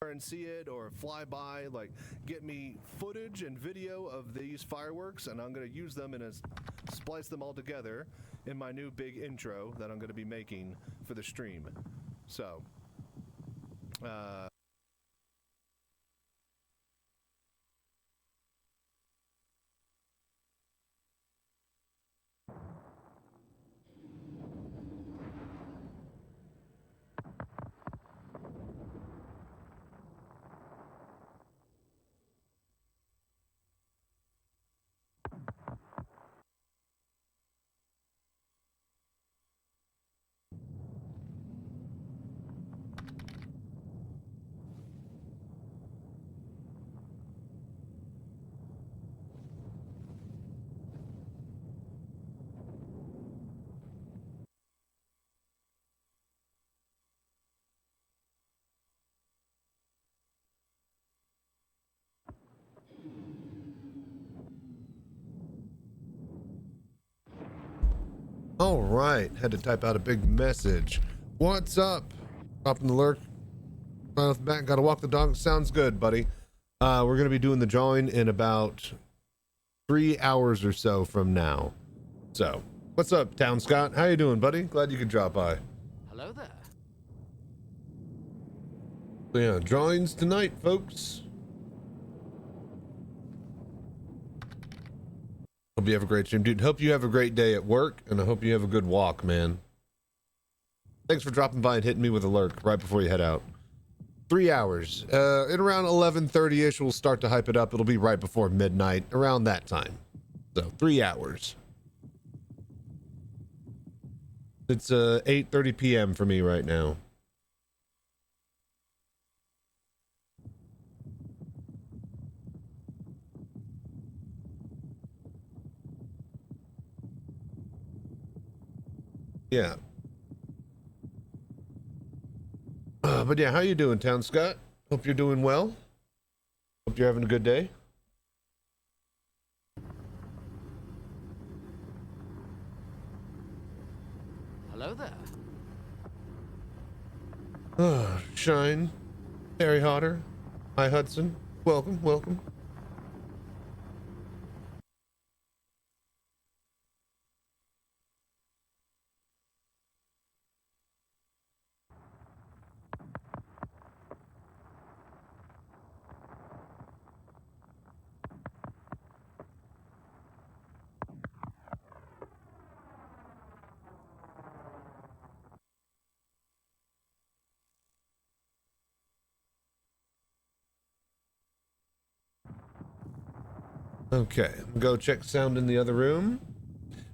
and see it or fly by, like get me footage and video of these fireworks, and I'm going to use them and splice them all together in my new big intro that I'm going to be making for the stream. So all right, had to type out a big message. What's up? Dropping the lurk. Right off the bat, gotta walk the dog. Sounds good, buddy. We're gonna be doing the drawing in about 3 hours or so from now. So, what's up, Town Scott? How you doing, buddy? Glad you could drop by. Hello there. So yeah, drawings tonight, folks. Hope you have a great stream, dude. Hope you have a great day at work, and I hope you have a good walk, man. Thanks for dropping by and hitting me with a lurk right before you head out. 3 hours. At around 11:30-ish, we'll start to hype it up. It'll be right before midnight, around that time. So 3 hours. It's 8:30 p.m. for me right now. Yeah. But yeah, how you doing, Town Scott? Hope you're doing well. Hope you're having a good day. Hello there. Shine. Harry Hodder. Hi, Hudson. Welcome, welcome. Okay, go check sound in the other room.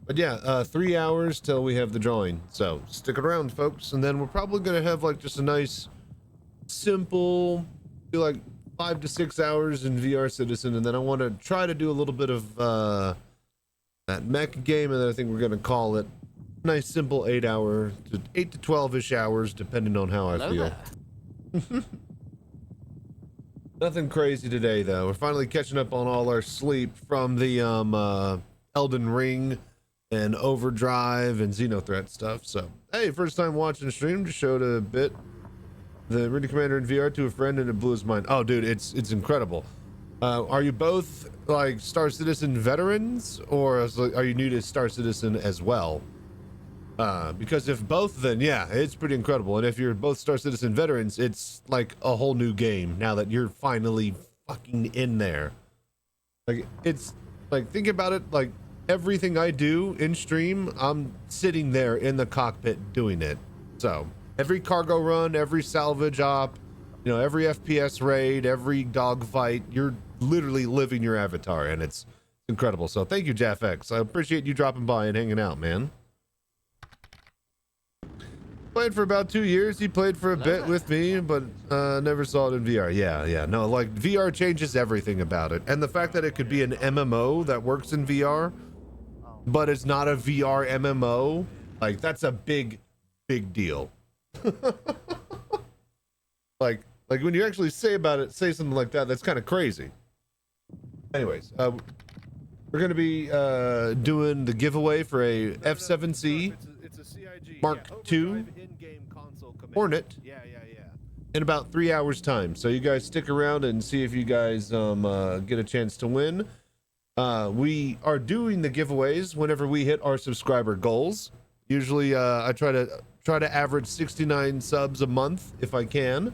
But yeah, 3 hours till we have the drawing. So stick around, folks, and then we're probably gonna have like just a nice, simple, do like 5 to 6 hours in VR Citizen, and then I want to try to do a little bit of that mech game, and then I think we're gonna call it nice, simple 8 to 12-ish hours, depending on how I feel. Nothing crazy today, though. We're finally catching up on all our sleep from the Elden Ring and Overdrive and Xenothreat stuff. So, hey, first time watching the stream, just showed a bit the Ready Commander in VR to a friend, and it blew his mind. Oh, dude, it's incredible. Are you both like Star Citizen veterans, or are you new to Star Citizen as well? Because if both, then yeah, it's pretty incredible. And if you're both Star Citizen veterans, it's like a whole new game now that you're finally fucking in there. Like, it's like, think about it, like everything I do in stream, I'm sitting there in the cockpit doing it. So every cargo run, every salvage op, you know, every FPS raid, every dogfight, you're literally living your avatar, and it's incredible. So thank you, JaffX. I appreciate you dropping by and hanging out, man. Played for about 2 years. He played for a bit with me, but never saw it in VR. Yeah. No, like VR changes everything about it. And the fact that it could be an MMO that works in VR, but it's not a VR MMO, like that's a big deal. like when you actually say something like that, that's kind of crazy. Anyways, we're going to be doing the giveaway for a F7C Mark II Hornet in about 3 hours time. So you guys stick around and see if you guys get a chance to win. We are doing the giveaways whenever we hit our subscriber goals. Usually I try to average 69 subs a month if I can.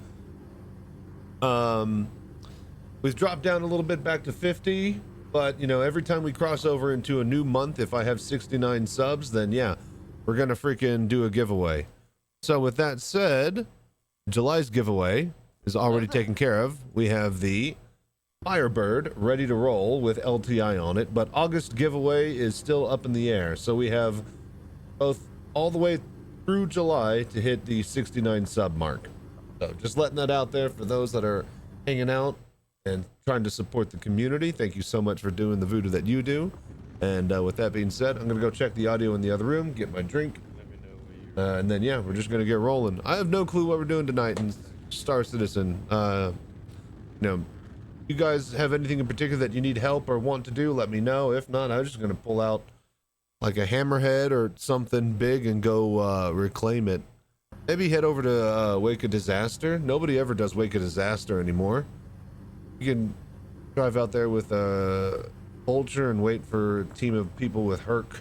We've dropped down a little bit back to 50, but you know, every time we cross over into a new month, if I have 69 subs, then yeah, we're gonna freaking do a giveaway. So with that said, July's giveaway is already taken care of. We have the Firebird ready to roll with LTI on it, but August giveaway is still up in the air. So we have both all the way through July to hit the 69 sub mark. So just letting that out there for those that are hanging out and trying to support the community. Thank you so much for doing the voodoo that you do. And with that being said, I'm gonna go check the audio in the other room, get my drink, and then yeah, we're just gonna get rolling. I have no clue what we're doing tonight in Star Citizen. You know, you guys have anything in particular that you need help or want to do, let me know. If not, I'm just gonna pull out like a hammerhead or something big and go reclaim it. Maybe head over to Wake of Disaster. Nobody ever does Wake of Disaster anymore. You can drive out there with a vulture and wait for a team of people with Herc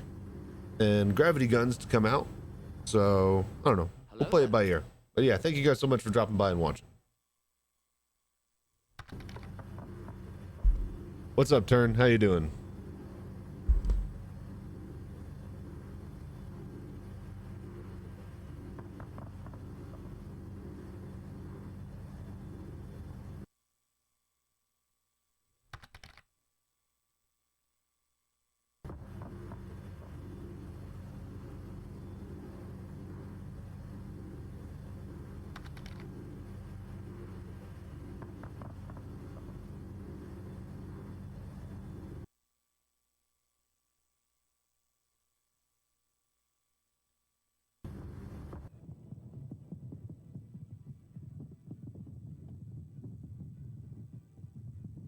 and gravity guns to come out. So I don't know. We'll play it by ear. But yeah, thank you guys so much for dropping by and watching. What's up, Turn? How you doing?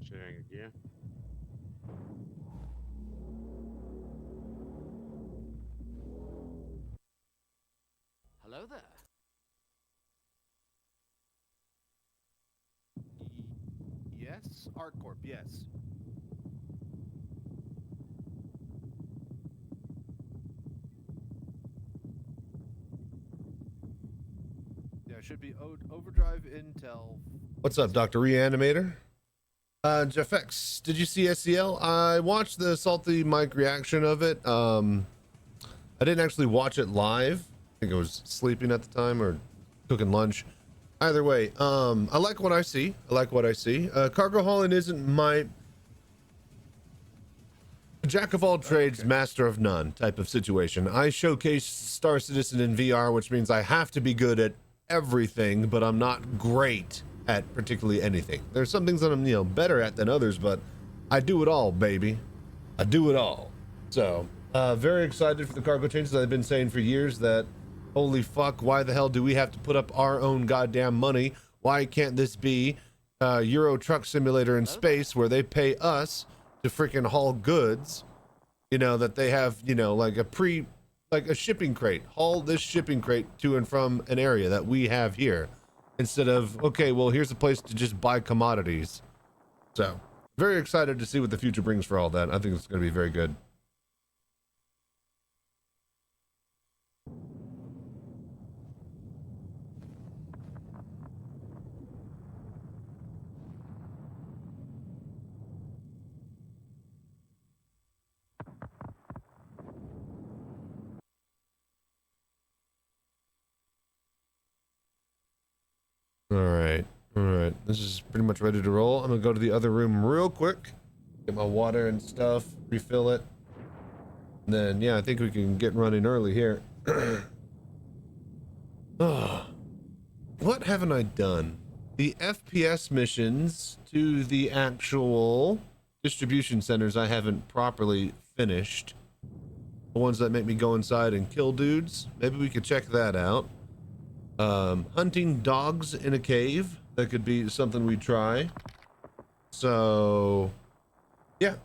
Sharing a gear. Hello there. Yes, ArtCorp, yes. Yeah, it should be Overdrive Intel. What's up, Dr. Reanimator? Jeff X, did you see SCL? I watched the Salty Mike reaction of it. I didn't actually watch it live. I think I was sleeping at the time or cooking lunch. Either way, I like what I see. Cargo hauling isn't my jack of all trades, master of none type of situation. I showcase Star Citizen in VR, which means I have to be good at everything, but I'm not great at particularly anything. There's some things that I'm, you know, better at than others, but I do it all, baby. I do it all. So, very excited for the cargo changes. I've been saying for years that, holy fuck, why the hell do we have to put up our own goddamn money? Why can't this be Euro Truck Simulator in space where they pay us to freaking haul goods, you know, that they have, you know, like a shipping crate, haul this shipping crate to and from an area that we have here, instead of, okay, well, here's a place to just buy commodities. So very excited to see what the future brings for all that. I think it's going to be very good. All right, this is pretty much ready to roll. I'm gonna go to the other room real quick, get my water and stuff, refill it, and then yeah, I think we can get running early here. Oh, what haven't I done? The FPS missions to the actual distribution centers I haven't properly finished. The ones that make me go inside and kill dudes. Maybe we could check that out. Hunting dogs in a cave. That could be something we try. So, yeah.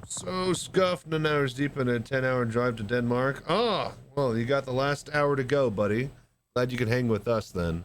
So scuffed 9 hours deep in a 10-hour drive to Denmark. Oh, well, you got the last hour to go, buddy. Glad you could hang with us then.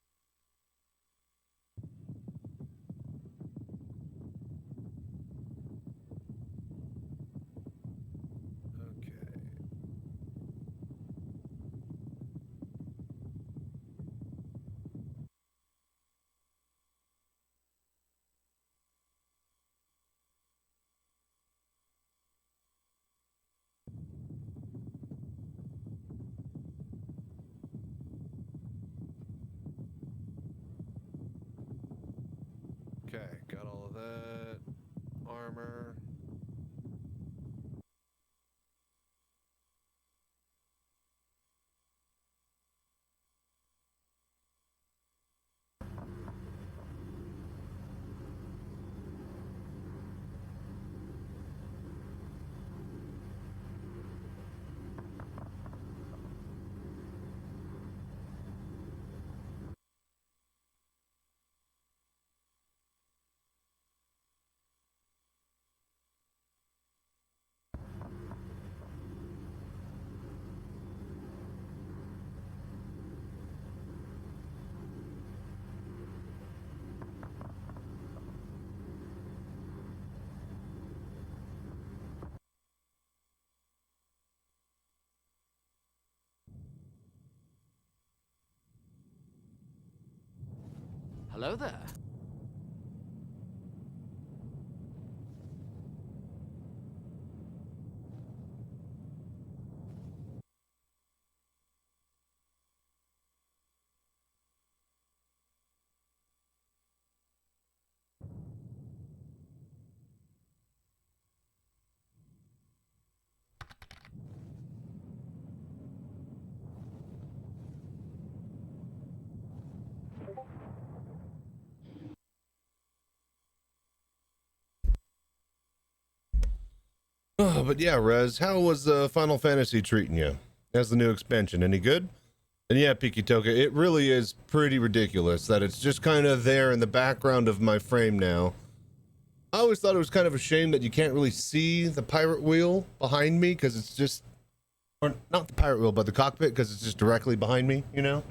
armor. Hello there. Oh, but yeah, Rez, how was Final Fantasy treating you? How's the new expansion? Any good? And yeah, Piki Toka, it really is pretty ridiculous that it's just kind of there in the background of my frame now. I always thought it was kind of a shame that you can't really see the pirate wheel behind me because it's just, or not the pirate wheel, but the cockpit because it's just directly behind me, you know?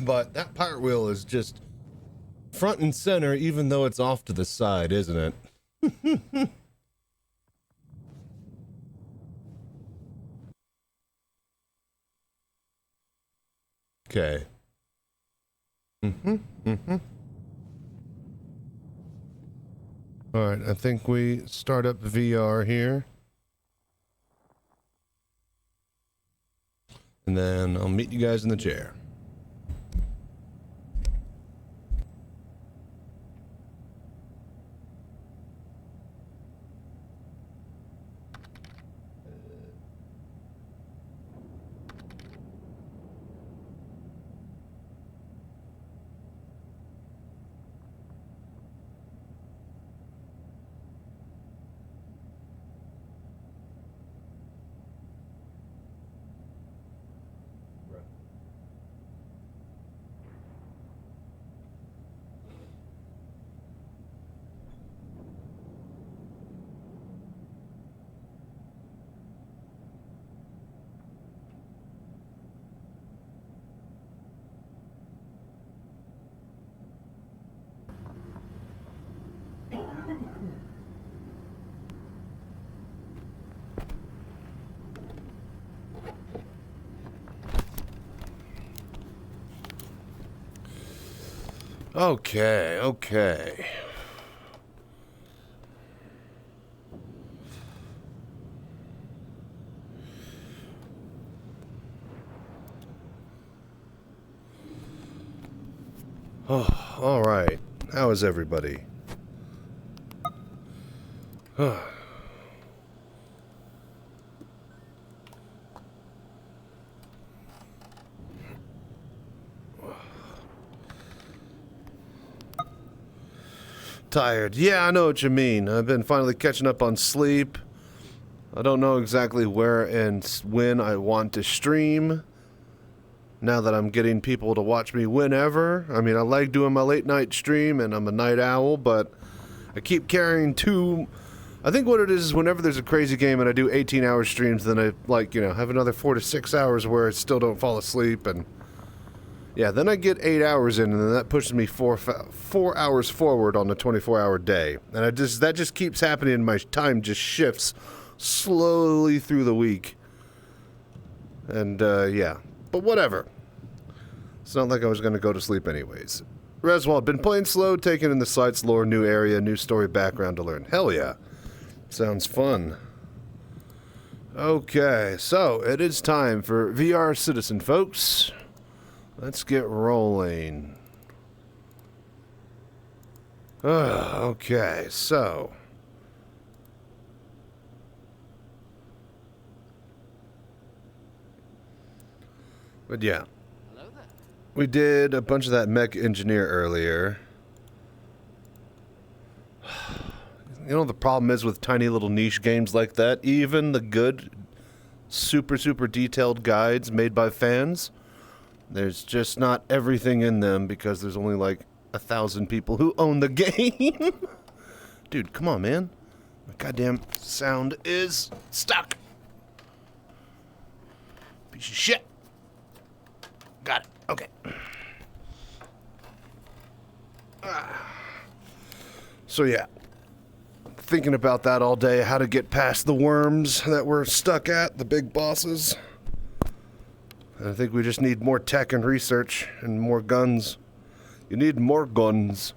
But that pirate wheel is just front and center even though it's off to the side, isn't it? Okay. All right, I think we start up VR here. And then I'll meet you guys in the chair. Okay, okay. Oh, all right. How is everybody? Tired. Yeah, I know what you mean. I've been finally catching up on sleep. I don't know exactly where and when I want to stream. Now that I'm getting people to watch me whenever. I mean, I like doing my late night stream and I'm a night owl, but I keep carrying two. I think what it is whenever there's a crazy game and I do 18-hour streams, then I, like, you know, have another 4 to 6 hours where I still don't fall asleep. And yeah, then I get 8 hours in, and then that pushes me 4 hours forward on a 24-hour day. And that just keeps happening, and my time just shifts slowly through the week. And yeah, but whatever. It's not like I was going to go to sleep anyways. Reswald, been playing slow, taking in the sights, lore, new area, new story background to learn. Hell yeah. Sounds fun. Okay, so it is time for VR Citizen, folks. Let's get rolling. Okay, so. But yeah. Hello there. We did a bunch of that mech engineer earlier. You know, the problem is with tiny little niche games like that, even the good, super detailed guides made by fans, there's just not everything in them because there's only like 1,000 people who own the game. Dude, come on, man. My goddamn sound is stuck. Piece of shit. Got it. Okay. So yeah. Thinking about that all day, how to get past the worms that we're stuck at, the big bosses. I think we just need more tech and research and more guns. You need more guns.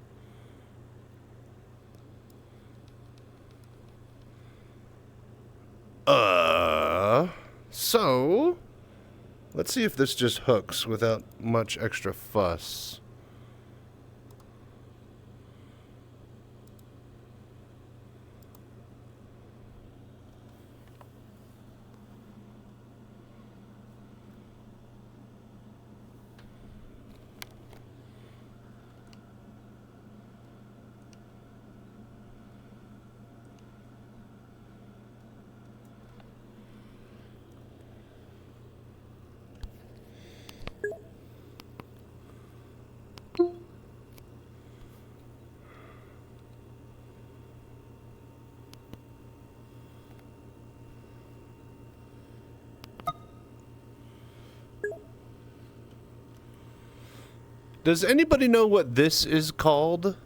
So let's see if this just hooks without much extra fuss. Does anybody know what this is called?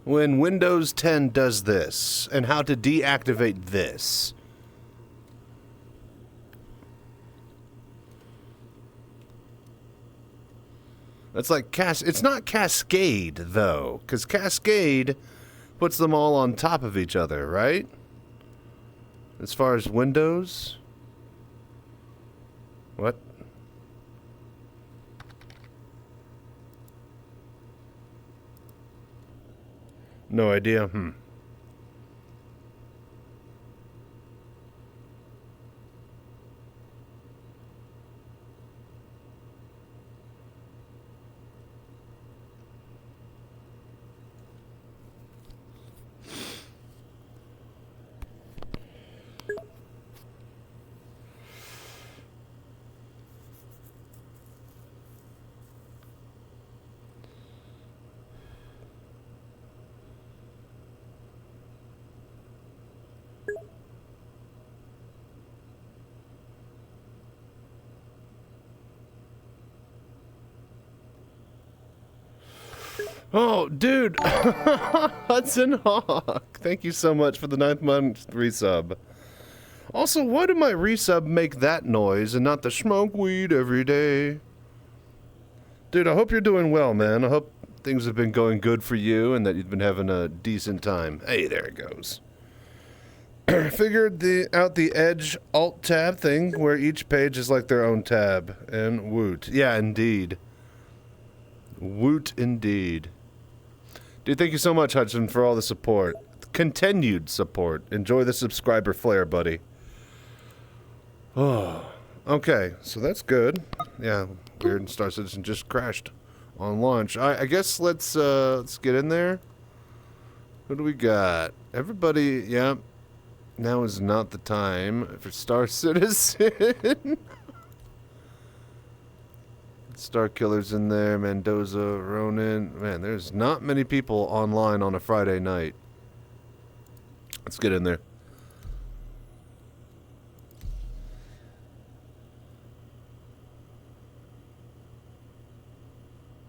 When Windows 10 does this, and how to deactivate this? It's like it's not Cascade, though, because Cascade puts them all on top of each other, right? As far as Windows? What? No idea. Oh, dude. Hudson Hawk. Thank you so much for the 9th month resub. Also, why did my resub make that noise and not the smoke weed every day? Dude, I hope you're doing well, man. I hope things have been going good for you and that you've been having a decent time. Hey, there it goes. Figured out the Edge Alt tab thing where each page is like their own tab. And woot. Yeah, indeed. Woot indeed. Dude, thank you so much, Hudson, for all the support. Continued support. Enjoy the subscriber flare, buddy. Oh, okay, so that's good. Yeah, Weird and Star Citizen just crashed on launch. I guess let's get in there. Who do we got? Everybody, yeah. Now is not the time for Star Citizen. Star Killer's in there, Mendoza, Ronin. Man, there's not many people online on a Friday night. Let's get in there.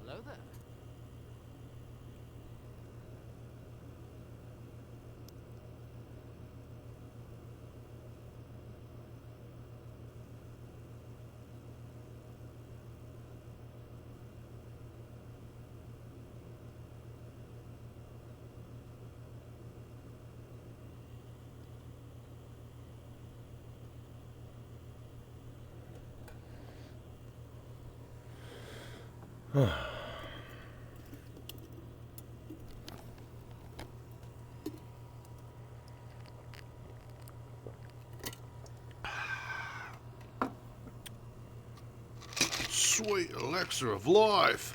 Hello there. sweet elixir of life.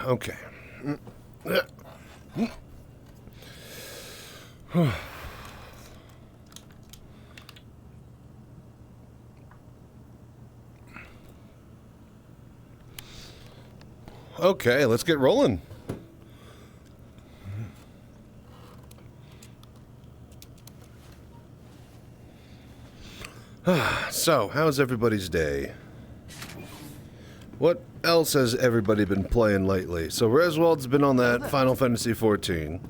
Okay. Okay, let's get rolling. So, how's everybody's day? What else has everybody been playing lately? So Reswald's been on that Final Fantasy XIV.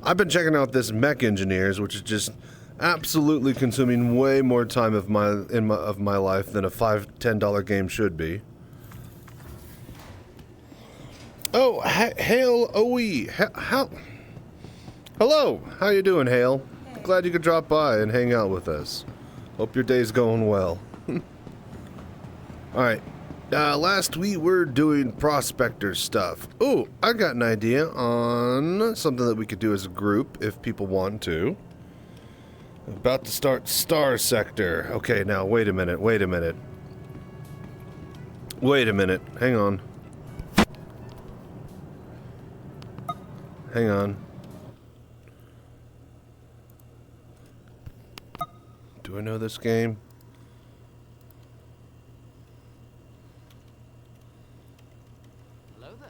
I've been checking out this Mech Engineers, which is just absolutely consuming way more time of my life than a $5-10 game should be. Oh, Hale Oe. Hello, how you doing, Hale? Hey. Glad you could drop by and hang out with us. Hope your day's going well. Alright, last we were doing prospector stuff. Ooh, I got an idea on something that we could do as a group if people want to. About to start Star Sector. Okay, now wait a minute. Hang on. Do I know this game? Hello there.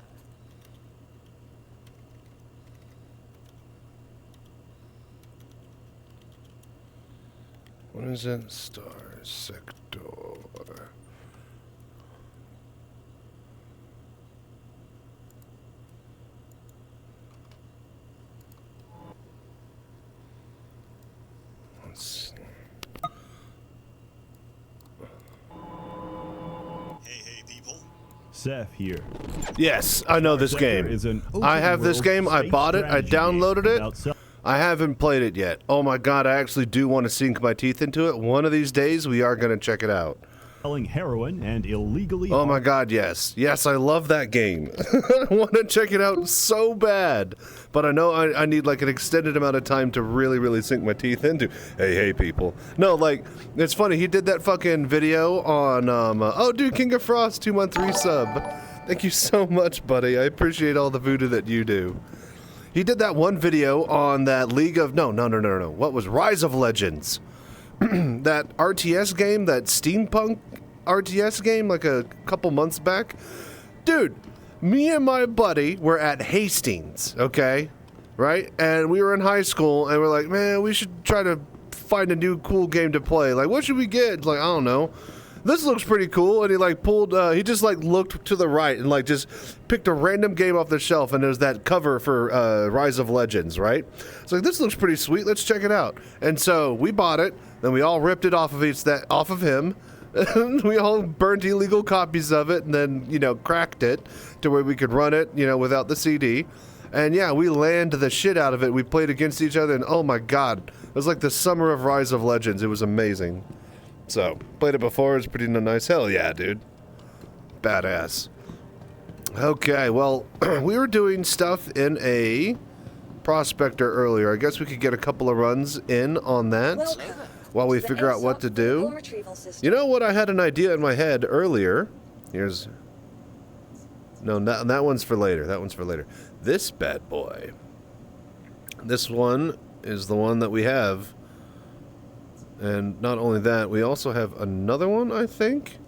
What is it? Star Sector. Let's see. Hey people. Seth here. Yes, I know this game. I have this game. I bought it. I downloaded it. I haven't played it yet. Oh my god, I actually do want to sink my teeth into it. One of these days, we are going to check it out. Selling heroin and illegally. Oh my god, yes. Yes, I love that game. I want to check it out so bad. But I know I need like an extended amount of time to really sink my teeth into. Hey, people. No, like, it's funny. He did that fucking video on, oh, dude, King of Frost, 2-month resub. Thank you so much, buddy. I appreciate all the voodoo that you do. He did that one video on that League of... No. What was Rise of Legends? That RTS game, that steampunk RTS game, like a couple months back. Dude, me and my buddy were at Hastings, okay? Right? And we were in high school, and we're like, man, we should try to find a new cool game to play. Like, what should we get? Like, I don't know. This looks pretty cool, and he like pulled, he just like looked to the right and like just picked a random game off the shelf, and there's that cover for Rise of Legends, right? It's like, this looks pretty sweet, let's check it out. And so we bought it, then we all ripped it off of him, and we all burnt illegal copies of it, and then, you know, cracked it to where we could run it, you know, without the CD. And yeah, we landed the shit out of it, we played against each other, and oh my god, it was like the summer of Rise of Legends, it was amazing. So, played it before, it's pretty nice. Hell yeah, dude. Badass. Okay, well, we were doing stuff in a prospector earlier. I guess we could get a couple of runs in on that while we figure out what to do. You know what? I had an idea in my head earlier. Here's... No, that one's for later. That one's for later. This bad boy. This one is the one that we have. And not only that, we also have another one, I think.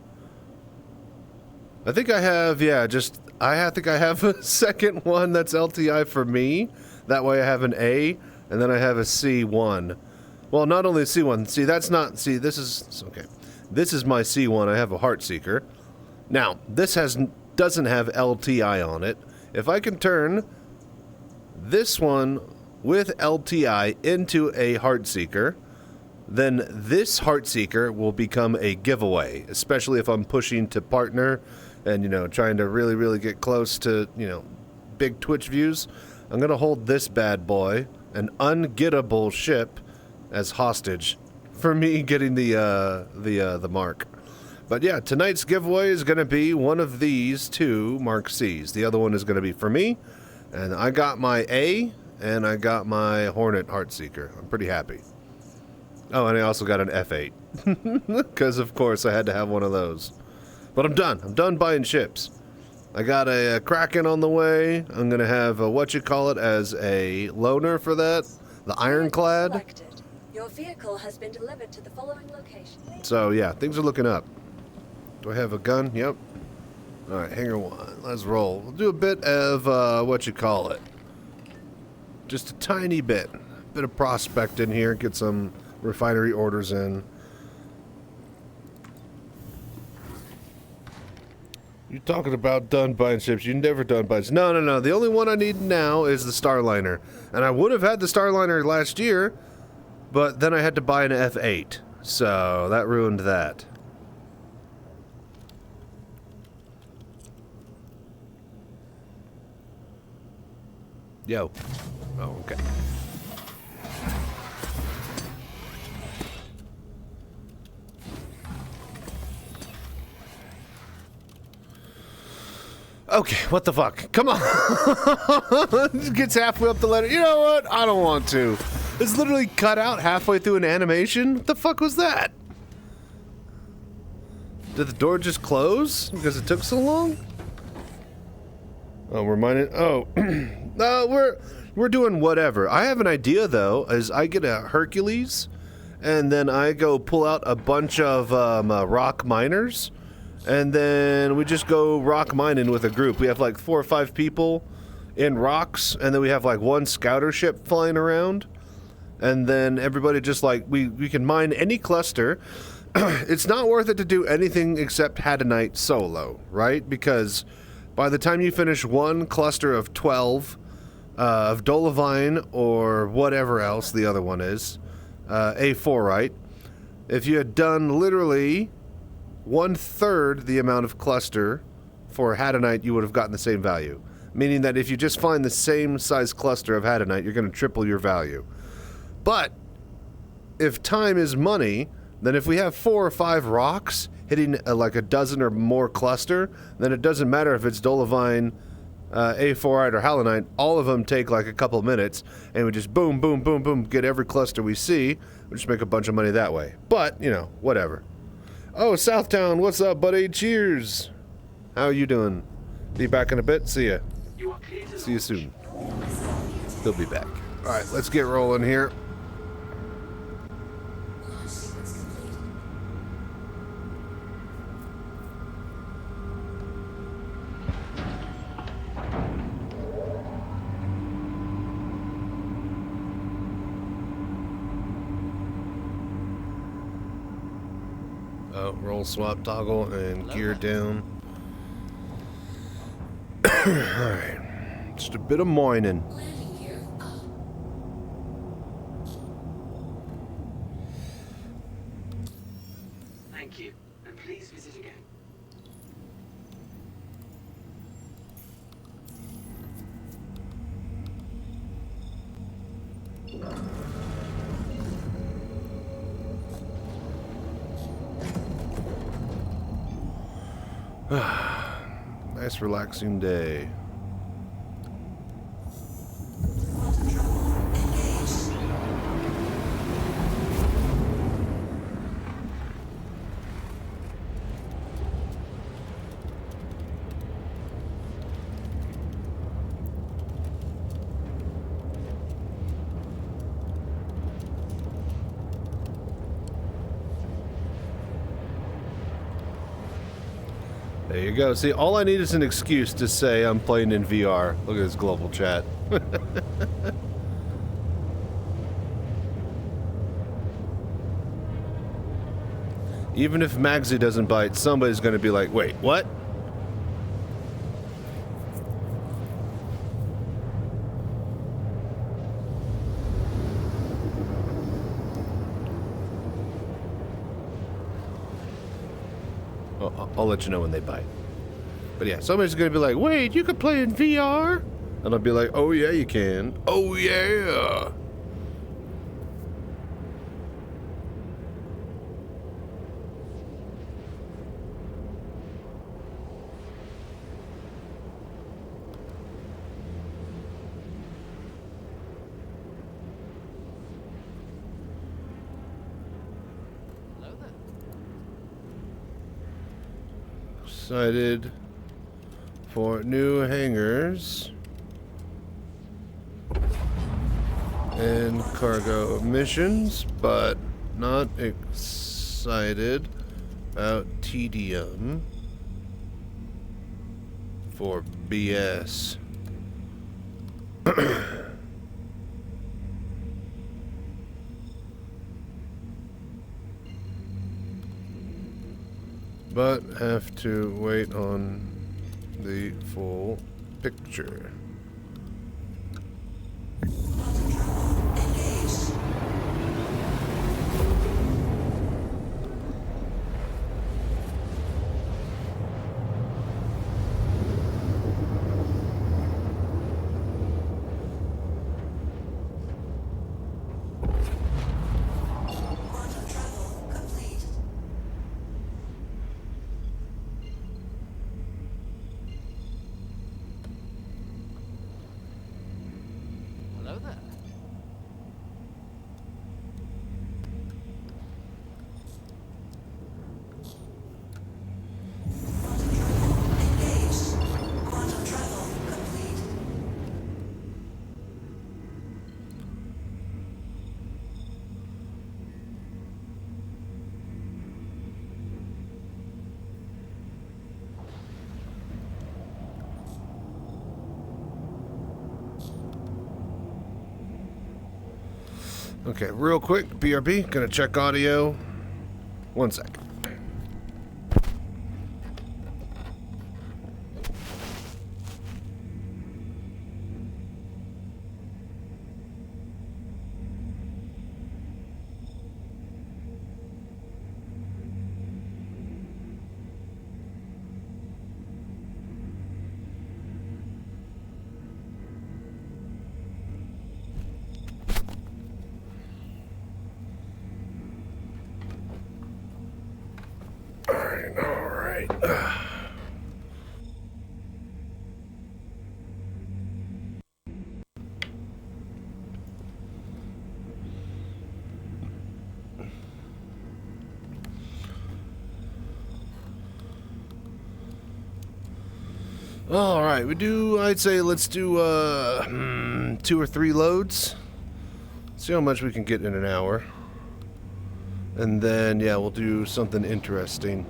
I think I have, yeah, I think I have a second one that's LTI for me. That way I have an A, and then I have a C1. Well, not only a C1, see, that's not, see, this is, okay. This is my C1, I have a Heartseeker. Now, this doesn't have LTI on it. If I can turn this one with LTI into a Heartseeker, then this Heartseeker will become a giveaway, especially if I'm pushing to partner and, you know, trying to really, really get close to, you know, big Twitch views. I'm going to hold this bad boy, an ungettable ship, as hostage for me getting the mark. But yeah, tonight's giveaway is going to be one of these two Mark Cs. The other one is going to be for me, and I got my A, and I got my Hornet Heartseeker. I'm pretty happy. Oh, and I also got an F8. Because, of course, I had to have one of those. But I'm done. I'm done buying ships. I got a Kraken on the way. I'm going to have a whatchamacallit as a loaner for that. The Ironclad. Selected. Your vehicle has been delivered to the following location. So, yeah, things are looking up. Do I have a gun? Yep. All right, hangar one. Let's roll. We'll do a bit of, whatchamacallit. Just a tiny bit. Bit of prospect in here. Get some refinery orders in. You're talking about done buying ships. You never done buying ships. No. The only one I need now is the Starliner. And I would have had the Starliner last year, but then I had to buy an F8. So that ruined that. Yo. Oh, okay. Okay, what the fuck? Come on. It gets halfway up the letter. You know what? I don't want to. It's literally cut out halfway through an animation. What the fuck was that? Did the door just close because it took so long? Oh, we're mining. Oh, no, we're doing whatever. I have an idea though. Is I get a Hercules, and then I go pull out a bunch of rock miners. And then we just go rock mining with a group. We have like 4 or 5 people in rocks, and then we have like one scouter ship flying around. And then everybody just like, we can mine any cluster. It's not worth it to do anything except Hadanite solo, right? Because by the time you finish one cluster of 12 of Dolovine or whatever else the other one is, A4, right? If you had done literally 1/3 the amount of cluster for Hadanite, you would have gotten the same value. Meaning that if you just find the same size cluster of Hadanite, you're going to triple your value. But if time is money, then if we have 4 or 5 rocks hitting like a dozen or more cluster, then it doesn't matter if it's Dolovine, A4ite, or Halanite. All of them take like a couple minutes, and we just boom, boom, boom, boom, get every cluster we see. We just make a bunch of money that way. But, you know, whatever. Oh, Southtown, what's up, buddy? Cheers. How are you doing? Be back in a bit. See ya. See you soon. He'll be back. All right, let's get rolling here. Roll, swap, toggle, and gear down. Alright. Just a bit of mining. Thank you, and please visit again. Nice relaxing day. There you go. See, all I need is an excuse to say I'm playing in VR. Look at this global chat. Even if Magsy doesn't bite, somebody's going to be like, wait, what? I'll let you know when they bite. But yeah, somebody's going to be like, wait, you can play in VR? And I'll be like, oh yeah, you can. Oh yeah. Hello there. Excited for new hangars and cargo missions, but not excited about tedium for BS. But have to wait on the full picture. Hello there. Okay, real quick, BRB, gonna check audio. 1 sec. Alright. Alright, I'd say let's do 2 or 3 loads. See how much we can get in an hour. And then, yeah, we'll do something interesting.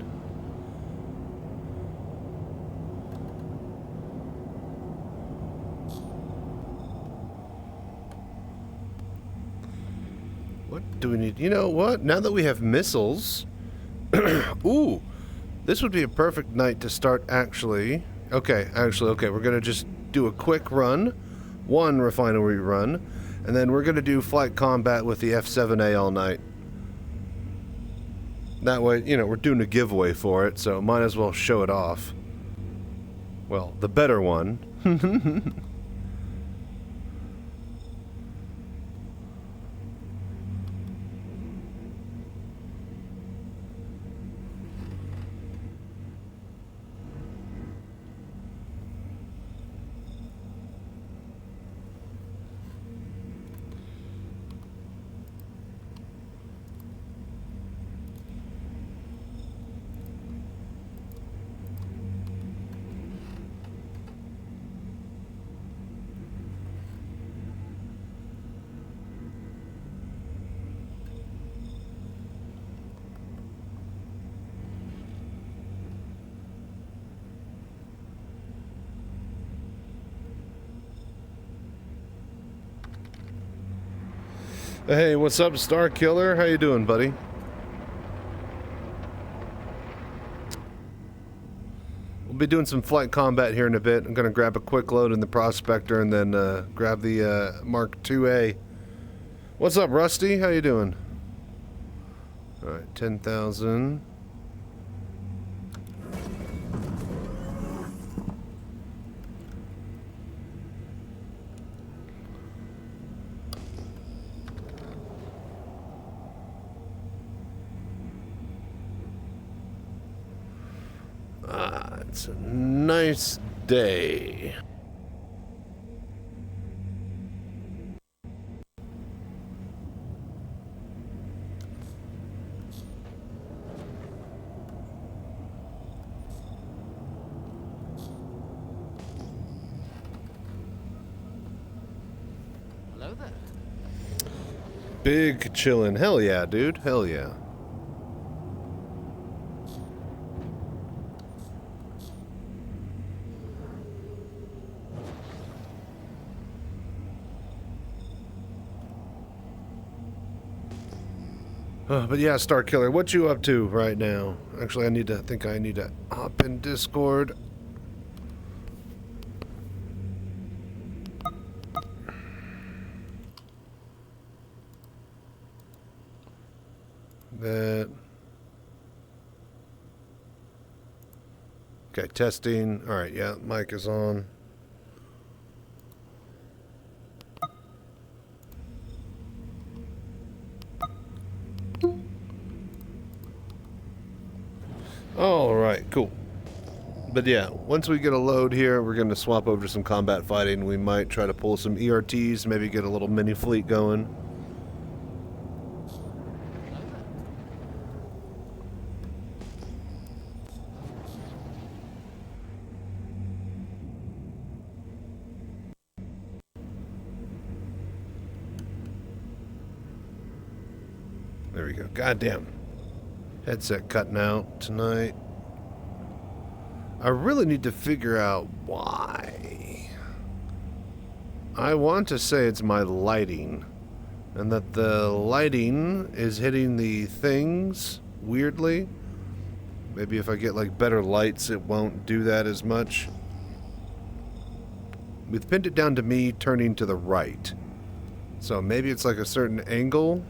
What do we need? You know what? Now that we have missiles... Ooh! This would be a perfect night to start actually... Okay, we're gonna just do a quick run. 1 refinery run. And then we're gonna do flight combat with the F7A all night. That way, you know, we're doing a giveaway for it, so might as well show it off. Well, the better one. Hey, what's up, Star Killer? How you doing, buddy? We'll be doing some flight combat here in a bit. I'm gonna grab a quick load in the Prospector and then grab the Mark IIA. What's up, Rusty? How you doing? All right, 10,000. It's a nice day. Hello there. Big chillin'. Hell yeah, dude. Hell yeah. But yeah, Star Killer, what you up to right now? Actually, I need to hop in Discord. That. Okay, testing. All right, yeah, mic is on. All right, cool. But yeah, once we get a load here, we're going to swap over to some combat fighting. We might try to pull some ERTs, maybe get a little mini fleet going. There we go. Goddamn. Headset cutting out tonight. I really need to figure out why. I want to say it's my lighting, and that the lighting is hitting the things weirdly. Maybe if I get like better lights, it won't do that as much. We've pinned it down to me turning to the right. So maybe it's like a certain angle.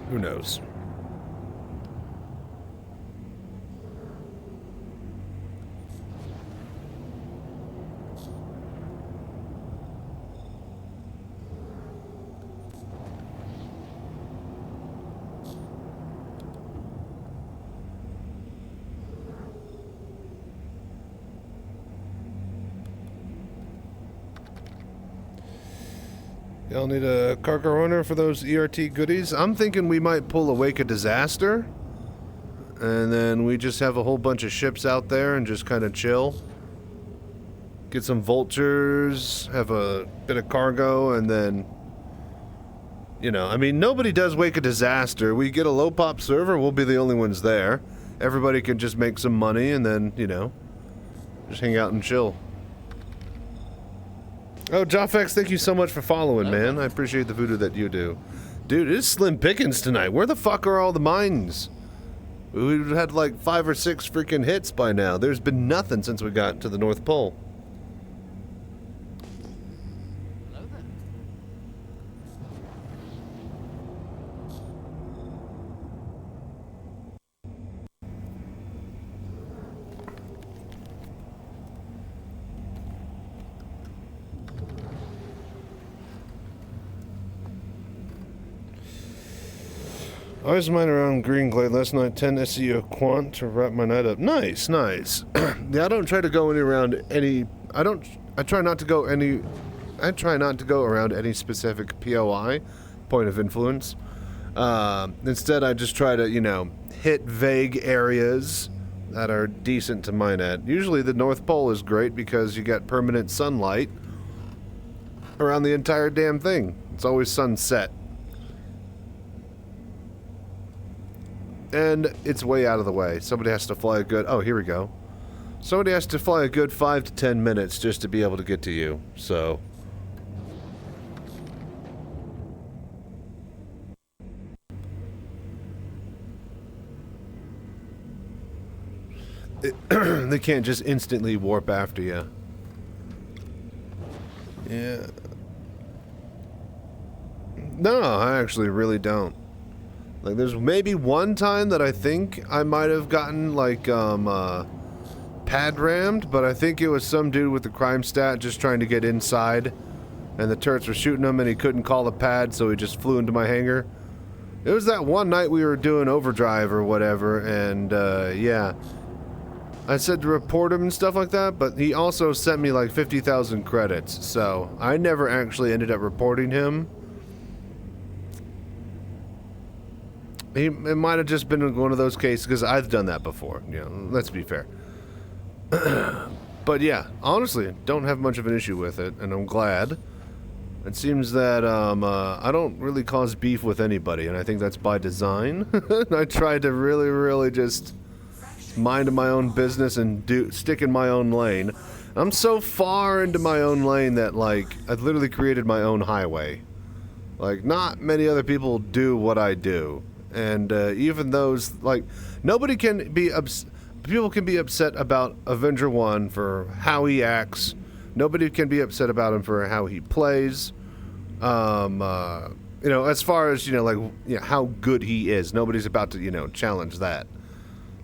Who knows? Y'all need a cargo runner for those ERT goodies? I'm thinking we might pull a Wake of Disaster. And then we just have a whole bunch of ships out there and just kind of chill. Get some vultures, have a bit of cargo, and then... You know, I mean, nobody does Wake of Disaster. We get a low-pop server, we'll be the only ones there. Everybody can just make some money and then, you know, just hang out and chill. Oh, Joffex, thank you so much for following, man. I appreciate the voodoo that you do. Dude, it is slim pickings tonight. Where the fuck are all the mines? We've had like 5 or 6 freaking hits by now. There's been nothing since we got to the North Pole. Hello there. I was mine around Green Glade last night, 10 SEO quant to wrap my night up. Nice, nice. Yeah, I don't try to go around any specific POI, point of influence. Instead, I just try to, you know, hit vague areas that are decent to mine at. Usually the North Pole is great because you get permanent sunlight around the entire damn thing. It's always sunset. And it's way out of the way. Somebody has to fly a good... Oh, here we go. Somebody has to fly a good 5 to 10 minutes just to be able to get to you, so... They can't just instantly warp after you. Yeah. No, I actually really don't. Like, there's maybe one time that I think I might have gotten, like, pad rammed, but I think it was some dude with the crime stat just trying to get inside, and the turrets were shooting him, and he couldn't call the pad, so he just flew into my hangar. It was that one night we were doing overdrive or whatever, and, yeah. I said to report him and stuff like that, but he also sent me, like, 50,000 credits, so I never actually ended up reporting him. It might have just been one of those cases, because I've done that before, you know, let's be fair. But yeah, honestly, don't have much of an issue with it, and I'm glad. It seems that I don't really cause beef with anybody, and I think that's by design. I tried to really just mind my own business and stick in my own lane. I'm so far into my own lane that, like, I've literally created my own highway. Like, not many other people do what I do. And even those, like, nobody can be people can be upset about Avenger 1 for how he acts. Nobody can be upset about him for how he plays. You know, as far as, you know, like, you know, how good he is. Nobody's about to, you know, challenge that.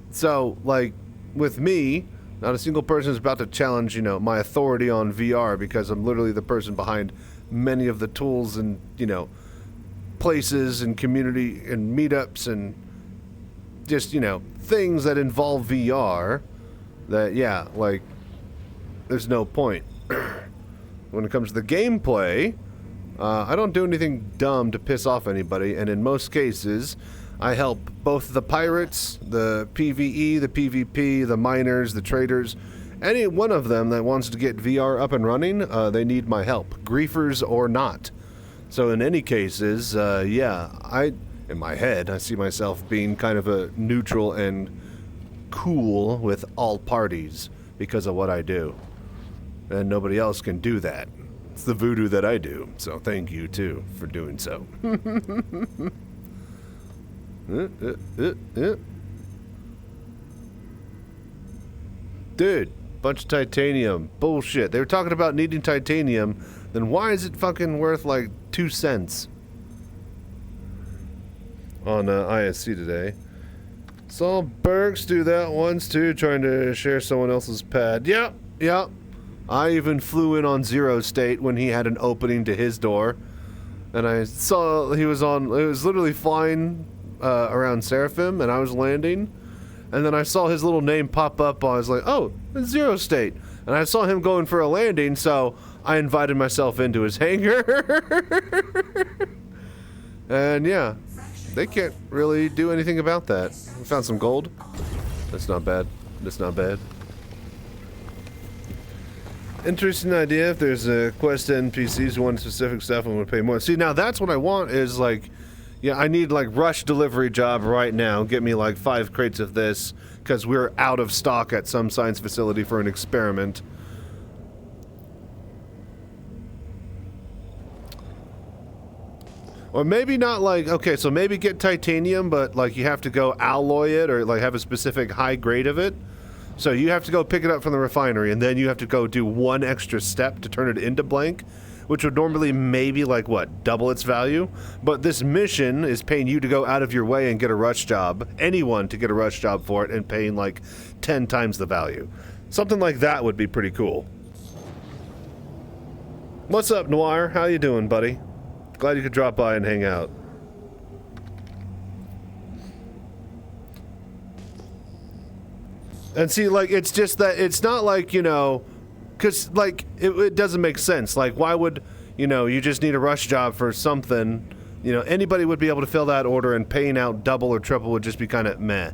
So, like, with me, not a single person is about to challenge, you know, my authority on VR, because I'm literally the person behind many of the tools and, you know, places and community and meetups and just, you know, things that involve VR that, yeah, like, there's no point. When it comes to the gameplay, I don't do anything dumb to piss off anybody, and in most cases, I help both the pirates, the PvE, the PvP, the miners, the traders, any one of them that wants to get VR up and running, they need my help, griefers or not. So in any cases, yeah, in my head, I see myself being kind of a neutral and cool with all parties because of what I do. And nobody else can do that. It's the voodoo that I do, so thank you, too, for doing so. Dude, bunch of titanium. Bullshit. They were talking about needing titanium, then why is it fucking worth, like, 2 cents? On ISC today. Saw Bergs do that once too, trying to share someone else's pad. Yep. I even flew in on Zero State when he had an opening to his door. And I saw it was literally flying around Seraphim, and I was landing. And then I saw his little name pop up. I was like, oh, it's Zero State. And I saw him going for a landing, so I invited myself into his hangar. And yeah. They can't really do anything about that. We found some gold. That's not bad. That's not bad. Interesting idea. If there's a quest to NPCs who want specific stuff, I'm gonna pay more. See, now that's what I want is, like, yeah, I need, like, rush delivery job right now. Get me, like, 5 crates of this, because we're out of stock at some science facility for an experiment. Or maybe not, like, okay, so maybe get titanium, but, like, you have to go alloy it or, like, have a specific high grade of it. So you have to go pick it up from the refinery, and then you have to go do one extra step to turn it into blank, which would normally maybe, like, what, double its value? But this mission is paying you to go out of your way and get a rush job, anyone to get a rush job for it, and paying, like, 10 times the value. Something like that would be pretty cool. What's up, Noir? How you doing, buddy? Glad you could drop by and hang out. And see, like, it's just that it's not like, you know, because, like, it doesn't make sense. Like, why would, you know, you just need a rush job for something, you know, anybody would be able to fill that order, and paying out double or triple would just be kind of meh.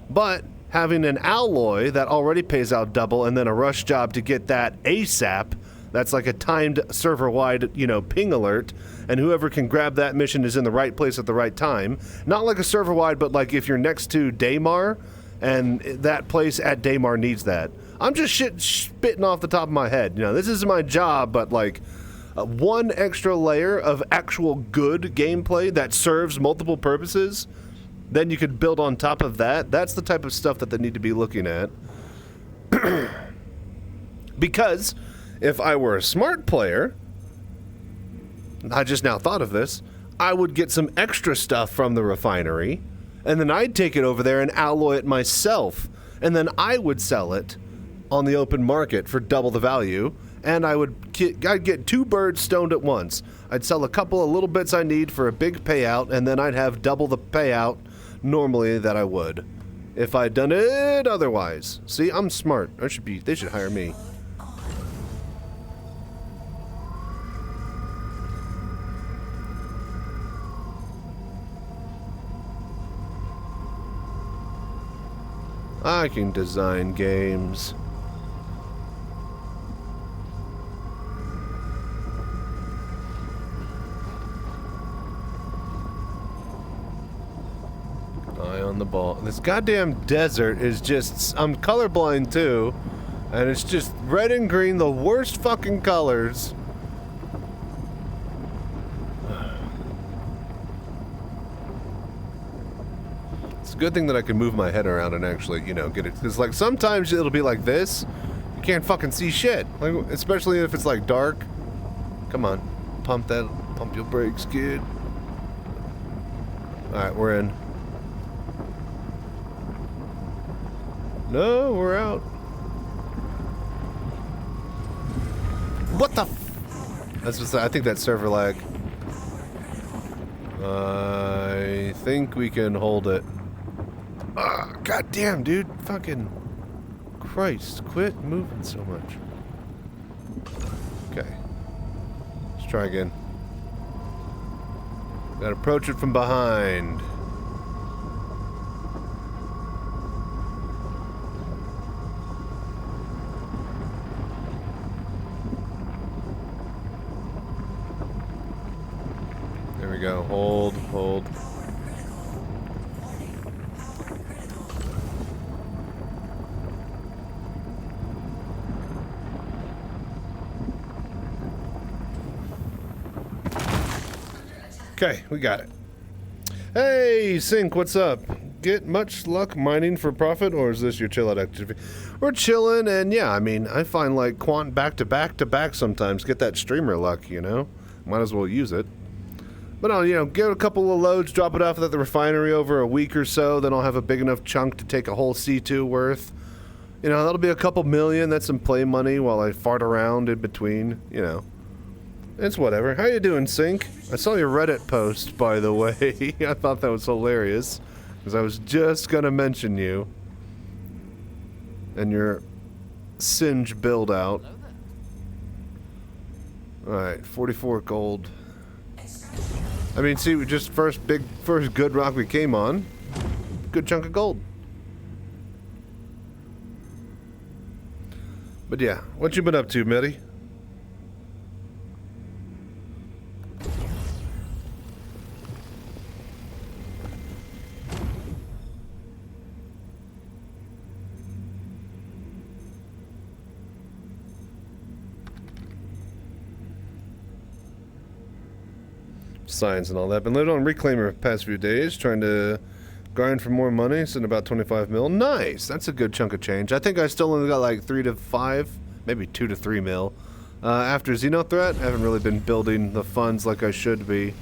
But having an alloy that already pays out double, and then a rush job to get that ASAP, that's like a timed server-wide, you know, ping alert, and whoever can grab that mission is in the right place at the right time. Not like a server-wide, but like if you're next to Daymar, and that place at Daymar needs that. I'm just spitting off the top of my head. You know, this is my job, but like one extra layer of actual good gameplay that serves multiple purposes, then you could build on top of that. That's the type of stuff that they need to be looking at. Because if I were a smart player, I just now thought of this, I would get some extra stuff from the refinery, and then I'd take it over there and alloy it myself, and then I would sell it on the open market for double the value, and I'd get two birds stoned at once. I'd sell a couple of little bits I need for a big payout, and then I'd have double the payout normally that I would if I'd done it otherwise. See, I'm smart. They should hire me. I can design games. Eye on the ball. This goddamn desert is just... I'm colorblind too. And it's just red and green, the worst fucking colors. It's a good thing that I can move my head around and actually, you know, get it. Because, like, sometimes it'll be like this. You can't fucking see shit. Like, especially if it's, like, dark. Come on. Pump your brakes, kid. Alright, we're in. No, we're out. What the That's just, I think that's server lag. I think we can hold it. God damn, dude. Fucking Christ. Quit moving so much. Okay. Let's try again. Gotta approach it from behind. There we go. Hold, hold. Okay, we got it. Hey, Sync, what's up? Get much luck mining for profit, or is this your chill out activity? We're chilling, and yeah, I mean, I find like quant back to back sometimes. Get that streamer luck, you know? Might as well use it. But I'll, you know, get a couple of loads, drop it off at the refinery over a week or so, then I'll have a big enough chunk to take a whole C2 worth. You know, that'll be a couple million. That's some play money while I fart around in between, you know. It's whatever. How you doing, Sync? I saw your Reddit post, by the way. I thought that was hilarious, because I was just gonna mention you and your Singe build out. Alright, 44 gold. I mean, see, we just first good rock we came on. Good chunk of gold. But yeah, what you been up to, Mitty? Science and all that. Been living on Reclaimer the past few days, trying to grind for more money, sitting about 25 mil. Nice! That's a good chunk of change. I think I still only got like 3 to 5, maybe 2 to 3 mil. After Xenothreat, I haven't really been building the funds like I should be.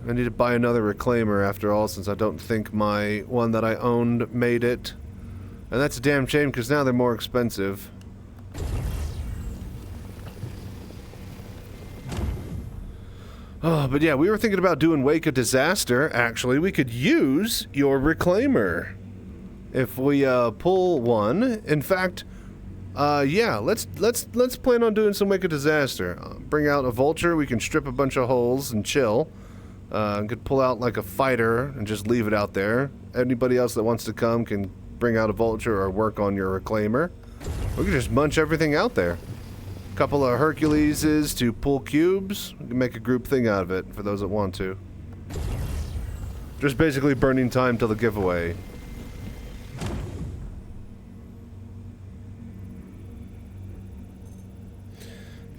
I need to buy another Reclaimer after all, since I don't think my one that I owned made it. And that's a damn shame, because now they're more expensive. Oh, but yeah, we were thinking about doing Wake of Disaster, actually. We could use your Reclaimer if we pull one. In fact, yeah, let's plan on doing some Wake of Disaster. Bring out a Vulture, we can strip a bunch of holes and chill. Could pull out like a fighter and just leave it out there. Anybody else that wants to come can bring out a Vulture or work on your Reclaimer. We can just munch everything out there. Couple of Herculeses to pull cubes. We can make a group thing out of it for those that want to. Just basically burning time till the giveaway.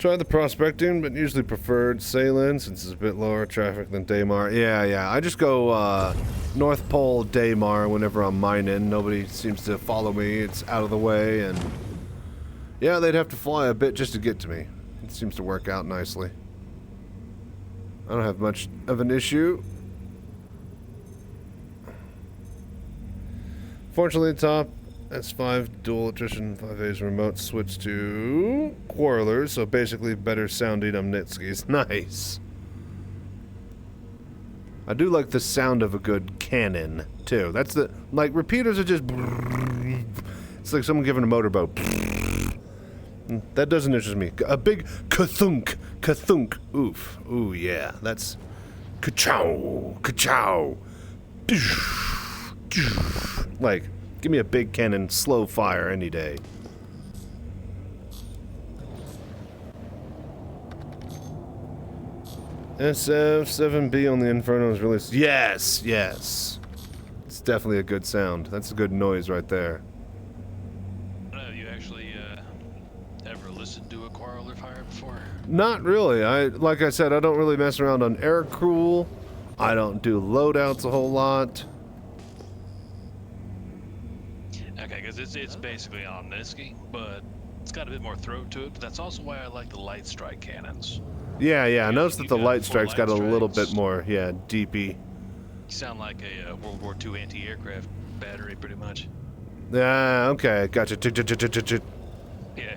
Try the prospecting, but usually preferred Salem since it's a bit lower traffic than Daymar. Yeah. I just go North Pole Daymar whenever I'm mining. Nobody seems to follow me. It's out of the way, and yeah, they'd have to fly a bit just to get to me. It seems to work out nicely. I don't have much of an issue. Fortunately, top S5 dual attrition 5A's remote switch to Quarrelers, so basically better sounding Omnitskis. Nice. I do like the sound of a good cannon too. That's the like repeaters are just. It's like someone giving a motorboat. That doesn't interest me. A big ka-thunk, ka-thunk. Oof. Ooh yeah, that's ka-chow, ka-chow. Like, give me a big cannon, slow fire any day. SF7B on the Inferno is released. Yes. It's definitely a good sound. That's a good noise right there. Have you actually ever listened to a Quarreler fire before? Not really. Like I said, I don't really mess around on air cool. I don't do loadouts a whole lot. Okay, because it's basically Omniski, but it's got a bit more throat to it. But that's also why I like the light strike cannons. Yeah. I noticed that the got light four strike's got a light little strikes. bit more, deepy. You sound like a World War II anti-aircraft battery, pretty much. Yeah, okay, gotcha. Yeah.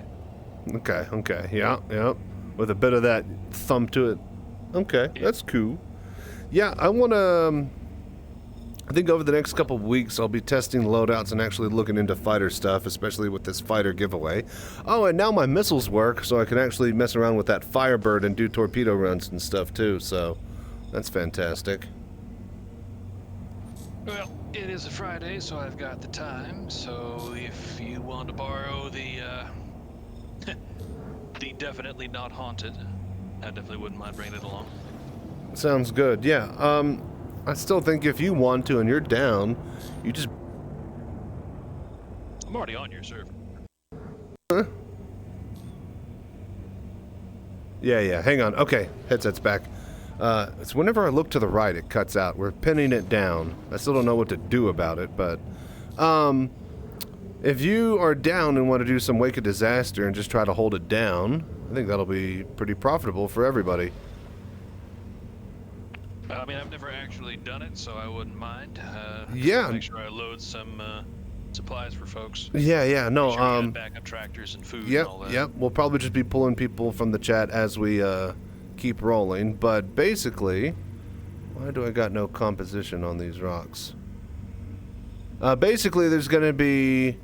Okay, yeah. With a bit of that thump to it. Okay, that's cool. Yeah, I want to... I think over the next couple of weeks, I'll be testing loadouts and actually looking into fighter stuff, especially with this fighter giveaway. Oh, and now my missiles work, so I can actually mess around with that Firebird and do torpedo runs and stuff, too, so that's fantastic. Well, it is a Friday, so I've got the time. So if you want to borrow the the definitely not haunted, I definitely wouldn't mind bringing it along. Sounds good, yeah. I still think if you want to and you're down, you just... I'm already on your server. Huh? Yeah, hang on. Okay, headset's back. It's whenever I look to the right, it cuts out. We're pinning it down. I still don't know what to do about it, but... if you are down and want to do some Wake of Disaster and just try to hold it down, I think that'll be pretty profitable for everybody. I mean, I've never actually done it, so I wouldn't mind. Yeah. Make sure I load some supplies for folks. Yeah, no, Make sure I got backup tractors and food and all that. Yep. We'll probably just be pulling people from the chat as we keep rolling. But basically, why do I got no composition on these rocks? Basically, there's going to be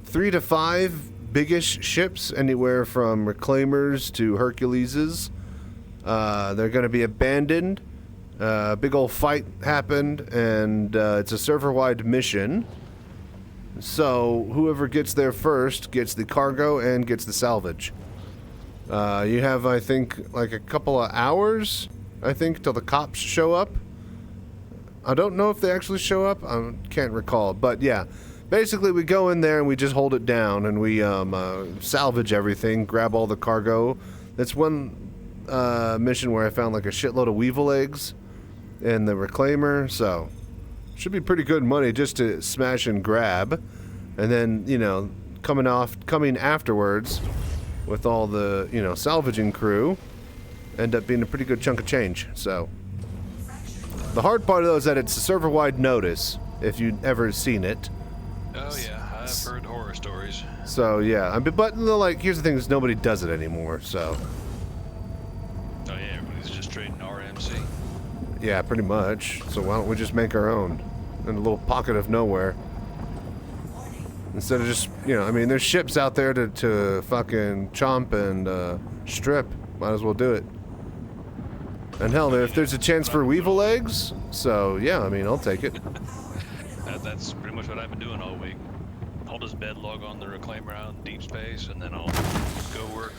3 to 5 biggish ships, anywhere from Reclaimers to Herculeses. They're going to be abandoned. Big old fight happened, and it's a server-wide mission. So whoever gets there first gets the cargo and gets the salvage. You have, I think, like a couple of hours, till the cops show up. I don't know if they actually show up. I can't recall. But yeah, basically we go in there and we just hold it down and we salvage everything, grab all the cargo. That's one mission where I found like a shitload of weevil eggs in the Reclaimer, so should be pretty good money just to smash and grab. And then, coming afterwards with all the, salvaging crew, end up being a pretty good chunk of change. So the hard part though is that it's a server-wide notice, if you've ever seen it. Oh yeah, I've heard horror stories. So yeah, but here's the thing: is nobody does it anymore. So Oh yeah, everybody's just trading RMC. yeah, pretty much. So why don't we just make our own in a little pocket of nowhere? Instead of just, there's ships out there to fucking chomp and strip. Might as well do it. And hell, if there's a chance for weevil eggs, so yeah, I'll take it. That's pretty much what I've been doing all week. I'll just bedlog on the Reclaimer out in deep space, and then I'll go work.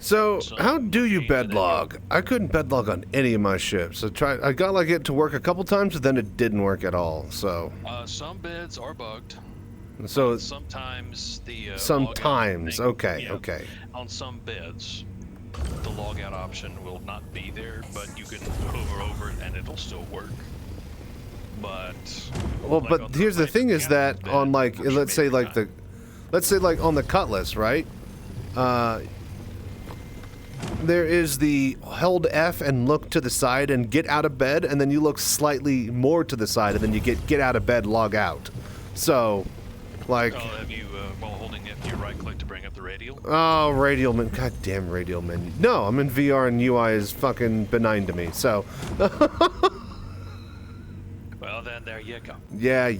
So, how do you bedlog? I couldn't bedlog on any of my ships. I got it to work a couple times, but then it didn't work at all. So, some beds are bugged. so Sometimes the sometimes, log out okay, thing, okay. on some beds, the log out option will not be there, but you can hover over it and it'll still work. But Well, like but on here's the right thing: is account, that on like, which let's say maybe like not. let's say like on the Cutlass, right? There is the hold F and look to the side and get out of bed, and then you look slightly more to the side, and then you get out of bed, log out. So, like, Oh, have you while holding it, you right click to bring up the radial? oh, radial menu, goddamn radial menu. No, I'm in VR and UI is fucking benign to me. So, Well, then there you go. yeah.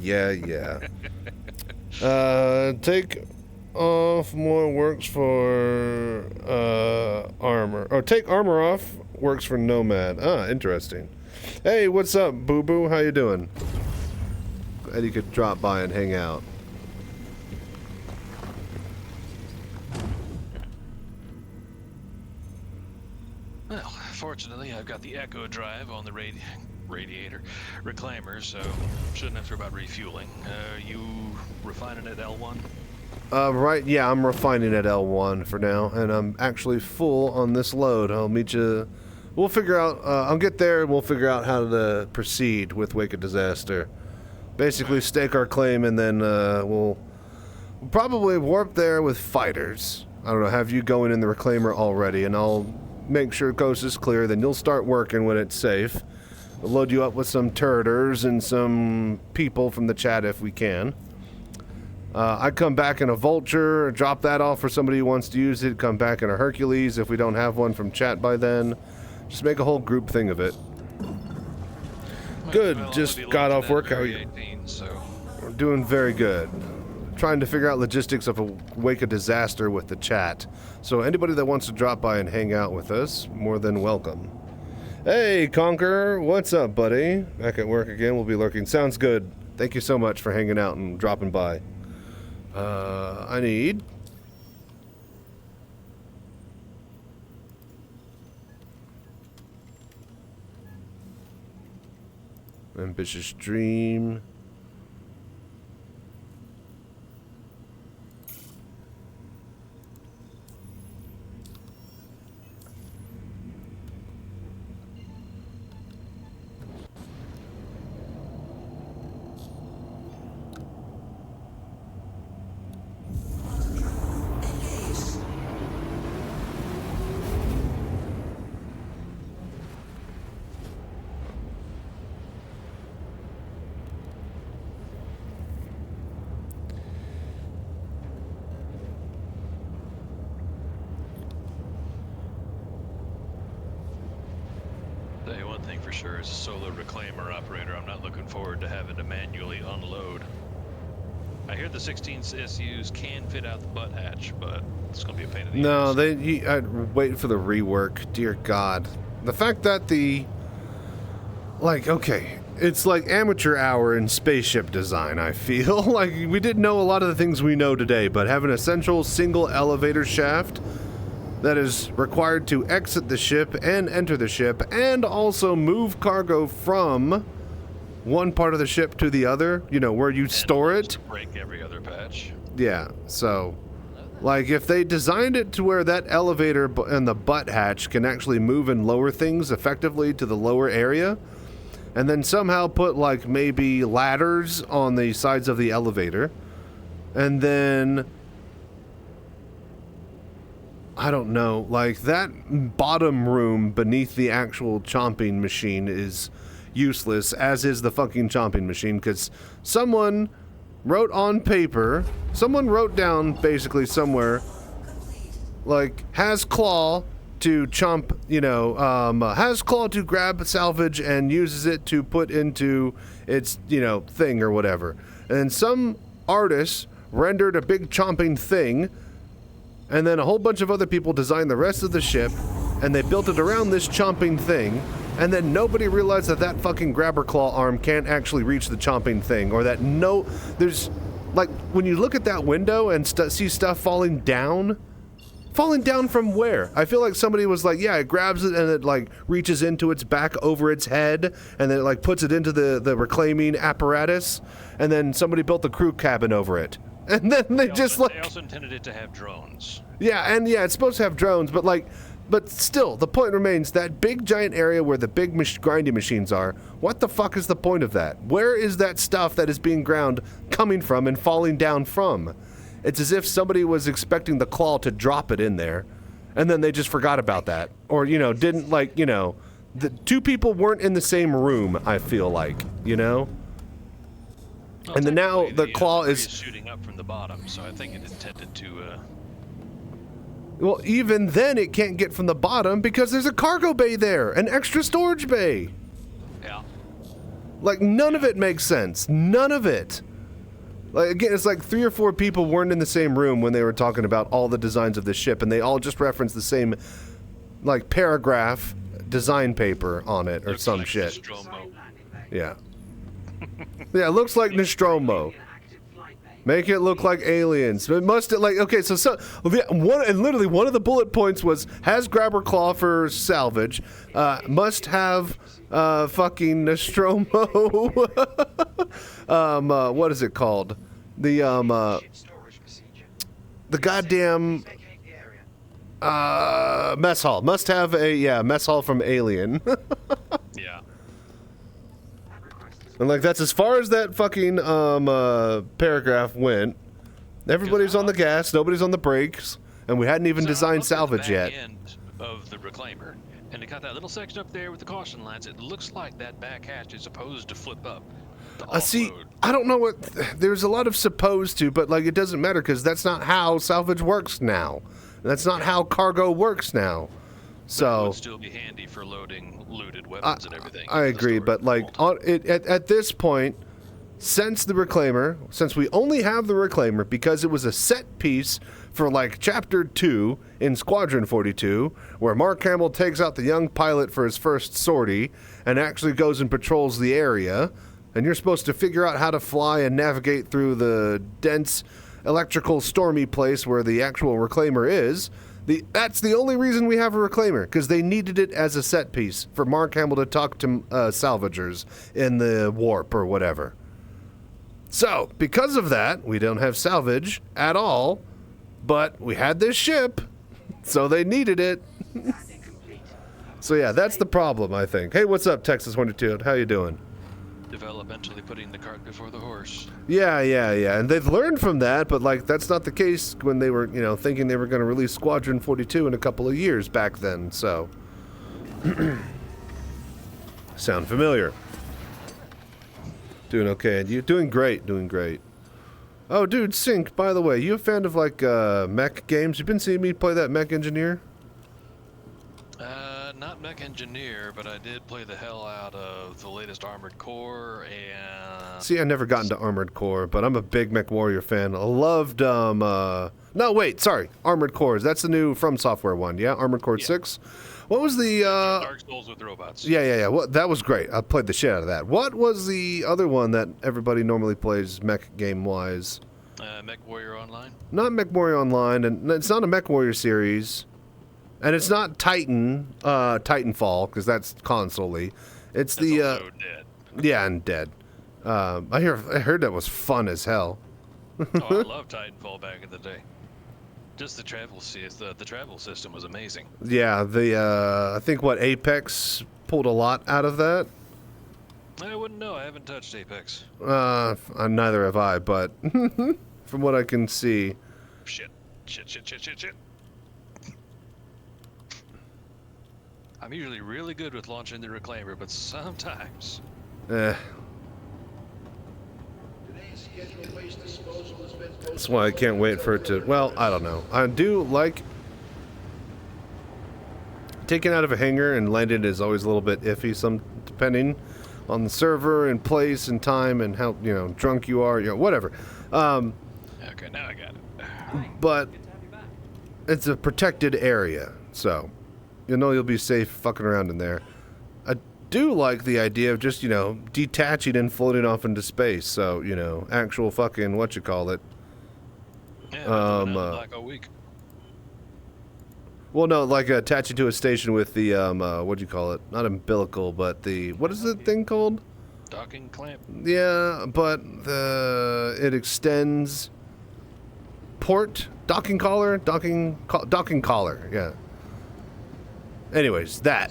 Take off more works for armor. Or take armor off works for Nomad. Ah, interesting. Hey, what's up, Boo Boo? How you doing? Glad you could drop by and hang out. Well, fortunately, I've got the Echo drive on the radiator reclaimer, so shouldn't have to worry about refueling. You refining at L1? Right, yeah, I'm refining at L1 for now, and I'm actually full on this load. I'll meet you. We'll figure out, I'll get there and we'll figure out how to proceed with Wake of Disaster. Basically stake our claim and then we'll probably warp there with fighters. I don't know, have you going in the reclaimer already, and I'll make sure coast is clear, then you'll start working when it's safe. We'll load you up with some turders and some people from the chat if we can. I come back in a Vulture, drop that off for somebody who wants to use it, come back in a Hercules if we don't have one from chat by then. Just make a whole group thing of it. Good, Well, just I'll be got launching off that work. How are very you? 18, so We're doing very good. Trying to figure out logistics of a Wake of Disaster with the chat. So anybody that wants to drop by and hang out with us, more than welcome. Hey, Conqueror, what's up, buddy? Back at work again, we'll be lurking. Sounds good. Thank you so much for hanging out and dropping by. I need... Ambitious Dream. tell you one thing for sure, as a solo reclaimer operator, I'm not looking forward to having to manually unload. I hear the 16 SUs can fit out the butt hatch, but it's going to be a pain in the No, ass. I'd wait for the rework. Dear God. The fact that okay, it's like amateur hour in spaceship design, I feel. Like, we didn't know a lot of the things we know today, but having a central single elevator shaft that is required to exit the ship and enter the ship, and also move cargo from one part of the ship to the other, you know, where you store it. Break every other patch. Yeah, so, like, if they designed it to where that elevator and the butt hatch can actually move and lower things effectively to the lower area, and then somehow put, like, maybe ladders on the sides of the elevator, and then, I don't know, like, that bottom room beneath the actual chomping machine is useless, as is the fucking chomping machine, because someone wrote on paper, someone wrote down basically somewhere, like, has claw to chomp, you know, has claw to grab salvage and uses it to put into its, you know, thing or whatever. And some artist rendered a big chomping thing, and then a whole bunch of other people designed the rest of the ship, and they built it around this chomping thing, and then nobody realized that that fucking grabber claw arm can't actually reach the chomping thing, or that there's, like, when you look at that window and see stuff falling down from where? I feel like somebody was like, yeah, it grabs it and it, like, reaches into its back over its head, and then it, like, puts it into the reclaiming apparatus, and then somebody built the crew cabin over it. And then they They just, also, like... They also intended it to have drones. Yeah, and yeah, it's supposed to have drones, but, like, But still, the point remains that big giant area where the big grinding machines are, what the fuck is the point of that? Where is that stuff that is being ground coming from and falling down from? It's as if somebody was expecting the claw to drop it in there, and then they just forgot about that. Or, you know, didn't, like, you know, the two people weren't in the same room, I feel like, you know? Well, And then now technically, the claw tree is... shooting up from the bottom, so I think it intended to. Well, even then it can't get from the bottom because there's a cargo bay there, an extra storage bay. Yeah. Like, none of it makes sense. None of it. Like, again, it's like 3 or 4 people weren't in the same room when they were talking about all the designs of the ship, and they all just referenced the same, like, paragraph design paper on it or Looks some like shit. Nostromo. Yeah. Yeah, it looks like Nostromo. Make it look like aliens. It must, like, okay, so literally one of the bullet points was, has grabber claw for salvage, must have, fucking Nostromo, what is it called? The goddamn, mess hall. Must have a, mess hall from Alien. Yeah. And, like, that's as far as that fucking, paragraph went. Everybody's on the gas, nobody's on the brakes, and we hadn't even designed salvage yet. End of the reclaimer, and it got that little section up there with the caution lights. It looks like that back hatch is supposed to flip up. To See, offload. I don't know what, there's a lot of supposed to, but, like, it doesn't matter, because that's not how salvage works now. That's not how cargo works now. It So, would still be handy for loading looted weapons and everything. I agree, but, like, at this point, since the reclaimer, since we only have the reclaimer because it was a set piece for, like, Chapter 2 in Squadron 42, where Mark Hamill takes out the young pilot for his first sortie and actually goes and patrols the area, and you're supposed to figure out how to fly and navigate through the dense, electrical, stormy place where the actual reclaimer is. That's the only reason we have a reclaimer, because they needed it as a set piece for Mark Hamill to talk to salvagers in the warp or whatever. So, because of that, we don't have salvage at all, but we had this ship, so they needed it. So yeah, that's the problem, I think. Hey, what's up, Texas 22? How you doing? Developmentally putting the cart before the horse. Yeah, and they've learned from that, but, like, that's not the case when they were, you know, thinking they were going to release Squadron 42 in a couple of years back then, so. Sound familiar? Doing okay, and you? Doing great. Oh, dude, Sync, by the way, you a fan of, like, mech games? You been seeing me play that Mech Engineer? Not Mech Engineer, but I did play the hell out of the latest Armored Core and... See, I never got into Armored Core, but I'm a big Mech Warrior fan. I loved, no, wait, sorry, Armored Cores. That's the new From Software one, yeah? Armored Core 6? What was the, Dark Souls with robots. Yeah. Well, that was great. I played the shit out of that. What was the other one that everybody normally plays mech game-wise? Mech Warrior Online? Not Mech Warrior Online, and it's not a Mech Warrior series. And it's not Titanfall, because that's console-y. It's the, also Dead. Yeah, and Dead. I heard that was fun as hell. Oh, I loved Titanfall back in the day. Just the travel the travel system was amazing. Yeah, I think Apex pulled a lot out of that. I wouldn't know. I haven't touched Apex. Neither have I, but from what I can see. Shit. I'm usually really good with launching the reclaimer, but sometimes... That's why I can't wait for it to... Well, I don't know. I do like... Taking out of a hangar and landing is always a little bit iffy, depending on the server and place and time and how, you know, drunk you are, you know, whatever. Okay, now I got it. But it's a protected area, so... You know you'll be safe fucking around in there. I do like the idea of just, you know, detaching and floating off into space. So, you know, actual fucking, whatchamacallit. Yeah, like a week. Well, no, like attaching to a station with the, what'd you call it? Not umbilical, but the, what is the thing called? Docking clamp. Yeah, but it extends docking collar, yeah. Anyways, that.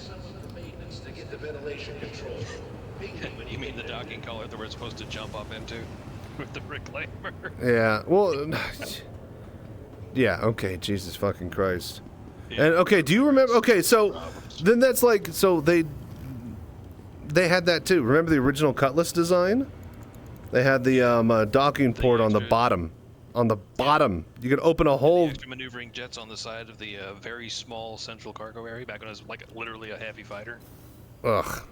You mean the docking collar that we're supposed to jump up into with the reclaimer? Yeah, well, yeah, okay, Jesus fucking Christ. And, okay, do you remember, okay, so, then that's like, so they had that too. Remember the original Cutlass design? They had the docking port on the bottom. On the bottom. You could open a whole... Extra maneuvering jets on the side of the very small central cargo area back when it was like literally a heavy fighter. Ugh.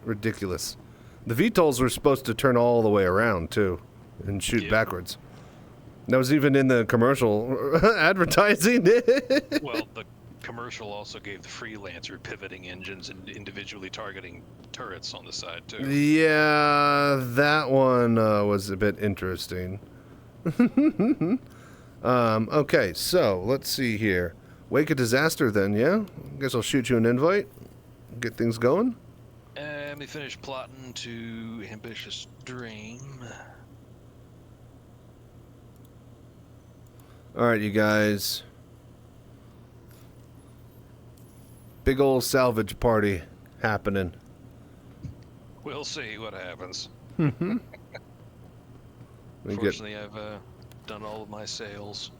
Ridiculous. The VTOLs were supposed to turn all the way around, too, and shoot backwards. That was even in the commercial advertising. Well, the commercial also gave the Freelancer pivoting engines and individually targeting turrets on the side, too. Yeah, that one was a bit interesting. Okay, so, let's see here. Wake a disaster, then, yeah? I guess I'll shoot you an invite. Get things going. Let me finish plotting to Ambitious Dream. Alright, you guys. Big old salvage party happening. We'll see what happens. Mm-hmm. Fortunately, I've done all of my sales.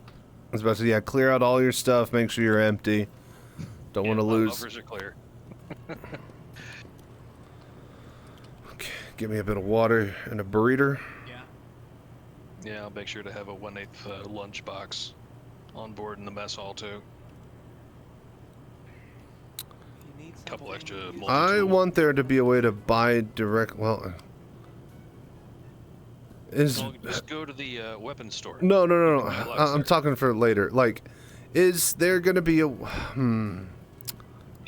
I was about to say, yeah, clear out all your stuff, make sure you're empty. Don't want to lose. Buffers are clear. Okay, give me a bit of water and a burrito. Yeah, I'll make sure to have a 1/8 lunch box on board in the mess hall too. Couple extra multi-tool. I want there to be a way to buy direct. Well, just go to the weapons store. No. I'm talking for later. Like, is there gonna be a?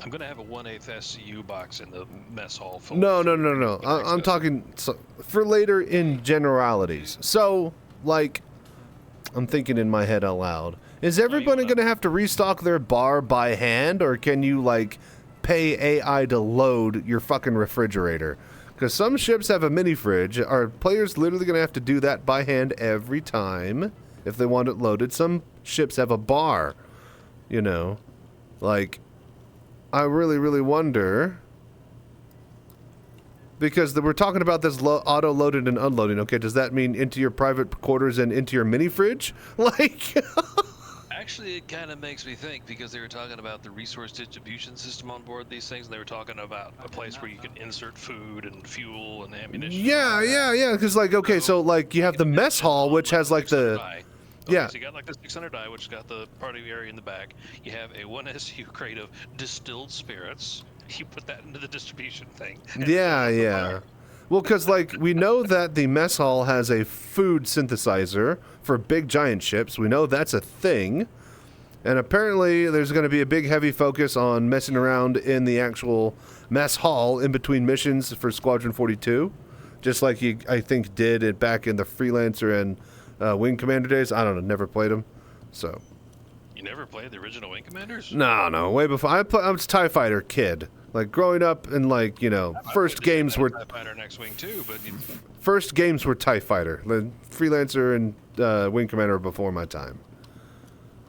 I'm gonna have a 1/8 SCU box in the mess hall. No. I'm talking for later in generalities. So, like, I'm thinking in my head out loud. Is everybody gonna have to restock their bar by hand, or can you like pay AI to load your fucking refrigerator? Because some ships have a mini fridge. Are players literally gonna have to do that by hand every time if they want it loaded? Some ships have a bar, you know, like. I really wonder, because we're talking about this auto-loaded and unloading. Okay, does that mean into your private quarters and into your mini fridge? Like, actually, it kind of makes me think, because they were talking about the resource distribution system on board these things, and they were talking about a place where you could insert food and fuel and ammunition. Yeah. Because like, okay, so like you have the mess hall, which has like the. Okay, so you got like the 600 die, which has got the party area in the back. You have a 1 SU crate of distilled spirits. You put that into the distribution thing. Yeah. Well, because like we know that the mess hall has a food synthesizer for big giant ships. We know that's a thing. And apparently there's going to be a big heavy focus on messing around in the actual mess hall in between missions for Squadron 42. Just like you, I think, did it back in the Freelancer and Wing Commander days. I don't know, never played them, so. You never played the original Wing Commanders? No, way before. I was TIE Fighter kid, like growing up, and like first games were TIE Fighter and X-Wing too, but first games were TIE Fighter. The Freelancer and Wing Commander were before my time.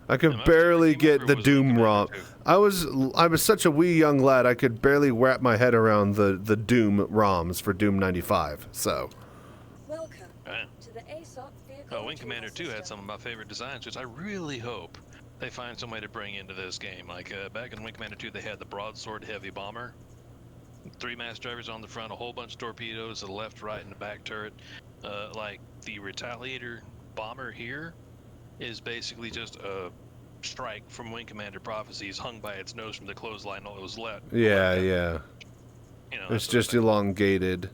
I could barely get the Doom ROM. I was such a wee young lad. I could barely wrap my head around the Doom ROMs for Doom 95. So. Welcome to the ASOP vehicle. Wing Commander 2 had some of my favorite designs, which I really hope they find some way to bring into this game. Like back in Wing Commander 2, they had the broadsword heavy bomber, 3 mass drivers on the front, a whole bunch of torpedoes to the left, right, and the back turret. Like the Retaliator bomber here is basically just a strike from Wing Commander Prophecies hung by its nose from the clothesline while it was let. Yeah. You know, It's just elongated.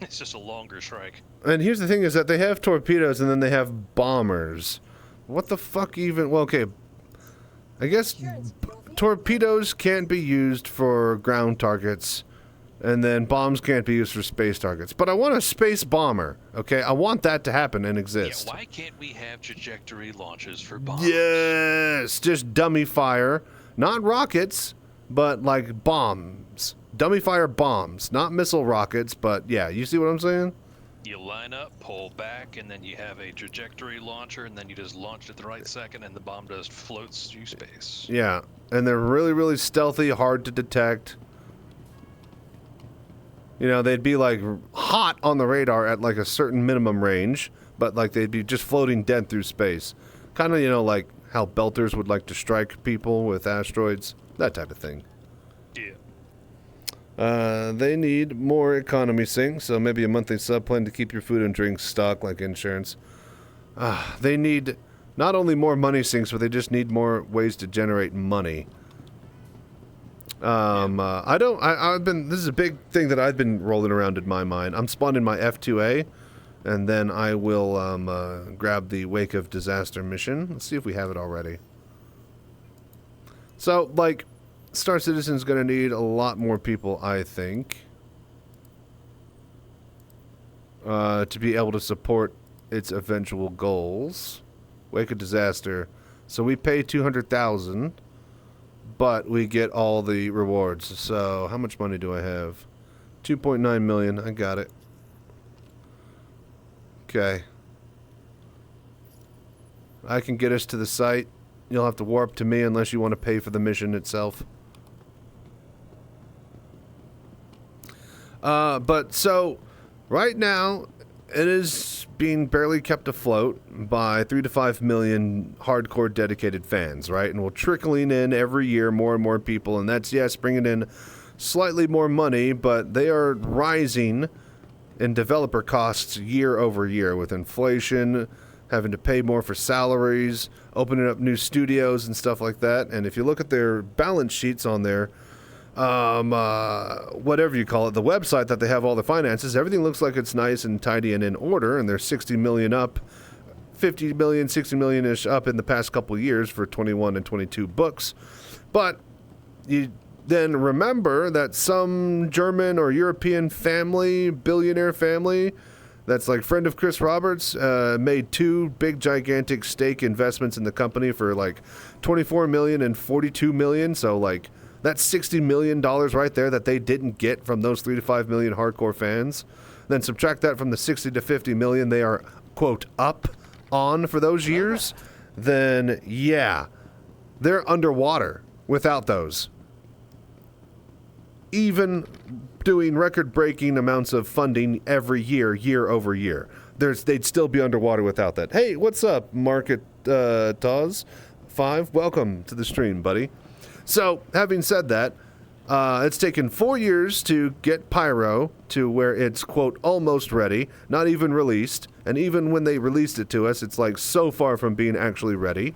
It's just a longer strike. And here's the thing is that they have torpedoes and then they have bombers. What the fuck even? Well, okay. I guess torpedoes can't be used for ground targets, and then bombs can't be used for space targets. But I want a space bomber, okay? I want that to happen and exist. Yeah, why can't we have trajectory launches for bombs? Yes! Just dummy fire. Not rockets, but like bombs. Dummy fire bombs. Not missile rockets, but yeah, you see what I'm saying? You line up, pull back, and then you have a trajectory launcher, and then you just launch at the right second, and the bomb just floats through space. Yeah, and they're really, really stealthy, hard to detect. You know, they'd be like hot on the radar at like a certain minimum range, but like they'd be just floating dead through space. Kind of, you know, like how belters would like to strike people with asteroids, that type of thing. Yeah. They need more economy sync, so maybe a monthly sub plan to keep your food and drinks stocked, like insurance. They need not only more money sinks, but they just need more ways to generate money. This is a big thing that I've been rolling around in my mind. I'm spawning my F2A, and then I will grab the Wake of Disaster mission. Let's see if we have it already. So, like, Star Citizen's going to need a lot more people, I think, to be able to support its eventual goals. Wake of Disaster. So we pay 200,000, but we get all the rewards. So how much money do I have? 2.9 million. I got it. Okay. I can get us to the site. You'll have to warp to me unless you want to pay for the mission itself. But so, right now, it is being barely kept afloat by 3 to 5 million hardcore dedicated fans, right? And we're trickling in every year more and more people, and that's, yes, bringing in slightly more money, but they are rising in developer costs year over year with inflation, having to pay more for salaries, opening up new studios and stuff like that. And if you look at their balance sheets on their whatever you call it, the website that they have all the finances, everything looks like it's nice and tidy and in order, and they're 60 million up, 50 million, 60 million-ish up in the past couple years for 21 and 22 books. But you then remember that some German or European family, billionaire family, that's like friend of Chris Roberts, made 2 big gigantic stake investments in the company for like 24 million and 42 million, so like that's $60 million right there that they didn't get from those 3 to 5 million hardcore fans. Then subtract that from the 60 to 50 million they are, quote, up on for those years. Then, yeah, they're underwater without those. Even doing record-breaking amounts of funding every year, year over year. They'd still be underwater without that. Hey, what's up, Market Taz 5? Welcome to the stream, buddy. So, having said that, it's taken 4 years to get Pyro to where it's, quote, almost ready, not even released, and even when they released it to us, it's like so far from being actually ready.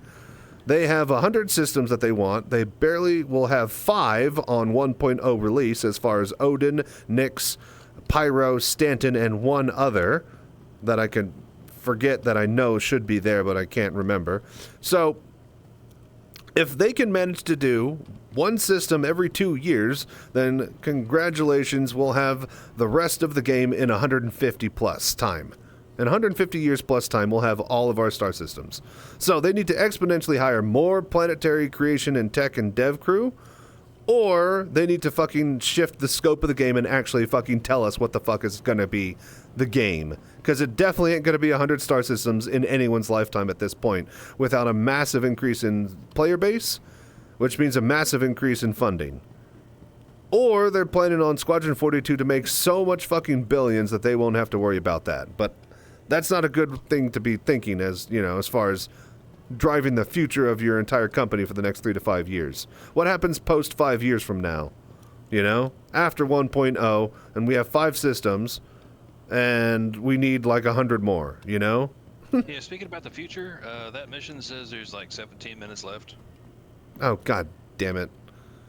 They have 100 systems that they want. They barely will have 5 on 1.0 release as far as Odin, Nyx, Pyro, Stanton, and one other that I can forget that I know should be there, but I can't remember. So, if they can manage to do one system every 2 years, then congratulations, we'll have the rest of the game in 150 plus time. In 150 years plus time, we'll have all of our star systems. So they need to exponentially hire more planetary creation and tech and dev crew, or they need to fucking shift the scope of the game and actually fucking tell us what the fuck is going to be the game. Because it definitely ain't going to be 100 star systems in anyone's lifetime at this point without a massive increase in player base, which means a massive increase in funding. Or they're planning on Squadron 42 to make so much fucking billions that they won't have to worry about that. But that's not a good thing to be thinking as, you know, as far as driving the future of your entire company for the next 3 to 5 years. What happens post 5 years from now? You know? After 1.0, and we have 5 systems, and we need like 100 more, you know? Yeah, speaking about the future, that mission says there's like 17 minutes left. Oh, god damn it.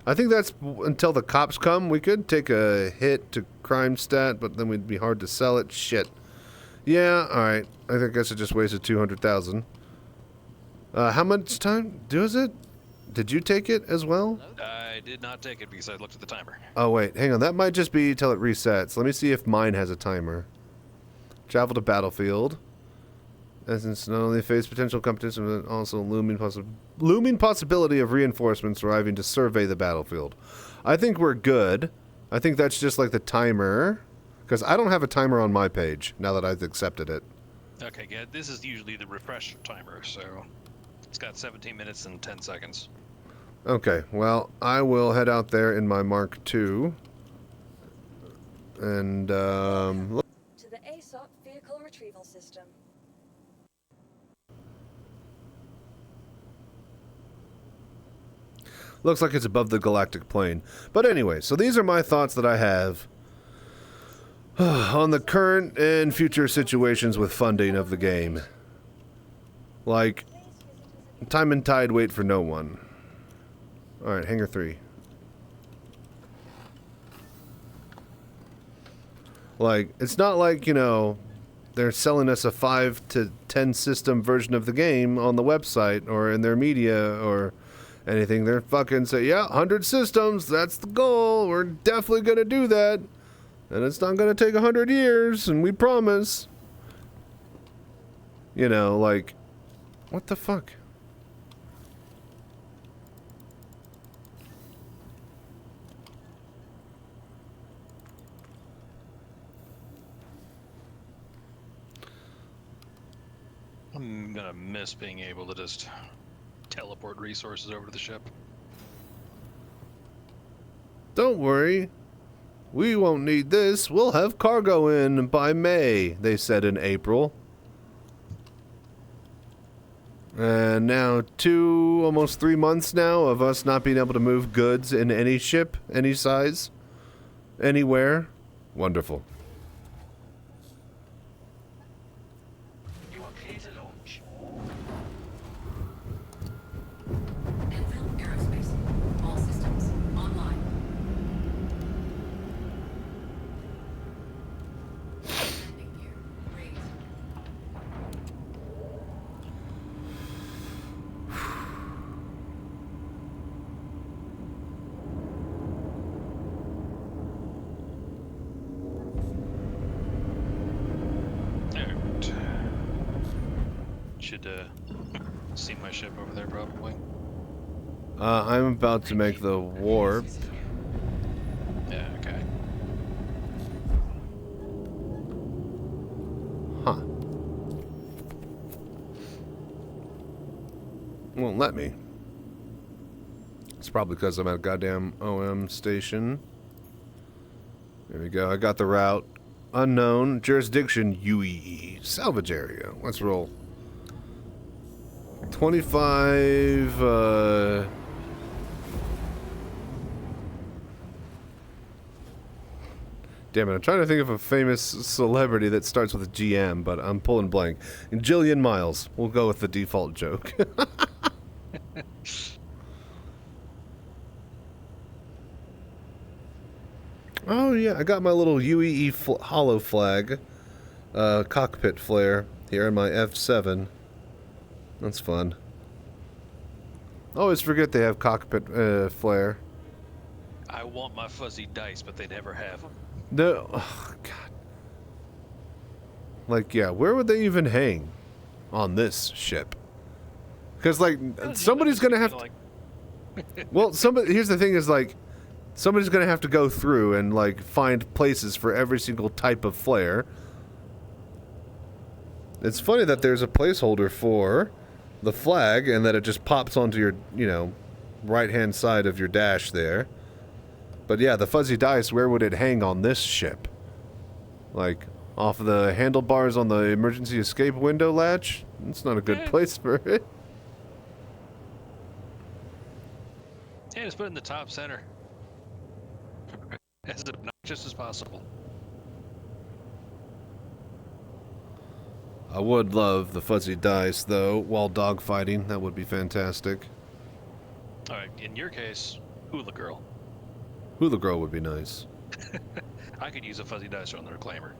I think that's until the cops come. We could take a hit to crime stat, but then we'd be hard to sell it. Shit. Yeah, alright. I guess I just wasted 200,000. How much time does it? Did you take it as well? I did not take it because I looked at the timer. Oh, wait. Hang on. That might just be till it resets. Let me see if mine has a timer. Travel to battlefield. Essence not only face potential competition, but also looming possibility of reinforcements arriving to survey the battlefield. I think we're good. I think that's just like the timer. Because I don't have a timer on my page now that I've accepted it. Okay, good. This is usually the refresh timer, so it's got 17 minutes and 10 seconds. Okay, well, I will head out there in my Mark II. And, look. To the ASOP vehicle retrieval system. Looks like it's above the galactic plane. But anyway, so these are my thoughts that I have on the current and future situations with funding of the game. Like, time and tide wait for no one. Alright, Hangar 3. Like, it's not like, you know, they're selling us a 5 to 10 system version of the game on the website or in their media or anything. They're fucking say, yeah, 100 systems, that's the goal. We're definitely going to do that. And it's not going to take 100 years, and we promise. You know, like, what the fuck? I'm gonna miss being able to just teleport resources over to the ship. Don't worry. We won't need this. We'll have cargo in by May, they said in April. And now almost 3 months now of us not being able to move goods in any ship, any size, anywhere. Wonderful. You are clear to launch. Enfield Aerospace. All systems online. Landing gear raised. Alright. Should see my ship over there probably. I'm about to make the warp. Yeah, okay. Huh. Won't let me. It's probably because I'm at a goddamn OM station. There we go. I got the route. Unknown. Jurisdiction UEE. Salvage area. Let's roll. 25, Damn it, I'm trying to think of a famous celebrity that starts with a GM, but I'm pulling blank. Jillian Miles. We'll go with the default joke. Oh yeah, I got my little UEE hollow flag, cockpit flare here in my F7. That's fun. Always forget they have cockpit flare. I want my fuzzy dice, but they never have them. No, oh, God. Like, yeah, where would they even hang on this ship? Because, like, somebody's gonna have to. Well, here's the thing: is like, somebody's gonna have to go through and like find places for every single type of flare. It's funny that there's a placeholder for the flag and that it just pops onto your, you know, right-hand side of your dash there. But yeah, the fuzzy dice, where would it hang on this ship? Like, off of the handlebars on the emergency escape window latch? It's not a good place for it. Yeah, just put it in the top center. As obnoxious as possible. I would love the fuzzy dice, though, while dogfighting. That would be fantastic. Alright, in your case, Hula Girl. Hula Girl would be nice. I could use a fuzzy dice on the reclaimer.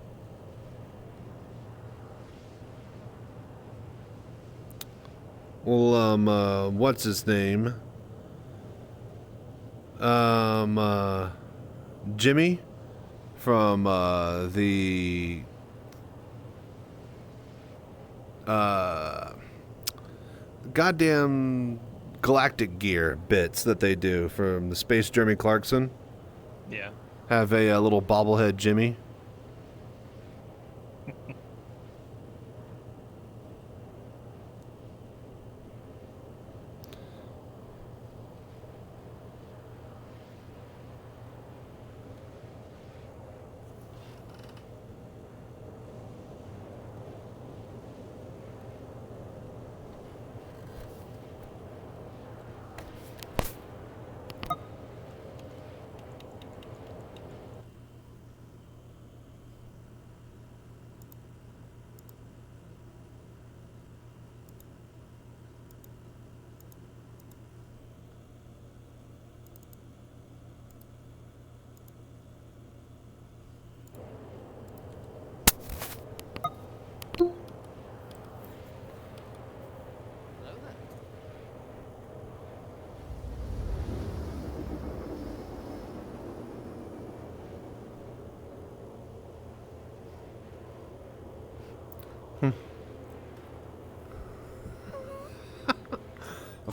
Well, what's his name? Jimmy from, the goddamn galactic gear bits that they do from the Space Jeremy Clarkson. Yeah. Have a little bobblehead Jimmy.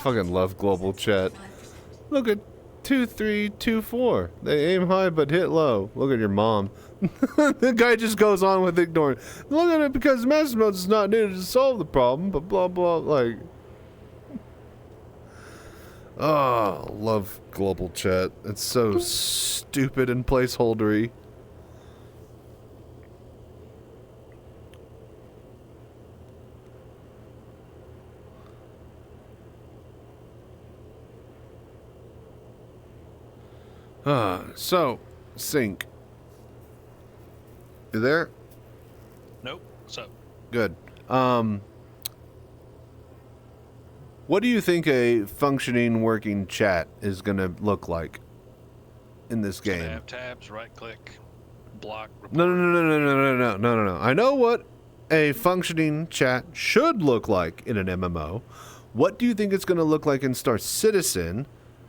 fucking love global chat. Look at 2324. They aim high but hit low. Look at your mom. The guy just goes on with ignoring. Look at it because master mode is not needed to solve the problem, but blah blah like. Oh, love global chat. It's so stupid and placeholdery. So, Sync. You there? Nope. What's up? Good. What do you think a functioning, working chat is gonna look like in this It's gonna game? have tabs, right click, block, report. No. I know what a functioning chat should look like in an MMO. What do you think it's gonna look like in Star Citizen?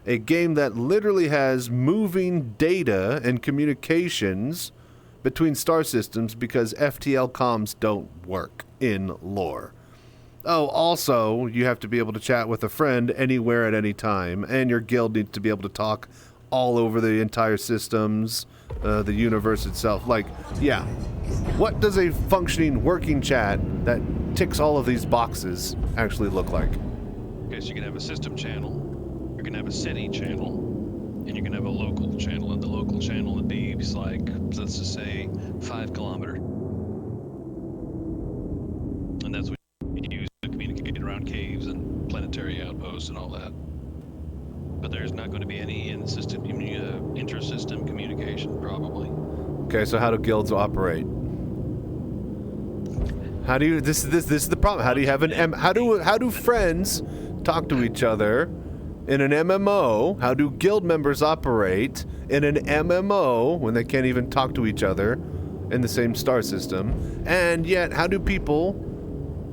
A game that literally has moving data and communications between star systems because FTL comms don't work in lore. Oh, also, you have to be able to chat with a friend anywhere at any time, and your guild needs to be able to talk all over the entire systems, the universe itself. Like, yeah. What does a functioning, working chat that ticks all of these boxes actually look like? Okay, so you can have a system channel, you can have a city channel, and you can have a local channel, and the local channel would be like, let's just say, 5 kilometer. And that's what you use to communicate around caves and planetary outposts and all that. But there's not going to be any inter-system communication, probably. Okay, so how do guilds operate? How do you? This is the problem. How do you have an how do friends talk to each other in an MMO? How do guild members operate in an MMO when they can't even talk to each other in the same star system? And yet, how do people,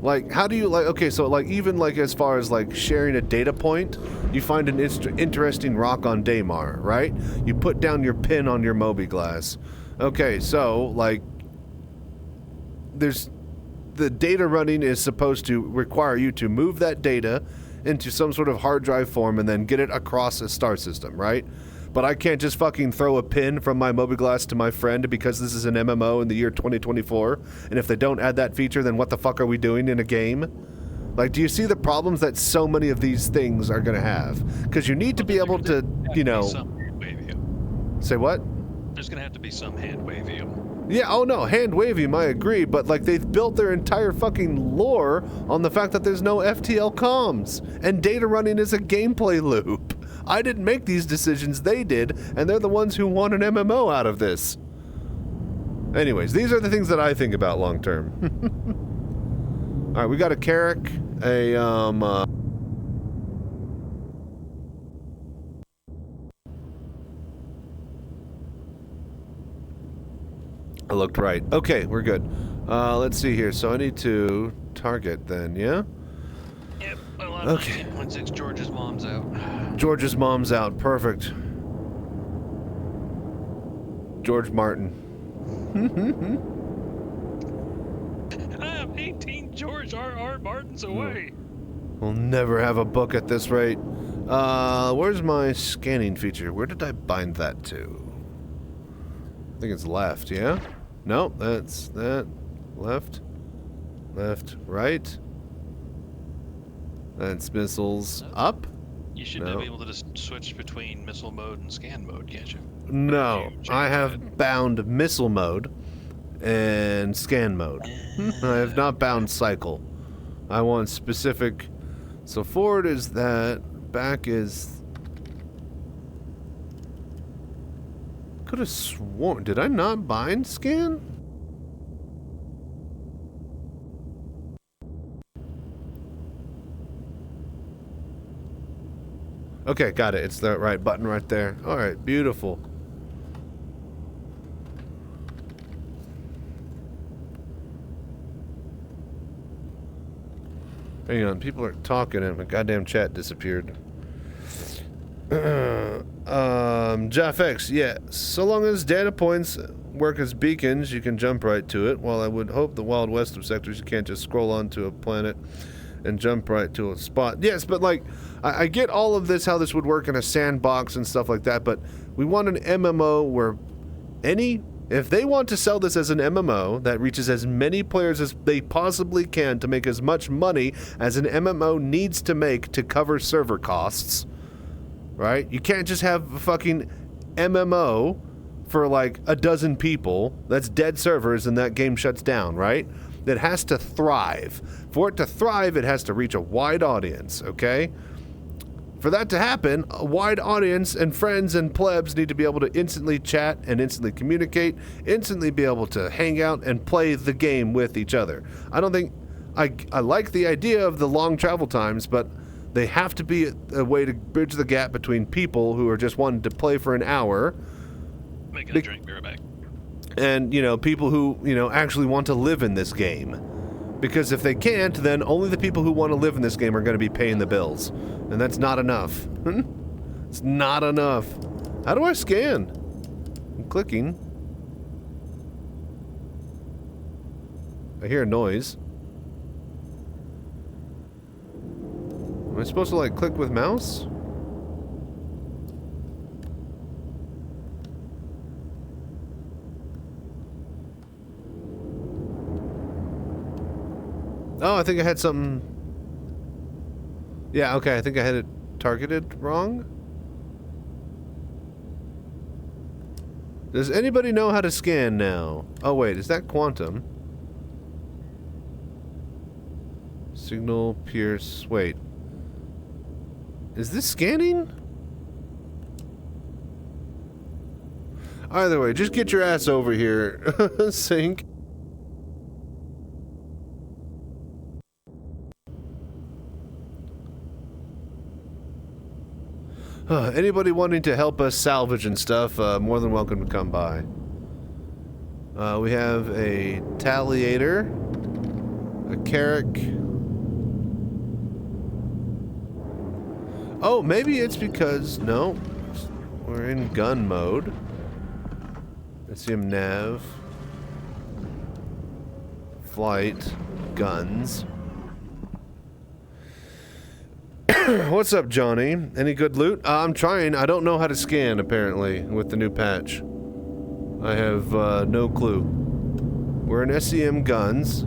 like, how do you, like, okay, so, like, even, like, as far as, like, sharing a data point, you find an interesting rock on Daymar, right? You put down your pin on your Moby glass. Okay, so, like, the data running is supposed to require you to move that data into some sort of hard drive form and then get it across a star system, right? But I can't just fucking throw a pin from my Mobiglass to my friend because this is an MMO in the year 2024, and if they don't add that feature, then what the fuck are we doing in a game? Like, do you see the problems that so many of these things are gonna have? Because you need to be able to, you know... Say what? There's gonna have to be some hand wavium. Yeah, oh no, hand wavium, I agree, but like they've built their entire fucking lore on the fact that there's no FTL comms, and data running is a gameplay loop. I didn't make these decisions, they did, and they're the ones who want an MMO out of this. Anyways, these are the things that I think about long term. Alright, we got a Carrick, I looked right. Okay, we're good. Let's see here. So I need to target then, yeah? Yep, okay. 10.6, George's mom's out. George's mom's out. Perfect. George Martin. I'm 18 George R.R. Martins away. We'll never have a book at this rate. Where's my scanning feature? Where did I bind that to? I think it's left, yeah? Nope, that's that. Left. Left, right. That's missiles up. You should be able to just switch between missile mode and scan mode, can't you? No, I have bound missile mode and scan mode. I have not bound cycle. I want specific. So forward is that. Back is. Could have sworn. Did I not bind scan? Okay, got it. It's the right button right there. Alright, beautiful. Hang on, people are talking and my goddamn chat disappeared. JaffX, yeah. So long as data points work as beacons, you can jump right to it. While I would hope the Wild West of sectors, you can't just scroll onto a planet and jump right to a spot. Yes, but like, I get all of this, how this would work in a sandbox and stuff like that, but we want an MMO where if they want to sell this as an MMO that reaches as many players as they possibly can to make as much money as an MMO needs to make to cover server costs, right? You can't just have a fucking MMO for like a dozen people. That's dead servers and that game shuts down, right? It has to thrive. For it to thrive, it has to reach a wide audience, okay? For that to happen, a wide audience and friends and plebs need to be able to instantly chat and instantly communicate, instantly be able to hang out and play the game with each other. I don't think... I like the idea of the long travel times, but they have to be a way to bridge the gap between people who are just wanting to play for an hour. Making a drink, be right back. And, you know, people who, you know, actually want to live in this game. Because if they can't, then only the people who want to live in this game are going to be paying the bills. And that's not enough. It's not enough. How do I scan? I'm clicking. I hear a noise. Am I supposed to, like, click with mouse? Oh, I think I had something... Yeah, okay, I think I had it targeted wrong. Does anybody know how to scan now? Oh, wait, is that quantum? Signal, pierce, wait. Is this scanning? Either way, just get your ass over here. Sync. Anybody wanting to help us salvage and stuff, more than welcome to come by. We have a Taliator, a Carrick. Oh, maybe it's because, no, we're in gun mode. Let's see him nav. Flight, guns. What's up, Johnny? Any good loot? I'm trying. I don't know how to scan, apparently, with the new patch. I have no clue. We're in SEM guns.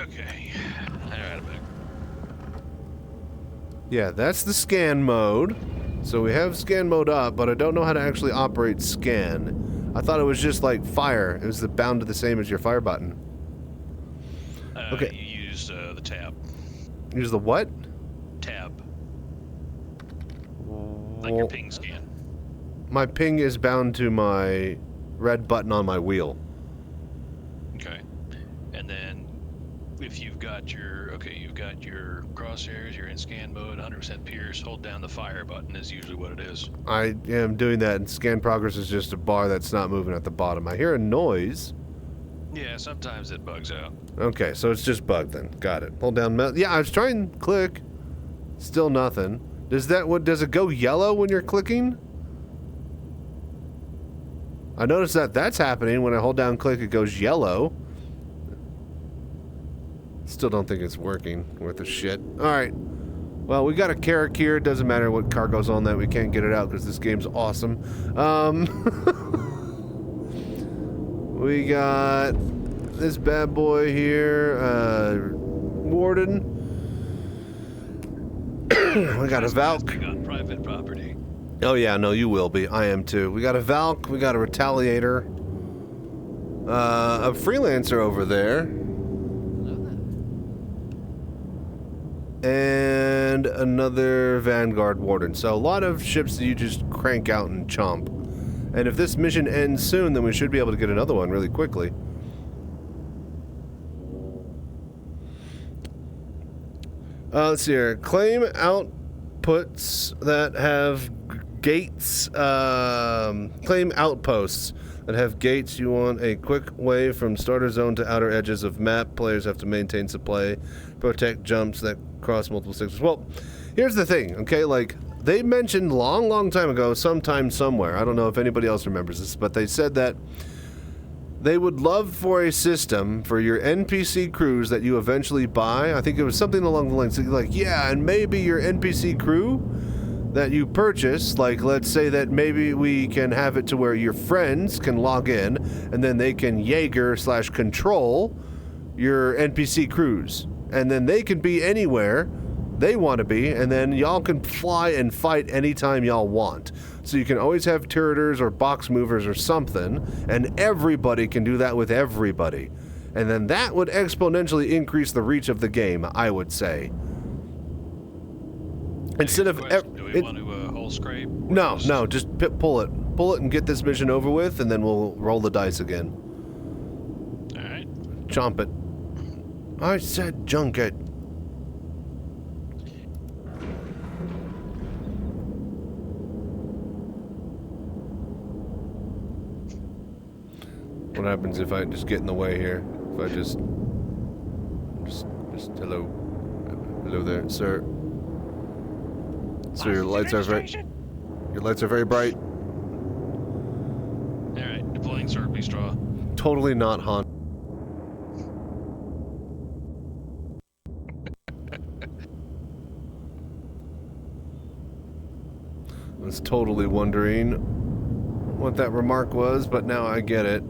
Okay. Alright, I'm back. Yeah, that's the scan mode. So we have scan mode up, but I don't know how to actually operate scan. I thought it was just like fire. It was bound to the same as your fire button. Okay. You use the tab. Use the what? Tab. Like your ping scan. My ping is bound to my red button on my wheel. Okay. And then if you've got your crosshairs, you're in scan mode, 100% pierce, hold down the fire button is usually what it is. I am doing that, and scan progress is just a bar that's not moving at the bottom. I hear a noise. Yeah, sometimes it bugs out. Okay, so it's just bugged then. Got it. Hold down. Yeah, I was trying to click. Still nothing. Does it go yellow when you're clicking? I noticed that that's happening. When I hold down click, it goes yellow. Still don't think it's working worth a shit. Alright. Well, we got a Carrick here. It doesn't matter what car goes on that. We can't get it out because this game's awesome. We got this bad boy here, Warden. We got a Valk. On private property. Oh yeah, no, you will be. I am too. We got a Valk. We got a Retaliator. A Freelancer over there. And another Vanguard Warden. So a lot of ships that you just crank out and chomp. And if this mission ends soon, then we should be able to get another one really quickly. Let's see here. Claim outputs that have gates. Claim outposts that have gates. You want a quick way from starter zone to outer edges of map. Players have to maintain supply, protect jumps that cross multiple sectors. Well, here's the thing, okay? Like, they mentioned long time ago, sometime somewhere, I don't know if anybody else remembers this, but they said that They would love for a system for your NPC crews that you eventually buy. I think it was something along the lines of like, yeah, and maybe your NPC crew that you purchase, like let's say that maybe we can have it to where your friends can log in and then they can Jaeger/control your NPC crews. And then they can be anywhere they want to be, and then y'all can fly and fight anytime y'all want. So you can always have turreters or box movers or something, and everybody can do that with everybody. And then that would exponentially increase the reach of the game, I would say. Instead of... Do we want to hull scrape? No, just pull it. Pull it and get this mission over with, and then we'll roll the dice again. Alright. Chomp it. I said junk it. What happens if I just get in the way here? If I just hello there, sir. So your lights are very bright. All right, deploying Slurpee straw. Totally not Han. I was totally wondering what that remark was, but now I get it.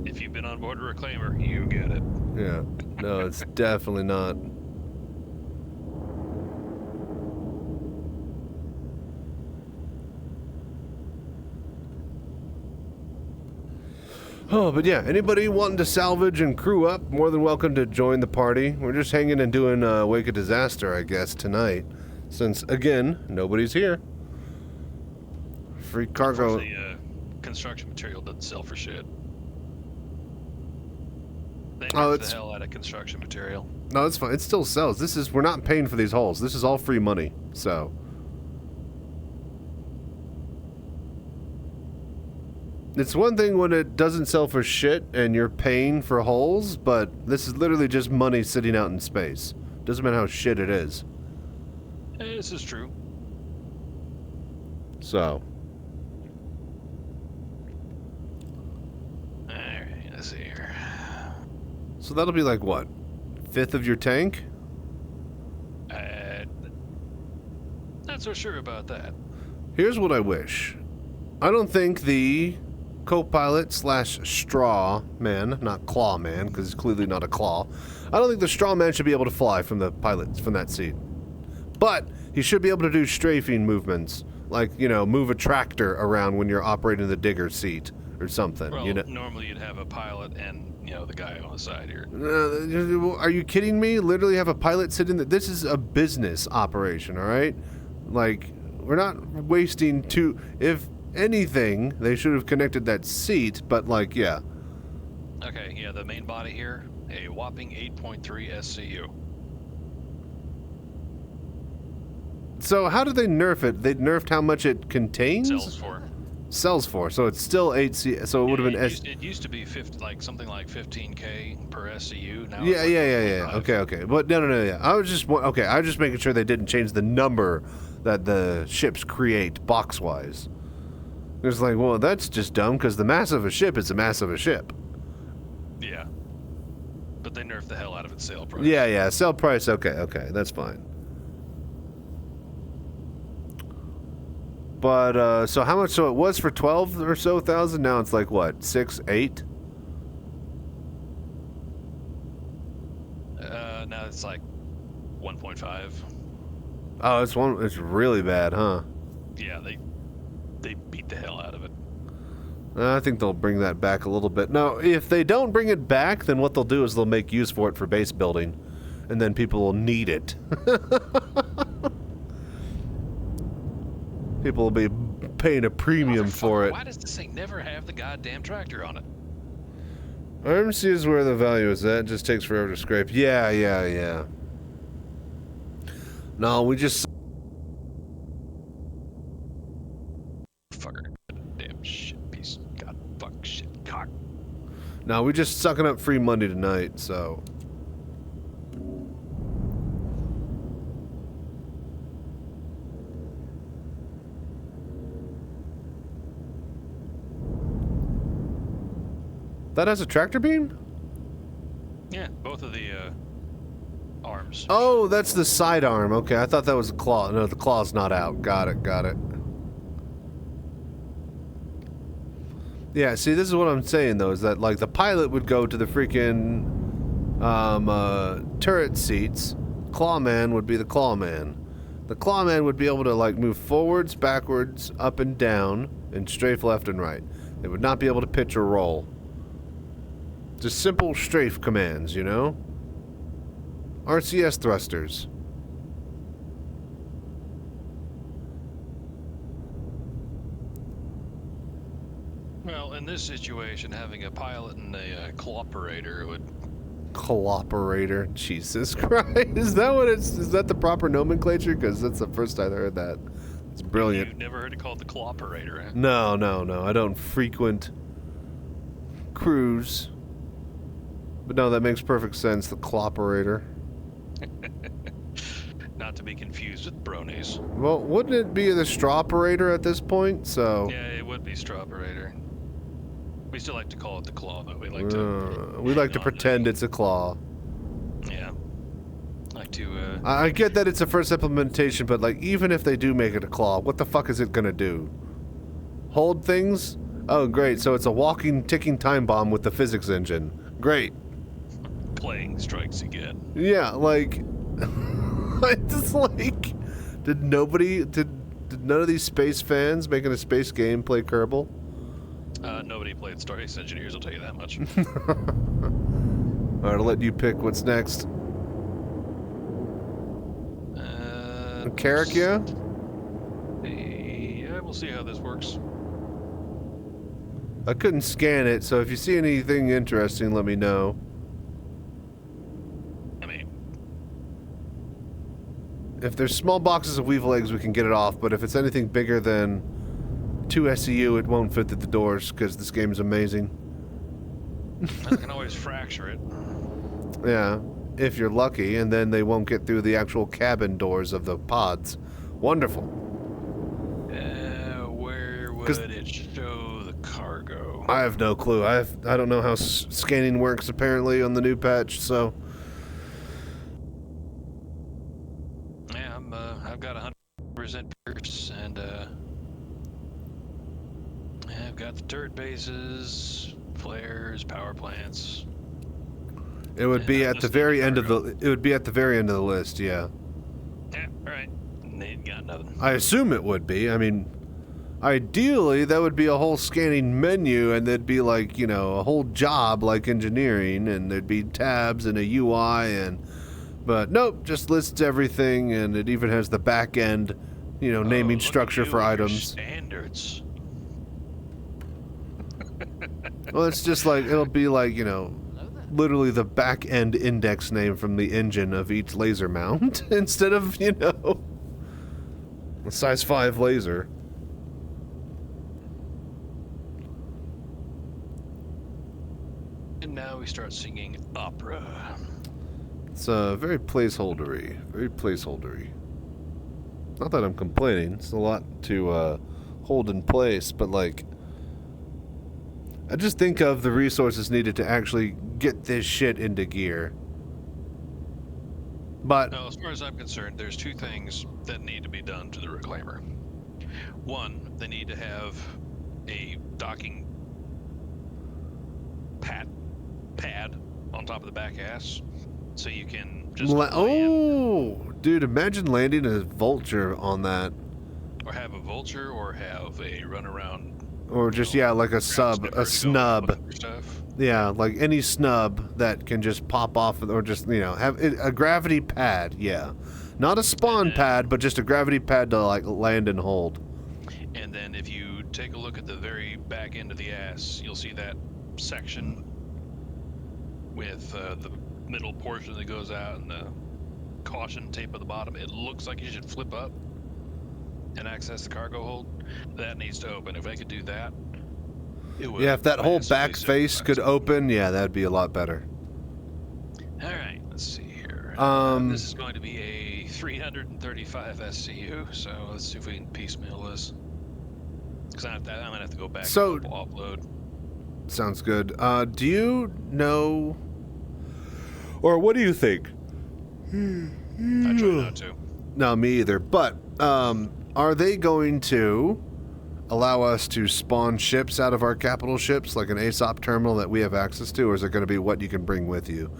If you've been on board a reclaimer, you get it. Yeah. No, it's definitely not. Oh, but yeah, anybody wanting to salvage and crew up, more than welcome to join the party. We're just hanging and doing Wake of Disaster, I guess, tonight. Since, again, nobody's here. Free cargo. The construction material doesn't sell for shit. They Oh, nerfed the hell out of construction material. No, it's fine. It still sells. We're not paying for these holes. This is all free money, so. It's one thing when it doesn't sell for shit and you're paying for holes, but this is literally just money sitting out in space. Doesn't matter how shit it is. This is true. So. Alright, let's see here. So that'll be like what? 1/5 of your tank? Not so sure about that. Here's what I wish. I don't think the co-pilot/straw man, not claw man, because he's clearly not a claw. I don't think the straw man should be able to fly from the pilot, from that seat. But he should be able to do strafing movements, like, you know, move a tractor around when you're operating the digger seat or something. Well, you know? normally you'd have a pilot and, you know, the guy on the side here. Are you kidding me? Literally have a pilot sitting there. This is a business operation, all right? Like, we're not wasting two. If anything, they should have connected that seat, but like, yeah. Okay, yeah, the main body here, a whopping 8.3 SCU. So how did they nerf it? They nerfed how much it contains? Sells for. So it's still 8C. So it would have been It used to be 50, like something like 15K per SCU. Now yeah, it's yeah. Okay. But no. Yeah. I was just making sure they didn't change the number that the ships create box-wise. It's like, well, that's just dumb because the mass of a ship is the mass of a ship. Yeah. But they nerfed the hell out of its sale price. Yeah. Sell price. Okay. That's fine. But, so how much? So it was for 12 or so thousand. Now it's like what? 6, 8? Now it's like 1.5. Oh, it's really bad, huh? Yeah, they beat the hell out of it. I think they'll bring that back a little bit. Now, if they don't bring it back, then what they'll do is they'll make use for it for base building, and then people will need it. People will be paying a premium for it. Why does this thing never have the goddamn tractor on it? RMC is where the value is at. It just takes forever to scrape. Yeah. No, we just... Fucker. Damn shit piece. God fuck shit cock. No, we just sucking up free money tonight, so... That has a tractor beam? Yeah, both of the arms. Oh, that's the sidearm. Okay, I thought that was the claw. No, the claw's not out. Got it, got it. Yeah, see, this is what I'm saying, though, is that, like, the pilot would go to the freaking turret seats. Clawman would be the clawman. The clawman would be able to, like, move forwards, backwards, up and down, and strafe left and right. They would not be able to pitch or roll. Just simple strafe commands, you know? RCS thrusters. Well, in this situation, having a pilot and a cooperator would... Cooperator. Jesus Christ. Is that what it's... Is that the proper nomenclature? Because that's the first I've heard that. It's brilliant. You've never heard it called the cooperator, huh? No, no, no. I don't frequent cruise. But no, that makes perfect sense. The cooperator. Not to be confused with bronies. Well, wouldn't it be the straw operator at this point? So... Yeah, it would be straw operator. We still like to call it the claw, though. We like to pretend it's a claw. Yeah. Like to, I get that it's a first implementation, but like even if they do make it a claw, what the fuck is it gonna do? Hold things? Oh, great. So it's a walking, ticking time bomb with the physics engine. Great. Playing strikes again. Yeah, like... it's like... Did none of these space fans making a space game play Kerbal? Nobody played Starface Engineers, I'll tell you that much. Alright, I'll let you pick what's next. Carrick, yeah? Yeah, we'll see how this works. I couldn't scan it, so if you see anything interesting, let me know. I mean... If there's small boxes of weevil eggs, we can get it off, but if it's anything bigger than 2 SCU, it won't fit through the doors, because this game is amazing. I can always fracture it. Yeah, if you're lucky, and then they won't get through the actual cabin doors of the pods. Wonderful. Where would it show the cargo? I have no clue. I don't know how scanning works, apparently, on the new patch, so... Yeah, I've got 100% Pierce, and I've got the turret bases, flares, power plants. It would be at the very end of the. It would be at the very end of the list, yeah. Yeah, right. They ain't got nothing. I assume it would be. I mean, ideally, that would be a whole scanning menu, and there'd be like, you know, a whole job like engineering, and there'd be tabs and a UI, and. But nope, just lists everything, and it even has the back end, you know, naming structure for items. Standards. Well, it's just like it'll be like, you know, literally the back end index name from the engine of each laser mount instead of, you know, a size 5 laser. And now we start singing opera. It's very placeholdery. Very placeholdery. Not that I'm complaining. It's a lot to hold in place, but like, I just think of the resources needed to actually get this shit into gear. But Now, as far as I'm concerned, there's two things that need to be done to the Reclaimer. One, they need to have a docking pad on top of the back ass, so you can just dude, imagine landing a vulture on that, or have a vulture, or have a runaround, or just like a snub. Yeah, like any snub that can just pop off, or just, you know, have a gravity pad. Yeah, not a spawn pad, but just a gravity pad to like land and hold. And then if you take a look at the very back end of the ass, you'll see that section with the middle portion that goes out and the caution tape at the bottom. It looks like you should flip up and access the cargo hold. That needs to open. If I could do that, it would. Yeah, if that whole back face could open, yeah, that'd be a lot better. All right, let's see here. This is going to be a 335 SCU, so let's see if we can piecemeal this. Because I'm gonna have to go back and upload. Sounds good. Do you know, or what do you think? I try not to. No, me either. But are they going to allow us to spawn ships out of our capital ships, like an ASOP terminal that we have access to, or is it going to be what you can bring with you?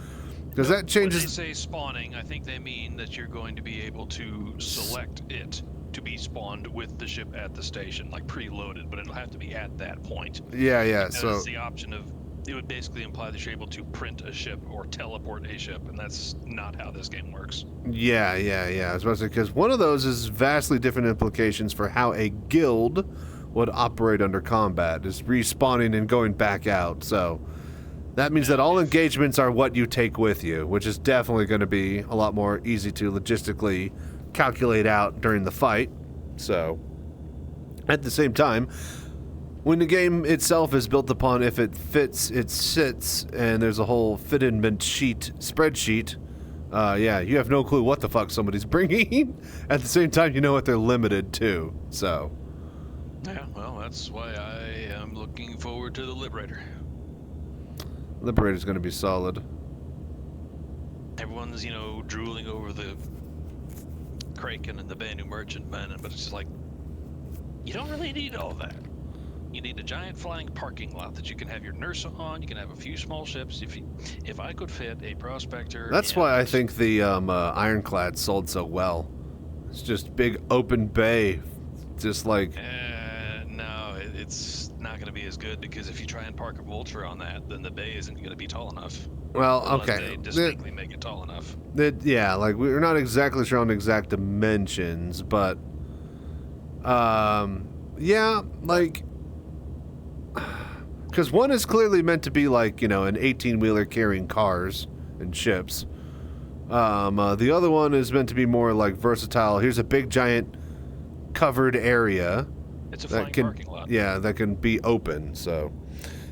Because that changes. When they say spawning, I think they mean that you're going to be able to select it to be spawned with the ship at the station, like preloaded, but it'll have to be at that point. Yeah, yeah. Because So the option of it would basically imply that you're able to print a ship or teleport a ship, and that's not how this game works. yeah. I was about to say, because one of those is vastly different implications for how a guild would operate under combat, is respawning and going back out. So that means that all engagements are what you take with you, which is definitely going to be a lot more easy to logistically calculate out during the fight. So at the same time, when the game itself is built upon if it fits, it sits, and there's a whole fitment sheet, spreadsheet, yeah, you have no clue what the fuck somebody's bringing. At the same time, you know what they're limited to, so. Yeah, well, that's why I am looking forward to the Liberator. Liberator's going to be solid. Everyone's, drooling over the Kraken and the Banu Merchantman, but it's just like, you don't really need all that. You need a giant flying parking lot that you can have your nurse on. You can have a few small ships. If I could fit a prospector, That's why I think the Ironclad sold so well. It's just big open bay, just like. No, it's not going to be as good because if you try and park a Vulture on that, then the bay isn't going to be tall enough. Well, Unless okay. They distinctly make it tall enough. Yeah, like we're not exactly sure on exact dimensions, but yeah, like. Because one is clearly meant to be like, an 18-wheeler carrying cars and ships. The other one is meant to be more like versatile. Here's a big, giant covered area. It's a flying parking lot. Yeah, that can be open. So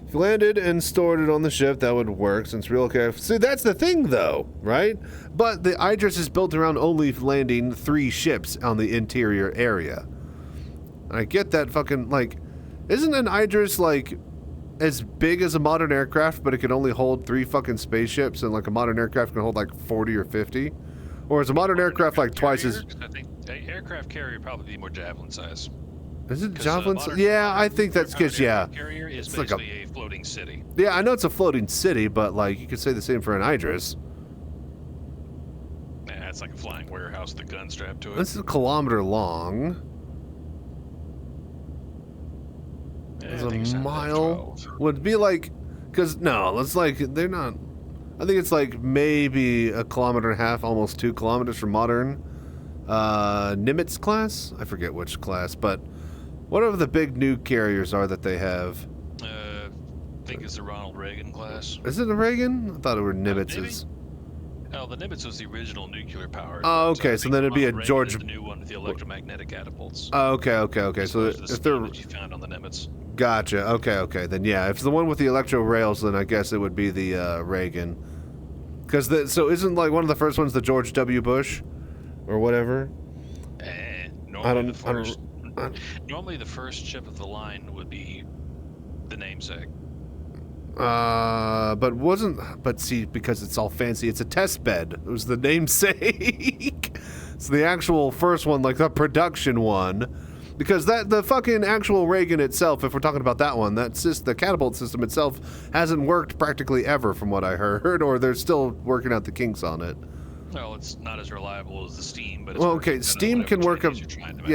if you landed and stored it on the ship, that would work since real care. See, that's the thing, though, right? But the Idris is built around only landing 3 ships on the interior area. And I get that fucking, like, isn't an Idris, like, as big as a modern aircraft, but it can only hold 3 fucking spaceships, and like a modern aircraft can hold like 40 or 50? Or is a modern aircraft like twice as... I think aircraft carrier would probably be more javelin size. Is it javelin size? Yeah, I think that's because, yeah. Carrier is it's like basically a floating city. Yeah, I know it's a floating city, but like you could say the same for an Idris. Yeah, it's like a flying warehouse with a gun strapped to it. This is a kilometer long. Yeah, It's a mile. Would be like, because no, it's like they're not. I think it's like maybe a kilometer and a half, almost 2 kilometers from modern Nimitz class. I forget which class, but whatever the big new carriers are that they have. I think it's the Ronald Reagan class. Is it a Reagan? I thought it were Nimitz's. No, the Nimitz was the original nuclear powered. Oh, okay, so then it'd be a Reagan George. is the new one with the electromagnetic catapults. Oh, okay. So if they're that you found on the Nimitz. Gotcha. Okay. Then yeah, if it's the one with the electro rails, then I guess it would be the Reagan. Because so isn't like one of the first ones the George W. Bush, or whatever? Normally the first ship of the line would be the namesake. But see, because it's all fancy, it's a test bed. It was the namesake. So the actual first one, like the production one. Because the fucking actual Reagan itself, if we're talking about that one, the catapult system itself hasn't worked practically ever from what I heard, or they're still working out the kinks on it. Well, it's not as reliable as the Steam, but it's well, okay, Steam can work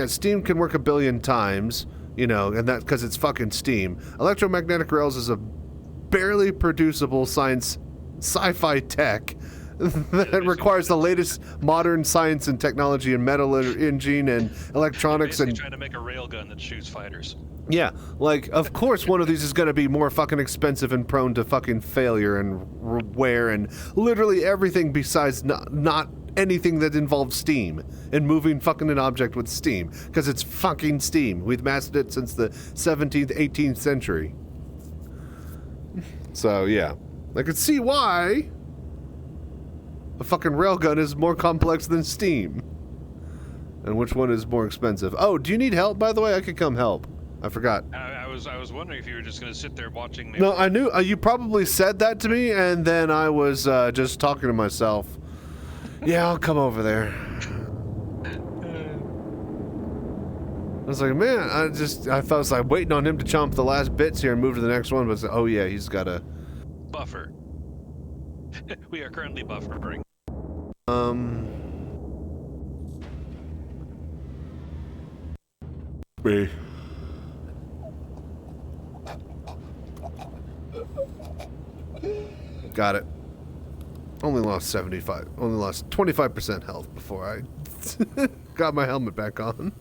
Steam can work a billion times, and that because it's fucking Steam. Electromagnetic rails is a barely producible sci-fi tech that requires the latest modern science and technology and metal engine and electronics and trying to make a railgun that shoots fighters. Yeah, like of course one of these is going to be more fucking expensive and prone to fucking failure and wear and literally everything besides not anything that involves steam and moving fucking an object with steam because it's fucking steam. We've mastered it since the 17th, 18th century. So yeah, I could see why a fucking railgun is more complex than steam. And which one is more expensive? Oh, do you need help, by the way? I could come help. I forgot. I was wondering if you were just gonna sit there watching me. No, I knew you probably said that to me, and then I was just talking to myself. Yeah, I'll come over there. I was like, man, I thought I was like waiting on him to chomp the last bits here and move to the next one, but oh yeah, he's got a buffer. We are currently buffering. Me. Got it. Only lost 25% health before I got my helmet back on.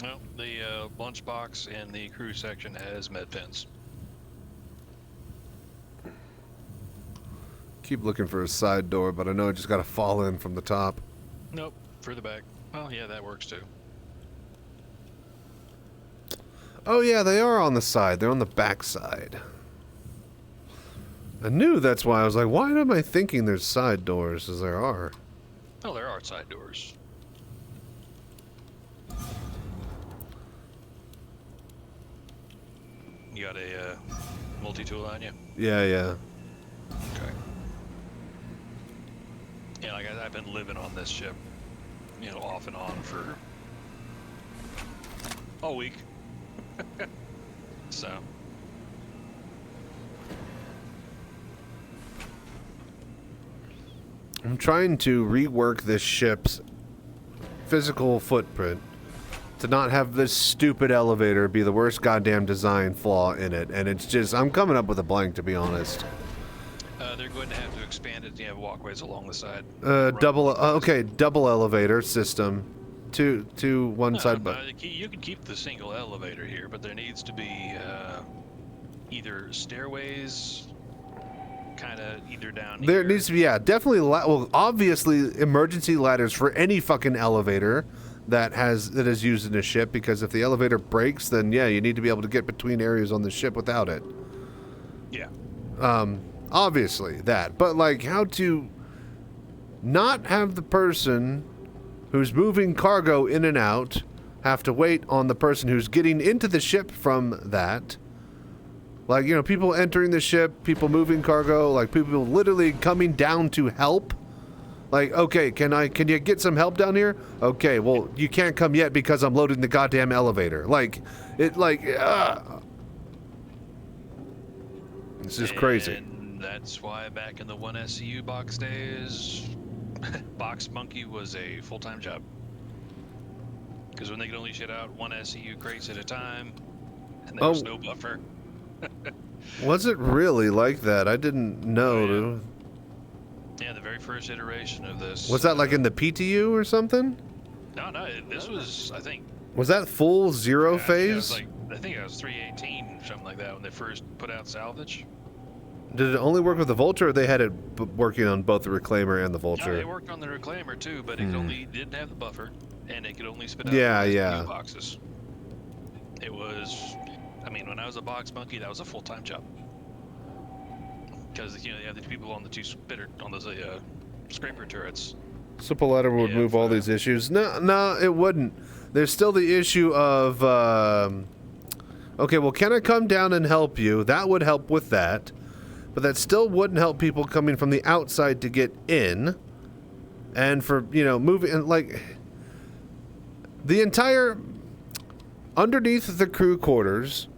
Well, the lunchbox in the crew section has med pens. Keep looking for a side door, but I know I just gotta fall in from the top. Nope, further back. Well, yeah, that works too. Oh yeah, they are on the side. They're on the back side. I knew that's why I was like, why am I thinking there's side doors as there are? Oh, there are side doors. You got a multi-tool on you? Yeah. Okay. Yeah, like I've been living on this ship, you know, off and on for all week. So. I'm trying to rework this ship's physical footprint to not have this stupid elevator be the worst goddamn design flaw in it, and it's just, I'm coming up with a blank, to be honest. They're going to have to expand it to have walkways along the side. Double elevator system. Two one side, but you can keep the single elevator here, but there needs to be either stairways, kind of either down there here. needs to be, yeah, definitely. Well, obviously, emergency ladders for any fucking elevator that is used in a ship, because if the elevator breaks, then yeah, you need to be able to get between areas on the ship without it. Yeah. Obviously that, but like how to not have the person who's moving cargo in and out have to wait on the person who's getting into the ship from that. Like, you know, people entering the ship, people moving cargo, like people literally coming down to help. Like, okay, can you get some help down here? Okay, well, you can't come yet because I'm loading the goddamn elevator. Like, it's just crazy. And that's why back in the 1 SCU box days, Box Monkey was a full-time job. Because when they could only shit out 1 SCU crates at a time, and there was no buffer. Was it really like that? I didn't know. Yeah, the very first iteration of this. Was that like in the PTU or something? No, this was, I think. Was that full zero phase? I think it was 318, something like that, when they first put out salvage. Did it only work with the Vulture, or they had it working on both the Reclaimer and the Vulture? No, they worked on the Reclaimer too, but it didn't have the buffer, and it could only spit out SCU boxes. It was, I mean, when I was a Box Monkey, that was a full-time job. Because, you know, you have the people on the those scraper turrets. Simple ladder would move all these issues. No, it wouldn't. There's still the issue of, okay, well, can I come down and help you? That would help with that. But that still wouldn't help people coming from the outside to get in. And for, you know, moving, like, the entire, underneath the crew quarters,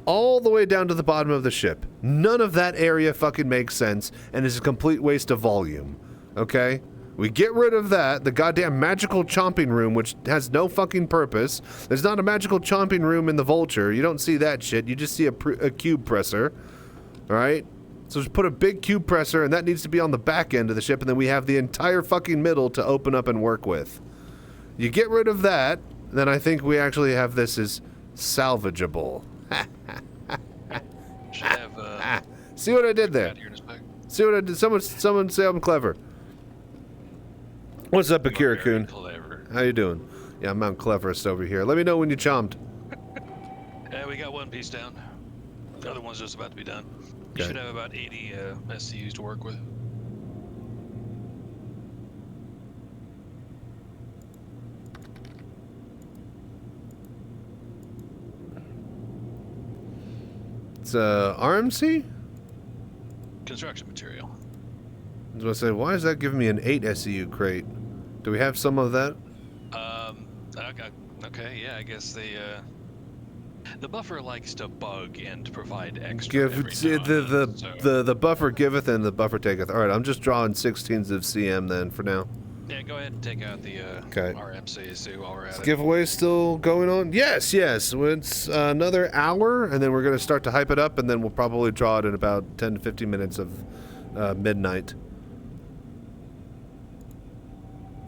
all the way down to the bottom of the ship. None of that area fucking makes sense and is a complete waste of volume. Okay? We get rid of that, the goddamn magical chomping room, which has no fucking purpose. There's not a magical chomping room in the Vulture. You don't see that shit. You just see a cube presser. Alright? So just put a big cube presser, and that needs to be on the back end of the ship, and then we have the entire fucking middle to open up and work with. You get rid of that, then I think we actually have this as salvageable. Should have, see what I did there? See what I did? Someone say I'm clever. What's up, Akira-kun? How you doing? Yeah, I'm Mount Cleverest over here. Let me know when you chomped. Yeah, we got one piece down. The other one's just about to be done. You should have about 80 SCUs to work with. It's RMC? Construction material. I was going to say, why is that giving me an 8 SCU crate? Do we have some of that? Okay, yeah, I guess the buffer likes to bug and provide extra. Give every now and then, so- the buffer giveth and the buffer taketh. All right, I'm just drawing 16s of CM then for now. Yeah, go ahead and take out the Okay. RMCs too while we're at it. Giveaway still going on? Yes. It's another hour, and then we're going to start to hype it up, and then we'll probably draw it in about 10 to 15 minutes of midnight.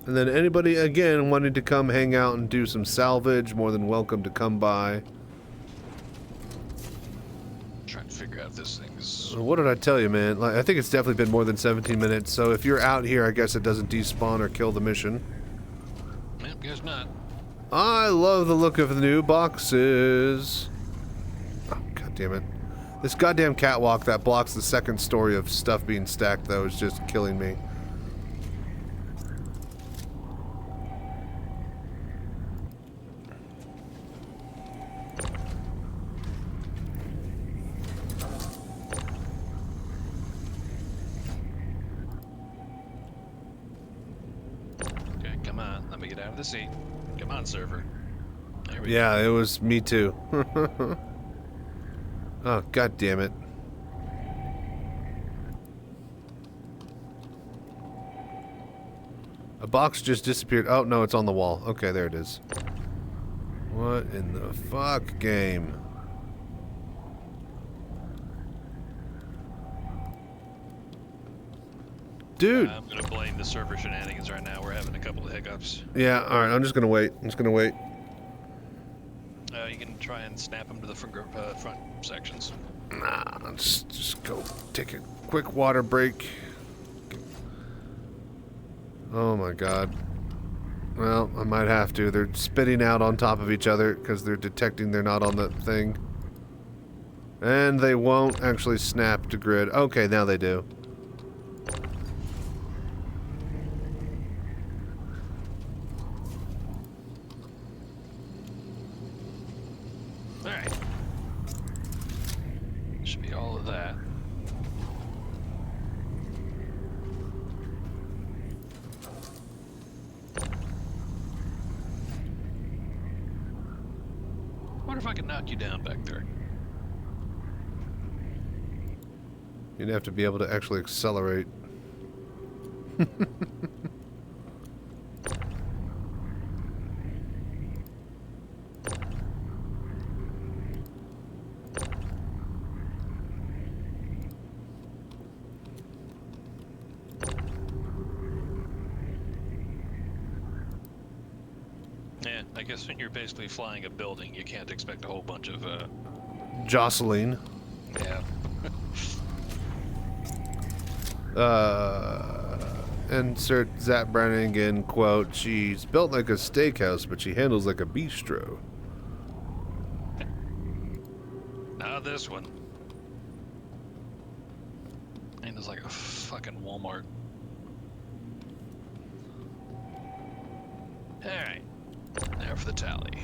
And then anybody, again, wanting to come hang out and do some salvage, more than welcome to come by. Trying to figure out if this thing's... What did I tell you, man? Like, I think it's definitely been more than 17 minutes, so if you're out here, I guess it doesn't despawn or kill the mission. Yep, guess not. I love the look of the new boxes. Oh, god damn it. This goddamn catwalk that blocks the second story of stuff being stacked, though, is just killing me. Okay, come on. Let me get out of the seat. Come on, server. There we Yeah, it was me too. Oh, god damn it. A box just disappeared. Oh, no, it's on the wall. Okay, there it is. What in the fuck, game? Dude. I'm gonna blame the server shenanigans right now. We're having a couple of hiccups. Yeah, alright, I'm just gonna wait. You can try and snap them to the front sections. Nah, let's just go take a quick water break. Oh my god. Well, I might have to. They're spitting out on top of each other because they're detecting they're not on the thing. And they won't actually snap to grid. Okay, now they do. Alright. Should be all of that. Wonder if I can knock you down back there. You'd have to be able to actually accelerate. Yeah, I guess when you're basically flying a building, you can't expect a whole bunch of, Jocelyn. yeah. Insert Zap Brannigan quote. She's built like a steakhouse, but she handles like a bistro. Not this one. And it's like a fucking Walmart. Alright. Now for the tally.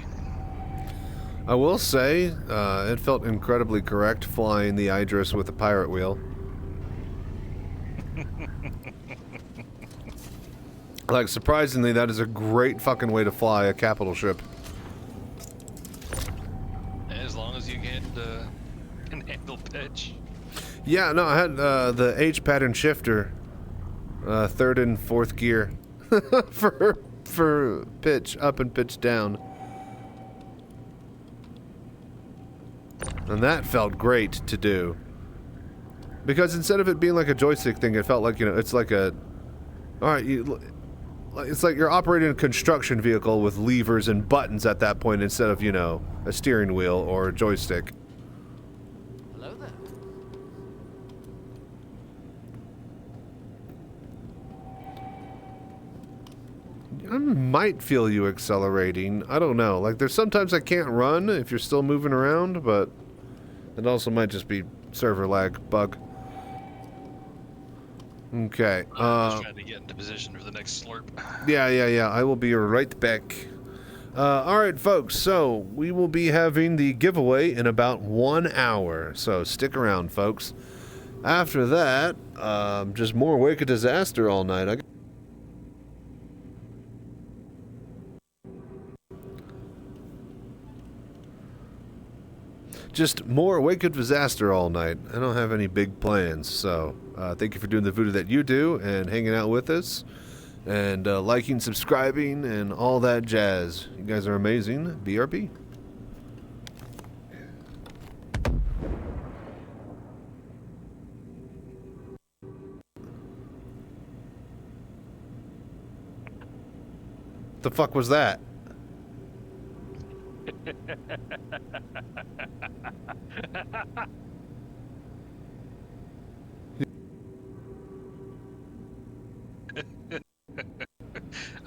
I will say, it felt incredibly correct flying the Idris with the pirate wheel. Like, surprisingly, that is a great fucking way to fly a capital ship. As long as you can handle pitch. Yeah, no, I had the H pattern shifter, third and fourth gear, for pitch up and pitch down, and that felt great to do. Because instead of it being like a joystick thing, it felt like, you know, it's like a, all right, it's like you're operating a construction vehicle with levers and buttons at that point instead of, you know, a steering wheel or a joystick. Hello there. I might feel you accelerating. I don't know. Like, there's sometimes I can't run if you're still moving around, but it also might just be server lag bug. Okay. I'm just trying to get into position for the next slurp. Yeah. I will be right back. All right, folks. So we will be having the giveaway in about 1 hour. So stick around, folks. After that, just more Wake of Disaster all night. Just more Wake of Disaster all night. I don't have any big plans. So thank you for doing the voodoo that you do and hanging out with us. And liking, subscribing, and all that jazz. You guys are amazing. BRB. The fuck was that?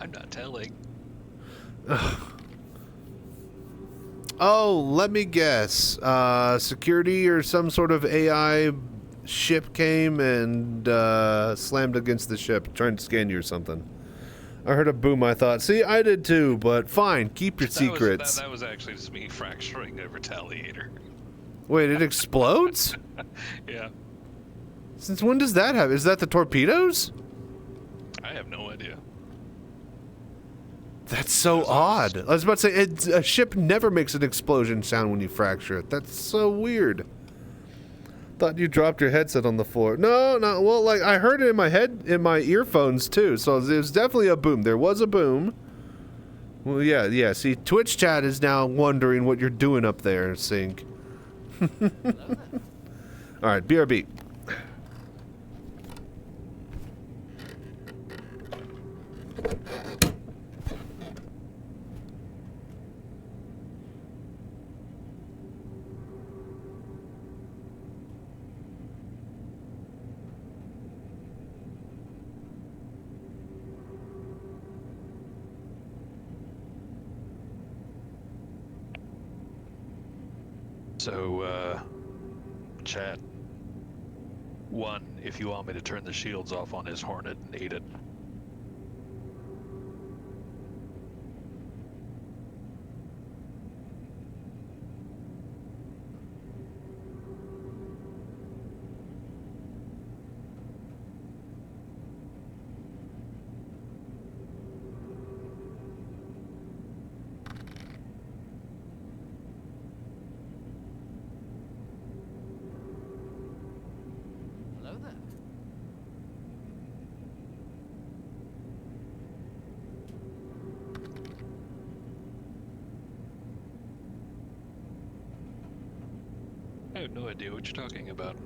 I'm not telling. Oh, let me guess. Security or some sort of AI ship came and slammed against the ship, trying to scan you or something. I heard a boom, I thought. See, I did too, but fine, keep your secrets. That was actually just me fracturing a retaliator. Wait, it explodes? Yeah. Since when does that happen? Is that the torpedoes? I have no idea. That's so odd. I was about to say, a ship never makes an explosion sound when you fracture it. That's so weird. Thought you dropped your headset on the floor. No, well, like, I heard it in my head, in my earphones, too. So it was definitely a boom. There was a boom. Well, yeah. See, Twitch chat is now wondering what you're doing up there, Sync. All right, BRB. So, chat. 1, if you want me to turn the shields off on his Hornet and eat it. Hello there. I have no idea what you're talking about.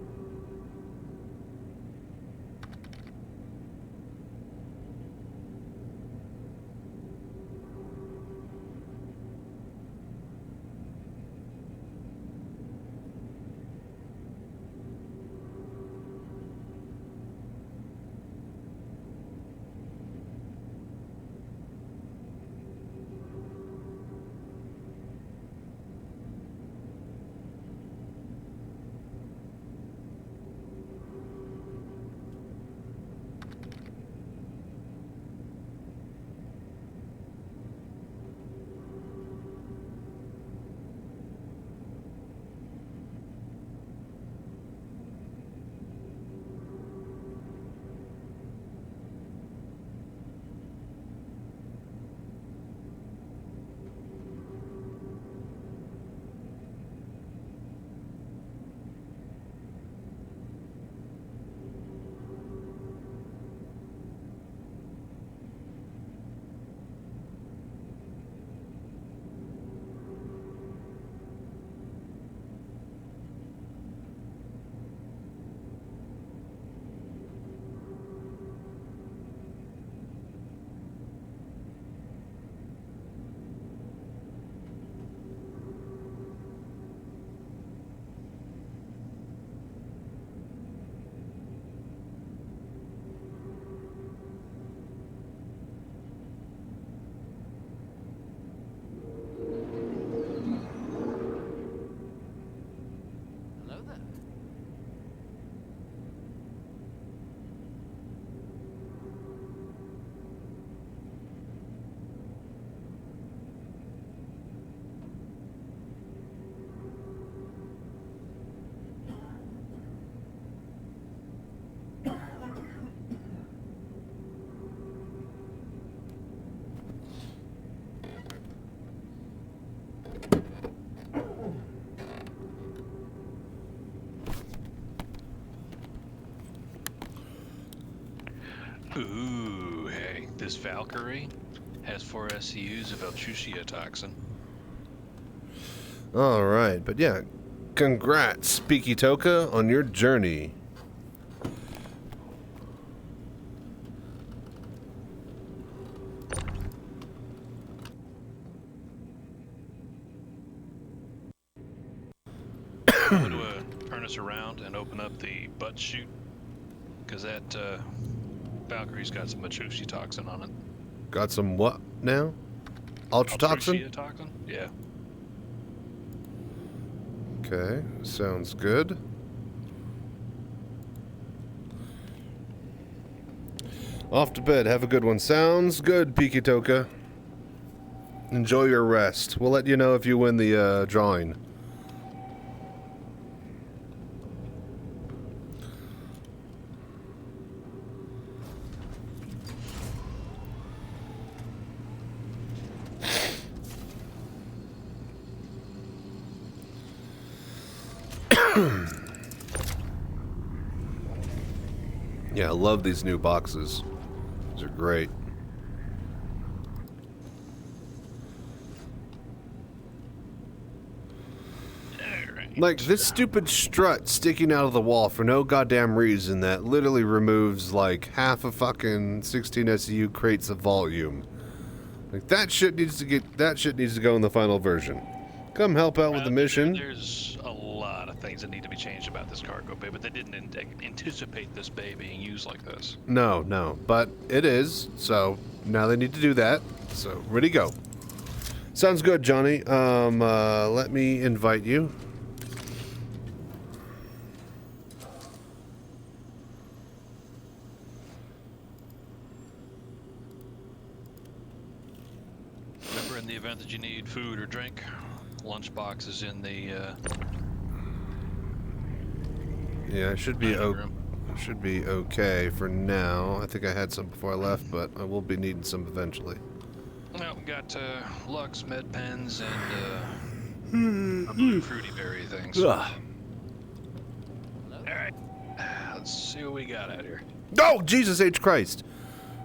Ooh, hey, this Valkyrie has 4 SCUs of Elchusia toxin. All right, but yeah, congrats, Peaky Toka, on your journey. I'm going to turn us around and open up the butt chute, because that Valkyrie's got some Elchusia toxin on it. Got some what now? Ultra toxin? Elchusia toxin? Yeah. Okay, sounds good. Off to bed. Have a good one. Sounds good, Peaky Toka. Enjoy your rest. We'll let you know if you win the drawing. Yeah, I love these new boxes. These are great. Alright. Like, this stupid strut sticking out of the wall for no goddamn reason that literally removes, like, half a fucking 16 SCU crates of volume. Like, that shit needs to go in the final version. Come help out with the mission. There's a lot of things that need to be changed about this cargo bay, but they didn't anticipate this bay being used like this. No, but it is, so now they need to do that. So, ready to go. Sounds good, Johnny. Let me invite you. Remember, in the event that you need food or drink, lunchbox is in the Yeah, it should be dining room. should be okay for now. I think I had some before I left, but I will be needing some eventually. Well, we got Lux, med pens, and a blue fruity berry things. Ugh. Alright, let's see what we got out here. Oh, Jesus H. Christ!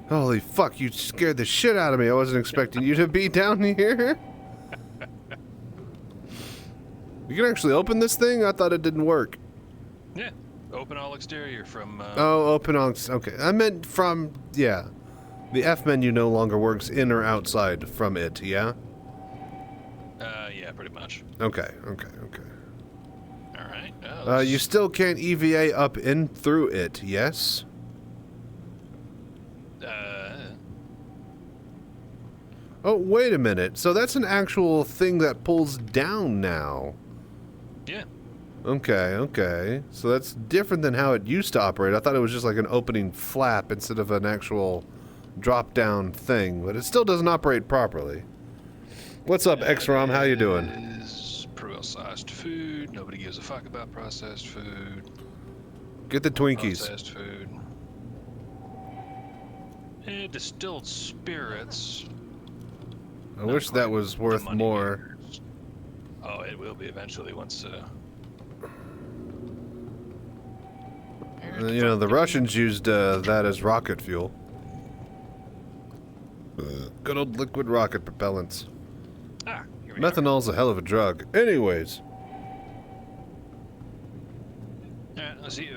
Holy fuck, you scared the shit out of me. I wasn't expecting you to be down here. You can actually open this thing? I thought it didn't work. Yeah, open all exterior from... Oh, open on... Okay, I meant from... Yeah. The F menu no longer works in or outside from it, yeah? yeah, pretty much. Okay. Alright, You still can't EVA up in through it, yes? Oh, wait a minute. So that's an actual thing that pulls down now. yeah. Okay. So that's different than how it used to operate. I thought it was just like an opening flap instead of an actual drop-down thing, but it still doesn't operate properly. What's up, X-Rom? How you doing? Is processed food. Nobody gives a fuck about processed food. Get the Twinkies. Processed food. Distilled spirits. I wish that was worth money more. makers. Oh, it will be eventually once. You know, the Russians used that as rocket fuel. Good old liquid rocket propellants. Here we are. Methanol's a hell of a drug. Anyways. Let's see.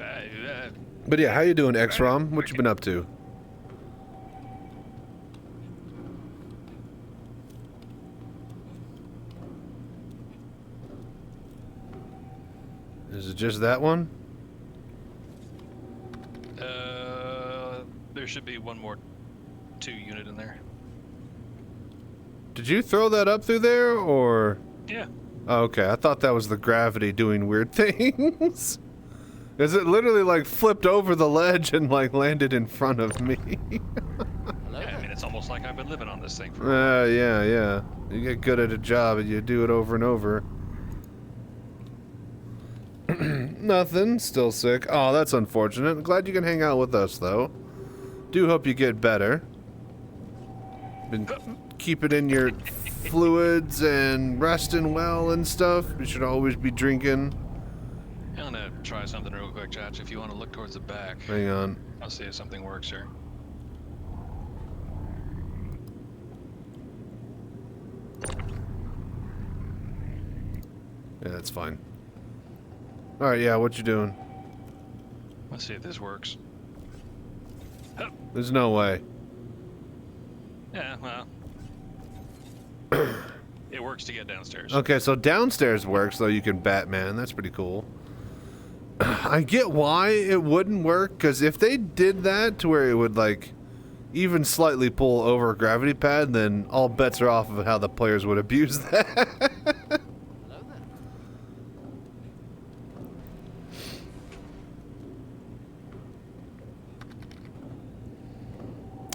But yeah, how you doing, X-Rom? What you been up to? Is it just that one? There should be one more 2 unit in there. Did you throw that up through there, or? Yeah. Oh, okay, I thought that was the gravity doing weird things. Is it literally like flipped over the ledge and like landed in front of me? Hello I there. mean, it's almost like I've been living on this thing for. Yeah. You get good at a job and you do it over and over. Nothing. Still sick. Oh, that's unfortunate. Glad you can hang out with us, though. Do hope you get better. Been keeping in your fluids and resting well and stuff. You should always be drinking. I'm gonna try something real quick, Josh. If you want to look towards the back, Hang on. I'll see if something works here. Yeah, that's fine. All right, yeah, what you doing? Let's see if this works. There's no way. Yeah, well. It works to get downstairs. Okay, so downstairs works, though you can Batman. That's pretty cool. I get why it wouldn't work, because if they did that to where it would, like, even slightly pull over a gravity pad, then all bets are off of how the players would abuse that. Hello there.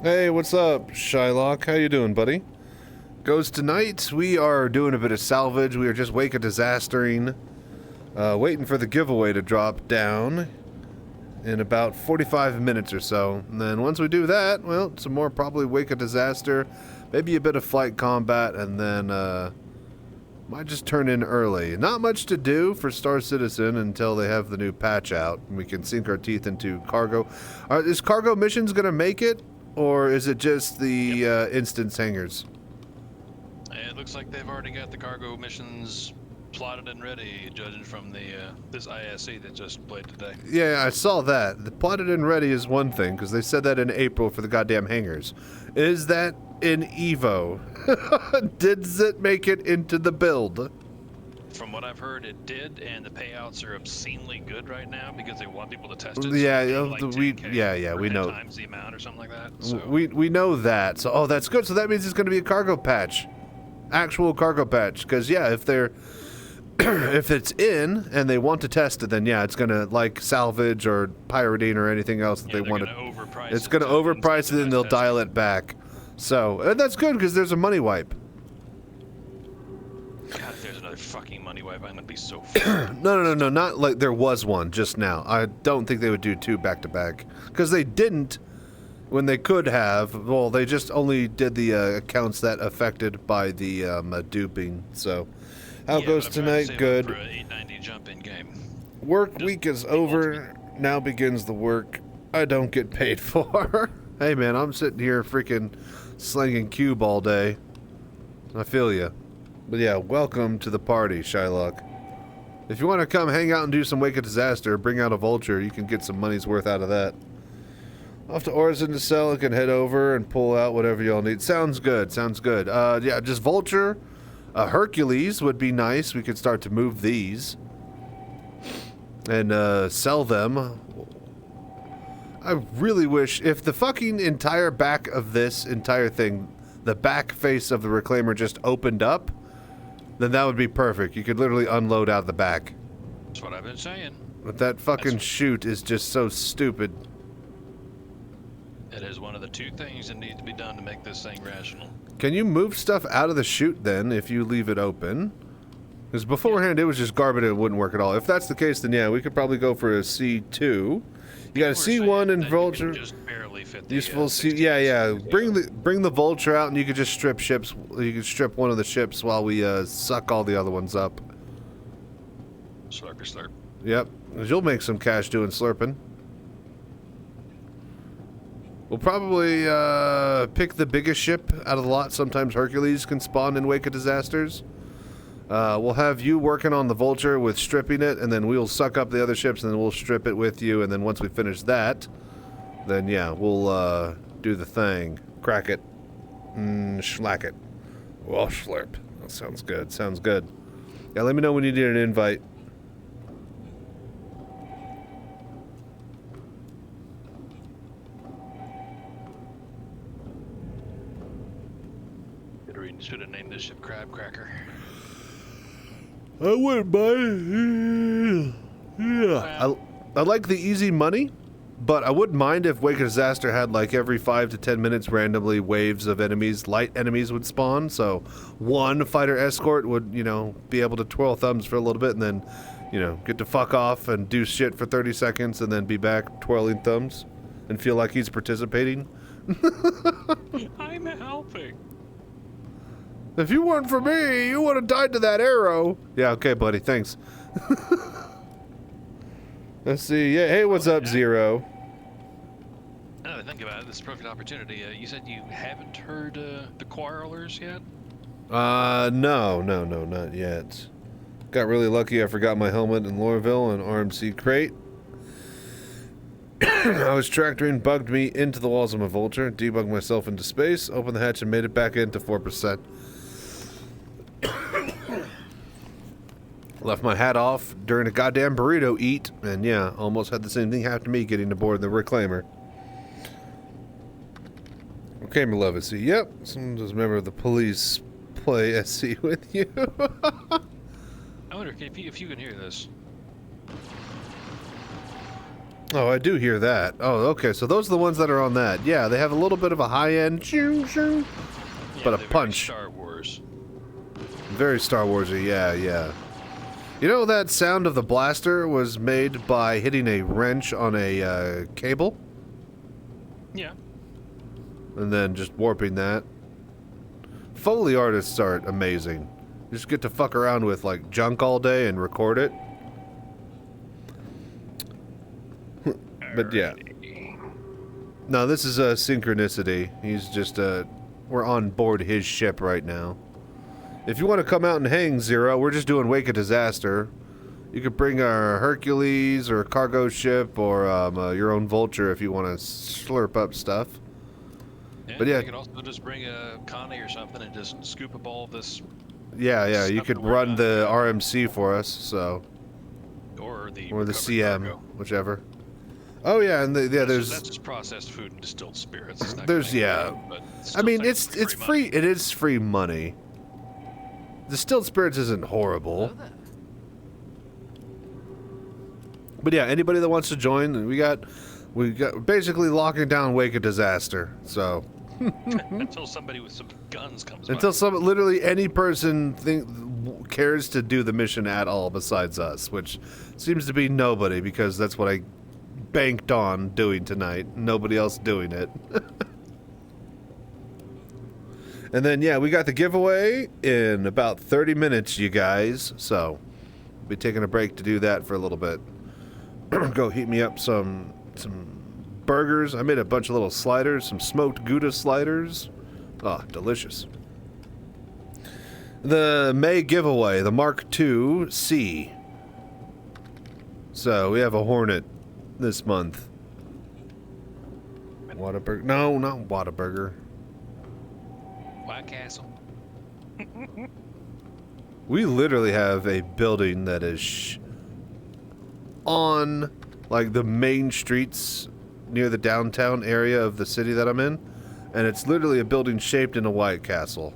Hey, what's up, Shylock? How you doing, buddy? Goes tonight. We are doing a bit of salvage. We are just wake a disastering, waiting for the giveaway to drop down in about 45 minutes or so. And then once we do that, well, some more probably wake a disaster, maybe a bit of flight combat, and then might just turn in early. Not much to do for Star Citizen until they have the new patch out and we can sink our teeth into cargo. Is cargo missions gonna make it, or is it just the instance hangars? It looks like they've already got the cargo missions plotted and ready, judging from the this ISC that just played today. Yeah, I saw that. The plotted and ready is one thing, because they said that in April for the goddamn hangars. Is that in Evo? Did it make it into the build? From what I've heard, it did, and the payouts are obscenely good right now because they want people to test it. Yeah, so like we 10K yeah, or we 10 know. times the amount or something like that. So. We know that. So oh, that's good. So that means it's going to be a cargo patch, actual cargo patch. Because yeah, if they're if it's in and they want to test it, then yeah, it's going to like salvage or pirating or anything else that they want to. It's going to overprice it and they'll dial it back. So and that's good because there's a money wipe. God, if there's another fucking money wipe, I'm gonna be so. No, not like there was one just now. I don't think they would do two back to back because they didn't when they could have. Well, they just only did the accounts that affected by the duping. So, how goes tonight? Good. For a 890 jump in game. Work week is over. Now begins the work I don't get paid for. Hey man, I'm sitting here freaking slinging cube all day. I feel you. But yeah, welcome to the party, Shylock. If you want to come hang out and do some Wake of Disaster, bring out a vulture, you can get some money's worth out of that. Off to Orison to sell, I can head over and pull out whatever y'all need. Sounds good, sounds good. Yeah, just vulture. Hercules would be nice. We could start to move these. And sell them. I really wish, if the fucking entire back of this entire thing, the back face of the Reclaimer just opened up, then that would be perfect. You could literally unload out the back. That's what I've been saying. But that fucking chute is just so stupid. It is one of the two things that need to be done to make this thing rational. Can you move stuff out of the chute then if you leave it open? Because beforehand it was just garbage and it wouldn't work at all. If that's the case, then yeah, we could probably go for a C2. You got a C1 and Vulture. Just barely fit the, Useful C. Yeah. Bring the Vulture out, and you could just strip ships. You could strip one of the ships while we suck all the other ones up. Slurpy slurp. Yep, 'cause you'll make some cash doing slurping. We'll probably pick the biggest ship out of the lot. Sometimes Hercules can spawn in Wake of Disasters. We'll have you working on the Vulture with stripping it, and then we'll suck up the other ships, and then we'll strip it with you, and then once we finish that, then yeah, we'll do the thing. Crack it. Schlack it. Well, slurp. That sounds good. Sounds good. Yeah, let me know when you need an invite. Should have named this ship Crab Cracker. I wouldn't mind. Yeah. I like the easy money, but I wouldn't mind if Wake of Disaster had like every 5 to 10 minutes randomly waves of enemies, light enemies would spawn. So one fighter escort would, be able to twirl thumbs for a little bit and then, get to fuck off and do shit for 30 seconds and then be back twirling thumbs and feel like he's participating. I'm helping. If you weren't for me, you would have died to that arrow. Yeah, okay, buddy, thanks. Let's see. Yeah, hey, what's up, Zero? Now that I think about it, this is a perfect opportunity. You said you haven't heard the Quarrelers yet? No, not yet. Got really lucky. I forgot my helmet in Lorville and RMC crate. I was tractoring, bugged me into the walls of my vulture, debugged myself into space, opened the hatch and made it back into 4%. Left my hat off during a goddamn burrito eat, and yeah, almost had the same thing happen to me getting aboard the Reclaimer. Okay, my love, see, yep, someone does a member of the police play SC with you. I wonder if you can hear this. Oh, I do hear that. Oh, okay, so those are the ones that are on that. Yeah, they have a little bit of a high-end, but a punch. Star Wars. Very Star Warsy, yeah. You know that sound of the blaster was made by hitting a wrench on a cable? Yeah. And then just warping that. Foley artists are amazing. You just get to fuck around with like junk all day and record it. But yeah. No, this is a synchronicity. He's just we're on board his ship right now. If you want to come out and hang, Zero, we're just doing Wake of Disaster. You could bring a Hercules or a cargo ship or your own Vulture if you want to slurp up stuff. Yeah, but yeah, you could also just bring a Connie or something and just scoop up all this. Yeah, you could run the RMC for us, so. Or the CM, cargo. whichever. Oh yeah, and there's that's just processed food and distilled spirits. It's not there's great, but I mean it's it's free. It is free money. Distilled spirits isn't horrible. Hello there. But yeah, anybody that wants to join, we got basically locking down Wake of Disaster. So until somebody with some guns comes. until by. literally any person cares to do the mission at all besides us, which seems to be nobody because that's what I banked on doing tonight. Nobody else doing it. And then yeah, we got the giveaway in about 30 minutes, you guys. So we'll be taking a break to do that for a little bit. Go heat me up some burgers. I made a bunch of little sliders, some smoked Gouda sliders. Oh, delicious. The May giveaway, the Mark II C. So we have a Hornet this month. Whataburger? No, not Whataburger. White Castle. We literally have a building that is on like the main streets near the downtown area of the city that I'm in, and it's literally a building shaped in a White Castle.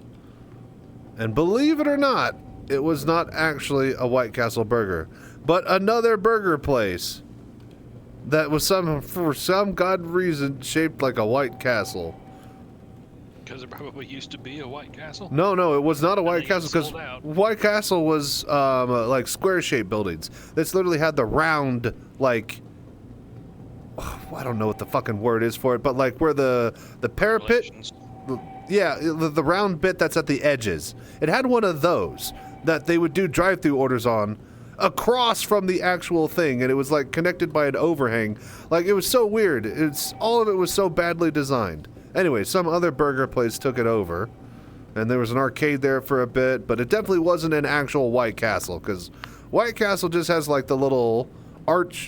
And believe it or not, it was not actually a White Castle burger, but another burger place that was for some god reason shaped like a White Castle. Because it probably used to be a White Castle. No, it was not a White then Castle because sold out. White Castle was like square-shaped buildings. This literally had the round, like, I don't know what the fucking word is for it, but like where the parapet, Relations. yeah, the round bit that's at the edges. It had one of those that they would do drive-through orders on across from the actual thing, and it was like connected by an overhang. Like, it was so weird. All of it was so badly designed. Anyway, some other burger place took it over, and there was an arcade there for a bit, but it definitely wasn't an actual White Castle, because White Castle just has like the little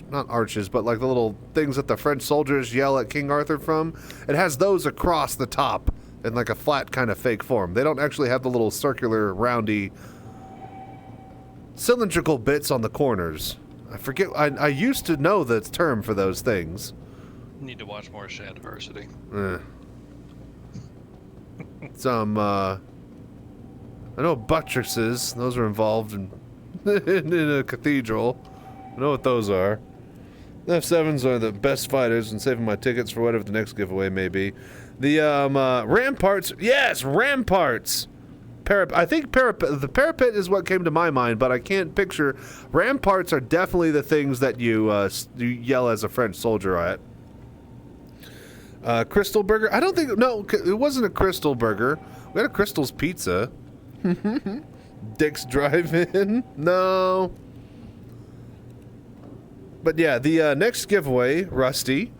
not arches, but like the little things that the French soldiers yell at King Arthur from. It has those across the top in like a flat kind of fake form. They don't actually have the little circular, roundy, cylindrical bits on the corners. I forget, I used to know the term for those things. Need to watch more Shadiversity. Some, I know buttresses. Those are involved in in a cathedral. I know what those are. The F7s are the best fighters, and saving my tickets for whatever the next giveaway may be. The ramparts. Yes, ramparts. I think the parapet is what came to my mind, but I can't picture. Ramparts are definitely the things that you yell as a French soldier at. Crystal Burger? I don't think... No, it wasn't a Crystal Burger. We had a Crystal's Pizza. Dick's Drive-In? No. But yeah, the next giveaway, Rusty,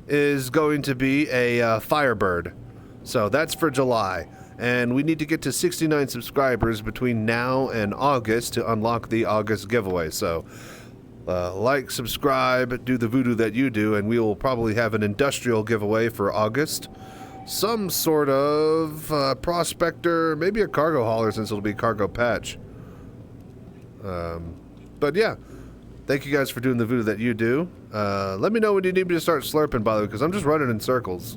is going to be a Firebird. So that's for July. And we need to get to 69 subscribers between now and August to unlock the August giveaway. So, like, subscribe, do the voodoo that you do, and we will probably have an industrial giveaway for August. Some sort of prospector, maybe a cargo hauler since it'll be cargo patch. But yeah, thank you guys for doing the voodoo that you do. Let me know when you need me to start slurping, by the way, because I'm just running in circles.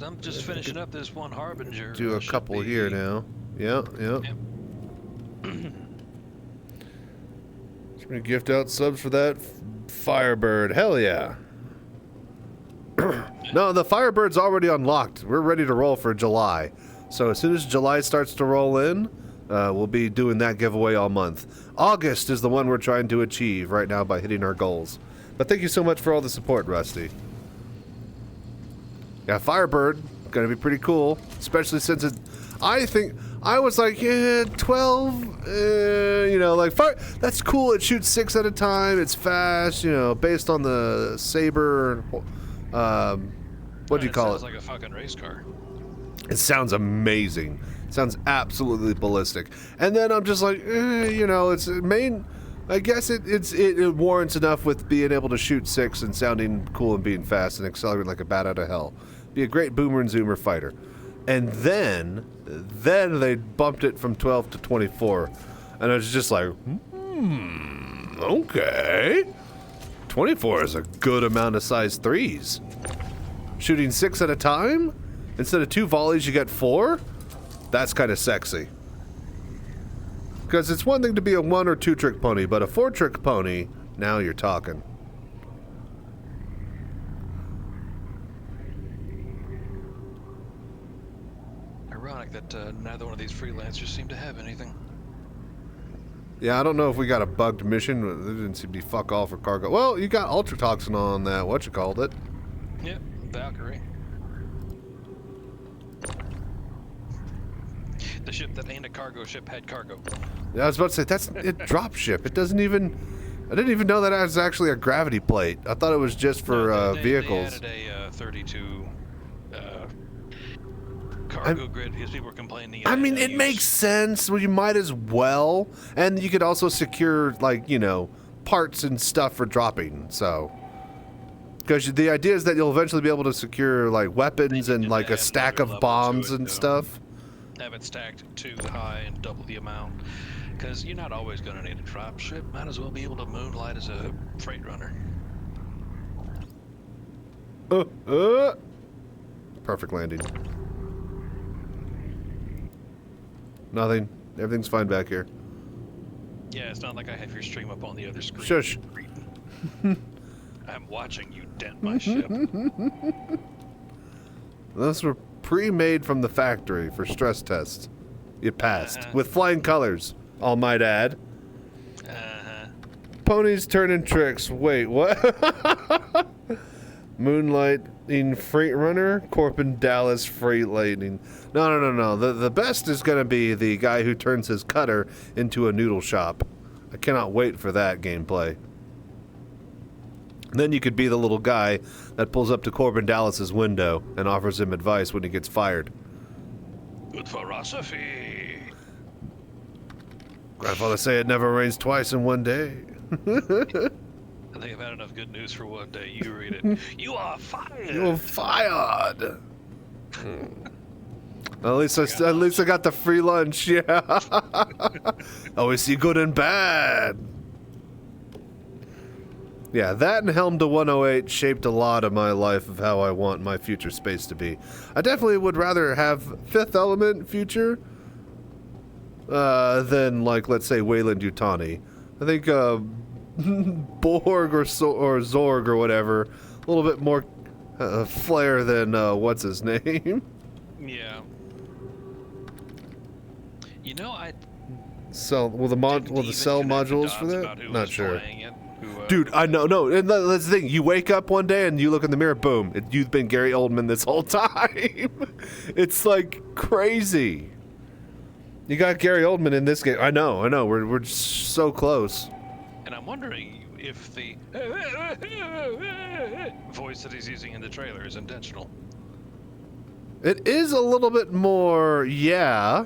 I'm just finishing up this one Harbinger. Do a couple here now. Yeah. Yep. Just gonna gift out subs for that Firebird. Hell yeah. No, the Firebird's already unlocked. We're ready to roll for July. So as soon as July starts to roll in, we'll be doing that giveaway all month. August is the one we're trying to achieve right now by hitting our goals. But thank you so much for all the support, Rusty. Yeah, Firebird, gonna be pretty cool, especially since it, I think, I was like, yeah, 12, you know, like, that's cool, it shoots 6 at a time, it's fast, you know, based on the Saber, what do you call it? Sounds like a fucking race car. It sounds amazing. It sounds absolutely ballistic. And then I'm just like, you know, it's main, I guess it warrants enough with being able to shoot 6 and sounding cool and being fast and accelerating like a bat out of hell. Be a great boomer and zoomer fighter. And then they bumped it from 12 to 24. And I was just like, okay. 24 is a good amount of size 3s. Shooting 6 at a time? Instead of 2 volleys, you get 4? That's kind of sexy. Because it's one thing to be a 1 or 2 trick pony, but a 4 trick pony, now you're talking. Ironic that neither one of these freelancers seem to have anything. Yeah, I don't know if we got a bugged mission. There didn't seem to be fuck all for cargo. Well, you got Ultra Toxin on that, whatchamacallit. Yep, Valkyrie. The ship that ain't a cargo ship had cargo. Yeah, I was about to say, that's a drop ship. It doesn't even... I didn't even know that it was actually a gravity plate. I thought it was just for vehicles. They added a 32 cargo grid because people were complaining. I mean, it makes sense. Well, you might as well. And you could also secure, like, you know, parts and stuff for dropping, so... Because the idea is that you'll eventually be able to secure, like, weapons and, like, a stack of bombs and stuff. Have it stacked too high and double the amount. Because you're not always going to need a drop ship. Might as well be able to moonlight as a freight runner. Perfect landing. Nothing. Everything's fine back here. Yeah, it's not like I have your stream up on the other screen. Shush. I'm watching you dent my ship. Those were pre-made from the factory for stress tests. You passed. With flying colors, all might add. Ponies turning tricks. Wait, what? Moonlighting Freight Runner? Corpin Dallas Freight Lightning. No. The best is going to be the guy who turns his cutter into a noodle shop. I cannot wait for that gameplay. Then you could be the little guy that pulls up to Corbin Dallas's window and offers him advice when he gets fired. Good philosophy. Grandfather say it never rains twice in one day. I think I've had enough good news for one day. You read it. You are fired. You're fired. At least I got the free lunch. Yeah. Always see good and bad. Yeah, that and Helm to 108 shaped a lot of my life of how I want my future space to be. I definitely would rather have Fifth Element future than, like, let's say, Wayland Yutani. I think Borg or Zorg or whatever, a little bit more flair than, what's his name? Yeah. You know, Will the cell modules for that? Not sure. Dude, I know, no, and that's the thing. You wake up one day and you look in the mirror, boom, you've been Gary Oldman this whole time. It's like crazy. You got Gary Oldman in this game. I know, we're so close. And I'm wondering if the voice that he's using in the trailer is intentional. It is a little bit more, yeah,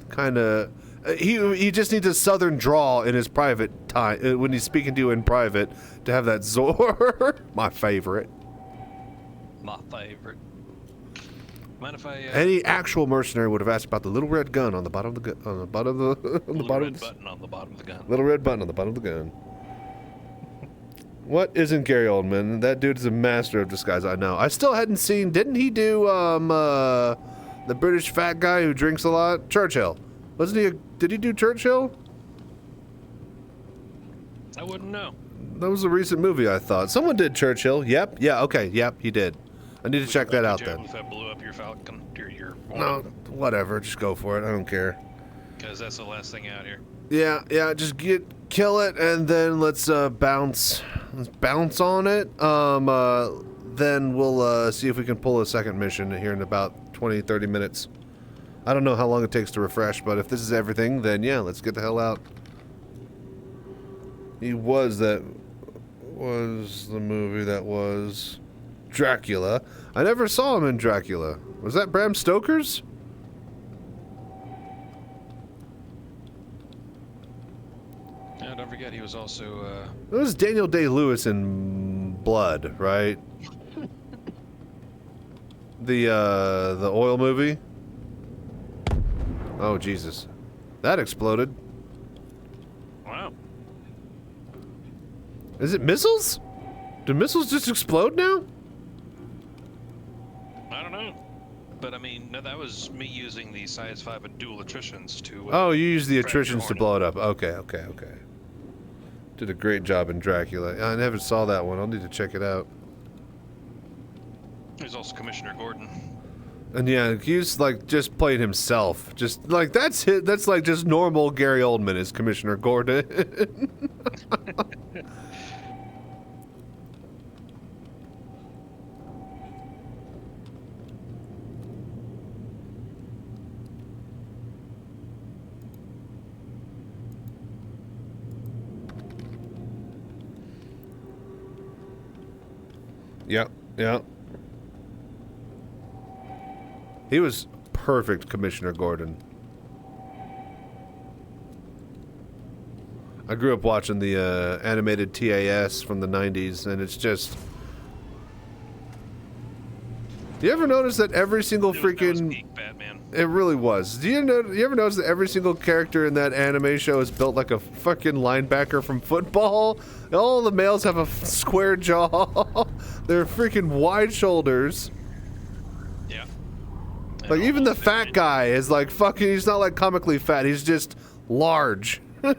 kind of. He just needs a southern drawl in his private time when he's speaking to you in private to have that Zor. My favorite. My favorite. Mind if I? Any actual mercenary would have asked about the little red gun on the bottom of the gun. On the bottom of the, on the bottom. Red button on the bottom of the gun. Little red button on the bottom of the gun. What isn't Gary Oldman? That dude's a master of disguise. I know. I still hadn't seen. Didn't he do the British fat guy who drinks a lot? Churchill. Wasn't he? Did he do Churchill? I wouldn't know. That was a recent movie, I thought. Someone did Churchill. Yep. Yeah. Okay. Yep. He did. I need to check that out then. If I blew up your Falcon, your No, whatever. Just go for it. I don't care. Because that's the last thing out here. Yeah. Yeah. Just kill it, and then let's bounce. Let's bounce on it. Then we'll see if we can pull a second mission here in about 20-30 minutes. I don't know how long it takes to refresh, but if this is everything, then yeah, let's get the hell out. That was the movie that was Dracula. I never saw him in Dracula. Was that Bram Stoker's? Yeah, don't forget he was also It was Daniel Day-Lewis in Blood, right? The oil movie? Oh, Jesus. That exploded. wow. Is it missiles? Do missiles just explode now? I don't know. But I mean, no, that was me using the size 5 and dual attritions to Oh, you use the fracture attritions to Hornet. blow it up. Okay. Did a great job in Dracula. I never saw that one. I'll need to check it out. There's also Commissioner Gordon. And yeah, he's like just played himself. Just like that's like just normal Gary Oldman as Commissioner Gordon. Yep. He was perfect, Commissioner Gordon. I grew up watching the animated TAS from the 90s, and it's just... Do you ever notice that every single That was freaking... peak Batman. It really was. Do you ever notice that every single character in that anime show is built like a fucking linebacker from football? All the males have a square jaw. They're freaking wide shoulders. Yeah. And Like even the almost fat every- guy is like fucking. He's not like comically fat. He's just large. And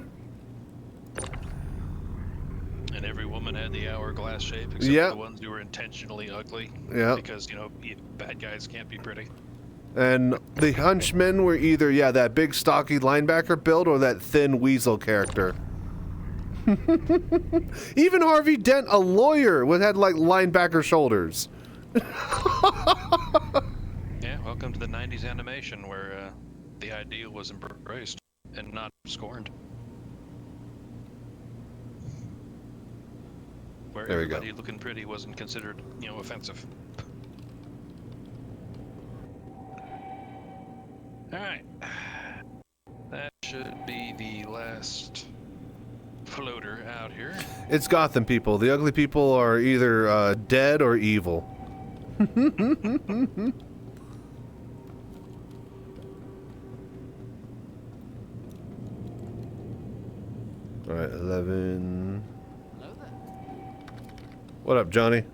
every woman had the hourglass shape, except Yeah. for the ones who were intentionally ugly. Yeah. Because, you know, bad guys can't be pretty. And the hunchmen were either that big stocky linebacker build or that thin weasel character. Even Harvey Dent, a lawyer, had like linebacker shoulders. Yeah, welcome to the 90s animation where the ideal was embraced and not scorned. Where There we go. everybody looking pretty wasn't considered, you know, offensive. Alright. That should be the last floater out here. It's Gotham people. The ugly people are either dead or evil. Alright, 11. Hello there. What up, Johnny?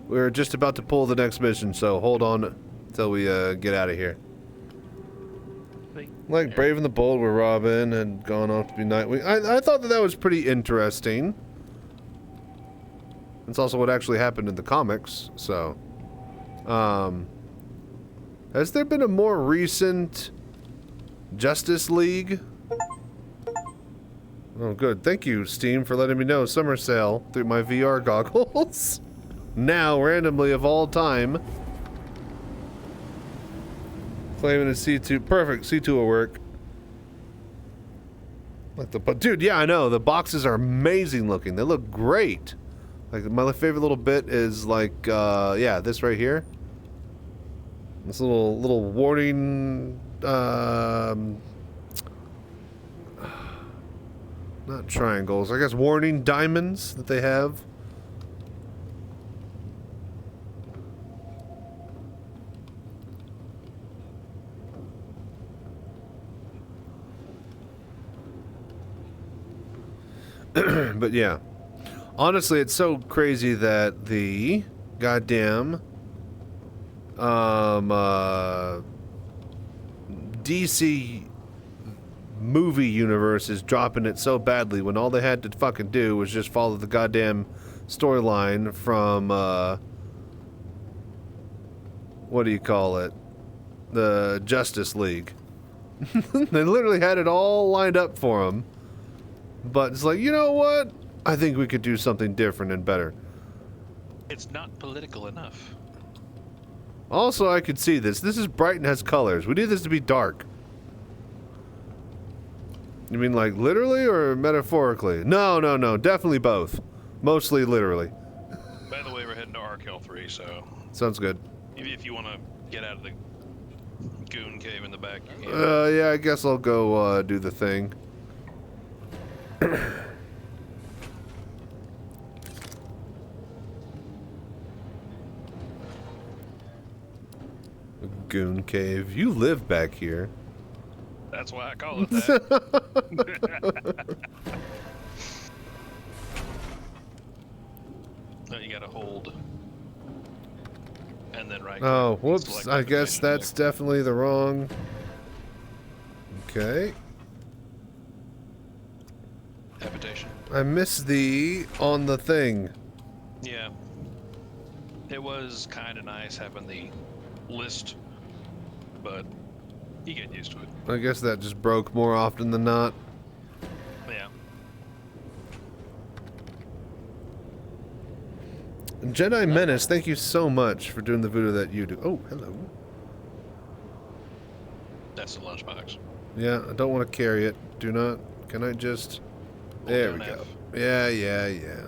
We're just about to pull the next mission, so hold on until we get out of here. Like Brave and the Bold, where Robin had gone off to be Nightwing. I thought that was pretty interesting. It's also what actually happened in the comics, so. Has there been a more recent Justice League? Oh, good. Thank you, Steam, for letting me know. Summer sale through my VR goggles. Now, randomly of all time. Claiming a C2. Perfect. C2 will work. Like but dude, yeah, I know. The boxes are amazing looking. They look great. Like, my favorite little bit is like, yeah, this right here. This little warning, not triangles, I guess warning diamonds that they have. But yeah, honestly, it's so crazy that the goddamn DC movie universe is dropping it so badly when all they had to fucking do was just follow the goddamn storyline from what do you call it, the Justice League. They literally had it all lined up for them. But it's like, you know what? I think we could do something different and better. It's not political enough. Also, I could see this. This is bright and has colors. We need this to be dark. You mean like literally or metaphorically? No, no, no. Definitely both. Mostly literally. By the way, we're heading to Arkel 3, so... Sounds good. If you want to get out of the goon cave in the back, you can. Yeah, I guess I'll go do the thing. Goon cave. You live back here. That's why I call it that. No, you gotta hold. And then right. Oh, click, whoops. select I guess habitation that's definitely the wrong. Okay. habitation. I missed the on the thing. Yeah. It was kind of nice having the list, but you get used to it. I guess that just broke more often than not. Yeah. Jedi Menace, thank you so much for doing the voodoo that you do. Oh, hello. That's the lunchbox. Yeah, I don't want to carry it. Do not. Can I just... There we Hold go. down F. Yeah, yeah, yeah.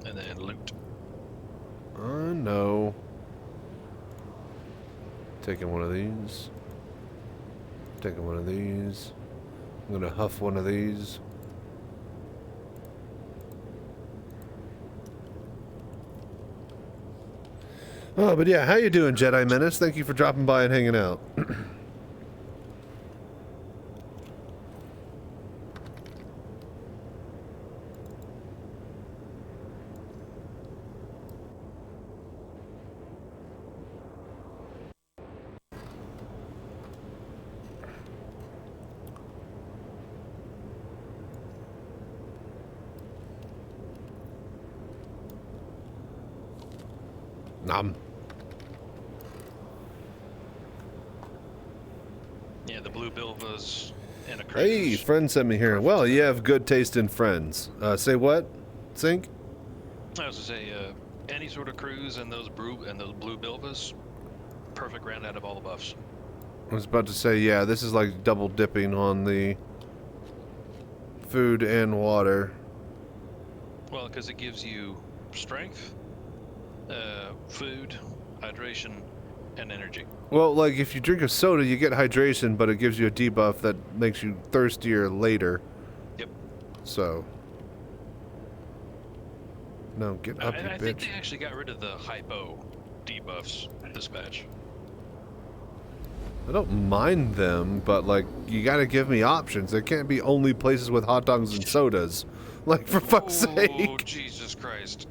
And then loot. No. Taking one of these. Taking one of these. I'm gonna huff one of these. Oh, but yeah, how you doing, Jedi Menace? Thank you for dropping by and hanging out. Nom. Yeah, the blue bilvas and a Hey, cruise. friend sent me here. Well, you have good taste in friends. Say what? Sink? I was to say, any sort of cruise and those blue bilvas, perfect round out of all the buffs. I was about to say, yeah, this is like double dipping on the food and water. Well, because it gives you strength, food, hydration, and energy. Well, like if you drink a soda, you get hydration, but it gives you a debuff that makes you thirstier later. Yep. So. No, get up, you I bitch. think they actually got rid of the hypo debuffs this patch. I don't mind them, but like, you gotta give me options. There can't be only places with hot dogs and sodas. Like, for fuck's Oh, sake. Jesus Christ.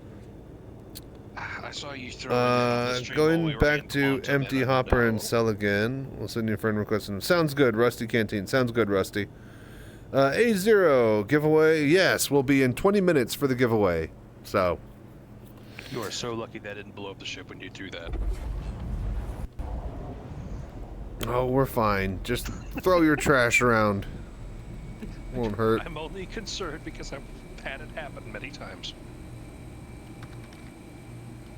I saw you throw it on the stream while we Going were back in to Quantum, empty and hopper no. and sell again. We'll send you a friend request. Sounds good, Rusty Canteen. Sounds good, Rusty. A0 giveaway. Yes, we'll be in 20 minutes for the giveaway. So. You are so lucky that didn't blow up the ship when you threw that. Oh, we're fine. Just throw your trash around. Won't hurt. I'm only concerned because I've had it happen many times.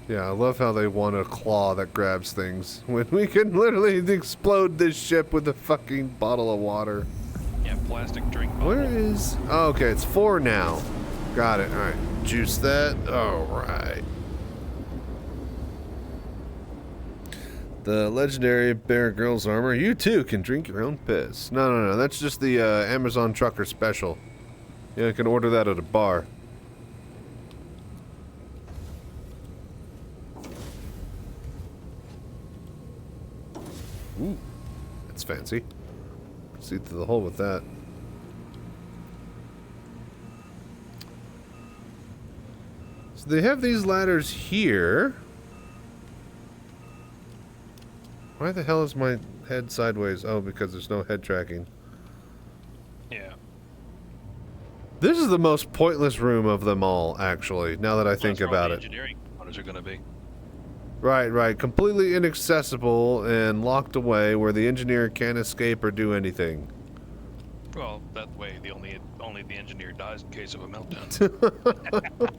Yeah, I love how they want a claw that grabs things when we can literally explode this ship with a fucking bottle of water. Yeah, plastic drink bottle. Where is... Oh, okay, it's 4 now. Got it. All right. Juice that. All right. The legendary Bear Grylls armor. You too can drink your own piss. No. That's just the Amazon trucker special. Yeah, you can order that at a bar. Ooh, that's fancy. See through the hole with that. So they have these ladders here. Why the hell is my head sideways? Oh, because there's no head tracking. Yeah. This is the most pointless room of them all, actually, now that I think about it. Engineering components are going to be. Right. Completely inaccessible and locked away where the engineer can't escape or do anything. Well, that way only the engineer dies in case of a meltdown.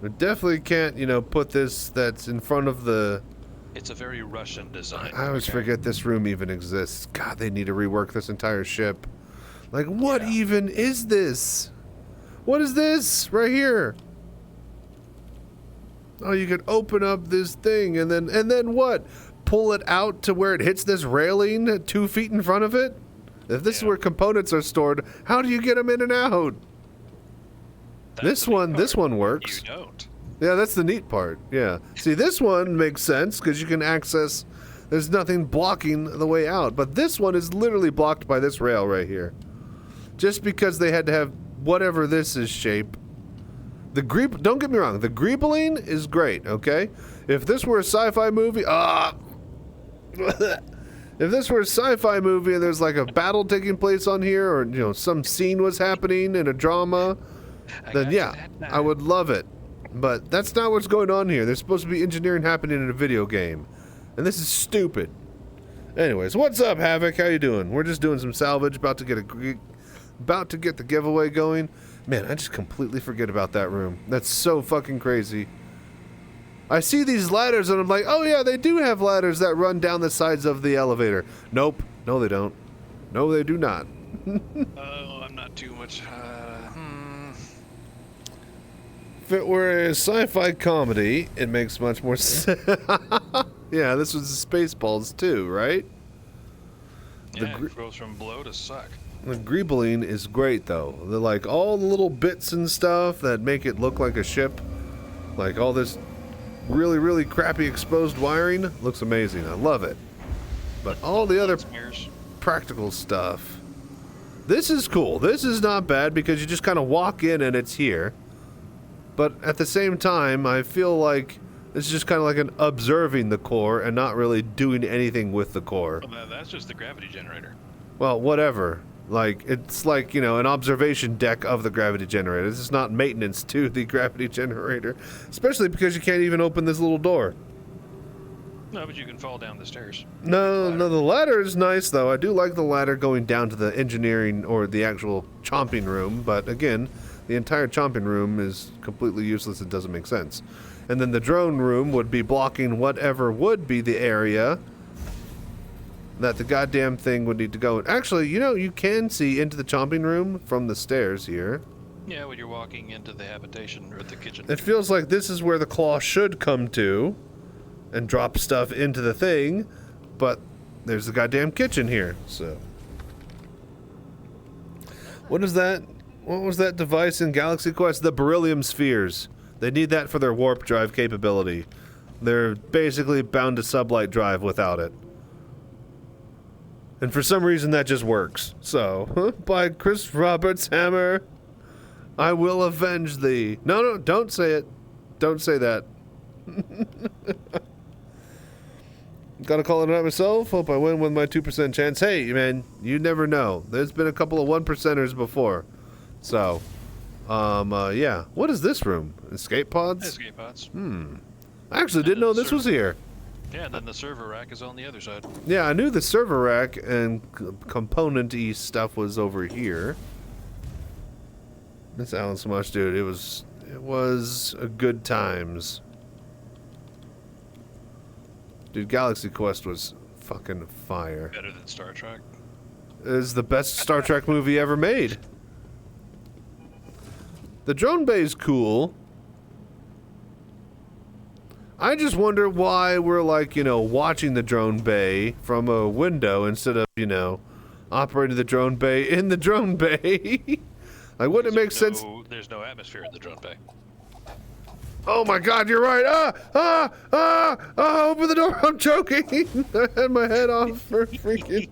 We definitely can't, put this that's in front of the... It's a very Russian design. I always forget this room even exists. God, they need to rework this entire ship. Like, what even is this? What is this right here? Oh, you could open up this thing and then what? Pull it out to where it hits this railing 2 feet in front of it? If this is where components are stored, how do you get them in and out? This one works. You don't. Yeah, that's the neat part. Yeah. See, this one makes sense because you can access. There's nothing blocking the way out, but this one is literally blocked by this rail right here. Just because they had to have whatever this is shape. Don't get me wrong, the greebling is great, okay? If this were a sci-fi movie, if this were a sci-fi movie and there's like a battle taking place on here, or some scene was happening in a drama, then yeah, I would love it. But that's not what's going on here. There's supposed to be engineering happening in a video game, and this is stupid. Anyways, what's up, Havoc? How you doing? We're just doing some salvage, about to get the giveaway going. Man, I just completely forget about that room. That's so fucking crazy. I see these ladders and I'm like, oh yeah, they do have ladders that run down the sides of the elevator. Nope. No, they don't. No, they do not. Oh, I'm not too much. If it were a sci-fi comedy, it makes much more sense. Yeah, this was Spaceballs too, right? Yeah, it goes from blow to suck. The greebling is great though. They're like all the little bits and stuff that make it look like a ship. Like all this really, really crappy exposed wiring looks amazing. I love it. But all the other practical stuff. This is cool. This is not bad because you just kind of walk in and it's here. But at the same time, I feel like this is just kind of like an observing the core and not really doing anything with the core. Well, that's just the gravity generator. Well, whatever. Like, it's like, an observation deck of the gravity generator. This is not maintenance to the gravity generator. Especially because you can't even open this little door. No, but you can fall down the stairs. No, the ladder is nice, though. I do like the ladder going down to the engineering or the actual chomping room. But, again, the entire chomping room is completely useless. It doesn't make sense. And then the drone room would be blocking whatever would be the area that the goddamn thing would need to go in. Actually, you can see into the chomping room from the stairs here. Yeah, when you're walking into the habitation or the kitchen. It feels like this is where the claw should come to and drop stuff into the thing, but there's the goddamn kitchen here, so. What is that? What was that device in Galaxy Quest? The beryllium spheres. They need that for their warp drive capability. They're basically bound to sublight drive without it. And for some reason that just works. So, by Chris Roberts' hammer, I will avenge thee. No, don't say it. Don't say that. Gotta call it out myself. Hope I win with my 2% chance. Hey, man, you never know. There's been a couple of 1%ers before. So, yeah. What is this room? Escape pods? Escape pods. I actually didn't know this was here. Yeah, and then the server rack is on the other side. Yeah, I knew the server rack and component-y stuff was over here. Miss Alan so much, dude. It was a good times. Dude, Galaxy Quest was fucking fire. Better than Star Trek. It is the best Star Trek movie ever made. The drone bay is cool. I just wonder why we're like, you know, watching the drone bay from a window instead of, you know, operating the drone bay in the drone bay. Like, wouldn't it make sense? There's no atmosphere in the drone bay. Oh my God, you're right. Open the door. I'm choking. I had my head off for freaking.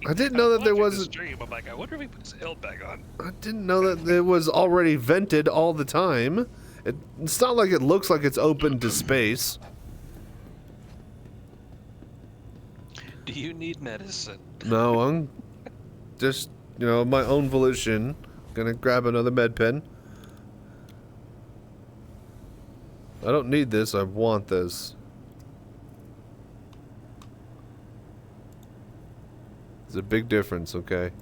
I didn't know that there wasn't. Stream, I'm like, I wonder if he put his helmet back on. I didn't know that it was already vented all the time. It's not like it looks like it's open to space. Do you need medicine? No, I'm just, you know, my own volition, gonna grab another med pen. I don't need this, I want this. There's a big difference, okay?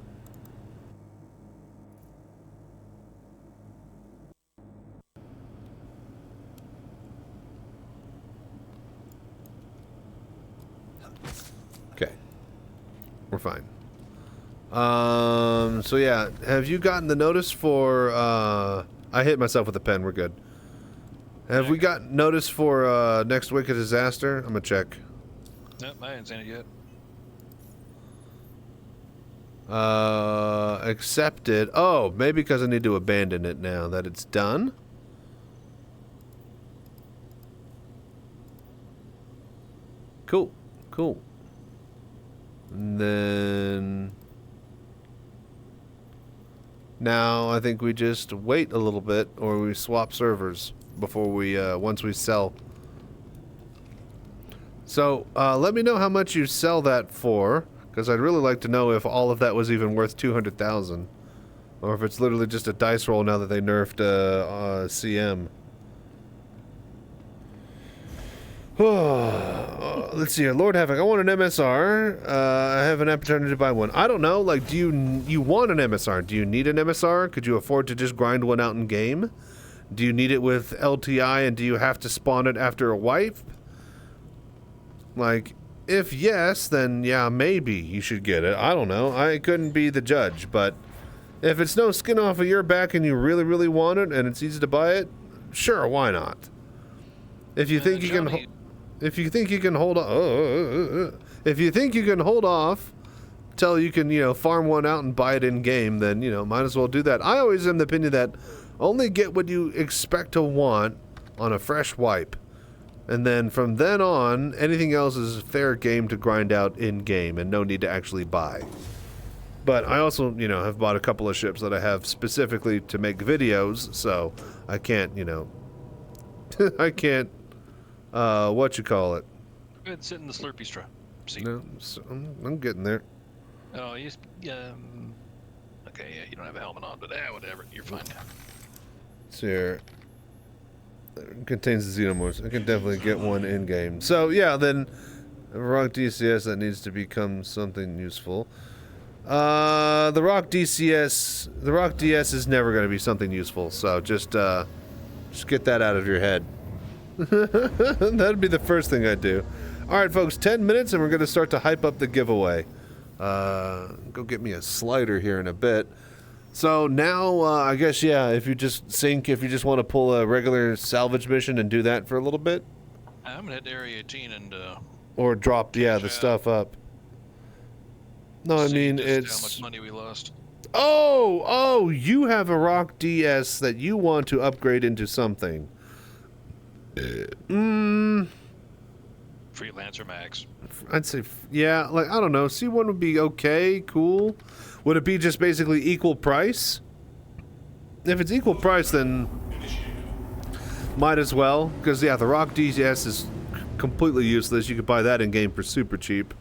Okay. We're fine. So yeah, have you gotten the notice for, I hit myself with a pen, we're good. Have we got notice for, next week of disaster? I'm gonna check. Nope, I haven't seen it yet. Accepted. Oh, maybe because I need to abandon it now that it's done. Cool. Cool. And then now I think we just wait a little bit, or we swap servers before we once we sell. So let me know how much you sell that for, because I'd really like to know if all of that was even worth 200,000, or if it's literally just a dice roll now that they nerfed CM. Let's see here. Lord Havoc, I want an MSR. I have an opportunity to buy one. I don't know, like, do you want an MSR? Do you need an MSR? Could you afford to just grind one out in game? Do you need it with LTI, and do you have to spawn it after a wipe? Like, if yes, then yeah, maybe you should get it. I don't know. I couldn't be the judge, but if it's no skin off of your back and you really, really want it and it's easy to buy it, sure, why not? If you think you can... If you think you can hold on, if you think you can hold off till you can, you know, farm one out and buy it in game, then, you know, might as well do that. I always am the opinion that only get what you expect to want on a fresh wipe, and then from then on, anything else is fair game to grind out in game and no need to actually buy. But I also, you know, have bought a couple of ships that I have specifically to make videos, so I can't, you know, I can't. What you call it? Go ahead and sit in the Slurpee straw. See. No, I'm getting there. Oh, you. Okay, yeah, you don't have a helmet on, but whatever. You're fine. It's here. It contains the xenomorphs. I can definitely get one in game. So yeah, then rock DCS that needs to become something useful. The rock DS is never going to be something useful. So just get that out of your head. That'd be the first thing I'd do. Alright folks, 10 minutes and we're going to start to hype up the giveaway. Go get me a slider here in a bit. So now, I guess, yeah, if you just want to pull a regular salvage mission and do that for a little bit. I'm going to head to Area 18 and... or drop, yeah, the stuff up. No, I mean, it's... how much money we lost. Oh, you have a rock DS that you want to upgrade into something. Freelancer Max. I'd say, yeah, like, I don't know. C1 would be okay, cool. Would it be just basically equal price? If it's equal price, then might as well. Because, yeah, the Rock DS is completely useless. You could buy that in-game for super cheap.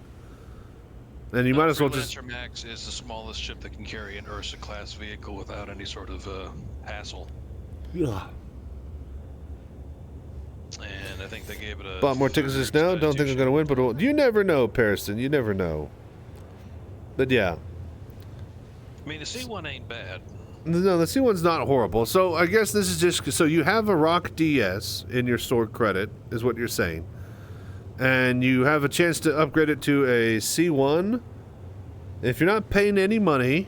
And you might as well just... Freelancer Max is the smallest ship that can carry an Ursa-class vehicle without any sort of hassle. Yeah. And I think they gave it a... Bought more tickets just now. Don't think I'm going to win, but you never know, Pariston. You never know. But yeah. I mean, the C1 ain't bad. No, the C1's not horrible. So I guess this is just... So you have a Rock DS in your stored credit, is what you're saying. And you have a chance to upgrade it to a C1. If you're not paying any money,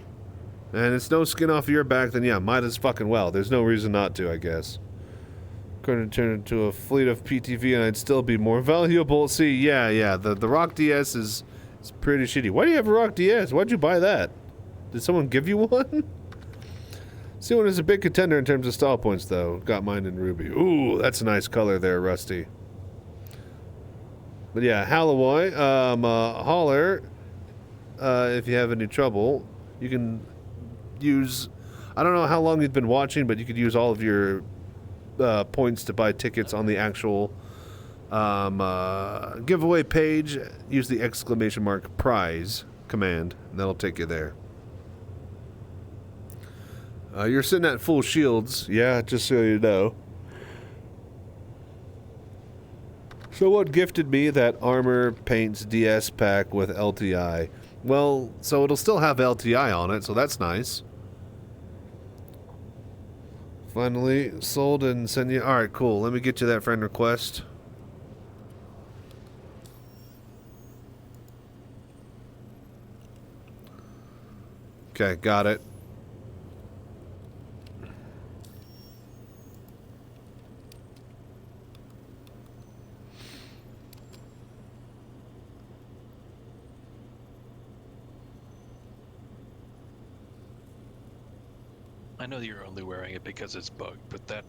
and it's no skin off of your back, then yeah, might as fucking well. There's no reason not to, I guess. Couldn't turn it into a fleet of PTV and I'd still be more valuable. See, yeah, the Rock DS is pretty shitty. Why do you have a Rock DS? Why'd you buy that? Did someone give you one? C1 is a big contender in terms of style points, though. Got mine in Ruby. Ooh, that's a nice color there, Rusty. But yeah, Halloway, holler, if you have any trouble. You can use, I don't know how long you've been watching, but you could use all of your points to buy tickets on the actual giveaway page. Use the ! prize command, and that'll take you there. You're sitting at full shields, yeah, just so you know. So what gifted me that Armor Paints DS pack with LTI? Well, so it'll still have LTI on it, so that's nice. Finally sold and sent you. Alright, cool. Let me get you that friend request. Okay, got it. I know that you're only wearing it because it's bugged, but that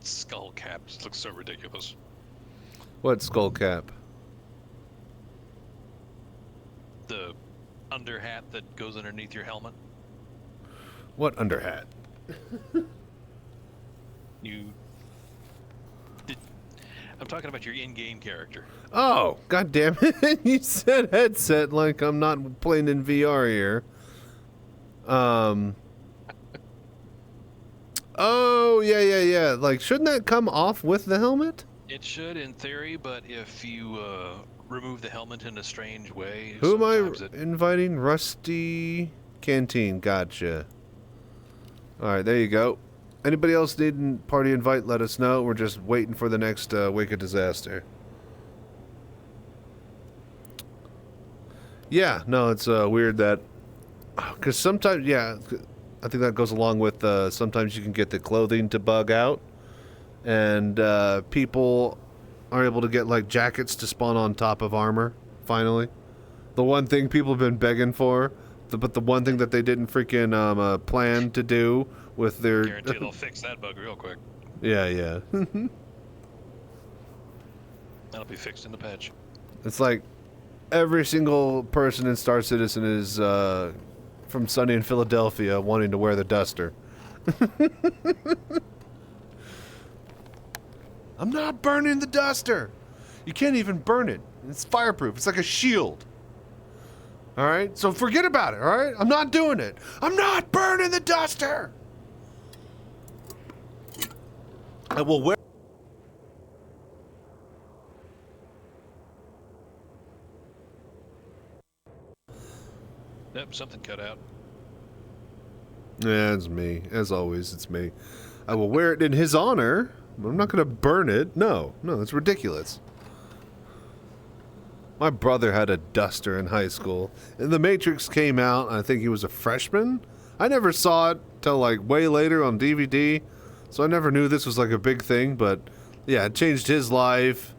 skull cap just looks so ridiculous. What skull cap? The under hat that goes underneath your helmet. What under hat? I'm talking about your in-game character. Oh, god damn it. You said headset like I'm not playing in VR here. Oh, yeah. Like, shouldn't that come off with the helmet? It should, in theory, but if you remove the helmet in a strange way, Who am I sometimes inviting? Rusty Canteen. Gotcha. Alright, there you go. Anybody else needing party invite, let us know. We're just waiting for the next Wake of Disaster. Yeah, no, it's weird that... Because sometimes, yeah, I think that goes along with sometimes you can get the clothing to bug out. And people are able to get, like, jackets to spawn on top of armor, finally. The one thing people have been begging for, but the one thing that they didn't freaking plan to do with their... guarantee they'll fix that bug real quick. Yeah. That'll be fixed in the patch. It's like every single person in Star Citizen is from Sunny in Philadelphia wanting to wear the duster. I'm not burning the duster. You can't even burn it. It's fireproof. It's like a shield. All right? So forget about it, all right? I'm not doing it. I'm not burning the duster. I will wear... Yep, something cut out. Yeah, it's me. As always, it's me. I will wear it in his honor, but I'm not going to burn it. No, that's ridiculous. My brother had a duster in high school. And The Matrix came out, I think he was a freshman. I never saw it till like way later on DVD, so I never knew this was like a big thing, but yeah, it changed his life.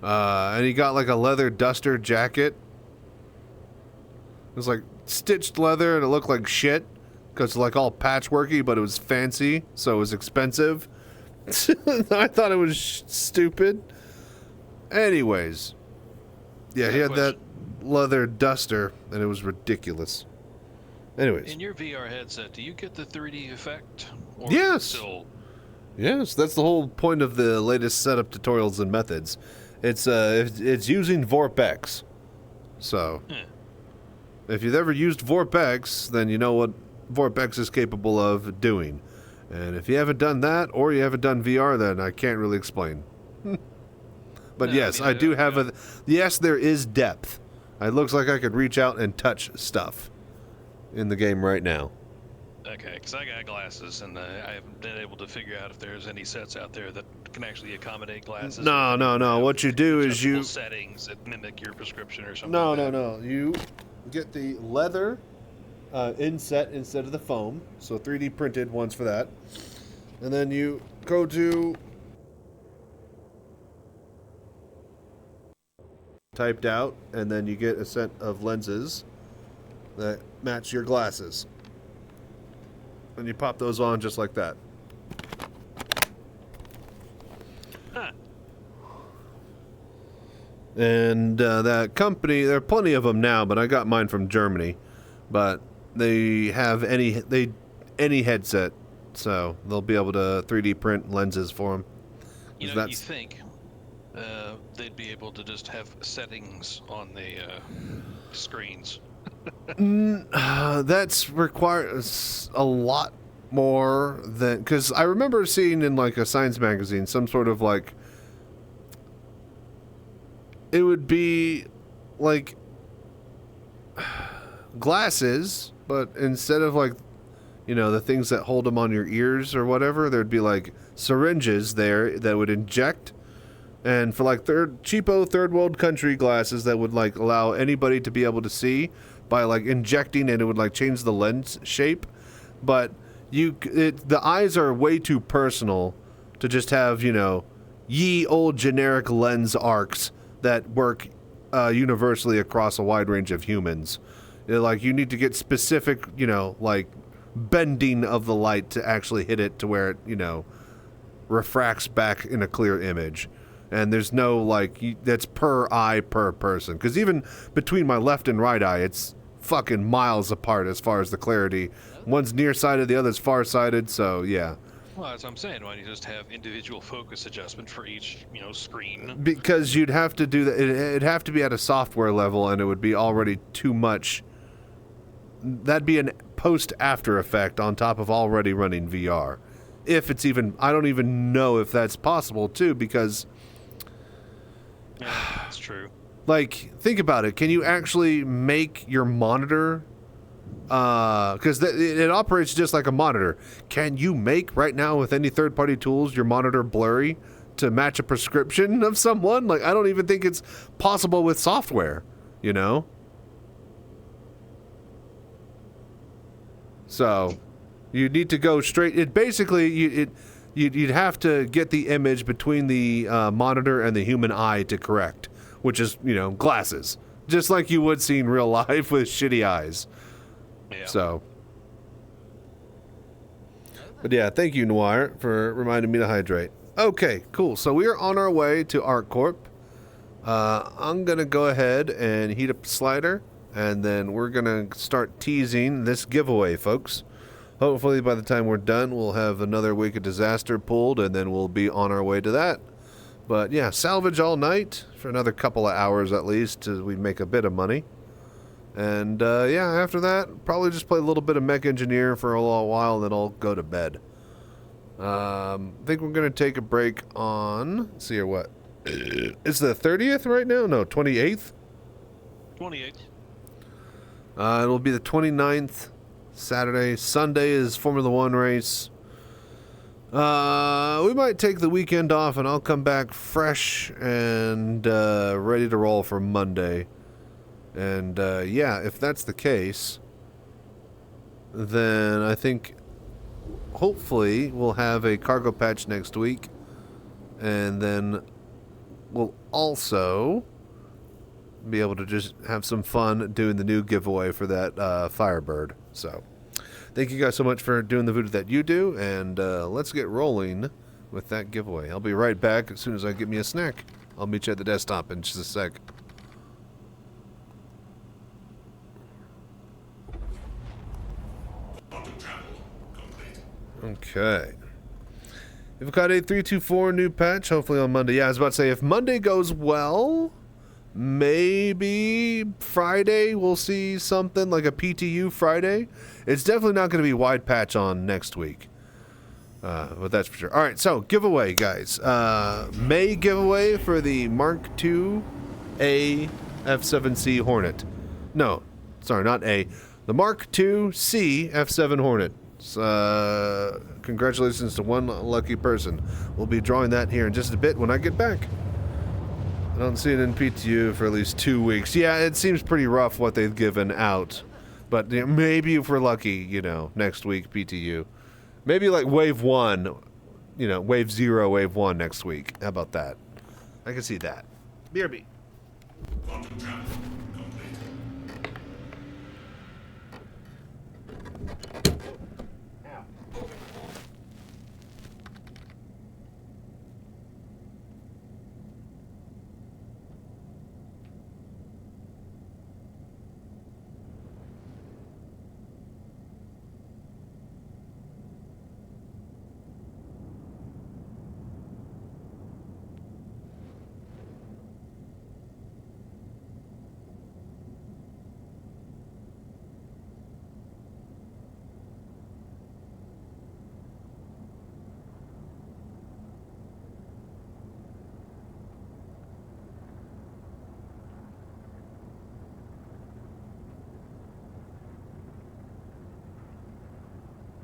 And he got like a leather duster jacket. It was like stitched leather and it looked like shit because like all patchworky, but it was fancy, so it was expensive. I thought it was stupid. Anyways, yeah, he had that leather duster and it was ridiculous. Anyways, In your VR headset, do you get the 3D effect? Or yes. Still... Yes, that's the whole point of the latest setup tutorials and methods. It's using VorpX. So, if you've ever used VorpX, then you know what VorpX is capable of doing. And if you haven't done that, or you haven't done VR, then I can't really explain. But No, yes, I mean, I do have a... Yes, there is depth. It looks like I could reach out and touch stuff in the game right now. Okay, because I got glasses, and I haven't been able to figure out if there's any sets out there that can actually accommodate glasses. No. What you do is you... settings that mimic your prescription or something. No. You get the leather inset instead of the foam. So 3D printed ones for that. And then you go to typed out, and then you get a set of lenses that match your glasses. And you pop those on just like that. Huh. And that company, there are plenty of them now, but I got mine from Germany. But they have any headset, so they'll be able to 3D print lenses for them. You know, you think they'd be able to just have settings on the screens. That's requires a lot more than, because I remember seeing in like a science magazine some sort of like, it would be like glasses, but instead of like, you know, the things that hold them on your ears or whatever, there'd be like syringes there that would inject. And for like cheapo third world country glasses that would like allow anybody to be able to see by like injecting, and it would like change the lens shape. But the eyes are way too personal to just have, you know, ye old generic lens arcs that work universally across a wide range of humans. Like you need to get specific, you know, like bending of the light to actually hit it to where it, you know, refracts back in a clear image. And there's no like that's per eye per person, because even between my left and right eye, it's fucking miles apart as far as the clarity. One's nearsighted, the other's farsighted, so yeah. Well, that's what I'm saying. Why don't you just have individual focus adjustment for each, you know, screen? Because you'd have to do that. It'd have to be at a software level, and it would be already too much. That'd be an post-after effect on top of already running VR. If it's even, I don't even know if that's possible too, because yeah, that's true. Like, think about it. Can you actually make your monitor? Because it operates just like a monitor. Can you make right now with any third-party tools your monitor blurry to match a prescription of someone? Like, I don't even think it's possible with software. You know. So, you need to go straight. It basically you'd have to get the image between the monitor and the human eye to correct, which is, you know, glasses, just like you would see in real life with shitty eyes. Yeah. So, but yeah, thank you, Noir, for reminding me to hydrate. Okay, cool. So we are on our way to ArcCorp. I'm gonna go ahead and heat up the slider, and then we're gonna start teasing this giveaway, folks. Hopefully by the time we're done, we'll have another week of disaster pulled, and then we'll be on our way to that. But yeah, salvage all night for another couple of hours at least till we make a bit of money. And yeah, after that, probably just play a little bit of Mech Engineer for a little while, and then I'll go to bed. I think we're going to take a break on, let's see here, what? It's the 30th right now? No, 28th? 28th. It'll be the 29th. Saturday. Sunday is Formula One race. We might take the weekend off, and I'll come back fresh and ready to roll for Monday. And yeah, if that's the case, then I think hopefully we'll have a cargo patch next week, and then we'll also be able to just have some fun doing the new giveaway for that Firebird. So, thank you guys so much for doing the voodoo that you do, and let's get rolling with that giveaway. I'll be right back as soon as I get me a snack. I'll meet you at the desktop in just a sec. Okay. We've got a 324 new patch, hopefully on Monday. Yeah, I was about to say, if Monday goes well, maybe Friday we'll see something like a PTU Friday. It's definitely not going to be wide patch on next week. But that's for sure. All right, so giveaway, guys. May giveaway for the Mark II A F7C Hornet. No, sorry, not A. The Mark II C F7 Hornet. Congratulations to one lucky person. We'll be drawing that here in just a bit when I get back. I don't see it in PTU for at least 2 weeks. Yeah, it seems pretty rough what they've given out. But you know, maybe if we're lucky, you know, next week PTU. Maybe like wave 1 wave 0, wave 1 next week. How about that? I can see that. BRB.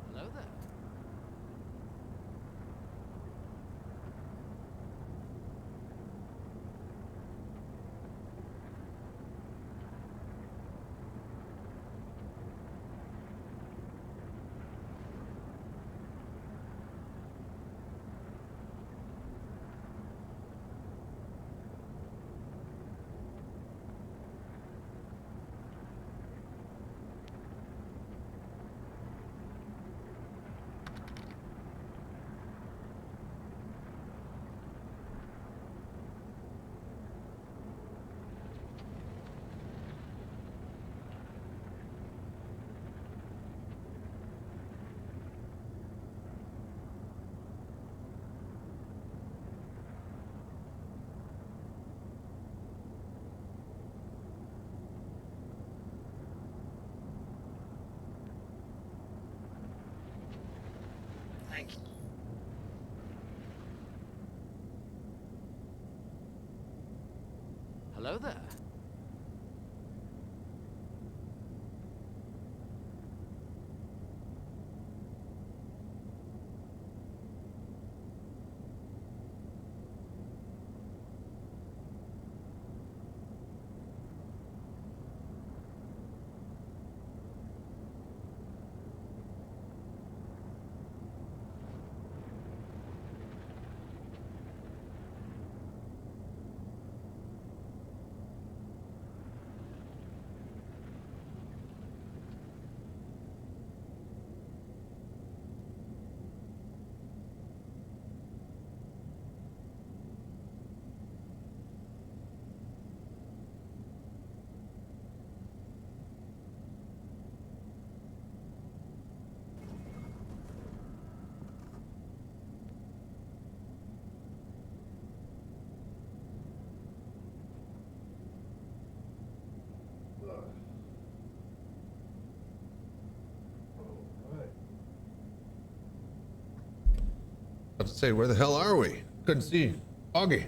Hello there. Thank you. Hello there. About to say, where the hell are we? Couldn't see. Foggy.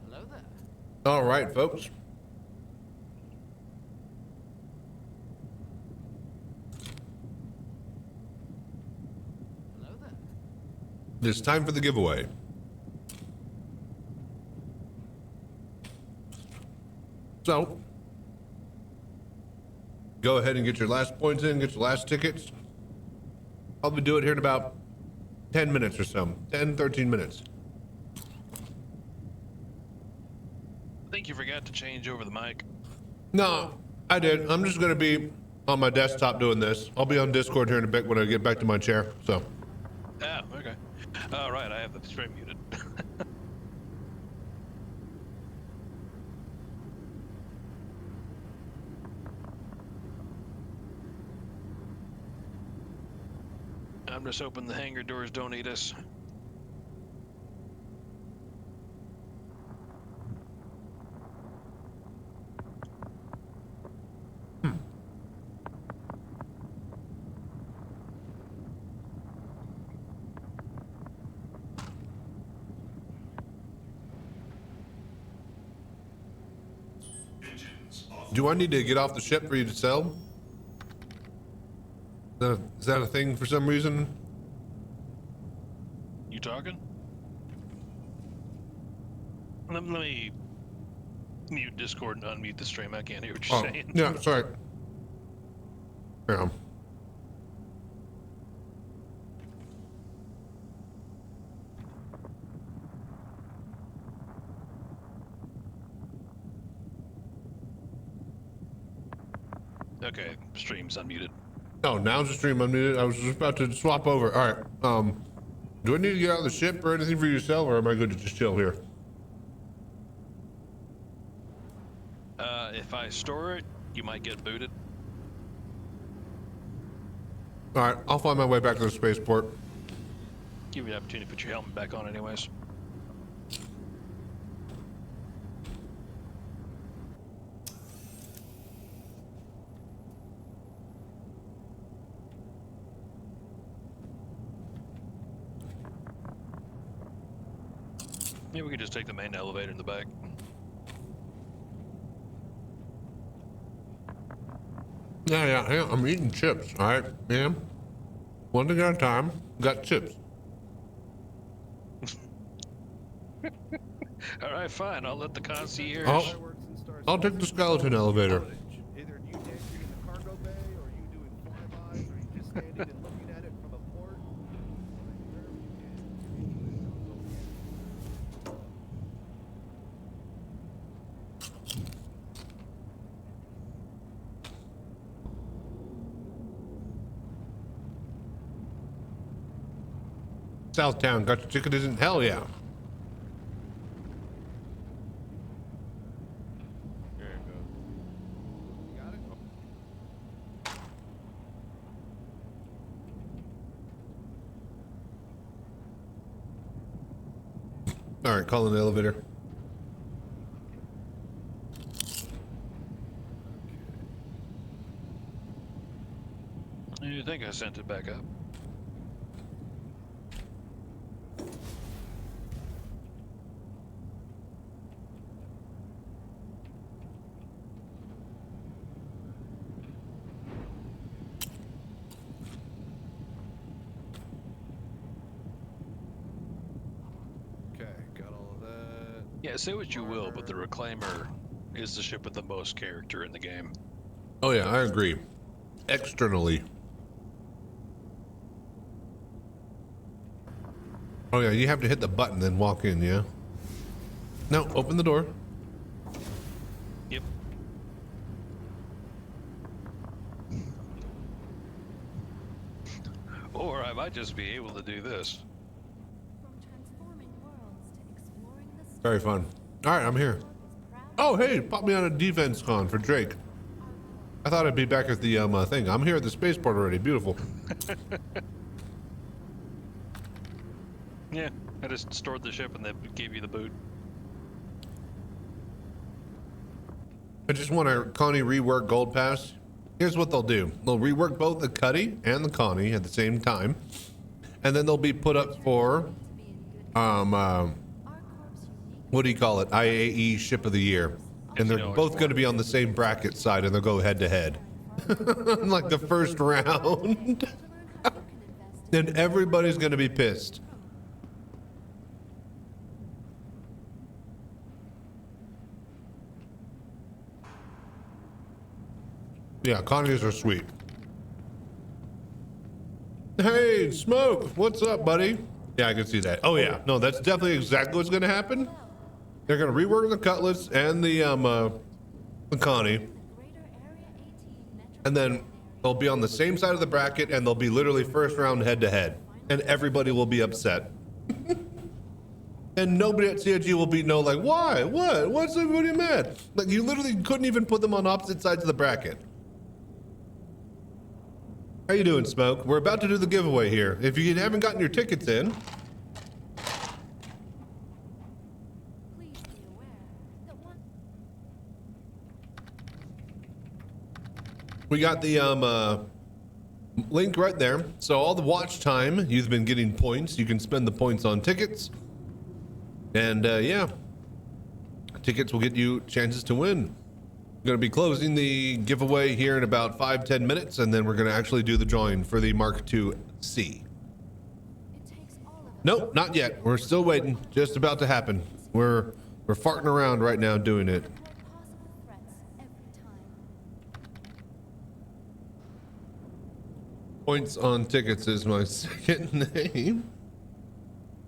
Hello there. All right, folks. Hello there. It's time for the giveaway. So, go ahead and get your last points in, get your last tickets. I'll be doing it here in about 10 minutes or so. 10, 13 minutes. I think you forgot to change over the mic. No, I did. I'm just going to be on my desktop doing this. I'll be on Discord here in a bit when I get back to my chair, so. Oh, okay. All right, I have the stream muted. I'm just hoping the hangar doors don't eat us. Do I need to get off the ship for you to sell? Is that a thing for some reason? You talking? Let me mute Discord and unmute the stream. I can't hear what you're saying. Yeah, sorry. Yeah. Okay, stream's unmuted. Oh, now's the stream unmuted. I was just about to swap over. All right. Do I need to get out of the ship or anything for you to sell, or am I good to just chill here? If I store it, you might get booted. All right, I'll find my way back to the spaceport. Give you the opportunity to put your helmet back on anyways. Yeah, we could just take the main elevator in the back. Yeah, I'm eating chips, all right, ma'am? One thing at a time, got chips. All right, fine. I'll let the concierge. I'll take the skeleton elevator. Either you dancing in the cargo bay, or you doing flybys, or you just standing and looking at it from a port. Southtown, got your ticket in? Hell yeah. There you go. You got it? All right, calling the elevator. You think I sent it back up? Okay, got all of that. Yeah, say what you will, but the Reclaimer is the ship with the most character in the game. Oh yeah, I agree. Externally. Oh yeah, you have to hit the button then walk in, yeah? No, open the door. Yep. Or I might just be able to do this. From transforming worlds to exploring the Very fun. All right, I'm here. Oh, hey, pop me on a defense con for Drake. I thought I'd be back at the thing. I'm here at the spaceport already. Beautiful. Yeah, I just stored the ship and then gave you the boot. I just want to Connie rework Gold Pass. Here's what they'll do. They'll rework both the Cuddy and the Connie at the same time. And then they'll be put up for, what do you call it? IAE Ship of the Year. And they're both going to be on the same bracket side and they'll go head to head. Like the first round. And everybody's going to be pissed. Yeah, Connies are sweet. Hey, Smoke, what's up, buddy? Yeah, I can see that. Oh yeah, no, that's definitely exactly what's gonna happen. They're gonna rework the Cutlass and the Connie, and then they'll be on the same side of the bracket, and they'll be literally first round head to head, and everybody will be upset. And nobody at CIG will be like, why? What? What's everybody mad? Like, you literally couldn't even put them on opposite sides of the bracket. How you doing, Smoke? We're about to do the giveaway here. If you haven't gotten your tickets in, Please be aware that one we got the link right there. So all the watch time, you've been getting points. You can spend the points on tickets. And yeah, tickets will get you chances to win. We're going to be closing the giveaway here in about 5-10 minutes, and then we're going to actually do the drawing for the Mark II-C. it takes all of us. Nope, not yet. We're still waiting. Just about to happen. We're farting around right now doing it. Report possible threats every time. Points on tickets is my second name.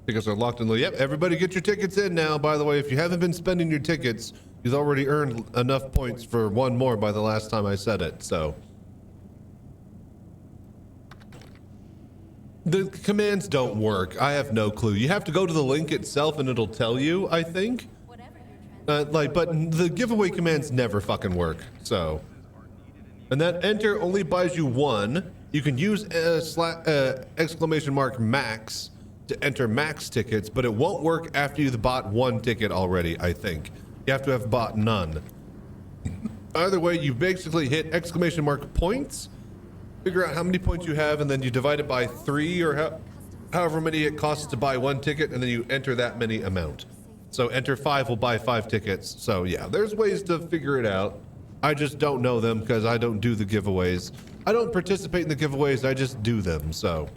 Tickets are locked and loaded. Yep, everybody get your tickets in now. By the way, if you haven't been spending your tickets, you've already earned enough points for one more by the last time I said it, so. The commands don't work. I have no clue. You have to go to the link itself and it'll tell you, I think. Whatever your trans- But the giveaway commands never fucking work, so. And that enter only buys you one. You can use exclamation mark max to enter max tickets, but it won't work after you've bought one ticket already, I think. You have to have bought none. Either way, you basically hit exclamation mark points, figure out how many points you have, and then you divide it by 3 or however many it costs to buy one ticket, and then you enter that many amount. So enter 5 will buy 5 tickets. So yeah, there's ways to figure it out. I just don't know them because I don't do the giveaways. I don't participate in the giveaways, I just do them, so.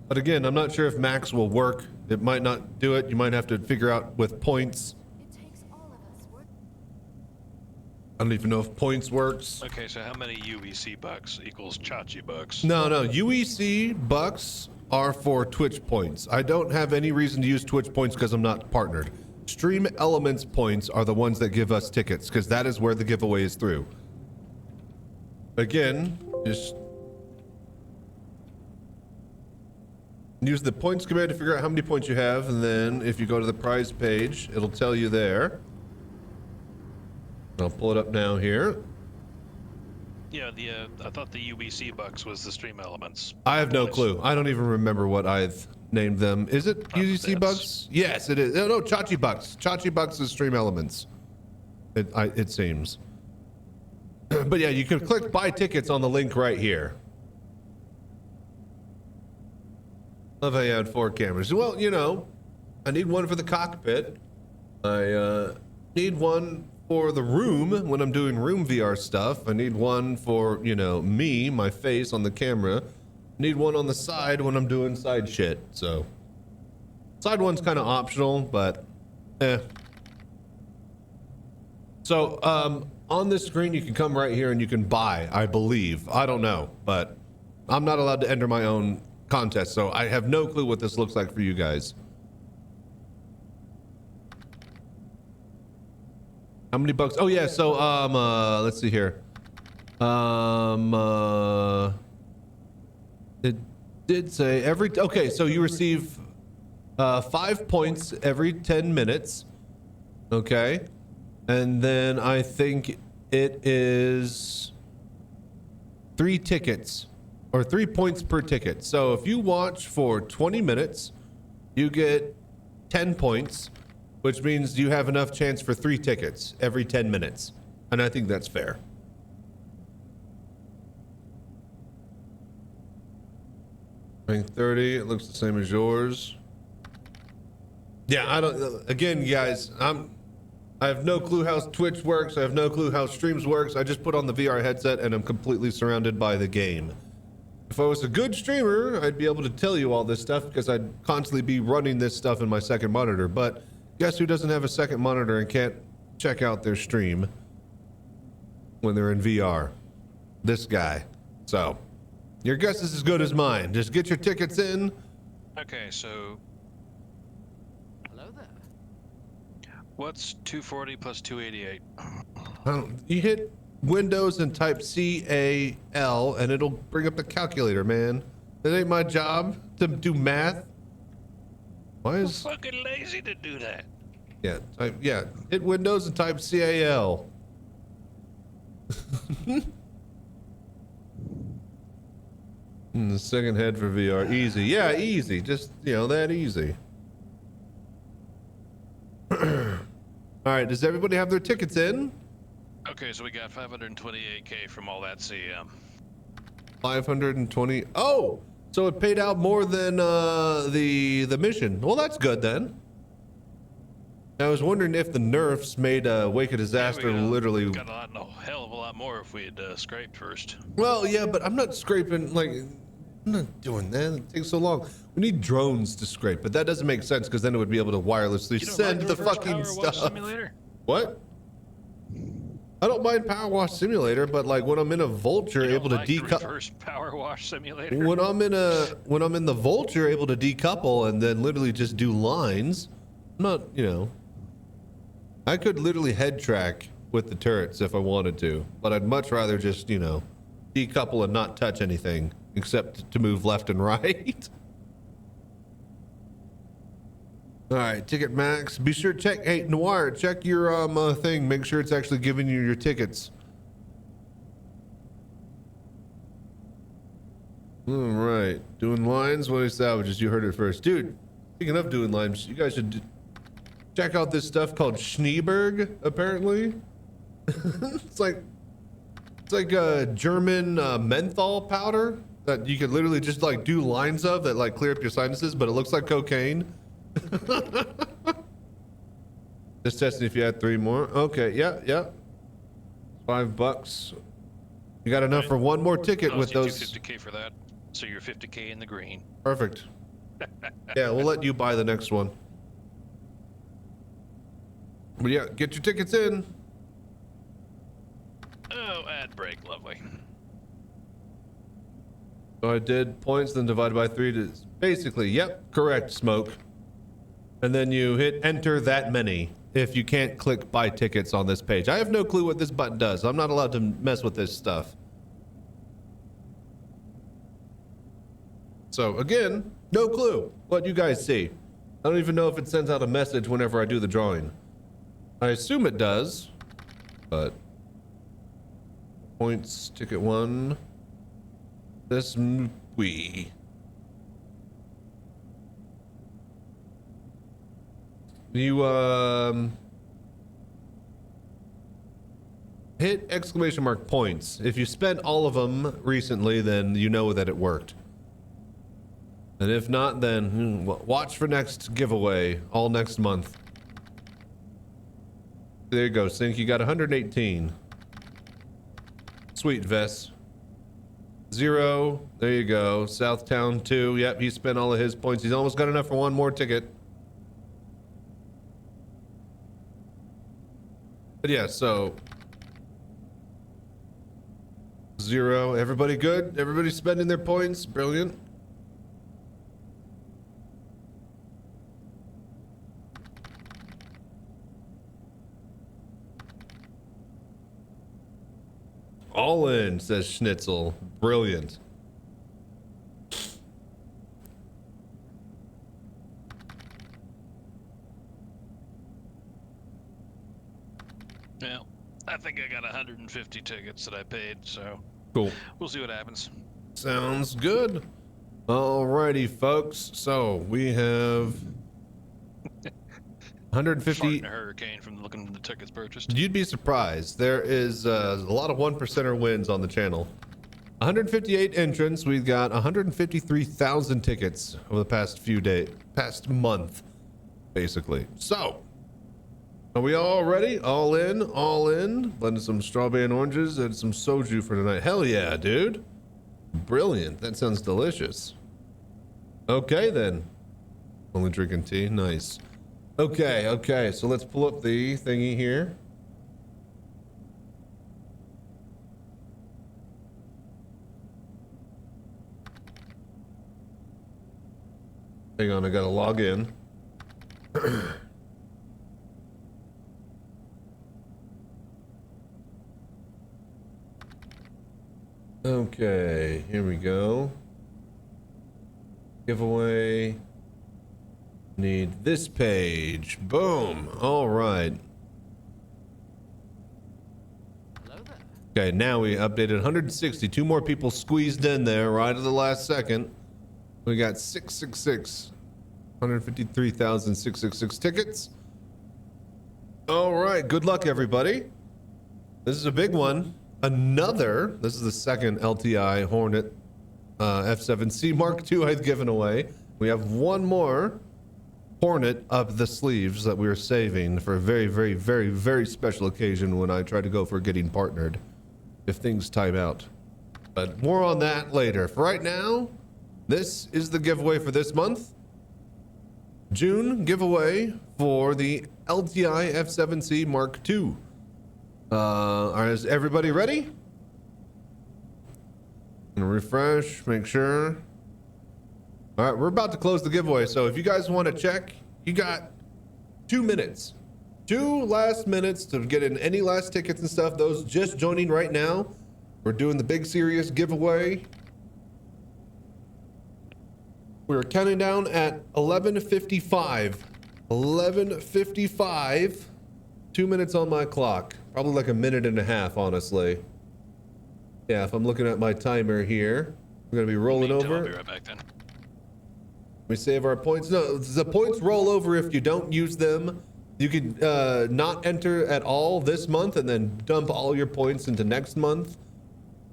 But again, I'm not sure if max will work. It might not do it. You might have to figure out with points. It takes all of us work. I don't even know if points works. Okay, so how many UEC bucks equals Chachi bucks? No, UEC bucks are for Twitch points. I don't have any reason to use Twitch points because I'm not partnered. Stream Elements points are the ones that give us tickets because that is where the giveaway is through. Again, just use the points command to figure out how many points you have, and then if you go to the prize page, it'll tell you there. I'll pull it up now here. Yeah, I thought the UBC bucks was the stream elements. I have no clue. I don't even remember what I've named them. Is it UGC bucks? Yes, it is. No, Chachi bucks. Chachi bucks is stream elements. It seems. But yeah, you can click buy tickets on the link right here. Love how you had 4 cameras. Well, you know, I need one for the cockpit. I need one for the room when I'm doing room VR stuff. I need one for, you know, me, my face on the camera. I need one on the side when I'm doing side shit. So, side one's kind of optional, but eh. So, on this screen, you can come right here and you can buy, I believe. I don't know, but I'm not allowed to enter my own contest, so I have no clue what this looks like for you guys. How many bucks? Oh yeah, so let's see here. It did say okay, so you receive 5 points every 10 minutes. Okay. And then I think it is 3 tickets or 3 points per ticket. So if you watch for 20 minutes, you get 10 points, which means you have enough chance for 3 tickets every 10 minutes. And I think that's fair. I think 30, it looks the same as yours. Yeah, I don't, again, guys, I have no clue how Twitch works. I have no clue how streams works. I just put on the VR headset and I'm completely surrounded by the game. If I was a good streamer, I'd be able to tell you all this stuff because I'd constantly be running this stuff in my second monitor. But guess who doesn't have a second monitor and can't check out their stream when they're in VR? This guy. So, your guess is as good as mine. Just get your tickets in. Okay, so Hello there. what's 240 plus 288? You hit Windows and type CAL and it'll bring up the calculator, man. It ain't my job to do math. Why I'm is... fucking lazy to do that. Yeah, hit Windows and type CAL. The second head for VR. Easy. Yeah, easy. Just, you know, that easy. All right, does everybody have their tickets in? Okay, so we got 528K from all that CM. 520. Oh, so it paid out more than the mission. Well, that's good then. I was wondering if the nerfs made Wake of Disaster literally. Got a hell of a lot more if we had scraped first. Well, yeah, but I'm not scraping. Like, I'm not doing that. It takes so long. We need drones to scrape, but that doesn't make sense because then it would be able to wirelessly You don't send like the reverse fucking power wash stuff. simulator? What? I don't mind Power Wash Simulator, but like when I'm in a Vulture, You able don't to like the decouple. reverse power wash simulator? When I'm in the Vulture, able to decouple and then literally just do lines. I'm not, you know. I could literally head track with the turrets if I wanted to, but I'd much rather just, you know, decouple and not touch anything except to move left and right. All right, ticket max. Be sure to check. Hey, Noir, check your thing. Make sure it's actually giving you your tickets. All right, doing lines. What is salvages? You heard it first, dude. Speaking of doing lines, you guys should check out this stuff called Schneeberg. Apparently, it's like a German menthol powder that you can literally just like do lines of that like clear up your sinuses, but it looks like cocaine. Just testing if you had 3 more. Okay, yeah. $5. You got enough for one more ticket with those. 50K for that, so you're 50K in the green. Perfect. Yeah, we'll let you buy the next one. But yeah, get your tickets in. Oh, ad break, lovely. So I did points, then divided by 3 to basically, yep, correct, Smoke. And then you hit enter that many if you can't click buy tickets on this page. I have no clue what this button does. I'm not allowed to mess with this stuff. So again, no clue what you guys see. I don't even know if it sends out a message whenever I do the drawing. I assume it does, but points, ticket 1. This we. You hit exclamation mark points. If you spent all of them recently, then you know that it worked. And if not, then watch for next giveaway all next month. There you go, Sync. You got 118. Sweet, Vess. 0. There you go. Southtown 2. Yep, he spent all of his points. He's almost got enough for one more ticket. But yeah, so 0. Everybody good? Everybody spending their points? Brilliant. All in, says Schnitzel. Brilliant. Yeah, I think I got 150 tickets that I paid, so Cool. we'll see what happens. Sounds good. Alrighty, folks. So we have 150. Farting a hurricane from looking at the tickets purchased. You'd be surprised. There is a lot of 1%er wins on the channel. 158 entrants. We've got 153,000 tickets over the past month, basically. So, are we all ready? All in, all in. Blended some strawberry and oranges and some soju for tonight. Hell yeah, dude. Brilliant. That sounds delicious. Okay, then. Only drinking tea. Nice. Okay. So let's pull up the thingy here. Hang on, I gotta log in. Okay, here we go. Giveaway. Need this page. Boom. All right. Hello there. Okay, now we updated 160. Two more people squeezed in there right at the last second. We got 666. 153,666 tickets. All right, good luck, everybody. This is a big one. This is the second LTI Hornet F7C Mark II I've given away. We have one more Hornet up the sleeves that we are saving for a very, very, very, very special occasion when I try to go for getting partnered, if things time out. But more on that later. For right now, this is the giveaway for this month. June giveaway for the LTI F7C Mark II. Is everybody ready? Gonna refresh, make sure. All right, we're about to close the giveaway. So if you guys want to check, you got 2 minutes. 2 last minutes to get in any last tickets and stuff. Those just joining right now, we're doing the big serious giveaway. We're counting down at 11:55. 11:55. 2 minutes on my clock. Probably like a minute and a half, honestly. Yeah, if I'm looking at my timer here, we're gonna be rolling over. I'll be right back then. We save our points. No, the points roll over if you don't use them. You could not enter at all this month and then dump all your points into next month.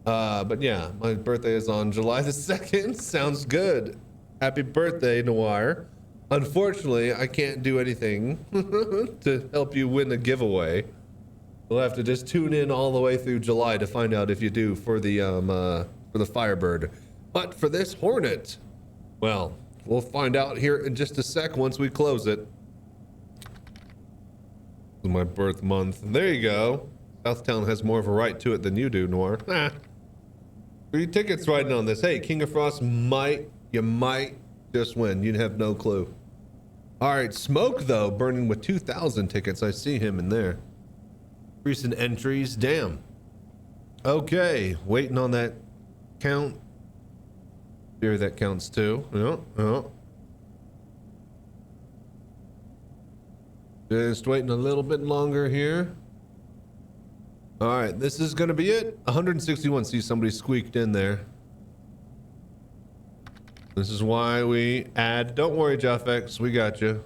But yeah, my birthday is on July the 2nd. Sounds good. Happy birthday, Noir. Unfortunately, I can't do anything to help you win the giveaway. We'll have to just tune in all the way through July to find out if you do for the Firebird. But for this Hornet, well, we'll find out here in just a sec once we close it. My birth month. There you go. Southtown has more of a right to it than you do, Noir. 3 tickets riding on this. Hey, King of Frost you might just win. You'd have no clue. All right, Smoke though, burning with 2,000 tickets. I see him in there. Recent entries, damn. Okay, waiting on that count. Here that counts too. Just waiting a little bit longer here. All right, this is gonna be it. 161. See, somebody squeaked in there. This is why we add. Don't worry, Jaffex, we got you.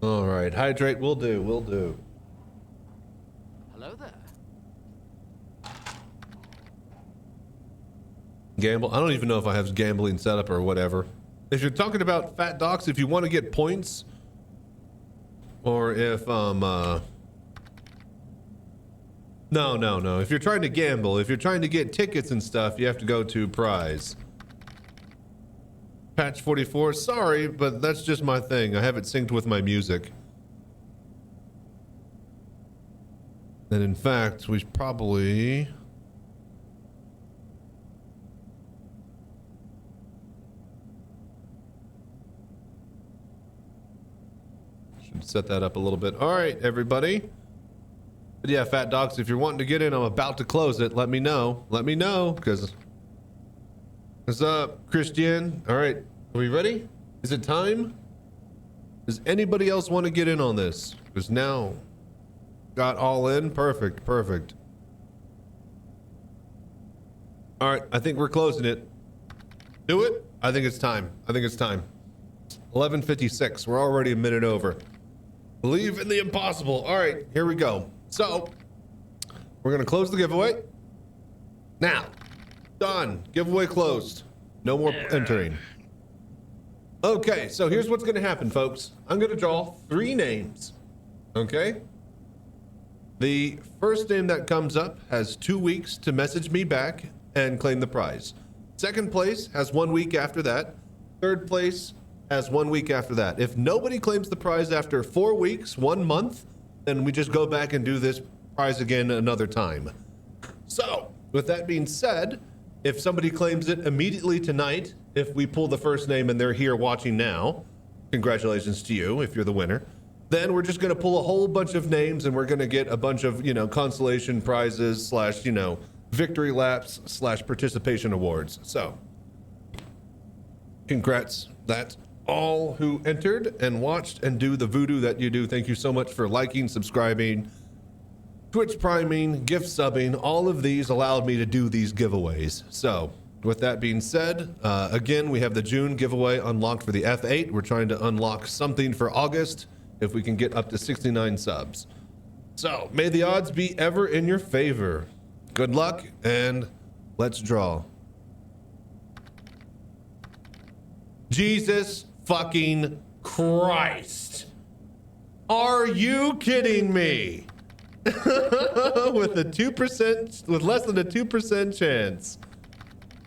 All right, hydrate. Will do. Hello there. Gamble. I don't even know if I have gambling set up or whatever. If you're talking about Fat Docs, if you want to get points, or if no. If you're trying to gamble, if you're trying to get tickets and stuff, you have to go to Prize. Patch 44. Sorry, but that's just my thing. I have it synced with my music. And in fact, we probably should set that up a little bit. All right, everybody. But yeah, Fat Docs, if you're wanting to get in, I'm about to close it. Let me know. Let me know, because what's up, Christian? All right, are we ready? Is it time? Does anybody else want to get in on this? Because now got all in. Perfect. All right, I think we're closing it. Do it? I think it's time. 11:56. We're already a minute over. Believe in the impossible. All right, here we go. So we're gonna close the giveaway now. Done. Giveaway closed. No more entering. Okay, so here's what's gonna happen, folks. I'm gonna draw 3 names. Okay? The first name that comes up has 2 weeks to message me back and claim the prize. Second place has 1 week after that. Third place has 1 week after that. If nobody claims the prize after 4 weeks, 1 month, then we just go back and do this prize again another time. So, with that being said, if somebody claims it immediately tonight if we pull the first name and they're here watching now, congratulations to you if you're the winner. Then we're just going to pull a whole bunch of names and we're going to get a bunch of, you know, consolation prizes / you know, victory laps / participation awards. So congrats. That's all who entered and watched and do the voodoo that you do. Thank you so much for liking, subscribing, Twitch priming, gift subbing. All of these allowed me to do these giveaways. So with that being said, again, we have the June giveaway unlocked for the F8. We're trying to unlock something for August if we can get up to 69 subs. So may the odds be ever in your favor. Good luck and let's draw. Jesus fucking Christ. Are you kidding me? With a 2%, with less than a 2% chance.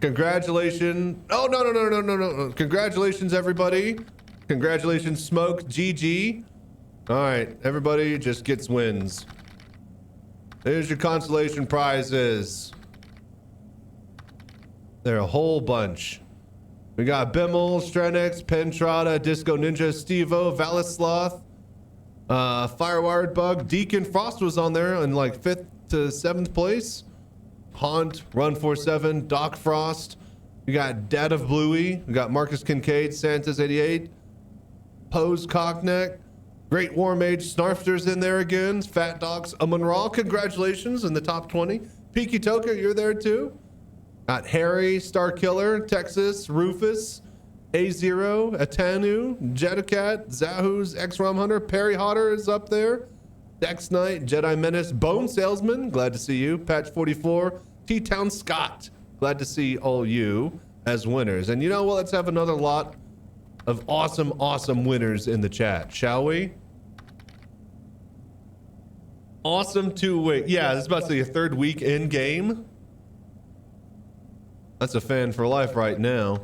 Congratulations. Oh, no. Congratulations, everybody. Congratulations, Smoke. GG. All right, everybody just gets wins. There's your consolation prizes. They're a whole bunch. We got Bimmel, Strenex, Pentrada, Disco Ninja, Stevo, Valisloth, Firewired Bug, Deacon Frost was on there in like 5th to 7th place. Haunt, Run 47, Doc Frost. We got Dad of Bluey. We got Marcus Kincaid, Santa's 88, Pose Cockneck, Great War Mage, Snarfster's in there again. Fat Dogs, Amun-Ra, congratulations in the top 20. Peaky Toka, you're there too. Got Harry, Star Killer, Texas, Rufus, A0, Atanu, Jedicat, Zahoos, X-Rom Hunter, Perry Hotter is up there. Dex Knight, Jedi Menace, Bone Salesman, glad to see you. Patch 44, T-Town Scott, glad to see all you as winners. And you know what? Let's have another lot of awesome winners in the chat, shall we? Awesome 2-week. Yeah, this is about to be a 3rd week in game. That's a fan for life right now.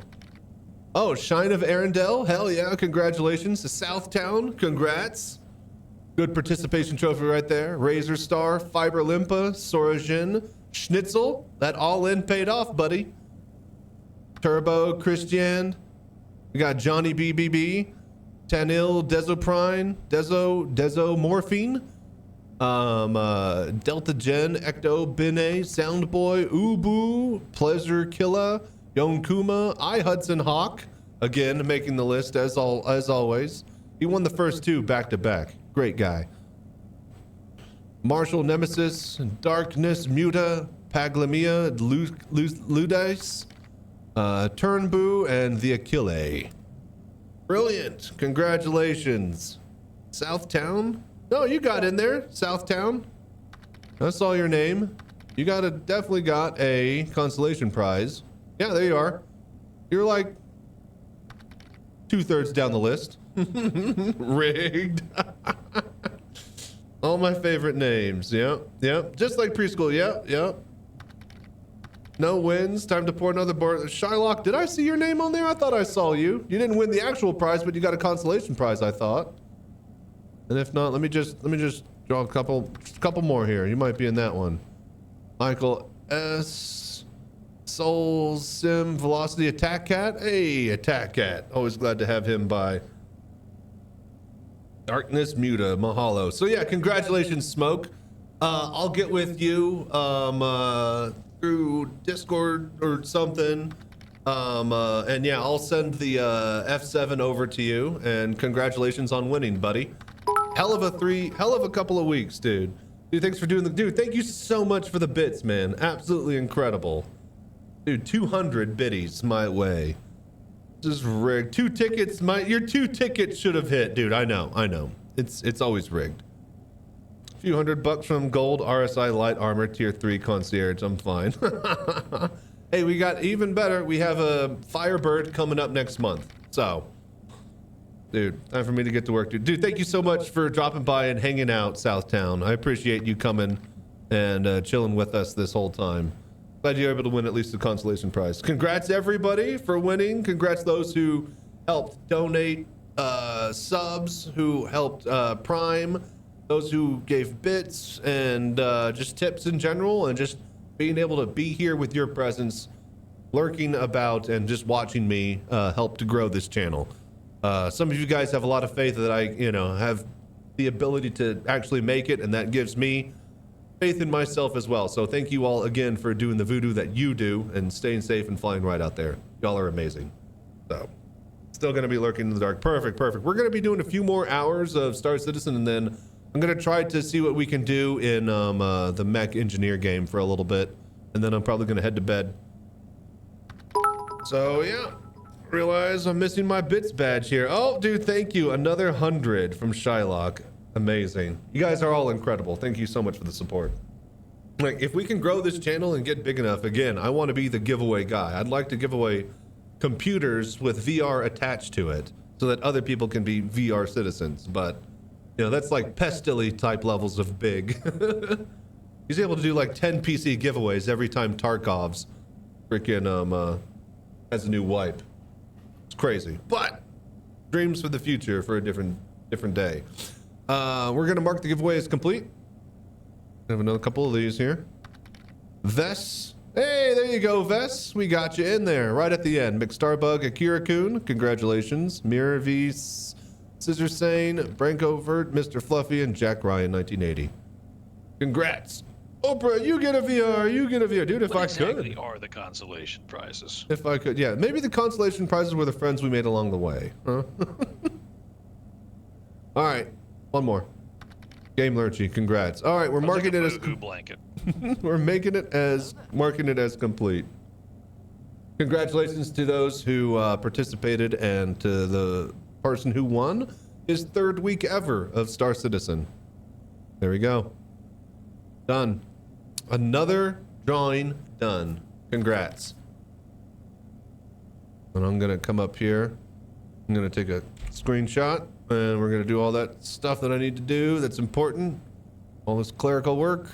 Oh, Shine of Arendelle. Hell yeah, congratulations to Southtown. Congrats. Good participation trophy right there. Razor Star, Fiber Limpa, Sorajin, Schnitzel. That all in paid off, buddy. Turbo, Christian. We got Johnny BBB, Tanil, Dezoprine, Dezo Morphine, Delta Gen, Ecto, Bine, Soundboy, Ubu, Pleasure Killa, Yonkuma, I Hudson Hawk, again making the list as always. He won the first 2 back to back. Great guy. Marshall Nemesis, Darkness Muta, Paglamia, Ludice, Turnboo, and the Achille. Brilliant. Congratulations. Southtown? No, you got in there. Southtown. I saw your name. You definitely got a consolation prize. Yeah, there you are. You're like 2/3 down the list. Rigged. All my favorite names. Yep. Just like preschool. Yep. No wins. Time to pour another bar. Shylock, did I see your name on there? I thought I saw you. You didn't win the actual prize, but you got a consolation prize, I thought. And if not, let me just draw a couple more here. You might be in that one. Michael S. Soul Sim Velocity Attack Cat. Hey, Attack Cat. Always glad to have him by. Darkness Muta, mahalo. So yeah, congratulations, Smoke. I'll get with you through Discord or something. And yeah, I'll send the F7 over to you. And congratulations on winning, buddy. Hell of a couple of weeks, dude. Dude, thanks for doing dude, thank you so much for the bits, man. Absolutely incredible. Dude, 200 biddies my way. Just rigged. Your 2 tickets should have hit, dude. I know. It's always rigged. A few $100 from Gold RSI Light Armor Tier 3 Concierge. I'm fine. Hey, we got even better. We have a Firebird coming up next month. So, dude, time for me to get to work, dude. Dude, thank you so much for dropping by and hanging out, Southtown. I appreciate you coming and chilling with us this whole time. Glad you're able to win at least a consolation prize. Congrats everybody for winning. Congrats those who helped donate subs, who helped prime, those who gave bits and just tips in general, and just being able to be here with your presence lurking about and just watching me help to grow this channel. Some of you guys have a lot of faith that I, have the ability to actually make it, and that gives me faith in myself as well. So thank you all again for doing the voodoo that you do and staying safe and flying right out there. Y'all are amazing. So still going to be lurking in the dark. Perfect. We're going to be doing a few more hours of Star Citizen, and then I'm going to try to see what we can do in the mech engineer game for a little bit, and then I'm probably going to head to bed. So yeah, realize I'm missing my bits badge here. Oh, dude, thank you. Another 100 from Shylock. Amazing. You guys are all incredible. Thank you so much for the support. Like, if we can grow this channel and get big enough, again, I want to be the giveaway guy. I'd like to give away computers with VR attached to it so that other people can be VR citizens. But, that's like Pestilly type levels of big. He's able to do like 10 PC giveaways every time Tarkov's freaking has a new wipe. It's crazy. But dreams for the future for a different day. We're gonna mark the giveaway as complete. I have another couple of these here. Vess. Hey, there you go, Vess. We got you in there right at the end. McStarbug, Akira-kun, congratulations. Mirror V, Scissor Sane, Branko Vert, Mr. Fluffy, and Jack Ryan 1980. Congrats. Oprah, you get a VR, dude. If I could. Are the consolation prizes? If I could, yeah. Maybe the consolation prizes were the friends we made along the way. Huh? All right. One more. Game Lurchy, congrats. All right, we're marking it as blanket. we're marking it as complete. Congratulations to those who participated, and to the person who won his 3rd week ever of Star Citizen. There we go. Done. Another drawing done. Congrats. And I'm gonna come up here. I'm gonna take a screenshot. And we're gonna do all that stuff that I need to do that's important. All this clerical work.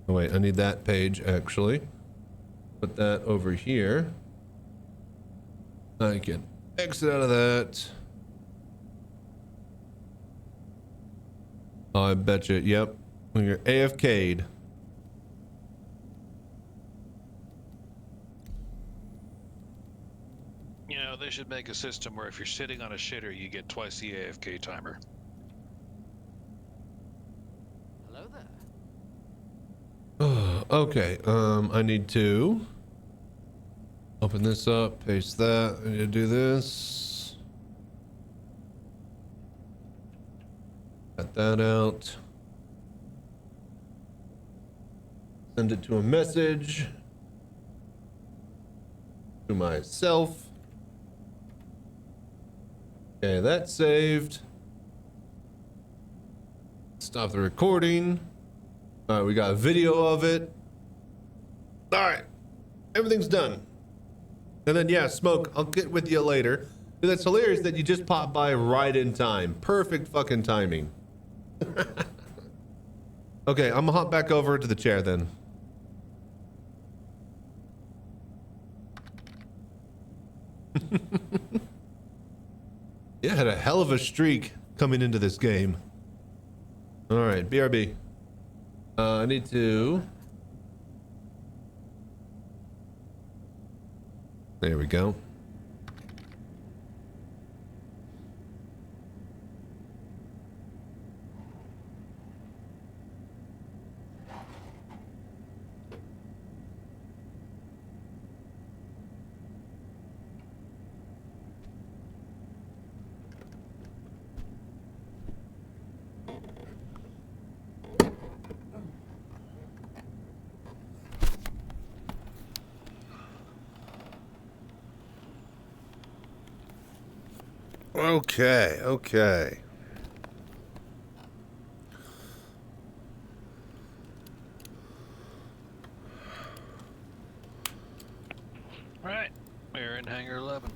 Oh wait, I need that page actually. Put that over here. I can exit out of that. Oh, I bet you, yep. When you're AFK'd. They should make a system where if you're sitting on a shitter, you get twice the AFK timer. Hello there. Okay, I need to open this up, paste that. I need to do this. Cut that out. Send it to a message to myself. Okay, that's saved. Stop the recording. All right, we got a video of it. All right, everything's done. And then, yeah, Smoke, I'll get with you later. Dude, that's hilarious that you just popped by right in time. Perfect fucking timing. Okay, I'm gonna hop back over to the chair then. Yeah, had a hell of a streak coming into this game. All right, BRB. I need to... There we go. Okay. Right, we're in Hangar 11.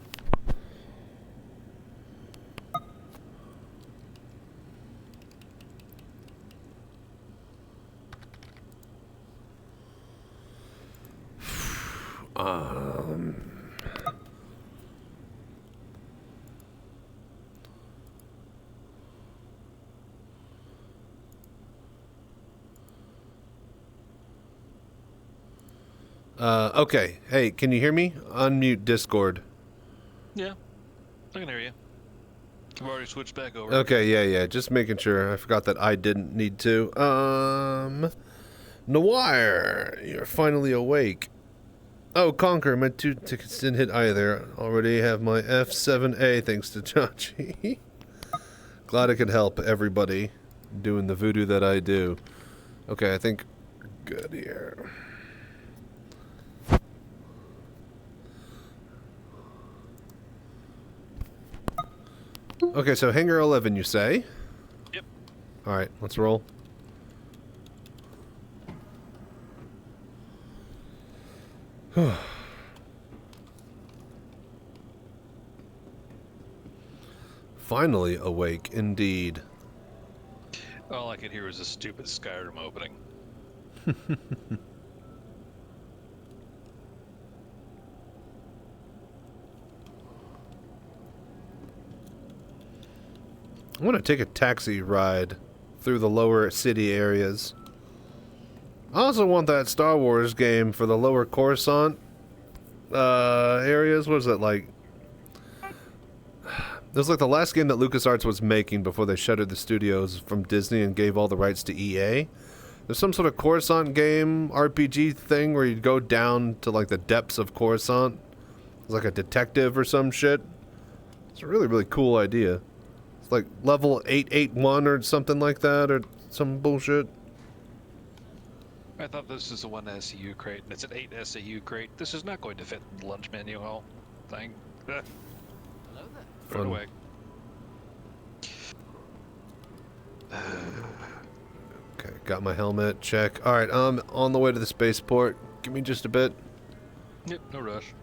Okay. Hey, can you hear me? Unmute Discord. Yeah, I can hear you. I've already switched back over. Okay, yeah. Just making sure. I forgot that I didn't need to. Noir, you're finally awake. Oh, Conquer, my 2 tickets didn't hit either. Already have my F7A thanks to Chachi. Glad I could help everybody doing the voodoo that I do. Okay, I think good here. Okay, so Hangar 11, you say? Yep. Alright, let's roll. Finally awake, indeed. All I could hear was a stupid Skyrim opening. I want to take a taxi ride through the lower city areas. I also want that Star Wars game for the lower Coruscant areas. What is it like? It was like the last game that LucasArts was making before they shuttered the studios from Disney and gave all the rights to EA. There's some sort of Coruscant game RPG thing where you'd go down to like the depths of Coruscant. It's like a detective or some shit. It's a really, really cool idea. It's like level 881 or something like that, or some bullshit. I thought this is a 1 SCU crate, and it's an 8 SCU crate. This is not going to fit in the lunch menu hall thing. Hello there. Throw it away. Okay, got my helmet, check. Alright, I'm on the way to the spaceport. Give me just a bit. Yep, no rush.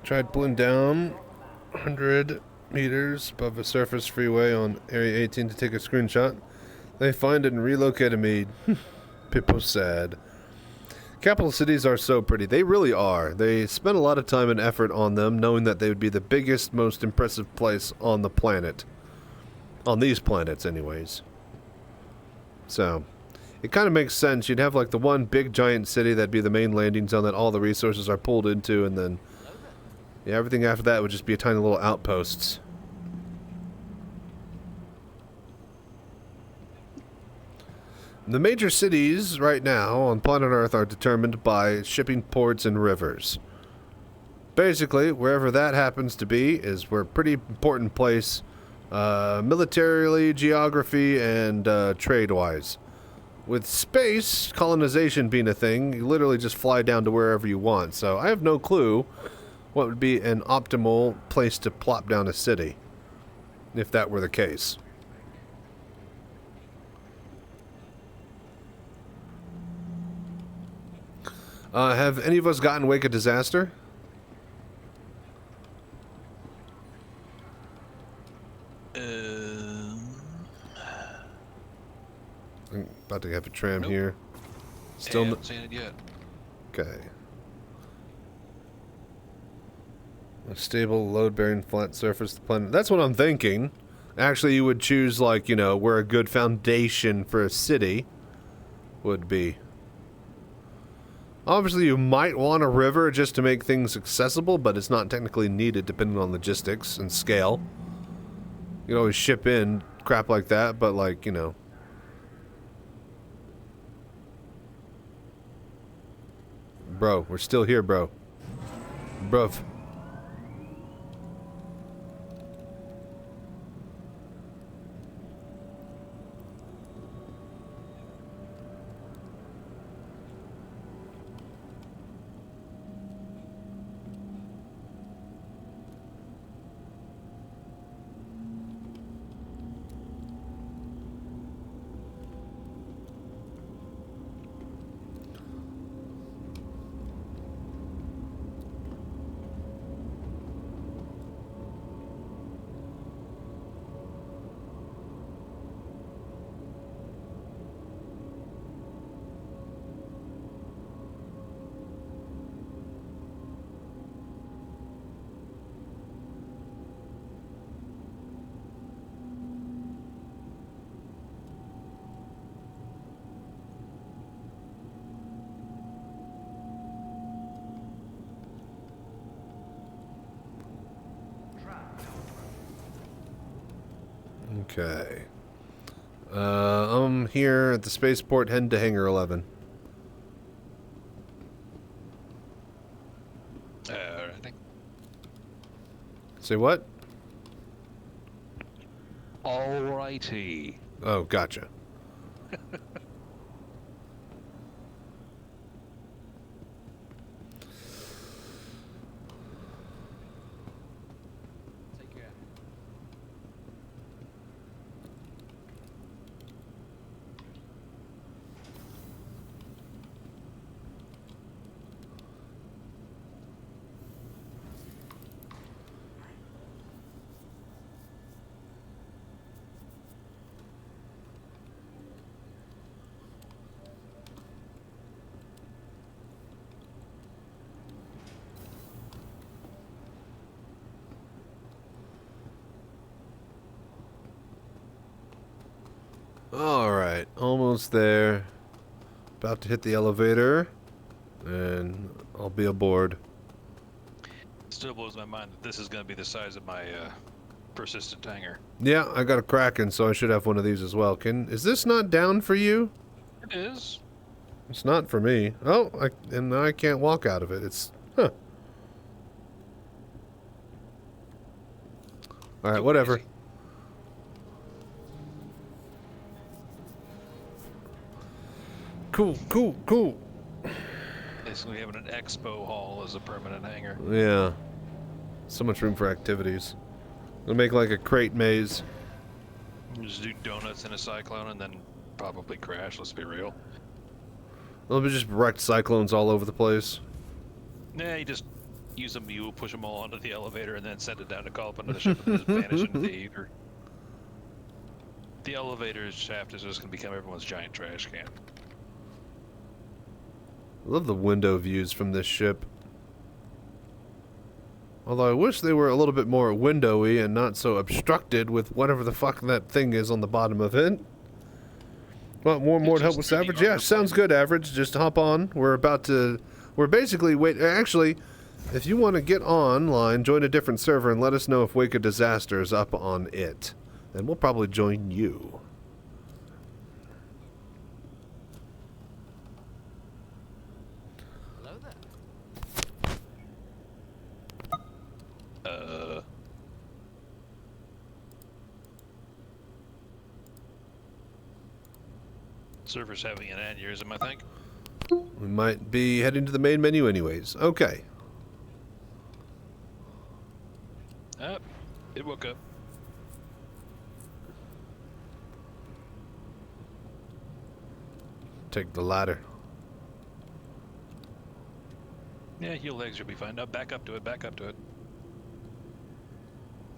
Tried pulling down 100 meters above a surface freeway on Area 18 to take a screenshot. They find it and relocated me. People sad. Capital cities are so pretty. They really are. They spend a lot of time and effort on them, knowing that they would be the biggest, most impressive place on the planet. On these planets, anyways. So, it kind of makes sense. You'd have like the one big giant city that'd be the main landing zone that all the resources are pulled into, and then yeah, everything after that would just be a tiny little outposts. The major cities right now on planet Earth are determined by shipping ports and rivers. Basically, wherever that happens to be is we're a pretty important place, militarily, geography, and trade-wise. With space colonization being a thing, you literally just fly down to wherever you want. So I have no clue what would be an optimal place to plop down a city, if that were the case. Have any of us gotten Wake of Disaster? I'm about to have a tram Nope. here. Still haven't seen it yet. Okay. A stable, load-bearing, flat surface of the planet. That's what I'm thinking. Actually, you would choose, like, you know, where a good foundation for a city would be. Obviously, you might want a river just to make things accessible, but it's not technically needed depending on logistics and scale. You can always ship in crap like that, but, like, you know. Bro, we're still here, bro. Bruv. Okay. I'm here at the spaceport heading to Hangar 11. Alrighty. Say what? Alrighty. Oh, gotcha. Take care. Alright, almost there. About to hit the elevator. And I'll be aboard. Still blows my mind that this is going to be the size of my persistent hangar. Yeah, I got a Kraken, so I should have one of these as well. Is this not down for you? It is. It's not for me. Oh, and now I can't walk out of it. It's... Huh. Alright, whatever. Easy. Cool, cool, cool. Basically having an expo hall as a permanent hangar. Yeah. So much room for activities. We'll make like a crate maze. Just do donuts in a cyclone and then probably crash, let's be real. There'll be just wrecked cyclones all over the place. Nah, you just use a mule, push them all onto the elevator, and then send it down to call up another ship and just vanish into the ether. The elevator shaft is just going to become everyone's giant trash can. I love the window views from this ship. Although I wish they were a little bit more windowy and not so obstructed with whatever the fuck that thing is on the bottom of it. Want more to help with just Average? 3D Yeah, sounds good, Average. Just hop on. We're basically actually, if you want to get online, join a different server and let us know if Wake of Disaster is up on it. Then we'll probably join you. Hello there. Server's having an aneurysm, I think. We might be heading to the main menu anyways. Okay. It woke up. Take the ladder. Yeah, your legs will be fine. Now back up to it, back up to it.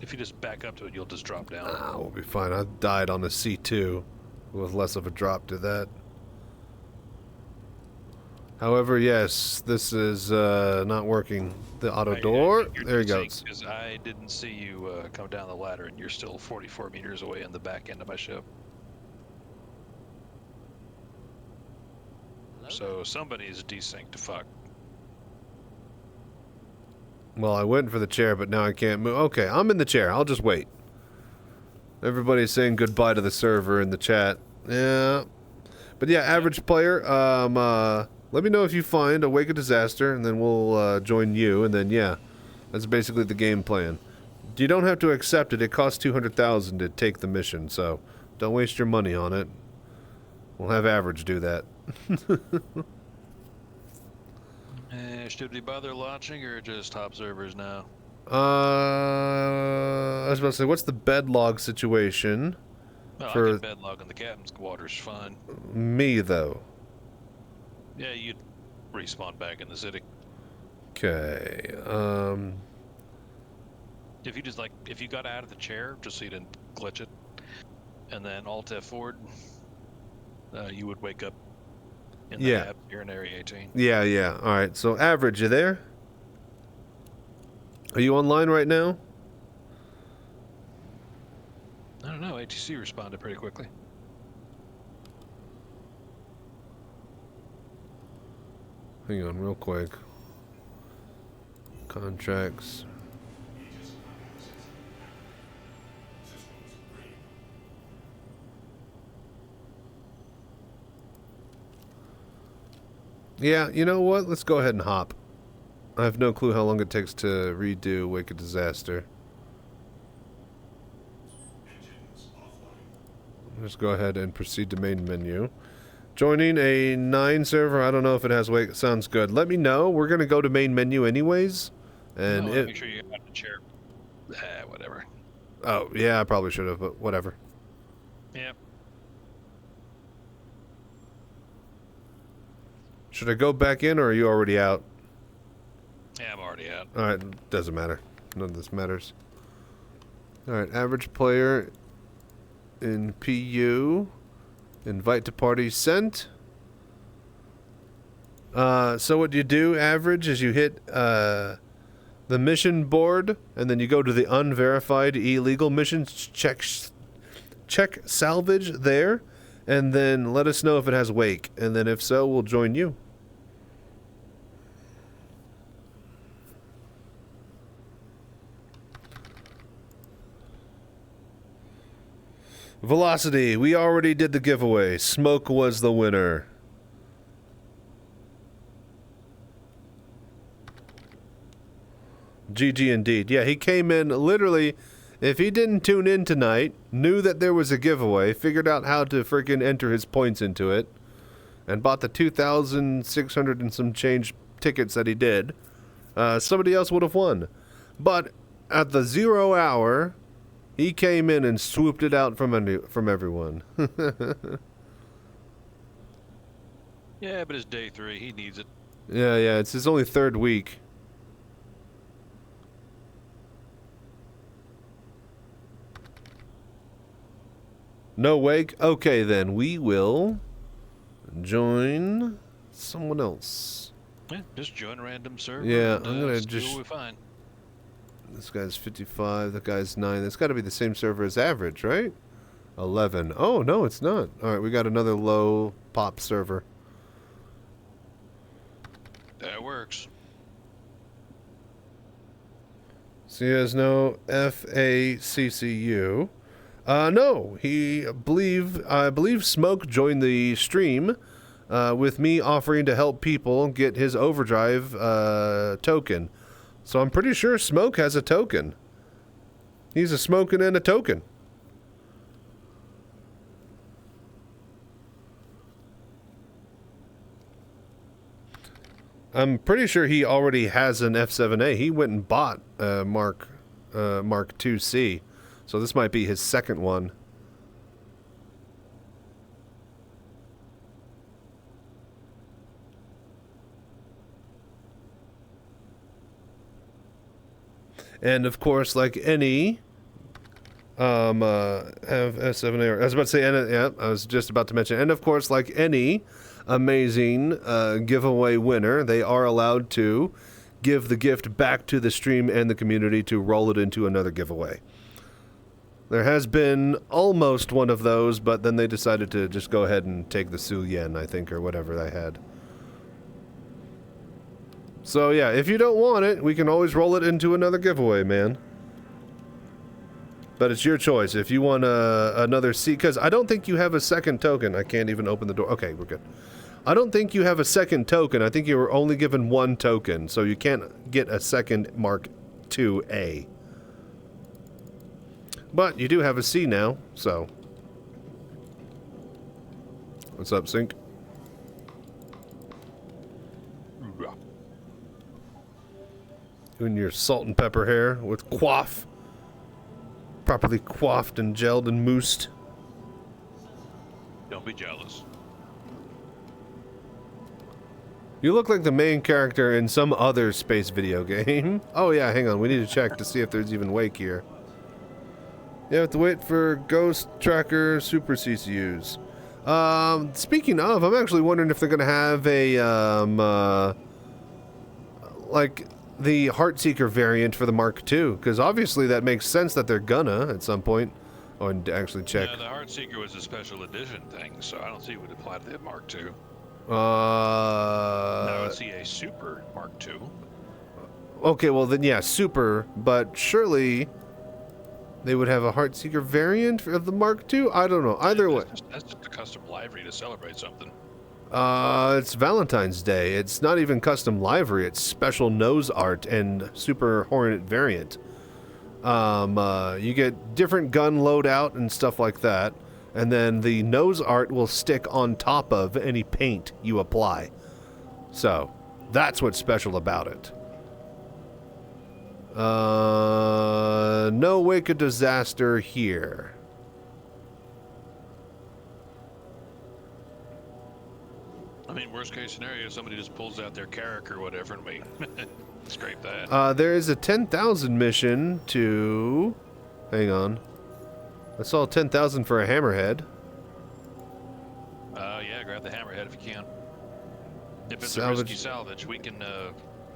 If you just back up to it, you'll just drop down. Ah, we'll be fine. I died on a C2 with less of a drop to that. However, yes, this is not working. The auto door, there he goes. Because I didn't see you come down the ladder, and you're still 44 meters away in the back end of my ship. Hello So somebody's desynced to fuck. Well, I went for the chair, but now I can't move. Okay, I'm in the chair. I'll just wait. Everybody's saying goodbye to the server in the chat. Yeah. But yeah, average player, let me know if you find a Wake of Disaster, and then we'll join you, and then, yeah, that's basically the game plan. You don't have to accept it. It costs 200,000 to take the mission, so don't waste your money on it. We'll have Average do that. Should we bother launching, or just top servers now? I was about to say, what's the bed log situation? Well, I For can bed log in the captain's quarters fine. me, though. Yeah, you'd respawn back in the city. Okay, If you just if you got out of the chair, just so you didn't glitch it, and then Alt F forward, you would wake up in the Yeah. gap here in Area 18. yeah. All right, so Average, you there? Are you online right now? I don't know, ATC responded pretty quickly. Hang on, real quick. Contracts. Yeah, you know what? Let's go ahead and hop. I have no clue how long it takes to redo Wake of Disaster. Let's go ahead and proceed to main menu. Joining a 9 server. I don't know if it has Wake. Sounds good. Let me know. We're going to go to main menu anyways. And No, make sure you got the chair. Whatever. Oh, yeah, I probably should have, but whatever. Yep. Should I go back in, or are you already out? Yeah, I'm already out. Alright, doesn't matter. None of this matters. Alright, average player in PU. Invite to party sent. So what you do, average, is you hit the mission board, and then you go to the unverified illegal missions, check salvage there, and then let us know if it has Wake, and then if so, we'll join you. Velocity, we already did the giveaway. Smoke was the winner. GG indeed. Yeah, he came in literally, if he didn't tune in tonight, knew that there was a giveaway, figured out how to freaking enter his points into it, and bought the 2,600 and some change tickets that he did, somebody else would have won. But at the 0 hour, he came in and swooped it out from everyone. Yeah, but it's day 3. He needs it. Yeah, it's his only 3rd week. No Wake? Okay, then. We will join someone else. Yeah, just join a random server. Yeah, and, I'm going to see just... what we find. This guy's 55, that guy's 9. That's got to be the same server as average, right? 11. Oh, no, it's not. Alright, we got another low pop server. That works. So he has no FACCU. No, I believe Smoke joined the stream with me offering to help people get his overdrive token. So I'm pretty sure Smoke has a token. He's a smoking and a token. I'm pretty sure he already has an F7A. He went and bought Mark IIc. So this might be his second one. And of course, like any have S7A, I was about to say, yeah, I was just about to mention, and of course, like any amazing giveaway winner, they are allowed to give the gift back to the stream and the community to roll it into another giveaway. There has been almost one of those, but then they decided to just go ahead and take the Su Yen, I think, or whatever they had. So yeah, if you don't want it, we can always roll it into another giveaway, man. But it's your choice. If you want another seat, because I don't think you have a second token. I can't even open the door. Okay, we're good. I don't think you have a second token. I think you were only given one token, so you can't get a second Mark IIa. But you do have a C now, so. What's up, Sync? Doing your salt and pepper hair with coif. Properly coiffed and gelled and moosed. Don't be jealous. You look like the main character in some other space video game. Oh yeah, hang on. We need to check to see if there's even Wake here. You have to wait for Ghost Tracker Super CCUs. Speaking of, I'm actually wondering if they're going to have a, like, the Heartseeker variant for the Mark II, because obviously that makes sense that they're gonna at some point. Oh, and actually check. Yeah, the Heartseeker was a special edition thing, so I don't see it would apply to the Mark II. No, I see a Super Mark II. Okay, well then, yeah, Super, but surely they would have a Heartseeker variant of the Mark II? I don't know. Either way. That's just a custom livery to celebrate something. It's Valentine's Day. It's not even custom livery. It's special nose art and Super Hornet variant. You get different gun loadout and stuff like that. And then the nose art will stick on top of any paint you apply. So, that's what's special about it. No wake of disaster here. I mean, worst case scenario, somebody just pulls out their character or whatever and we scrape that. There is a 10,000 mission to... Hang on. I saw 10,000 for a hammerhead. Yeah, grab the hammerhead if you can. If it's Salvage. a risky salvage, we can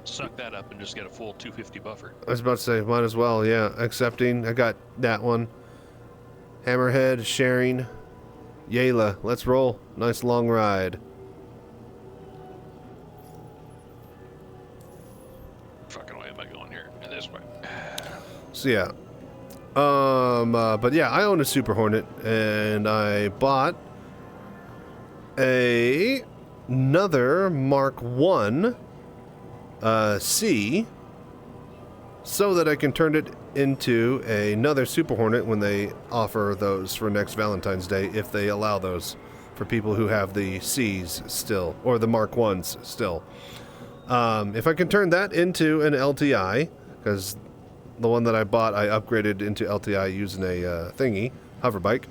suck that up and just get a full 250 buffer. I was about to say, might as well, yeah. Accepting. I got that one. Hammerhead, sharing. Yayla, let's roll. Nice long ride. Fucking way am I going here? And this way. So yeah. But yeah, I own a Super Hornet, and I bought another Mark 1 C so that I can turn it into another Super Hornet when they offer those for next Valentine's Day, if they allow those for people who have the C's still, or the Mark 1s still. If I can turn that into an LTI, because the one that I bought, I upgraded into LTI using a thingy, hover bike.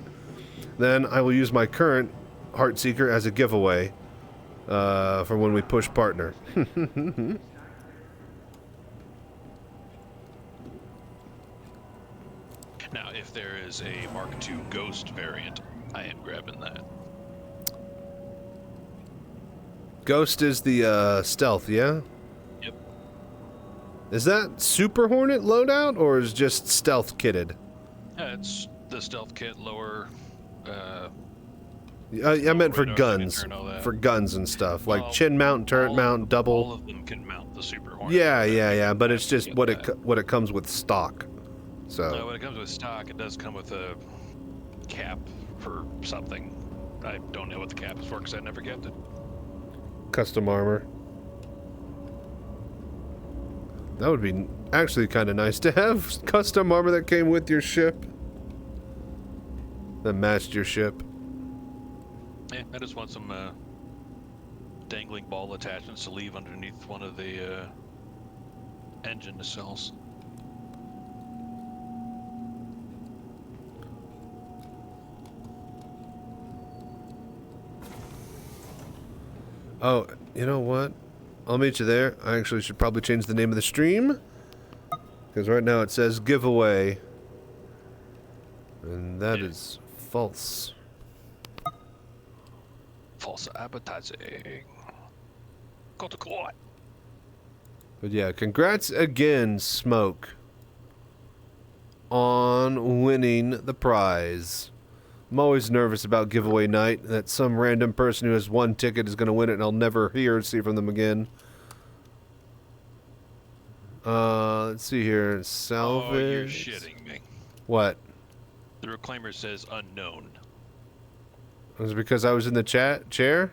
Then I will use my current Heartseeker as a giveaway for when we push partner. Now, if there is a Mark II Ghost variant, I am grabbing that. Ghost is the stealth, yeah? Yep. Is that Super Hornet loadout, or is just stealth kitted? It's the stealth kit, lower... I meant for radar guns. signature and all that. For guns and stuff. Like Well, chin mount, turret mount, All double. of them can mount the Super Hornet. Yeah, but it's just Get what that. what it comes with stock. So When it comes with stock, it does come with a cap for something. I don't know what the cap is for because I never kept it. custom armor. That would be actually kind of nice to have custom armor that came with your ship. That matched your ship. Yeah, I just want some dangling ball attachments to leave underneath one of the engine nacelles. Oh, you know what? I'll meet you there. I actually should probably change the name of the stream. Because right now it says giveaway. And that is false. False advertising. Got the court. But yeah, congrats again, Smoke, on winning the prize. I'm always nervous about giveaway night, that some random person who has one ticket is going to win it and I'll never hear or see from them again. Let's see here. Salvage. Oh, you're shitting me. What? The reclaimer says unknown. Was it because I was in the chair?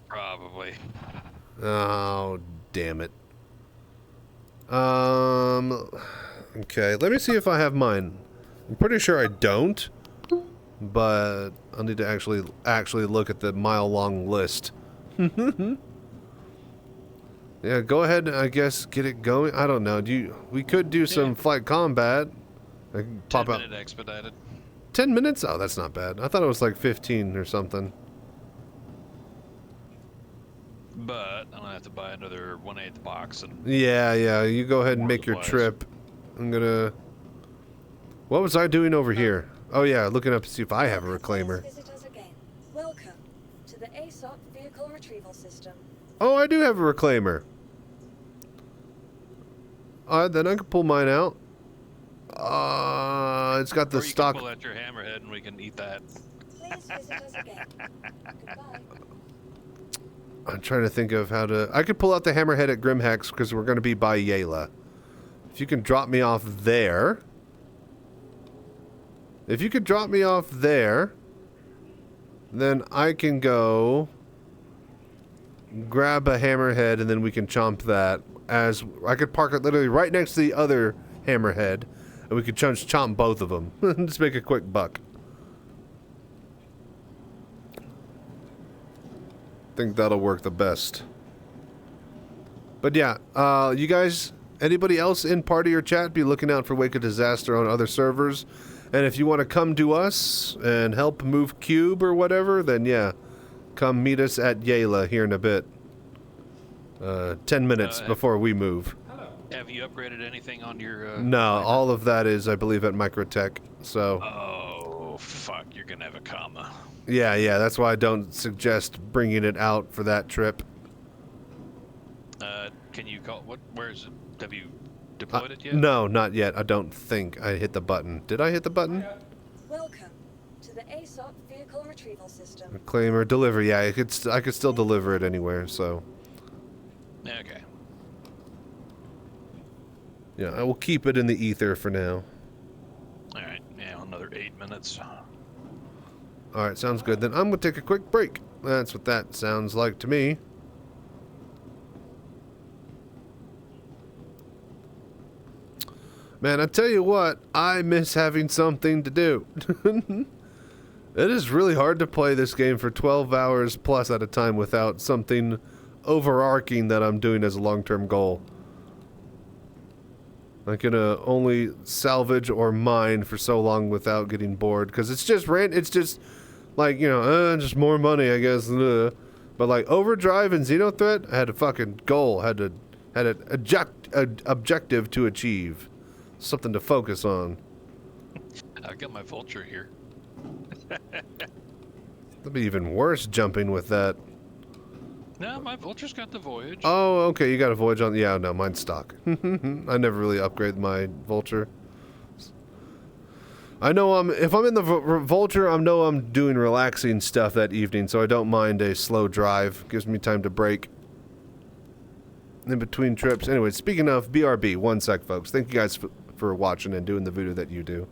Probably. Oh, damn it. Okay, let me see if I have mine. I'm pretty sure I don't, but I'll need to actually look at the mile-long list. Yeah, go ahead and I guess get it going. I don't know. We could do some flight combat. I can pop out 10-minute expedited. 10 minutes? Oh, that's not bad. I thought it was like 15 or something. But I'm gonna have to buy another 1/8 box and Yeah, you go ahead and make your supplies. trip. I'm gonna... What was I doing over here? Oh yeah, looking up to see if I have a reclaimer. Visitors again. Welcome to the ASOP vehicle retrieval system. Oh, I do have a reclaimer. Then I can pull mine out. It's got the or you stock... can pull out your hammerhead and we can eat that. Please visit us again. Goodbye. I'm trying to think of how to... I could pull out the hammerhead at Grimhex because we're going to be by Yayla. If you can drop me off there... If you could drop me off there, then I can go grab a hammerhead, and then we can chomp that. As I could park it literally right next to the other hammerhead, and we could chomp both of them. Just make a quick buck. Think that'll work the best. But yeah, you guys, anybody else in party or chat, be looking out for Wake of Disaster on other servers. And if you want to come to us and help move Cube or whatever, then yeah, come meet us at Yayla here in a bit. 10 minutes before we move. Have you upgraded anything on your... No, all of that is, I believe, at Microtech, so... Oh, fuck, you're gonna have a comma. Yeah, that's why I don't suggest bringing it out for that trip. Can you call... Where is it? Have you deployed it yet? No, not yet. I don't think I hit the button. Did I hit the button? Welcome to the ASOP Vehicle Retrieval System. Claim or deliver. Yeah, I could still deliver it anywhere, so... Okay. Yeah, I will keep it in the ether for now. Alright, yeah, another 8 minutes. Alright, sounds good. Then I'm going to take a quick break. That's what that sounds like to me. Man, I tell you what, I miss having something to do. It is really hard to play this game for 12 hours plus at a time without something overarching that I'm doing as a long-term goal. I can only salvage or mine for so long without getting bored, because it's just like, you know, just more money, I guess. But like Overdrive and Xenothreat, I had a fucking goal, had an objective to achieve, something to focus on. I've got my vulture here. That'd be even worse jumping with that. No, my vulture's got the voyage. Oh, okay, you got a voyage on. Yeah, no, mine's stock. I never really upgrade my vulture. I know if I'm in the vulture, I know I'm doing relaxing stuff that evening, so I don't mind a slow drive. Gives me time to break in between trips. Anyway, speaking of BRB, one sec, folks. Thank you guys for watching and doing the voodoo that you do.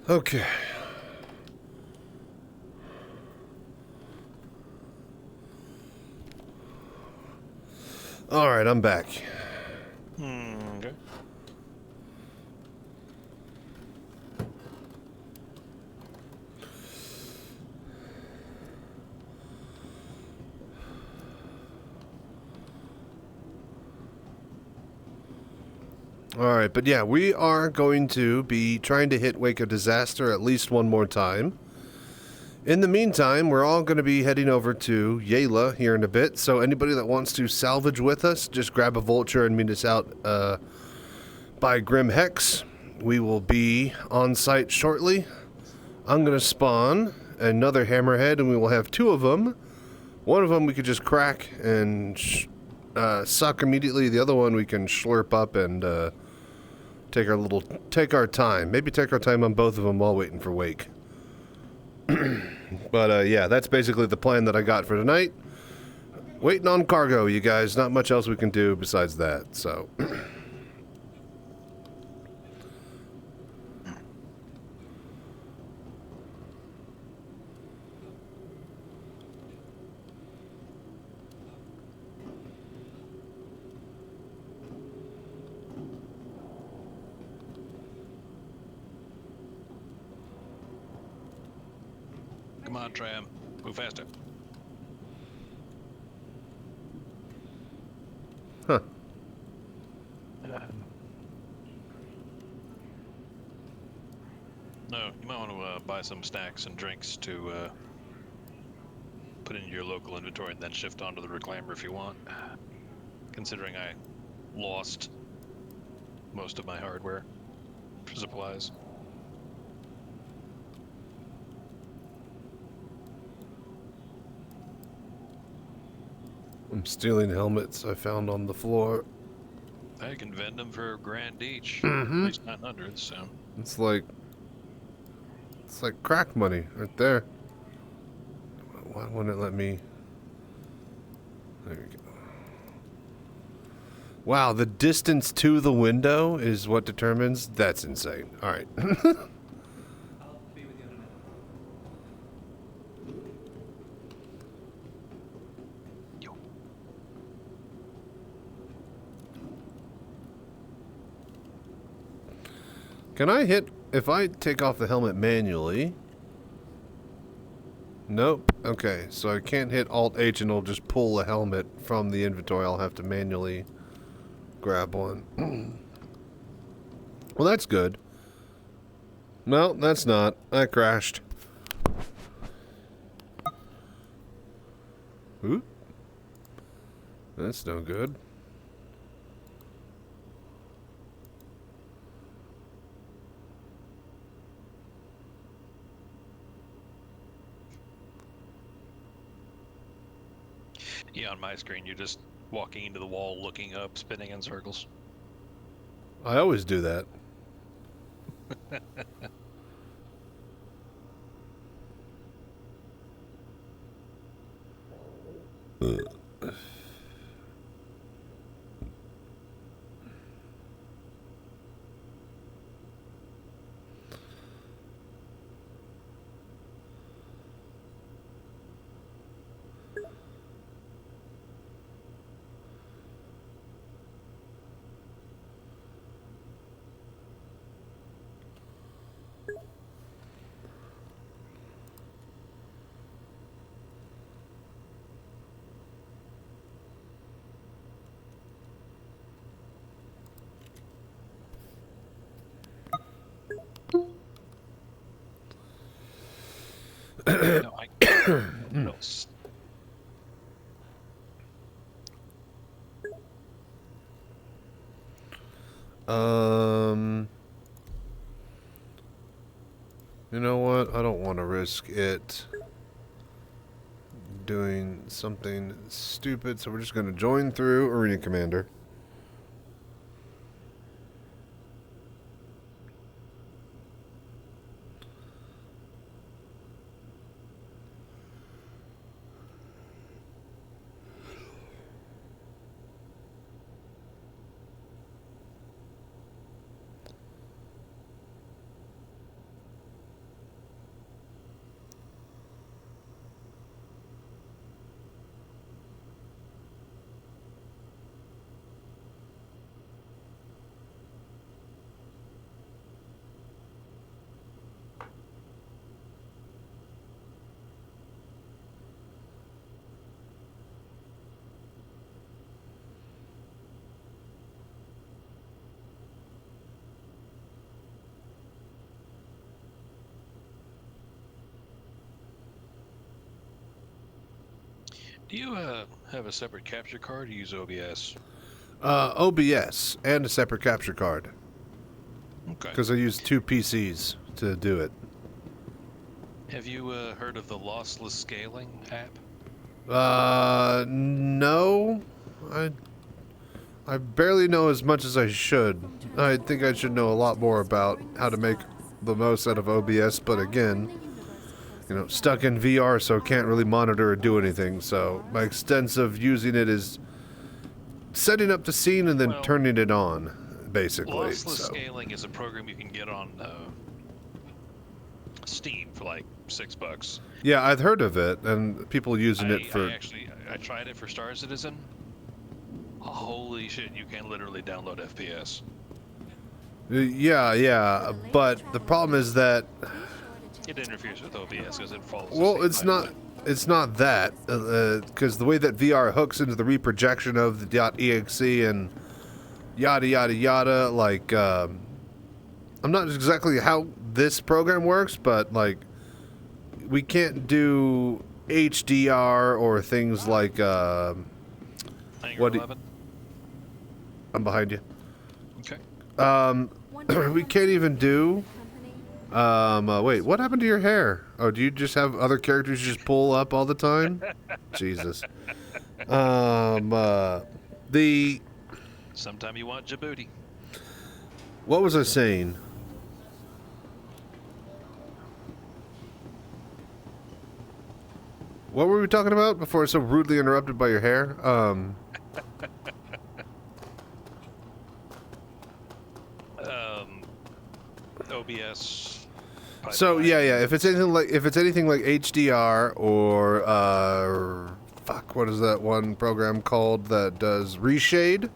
Okay. All right, I'm back. Okay. All right, but yeah, we are going to be trying to hit Wake of Disaster at least one more time. In the meantime, we're all going to be heading over to Yela here in a bit, so anybody that wants to salvage with us, just grab a vulture and meet us out by Grim Hex. We will be on site shortly. I'm going to spawn another hammerhead, and we will have two of them. One of them we could just crack and suck immediately. The other one we can slurp up and take our time. Maybe take our time on both of them while waiting for Wake. But yeah, that's basically the plan that I got for tonight. Waiting on cargo, you guys. Not much else we can do besides that, so. Come on, tram. Move faster. Huh. No, you might want to buy some snacks and drinks to put in your local inventory and then shift onto the reclaimer if you want. Considering I lost most of my hardware for supplies. I'm stealing helmets I found on the floor. I can vend them for $1,000 each, Mm-hmm. at least 900. So It's like crack money right there. Why wouldn't it let me? There you go. Wow, the distance to the window is what determines. That's insane. All right. Can I hit, if I take off the helmet manually? Nope. Okay, so I can't hit Alt-H and it'll just pull the helmet from the inventory. I'll have to manually grab one. Well, that's good. No, that's not. I crashed. Oop. That's no good. yeah, on my screen, you're just walking into the wall, looking up, spinning in circles. I always do that. No, what else? You know what? I don't want to risk it doing something stupid, so we're just going to join through Arena Commander. Do you have a separate capture card or use OBS? OBS and a separate capture card. Okay. Because I use 2 PCs to do it. Have you heard of the lossless scaling app? No. I barely know as much as I should. I think I should know a lot more about how to make the most out of OBS, but again, you know, stuck in VR, so can't really monitor or do anything. So my extensive using it is setting up the scene and then turning it on, basically. Lossless So. scaling is a program you can get on Steam for like $6. Yeah, I've heard of it, and people using it for. I tried it for Star Citizen. Holy shit! You can literally download FPS. Yeah, but the problem is that. It interferes with OBS because it follows. Well, it's not that, because the way that VR hooks into the reprojection of the .exe and yada yada yada, like, I'm not exactly how this program works, but like, we can't do HDR or things like, what? I'm behind you. Okay. We can't even do. Wait, what happened to your hair? Oh, do you just have other characters you just pull up all the time? Jesus. Sometime you want Djibouti. What was I saying? What were we talking about before I was so rudely interrupted by your hair? OBS. So yeah. If it's anything like HDR or fuck, what is that one program called that does reshade,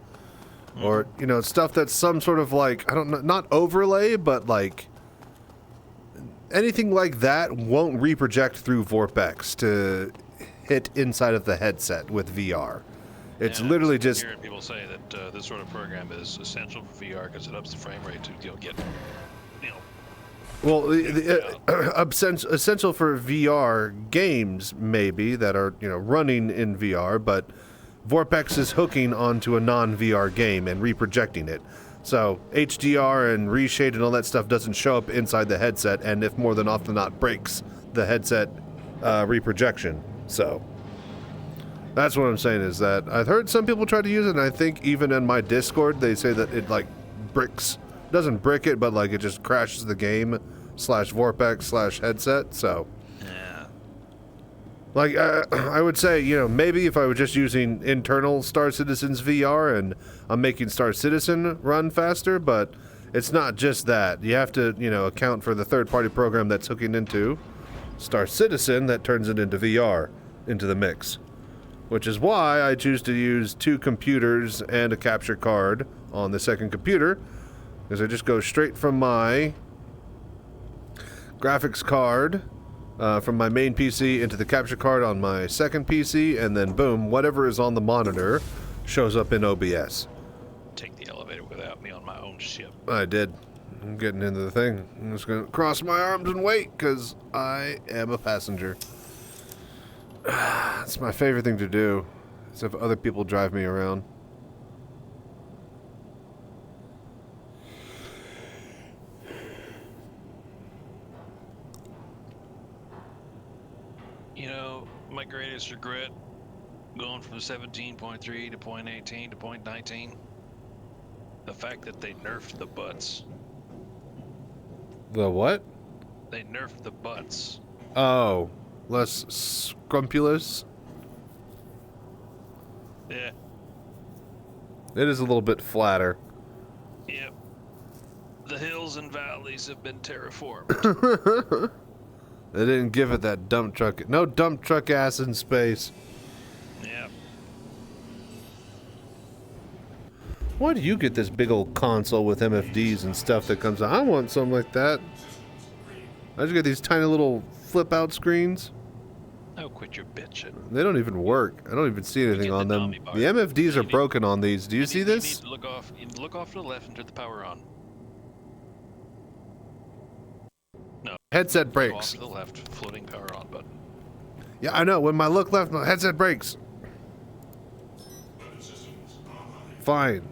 or you know, stuff that's some sort of like, I don't know, not overlay, but like anything like that won't reproject through VorpX to hit inside of the headset with VR. It's literally just. Hearing people say that this sort of program is essential for VR because it ups the frame rate to get. Well, essential for VR games maybe that are, you know, running in VR, but VorpX is hooking onto a non-VR game and reprojecting it. So HDR and reshade and all that stuff doesn't show up inside the headset, and if more than often not breaks the headset reprojection. So that's what I'm saying, is that I've heard some people try to use it, and I think even in my Discord they say that it like doesn't brick it, but like it just crashes the game /VorpX /headset. So yeah, like I would say, you know, maybe if I were just using internal Star Citizen's VR and I'm making Star Citizen run faster, but it's not just that. You have to, you know, account for the third-party program that's hooking into Star Citizen that turns it into VR into the mix, which is why I choose to use 2 computers and a capture card on the second computer, because I just go straight from my graphics card from my main PC into the capture card on my second PC, and then boom, whatever is on the monitor shows up in OBS. Take the elevator without me on my own ship. I did. I'm getting into the thing. I'm just going to cross my arms and wait, because I am a passenger. It's my favorite thing to do, is have other people drive me around. You know, my greatest regret going from 17.3 to 0.18 to 0.19, the fact that they nerfed the butts. The what? They nerfed the butts. Oh, less scrumpulous? Yeah. It is a little bit flatter. Yep. The hills and valleys have been terraformed. They didn't give it that dump truck. No dump truck ass in space. Yep. Why do you get this big old console with MFDs and stuff that comes out? I want something like that. I just get these tiny little flip out screens. Oh, quit your bitching. They don't even work. I don't even see anything on them. The MFDs are broken on these. Do you see this? You need to look off to the left and turn the power on. No. Headset Go off breaks. to the left, floating power on button. Yeah, I know. When my look left, my headset breaks. fine.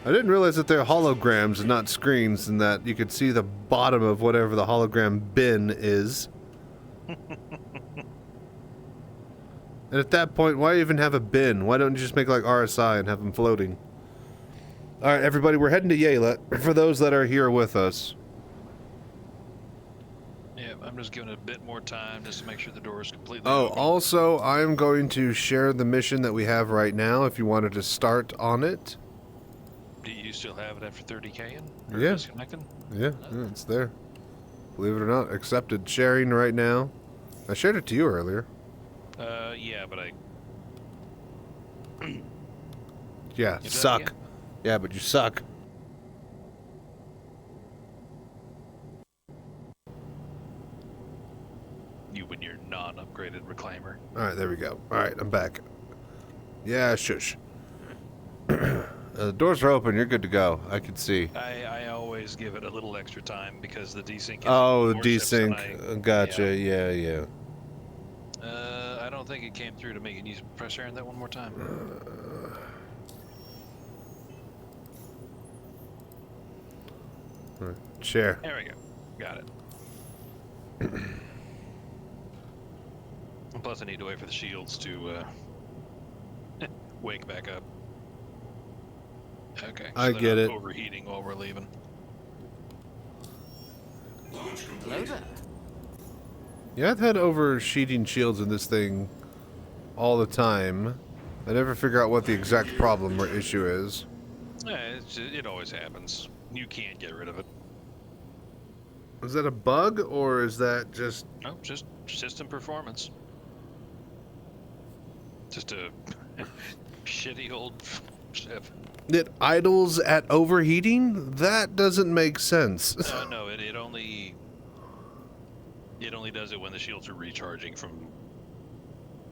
I didn't realize that they're holograms and not screens, and that you could see the bottom of whatever the hologram bin is. And at that point, why even have a bin? Why don't you just make like RSI and have them floating? Alright, everybody, we're heading to Yayla, for those that are here with us. Yeah, I'm just giving it a bit more time just to make sure the door is completely Oh, open. also, I'm going to share the mission that we have right now if you wanted to start on it. Do you still have it after 30K in? Yeah. Disconnected? Yeah, it's there. Believe it or not, accepted sharing right now. I shared it to you earlier. Yeah, but I... Yeah, You done suck. again? Yeah, but you suck. You and your non-upgraded reclaimer. Alright, there we go. Alright, I'm back. Yeah, shush. The doors are open, you're good to go. I can see. I always give it a little extra time because the desync is Oh, more ships than desync. Gotcha, yeah. I don't think it came through to make it easy. Press sharing that one more time. Share. There we go. Got it. Plus, I need to wait for the shields to wake back up. Okay. I they're get not it. Overheating while we're leaving. Hello there. Yeah, I've had oversheeting shields in this thing all the time. I never figure out what the exact problem or issue is. Yeah, it always happens. You can't get rid of it. Is that a bug, or is that just... No, just system performance. Just a shitty old ship. It idles at overheating? That doesn't make sense. No, it only does it when the shields are recharging from.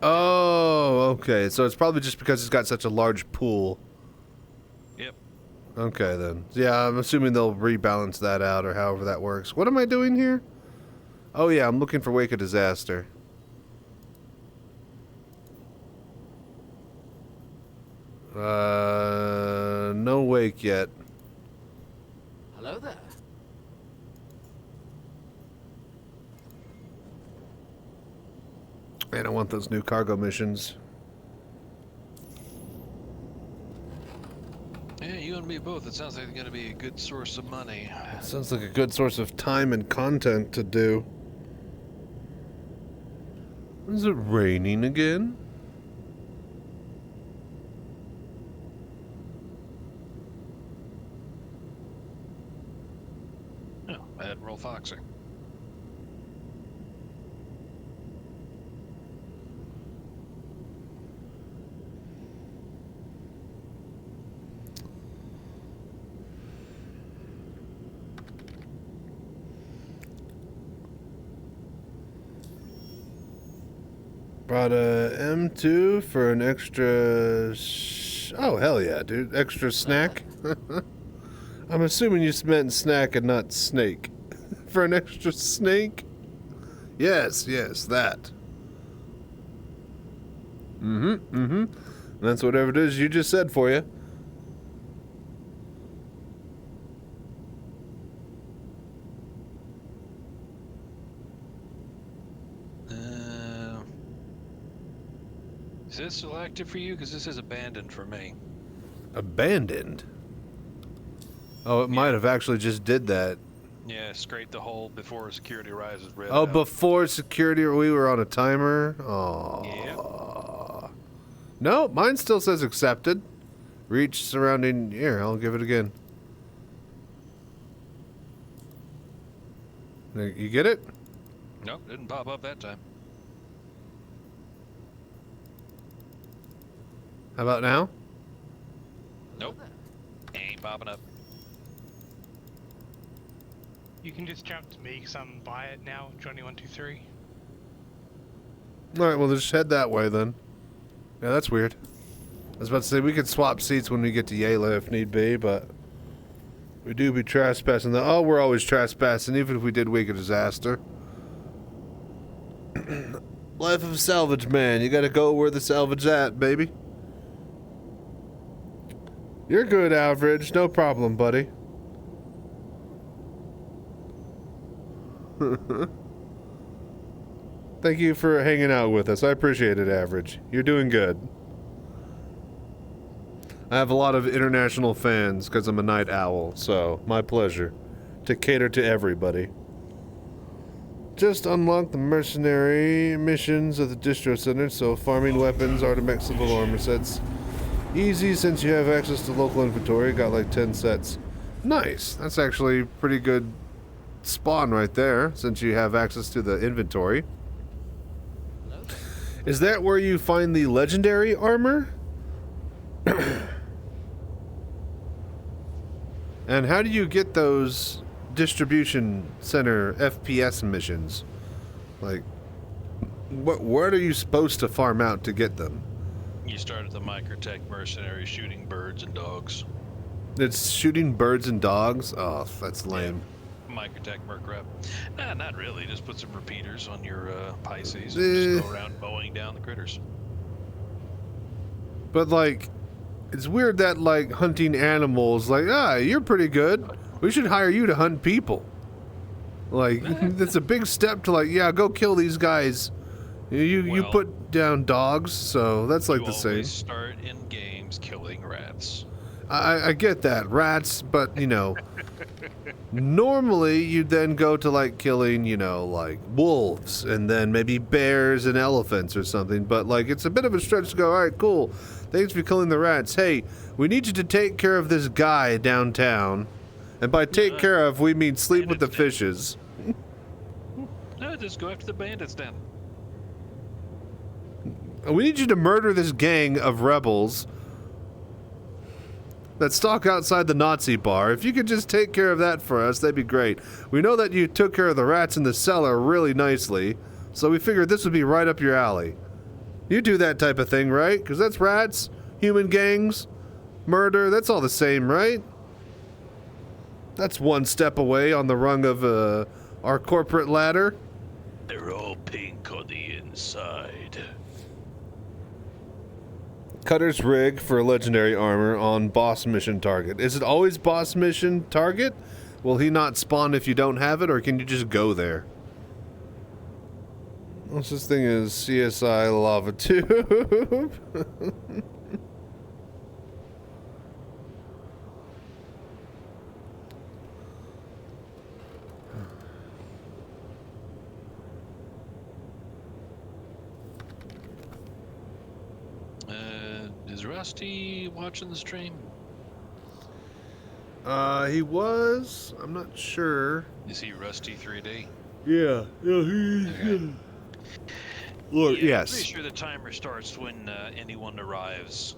Oh, okay. So it's probably just because it's got such a large pool. Yep. Okay, then. Yeah, I'm assuming they'll rebalance that out, or however that works. What am I doing here? Oh, yeah, I'm looking for Wake of Disaster. No wake yet. Hello there. Man, I want those new cargo missions. Yeah, you and me both. It sounds like it's going to be a good source of money. Sounds like a good source of time and content to do. Is it raining again? Oh, Admiral Foxy. Brought a M2 for an extra... Oh, hell yeah, dude. Extra snack? I'm assuming you meant snack and not snake. For an extra snake? Yes, that. That's whatever it is you just said for you. Is this still active for you? Because this is abandoned for me. Abandoned? Oh, it might have actually just did that. Yeah, scrape the hole before security rises red. Oh, out. before security, we were on a timer? Oh. Yeah. No, mine still says accepted. Reach surrounding... Here, I'll give it again. You get it? Nope, didn't pop up that time. How about now? Nope. Ain't popping up. You can just jump to me because I'm by it now, Johnny123. Alright, well, just head that way then. Yeah, that's weird. I was about to say, we could swap seats when we get to Yayla if need be, but... We do be trespassing. Oh, we're always trespassing, even if we did Week of Disaster. Life of a salvage man. You gotta go where the salvage at, baby. You're good, Average. No problem, buddy. Thank you for hanging out with us. I appreciate it, Average. You're doing good. I have a lot of international fans because I'm a night owl, so my pleasure to cater to everybody. Just unlock the mercenary missions of the distro center, so farming weapons, artifacts, civil armor sets. Easy since you have access to local inventory. Got like 10 sets. Nice. That's actually pretty good spawn right there, since you have access to the inventory. Is that where you find the legendary armor? And how do you get those distribution center FPS missions? Like, what are you supposed to farm out to get them? You start at the Microtech mercenary shooting birds and dogs. It's shooting birds and dogs? Oh, that's lame. Microtech merc rep. Nah, not really. Just put some repeaters on your Pisces and just go around mowing down the critters. But like, it's weird that like hunting animals, like, you're pretty good. We should hire you to hunt people. Like, that's a big step to like, yeah, go kill these guys. You put down dogs, so that's like the same. You always start in games killing rats. I get that, rats, but you know, normally you'd then go to like killing, you know, like wolves and then maybe bears and elephants or something. But like, it's a bit of a stretch to go, all right, cool. Thanks for killing the rats. Hey, we need you to take care of this guy downtown. And by take care of, we mean sleep with the fishes. No, just go after the bandits then. We need you to murder this gang of rebels that stalk outside the Nazi bar. If you could just take care of that for us, that'd be great. We know that you took care of the rats in the cellar really nicely, so we figured this would be right up your alley. You do that type of thing, right? Because that's rats, human gangs, murder, that's all the same, right? That's one step away on the rung of our corporate ladder. They're all pink on the inside. Cutter's rig for legendary armor on boss mission target. Is it always boss mission target? Will he not spawn if you don't have it, or can you just go there? What's this thing is? CSI lava tube. Is Rusty watching the stream? He was. I'm not sure. Is he Rusty 3D? Yeah. Okay. Look, Yeah, yes. I'm pretty sure the timer starts when anyone arrives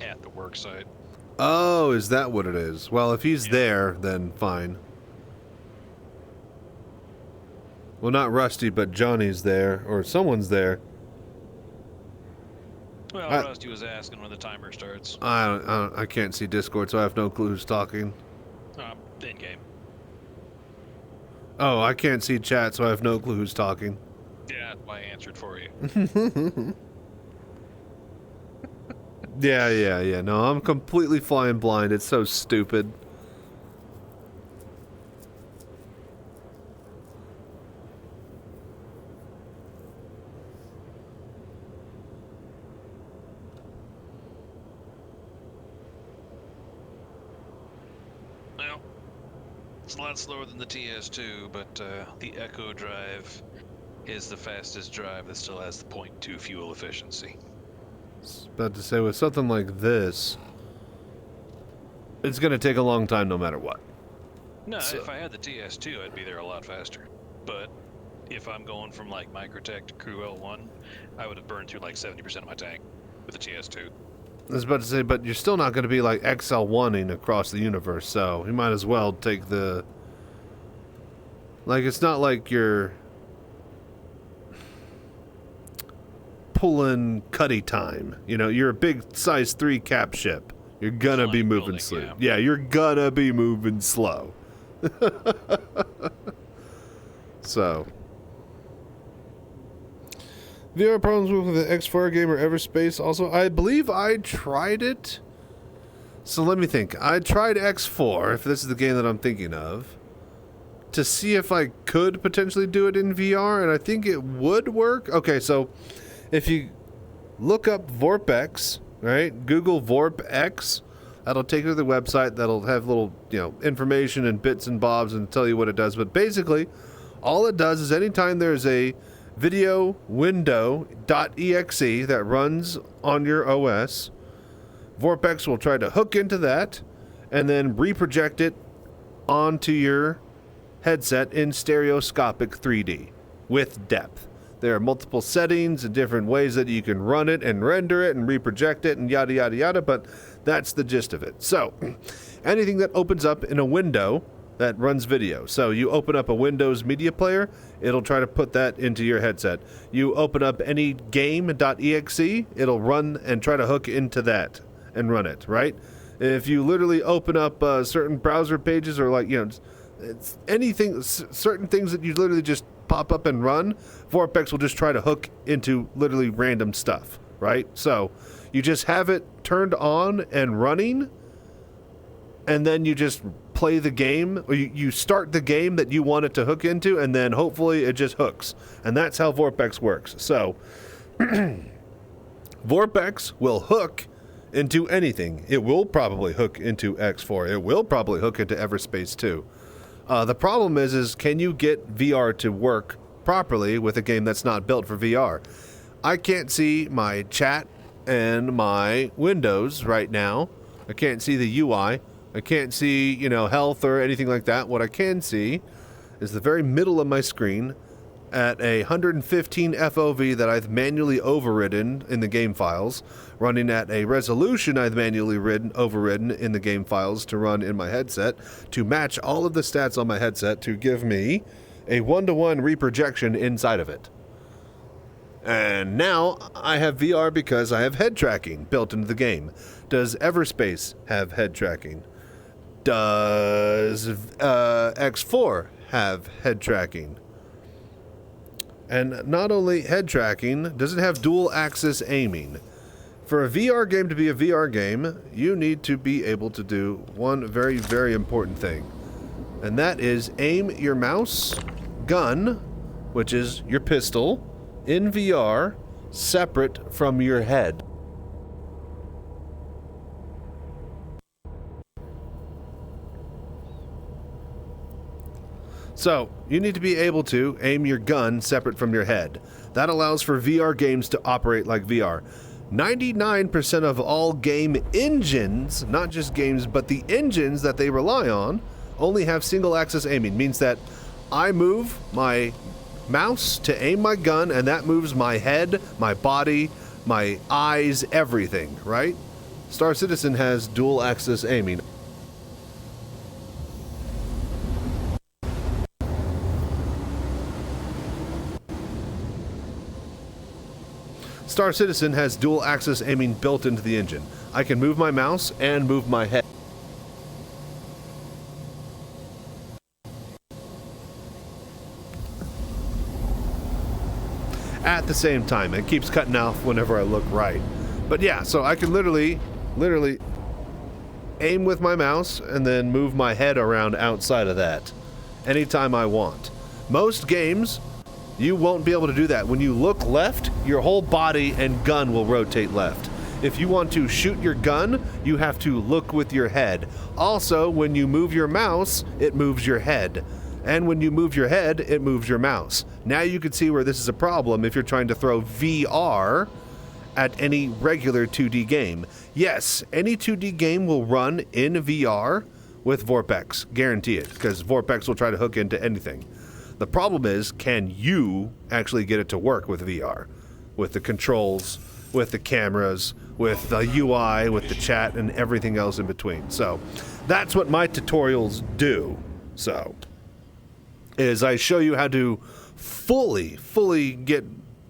at the work site. Oh, is that what it is? Well, if he's there, then fine. Well, not Rusty, but Johnny's there, or someone's there. Well, Rusty was asking when the timer starts. I can't see Discord, so I have no clue who's talking. In game. Oh, I can't see chat, so I have no clue who's talking. Yeah, that's why I answered for you. Yeah. No, I'm completely flying blind. It's so stupid. Well, it's a lot slower than the TS2, but the Echo drive is the fastest drive that still has the 0.2 fuel efficiency. I was about to say, with something like this, it's going to take a long time no matter what. No, So- if I had the TS2, I'd be there a lot faster. But if I'm going from like Microtech to Crew L1, I would have burned through like 70% of my tank with the TS2. I was about to say, but you're still not going to be like XL1ing across the universe, so you might as well take the... Like, it's not like you're pulling cutty time. You know, you're a big size 3 cap ship. You're gonna be Flying moving building, slow. yeah. Yeah, you're gonna be moving slow. So... VR problems with the X4 game or Everspace also. I believe I tried it So let me think. I tried X4, if this is the game that I'm thinking of, to see if I could potentially do it in VR, and I think it would work. Okay, so if you look up VorpX, right? Google VorpX. That'll take you to the website. That'll have little, information and bits and bobs and tell you what it does. But basically, all it does is anytime there's a video window.exe that runs on your OS, VorpX will try to hook into that and then reproject it onto your headset in stereoscopic 3D with depth. There are multiple settings and different ways that you can run it and render it and reproject it and yada yada yada, but that's the gist of it. So anything that opens up in a window that runs video. So you open up a Windows media player, it'll try to put that into your headset. You open up any game.exe, it'll run and try to hook into that and run it, right? If you literally open up certain browser pages or it's anything, certain things that you literally just pop up and run, VorpX will just try to hook into literally random stuff, right? So you just have it turned on and running, and then you just play the game, or you start the game that you want it to hook into, and then hopefully it just hooks. And that's how VorpX works. So VorpX will hook into anything. It will probably hook into X4. It will probably hook into Everspace 2. The problem is can you get VR to work properly with a game that's not built for VR? I can't see my chat and my windows right now. I can't see the UI. I can't see, health or anything like that. What I can see is the very middle of my screen at a 115 FOV that I've manually overridden in the game files, running at a resolution I've manually overridden in the game files to run in my headset, to match all of the stats on my headset to give me a 1-to-1 reprojection inside of it. And now I have VR because I have head tracking built into the game. Does Everspace have head tracking? Does X4 have head tracking? And not only head tracking, does it have dual axis aiming? For a VR game to be a VR game, you need to be able to do one very, very important thing. And that is aim your mouse, gun, which is your pistol, in VR, separate from your head. So, you need to be able to aim your gun separate from your head. That allows for VR games to operate like VR. 99% of all game engines, not just games, but the engines that they rely on, only have single axis aiming. Means that I move my mouse to aim my gun, and that moves my head, my body, my eyes, everything, right? Star Citizen has dual axis aiming. Star Citizen has dual axis aiming built into the engine. I can move my mouse and move my head. At the same time. It keeps cutting off whenever I look right. But yeah, so I can literally aim with my mouse and then move my head around outside of that anytime I want. Most games, you won't be able to do that. When you look left, your whole body and gun will rotate left. If you want to shoot your gun, you have to look with your head. Also, when you move your mouse, it moves your head. And when you move your head, it moves your mouse. Now you can see where this is a problem if you're trying to throw VR at any regular 2D game. Yes, any 2D game will run in VR with VorpX. Guarantee it, because VorpX will try to hook into anything. The problem is, can you actually get it to work with VR? With the controls, with the cameras, with the UI, with the chat, and everything else in between. So, that's what my tutorials do. So, is I show you how to fully get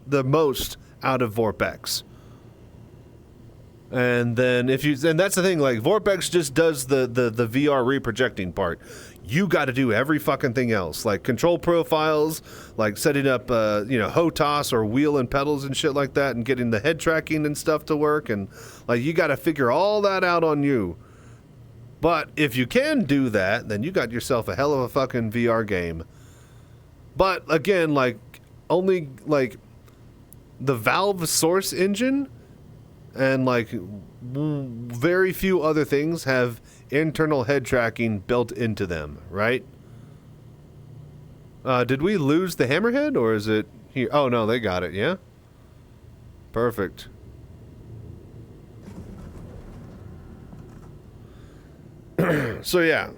the most out of VorpX. And then and that's the thing, like, VorpX just does the VR reprojecting part. You got to do every fucking thing else, like control profiles, like setting up, HOTAS or wheel and pedals and shit like that, and getting the head tracking and stuff to work. And like, you got to figure all that out on you But if you can do that, then you got yourself a hell of a fucking VR game. But again, like, only like the Valve Source engine and like very few other things have internal head tracking built into them, right? Did we lose the hammerhead, or is it here? Oh no, they got it. Yeah, perfect. So yeah,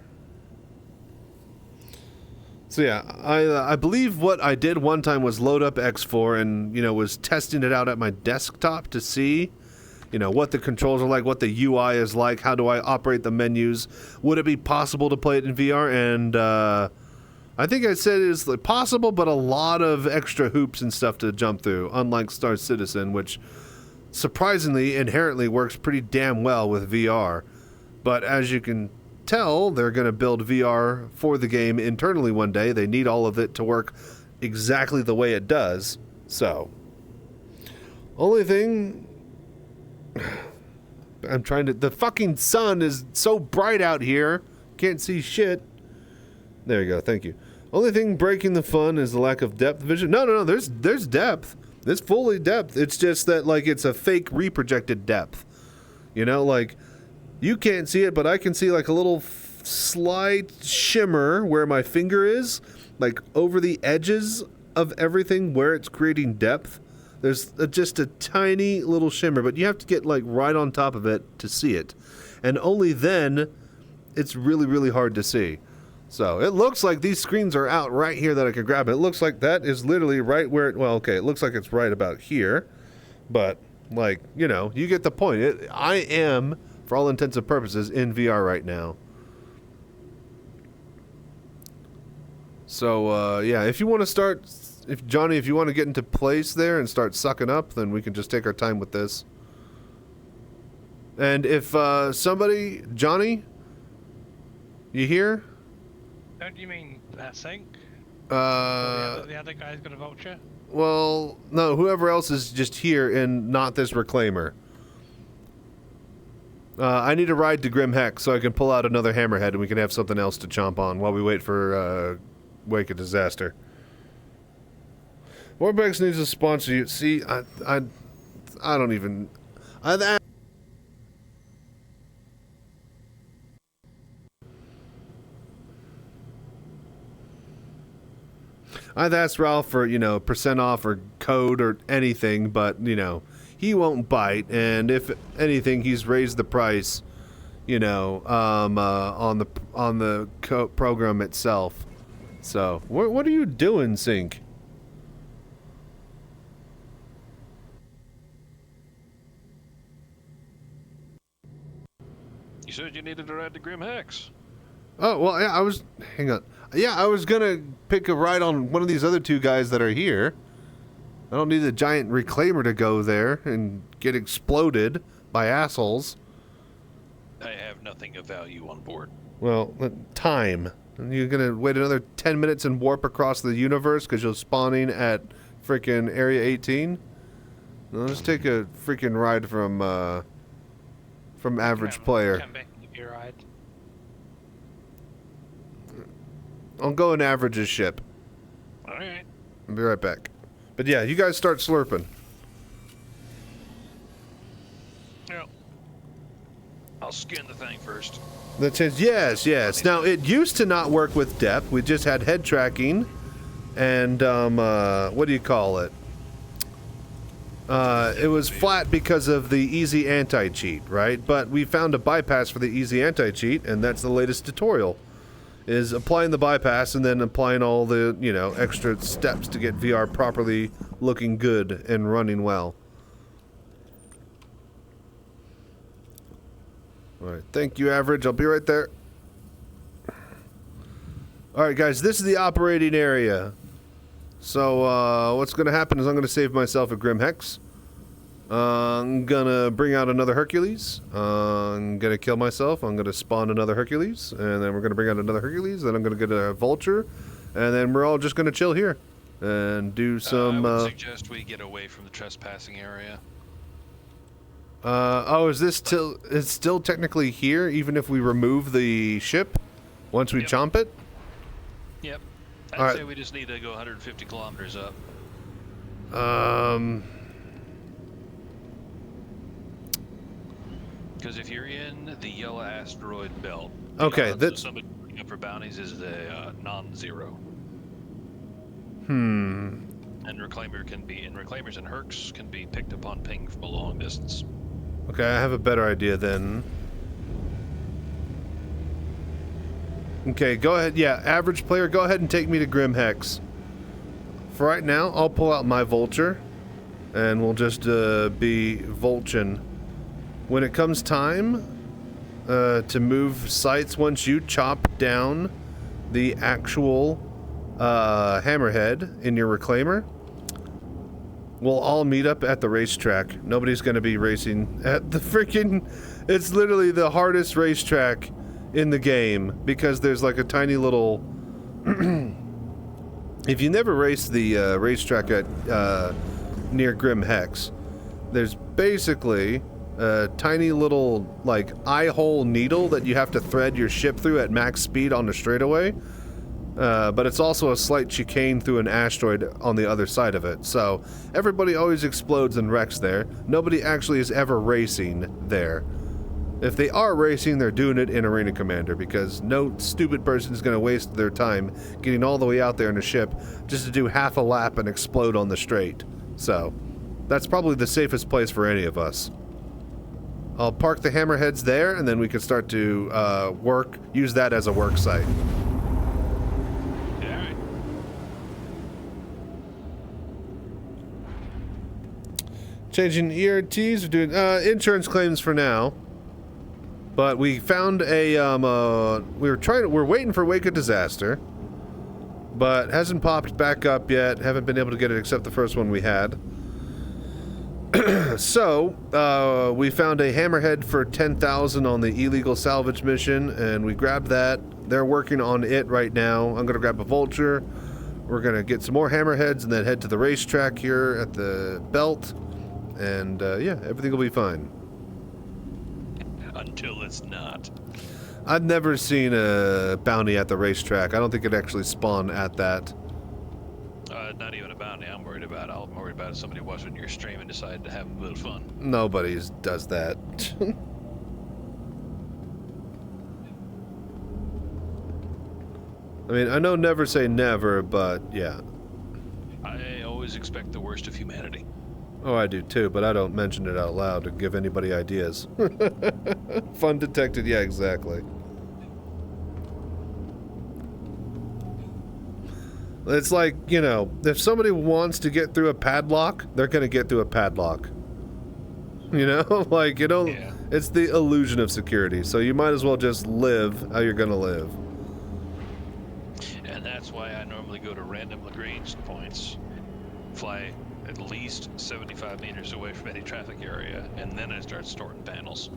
I believe what I did one time was load up X4 and, you know, was testing it out at my desktop to see, you know, what the controls are like, what the UI is like, how do I operate the menus, would it be possible to play it in VR? And I think I said it's like possible, but a lot of extra hoops and stuff to jump through, unlike Star Citizen, which surprisingly inherently works pretty damn well with VR. But as you can tell, they're going to build VR for the game internally one day. They need all of it to work exactly the way it does. So, only thing I'm trying to... The fucking sun is so bright out here. Can't see shit. There you go. Thank you. Only thing breaking the fun is the lack of depth vision. No. There's depth. It's fully depth. It's just that, like, it's a fake reprojected depth. You know, like... You can't see it, but I can see like a little slight shimmer where my finger is, like over the edges of everything where it's creating depth. There's just a tiny little shimmer, but you have to get like right on top of it to see it. And only then it's really, really hard to see. So it looks like these screens are out right here that I could grab. It looks like that is literally right where it, well, okay, it looks like it's right about here, but like, you know, you get the point. I am, for all intents and purposes, in VR right now. So, yeah, if you want to start... Johnny, if you want to get into place there and start sucking up, then we can just take our time with this. And if somebody... Johnny? You here? Don't you mean Sync? The other guy's got a vulture? Well, no, whoever else is just here and not this reclaimer. I need a ride to Grim Hex so I can pull out another hammerhead and we can have something else to chomp on while we wait for Wake of Disaster. Warbex needs to sponsor you. See, I don't even... I've asked Ralph for, you know, % off or code or anything, but, you know, he won't bite, and if anything, he's raised the price, you know, on the program itself. So, what are you doing, Sync? You said you needed a ride to Grim Hex. Oh, well, yeah, hang on. Yeah, I was gonna pick a ride on one of these other two guys that are here. I don't need a giant reclaimer to go there and get exploded by assholes. I have nothing of value on board. Well, time. You're gonna wait another 10 minutes and warp across the universe because you're spawning at freaking Area 18? No, let's take a freaking ride from Average Player. Come back and give you a ride. I'll go in Average's ship. Alright. I'll be right back. But yeah, you guys start slurping. Yeah. I'll skin the thing first. That says yes. Now, it used to not work with depth. We just had head tracking and, what do you call it? It was flat because of the easy anti-cheat, right? But we found a bypass for the easy anti-cheat, and that's the latest tutorial. Is applying the bypass and then applying all the, you know, extra steps to get VR properly looking good and running well. Alright, thank you, Average. I'll be right there. Alright, guys, this is the operating area. So, what's going to happen is I'm going to save myself a Grim Hex. I'm going to bring out another Hercules. I'm going to kill myself. I'm going to spawn another Hercules. And then we're going to bring out another Hercules. Then I'm going to get a Vulture. And then we're all just going to chill here. And do some... I would suggest we get away from the trespassing area. Oh, is this still? It's still technically here, even if we remove the ship once we chomp it. Yep. All I'd right. say we just need to go 150 kilometers up. Because if you're in the yellow asteroid belt, Okay, that somebody looking up for bounties is a non-zero. And reclaimers and hercs can be picked up on ping from a long distance. Okay, I have a better idea then. Okay, go ahead. Yeah, average player, go ahead and take me to Grim Hex. For right now, I'll pull out my vulture, and we'll just be vulchin. When it comes time to move sites, once you chop down the actual hammerhead in your reclaimer, we'll all meet up at the racetrack. Nobody's going to be racing at the freaking... It's literally the hardest racetrack in the game because there's like a tiny little... If you never raced the racetrack at near Grim Hex, there's basically a tiny little like eye hole needle that you have to thread your ship through at max speed on the straightaway. But it's also a slight chicane through an asteroid on the other side of it. So everybody always explodes and wrecks there. Nobody actually is ever racing there. If they are racing, they're doing it in Arena Commander because no stupid person is going to waste their time getting all the way out there in a ship just to do half a lap and explode on the straight. So that's probably the safest place for any of us. I'll park the hammerheads there and then we can start to use that as a work site. Changing ERTs, we're doing insurance claims for now. But we found a we're waiting for Wake of Disaster, but hasn't popped back up yet. Haven't been able to get it except the first one we had. So we found a hammerhead for 10,000 on the illegal salvage mission, and we grabbed that. They're working on it right now. I'm gonna grab a vulture. We're gonna get some more hammerheads and then head to the racetrack here at the belt. And yeah, everything will be fine. Until it's not. I've never seen a bounty at the racetrack. I don't think it actually spawned at that. Not even a bounty I'm worried about. I'm worried about if somebody watching your stream and decided to have a bit of fun. Nobody does that. I mean, I know never say never, but yeah. I always expect the worst of humanity. Oh, I do too, but I don't mention it out loud to give anybody ideas. Fun detected, yeah, exactly. It's like, you know, if somebody wants to get through a padlock, they're gonna get through a padlock. You know? Like, you don't... Yeah. It's the illusion of security, so you might as well just live how you're gonna live. And that's why I normally go to random Lagrange points, fly at least 75 meters away from any traffic area, and then I start storing panels.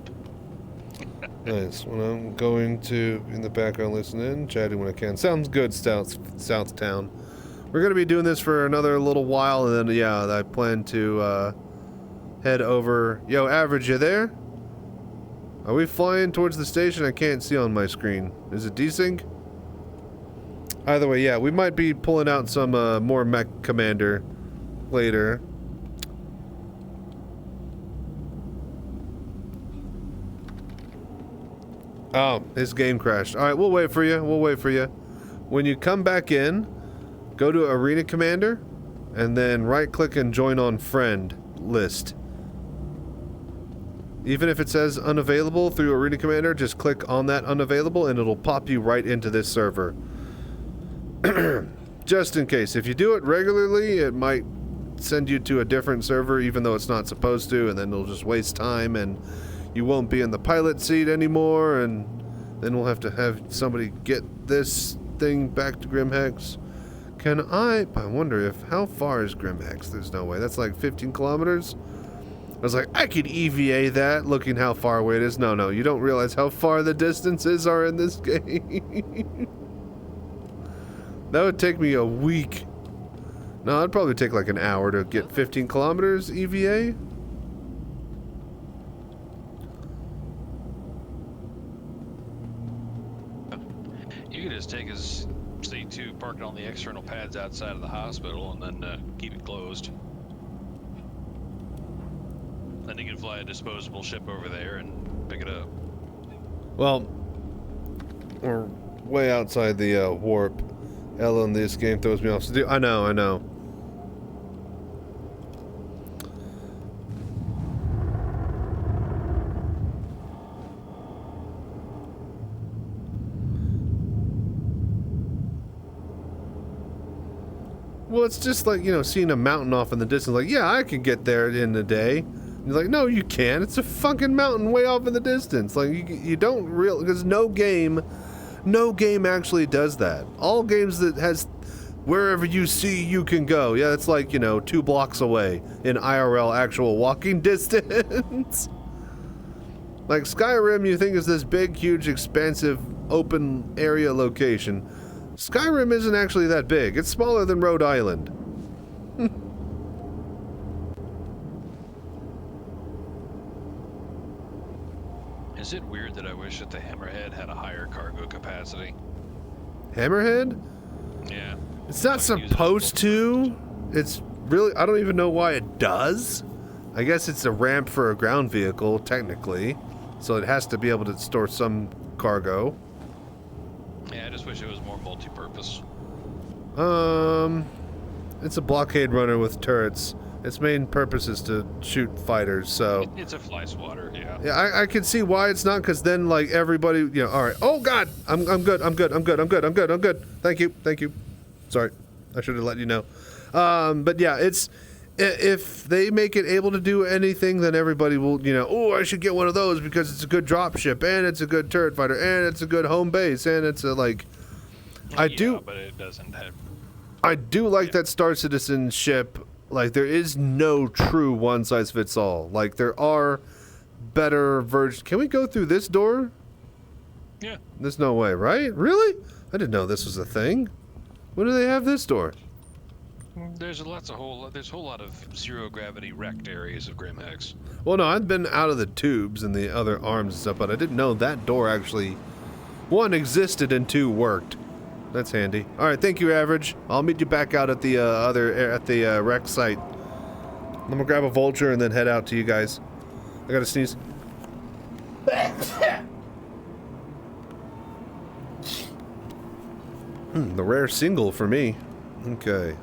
Nice. When I'm going to, in the background, listen in, chatting when I can. Sounds good, Southtown. We're going to be doing this for another little while, and then, yeah, I plan to head over. Yo, Average, you there? Are we flying towards the station? I can't see on my screen. Is it desync? Either way, yeah, we might be pulling out some more Mech Commander later. Oh, his game crashed. Alright, we'll wait for you. We'll wait for you. When you come back in, go to Arena Commander, and then right-click and join on Friend list. Even if it says unavailable through Arena Commander, just click on that unavailable, and it'll pop you right into this server. Just in case. If you do it regularly, it might send you to a different server, even though it's not supposed to, and then it'll just waste time, and you won't be in the pilot seat anymore, and then we'll have to have somebody get this thing back to Grim Hex. I wonder if, how far is Grim Hex? There's no way. That's like 15 kilometers? I was like, I could EVA that, looking how far away it is. No, you don't realize how far the distances are in this game. That would take me a week. No, it'd probably take like an hour to get 15 kilometers EVA. You could just take his C2, park it on the external pads outside of the hospital, and then keep it closed. Then you can fly a disposable ship over there and pick it up. Well, we're way outside the warp. Ellen, this game throws me off. I know. Well, it's just like, seeing a mountain off in the distance. Like, yeah, I could get there in a day. And you're like, no, you can't. It's a fucking mountain way off in the distance. Like, you don't because no game actually does that. All games that has wherever you see, you can go. Yeah, it's like, 2 blocks away in IRL actual walking distance. Like Skyrim, you think is this big, huge, expansive, open area location. Skyrim isn't actually that big. It's smaller than Rhode Island. Is it weird that I wish that the Hammerhead had a higher cargo capacity? Hammerhead? Yeah. It's not supposed to. It's really, I don't even know why it does. I guess it's a ramp for a ground vehicle, technically. So it has to be able to store some cargo. Yeah, I just wish it was more multi-purpose. It's a blockade runner with turrets. Its main purpose is to shoot fighters, so... It's a fly swatter, yeah. Yeah, I can see why it's not, because then, like, everybody, alright. Oh, God! I'm good. Thank you. Sorry. I should have let you know. But yeah, it's... If they make it able to do anything, then everybody will, oh, I should get one of those because it's a good dropship, and it's a good turret fighter, and it's a good home base, and it's a, like... But it doesn't have... I do like that Star Citizen ship. Like, there is no true one-size-fits-all. Like, there are better versions. Can we go through this door? Yeah. There's no way, right? Really? I didn't know this was a thing. When do they have this door? There's a whole lot of zero-gravity wrecked areas of Grimhex. Well, no, I've been out of the tubes and the other arms and stuff, but I didn't know that door actually, 1, existed, and 2, worked. That's handy. All right, thank you, Average. I'll meet you back out at the wreck site. I'm gonna grab a vulture and then head out to you guys. I gotta sneeze. The rare single for me. Okay.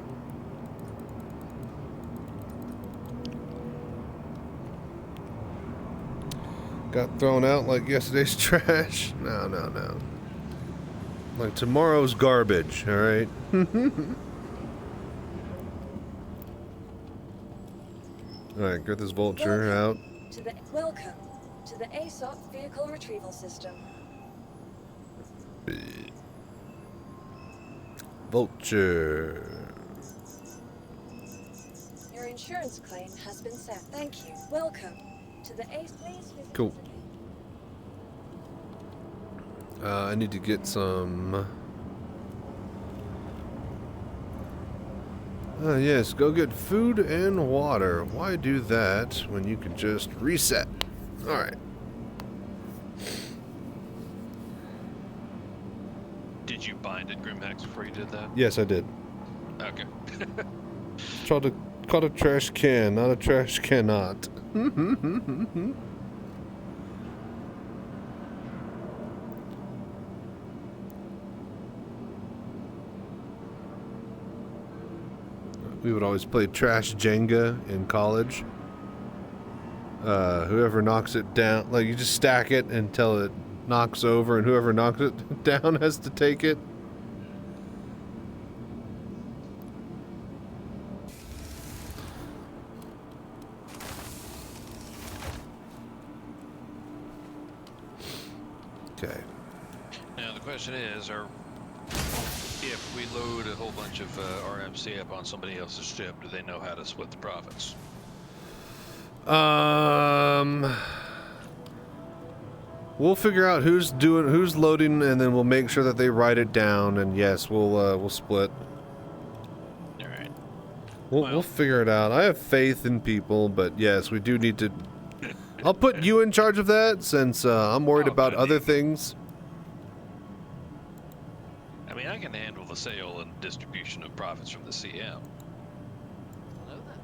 Got thrown out like yesterday's trash. No. Like tomorrow's garbage, alright? Alright, get this vulture out. Welcome to the ASOP Vehicle Retrieval System. Vulture. Your insurance claim has been set. Thank you. Welcome to the ASOP. Cool. I need to get some... yes, go get food and water. Why do that when you can just reset? Alright. Did you bind at Grimhex before you did that? Yes, I did. Okay. Caught a trash can, not a trash cannot. We would always play trash Jenga in college. Whoever knocks it down, like you just stack it until it knocks over, and whoever knocks it down has to take it. Okay. Now the question is, if we load a whole bunch of RMC up on somebody else's ship, do they know how to split the profits? We'll figure out who's loading, and then we'll make sure that they write it down. And yes, we'll split. All right. We'll figure it out. I have faith in people, but yes, we do need to. I'll put you in charge of that since I'm worried about other things. mean, I can handle the sale and distribution of profits from the CM. Hello there.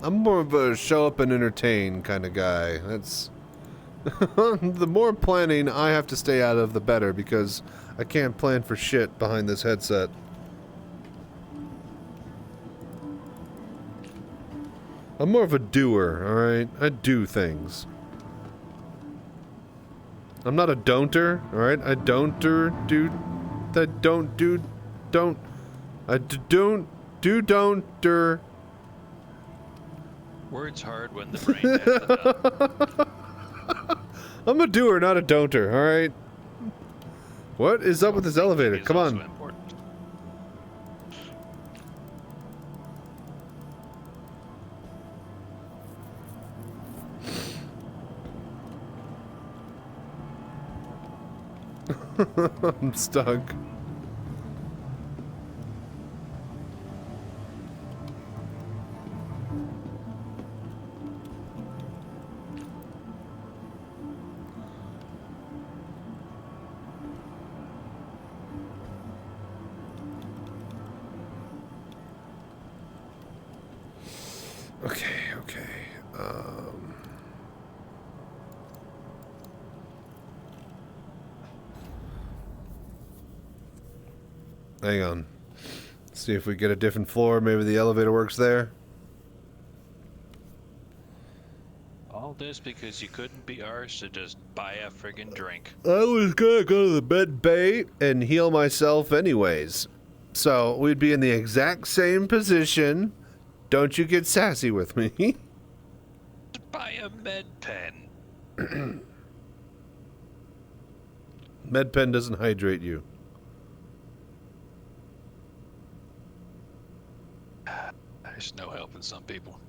I'm more of a show up and entertain kind of guy. That's the more planning I have to stay out of, the better, because I can't plan for shit behind this headset. I'm more of a doer, alright? I do things. I'm not a don'ter, alright? I don'ter, do... That don't do... Don't... I don't... Do don'ter. Words hard when the brain has the dumb. I'm a doer, not a don'ter, alright? What is up with this elevator? Is Come also on. important. I'm stuck. Okay. Hang on. See if we get a different floor. Maybe the elevator works there. All this because you couldn't be arsed to just buy a friggin' drink. I was gonna go to the med bay and heal myself anyways. So we'd be in the exact same position. Don't you get sassy with me. Buy a med pen. Med pen doesn't hydrate you. There's no helping some people.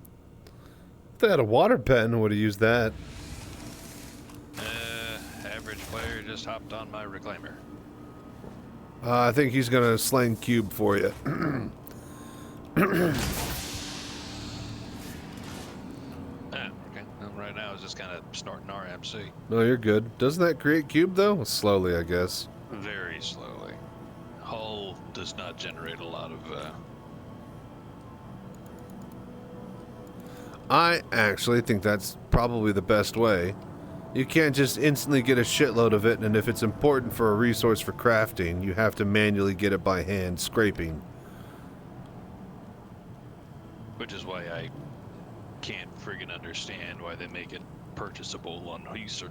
If they had a water pen, I would have used that. Average player just hopped on my reclaimer. I think he's gonna slang cube for you. Okay. And right now, it's just kind of snorting RMC. No, you're good. Doesn't that create cube, though? Slowly, I guess. Very slowly. Hull does not generate a lot of... I actually think that's probably the best way. You can't just instantly get a shitload of it, and if it's important for a resource for crafting, you have to manually get it by hand, scraping. Which is why I can't friggin' understand why they make it purchasable on Houston.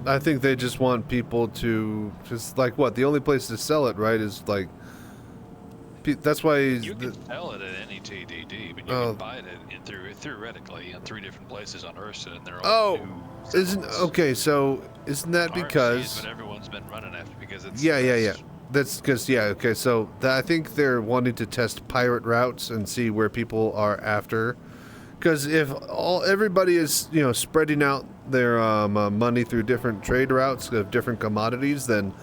I think they just want people to just like what? The only place to sell it, right, is like. That's why You can sell it at any TDD, but you can buy it theoretically in 3 different places on Ursa, and they're all new okay? So isn't that RMC because? is what everyone's been running after because it's Yeah. That's because okay. So I think they're wanting to test pirate routes and see where people are after. Because if everybody is spreading out their money through different trade routes of different commodities, then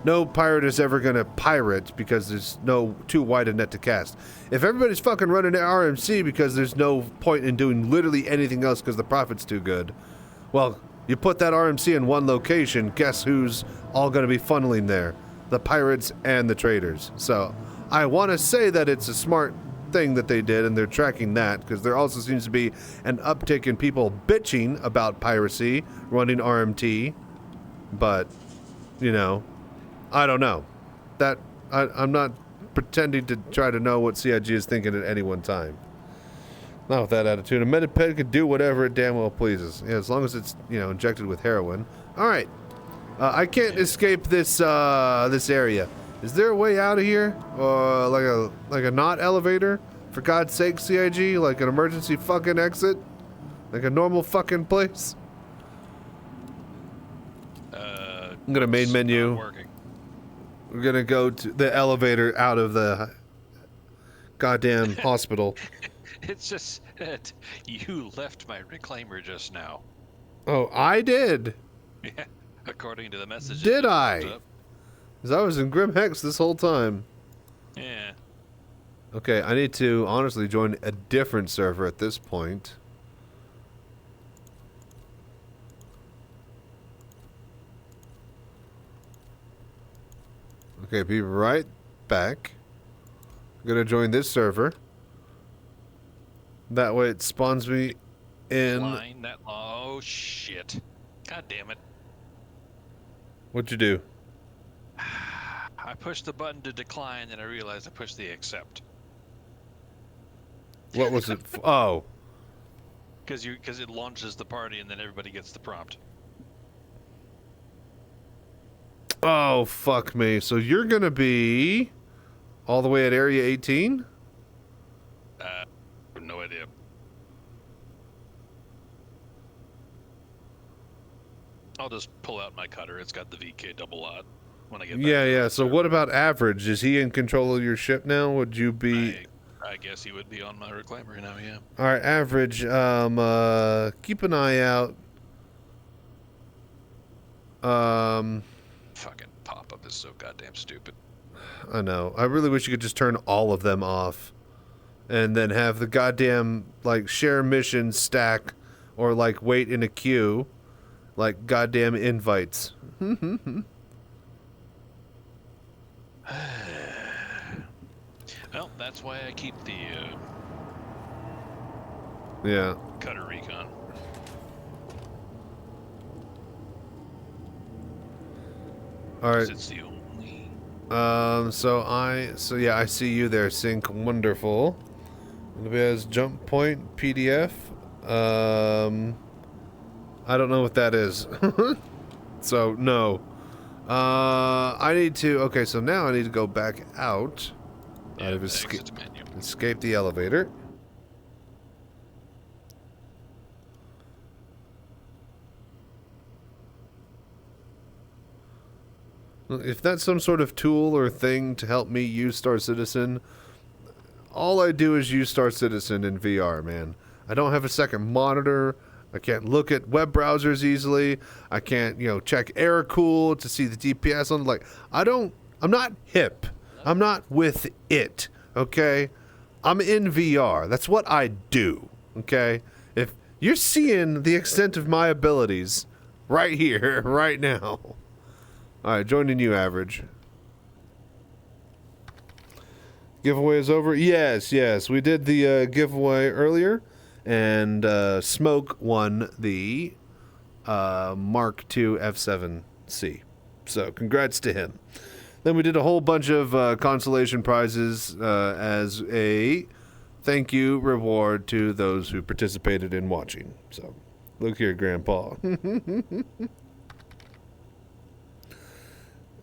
no pirate is ever going to pirate because there's no too wide a net to cast. If everybody's fucking running RMC because there's no point in doing literally anything else because the profit's too good, well, you put that RMC in one location, guess who's all going to be funneling there? The pirates and the traders. So I want to say that it's a smart thing that they did, and they're tracking that because there also seems to be an uptick in people bitching about piracy running RMT, but I don't know. That I'm not pretending to try to know what CIG is thinking at any one time. Not with that attitude. A Mediped could do whatever it damn well pleases. Yeah, as long as it's injected with heroin. All right. I can't escape this this area. Is there a way out of here? Like a not elevator? For God's sake, CIG, like an emergency fucking exit, like a normal fucking place. I'm gonna main menu. We're gonna go to the elevator out of the goddamn hospital. It's just that you left my reclaimer just now. Oh, I did. Yeah, according to the message. Did I? Because I was in Grim Hex this whole time. Yeah. Okay, I need to honestly join a different server at this point. Okay, be right back. I'm gonna join this server. That way it spawns me in. Line that. Oh shit! God damn it! What'd you do? I pushed the button to decline, and I realized I pushed the accept. What was it? Oh. Because it launches the party, and then everybody gets the prompt. Oh, fuck me. So you're gonna be all the way at area 18? No idea. I'll just pull out my cutter. It's got the VK double lot when I get back. Yeah. So what about Average? Is he in control of your ship now? Would you be... I guess he would be on my reclaimer now, yeah. All right, Average, keep an eye out. Fucking pop-up is so goddamn stupid. I know. I really wish you could just turn all of them off. And then have the goddamn, like, share mission stack or, like, wait in a queue. Like, goddamn invites. Well, that's why I keep the Yeah. cutter recon. All right. It's the only... So yeah, I see you there, Sync. Wonderful. It'll be as jump point PDF. I don't know what that is. So, no. I need to... Okay, so now I need to go back out. Yeah, I've exit menu. escaped the elevator. If that's some sort of tool or thing to help me use Star Citizen, all I do is use Star Citizen in VR, man. I don't have a second monitor. I can't look at web browsers easily. I can't, check air cool to see the DPS on. Like, I'm not hip. I'm not with it, okay? I'm in VR. That's what I do, okay? If you're seeing the extent of my abilities right here, right now. All right, joining you, Average. Giveaway is over? Yes. We did the giveaway earlier, and Smoke won the Mark II F7C. So, congrats to him. Then we did a whole bunch of consolation prizes as a thank you reward to those who participated in watching. So, look here, Grandpa.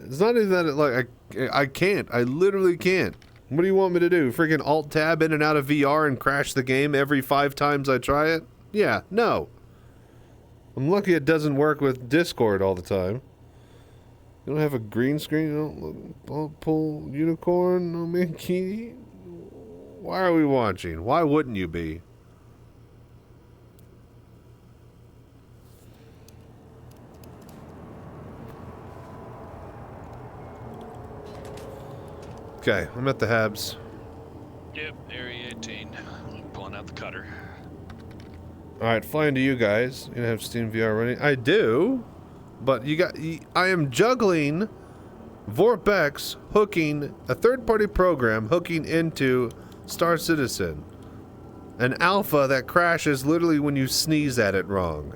It's not even that I can't. I literally can't. What do you want me to do? Freaking Alt-Tab in and out of VR and crash the game every 5 times I try it? Yeah, no. I'm lucky it doesn't work with Discord all the time. You don't have a green screen? You don't pull unicorn? No Mickey? Why are we watching? Why wouldn't you be? Okay, I'm at the Habs. Yep, area 18. I'm pulling out the cutter. Alright, flying to you guys. You have Steam VR running? I do, but I am juggling Vorpex hooking a third-party program hooking into Star Citizen. An alpha that crashes literally when you sneeze at it wrong.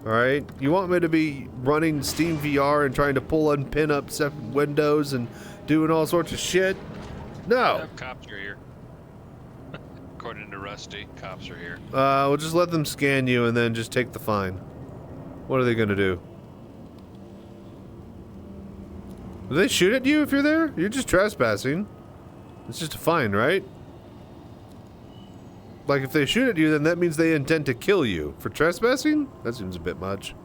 Alright? You want me to be running Steam VR and trying to pull and pin up separate windows and doing all sorts of shit? No. Yep, cops are here. According to Rusty, cops are here. We'll just let them scan you and then just take the fine. What are they gonna do? Do they shoot at you if you're there? You're just trespassing. It's just a fine, right? Like, if they shoot at you, then that means they intend to kill you. For trespassing? That seems a bit much.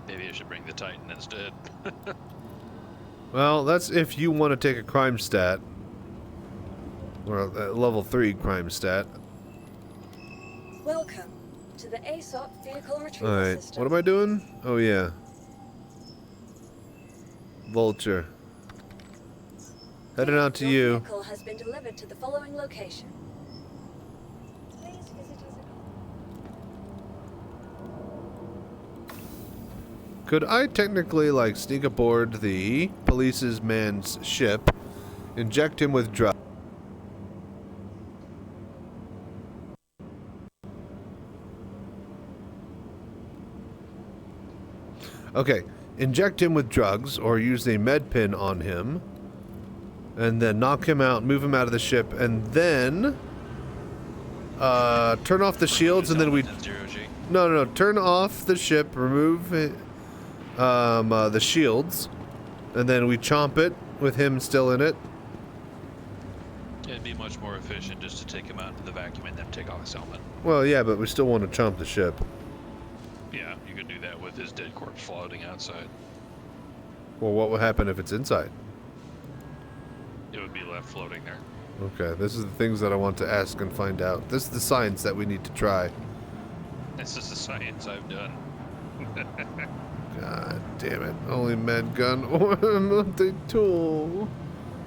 Maybe I should bring the Titan instead. Well, that's if you want to take a crime stat. Or a level 3 crime stat. Welcome to the ASOP vehicle retrieval Alright, system. what am I doing? Oh, yeah. Vulture. Heading out to Your you. vehicle has been delivered to the following location. Please visit us at home. Could I technically, like, sneak aboard the police's man's ship, inject him with drugs? Okay, inject him with drugs, or use a med pin on him, and then knock him out, move him out of the ship, and then turn off the shields, and then we... No, turn off the ship, remove the shields, and then we chomp it with him still in it. It'd be much more efficient just to take him out into the vacuum and then take off his helmet. Well, yeah, but we still want to chomp the ship. Yeah, you could do that with his dead corpse floating outside. Well, what would happen if it's inside? It would be left floating there. Okay, this is the things that I want to ask and find out. This is the science that we need to try. This is the science I've done. God damn it. Only med gun or multi-tool.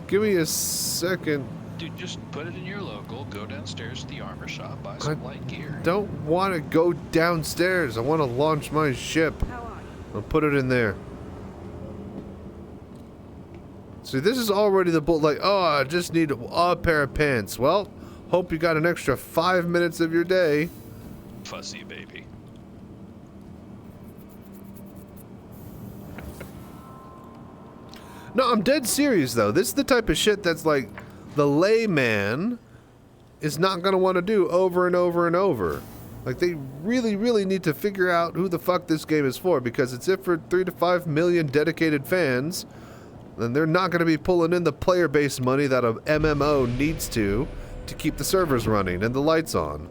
Give me a second. Dude, just put it in your local, go downstairs to the armor shop, buy some light gear. Don't want to go downstairs. I want to launch my ship. I'll put it in there. See, this is already the bull. Like, oh, I just need a pair of pants. Well, hope you got an extra 5 minutes of your day. Fussy baby. No, I'm dead serious, though. This is the type of shit that's like the layman is not going to want to do over and over and over. Like, they really, really need to figure out who the fuck this game is for, because it's if for 3 to 5 million dedicated fans, then they're not going to be pulling in the player base money that a MMO needs to keep the servers running and the lights on.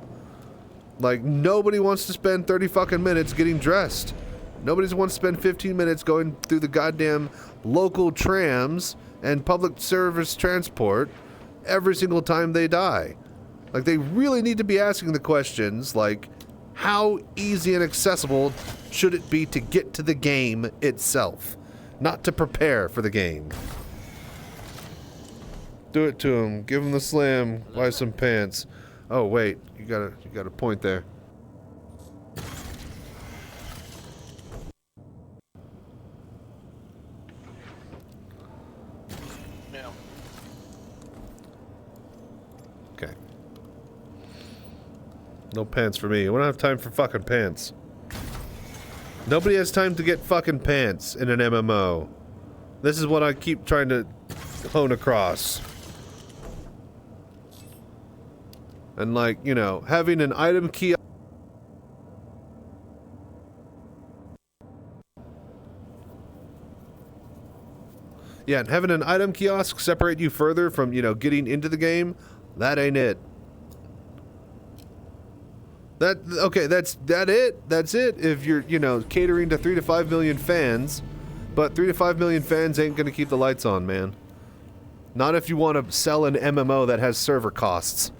Like, nobody wants to spend 30 fucking minutes getting dressed. Nobody wants to spend 15 minutes going through the goddamn local trams and public service transport every single time they die. Like, they really need to be asking the questions, like, how easy and accessible should it be to get to the game itself? Not to prepare for the game. Do it to him. Give him the slam. Buy some pants. Oh, wait. You got a point there. Yeah. Okay. No pants for me. We don't have time for fucking pants. Nobody has time to get fucking pants in an MMO. This is what I keep trying to hone across. And, like, you know, having an item key. Yeah, and having an item kiosk separate you further from, you know, getting into the game, that ain't it. Okay, that's it. If you're, you know, catering to 3 to 5 million fans, but 3 to 5 million fans ain't gonna keep the lights on, man. Not if you want to sell an MMO that has server costs.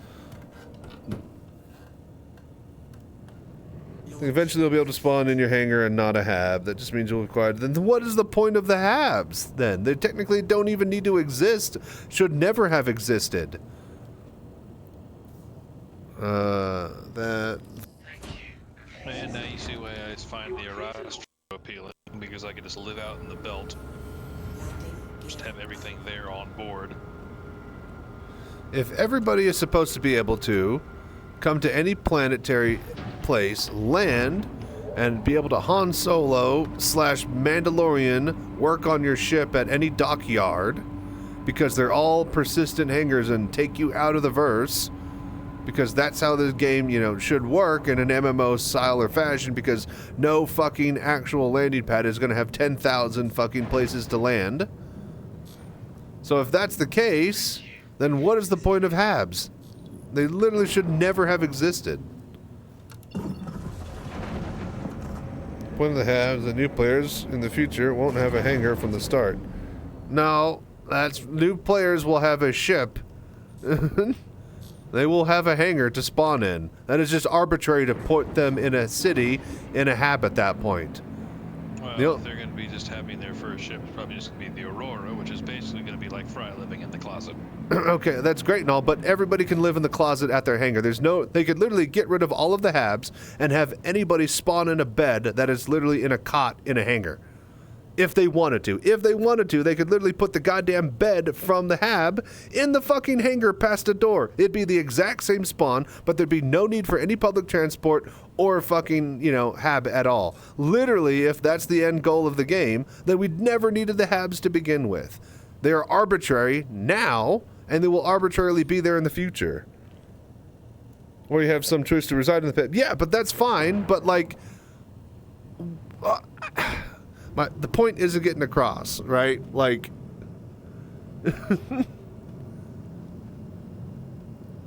Eventually they'll be able to spawn in your hangar and not a hab. That just means you'll require... Then what is the point of the habs, then? They technically don't even need to exist. Should never have existed. That... And now you see why I find the Erasmus appealing, because I can just live out in the belt. Just have everything there on board. If everybody is supposed to be able to come to any planetary place, land, and be able to Han Solo / Mandalorian work on your ship at any dockyard, because they're all persistent hangars and take you out of the verse, because that's how this game, you know, should work in an MMO style or fashion, because no fucking actual landing pad is going to have 10,000 fucking places to land. So if that's the case, then what is the point of habs? They literally should never have existed. Point of the habs, the new players in the future won't have a hangar from the start. No, that's new players will have a ship. They will have a hangar to spawn in. That is just arbitrary to put them in a city in a hab at that point. Well, if they're going to be just having their first ship, it's probably just going to be the Aurora, which is basically going to be like Fry living in the closet. Okay, that's great and all, but everybody can live in the closet at their hangar. They could literally get rid of all of the habs and have anybody spawn in a bed that is literally in a cot in a hangar. If they wanted to. If they wanted to, they could literally put the goddamn bed from the hab in the fucking hangar past a door. It'd be the exact same spawn, but there'd be no need for any public transport or fucking, hab at all. Literally, if that's the end goal of the game, then we'd never needed the habs to begin with. They are arbitrary now, and they will arbitrarily be there in the future. Or you have some choice to reside in the pit. Yeah, but that's fine, but like... the point isn't getting across, right? Like...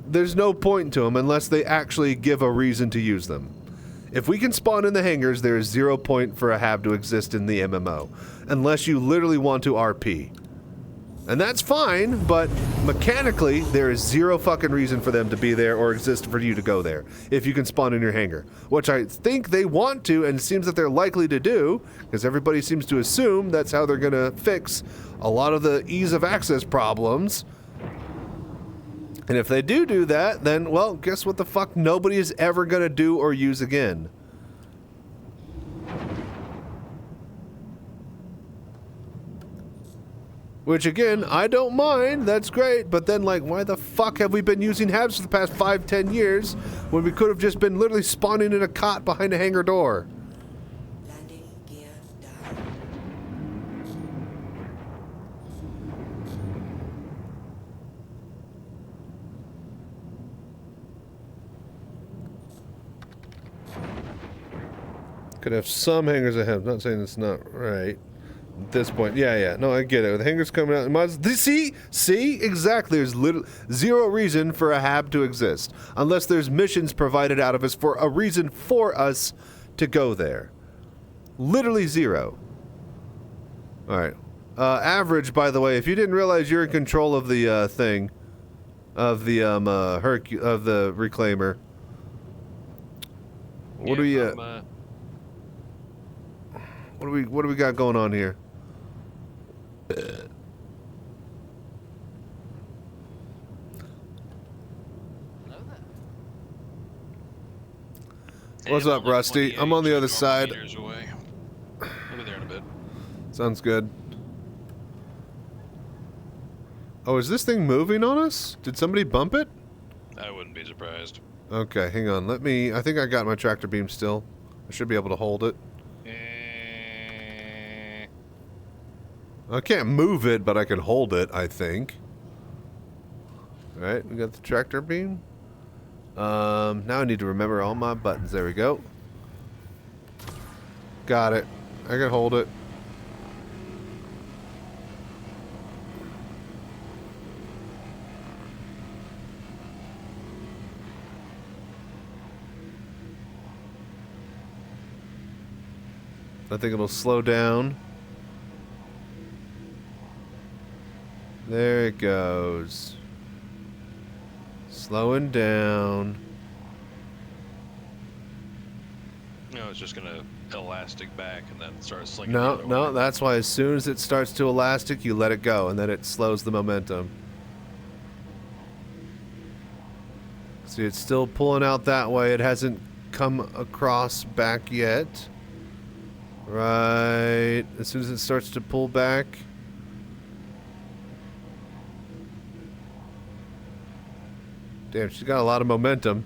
There's no point to them unless they actually give a reason to use them. If we can spawn in the hangars, there is 0 point for a hab to exist in the MMO. Unless you literally want to RP. And that's fine, but mechanically, there is 0 fucking reason for them to be there or exist for you to go there, if you can spawn in your hangar. Which I think they want to, and it seems that they're likely to do, because everybody seems to assume that's how they're gonna fix a lot of the ease of access problems. And if they do that, then, well, guess what the fuck nobody is ever gonna do or use again. Which, again, I don't mind, that's great, but then, like, why the fuck have we been using habs for the past 5-10 years when we could have just been literally spawning in a cot behind a hangar door? Landing gear down. Could have some hangars I have, not saying it's not right. At this point, yeah, no, I get it. The hangar's coming out. See, exactly. There's 0 reason for a hab to exist, unless there's missions provided out of us for a reason for us to go there. Literally 0. All right. Average, by the way, if you didn't realize you're in control of the thing, of the of the reclaimer. What do we what do we got going on here? What's up, Rusty? I'm on the other side. Away. I'll be there in a bit. Sounds good. Oh, is this thing moving on us? Did somebody bump it? I wouldn't be surprised. Okay, hang on. I think I got my tractor beam still. I should be able to hold it. I can't move it, but I can hold it, I think. Alright, we got the tractor beam. Now I need to remember all my buttons. There we go. Got it. I can hold it. I think it'll slow down. There it goes. Slowing down. No, it's just gonna elastic back and then start slinging. No, that's why as soon as it starts to elastic, you let it go, and then it slows the momentum. See, it's still pulling out that way. It hasn't come across back yet. Right. As soon as it starts to pull back. Damn, she's got a lot of momentum.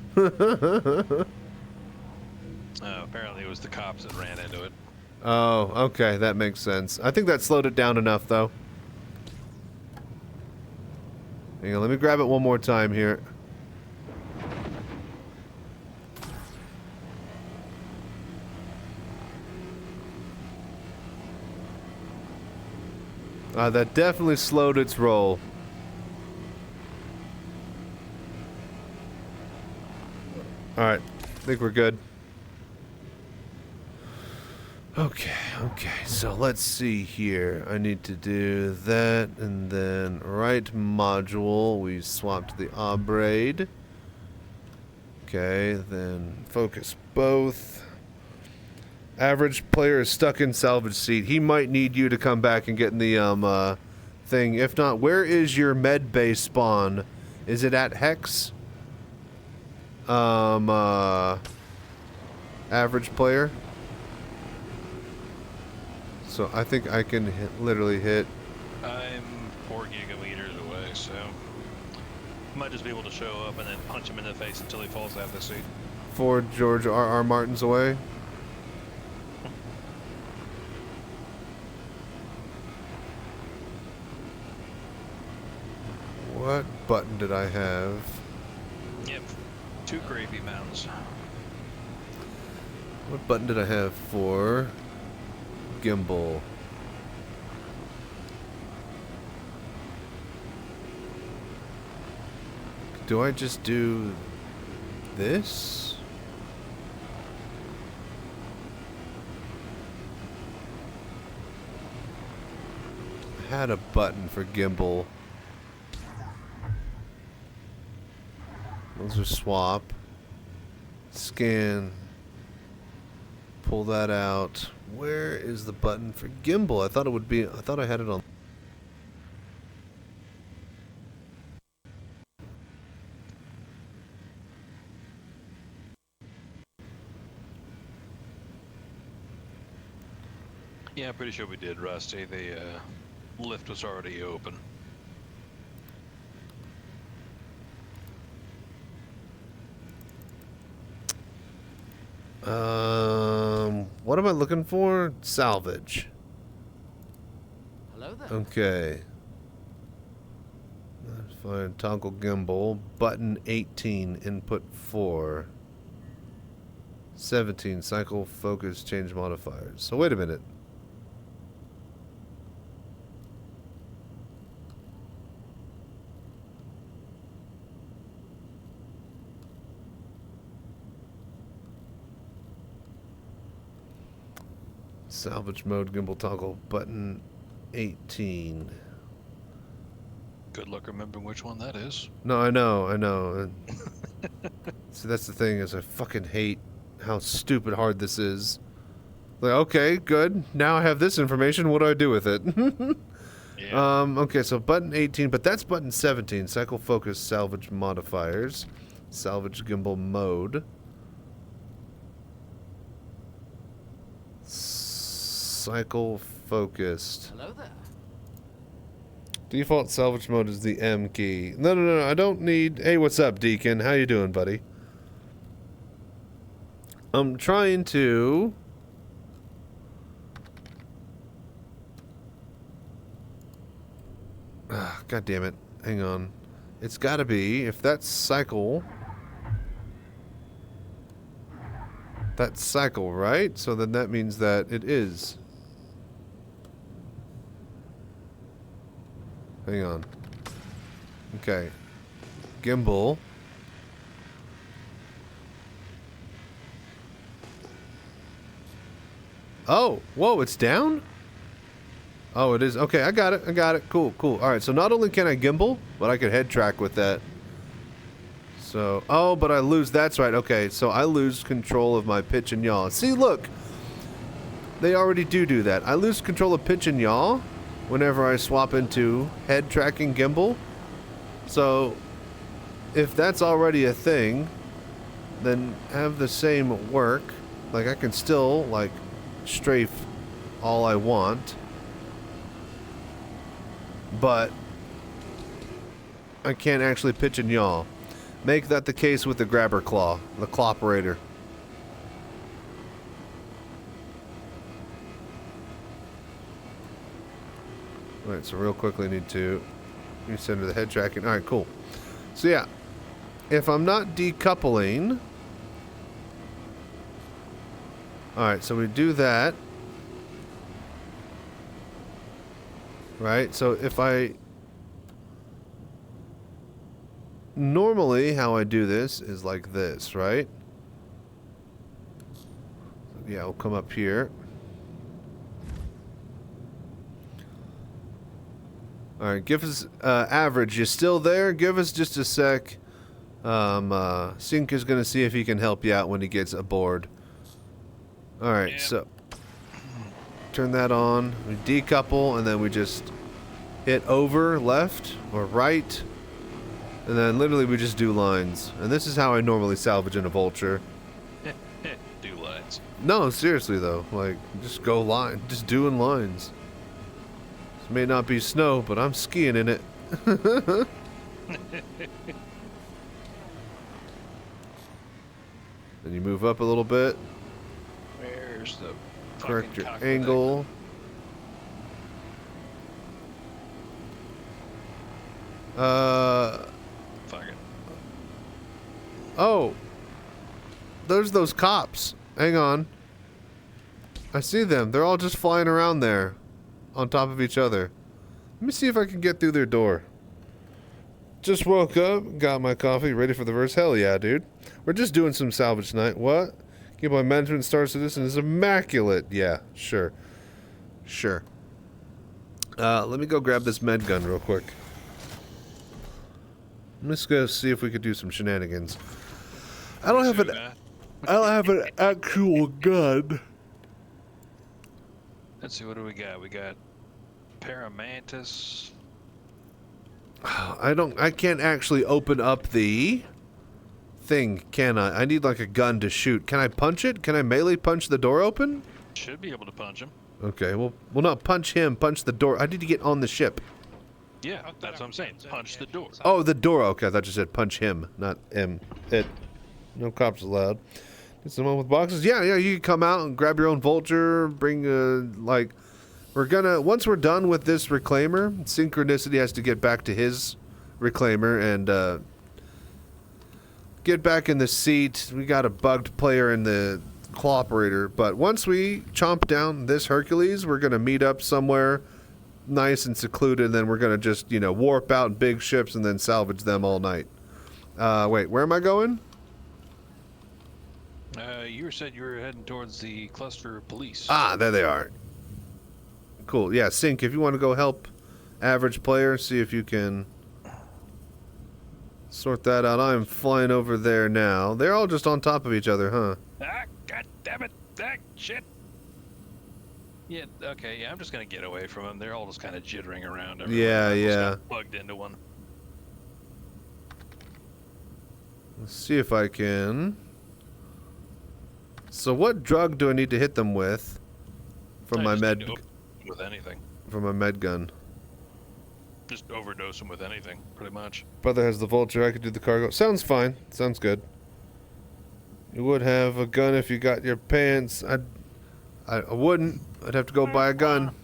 Apparently it was the cops that ran into it. Oh, okay, that makes sense. I think that slowed it down enough, though. Hang on, let me grab it one more time here. That definitely slowed its roll. Alright, I think we're good. Okay, so let's see here. I need to do that, and then right module, we swapped the Abrade. Okay, then focus both. Average player is stuck in salvage seat. He might need you to come back and get in the thing. If not, where is your med base spawn? Is it at Hex? Average player. So I think I can literally hit. I'm 4 gigameters away, so might just be able to show up and then punch him in the face until he falls out of the seat. 4 George R.R. Martins away. What button did I have? Yep, 2 gravy mounds. What button did I have for gimbal? Do I just do this? I had a button for gimbal. Those are swap. Scan. Pull that out. Where is the button for gimbal? I thought it would be. I thought I had it on. Yeah, I'm pretty sure we did, Rusty. The lift was already open. What am I looking for? Salvage. Hello there. Okay. That's fine. Toggle gimbal. Button 18. Input 4. 17. Cycle focus change modifiers. So wait a minute. Salvage mode gimbal toggle button 18. Good luck remembering which one that is. No, I know. See, that's the thing is I fucking hate how stupid hard this is. Like, okay, good. Now I have this information. What do I do with it? Yeah. Okay, so button 18, but that's button 17. Cycle focus salvage modifiers. Salvage gimbal mode. Cycle focused. Hello there. Default salvage mode is the M key. No, I don't need... Hey, what's up, Deacon? How you doing, buddy? I'm trying to... God damn it. Hang on. It's gotta be, if that's cycle... That's cycle, right? So then that means that it is. Hang on. Okay. Gimbal. Oh, whoa, it's down? Oh, it is. Okay, I got it. Cool. All right, so not only can I gimbal, but I can head track with that. So, oh, but I lose. That's right. Okay, so I lose control of my pitch and yaw. See, look. They already do that. I lose control of pitch and yaw whenever I swap into head tracking gimbal. So, if that's already a thing, then have the same work. Like, I can still, like, strafe all I want. But I can't actually pitch and yaw. Make that the case with the grabber claw, the claw-operator. Alright, so real quickly I need to send to the head tracking. Alright, cool. So yeah, if I'm not decoupling... Alright, so we do that. Right, so if I... Normally, how I do this is like this, right? Yeah, I'll come up here. Alright, give us... average, you still there? Give us just a sec. Sink is going to see if he can help you out when he gets aboard. All right, Yep. so turn that on. We decouple, and then we just hit over left or right, and then literally we just do lines. And this is how I normally salvage in a vulture. Do lines. No, seriously though, like just go line, just doing lines. This may not be snow, but I'm skiing in it. Then you move up a little bit, Where's the correct fucking your cockpit? angle. Fuck it. Oh, there's those cops. Hang on. I see them. They're all just flying around there on top of each other. Let me see if I can get through their door. Just woke up, got my coffee, ready for the verse. Hell yeah, dude. We're just doing some salvage tonight. What? Get my management star citizen is immaculate. Yeah, sure. Sure. Let me go grab this med gun real quick. I'm just gonna see if we could do some shenanigans. I don't have an actual gun. Let's see, what do we got? We got Paramantis. I can't actually open up the thing, can I? I need like a gun to shoot. Can I punch it? Can I melee punch the door open? Should be able to punch him. Okay, well not punch him, punch the door. I need to get on the ship. Yeah, that's what I'm saying. Punch the door. Oh, the door. Okay, I thought you said punch him, not him. It. No cops allowed. Get someone with boxes. Yeah, you can come out and grab your own vulture. Bring like, we're gonna once we're done with this reclaimer, Synchronicity has to get back to his reclaimer and get back in the seat. We got a bugged player in the cooperator, but once we chomp down this Hercules, we're gonna meet up somewhere nice and secluded, and then we're gonna just warp out in big ships and then salvage them all night. Wait, where am I going? You said you were heading towards the cluster of police. Ah, there they are. Cool. Yeah, Sync, if you want to go help average player, see if you can sort that out. I'm flying over there now. They're all just on top of each other, huh? Ah, god damn it! Ah, shit! Yeah, okay, yeah, I'm just gonna get away from them. They're all just kind of jittering around everywhere. Yeah, I almost yeah. got plugged into one. Let's see if I can. So what drug do I need to hit them with? From my I just med need to open with anything. from my med gun. Just overdose them with anything, pretty much. Brother has the vulture, I could do the cargo. Sounds fine. Sounds good. You would have a gun if you got your pants. I wouldn't. I'd have to go buy a gun.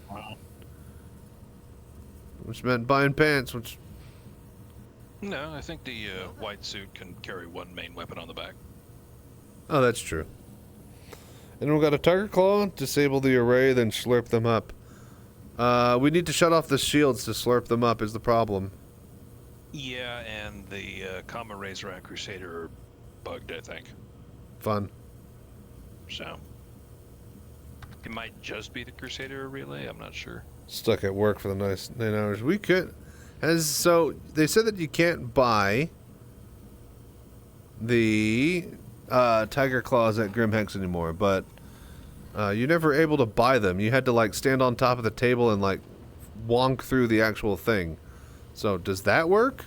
Which meant buying pants, which... No, I think the white suit can carry one main weapon on the back. Oh, that's true. And we've got a Tiger Claw, disable the array, then slurp them up. We need to shut off the shields to slurp them up is the problem. Yeah, and the Common Razorback Crusader are bugged, I think. Fun. So, it might just be the Crusader relay, I'm not sure. Stuck at work for the nice 9 hours. We could... So, they said that you can't buy the Tiger Claws at Grimhex anymore, but you're never able to buy them. You had to, like, stand on top of the table and, like, wonk through the actual thing. So, does that work?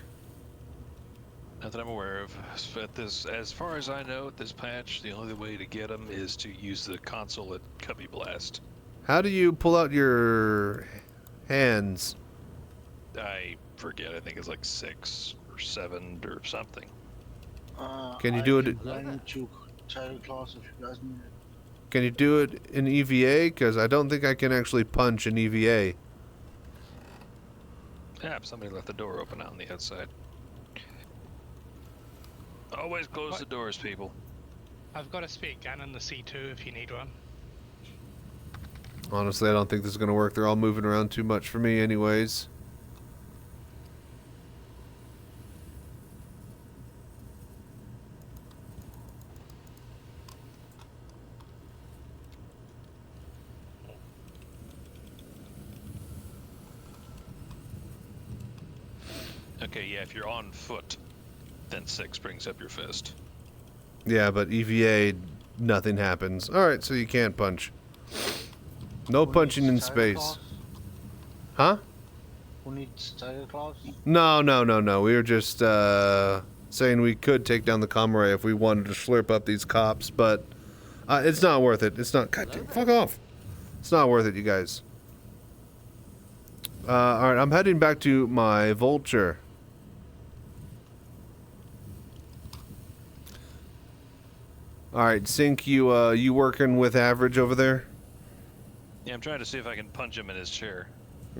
Not that I'm aware of. As far as I know, at this patch, the only way to get them is to use the console at Cubby Blast. How do you pull out your hands? I forget, I think it's like 6 or 7 or something. Can you do it? Can you do it in EVA? Because I don't think I can actually punch in EVA. Yeah, somebody left the door open out on the outside. Always close the doors, people. I've got a spare gun in the C2 if you need one. Honestly, I don't think this is going to work. They're all moving around too much for me anyways. Okay, yeah, if you're on foot, then 6 brings up your fist. Yeah, but EVA nothing happens. Alright, so you can't punch. No punching in space. Huh? Who needs tiger claws? No. We were just saying we could take down the Comrade if we wanted to slurp up these cops, but it's not worth it. It's not. Goddamn, fuck off. It's not worth it, you guys. Alright, I'm heading back to my vulture. Alright, Sync, you working with Average over there? Yeah, I'm trying to see if I can punch him in his chair.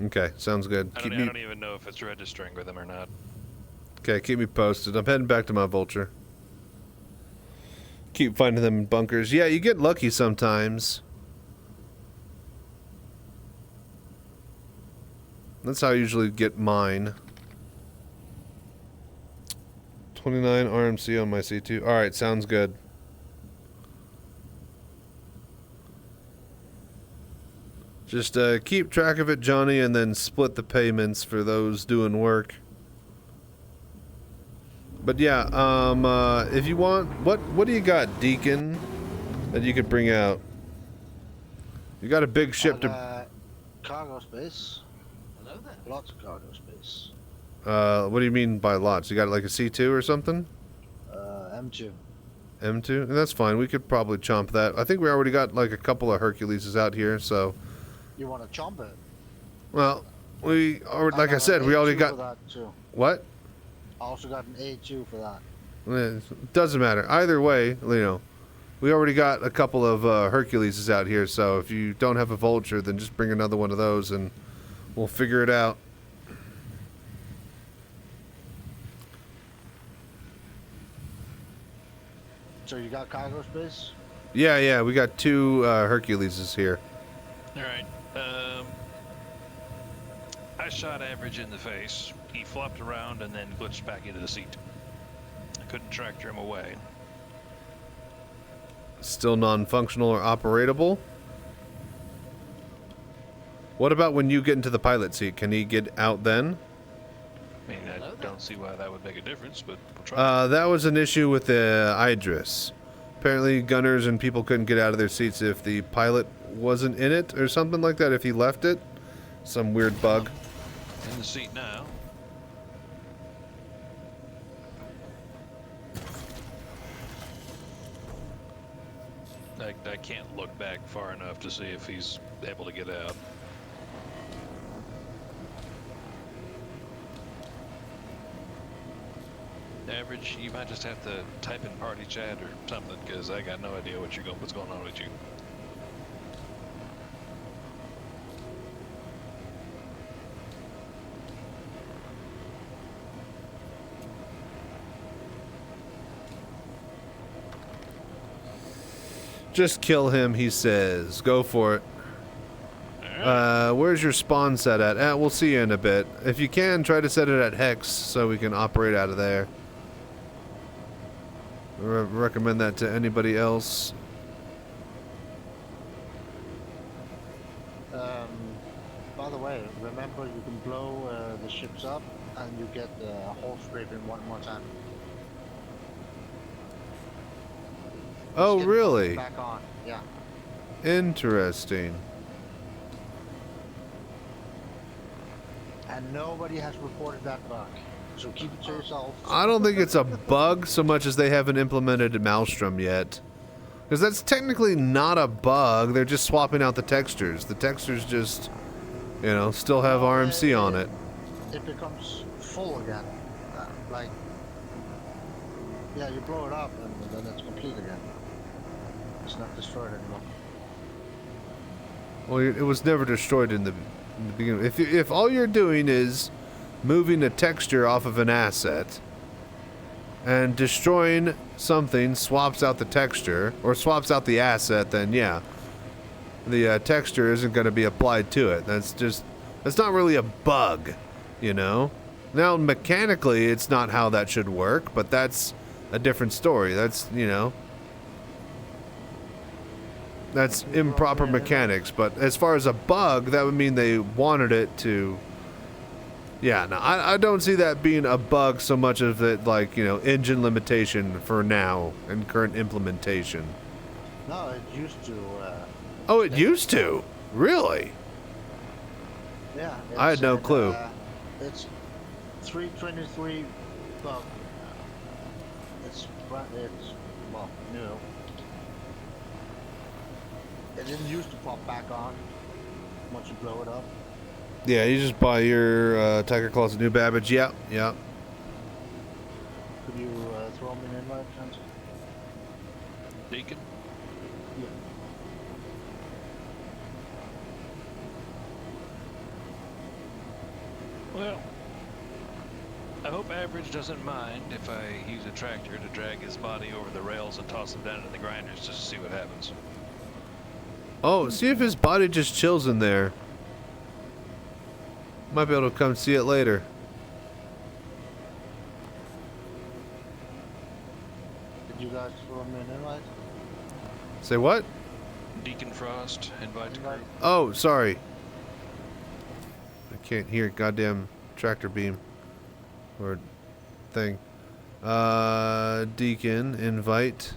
Okay, sounds good. I don't even know if it's registering with him or not. Okay, keep me posted. I'm heading back to my vulture. Keep finding them in bunkers. Yeah, you get lucky sometimes. That's how I usually get mine. 29 RMC on my C2. Alright, sounds good. Just keep track of it, Johnny, and then split the payments for those doing work. But yeah, if you want, what do you got, Deacon, that you could bring out? You got a big ship to... Cargo space. Hello there. Lots of cargo space. What do you mean by lots? You got like a C2 or something? M2. M2? That's fine. We could probably chomp that. I think we already got like a couple of Herculeses out here, so... You want to chomp it? Well, we already, like I said, we already got... That too. What? I also got an A2 for that. It doesn't matter. Either way, you know, we already got a couple of Herculeses out here, so if you don't have a Vulture, then just bring another one of those and we'll figure it out. So you got cargo space? Yeah, we got two Herculeses here. Alright, I shot Average in the face. He flopped around and then glitched back into the seat. I couldn't tractor him away. Still non-functional or operatable? What about when you get into the pilot seat? Can he get out then? I mean, I don't see why that would make a difference, but we'll try. That was an issue with the Idris. Apparently gunners and people couldn't get out of their seats if the pilot wasn't in it or something like that, if he left it. Some weird bug. In the seat now. I can't look back far enough to see if he's able to get out. Average, you might just have to type in party chat or something, because I got no idea what's going on with you. Just kill him, he says. Go for it. Where's your spawn set at? We'll see you in a bit. If you can, try to set it at Hex so we can operate out of there. Recommend that to anybody else. By the way, remember you can blow the ships up and you get the hull scraping one more time. Oh, really? Back on, yeah. Interesting. And nobody has reported that bug, so keep it to yourself. I don't think it's a bug so much as they haven't implemented Maelstrom yet. Because that's technically not a bug, they're just swapping out the textures. The textures just, you know, still have RMC on it. It becomes full again. Like, yeah, you blow it up and then it's complete again. It's not destroyed anymore. Well, it was never destroyed in the beginning. If all you're doing is moving a texture off of an asset and destroying something swaps out the texture or swaps out the asset, then yeah, the texture isn't going to be applied to it. That's not really a bug, you know? Now, mechanically, it's not how that should work, but that's a different story. That's, you know, that's improper mechanics. But as far as a bug, that would mean they wanted it to... Yeah, no, I don't see that being a bug so much of it, like, you know, engine limitation for now and current implementation. No, it used to. Oh, it used to. Really? Yeah. I had no clue. It's 323. Well, it's well new. It didn't used to pop back on once you blow it up. Yeah, you just buy your Tiger Claws a new Babbage. Yep, yep. Could you throw me an invite, Chance? Deacon? Yeah. Well, I hope Average doesn't mind if I use a tractor to drag his body over the rails and toss him down into the grinders just to see what happens. Oh, see if his body just chills in there. Might be able to come see it later. Did you guys throw me an invite? Say what? Deacon Frost, invite to group. Oh, sorry. I can't hear goddamn tractor beam or thing. Deacon, invite.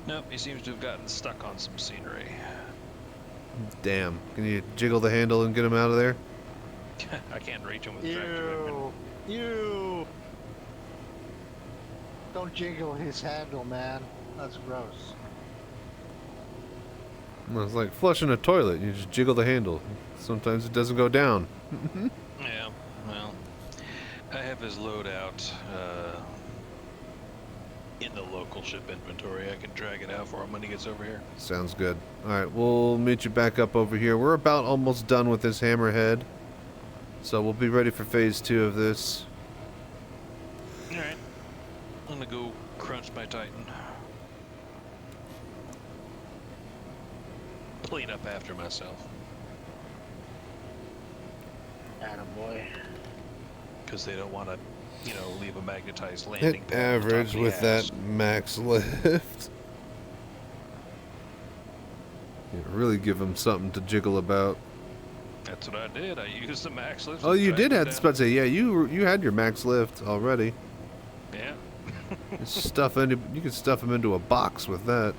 Nope, he seems to have gotten stuck on some scenery. Damn. Can you jiggle the handle and get him out of there? I can't reach him with the tractor. Ew! Don't jiggle his handle, man. That's gross. Well, it's like flushing a toilet. You just jiggle the handle. Sometimes it doesn't go down. Yeah, well, I have his loadout in the local ship inventory. I can drag it out for him when he gets over here. Sounds good. Alright, we'll meet you back up over here. We're about almost done with this hammerhead. So we'll be ready for phase 2 of this. Alright. I'm gonna go crunch my Titan. Clean up after myself. Attaboy. Because they don't want to, you know, leave a magnetized landing Hit pad on top average of the with ass. that max lift. Yeah, really give him something to jiggle about. That's what I did. I used the max lift. Oh, and you dragged did him have down. to about to say, yeah, you had your max lift already. Yeah. You could stuff him into a box with that.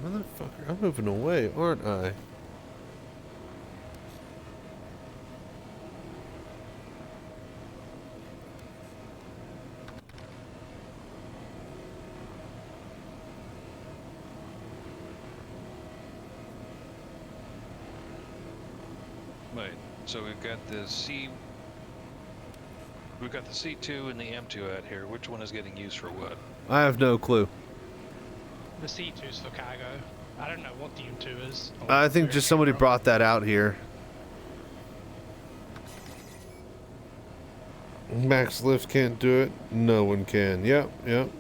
Motherfucker, I'm moving away, aren't I? Wait. So we've got the C2 and the M2 out here. Which one is getting used for what? I have no clue. The C2's for cargo. I don't know what the M2 is. I think just somebody brought that out here. Max lift can't do it. No one can. Yep, yep.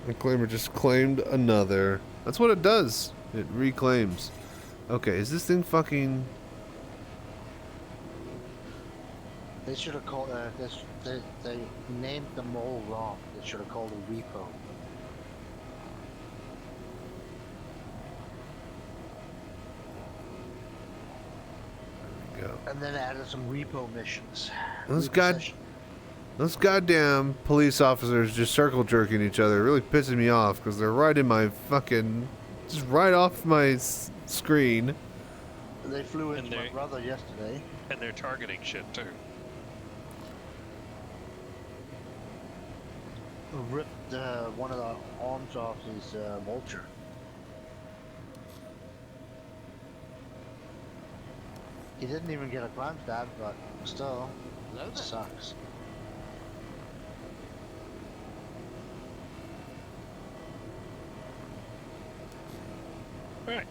The claimer just claimed another. That's what it does. It reclaims. Okay, is this thing fucking... They should have called this. They named the mole wrong. They should have called it repo. Go. And then added some repo missions. Those goddamn police officers just circle jerking each other, really pissing me off because they're right in my fucking, just right off my screen. They flew into my brother yesterday. And they're targeting shit too. Ripped one of the arms off his vulture. He didn't even get a climb stab, but still, Hello there. sucks. Alright.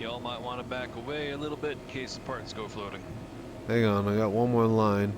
y'all might want to back away a little bit in case the parts go floating. Hang on, I got one more line.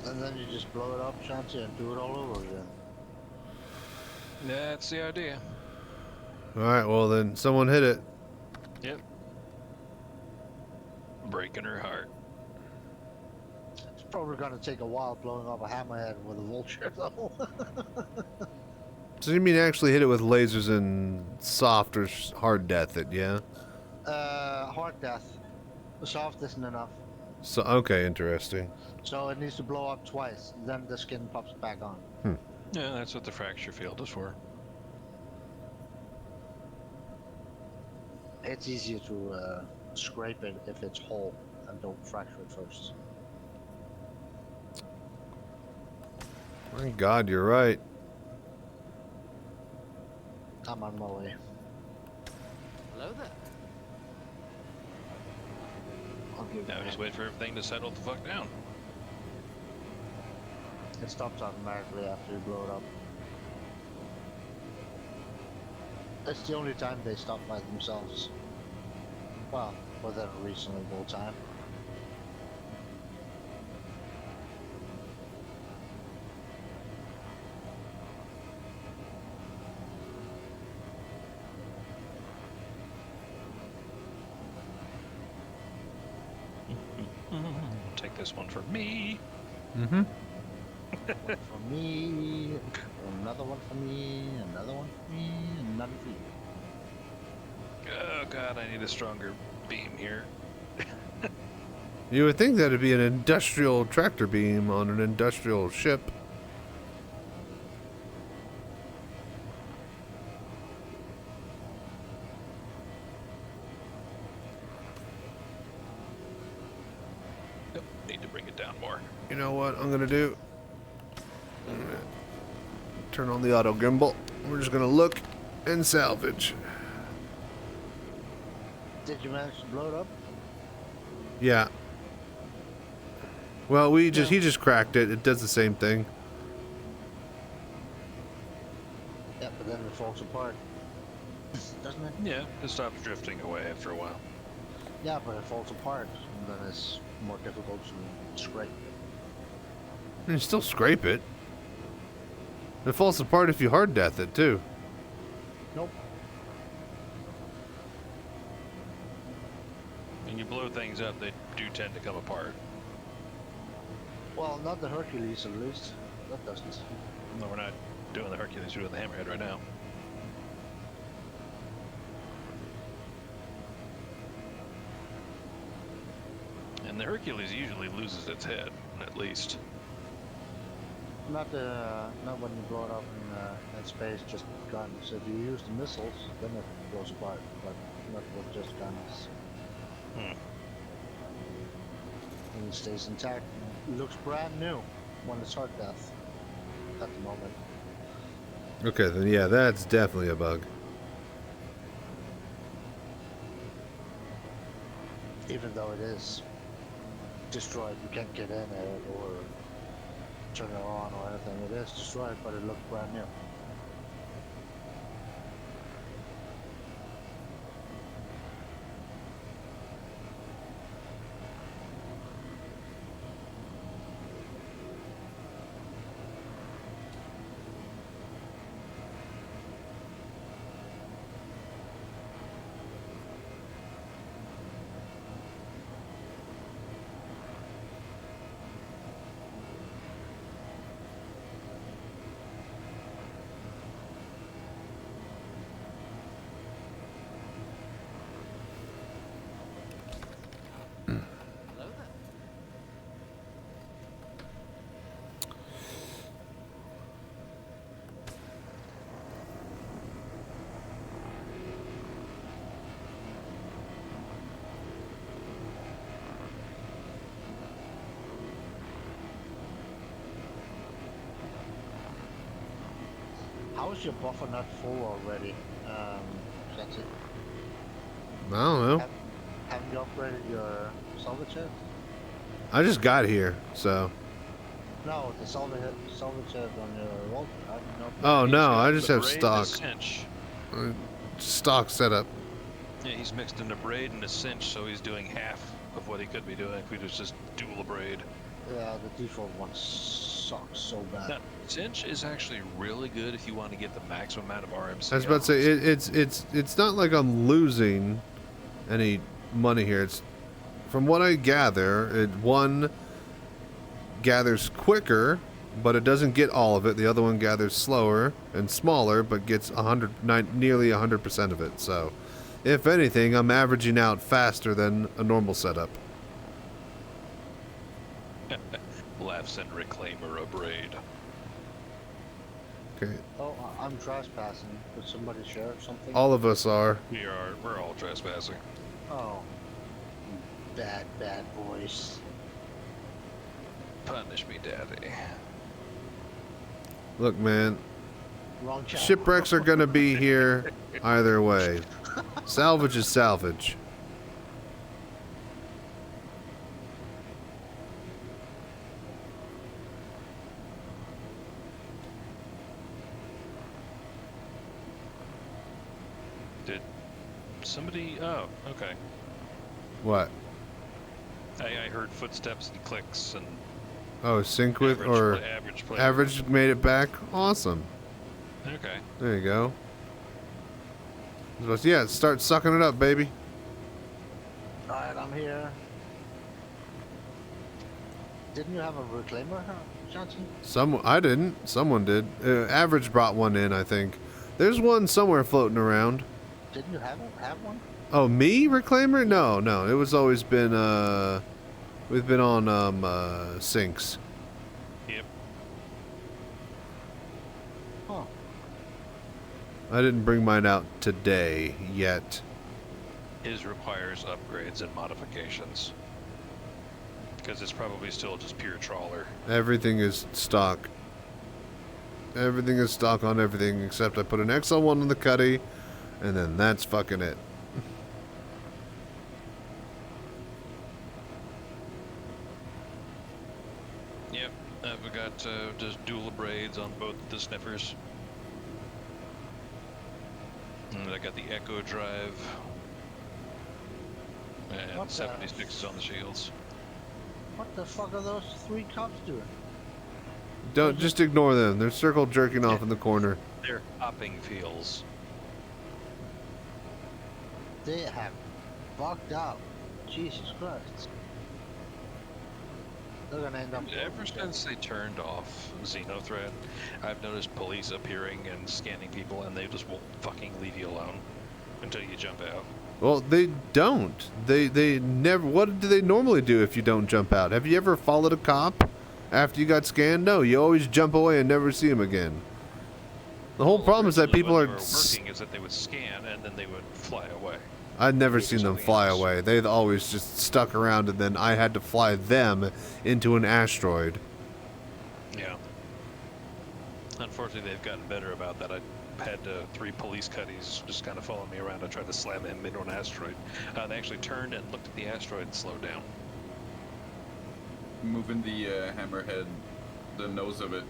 And then you just blow it up, Shanty, and do it all over again. That's the idea. Alright, well then, someone hit it. Yep. Breaking her heart. It's probably gonna take a while blowing off a hammerhead with a vulture, though. So you mean actually hit it with lasers and soft or hard death it, yeah? Hard death. Soft isn't enough. So, okay, interesting. So it needs to blow up twice, then the skin pops back on. Yeah, that's what the fracture field is for. It's easier to scrape it if it's whole and don't fracture it first. My God, you're right. I'm on my way. Hello there. Now just wait for everything to settle the fuck down. It stops automatically after you blow it up. That's the only time they stop by themselves. Well, within a reasonable time. Take this one for me. Mm-hmm. One for me, another one for me, another one for me, and none for you. Oh God, I need a stronger beam here. You would think that'd be an industrial tractor beam on an industrial ship. Nope, need to bring it down more. You know what I'm gonna do? I'm gonna turn on the auto gimbal. We're just gonna look and salvage. Did you manage to blow it up? Yeah. Well, he just cracked it. It does the same thing. Yeah, but then it falls apart. Doesn't it? Yeah, it stops drifting away after a while. Yeah, but it falls apart, and then it's more difficult to scrape. You can still scrape it. It falls apart if you hard death it too. Nope. When you blow things up, they do tend to come apart. Well, not the Hercules, at least. That doesn't. No, we're not doing the Hercules, we're doing the Hammerhead right now. And the Hercules usually loses its head, at least. Not when you blow it up in space, just guns. If you use the missiles, then it goes apart, but not with just guns. Hmm. And it stays intact. It looks brand new when it's hard death at the moment. Okay, then yeah, that's definitely a bug. Even though it is destroyed, you can't get in it or turn it on or anything. It is destroyed, but it looks brand new. How is your buffer not full already? That's it. I don't know. Have you upgraded your salvage yet? I just got here, so. No, the salvage yet on your Walter. I don't know. Oh He's no, got I just the have braid stock. and a cinch. Stock setup. Yeah, he's mixed in a braid and a cinch, so he's doing half of what he could be doing if we just dual a braid. Yeah, the default one sucks so bad. Now, cinch is actually really good if you want to get the maximum amount of RMC. I was about to say it's not like I'm losing any money here. It's from what I gather, one gathers quicker, but it doesn't get all of it. The other one gathers slower and smaller, but gets nearly 100% of it. So, if anything, I'm averaging out faster than a normal setup. Laughs and reclaimer a braid. Okay. Oh, I'm trespassing. Could somebody share something? All of us are. We're all trespassing. Oh. Bad boys. Punish me, daddy. Look, man. Wrong channel. Shipwrecks are gonna be here either way. Salvage is salvage. Did somebody? Oh, okay. What? I heard footsteps and clicks and. Oh, sync with average player. average made it back. Awesome. Okay. There you go. Yeah, start sucking it up, baby. Alright, I'm here. Didn't you have a reclaimer, Johnson? I didn't. Someone did. Average brought one in, I think. There's one somewhere floating around. Didn't you have one? Oh, me, reclaimer? No. It was always been we've been on sinks. Yep. Huh. I didn't bring mine out today yet. His requires upgrades and modifications. Because it's probably still just pure trawler. Everything is stock. Everything is stock on everything except I put an XL1 on the cuddy, and then that's fucking it. Yep, we got just dual braids on both the sniffers. And I got the Echo Drive. And What 76s on the shields. What the fuck are those 3 cops doing? Don't just ignore them. They're circle jerking off in the corner. They're hopping fields. They have bugged out. Jesus Christ. They're gonna end up. Ever since they turned off Xenothreat, I've noticed police appearing and scanning people, and they just won't fucking leave you alone until you jump out. Well, they don't. They never. What do they normally do if you don't jump out? Have you ever followed a cop after you got scanned? No, you always jump away and never see him again. The whole problem is that people when are. they were working is that they would scan and then they would fly away. I'd never seen them fly else. away. They'd always just stuck around, and then I had to fly them into an asteroid. Yeah. Unfortunately, they've gotten better about that. I had 3 police cuddies just kind of following me around. I tried to slam him into an asteroid. They actually turned and looked at the asteroid and slowed down. Moving the hammerhead, the nose of it.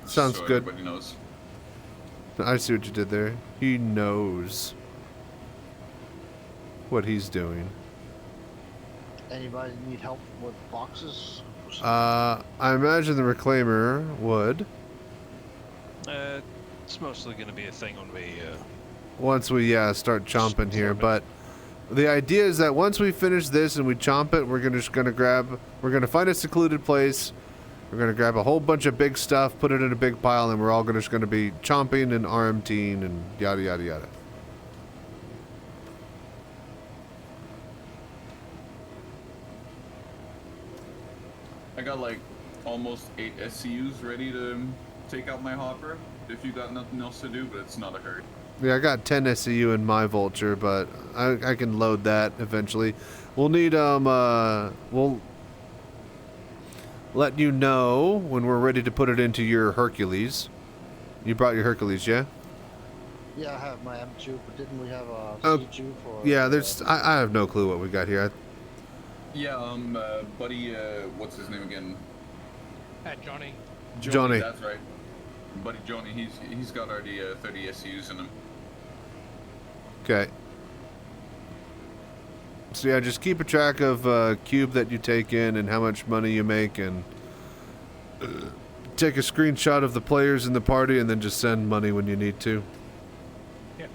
Sounds so good. Everybody knows. I see what you did there. He knows what he's doing. Anybody need help with boxes? I imagine the reclaimer would. It's mostly going to be a thing when we... Once we start chomping here, but the idea is that once we finish this and we chomp it, we're gonna find a secluded place. We're gonna grab a whole bunch of big stuff, put it in a big pile, and we're all just gonna be chomping and RMTing and yada yada yada. I got like almost 8 SCUs ready to take out my hopper if you got nothing else to do, but it's not a hurry. Yeah, I got 10 SCU in my Vulture, but I can load that eventually. We'll need we'll let you know when we're ready to put it into your Hercules. You brought your Hercules, yeah? Yeah, I have my M2, but didn't we have a Oh, C2 for... Yeah, there's. I have no clue what we got here. Yeah, buddy, what's his name again? Johnny. Johnny. That's right. Buddy Johnny, he's got already 30 SCUs in him. Okay. So yeah, just keep a track of cube that you take in and how much money you make, and take a screenshot of the players in the party, and then just send money when you need to. Yep.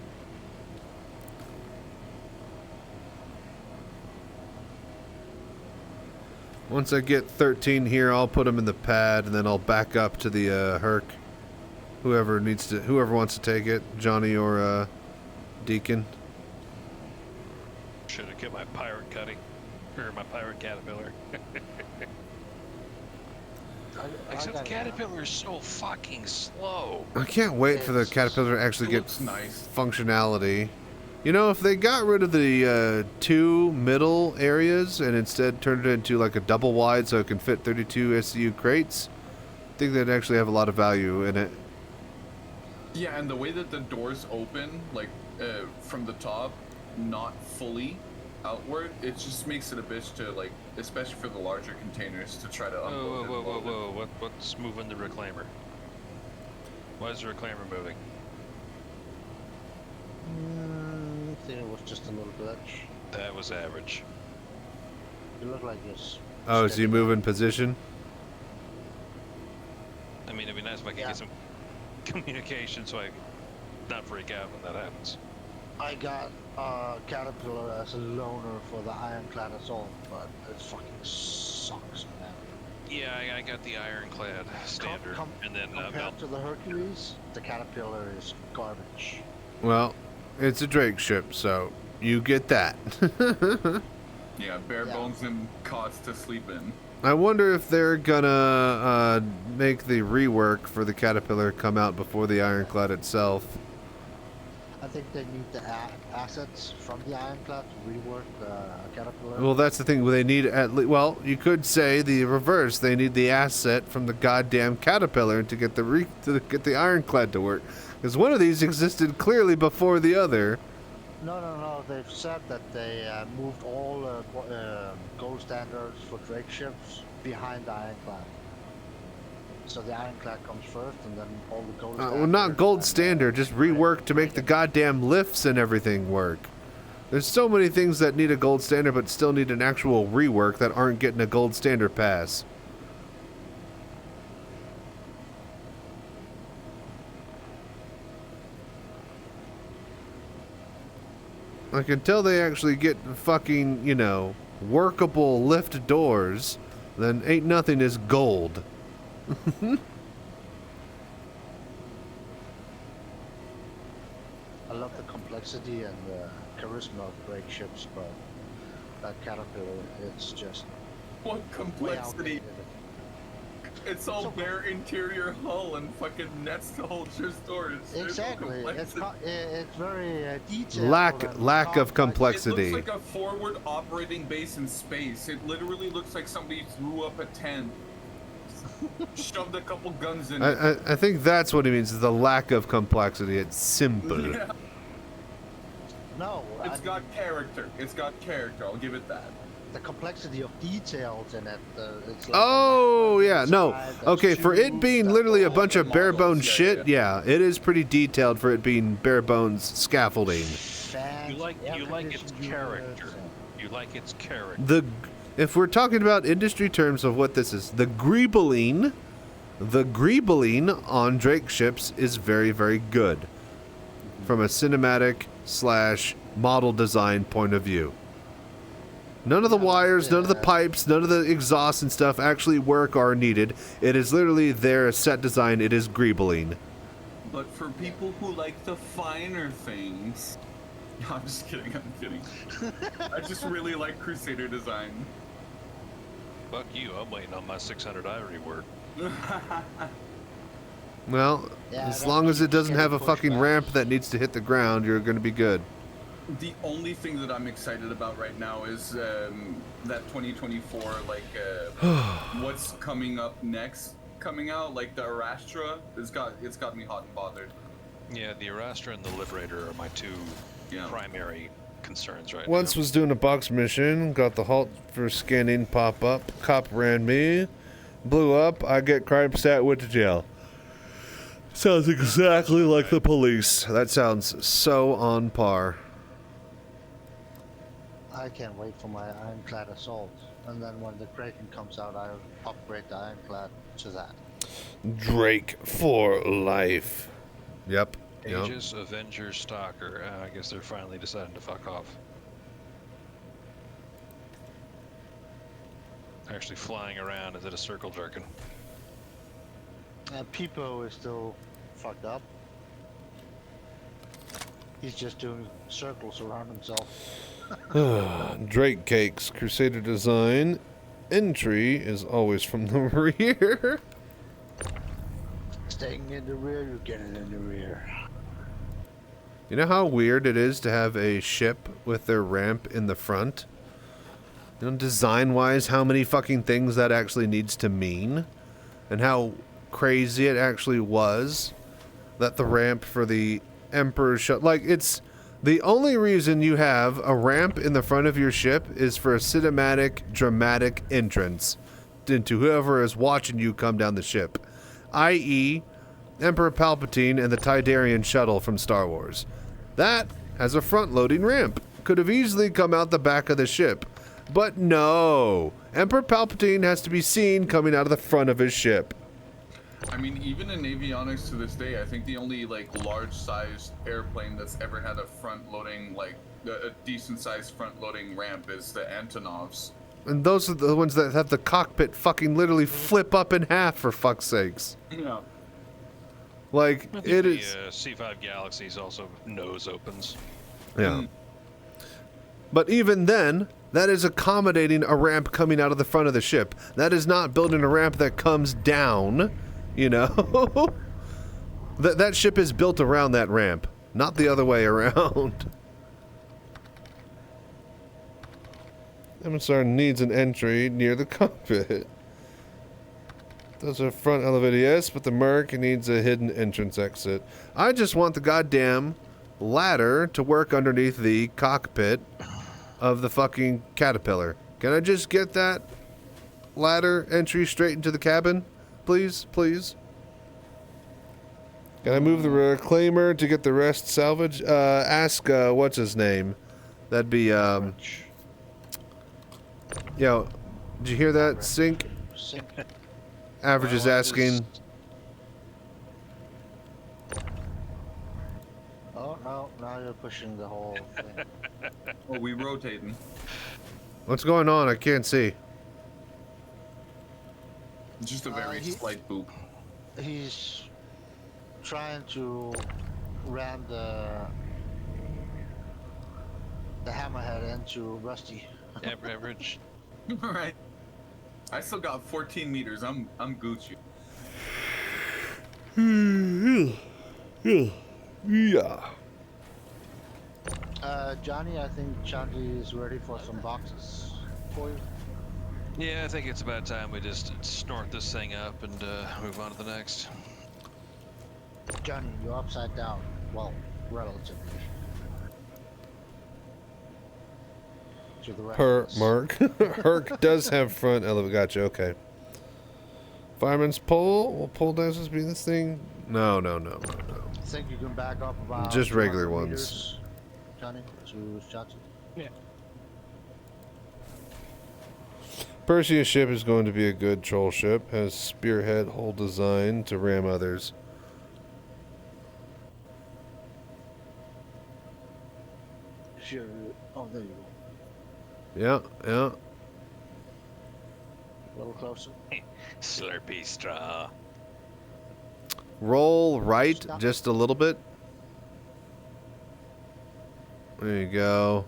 Once I get 13 here, I'll put them in the pad, and then I'll back up to the Herc. Whoever wants to take it, Johnny or Deacon. Should have kept my pirate cutting, or my pirate caterpillar. Except the caterpillar is so fucking slow. I can't wait for the caterpillar to actually get nice functionality. You know, if they got rid of the 2 middle areas and instead turned it into like a double wide so it can fit 32 SCU crates, I think they'd actually have a lot of value in it. Yeah, and the way that the doors open, like from the top, not fully outward, it just makes it a bitch to, like, especially for the larger containers, to try to unload. Whoa. What's moving the reclaimer? Why is the reclaimer moving? I think it was just a little glitch. That was average. You look like it's... Oh, so you move in position? I mean, it'd be nice if I could get some communication so I not freak out when that happens. I got Caterpillar as a loaner for the Ironclad Assault, but it fucking sucks, man. Yeah, I got the Ironclad standard, and then compared to the Hercules, the Caterpillar is garbage. Well, it's a Drake ship, so you get that. Yeah, bare bones and cots to sleep in. I wonder if they're gonna make the rework for the Caterpillar come out before the Ironclad itself. I think they need the assets from the Ironclad to rework the Caterpillar. Well, that's the thing. They need at least. Well, you could say the reverse. They need the asset from the goddamn Caterpillar to get the Ironclad to work. Because one of these existed clearly before the other. No. They've said that they moved all gold standards for Drake ships behind the Ironclad. So the Ironclad comes first, and then all the gold standards. Well, not gold standard, just rework to make the goddamn lifts and everything work. There's so many things that need a gold standard, but still need an actual rework that aren't getting a gold standard pass. Like, until they actually get fucking, you know, workable lift doors, then ain't nothing is gold. I love the complexity and the charisma of Drake ships, but that Caterpillar, it's just... What complexity? It's all bare interior hull and fucking nets to hold your stores. Exactly. It's very detailed. Lack of complexity. It looks like a forward operating base in space. It literally looks like somebody threw up a tent, shoved a couple guns in it. I think that's what he means, is the lack of complexity. It's simple. Yeah. No. It's got character. It's got character. I'll give it that. The complexity of details in it. It's like yeah. No. Okay, for it being literally a bunch of bare bones shit, yeah, it is pretty detailed for it being bare bones scaffolding. You like its character. You like its character. If we're talking about industry terms of what this is, the greebling on Drake ships is very, very good from a cinematic / model design point of view. None of the wires, none of the pipes, none of the exhausts and stuff actually work or are needed. It is literally their set design. It is greebling. But for people who like the finer things... No, I'm just kidding, I'm kidding. I just really like Crusader design. Fuck you, I'm waiting on my 600 Ivory work. Well, as long as it doesn't have a fucking ramp that needs to hit the ground, you're going to be good. The only thing that I'm excited about right now is that 2024, like, what's coming up next coming out, like the Arastra, it's got me hot and bothered. Yeah, the Arastra and the Liberator are my two primary concerns right Once now. was doing a box mission, got the halt for scanning pop up. Cop ran me, blew up. I get crime stat, went to jail. Sounds exactly like the police. That sounds so on par. I can't wait for my Ironclad Assault. And then when the Kraken comes out, I'll upgrade the Ironclad to that. Drake for life. Yep. Aegis, Avenger, Stalker. I guess they're finally deciding to fuck off. Actually flying around instead of circle jerking. Peepo is still fucked up. He's just doing circles around himself. Drake cakes, Crusader design. Entry is always from the rear. Staying in the rear, you're getting in the rear. You know how weird it is to have a ship with their ramp in the front? You know, design-wise, how many fucking things that actually needs to mean? And how crazy it actually was that the ramp for the Emperor's ship... Like, it's... The only reason you have a ramp in the front of your ship is for a cinematic, dramatic entrance into whoever is watching you come down the ship. I.e., Emperor Palpatine and the Tidarian shuttle from Star Wars. That has a front-loading ramp. Could have easily come out the back of the ship. But no! Emperor Palpatine has to be seen coming out of the front of his ship. I mean, even in avionics to this day, I think the only like large-sized airplane that's ever had a front-loading, like a decent-sized front-loading ramp is the Antonovs. And those are the ones that have the cockpit fucking literally flip up in half, for fuck's sakes. Yeah. Like, it is... The C5 Galaxy's also nose opens. Yeah. But even then, that is accommodating a ramp coming out of the front of the ship. That is not building a ramp that comes down, you know? That ship is built around that ramp, not the other way around. MSR needs an entry near the cockpit. Those are front elevator, yes, but the Merc needs a hidden entrance exit. I just want the goddamn ladder to work underneath the cockpit of the fucking Caterpillar. Can I just get that ladder entry straight into the cabin? Please, please. Can I move the reclaimer to get the rest salvage? Ask, what's his name? That'd be, Yo, did you hear that? Sync? Sync. Average is asking. Oh, no, now you're pushing the whole thing. Oh, we rotating. What's going on? I can't see. Just a very slight boop. He's trying to ram the hammerhead into Rusty. Average. All right. I still got 14 meters. I'm Gucci. Yeah. Johnny, I think Chandy is ready for some boxes for you. Yeah, I think it's about time we just snort this thing up and move on to the next. Johnny, you're upside down. Well, relatively. To the Per reference. Mark. Herc does have front elevator. Gotcha, okay. Fireman's pole? Will pole dancers be this thing? No. I think you can back up about Just regular 200 ones. meters, Johnny, to Johnson. Yeah. Perseus ship is going to be a good troll ship. Has spearhead hull design to ram others. Sure. Oh, there you go. Yeah. A little closer. Slurpee straw. Roll right Stop. just a little bit. There you go.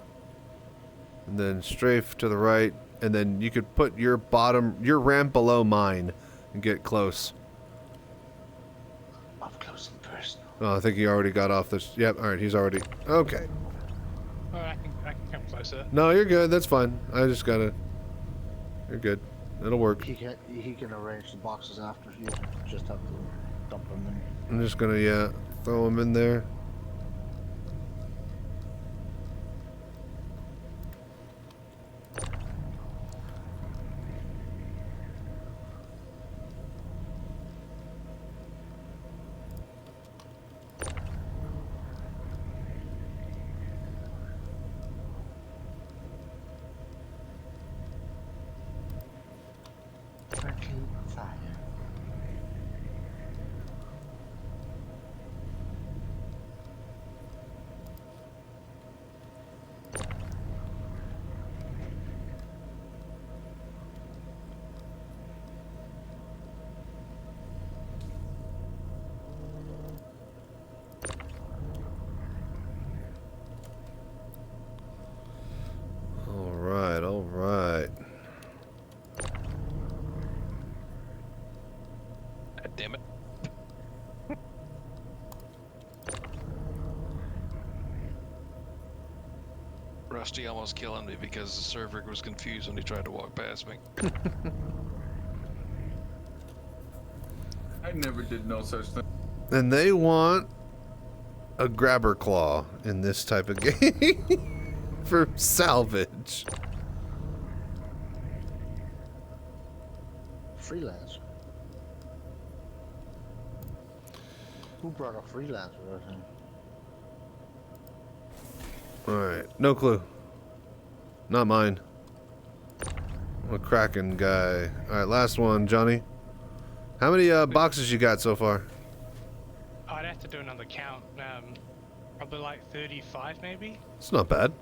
And then strafe to the right. And then you could put your ramp below mine and get close. Up close and personal. Oh, I think he already got off this. Yep, alright, he's already. Okay. Oh, I can come closer. No, you're good. That's fine. I just gotta. You're good. It'll work. He can arrange the boxes after. You just have to dump them in. I'm just gonna throw them in there. All right. God damn it. Rusty almost killing me because the server was confused when he tried to walk past me. I never did no such thing. And they want a grabber claw in this type of game for salvage. Freelancer. Who brought a freelancer? I think. Alright, no clue. Not mine. I'm a Kraken guy. Alright, last one, Johnny. How many boxes you got so far? I'd have to do another count. Probably like 35 maybe? It's not bad.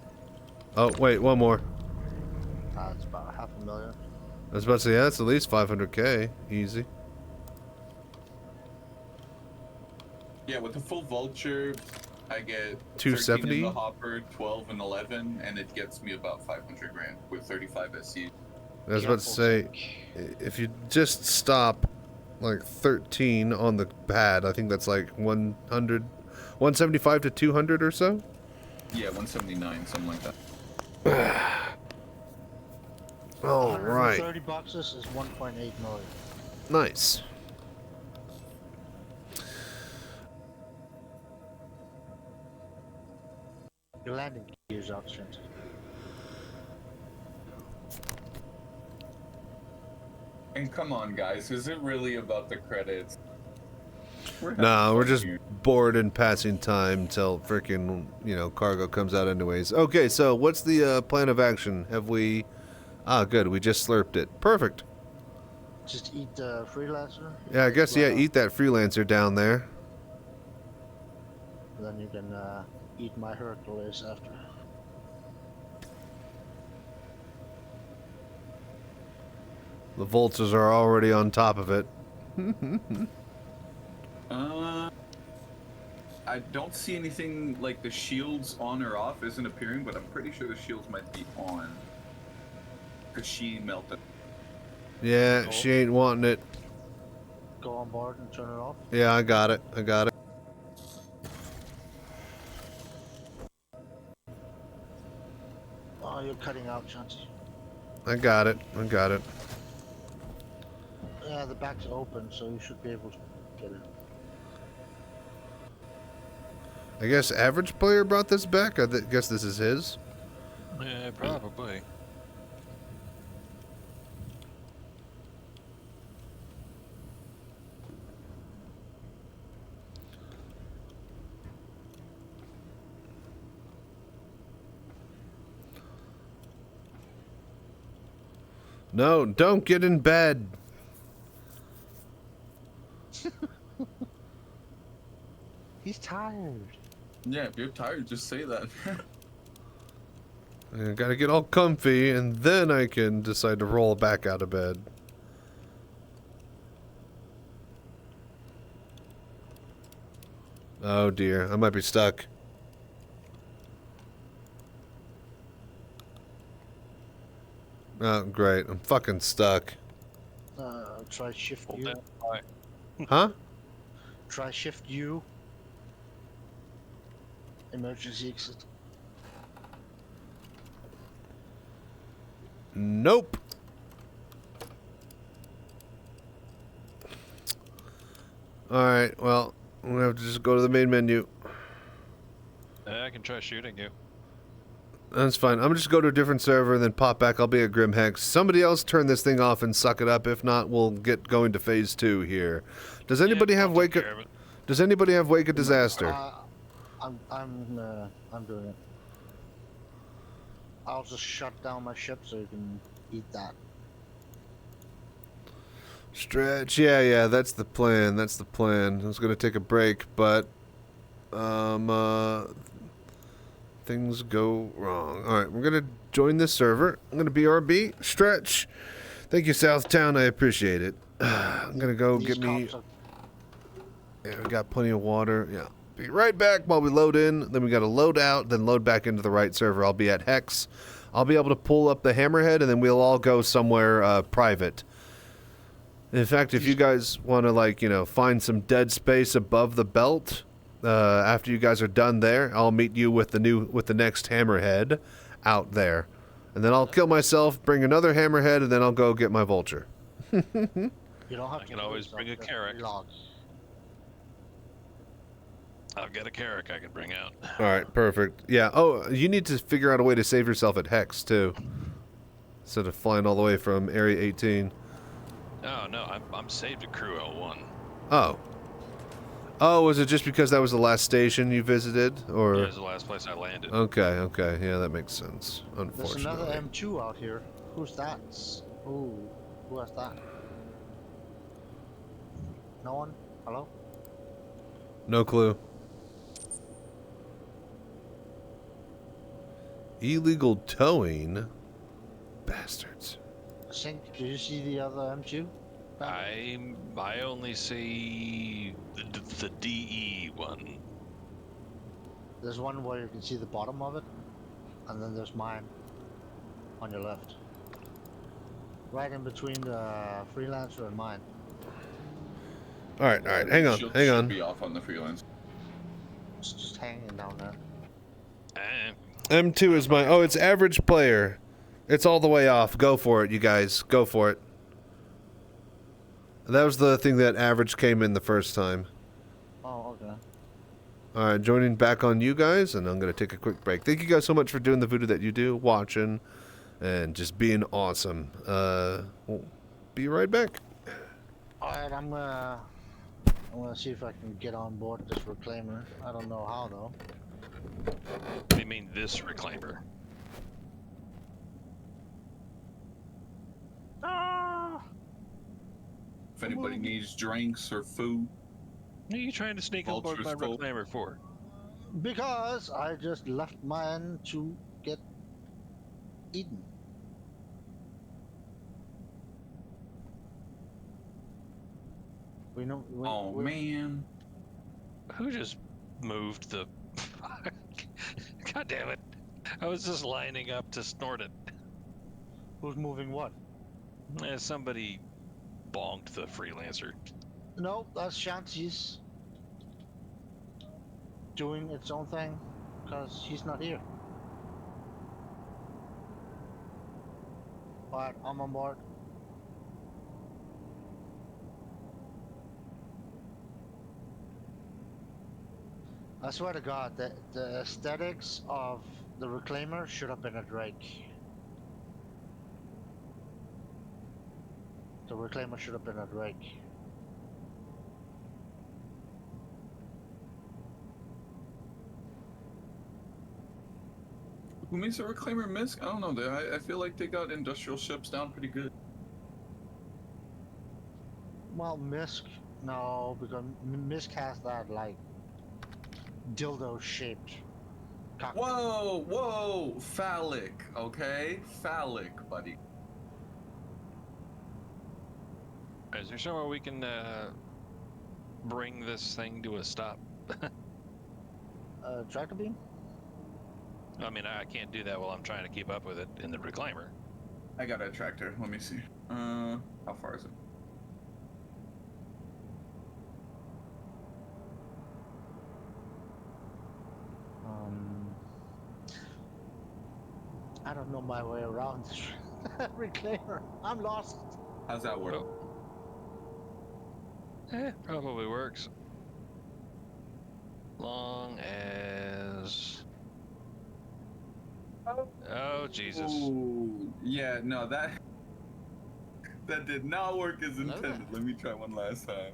Oh, wait, one more. It's about 500,000. I was about to say, yeah, that's at least 500k. Easy. Yeah, with the full vulture, I get 270 13 in the hopper, 12 and 11, and it gets me about 500 grand with 35 SC. I was about to say, if you just stop like 13 on the pad, I think that's like 100, 175 to 200 or so. Yeah, 179, something like that. All right. 30 boxes is 1.8 million. Nice. Your landing gear's options. And come on, guys, is it really about the credits? No, we're just here. bored and passing time till freaking, cargo comes out anyways. Okay, so what's the plan of action? Have we... Ah, good, we just slurped it. Perfect. Just eat the freelancer. Yeah, I guess, yeah, eat that freelancer down there. Then you can eat my Hercules after. The vultures are already on top of it. I don't see anything like the shields on or off isn't appearing, but I'm pretty sure the shields might be on. Because she melted. Yeah, she ain't wanting it. Go on board and turn it off. Yeah, I got it. Oh, you're cutting out, Chauncey. I got it. Yeah, the back's open, so you should be able to get it. I guess average player brought this back. I guess this is his. Yeah, probably. No, don't get in bed. He's tired. Yeah, if you're tired, just say that. I gotta get all comfy, and then I can decide to roll back out of bed. Oh dear, I might be stuck. Oh, great, I'm fucking stuck. Try shift U. Huh? Try shift U. Emergency exit. Nope. Alright, well, I'm gonna have to just go to the main menu. I can try shooting you. That's fine. I'm gonna just go to a different server and then pop back. I'll be at Grim Hex. Somebody else turn this thing off and suck it up. If not, we'll get going to phase 2 here. Does anybody have Wake of... Does anybody have Wake of Disaster? I'm doing it. I'll just shut down my ship so you can eat that. Stretch. Yeah, that's the plan. That's the plan. I was gonna take a break, but things go wrong. All right, we're gonna join this server. I'm gonna BRB. Stretch. Thank you, Southtown. I appreciate it. I'm gonna go get me. Yeah, we got plenty of water. Yeah. Be right back while we load in. Then we got to load out, then load back into the right server. I'll be at Hex. I'll be able to pull up the Hammerhead, and then we'll all go somewhere private. In fact, if you guys want to, like, you know, find some dead space above the belt, after you guys are done there, I'll meet you with the next Hammerhead out there, and then I'll kill myself, bring another Hammerhead, and then I'll go get my Vulture. You don't have I can always bring a Carrack. I've got a Carrack I can bring out. All right, perfect. Yeah. Oh, you need to figure out a way to save yourself at Hex too, instead of flying all the way from Area 18. Oh no, I'm saved at Crew L1. Oh. Oh, was it just because that was the last station you visited, or? Yeah, it was the last place I landed. Okay. Yeah, that makes sense. Unfortunately. There's another M2 out here. Who's that? Ooh, who has that? No one? Hello? No clue. Illegal towing? Bastards. Sink, do you see the other M2? I only see the DE one. There's one where you can see the bottom of it, and then there's mine on your left. Right in between the Freelancer and mine. Alright, hang on. Should be off on the freelance. It's just hanging down there. M2 is my... Oh, it's average player. It's all the way off. Go for it, you guys. Go for it. That was the thing that average came in the first time. Oh, okay. Alright, joining back on you guys, and I'm going to take a quick break. Thank you guys so much for doing the voodoo that you do, watching, and just being awesome. We'll be right back. Alright, I'm gonna see if I can get on board this reclaimer. I don't know how, though. What do you mean, this reclaimer? If anybody needs drinks or food. What are you trying to sneak on board my reclaimer for? Because I just left mine to get eaten. Oh man. Who just moved the... God damn it. I was just lining up to snort it. Who's moving what? Somebody bonked the Freelancer. No, that's Shanty's doing its own thing, because he's not here. But I'm on board. I swear to God, the aesthetics of the Reclaimer should have been a Drake. The Reclaimer should have been a Drake. Who makes a Reclaimer Misk? I don't know. I feel like they got industrial ships down pretty good. Well, Misk, no, because Misk has that, like, dildo-shaped cockpit. Whoa! Phallic, okay? Phallic, buddy. Is there somewhere we can bring this thing to a stop? Tractor beam? I mean, I can't do that while I'm trying to keep up with it in the reclaimer. I got a tractor. Let me see. How far is it? I don't know my way around this reclaimer. I'm lost. How's that work? Probably works. Long as... Oh, Jesus. Ooh, yeah, no, that did not work as Hello intended. there. Let me try one last time.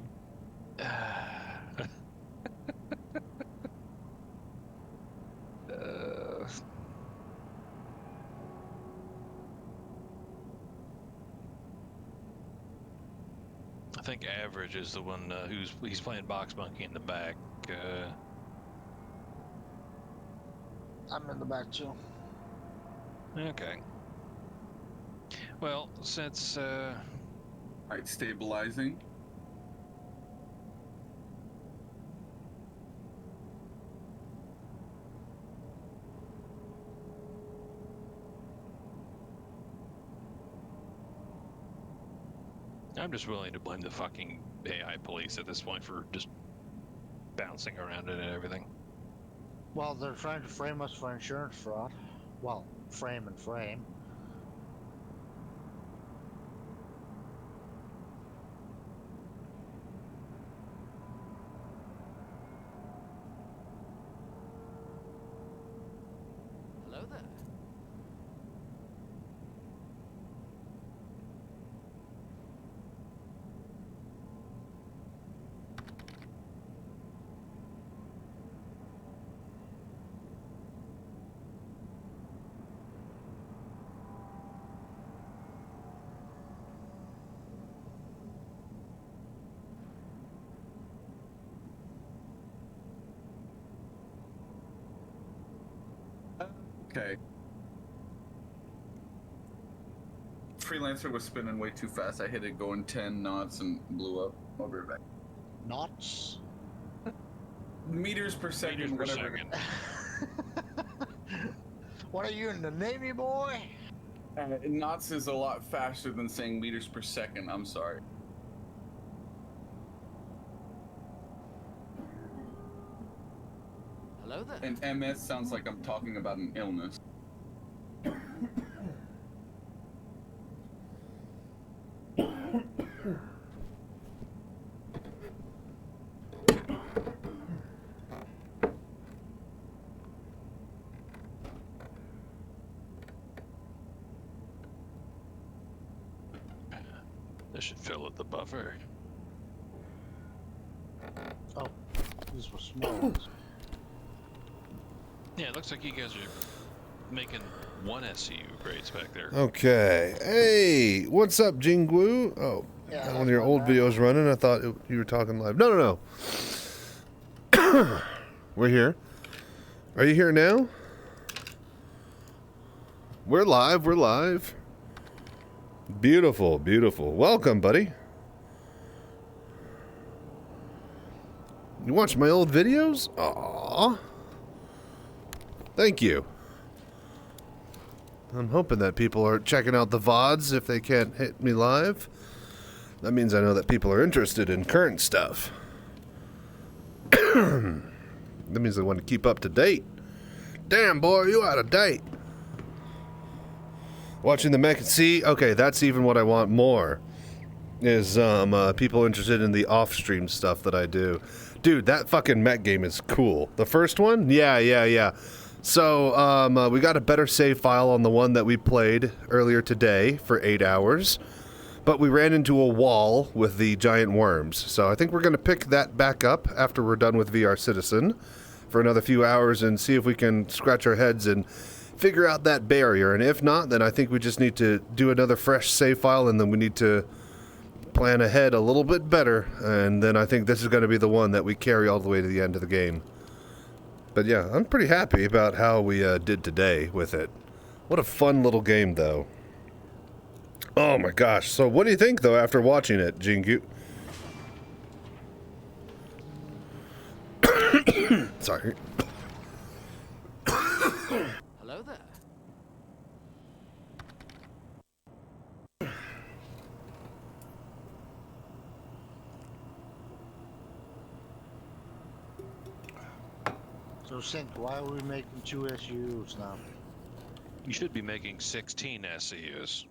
I think Average is the one he's playing Box Monkey in the back. I'm in the back too. Okay. Well, since Alright, stabilizing. I'm just willing to blame the fucking AI police at this point for just bouncing around it and everything. Well, they're trying to frame us for insurance fraud. Well, frame and frame. Hello there. Okay. Freelancer was spinning way too fast. I hit it going 10 knots and blew up. I'll be right back. Knots? Meters per second, Meters per whatever. second. What are you in the Navy, boy? Knots is a lot faster than saying meters per second. I'm sorry. Hello there. And MS sounds like I'm talking about an illness. This should fill up the buffer. Oh, these were small ones. Yeah, it looks like you guys are making one SCU grades back there. Okay. Hey, what's up, Jingwu? Oh, Yeah, one of your old videos running. I thought you were talking live. No. We're here. Are you here now? We're live. Beautiful. Welcome, buddy. You watch my old videos? Aww. Thank you. I'm hoping that people are checking out the VODs if they can't hit me live. That means I know that people are interested in current stuff. That means they want to keep up to date. Damn, boy, you out of date. Watching the mech. See, okay, that's even what I want more. Is people interested in the off-stream stuff that I do. Dude, that fucking mech game is cool. The first one? Yeah. So, we got a better save file on the one that we played earlier today for 8 hours. But we ran into a wall with the giant worms. So I think we're going to pick that back up after we're done with VR Citizen for another few hours and see if we can scratch our heads and figure out that barrier. And if not, then I think we just need to do another fresh save file, and then we need to plan ahead a little bit better. And then I think this is going to be the one that we carry all the way to the end of the game. But yeah, I'm pretty happy about how we did today with it. What a fun little game, though. Oh my gosh. So what do you think, though, after watching it, Jingu? Sorry. Hello there. So, Sink, why are we making 2 SUs now? You should be making 16 SCUs.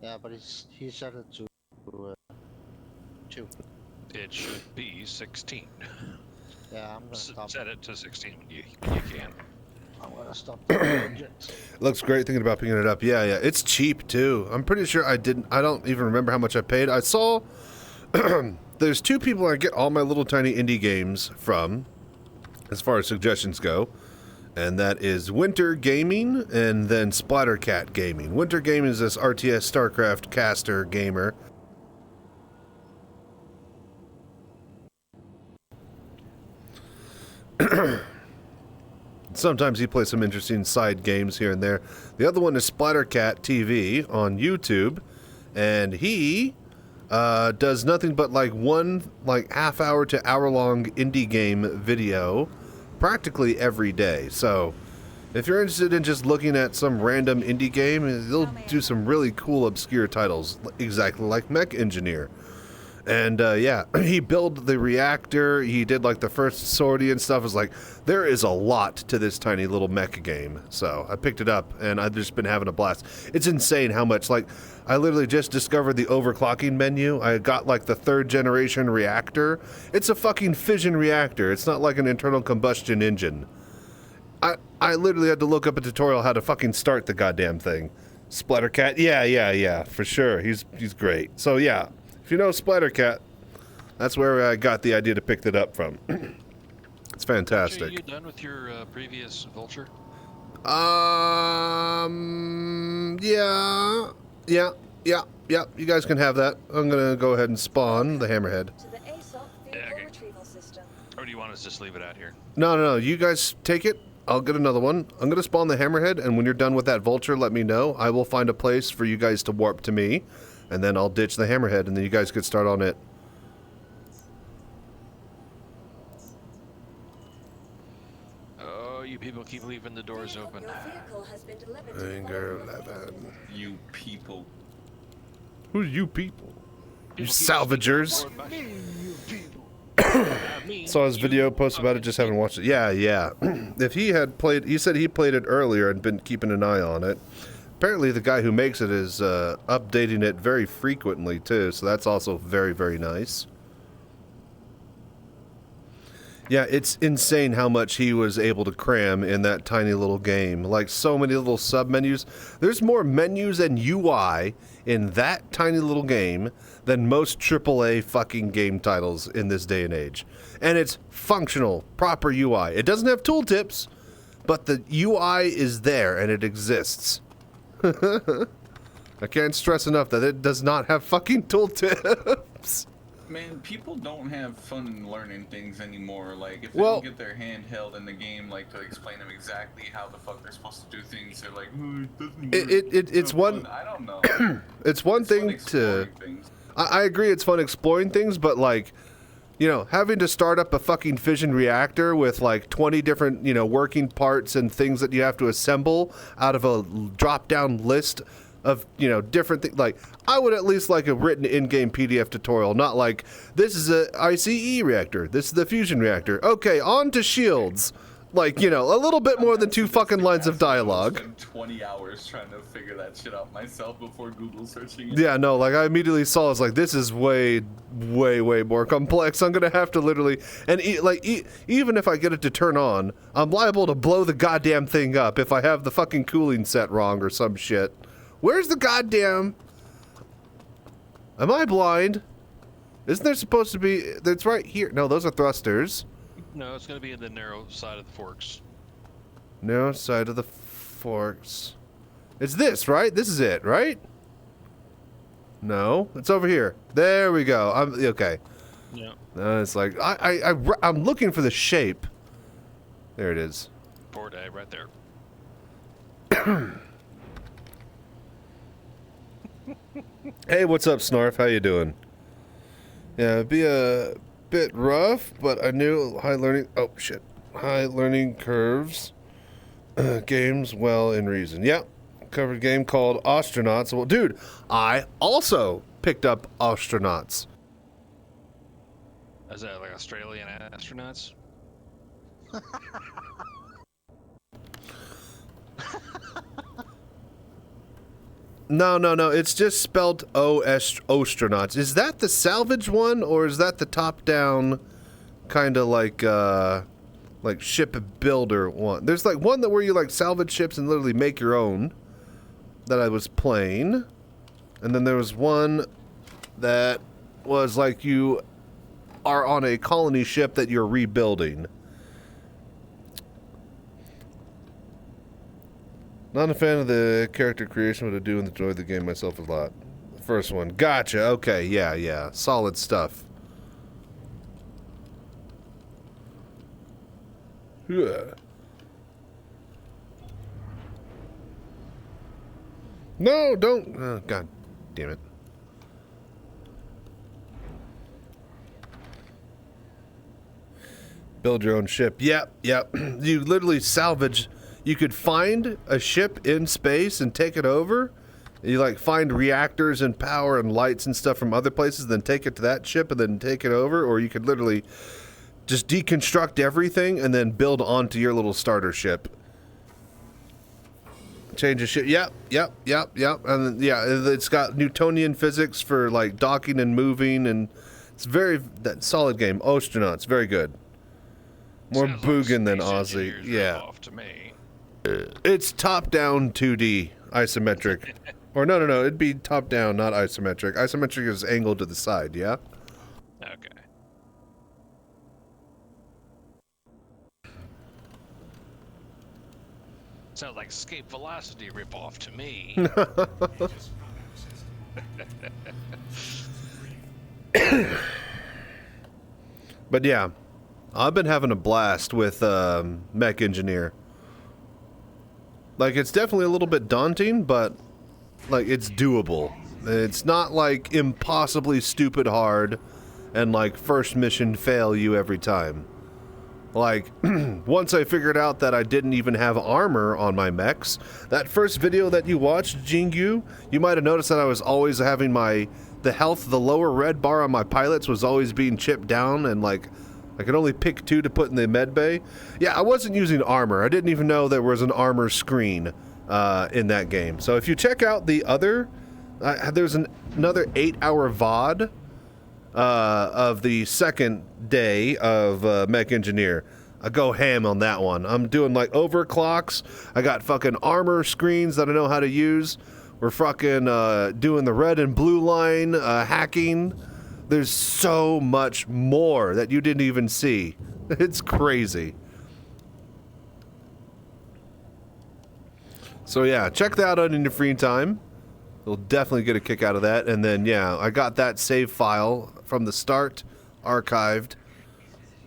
Yeah, but he said it to 2. It should be 16. Yeah, I'm gonna stop. Set it to 16 when you can. I'm gonna stop the engines. Looks great thinking about picking it up. Yeah, yeah. It's cheap too. I'm pretty sure I don't even remember how much I paid. I saw there's two people I get all my little tiny indie games from, as far as suggestions go. And that is Winter Gaming and then Splattercat Gaming. Winter Gaming is this RTS StarCraft caster gamer. Sometimes he plays some interesting side games here and there. The other one is Splattercat TV on YouTube, and he does nothing but like one half hour to hour long indie game video practically every day. So if you're interested in just looking at some random indie game, they'll do some really cool obscure titles, exactly like Mech Engineer. And yeah, he built the reactor, he did like the first sortie and stuff. It's like, there is a lot to this tiny little mech game. So I picked it up and I've just been having a blast. It's insane how much, like, I literally just discovered the overclocking menu. I got like the 3rd generation reactor. It's a fucking fission reactor. It's not like an internal combustion engine. I literally had to look up a tutorial how to fucking start the goddamn thing. Splattercat, yeah, for sure. He's great. So yeah. If you know Splattercat, that's where I got the idea to pick that up from. It's fantastic. Are you done with your previous vulture? Yeah. You guys can have that. I'm gonna go ahead and spawn the hammerhead. To the ASOP vehicle retrieval system. Or do you want us to just leave it out here? No. You guys take it. I'll get another one. I'm gonna spawn the hammerhead, and when you're done with that vulture, let me know. I will find a place for you guys to warp to me. And then I'll ditch the hammerhead, and then you guys could start on it. Oh, you people keep leaving the doors open. Your vehicle has been delivered to Anger the 11. You people. Who's you people? You salvagers. Saw his video post about it, just haven't watched it. Yeah. If he had played, he said he played it earlier and been keeping an eye on it. Apparently the guy who makes it is updating it very frequently too, so that's also very, very nice. Yeah, it's insane how much he was able to cram in that tiny little game. Like, so many little sub-menus. There's more menus and UI in that tiny little game than most AAA fucking game titles in this day and age. And it's functional, proper UI. It doesn't have tooltips, but the UI is there and it exists. I can't stress enough that it does not have fucking tooltips. Man, people don't have fun in learning things anymore. Like, if they don't get their hand held in the game, like, to explain them exactly how the fuck they're supposed to do things, they're like, oh, it doesn't work. It's one. I don't know. It's one thing to. I agree, it's fun exploring things, but like, you know, having to start up a fucking fission reactor with like 20 different, you know, working parts and things that you have to assemble out of a drop-down list of, you know, different things. Like, I would at least like a written in-game PDF tutorial, not like, this is a ICE reactor, this is the fusion reactor. Okay, on to shields. Like, you know, a little bit more than 2 fucking lines of dialogue. I spent 20 hours trying to figure that shit out myself before Google searching it. Yeah, no, like, I immediately saw, I was like, this is way, way, way more complex. I'm gonna have to literally, and even if I get it to turn on, I'm liable to blow the goddamn thing up if I have the fucking cooling set wrong or some shit. Where's the goddamn... Am I blind? Isn't there supposed to be... It's right here. No, those are thrusters. No, it's going to be in the narrow side of the forks. Narrow side of the forks. It's this, right? This is it, right? No, it's over here. There we go. I'm okay. Yeah. It's like I'm looking for the shape. There it is. Port A, right there. Hey, what's up, Snarf? How you doing? Yeah, it'd be a bit rough, but I knew high learning curves games well in reason. Yep, covered a game called Astronauts. Well, dude, I also picked up Astronauts. Is that like Australian astronauts? No, no, no. It's just spelled Ostronauts. Is that the salvage one, or is that the top-down kind of like ship builder one? There's like one that where you like salvage ships and literally make your own that I was playing. And then there was one that was like you are on a colony ship that you're rebuilding. Not a fan of the character creation, but I do enjoy the game myself a lot. The first one. Gotcha. Okay. Yeah, yeah. Solid stuff. Yeah. No, don't. Oh, God damn it. Build your own ship. Yep, yep. You literally salvage. You could find a ship in space and take it over. You like find reactors and power and lights and stuff from other places, then take it to that ship and then take it over. Or you could literally just deconstruct everything and then build onto your little starter ship. Change the ship. Yep, yep, yep, yep. And yeah, it's got Newtonian physics for like docking and moving, and it's that solid game. Ostronauts, very good. More Sounds Boogan than Space Aussie. Engineers Yeah. ripoff to me. It's top-down 2D isometric. Or no, it'd be top-down, not isometric. Isometric is angled to the side, yeah? Okay. Sounds like Escape Velocity ripoff to me. But yeah, I've been having a blast with Mech Engineer. Like, it's definitely a little bit daunting, but like it's doable. It's not like impossibly stupid hard and like first mission fail you every time. Like, once I figured out that I didn't even have armor on my mechs, that first video that you watched, Jingyu, you might have noticed that I was always having the health, the lower red bar on my pilots was always being chipped down, and like, I could only pick 2 to put in the med bay. Yeah, I wasn't using armor. I didn't even know there was an armor screen in that game. So if you check out the other, there's another 8-hour VOD of the second day of Mech Engineer. I go ham on that one. I'm doing like overclocks. I got fucking armor screens that I know how to use. We're fucking doing the red and blue line hacking. There's so much more that you didn't even see. It's crazy. So yeah, check that out in your free time. You'll definitely get a kick out of that. And then yeah, I got that save file from the start archived,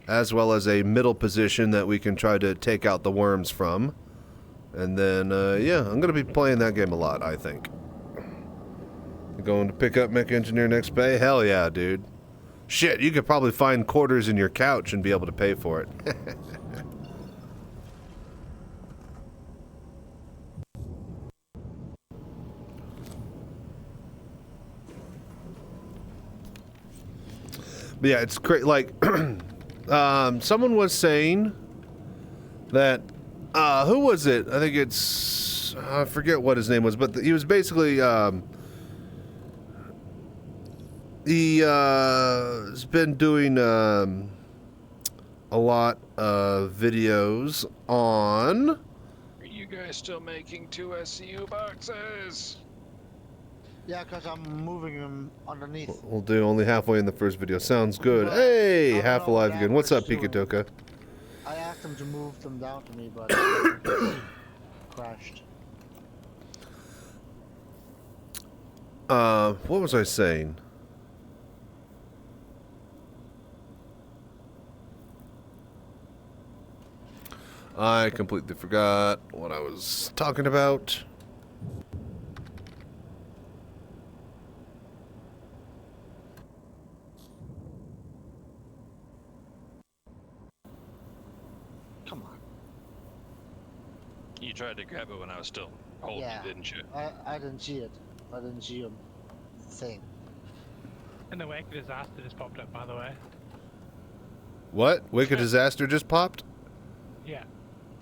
as well as a middle position that we can try to take out the worms from. And then yeah, I'm gonna be playing that game a lot, I think. Going to pick up Mech Engineer next bay? Hell yeah, dude. Shit, you could probably find quarters in your couch and be able to pay for it. But yeah, it's great. Like, someone was saying that, who was it? I think it's, I forget what his name was, but he was basically, he's been doing a lot of videos on. Are you guys still making 2 SCU boxes? Yeah, because I'm moving them underneath. We'll do only halfway in the first video. Sounds good. Hey, half alive again. What's up, Pikatoka? I asked them to move them down to me, but crashed. What was I saying? I completely forgot what I was talking about. Come on. You tried to grab it when I was still holding Yeah. it, didn't you? I didn't see it. I didn't see a thing. And the Wicked Disaster just popped up, by the way. What? Wicked Disaster just popped? Yeah.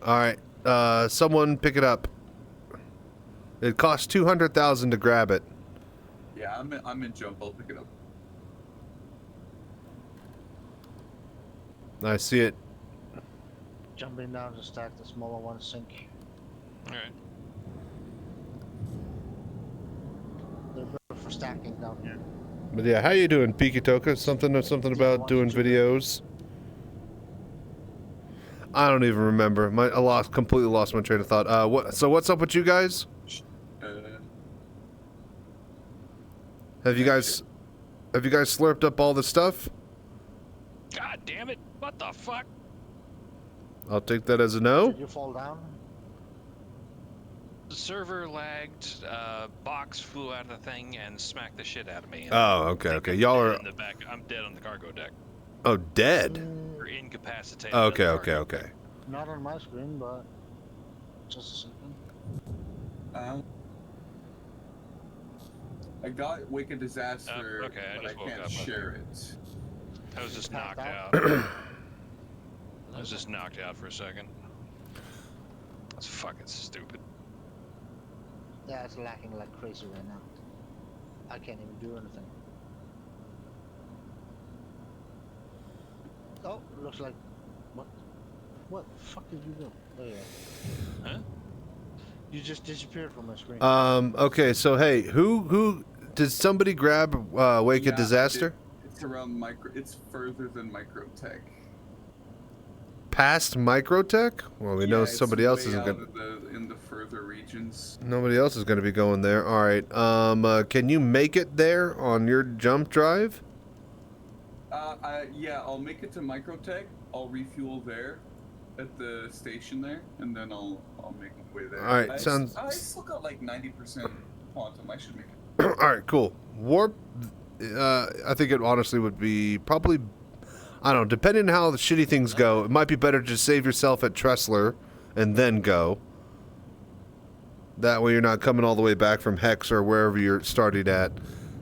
Alright, someone pick it up. It costs 200,000 to grab it. Yeah, I'm in jump. I'll pick it up. I see it. Jumping down to stack the smaller one sink. Alright. They're good for stacking down here. But yeah, how you doing, Pikitoka? Something about doing videos? I don't even remember. Completely lost my train of thought. So what's up with you guys? Have you guys slurped up all the stuff? God damn it! What the fuck? I'll take that as a no. Did you fall down? The server lagged, box flew out of the thing and smacked the shit out of me. Oh, okay. Y'all are in the back. I'm dead on the cargo deck. Oh, dead. Or incapacitated. Okay. Not on my screen, but just a second. I got Wake of Disaster, okay, but I can't share it. I was just knocked out. I was just knocked out for a second. That's fucking stupid. Yeah, it's lacking like crazy right now. I can't even do anything. Oh, looks like... What the fuck did you do? There you are. Huh? You just disappeared from my screen. Okay, so hey, who did somebody grab Wake of Disaster? It's around it's further than Microtech. Past Microtech? Well, we know somebody else isn't going going. In the further regions. Nobody else is going to be going there. All right. Can you make it there on your jump drive? Yeah, I'll make it to Microtech. I'll refuel there at the station there, and then I'll make my way there. All right, I still got like 90% quantum. I should make it. All right, cool. Warp. I think it honestly would be probably. I don't know. Depending on how the shitty things go, it might be better to save yourself at Tressler and then go. That way, you're not coming all the way back from Hex or wherever you're starting at.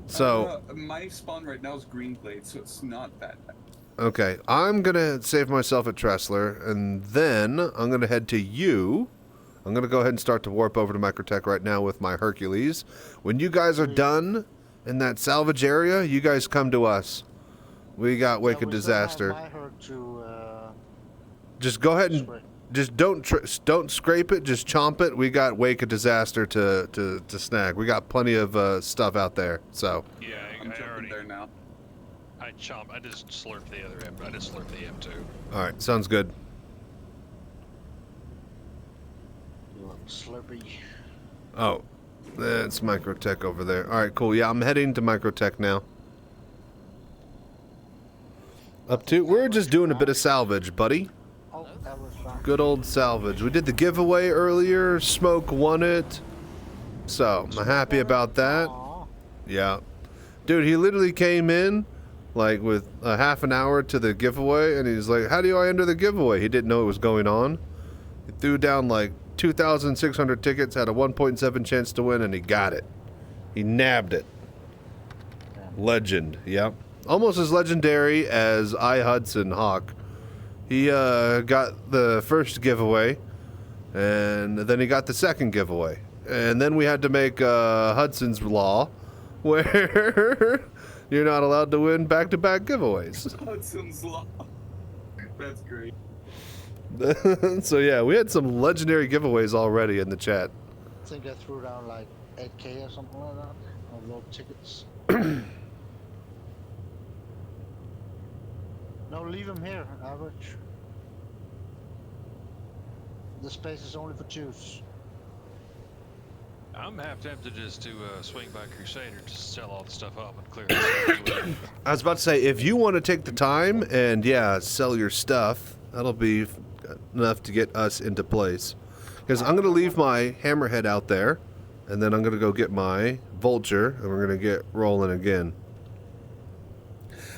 So my spawn right now is Greenglade, so it's not that bad. Okay, I'm gonna save myself at Tressler, and then I'm gonna head to you. I'm gonna go ahead and start to warp over to Microtech right now with my Hercules. When you guys are done in that salvage area, you guys come to us. We got Wake of Disaster. Just go ahead and just don't scrape it. Just chomp it. We got Wake of Disaster to snag. We got plenty of stuff out there. So yeah, I'm jumping there now. I just slurped the other M. I just slurped the M2. all right, sounds good. Slurpy. Oh, that's Microtech over there. All right, cool. Yeah, I'm heading to Microtech now. We're just doing a bit of salvage, buddy. Oh, that was fun. Good old salvage. We did the giveaway earlier. Smoke won it. So, I'm happy about that. Yeah. Dude, he literally came in, like, with a half an hour to the giveaway, and he's like, how do I enter the giveaway? He didn't know it was going on. He threw down, like, 2,600 tickets, had a 1.7 chance to win, and he got it. He nabbed it. Legend, yep. Almost as legendary as Hudson Hawk. He got the first giveaway, and then he got the second giveaway. And then we had to make Hudson's Law, where you're not allowed to win back-to-back giveaways. Hudson's Law. That's great. So yeah, we had some legendary giveaways already in the chat. I think I threw down like 8K or something like that on low tickets. No, leave him here, average. The space is only for twos. I'm half tempted just to swing by Crusader to sell all the stuff up and clear this. I was about to say, if you want to take the time and yeah, sell your stuff, that'll be enough to get us into place. Because I'm going to leave my hammerhead out there, and then I'm going to go get my vulture, and we're going to get rolling again.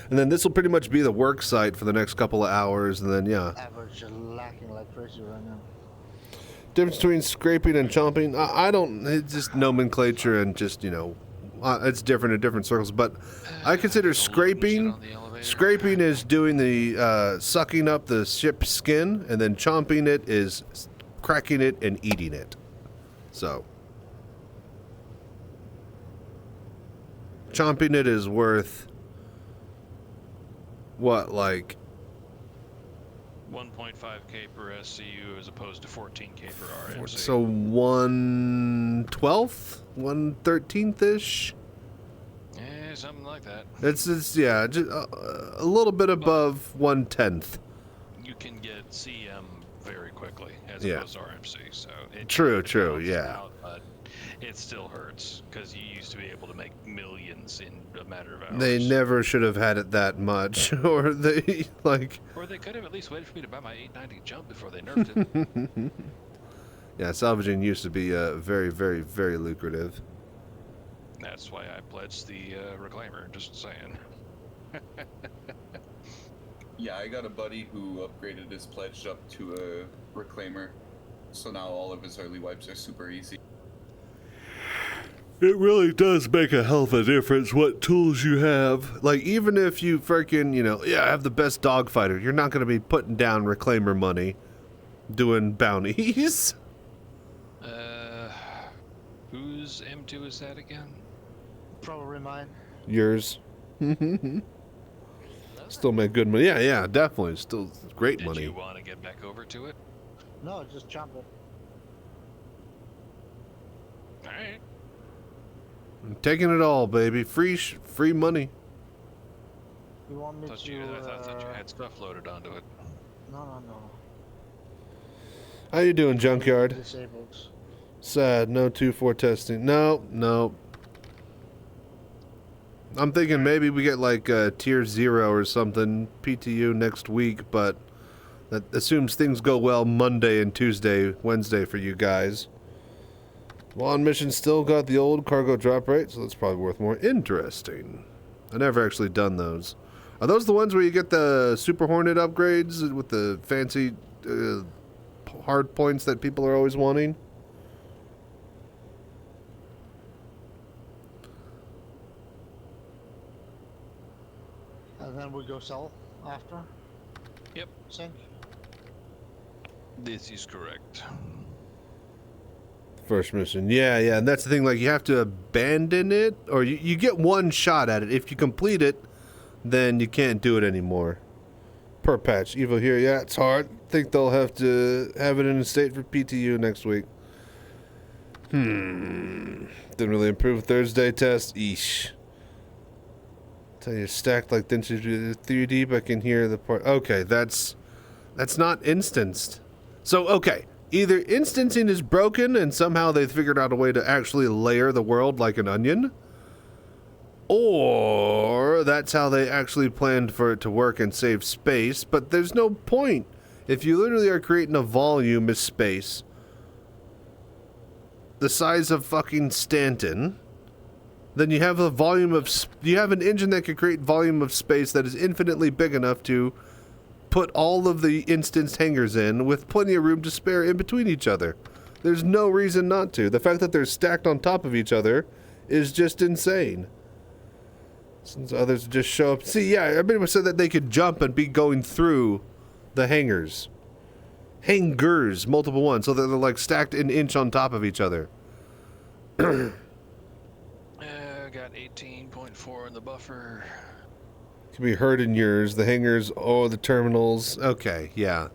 And then this will pretty much be the work site for the next couple of hours, and then yeah. Average is lacking like crazy right now. Difference between scraping and chomping, I don't, it's just nomenclature and just, you know, it's different in different circles, but I consider scraping is doing the sucking up the ship's skin, and then chomping it is cracking it and eating it. So, chomping it is worth what, like 1.5k per SCU as opposed to 14k per RMC. so 1/12th, 1/13th ish. Yeah, something like that. It's yeah, just a little bit above 1/10th. You can get CM very quickly as Yeah. opposed to RMC. So it True, balances yeah. out, but it still hurts because you used to be able to make millions in a matter of hours. They never should have had it that much, or they like. Or they could have at least waited for me to buy my 890 jump before they nerfed it. Yeah, salvaging used to be very, very, very lucrative. That's why I pledged the Reclaimer, just saying. Yeah, I got a buddy who upgraded his pledge up to a Reclaimer, so now all of his early wipes are super easy. It really does make a hell of a difference what tools you have. Like, even if you freaking, I have the best dogfighter, you're not going to be putting down Reclaimer money doing bounties. Whose M2 is that again? Probably mine. Yours. Still make good money. Yeah, definitely. Still great money. Did you want to get back over to it? No, just jump it. Alright. I'm taking it all, baby. Free money. You want me I thought you had stuff loaded onto it. No. How you doing, Junkyard? Disabled. Sad. No 2-4 testing. No. I'm thinking maybe we get like tier 0 or something, PTU next week, but that assumes things go well Monday and Tuesday, Wednesday for you guys. Well, on mission still got the old cargo drop rate, so that's probably worth more. Interesting. I never actually done those. Are those the ones where you get the Super Hornet upgrades with the fancy hard points that people are always wanting? And then we go sell after? Yep. Sync? This is correct. First mission. Yeah, and that's the thing, like, you have to abandon it, or you get one shot at it. If you complete it, then you can't do it anymore. Per patch. Evo here, yeah, it's hard. Think they'll have to have it in a state for PTU next week. Didn't really improve Thursday test. Eesh. Tell you stacked like didn't you do 3 deep? I can hear the part. Okay, that's not instanced. So, okay. Either instancing is broken and somehow they figured out a way to actually layer the world like an onion, or that's how they actually planned for it to work and save space, but there's no point. If you literally are creating a volume of space the size of fucking Stanton, then you have you have an engine that can create volume of space that is infinitely big enough to put all of the instanced hangars in with plenty of room to spare in between each other. There's no reason not to. The fact that they're stacked on top of each other is just insane. Since others just show up. See, yeah, everybody said that they could jump and be going through the hangars. Hangars, multiple ones, so that they're like stacked an inch on top of each other. Got 18.4 in the buffer. Can be heard in yours. The hangars, the terminals. Okay, yeah.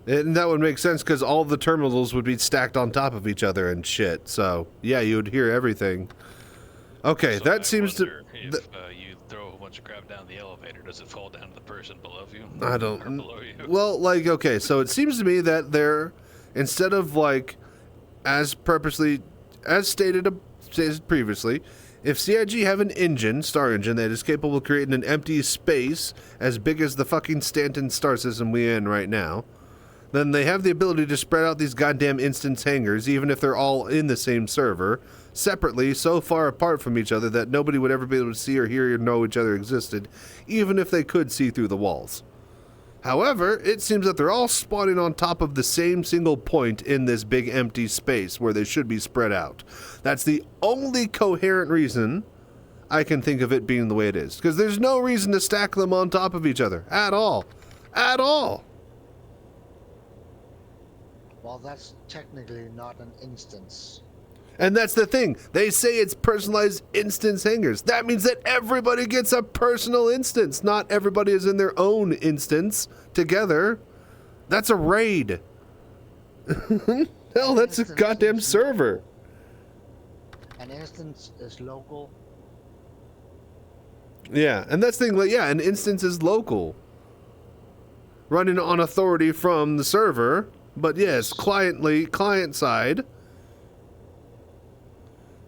And that would make sense because all the terminals would be stacked on top of each other and shit. So, yeah, you would hear everything. Okay, So that seems to... If you throw a whole bunch of crap down the elevator, does it fall down to the person below you? I don't... Or below you? Well, like, okay, so it seems to me that they're, instead of, like, as stated previously, if CIG have an engine, star engine, that is capable of creating an empty space as big as the fucking Stanton star system we're in right now, then they have the ability to spread out these goddamn instance hangars, even if they're all in the same server, separately, so far apart from each other that nobody would ever be able to see or hear or know each other existed, even if they could see through the walls. However, it seems that they're all spawning on top of the same single point in this big empty space where they should be spread out. That's the only coherent reason I can think of it being the way it is. Because there's no reason to stack them on top of each other. At all. At all. Well, that's technically not an instance. And that's the thing. They say it's personalized instance hangars. That means that everybody gets a personal instance. Not everybody is in their own instance together. That's a raid. Hell, that's a goddamn server. An instance is local. Yeah, and that's the thing. Like, yeah, an instance is local. Running on authority from the server. But yes, client side.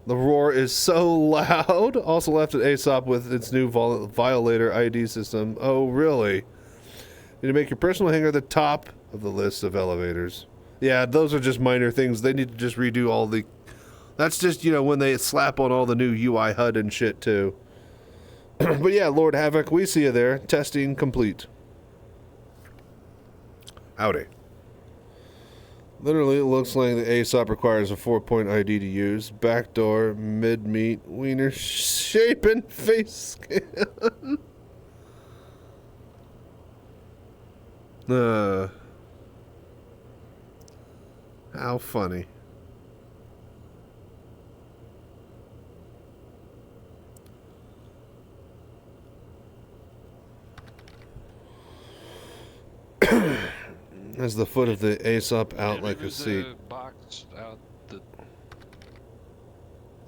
The roar is so loud. Also left at ASOP with its new Violator ID system. Oh, really? Need to make your personal hangar the top of the list of elevators. Yeah, those are just minor things. They need to just redo all the... That's just, you know, when they slap on all the new UI HUD and shit, too. But yeah, Lord Havoc, we see you there. Testing complete. Howdy. Literally, it looks like the ASOP requires a 4-point ID to use. Backdoor, mid-meat, wiener shape, and face scan. How funny. As the foot of the ASOP out like a seat. Box out the... It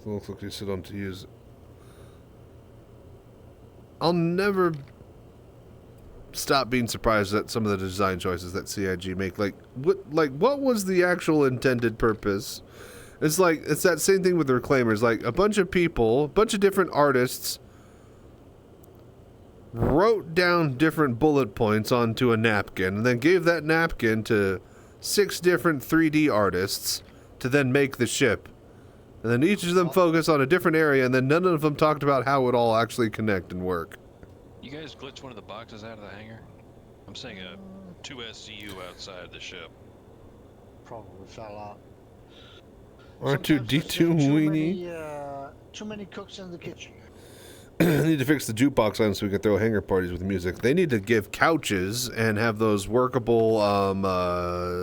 looks like you sit on to use it. I'll never stop being surprised at some of the design choices that CIG make. Like what was the actual intended purpose? It's like, it's that same thing with the Reclaimers. Like, a bunch of people, a bunch of different artists wrote down different bullet points onto a napkin and then gave that napkin to 6 different 3D artists to then make the ship. And then each of them focused on a different area, and then none of them talked about how it all actually connect and work. You guys glitched one of the boxes out of the hangar? I'm saying a 2SCU outside the ship. Probably fell out. R2-D2 weenie. Too many cooks in the kitchen. They need to fix the jukebox line so we can throw hangar parties with music. They need to give couches and have those workable,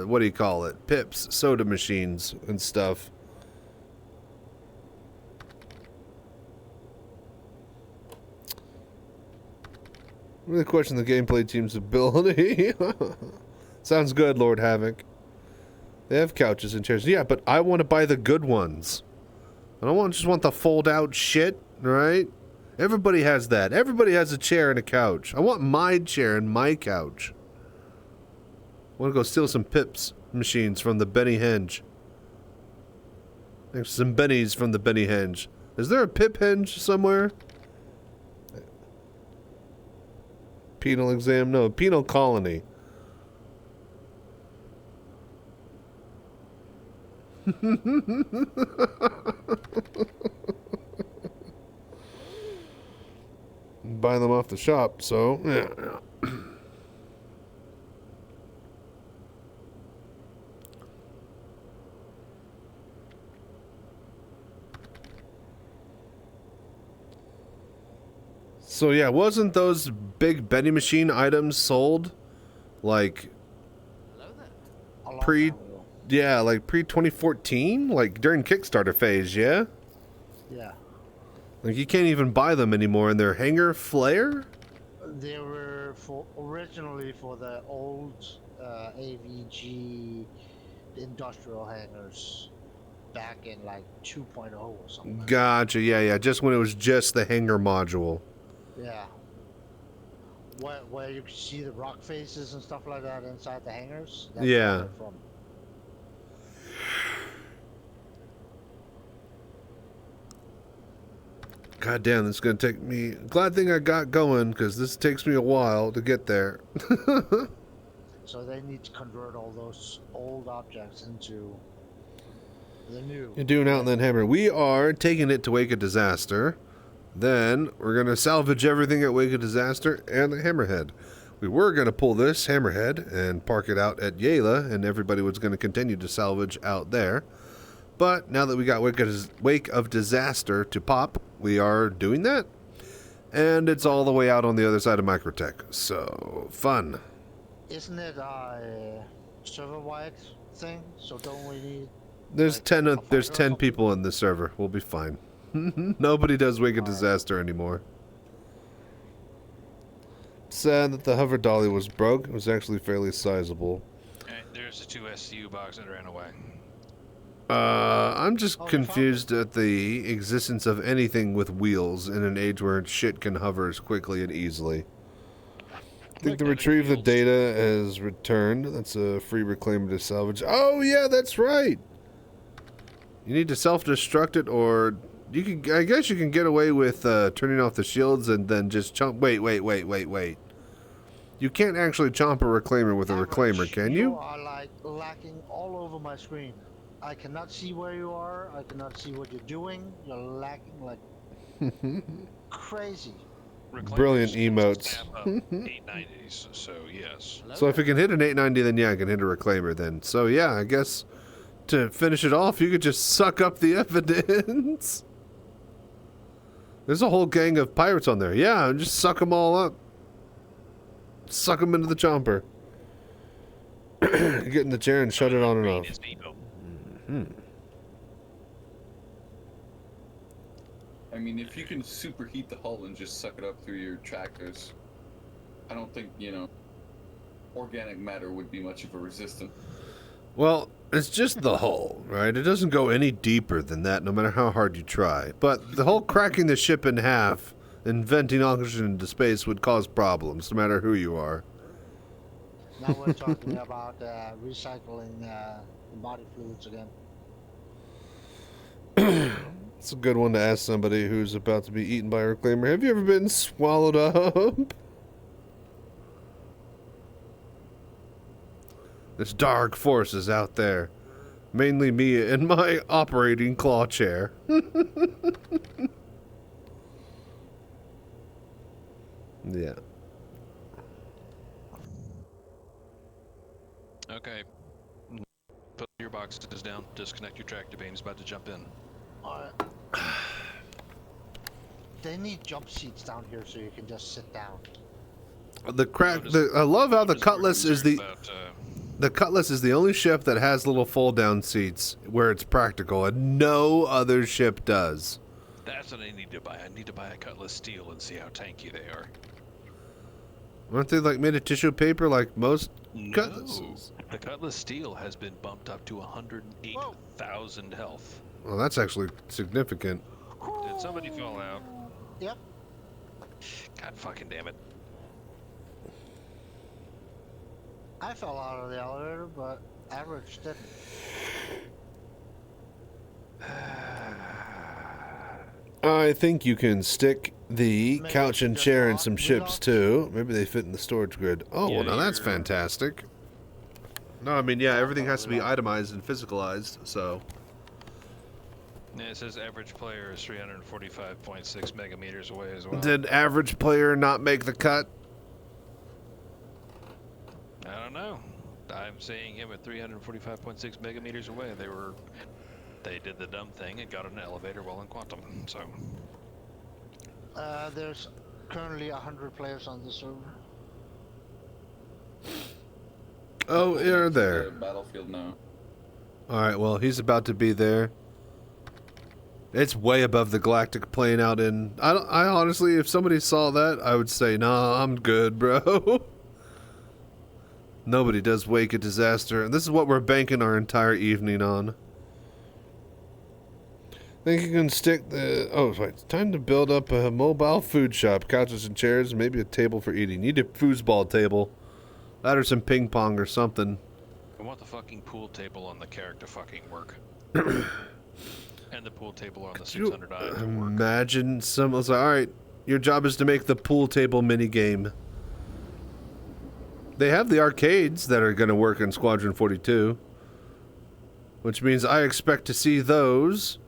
what do you call it? Pips, soda machines and stuff. Really question the gameplay team's ability. Sounds good, Lord Havoc. They have couches and chairs. Yeah, but I want to buy the good ones. I don't just want the fold-out shit, right? Everybody has that. Everybody has a chair and a couch. I want my chair and my couch. I want to go steal some Pips machines from the Benny Henge. There's some Bennies from the Benny Henge. Is there a Pip Henge somewhere? Penal exam? No, penal colony. Buy them off the shop, so yeah. So yeah, wasn't those big Benny machine items sold like pre 2014, like during Kickstarter phase, yeah? Yeah. Like you can't even buy them anymore in their hangar flare? They were originally for the old AVG industrial hangars back in like 2.0 or something. Gotcha, yeah, just when it was just the hangar module. Yeah. Where you could see the rock faces and stuff like that inside the hangars. That's yeah. where they're from. God damn, this is gonna take me. Glad thing I got going because this takes me a while to get there. So they need to convert all those old objects into the new. You're doing out and then hammer. We are taking it to Wake of Disaster. Then we're gonna salvage everything at Wake of Disaster and the Hammerhead. We were gonna pull this Hammerhead and park it out at Yela, and everybody was gonna continue to salvage out there. But now that we got Wake of Disaster to pop, we are doing that. And it's all the way out on the other side of Microtech. So, fun. Isn't it a server-wide thing? So don't we need There's Like, 10. a There's fighter or 10 people in the server. We'll be fine. Nobody does Wicked Disaster anymore. Sad that the hover dolly was broke. It was actually fairly sizable. And there's the 2 SCU box that ran away. I'm just confused at the existence of anything with wheels in an age where shit can hover as quickly and easily. I think the retrieve the data has returned. That's a free reclaimer to salvage. Oh yeah, that's right. You need to self-destruct it, or you can. I guess you can get away with turning off the shields and then just chomp. Wait. You can't actually chomp a reclaimer with a reclaimer, can you? You are like lacking all over my screen. I cannot see where you are. I cannot see what you're doing. You're lacking like crazy. Brilliant emotes. 890s, so yes. So if you can hit an 890, then yeah, I can hit a reclaimer then. So yeah, I guess to finish it off, you could just suck up the evidence. There's a whole gang of pirates on there. Yeah, just suck them all up. Suck them into the chomper. Get in the chair and shut it on and off. I mean, if you can superheat the hull and just suck it up through your tractors, I don't think, you know, organic matter would be much of a resistance. Well, it's just the hull, right? It doesn't go any deeper than that, no matter how hard you try. But the whole cracking the ship in half and venting oxygen into space would cause problems, no matter who you are. Now we're talking about recycling the body fluids again. It's a good one to ask somebody who's about to be eaten by a reclaimer. Have you ever been swallowed up? There's dark forces out there. Mainly me in my operating claw chair. Yeah. Okay. Put your boxes down, disconnect your tractor beam. He's about to jump in. They need jump seats down here so you can just sit down. I love how the Cutlass is the Cutlass is the only ship that has little fold-down seats where it's practical, and no other ship does. That's what I need to buy. I need to buy a Cutlass Steel and see how tanky they are. Aren't they like made of tissue paper like most Cutlasses? The Cutlass Steel has been bumped up to 108,000 health. Well, that's actually significant. Did somebody fall out? Yep. God fucking damn it. I fell out of the elevator, but average didn't. I think you can stick the couch and chair in some ships too. Maybe they fit in the storage grid. Oh, well, now that's fantastic. No, I mean, yeah, everything has to be itemized and physicalized, so. Yeah, it says average player is 345.6 megameters away as well. Did average player not make the cut? I don't know. I'm seeing him at 345.6 megameters away. They did the dumb thing and got an elevator while in quantum, so. There's currently 100 players on the server. Oh, you're there. Battlefield now. Alright, well, he's about to be there. It's way above the galactic plane out in... I honestly, if somebody saw that, I would say, nah, I'm good, bro. Nobody does Wake a Disaster. And this is what we're banking our entire evening on. Think you can stick the... Oh, right. It's time to build up a mobile food shop. Couches and chairs, maybe a table for eating. Need a foosball table. That or some ping pong or something. I want the fucking pool table on the character fucking work. And the pool table on the 600 I to work. Imagine someone's like, alright, your job is to make the pool table minigame. They have the arcades that are going to work in Squadron 42. Which means I expect to see those.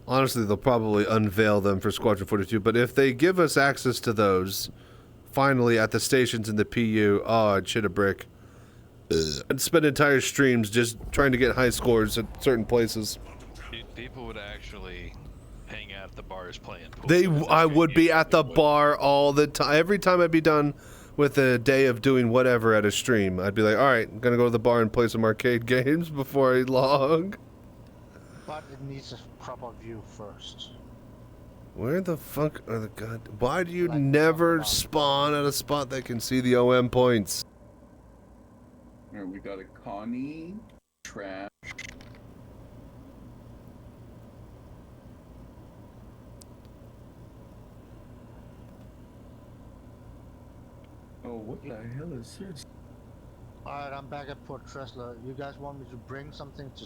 Honestly, they'll probably unveil them for Squadron 42. But if they give us access to those, finally at the stations in the PU, oh, I'd shit a brick. I'd spend entire streams just trying to get high scores at certain places. People would actually hang out at the bars playing pool. I would be at the bar all the time. Every time I'd be done with a day of doing whatever at a stream, I'd be like, all right, I'm going to go to the bar and play some arcade games before I log. But it needs a proper view first. Where the fuck are the god? Why do you Like never something spawn at a spot that can see the OM points? Alright, we got a Connie. Trash. Oh, what the hell is this? Alright, I'm back at Port Tressler. You guys want me to bring something to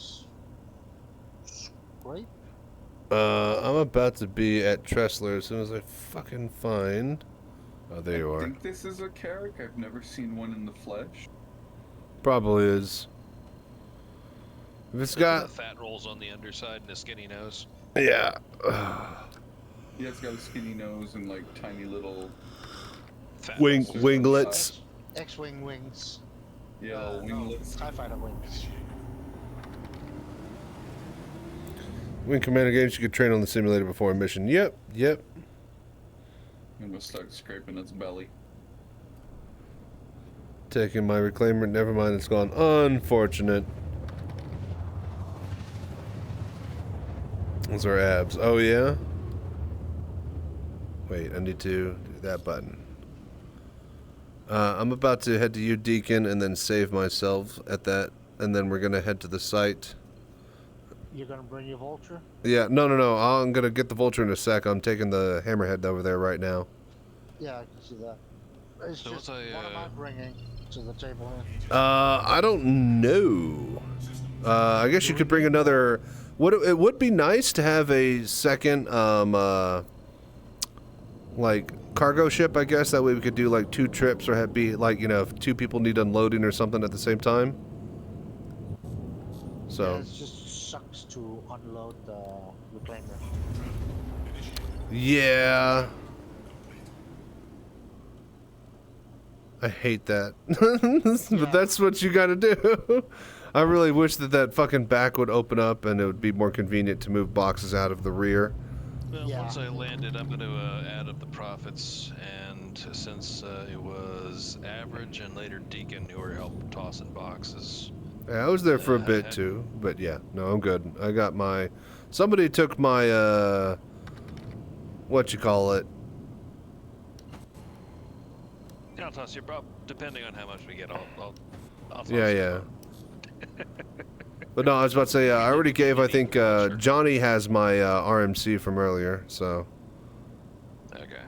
scrape? I'm about to be at Tressler as soon as I fucking find. Oh, there you I are. think this is a Carrack. I've never seen one in the flesh. Probably is. If it's The got, fat rolls on the underside and a skinny nose. yeah. Yeah, it's got a skinny nose and like tiny little Fat Wing rolls. winglets. X-wing wings. yeah No, winglets. TIE fighter wings. Wing Commander games you could train on the simulator before a mission. Yep, yep. I'm gonna start scraping its belly. Taking my reclaimer. Never mind, it's gone. Unfortunate. Those are abs. Oh, yeah? Wait, I need to do that button. I'm about to head to you, Deacon, and then save myself at that. And then we're going to head to the site. You're gonna bring your vulture? Yeah, no. I'm going to get the vulture in a sec. I'm taking the hammerhead over there right now. Yeah, I can see that. It's So just, what's a, what am I bringing to the table here? I don't know. I guess you could bring another. It would be nice to have a second, like cargo ship. I guess that way we could do like 2 trips, or be like, you know, if 2 people need unloading or something at the same time. So. Yeah, it just sucks to unload the reclaimer. Yeah. I hate that. But that's what you gotta do. I really wish that fucking back would open up and it would be more convenient to move boxes out of the rear. Well, Yeah. once I landed, I'm going to add up the profits, and since it was Average and later Deacon who were helping tossing boxes. Yeah, I was there for a bit too, but yeah, no, I'm good. I got my. Somebody took my what you call it? I'll toss your prop, depending on how much we get. I'll toss Yeah, it. yeah. But no, I was about to say, I already gave, I think, Johnny has my RMC from earlier, so. Okay.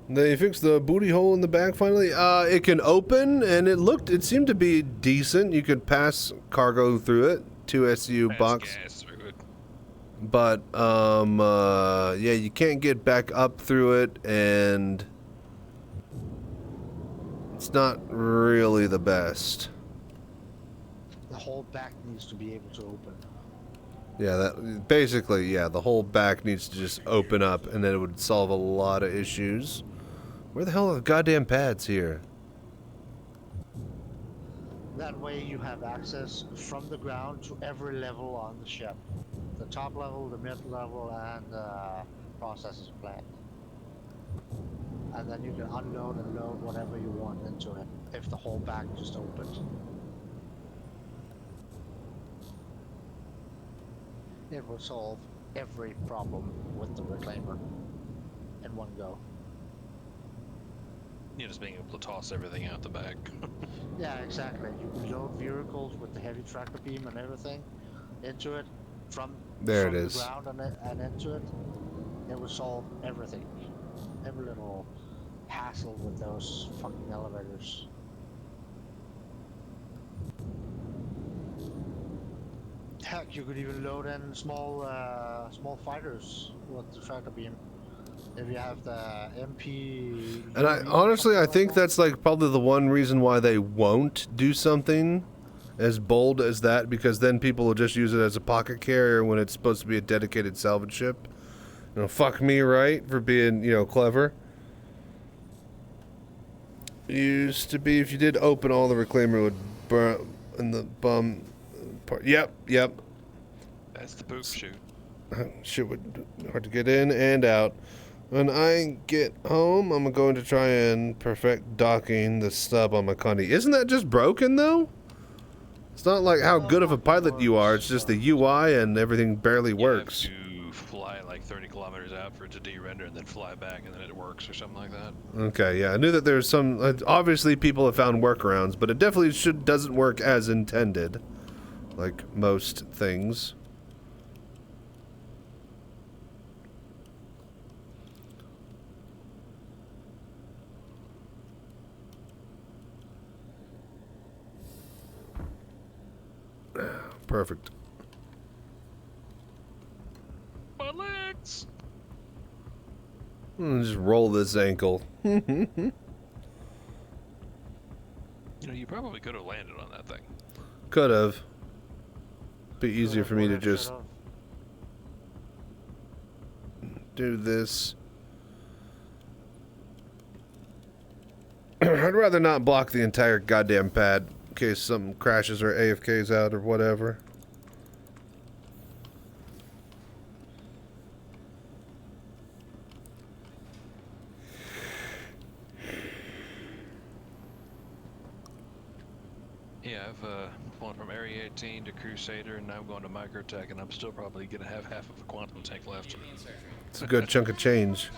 They fixed the booty hole in the back finally. It can open, and it seemed to be decent. You could pass cargo through it, 2 SU box. Gas through it. But, yeah, you can't get back up through it, and it's not really the best. The whole back needs to be able to open. Yeah, the whole back needs to just open up, and then it would solve a lot of issues. Where the hell are the goddamn pads here? That way you have access from the ground to every level on the ship. The top level, the mid level, and the processing plant. And then you can unload and load whatever you want into it, if the whole back just opens. It will solve every problem with the reclaimer in one go. You're just being able to toss everything out the back. Yeah, exactly. You can load vehicles with the heavy tracker beam and everything into it from There it the is. ground and into it. It will solve everything. Every little hassle with those fucking elevators. Heck, you could even load in small fighters with the tracker beam. If you have the MP. And I think that's like probably the one reason why they won't do something as bold as that, because then people will just use it as a pocket carrier when it's supposed to be a dedicated salvage ship. You know, fuck me, right, for being, you know, clever. Used to be if you did open all the reclaimer would burn in the bum part. Yep. That's the poop chute. Shit would hard to get in and out. When I get home, I'm going to try and perfect docking the stub on my Connie. Isn't that just broken though? It's not like how good of a pilot you are. It's just the UI and everything barely works. You have to fly like 30 kilometers out for it to de-render and then fly back and then it works or something like that. Okay, yeah, I knew that there's some. Obviously, people have found workarounds, but it definitely doesn't work as intended, like most things. Perfect. My legs! Just roll this ankle. You know, you probably could have landed on that thing. Could have. Be easier for me to just do this. I'd rather not block the entire goddamn pad in case something crashes or AFKs out or whatever. Yeah, I've gone from Area 18 to Crusader, and now I'm going to Microtech, and I'm still probably going to have half of a quantum tank left. It's a good chunk of change.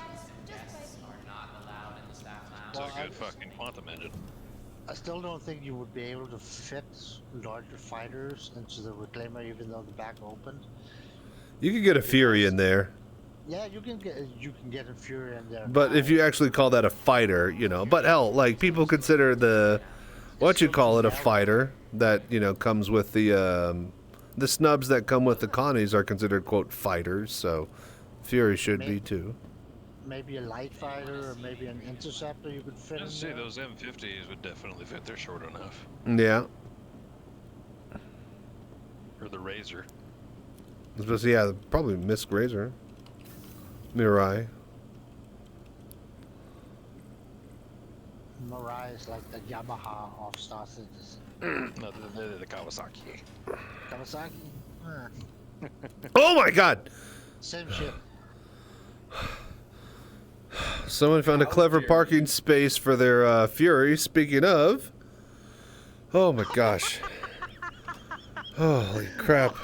It's a good fucking quantum engine. I still don't think you would be able to fit larger fighters into the Reclaimer even though the back opened. You could get a Fury in there. Yeah, you can get a Fury in there. But if you actually call that a fighter, you know, but hell, like people consider the a fighter that, you know, comes with the snubs that come with the Connies are considered quote fighters, so Fury should be too. Maybe a light fighter or maybe an interceptor you could fit in I'd say there. those M50s would definitely fit. They're short enough. Yeah. Or the Razor. Especially, yeah, probably Misk Razor. Mirai. Mirai is like the Yamaha of Star Citizen. No, the Kawasaki. Kawasaki? Oh my god! Same shit. Someone found a clever parking space for their Fury. Speaking of, oh my gosh, holy crap!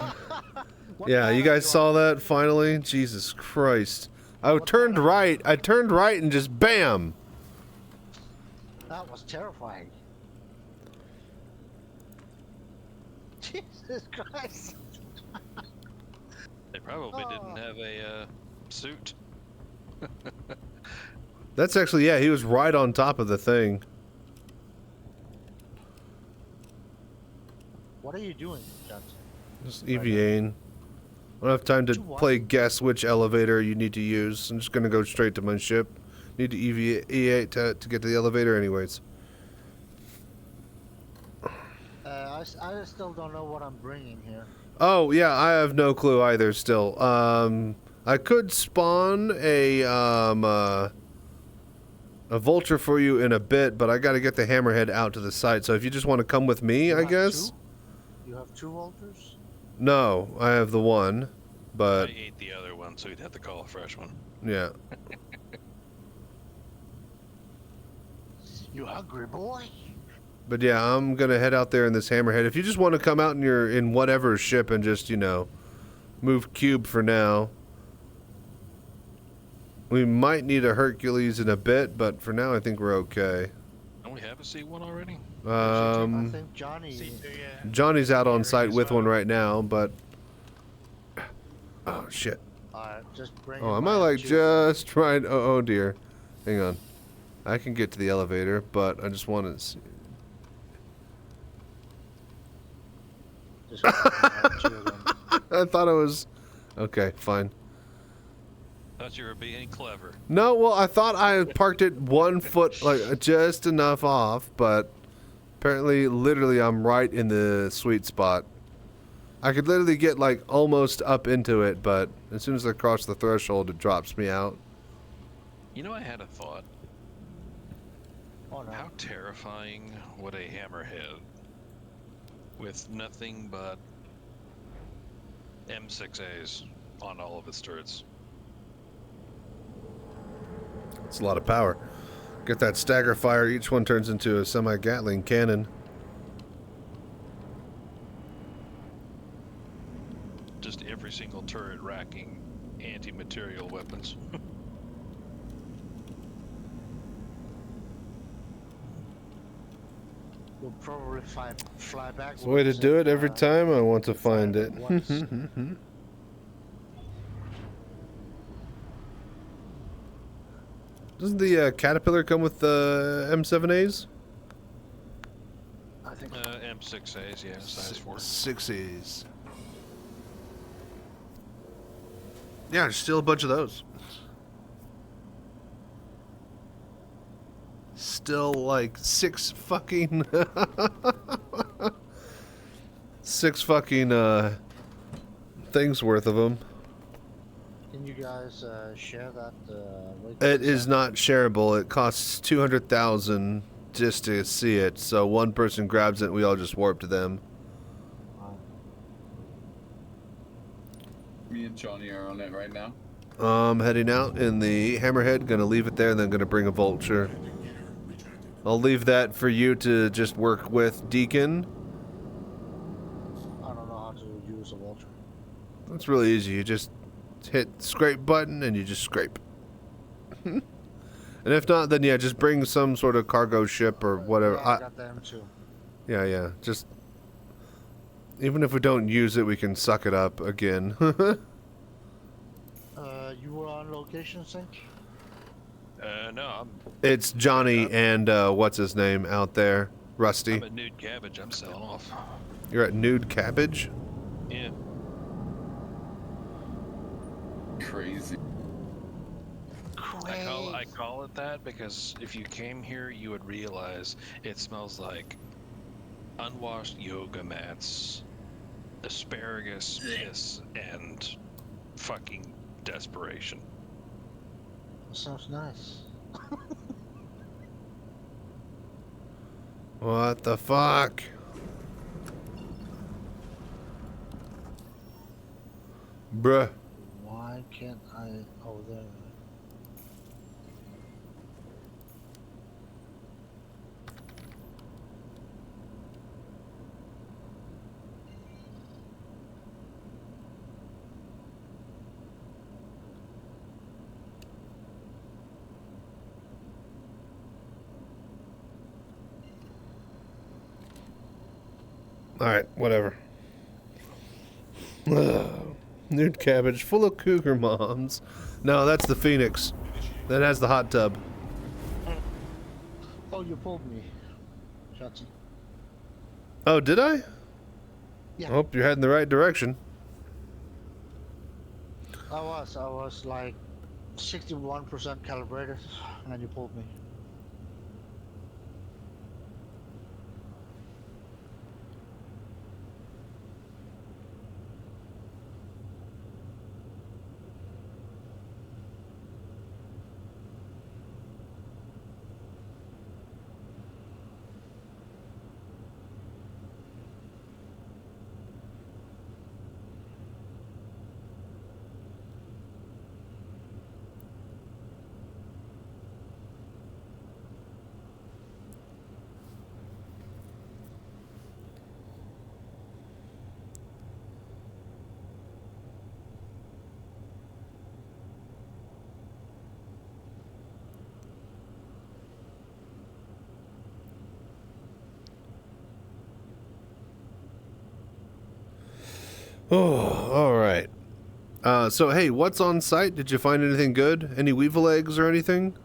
Yeah, you guys saw that finally? Jesus Christ! I turned right and just bam! That was terrifying. Jesus Christ! They probably didn't have a suit. That's actually, yeah, he was right on top of the thing. What are you doing, Johnson? Just EVAing. I don't have time to play guess which elevator you need to use. I'm just gonna go straight to my ship. Need to EVA to get to the elevator anyways. I still don't know what I'm bringing here. Oh, yeah, I have no clue either still. I could spawn a vulture for you in a bit, but I gotta get the hammerhead out to the site. So if you just want to come with me, I guess. You have two vultures? No, I have the one, but I ate the other one, so you'd have to call a fresh one. yeah. You hungry, boy? But yeah, I'm gonna head out there in this hammerhead. If you just want to come out in whatever ship and just, you know, move cube for now. We might need a Hercules in a bit, but for now I think we're okay. Don't we have a C1 already? I think Johnny's out on site with one right now, but oh shit. Just bring Oh, am I like just trying? Oh dear. Hang on. I can get to the elevator, but I just want to see. I thought it was okay. Fine. Thought you were being clever. No, well, I thought I parked it 1 foot, like just enough off, but apparently, literally, I'm right in the sweet spot. I could literally get like almost up into it, but as soon as I cross the threshold, it drops me out. You know, I had a thought. Oh, no. How terrifying would a hammerhead with nothing but M6As on all of its turrets? It's a lot of power. Get that stagger fire, each one turns into a semi-Gatling cannon. just every single turret racking anti-material weapons. We'll probably fly back. It's the way to do it every time I want to find it. Doesn't the Caterpillar come with the M7As? I think M6As, yeah, size 4. 6As. Yeah, there's still a bunch of those. Still like 6 fucking things worth of them. Can you guys share that? It is not shareable. It costs 200,000 just to see it. So one person grabs it, and we all just warp to them. Me and Johnny are on it right now. Heading out in the Hammerhead. Gonna leave it there, and then gonna bring a Vulture. I'll leave that for you to just work with, Deacon. I don't know how to use a Vulture. It's really easy. You just hit scrape button and you just scrape. And if not, then yeah, just bring some sort of cargo ship or whatever. Yeah, I got them too. Yeah. Just even if we don't use it, we can suck it up again. You were on location, Sync? No, It's Johnny and what's his name out there, Rusty. I'm at Nude Cabbage. I'm selling off. You're at Nude Cabbage. Yeah. Crazy. I call it that because if you came here, you would realize it smells like unwashed yoga mats, asparagus, piss, and fucking desperation. Sounds nice. What the fuck? Bruh. Why can't I? Oh, there. Alright, whatever. Nude Cabbage full of cougar moms. No, that's the Phoenix. That has the hot tub. Oh, you pulled me, Shotzi. Oh, did I? Yeah. I hope you're heading the right direction. I was like 61% calibrated, and then you pulled me. Oh, alright. So hey, what's on site? Did you find anything good? Any weevil eggs or anything?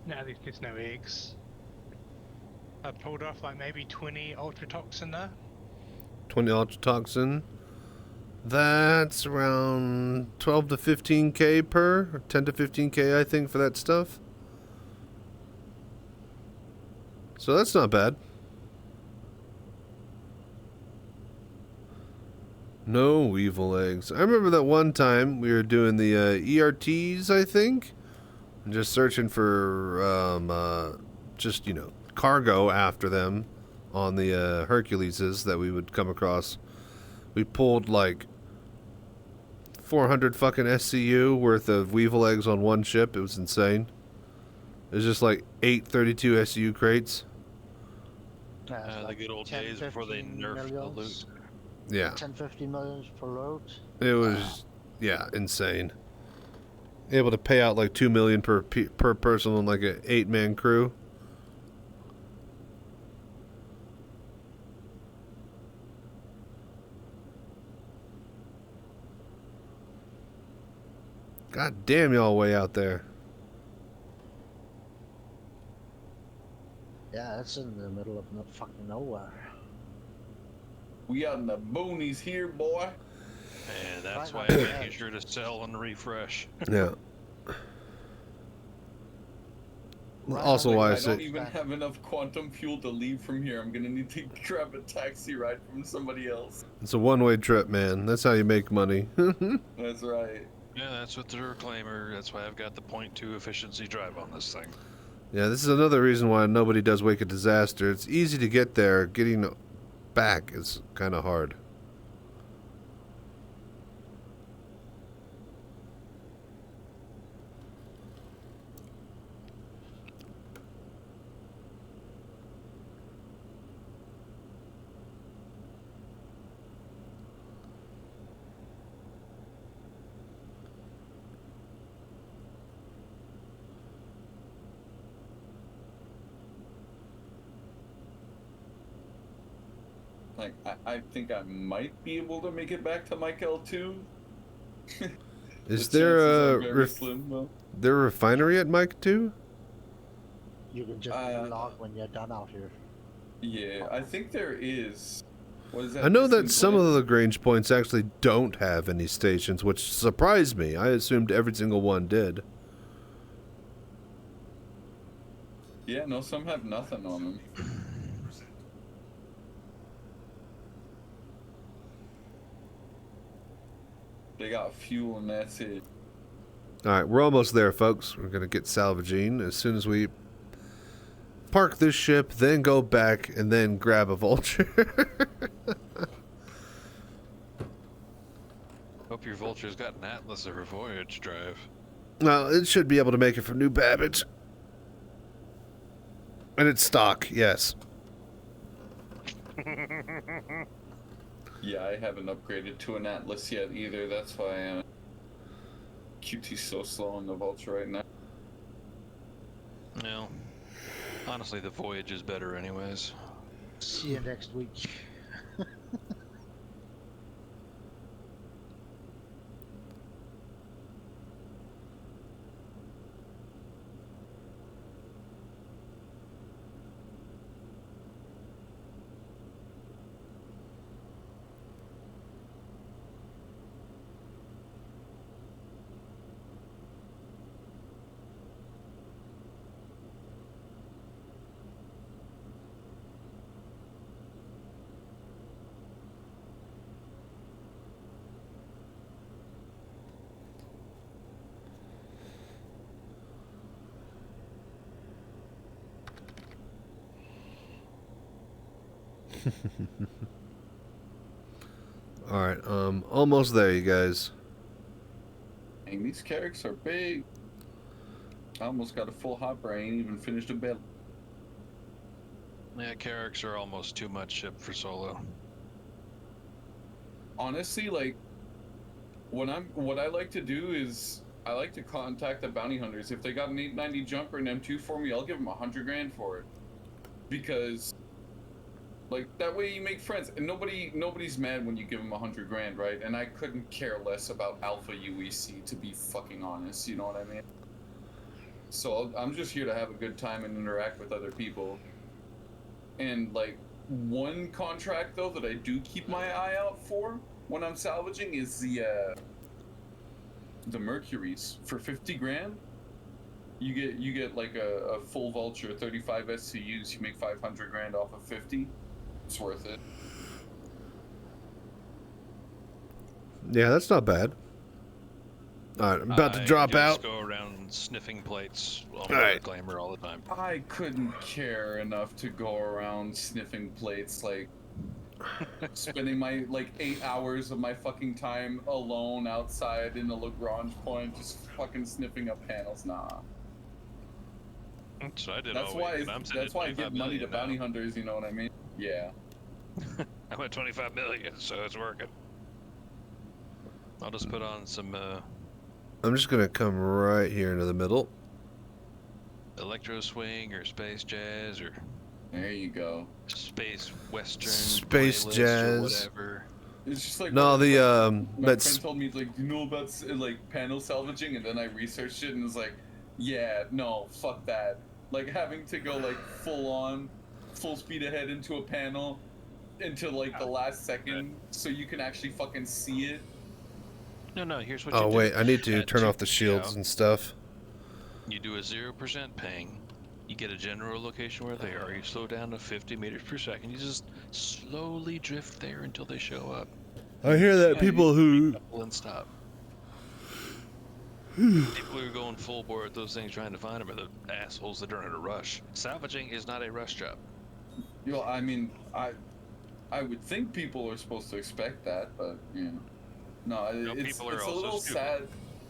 No, there's no eggs. I pulled off like maybe 20 ultratoxin there. 20 ultratoxin. That's around 12 to 15k per, or 10 to 15k I think for that stuff. So that's not bad. No weevil eggs. I remember that one time we were doing the ERTs, I think, and just searching for just, you know, cargo after them on the Herculeses that we would come across. We pulled like 400 fucking SCU worth of weevil eggs on one ship. It was insane. It was just like 832 SCU crates. The good old days before they nerfed the loot. Yeah. 10-15 million per load. It was, yeah, insane. Able to pay out like $2 million per person on like an 8-man crew. God damn, y'all way out there. Yeah, it's in the middle of fucking nowhere. We out in the boonies here, boy. And that's why I'm making sure to sell and refresh. Yeah. Also, why I don't even have enough quantum fuel to leave from here. I'm gonna need to grab a taxi ride from somebody else. it's a one-way trip, man. That's how you make money. That's right. Yeah, that's what the reclaimer. That's why I've got the 0.2 efficiency drive on this thing. Yeah, this is another reason why nobody does Wake of Disaster. It's easy to get there. Getting back is kind of hard. Like, I think I might be able to make it back to Mike L2. Is there a refinery at Mike too? You can just log when you're done out here. Yeah, I think there is. What is that? I know that some of the Lagrange points actually don't have any stations, which surprised me. I assumed every single one did. Yeah, no, some have nothing on them. They got fuel and that's it. Alright, we're almost there, folks. We're going to get salvaging as soon as we park this ship, then go back, and then grab a vulture. Hope your vulture's got an Atlas or a Voyage drive. Well, it should be able to make it from New Babbage. And it's stock, yes. Yeah, I haven't upgraded to an Atlas yet either. That's why QT's so slow on the Vulture right now. No. Honestly, the Voyage is better anyways. See you next week. Alright, almost there, you guys. Dang, these carracks are big. I almost got a full hopper. I ain't even finished a bed. Yeah, Carracks are almost too much ship for solo. Honestly, like, what I like to do is I like to contact the bounty hunters. If they got an 890 jumper and M2 for me, I'll give them 100 grand for it. Because, like, that way you make friends, and nobody's mad when you give them 100 grand, right? And I couldn't care less about Alpha UEC, to be fucking honest. You know what I mean? So I'm just here to have a good time and interact with other people. And like, one contract though that I do keep my eye out for when I'm salvaging is the Mercuries. For 50 grand, you get like a full Vulture, 35 SCUs. You make 500 grand off of 50. It's worth it. Yeah, that's not bad. Alright, I'm about to drop out. Go around sniffing plates on All right. Reclaimer all the time. I couldn't care enough to go around sniffing plates, like spending my like 8 hours of my fucking time alone outside in the Lagrange point, just fucking sniffing up panels. Nah. So I did That's all week, why and I'm sitting that's why I at give 25 money to million now. bounty hunters. You know what I mean? Yeah. I'm at 25 million, so it's working. I'll just put on some I'm just gonna come right here into the middle. electro swing or space jazz or There you go. space western Space playlist jazz. or whatever. It's just like No, the my that's friend told me like, do you know about like panel salvaging, and then I researched it and was like, yeah, no, fuck that. Like having to go like full speed ahead into a panel, into like the last second, so you can actually fucking see it. No, here's what oh you do. wait, I need to At turn off the 2 shields out, and stuff. You do a 0% ping. You get a general location where they are. You slow down to 50 meters per second. You just slowly drift there until they show up. I hear that Yeah, people you who and stop. People who are going full bore at those things trying to find them are the assholes that are in a rush. Salvaging is not a rush job. You know, I mean, I would think people are supposed to expect that, but you know, no, it's people are a also little stupid. sad.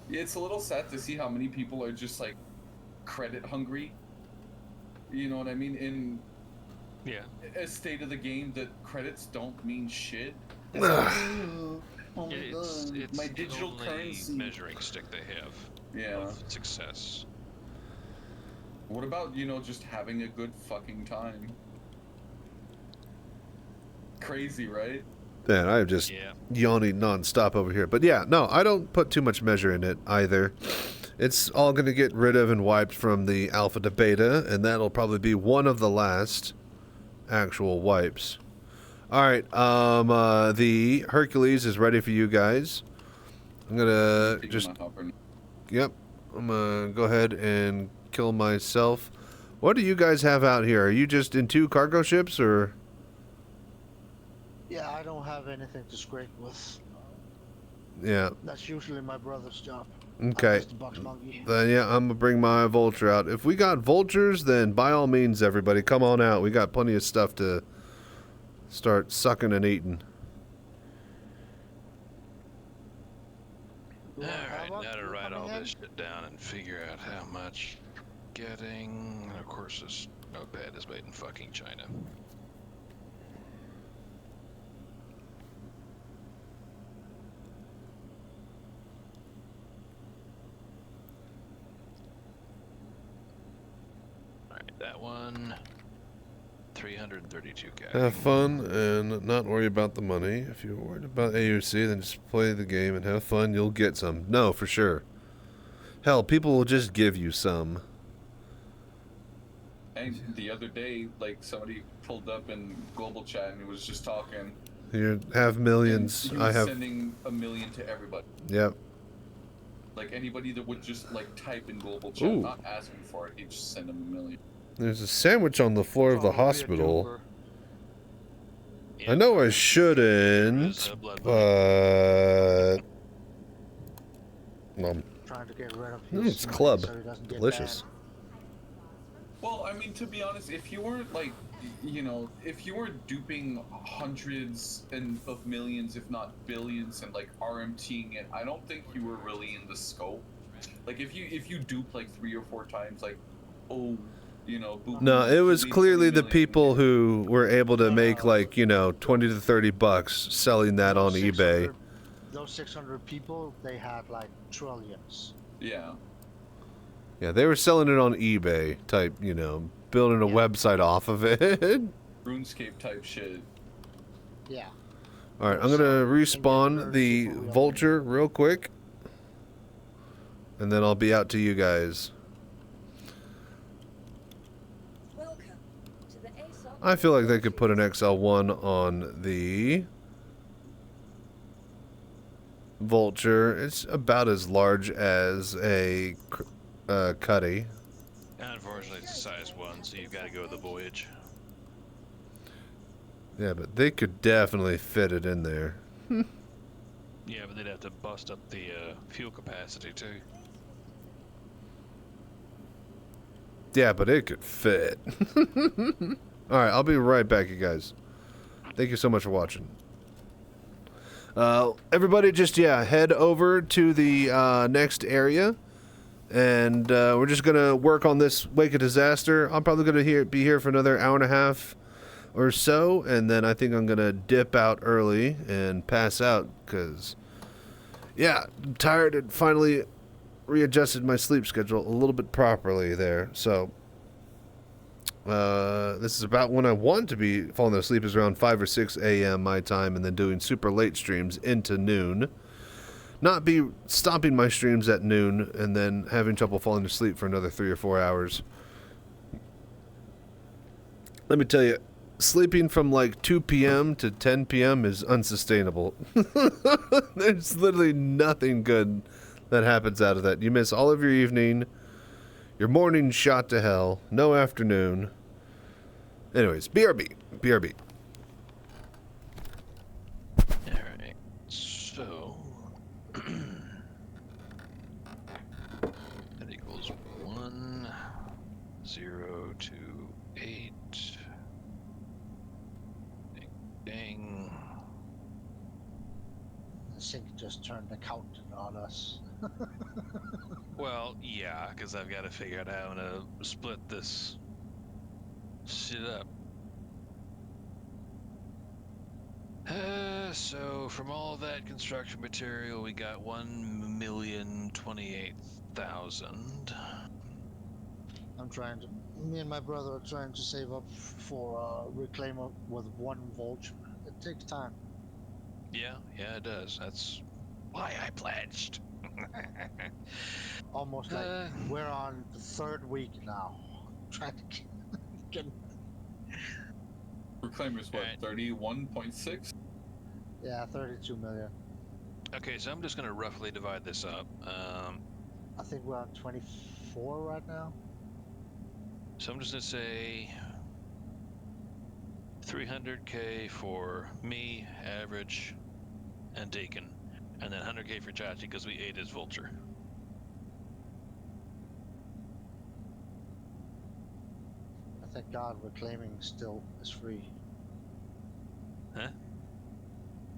It's a little sad to see how many people are just like credit hungry. You know what I mean? In Yeah. a state of the game that credits don't mean shit. It's like, oh my It's God, my the digital only currency. measuring stick they have Yeah. of success. What about, you know, just having a good fucking time? Crazy, right? Man, I'm just Yeah. yawning nonstop over here. But yeah, no, I don't put too much measure in it either. It's all going to get rid of and wiped from the alpha to beta, and that'll probably be one of the last actual wipes. All right, the Hercules is ready for you guys. I'm gonna Taking just, my hopper. yep, I'm gonna go ahead and kill myself. What do you guys have out here? Are you just in 2 cargo ships, or? Yeah, I don't have anything to scrape with. Yeah. That's usually my brother's job. Okay. I'm just a box monkey. Then yeah, I'm gonna bring my vulture out. If we got vultures, then by all means, everybody, come on out. We got plenty of stuff to start sucking and eating. Alright, now to write all this shit down and figure out how much we're getting. And of course, this notepad is made in fucking China. Alright, that one. 332k. Have fun and not worry about the money. If you're worried about AUC, then just play the game and have fun. You'll get some. No, for sure. Hell, people will just give you some. And the other day, like, somebody pulled up in global chat and he was just talking. You have millions. He I was have. sending $1 million to everybody. Yep. Like, anybody that would just, like, type in global chat, Ooh. not asking for it, he'd just send them $1 million. There's a sandwich on the floor of the hospital. Yeah, I know I there shouldn't, is a blood but Trying to get rid of it's his club. so he doesn't get Delicious. banned. Well, I mean, to be honest, if you weren't, like, you know, if you weren't duping hundreds of millions, if not billions, and, like, RMTing it, I don't think you were really in the scope. Like, if you dupe, like, 3 or 4 times, like, oh, you know, boop, No, boop, it was boop, clearly the million. people who were able to make like, you know, 20 to 30 bucks selling that on Those eBay. 600 Those 600 people, they had like trillions. Yeah. Yeah, they were selling it on eBay type, you know, building a website off of it. RuneScape type shit. Yeah. All right, I'm going to respawn the vulture real quick. And then I'll be out to you guys. Welcome to the ASOP. I feel like they could put an XL1 on the vulture. It's about as large as a cutty. Unfortunately, it's a size 1, so you've got to go with the Voyage. Yeah, but they could definitely fit it in there. Yeah, but they'd have to bust up the fuel capacity too. Yeah, but it could fit. All right, I'll be right back, you guys. Thank you so much for watching. Everybody just, head over to the next area. And we're just going to work on this Wake of Disaster. I'm probably going to be here for another hour and a half. or so, and then I think I'm gonna dip out early and pass out because, yeah, I'm tired and finally readjusted my sleep schedule a little bit properly there. So this is about when I want to be falling asleep, is around 5 or 6 a.m. my time, and then doing super late streams into noon. Not be stopping my streams at noon and then having trouble falling asleep for another 3 or 4 hours. Let me tell you, sleeping from like 2 p.m. to 10 p.m. is unsustainable. There's literally nothing good that happens out of that. You miss all of your evening, your morning shot to hell, no afternoon. Anyways, BRB. Alright, so that equals 1, 0, 2, 8. Ding. The sync just turned the count on us. Well, yeah, because I've got to figure out how to split this shit up. So from all that construction material, we got 1,028,000. Me and my brother are trying to save up for a reclaimer with 1 vulture. It takes time. Yeah, it does. That's why I pledged. Almost like we're on the 3rd week now. Trying to get Reclaimer's what, 31.6? Yeah, 32 million. Okay, so I'm just going to roughly divide this up. I think we're on 24 right now. So I'm just going to say 300k for me, Average, and Deacon, and then 100k for Chachi because we ate his vulture. Thank God reclaiming still is free. Huh?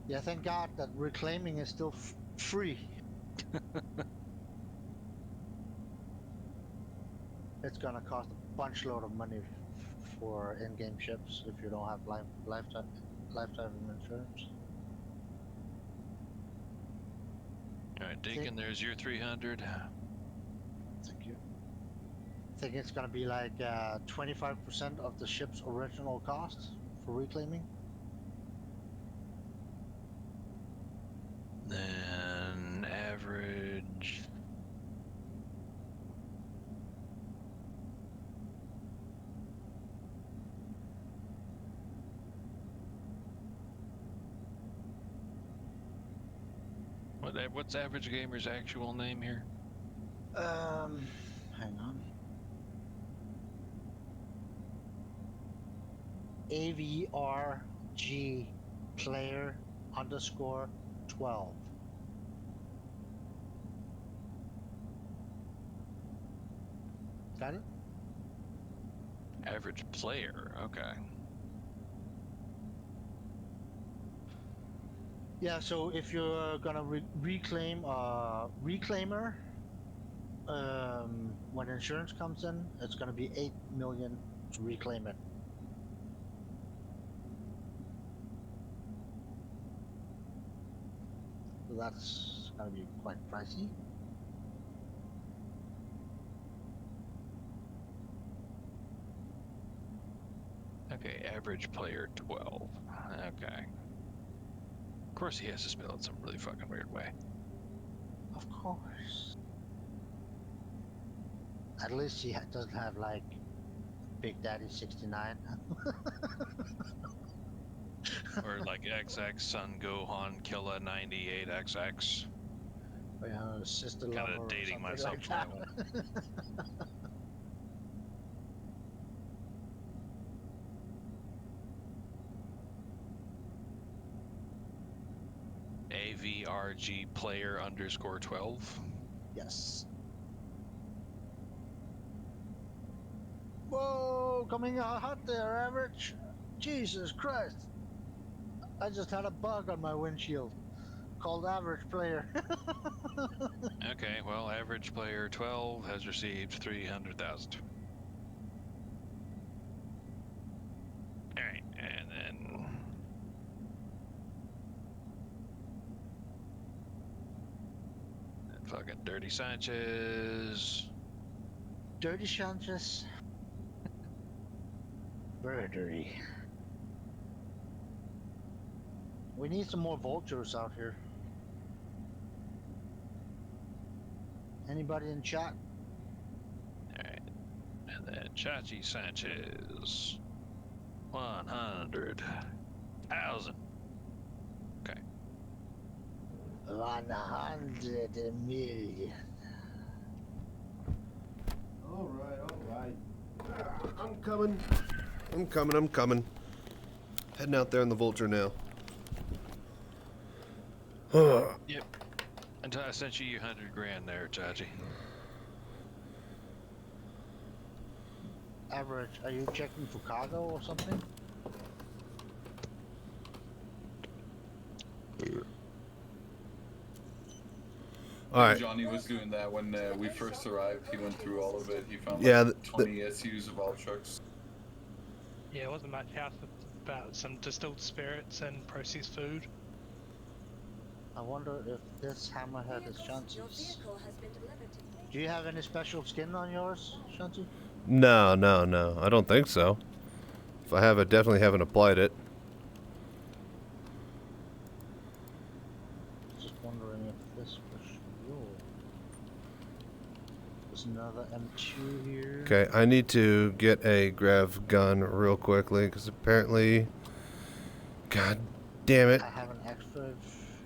Yeah, thank God that reclaiming is still free. It's gonna cost a bunch load of money for in-game ships if you don't have lifetime insurance. Alright, Deacon, there's your 300. Thank you. I think it's gonna be like 25% of the ship's original cost for reclaiming. Then Average. What's Average Gamer's actual name here? Hang on. AVRG player _ 12. Got it? Average player, okay. Yeah, so if you're gonna reclaim reclaimer, when insurance comes in, it's gonna be 8 million to reclaim it. So that's gonna be quite pricey. Okay, average player 12. Okay. Of course he has to spell it some really fucking weird way. Of course. At least he doesn't have like Big Daddy 69. Or like XX Sun Gohan Killa 98XX. Or, yeah, sister Kind lover of or dating something myself like for that. that one. AVRG player _ 12. Yes. Whoa, coming out hot there, Average. Jesus Christ. I just had a bug on my windshield called Average Player. Okay, well, average player 12 has received 300,000. Alright, Fucking dirty Sanchez. Dirty Sanchez. Very dirty. We need some more vultures out here. Anybody in chat? Alright. And then Chachi Sanchez. 100,000. Okay. 100 million. All right. I'm coming. Heading out there in the Vulture now. Yep. Until I sent you 100 grand there, Chachi. Average, are you checking for cargo or something? All right. Johnny was doing that when we first arrived. He went through all of it. He found Yeah, 20 SUs of all trucks. Yeah, it wasn't much else about some distilled spirits and processed food. I wonder if this hammerhead is Your Shanti's. vehicle has been delivered to Do you have any special skin on yours, Shanti? No. I don't think so. If I have, I definitely haven't applied it. Just wondering if this was yours. There's another M2 here. Okay, I need to get a grav gun real quickly because apparently, god damn it. I have an extra if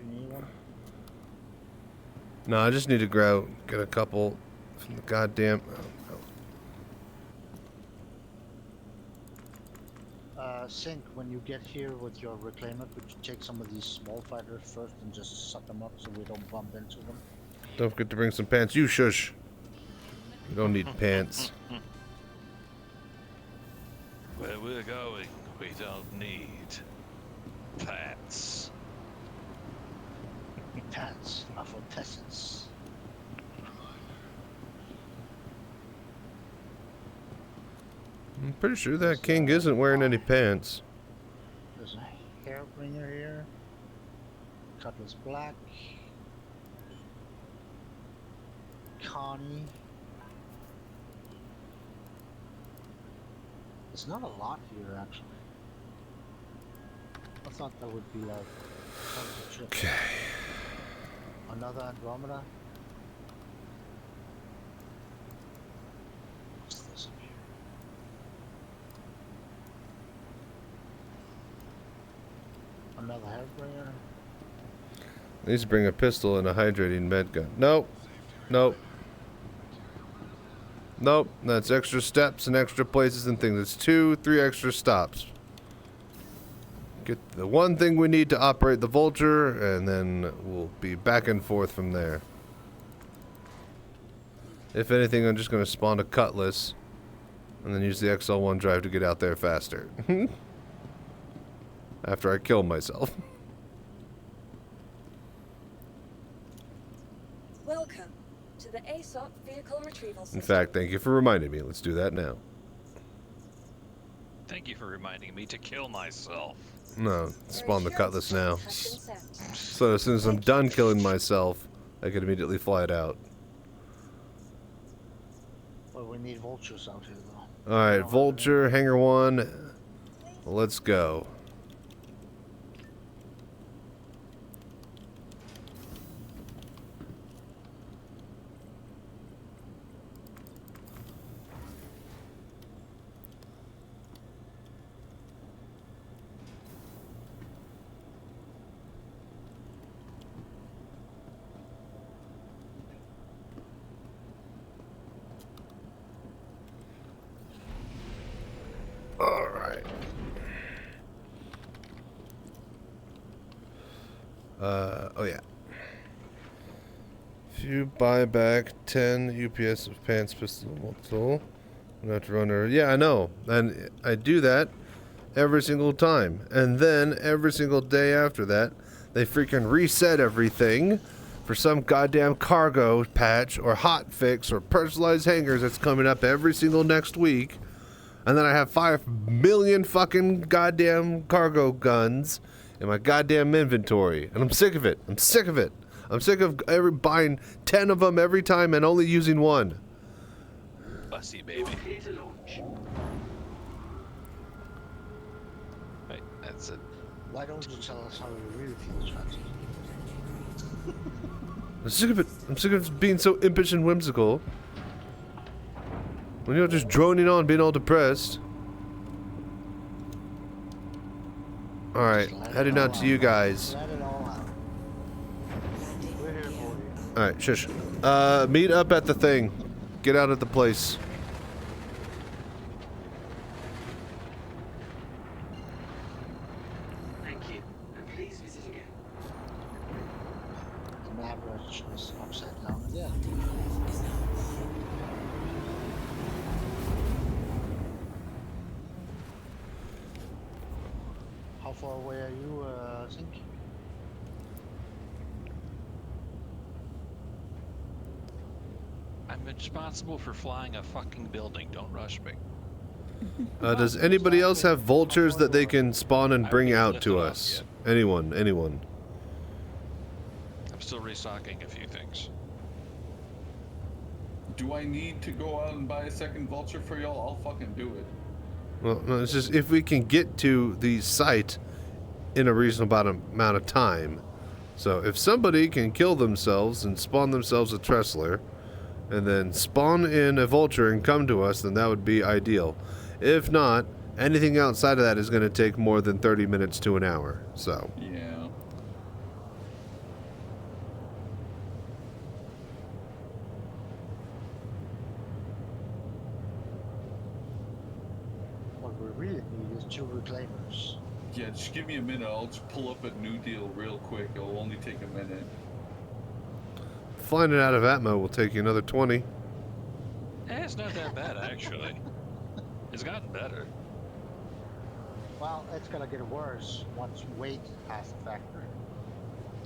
you need one. No, I just need to get a couple from the goddamn. Sync, when you get here with your reclaimer, could you take some of these small fighters first and just suck them up so we don't bump into them? Don't forget to bring some pants. You shush. You don't need pants. Where we're going, we don't need pants. Pants are for peasants. I'm pretty sure that king isn't wearing any pants. There's a hair bringer here. Cutlass black. Connie. It's not a lot here, actually. I thought that would be like tons of ships. Okay. Another Andromeda. What's this up here? Another hairbringer. Needs to bring a pistol and a hydrating med gun. Nope. That's extra steps and extra places and things. It's 2-3 extra stops. Get the one thing we need to operate the Vulture, and then we'll be back and forth from there. If anything, I'm just going to spawn a Cutlass, and then use the XL1 drive to get out there faster. After I kill myself. Welcome to the ASOP Vehicle Retrieval System. In fact, thank you for reminding me. Let's do that now. Thank you for reminding me to kill myself. No, spawn the Cutlass now. Has been sent. So as soon as I'm done killing myself, I can immediately fly it out. Well, we need vultures out here, though. Alright, Vulture, Hangar 1. Let's go. Alright. Oh yeah. If you buy back 10 UPS of pants, pistol, multiple, you have to run her. Yeah, I know. And I do that every single time. And then every single day after that, they freaking reset everything for some goddamn cargo patch or hot fix or personalized hangers that's coming up every single next week. And then I have 5 million fucking goddamn cargo guns in my goddamn inventory. And I'm sick of it. I'm sick of buying 10 of them every time and only using one. Fussy baby. Clear to launch. Right, that's it. Why don't you tell us how you really feel, Travis? I'm sick of it. I'm sick of being so impish and whimsical. When you're just droning on, being all depressed. Alright, heading out to you guys. Let it all out. We're here for you. Alright, shush. Meet up at the thing. Get out at the place. Thank you. And please visit again. The map is upside down. Yeah. How far away are you, Zink? I'm responsible for flying a fucking building. Don't rush me. Does anybody else have vultures that they can spawn and I bring haven't out lifted to off us? yet. Anyone, anyone. I'm still restocking a few things. Do I need to go out and buy a second vulture for y'all? I'll fucking do it. Well, no, it's just if we can get to the site in a reasonable amount of time. So if somebody can kill themselves and spawn themselves a Tressler, and then spawn in a vulture and come to us, then that would be ideal. If not, anything outside of that is going to take more than 30 minutes to an hour. So Yeah. What we really need is 2 reclaimers. Yeah, just give me a minute. I'll just pull up a new deal real quick. It'll only take a minute. flying it out of Atmo will take you another 20. It's not that bad, actually. It's gotten better. Well, it's gonna get worse once weight has a factor.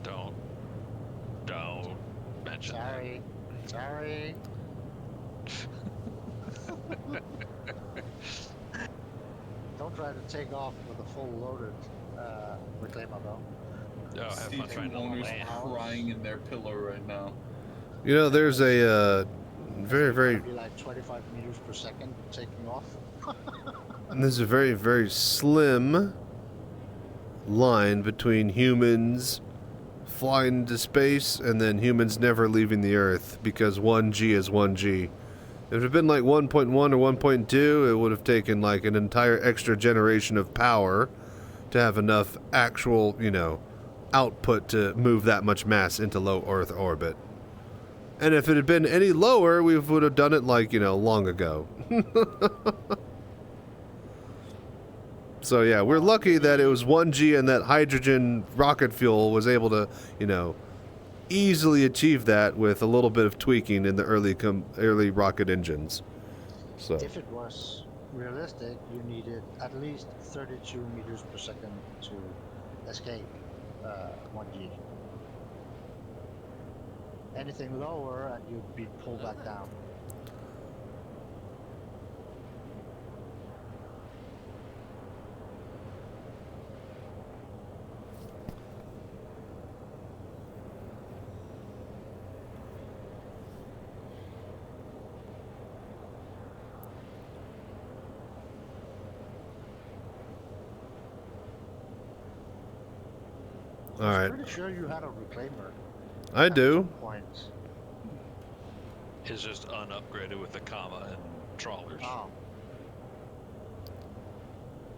Don't mention Sorry. Sorry. Don't try to take off with a full loaded reclaimer though. that. Oh, have fun Steve trying to owners land. crying in their pillow right now. You know, there's a very, Be like 25 meters per second taking off. and there's a very, very slim line between humans flying into space and then humans never leaving the Earth, because 1G is 1G. If it had been like 1.1 or 1.2, it would have taken like an entire extra generation of power to have enough actual, you know, output to move that much mass into low Earth orbit. And if it had been any lower, we would have done it like, you know, long ago. So yeah, we're lucky that it was 1G and that hydrogen rocket fuel was able to, you know, easily achieve that with a little bit of tweaking in the early rocket engines. So If it was realistic, you needed at least 32 meters per second to escape 1G. Anything lower and you'd be pulled back down. all right, I'm pretty sure you had a reclaimer. I do. Points. It's just unupgraded with the comma and trawlers. Oh.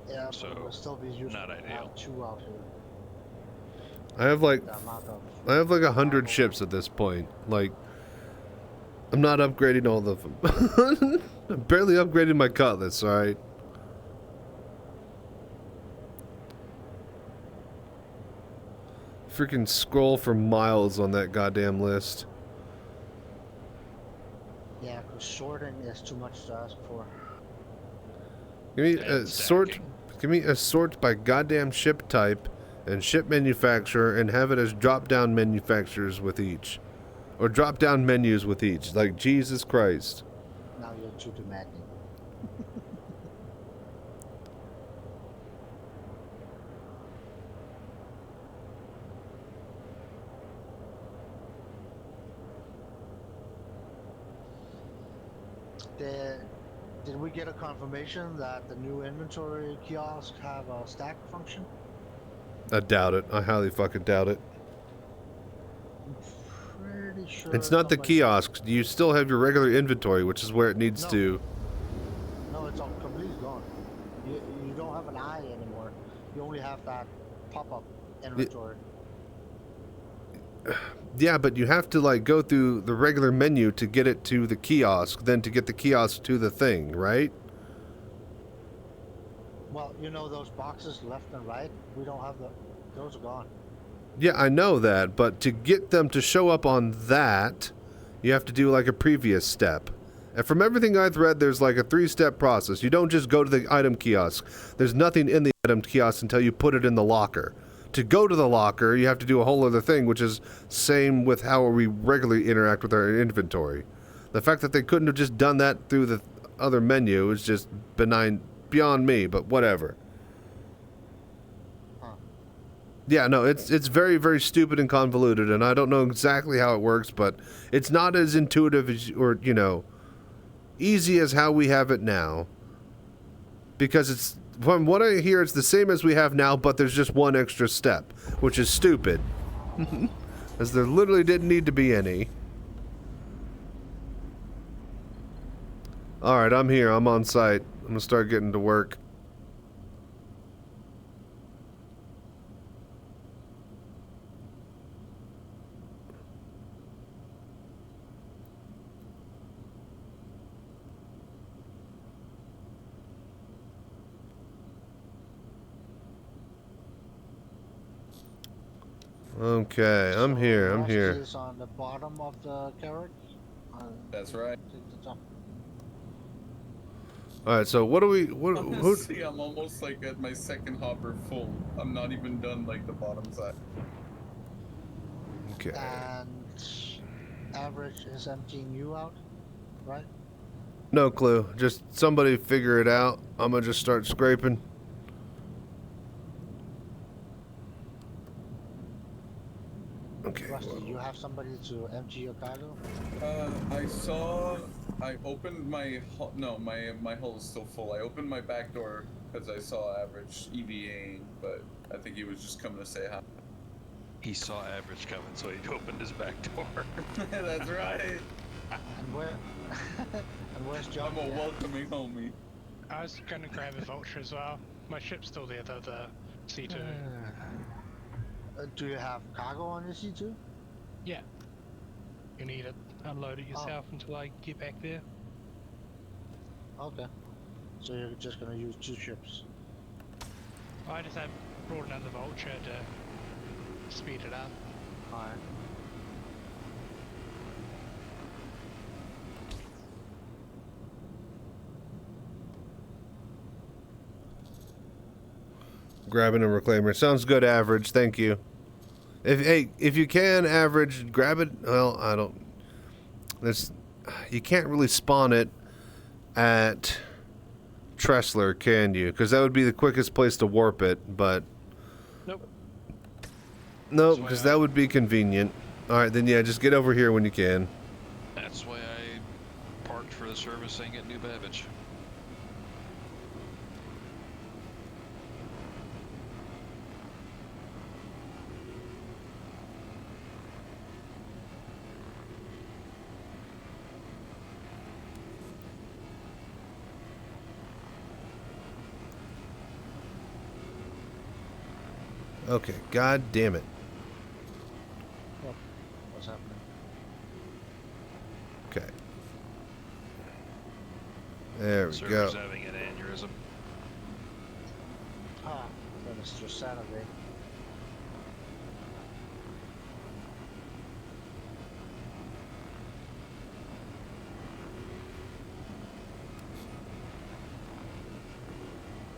Yeah, So, but it will still be useful not to ideal. have 2 out here. I have like The amount of 100 ships at this point. Like, I'm not upgrading all of them. I'm barely upgrading my Cutlass, alright? Freaking scroll for miles on that goddamn list. Yeah, because sorting is too much to ask for. Give me And a sort. stacking. Give me a sort by goddamn ship type and ship manufacturer, and have it as drop-down manufacturers with each, or drop-down menus with each. Like Jesus Christ. Now you're too demanding. Did we get a confirmation that the new inventory kiosks have a stack function? I doubt it. I highly fucking doubt it. I'm pretty sure It's not the somebody- kiosks. You still have your regular inventory, which is where it needs No. to. No, it's all completely gone. You don't have an eye anymore. You only have that pop-up inventory. Yeah, but you have to like go through the regular menu to get it to the kiosk, then to get the kiosk to the thing, right? Well, you know those boxes left and right? We don't have those are gone. Yeah, I know that, but to get them to show up on that, you have to do like a previous step. And from everything I've read, there's like a 3-step process. You don't just go to the item kiosk. There's nothing in the item kiosk until you put it in the locker. To go to the locker, you have to do a whole other thing, which is same with how we regularly interact with our inventory. The fact that they couldn't have just done that through the other menu is just benign, beyond me, but whatever. Huh. Yeah, no, it's very, very stupid and convoluted, and I don't know exactly how it works, but it's not as intuitive as, or, you know, easy as how we have it now. Because it's, from what I hear, it's the same as we have now, but there's just one extra step, which is stupid. As there literally didn't need to be any. Alright, I'm here. I'm on site. I'm gonna start getting to work. Okay, I'm here. I'm here. Is on the bottom of the carrot. That's right. To the top. All right, so what do we? What? Who? Honestly, I'm almost like at my second hopper full. I'm not even done like the bottom side. Okay. And average is emptying you out, right? No clue. Just somebody figure it out. I'm gonna just start scraping. Okay. Rusty, you have somebody to empty your cargo? I opened my no, my hull is still full. I opened my back door because I saw average EVAing, but I think he was just coming to say hi. He saw average coming, so he opened his back door. That's right. And where? And where's John? I'm a welcoming homie. I was gonna grab a vulture as well. My ship's still there though, the C2. Do you have cargo on your C2? Yeah. You need it. Unload it yourself until I get back there. Okay. So you're just gonna use 2 ships. I just have brought another vulture to speed it up. Alright. Grabbing a reclaimer. Sounds good, average. Thank you. If you can, average, grab it. Well, I don't. You can't really spawn it at Tressler, can you? Because that would be the quickest place to warp it, but. Nope. Nope, because that would be convenient. Alright, then yeah, just get over here when you can. That's why I parked for the service thing at New Babbage. Okay, god damn it. What's happening? Okay. There we Server's go. having an aneurysm. Ah, then it's just Saturday.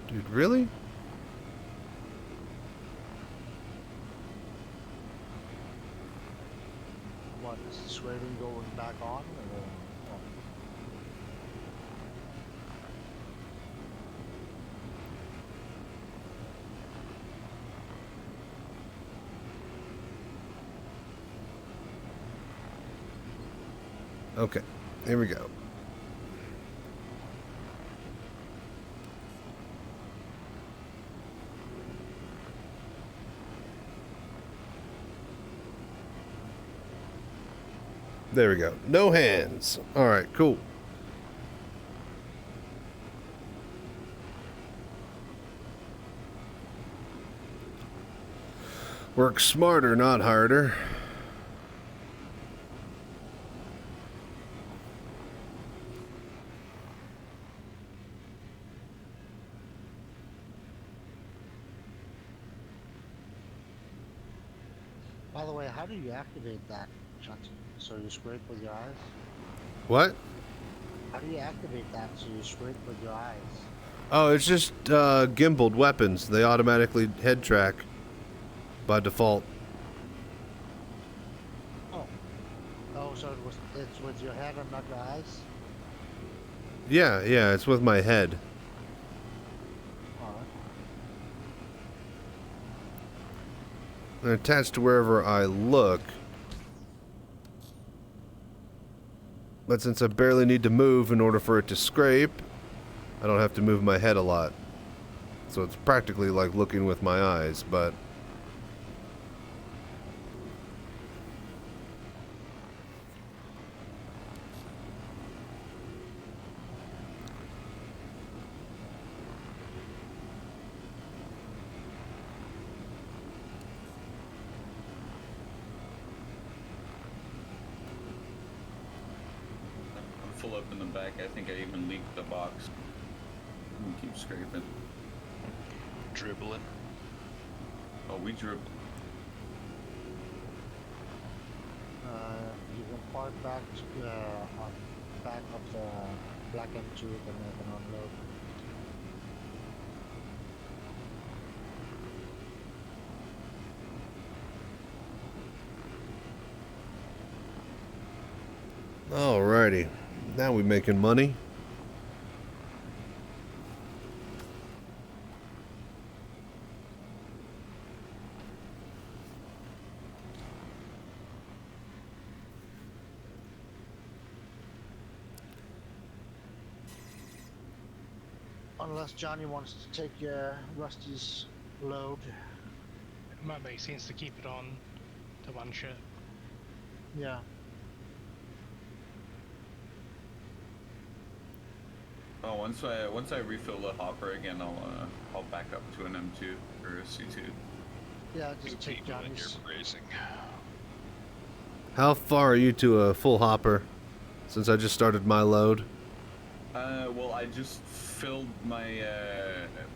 Dude, really? What, is the scraping going back on? Or, Okay, here we go. There we go. No hands. All right, cool. Work smarter, not harder. By the way, how do you activate that, Johnson? So you scrape with your eyes? What? How do you activate that so you scrape with your eyes? Oh, it's just gimbaled weapons. They automatically head track by default. Oh. Oh, so it's with your head and not your eyes? Yeah, it's with my head. Alright. They're attached to wherever I look. But since I barely need to move in order for it to scrape, I don't have to move my head a lot. So it's practically like looking with my eyes, but... I'm full up in the back. I think I even leaked the box. We keep scraping. Dribbling. Oh, we dribble. You can park back on back of the black M2 and then unload. Alrighty. Now we're making money. Unless Johnny wants to take Rusty's load. It might make sense to keep it on to one ship. Yeah. Oh, once I refill the hopper again, I'll back up to an M2 or a C2. Yeah, just take People when Johnny's. you're racing. How far are you to a full hopper? Since I just started my load. Well, I just filled my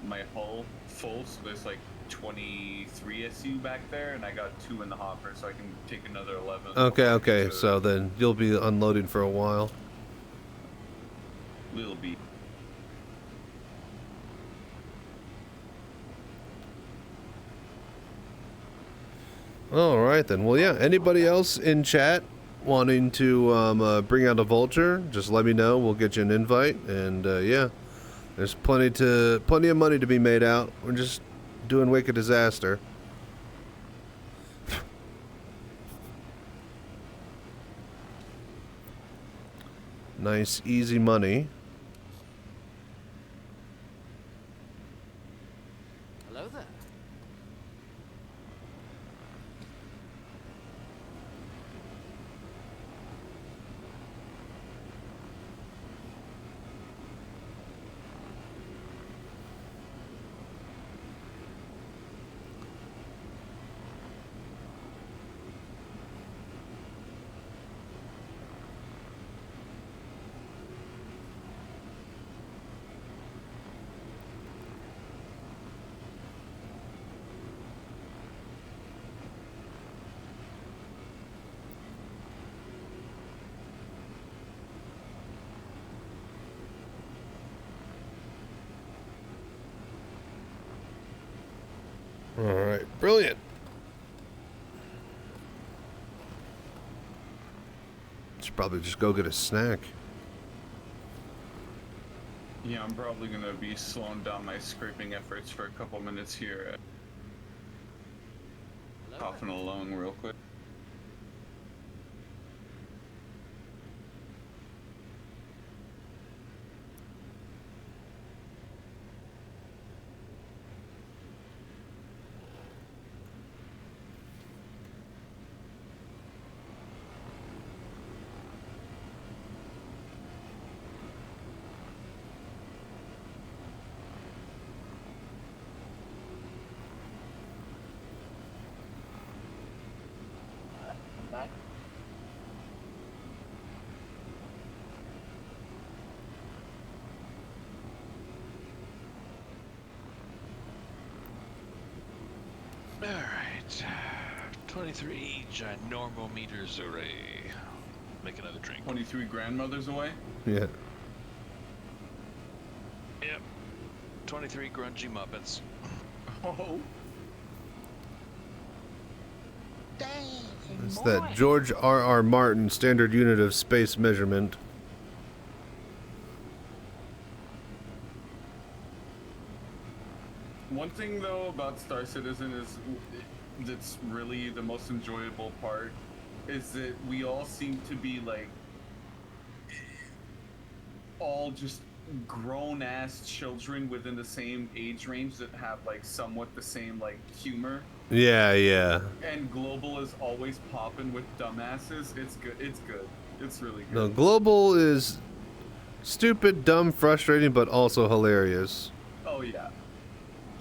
my hull full, so there's like 23 SU back there, and I got 2 in the hopper, so I can take another 11. Okay, so then you'll be unloading for a while. Little beat. Alright then. Well, yeah, anybody else in chat wanting to bring out a vulture, just let me know. We'll get you an invite. And yeah, there's plenty of money to be made out. We're just doing Wake of Disaster. Nice, easy money. Hello there. Alright, brilliant. Should probably just go get a snack. Yeah, I'm probably gonna be slowing down my scraping efforts for a couple minutes here. Coughing along real quick. Alright. 23 ginormo meters array. Make another drink. 23 grandmothers away. Yeah. Yep. 23 grungy Muppets. Oh. It's that George R.R. Martin standard unit of space measurement. One thing though about Star Citizen is that's really the most enjoyable part is that we all seem to be like all just grown-ass children within the same age range that have like somewhat the same like humor. Yeah, yeah. And Global is always popping with dumbasses. It's good. It's good. It's really good. No, Global is stupid, dumb, frustrating, but also hilarious. Oh yeah.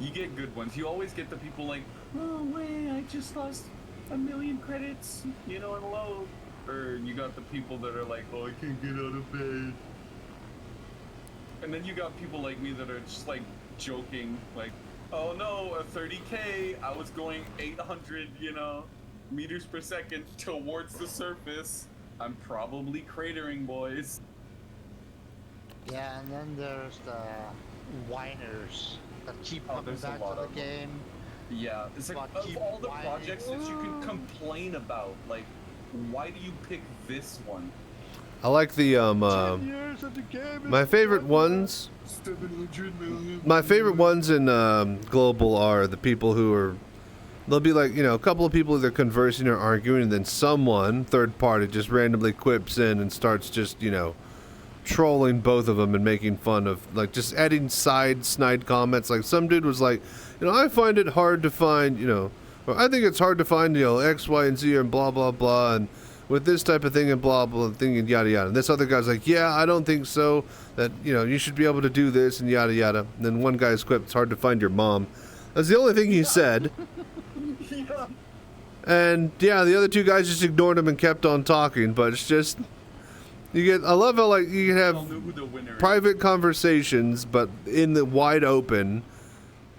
You get good ones. You always get the people like, oh wait, I just lost 1,000,000 credits, you know, in low. Or you got the people that are like, oh, I can't get out of bed. And then you got people like me that are just like joking, like, oh no, a 30K, I was going 800, you know, meters per second towards the surface. I'm probably cratering, boys. Yeah, and then there's the whiners that keep coming there's a back lot to the of them. game. Yeah, it's like But of keep all the whining. projects that you can complain about, like, why do you pick this one? I like the years of the game my favorite ones. 700 million. My favorite ones in Global are the people who are. They'll be like, you know, a couple of people either conversing or arguing, and then someone, third party, just randomly quips in and starts just, you know, trolling both of them and making fun of, like, just adding snide comments. Like, some dude was like, you know, I find it hard to find, you know, or I think it's hard to find, you know, X, Y, and Z and blah, blah, blah, and with this type of thing and blah, blah, thing and yada, yada. And this other guy's like, yeah, I don't think so, that, you know, you should be able to do this and yada, yada. And then one guy's quipped, it's hard to find your mom. That's the only thing he said. Yeah. And yeah, the other two guys just ignored him and kept on talking, but it's just, I love how, like, you can I'll have know who the winner private conversations, but in the wide open,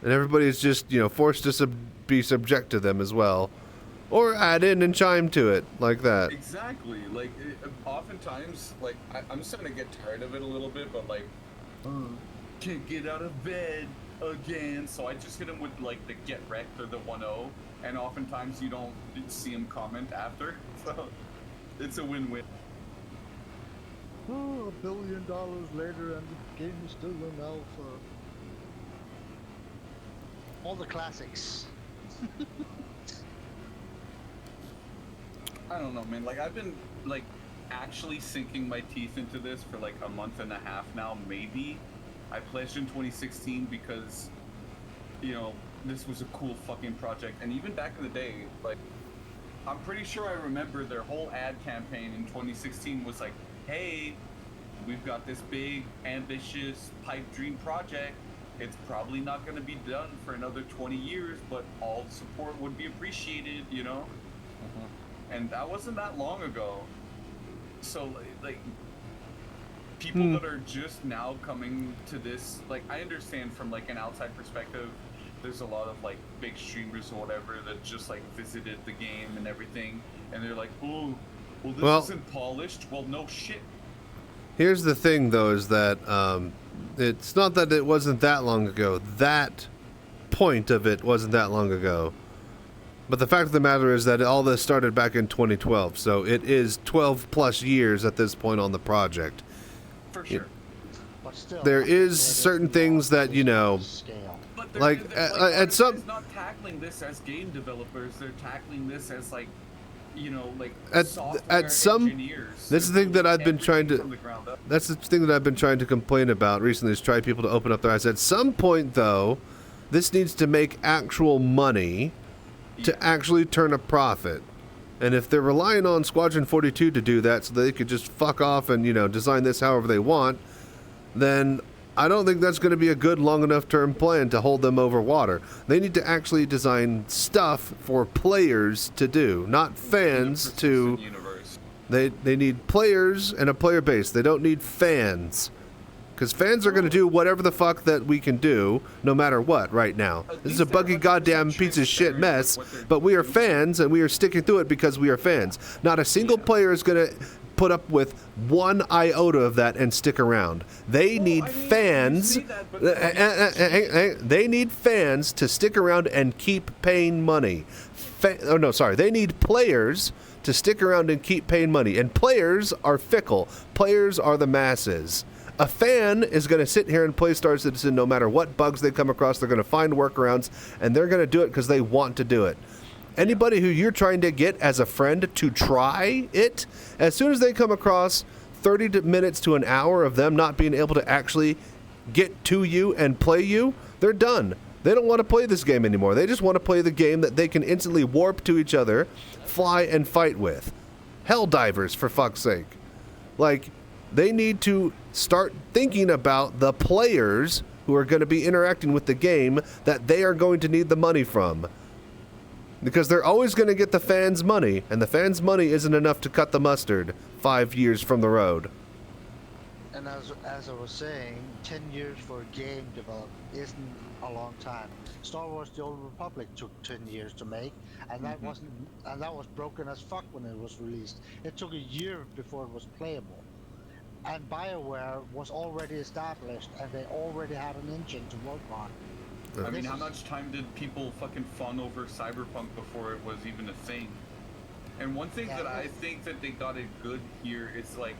and everybody's just, you know, forced to be subject to them as well. Or add in and chime to it, like that. Exactly. Like, oftentimes, like, I'm starting to get tired of it a little bit, but, like, can't get out of bed again. So I just hit him with, like, the get wrecked or the 1-0. And oftentimes you don't see him comment after. So it's a win-win. Oh, $1 billion later and the game is still in alpha. All the classics. I don't know, man. Like, I've been, like, actually sinking my teeth into this for, like, a month and a half now, maybe. I pledged in 2016 because, you know, this was a cool fucking project. And even back in the day, like, I'm pretty sure I remember their whole ad campaign in 2016 was like, hey, we've got this big, ambitious pipe dream project. It's probably not going to be done for another 20 years, but all support would be appreciated, you know? And that wasn't that long ago. So, like, people that are just now coming to this, like, I understand from, like, an outside perspective, there's a lot of, like, big streamers or whatever that just, like, visited the game and everything, and they're like, oh, well, this isn't polished. Well, no shit. Here's the thing, though, is that it's not that it wasn't that long ago. That point of it wasn't that long ago. But the fact of the matter is that all this started back in 2012, so it is 12 plus years at this point on the project. For sure. But still, There is certain things that, you know, But like, at some... They're not tackling this as game developers. They're tackling this as, like, you know, like, software at some engineers. That's the thing that I've been trying From to the ground up. that's the thing that I've been trying to complain about recently, is try people to open up their eyes. At some point, though, this needs to make actual money to actually turn a profit. And if they're relying on Squadron 42 to do that so they could just fuck off and, you know, design this however they want, then I don't think that's going to be a good long enough term plan to hold them over water. They need to actually design stuff for players to do, not fans to... They need players and a player base. They don't need fans. Because fans are going to do whatever the fuck that we can do, no matter what, right now. This is a buggy goddamn piece of shit mess, but we are fans, and we are sticking through it because we are fans. Not a single player is going to put up with one iota of that and stick around. They need fans. They need fans to stick around and keep paying money. They need players to stick around and keep paying money. And players are fickle. Players are the masses. A fan is going to sit here and play Star Citizen no matter what bugs they come across. They're going to find workarounds, and they're going to do it because they want to do it. Anybody who you're trying to get as a friend to try it, as soon as they come across 30 minutes to an hour of them not being able to actually get to you and play you, they're done. They don't want to play this game anymore. They just want to play the game that they can instantly warp to each other, fly, and fight with. Helldivers, for fuck's sake. Like, they need to start thinking about the players who are going to be interacting with the game that they are going to need the money from. Because they're always going to get the fans' money, and the fans' money isn't enough to cut the mustard 5 years from the road. And as I was saying, 10 years for a game development isn't a long time. Star Wars: The Old Republic took 10 years to make, and that was broken as fuck when it was released. It took a year before it was playable. And BioWare was already established, and they already had an engine to work on. I mean, how much time did people fucking fawn over Cyberpunk before it was even a thing? And one thing that I think that they got it good here is like,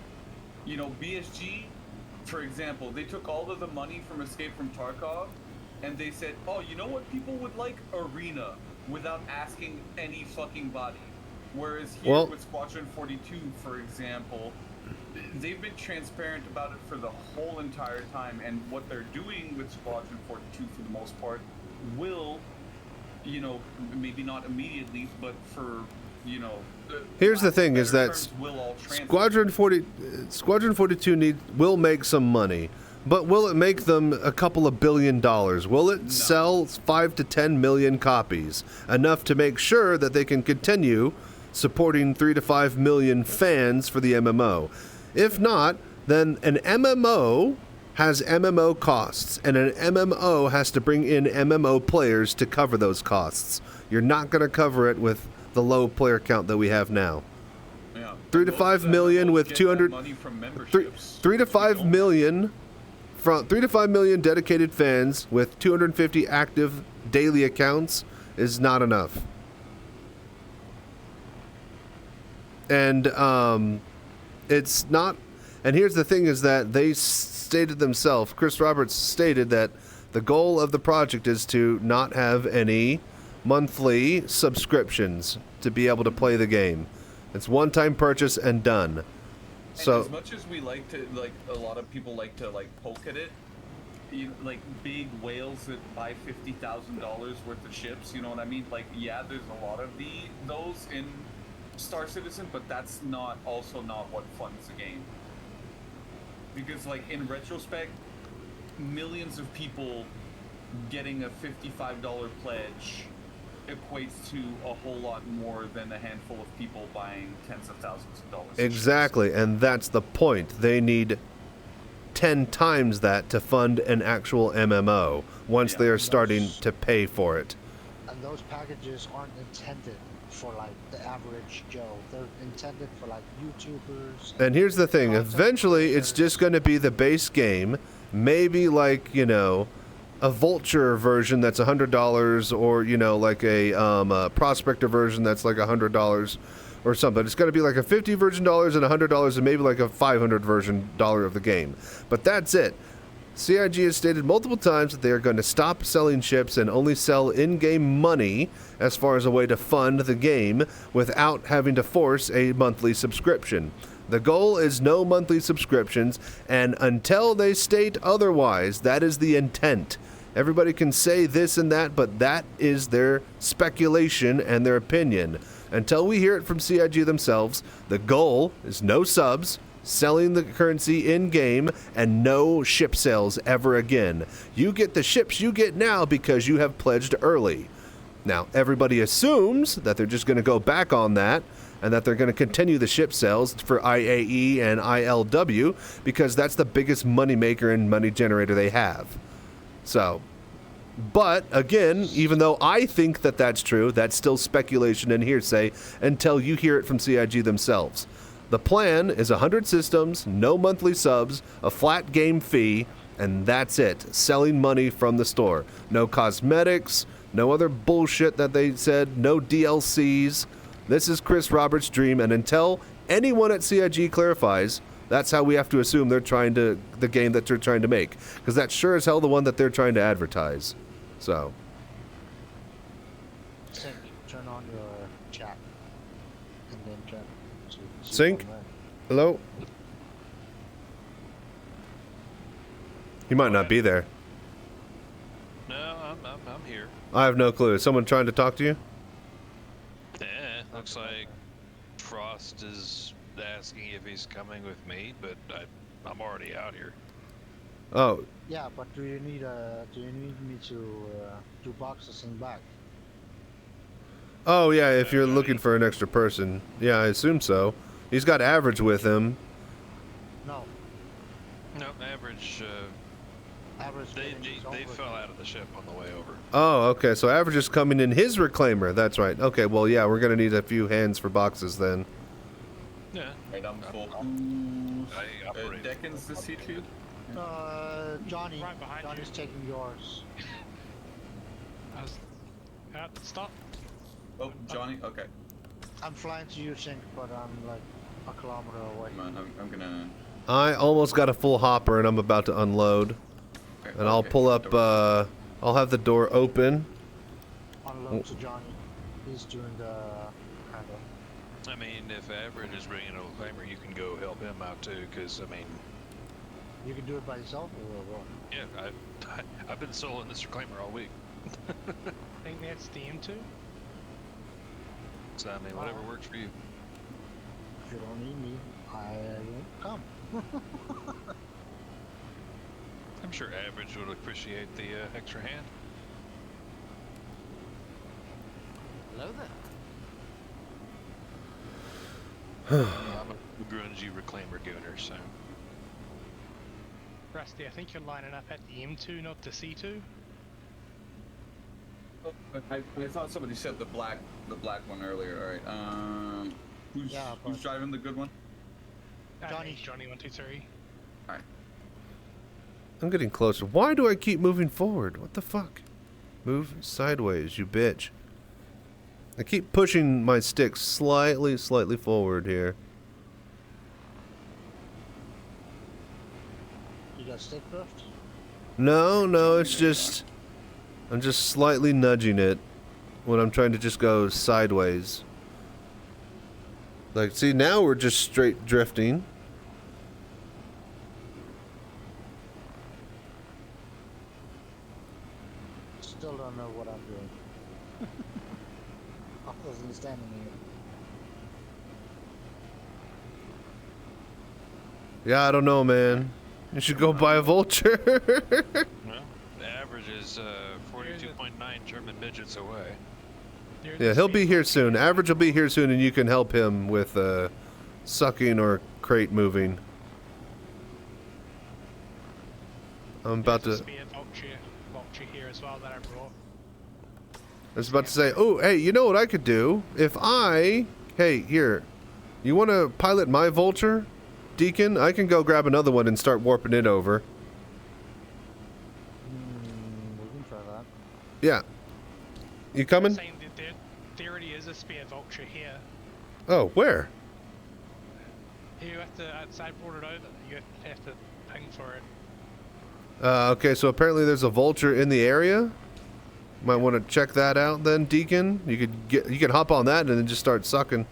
you know, BSG, for example, they took all of the money from Escape from Tarkov, and they said, oh, you know what people would like? Arena, without asking any fucking body. Whereas here with Squadron 42, for example, they've been transparent about it for the whole entire time, and what they're doing with Squadron 42 for the most part will, you know, maybe not immediately, but for, you know, here's the thing is that Squadron 42 will make some money, but will it make them a couple of $1 billion? Will it sell 5 to 10 million copies, enough to make sure that they can continue supporting 3 to 5 million fans for the MMO? If not, then an MMO has MMO costs, and an MMO has to bring in MMO players to cover those costs. You're not going to cover it with the low player count that we have now. Yeah. 3 to 5 million with 200 3 to 5 million from 3 to 5 million dedicated fans with 250 active daily accounts is not enough. And it's not, and here's the thing is that they stated themselves, Chris Roberts stated that the goal of the project is to not have any monthly subscriptions to be able to play the game. It's one-time purchase and done. And so as much as we like to, like, a lot of people like to, like, poke at it, you know, like big whales that buy $50,000 worth of ships, you know what I mean? Like, yeah, there's a lot of those in Star Citizen, but that's also not what funds the game. Because, like, in retrospect, millions of people getting a $55 pledge equates to a whole lot more than a handful of people buying tens of thousands of dollars. Exactly, and that's the point. They need 10 times that to fund an actual MMO once they are starting to pay for it. And those packages aren't intended for like the average Joe. They're intended for like YouTubers. And here's the thing, eventually it's just going to be the base game, maybe like, you know, a Vulture version that's $100, or, you know, like a Prospector version that's like $100 or something. It's going to be like a $50 version and $100 and maybe like a $500 version of the game. But that's it. CIG has stated multiple times that they are going to stop selling ships and only sell in-game money as far as a way to fund the game without having to force a monthly subscription. The goal is no monthly subscriptions, and until they state otherwise, that is the intent. Everybody can say this and that, but that is their speculation and their opinion. Until we hear it from CIG themselves, the goal is no subs, selling the currency in-game, and no ship sales ever again. You get the ships you get now because you have pledged early. Now, everybody assumes that they're just going to go back on that and that they're going to continue the ship sales for IAE and ILW because that's the biggest money maker and money generator they have. So, but again, even though I think that that's true, that's still speculation and hearsay until you hear it from CIG themselves. The plan is 100 systems, no monthly subs, a flat game fee, and that's it. Selling money from the store. No cosmetics, no other bullshit that they said, no DLCs. This is Chris Roberts' dream, and until anyone at CIG clarifies, that's how we have to assume they're trying to, the game that they're trying to make. Because that's sure as hell the one that they're trying to advertise. So. Sync, turn on your chat. And then chat. Sync? Hello? He might not be there. No, I'm here. I have no clue. Is someone trying to talk to you? Looks like Frost is asking if he's coming with me, but I'm already out here. Oh. Yeah, but do you need me to do boxes in the back? Oh, yeah, if you're looking for an extra person. Yeah, I assume so. He's got Average with him. No. No, Average, they fell out of the ship on the way over. Oh, okay, so Average is coming in his reclaimer. That's right. Okay, well, yeah, we're going to need a few hands for boxes then. Yeah. Right, I'm full. Deckins the C2? Johnny. Right behind Johnny's taking yours. Stop. Oh, Johnny? Okay. I'm flying to you, Sync, but I'm like a kilometer away. Come on, I'm gonna... I almost got a full hopper and I'm about to unload. Okay, and I'll pull up, I'll have the door open. Unload to Johnny. He's doing the kind of... I mean, if Average is bringing a reclaimer, you can go help him out too, because, I mean... You can do it by yourself or what? Yeah, I've been soloing this reclaimer all week. I think that's the M2. So, I mean, whatever works for you. If you don't need me, I won't come. I'm sure Average would appreciate the extra hand. Hello I'm there. a grungy reclaimer gooner, so... Rusty, I think you're lining up at the M2, not the C2. Oh, I thought somebody said the black one earlier. All right. Who's driving the good one? Johnny 123. All right. I'm getting closer. Why do I keep moving forward? What the fuck? Move sideways, you bitch. I keep pushing my stick slightly forward here. You got stick drift? No, it's just... I'm just slightly nudging it when I'm trying to just go sideways. Like, see, now we're just straight drifting. Still don't know what I'm doing. I wasn't standing here. Yeah, I don't know, man. You should go buy a vulture. Well, the average is 42.9 German midgets away. Yeah, he'll be here soon. Average will be here soon, and you can help him with sucking or crate moving. I'm about to... Vulture here as well that I brought. I was about to say, oh, hey, you know what I could do? If I... Hey, here. You want to pilot my vulture, Deacon? I can go grab another one and start warping it over. We can try that. Yeah. You coming? Saying that there already is a spare vulture here. Oh, where? You have to outside board it over. You have to ping for it. Okay, so apparently there's a vulture in the area. Might want to check that out then, Deacon. You can hop on that and then just start sucking.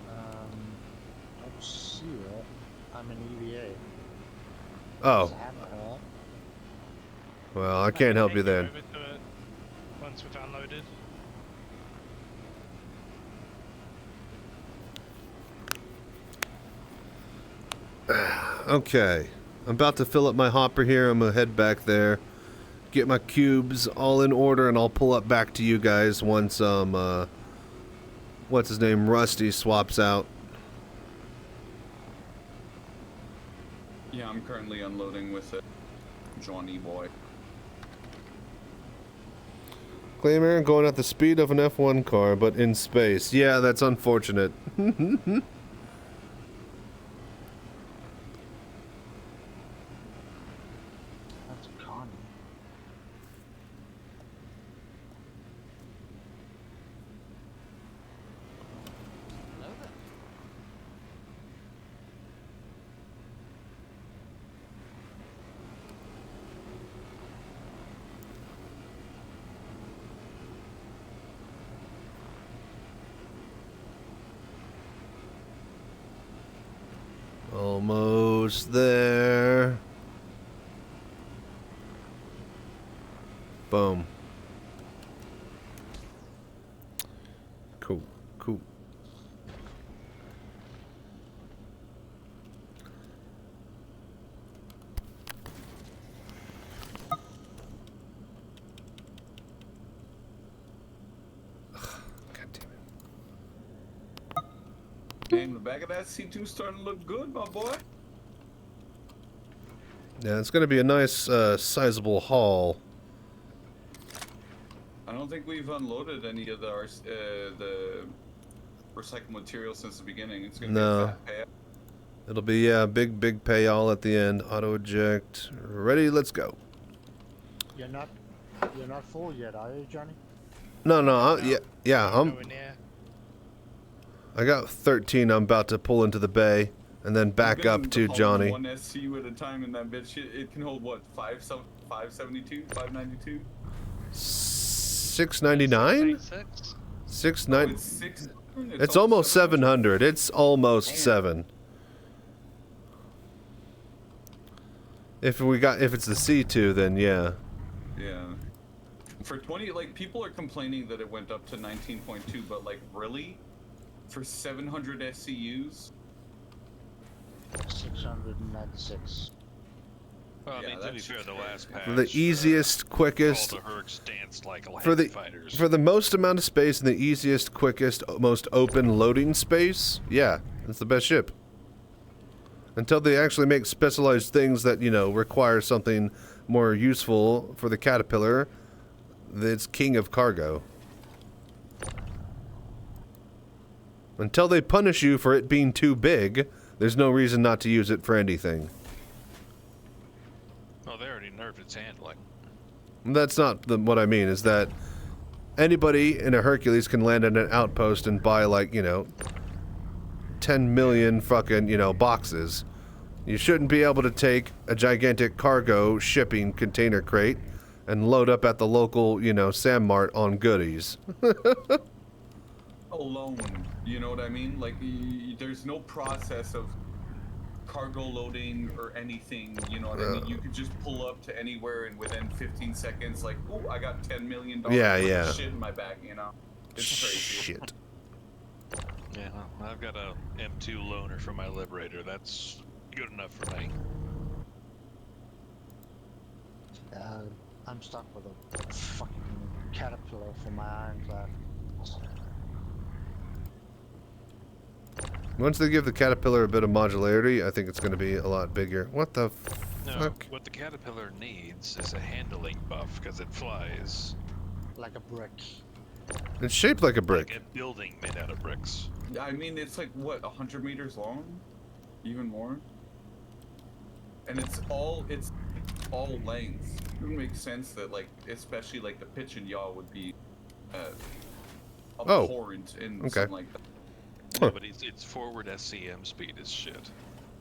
Don't see it. I'm an EVA. Oh. Well, I can't help you then. Over to it once we've unloaded. Okay. I'm about to fill up my hopper here. I'm going to head back there. Get my cubes all in order, and I'll pull up back to you guys once what's his name, Rusty swaps out. Yeah, I'm currently unloading with it. Johnny boy. Claymore going at the speed of an F1 car, but in space. Yeah, that's unfortunate. That's Connie. Hello there. Almost there. Boom. Cool, cool. God damn it. Damn, the back of that C2 starting to look good, my boy. Yeah, it's gonna be a nice, sizable haul. I don't think we've unloaded any of the recycled material since the beginning. It's gonna be a fat payout. It'll be, yeah, big pay all at the end. Auto eject. Ready, let's go. You're not full yet, are you, Johnny? No, I'm. Nowhere near. I got 13. I'm about to pull into the bay, and then back up to Johnny. One SCU at a time in that bitch. It can hold what? 572, 592. 699? 69. It's 6. It's almost 700. It's almost 7. If it's the C2, then yeah. Yeah. For 20, like, people are complaining that it went up to 19.2, but like, really? For 700 SCUs? 696. Well, I mean, to be fair, the last patch. The easiest, quickest. All the Hercs danced like For the fighters. for the most amount of space and the easiest, quickest, most open loading space, yeah, it's the best ship. Until they actually make specialized things that, you know, require something more useful for the Caterpillar, it's king of cargo. Until they punish you for it being too big, there's no reason not to use it for anything. Oh, they already nerfed its handling. That's not what I mean, is that anybody in a Hercules can land in an outpost and buy, like, you know, 10 million fucking, you know, boxes. You shouldn't be able to take a gigantic cargo shipping container crate and load up at the local, you know, Sam Mart on goodies. Alone, you know what I mean? Like, there's no process of cargo loading or anything, you know what I mean? You could just pull up to anywhere and within 15 seconds, like, oh, I got $10 million worth of shit in my bag, you know? It's crazy. Shit. Yeah, I've got a M2 loaner for my Liberator. That's good enough for me. I'm stuck with a fucking Caterpillar for my Ironclad. Once they give the Caterpillar a bit of modularity, I think it's going to be a lot bigger. What the fuck? What the Caterpillar needs is a handling buff, because it flies. Like a brick. It's shaped like a brick. Like a building made out of bricks. Yeah, I mean, it's like, what, 100 meters long? Even more? And it's all length. It would make sense that, like, especially, like, the pitch and yaw would be abhorrent in something like that. Yeah, but its forward SCM speed is shit.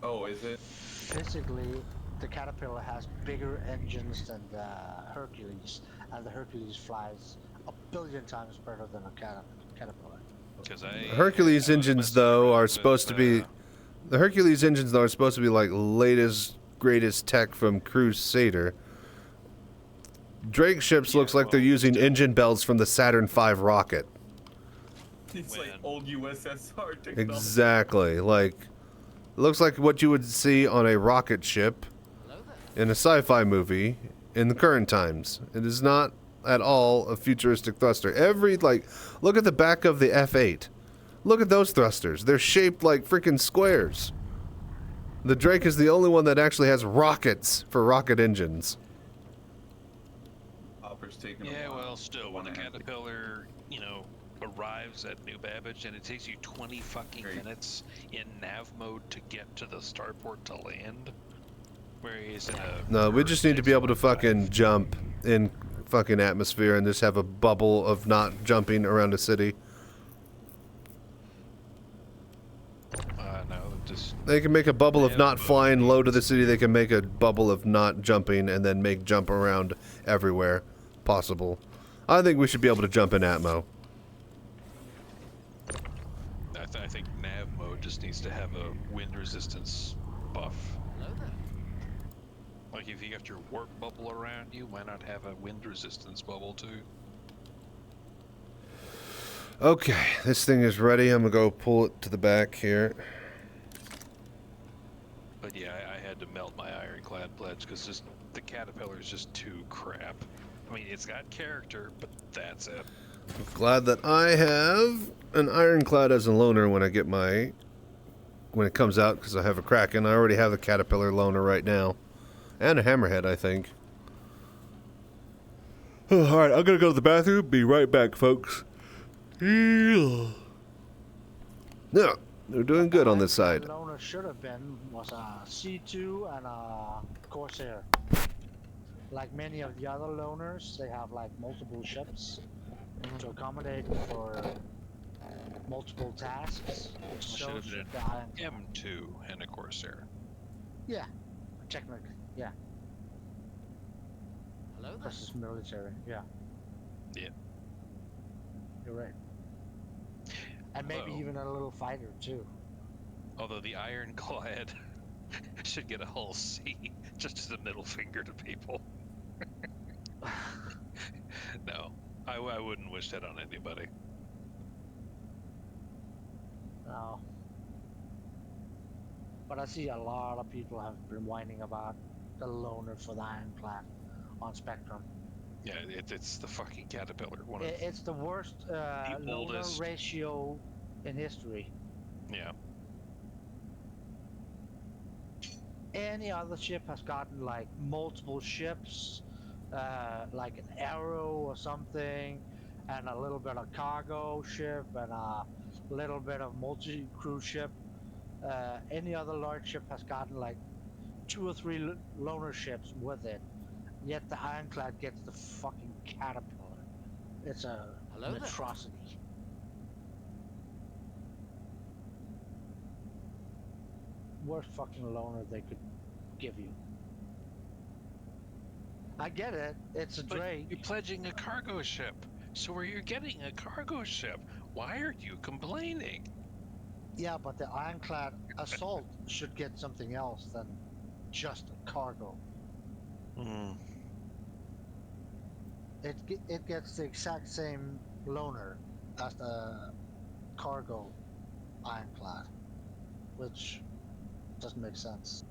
Oh, is it? Physically, the Caterpillar has bigger engines than the Hercules, and the Hercules flies a billion times better than a Caterpillar. Hercules engines, though, are supposed to be... The Hercules engines, though, are supposed to be, like, latest, greatest tech from Crusader. Drake ships looks like they're using engine belts from the Saturn V rocket. It's like old USSR technology. Exactly. Like, it looks like what you would see on a rocket ship in a sci-fi movie in the current times. It is not at all a futuristic thruster. Look at the back of the F8. Look at those thrusters. They're shaped like freaking squares. The Drake is the only one that actually has rockets for rocket engines. Hopper's taking Yeah, a while. well, still, when the Caterpillar, you know, arrives at New Babbage and it takes you 20 fucking minutes in nav mode to get to the starport to land, where he's in a... No, we just need to be able to fucking jump in fucking atmosphere and just have a bubble of not jumping around a city. No, just... They can make a bubble of not flying low to the city. They can make a bubble of not jumping and then make jump around everywhere possible. I think we should be able to jump in Atmo. I think nav mode just needs to have a wind resistance buff. Hello there. Like if you got your warp bubble around you, why not have a wind resistance bubble too? Okay, this thing is ready. I'm gonna go pull it to the back here. But yeah, I had to melt my ironclad pledge because just the Caterpillar is just too crap. I mean, it's got character, but that's it. I'm glad that I have an ironclad as a loaner when it comes out, because I have a Kraken. I already have the Caterpillar loaner right now. And a Hammerhead, I think. Alright, I'm gonna go to the bathroom. Be right back, folks. Yeah, they're doing good on this side. The loaner should have been was a C2 and a Corsair. Like many of the other loaners, they have like multiple ships to accommodate for multiple tasks. Should have been an M2 and a Corsair. Yeah, technically, yeah. Hello there. This is military, yeah. Yeah. You're right. And maybe even a little fighter too. Although the ironclad should get a hull C, just as a middle finger to people. No, I wouldn't wish that on anybody. No. But I see a lot of people have been whining about the loaner for the ironclad on Spectrum. Yeah, it's the fucking Caterpillar. It's the worst loaner oldest. ratio in history. Yeah. Any other ship has gotten like multiple ships, like an Arrow or something, and a little bit of cargo ship and a little bit of multi-crew ship. Any other large ship has gotten like 2 or 3 loaner ships with it. Yet the ironclad gets the fucking Caterpillar. It's an atrocity. Worst fucking loaner they could give you. I get it. It's a Drake. You're pledging a cargo ship, so you're getting a cargo ship. Why are you complaining? Yeah, but the ironclad assault should get something else than just a cargo. It gets the exact same loaner as the cargo ironclad, which doesn't make sense.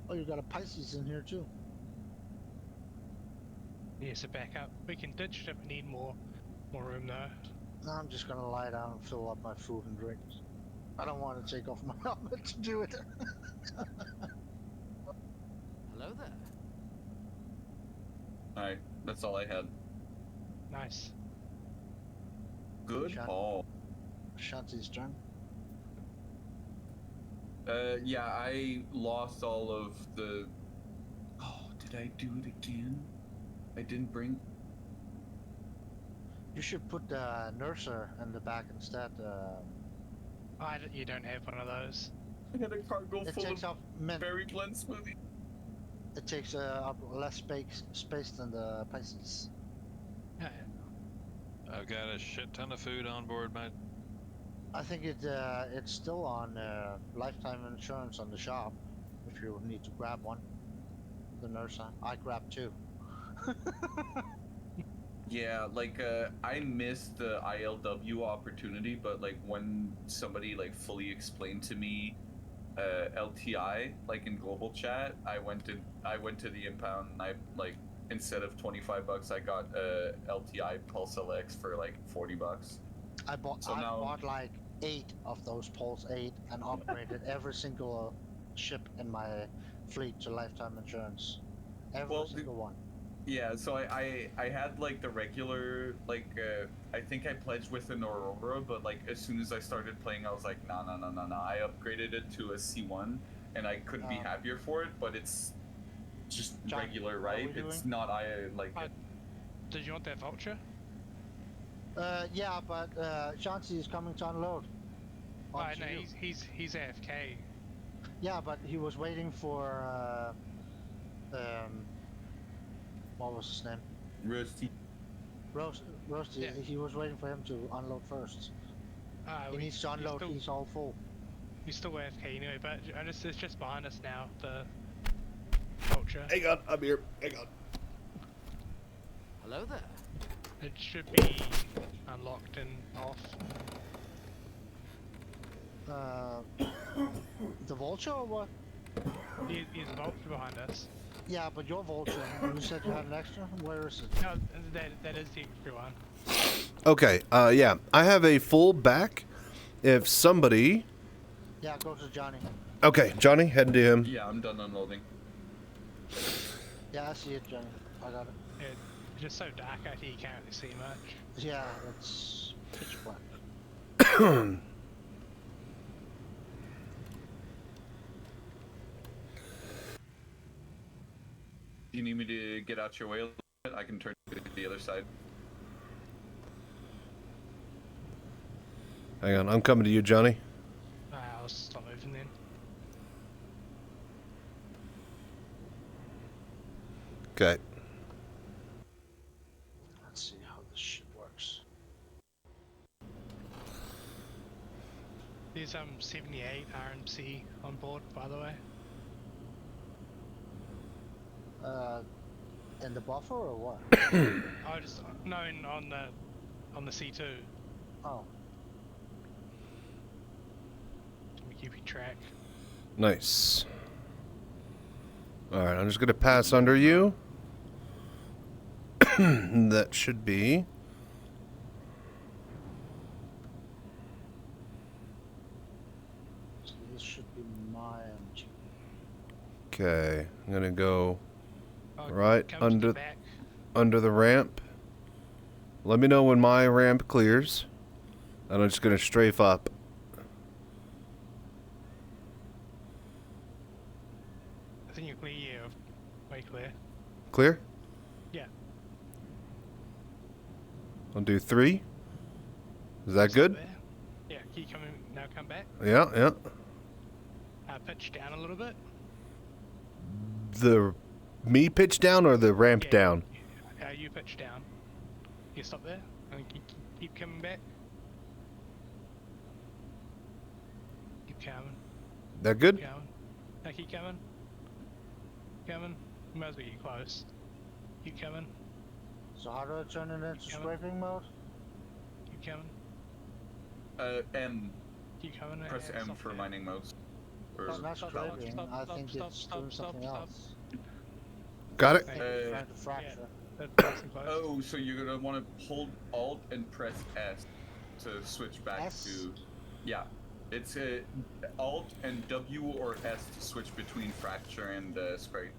Oh, you got a Pisces in here too. Yes, a backup. We can ditch it if we need more room though. No, I'm just gonna lie down and fill up my food and drinks. I don't want to take off my helmet to do it. Hello there. Alright, that's all I had. Nice. Good haul. Shanti's turn. Yeah, I lost all of the... Oh, did I do it again? I didn't bring... You should put the nurser in the back instead. You don't have one of those. I had a cargo It full takes of up men. berry blend smoothie. It takes up less space than the Pisces. I've got a shit ton of food on board, mate. I think it's still on lifetime insurance on the shop. If you need to grab one, the nurser. I grabbed 2. Yeah, like I missed the ILW opportunity, but like when somebody like fully explained to me LTI, like in global chat, I went to the impound and I like instead of $25, I got LTI Pulse LX for like $40. I bought like 8 of those Pulse 8 and upgraded every single ship in my fleet to lifetime insurance. Every single one. Yeah, so I had like the regular, like I think I pledged with an Aurora, but like as soon as I started playing, I was like, nah. I upgraded it to a C1, and I couldn't be happier for it. But it's just regular, right? It's not Did you want that vulture? Yeah, but Shanxi is coming to unload. Oh, no, he's AFK. Yeah, but he was waiting for what was his name? Rusty. Rusty. Yeah. He was waiting for him to unload first. He needs to unload. He's all full. He's still AFK anyway, but it's just behind us now. The vulture. Hang on, I'm here. Hang on. Hello there. It should be unlocked and off. The vulture or what? There's a vulture behind us. Yeah, but your vulture, you said you had an extra? Where is it? No, that is the extra one. Okay, yeah. I have a full back. If somebody... Yeah, go to Johnny. Okay, Johnny, heading to him. Yeah, I'm done unloading. Yeah, I see it, Johnny. I got it. It's just so dark out here, you can't really see much. Yeah, it's pitch black. Do you need me to get out your way a little bit? I can turn to the other side. Hang on, I'm coming to you, Johnny. I'll stop moving then. Okay. Let's see how this shit works. There's 78 RMC on board, by the way. In the buffer or what? I just no, on the C2. Oh. We keep track. Nice. Alright, I'm just gonna pass under you. That should be... So this should be my MG. Okay, I'm gonna go right under the ramp. Let me know when my ramp clears. And I'm just gonna strafe up. I think you're clear, yeah. Way clear. Clear? Yeah. I'll do 3. Is that good? Yeah, keep coming, now come back. Yeah. Pitch down a little bit. Me pitch down or the ramp down? You pitch down. You stop there and keep coming back. Keep coming. That good? Keep coming. No, keep coming. Coming. You might as well get close. Keep coming. So how do I turn it into scraping mode? Keep coming. M. Keep coming. Press M for mining modes. Or It's not scraping. I think it's doing something else. Got it? Trying to fracture. Oh, so you're gonna want to hold Alt and press S to switch back to... Yeah. It's Alt and W or S to switch between fracture and scrape.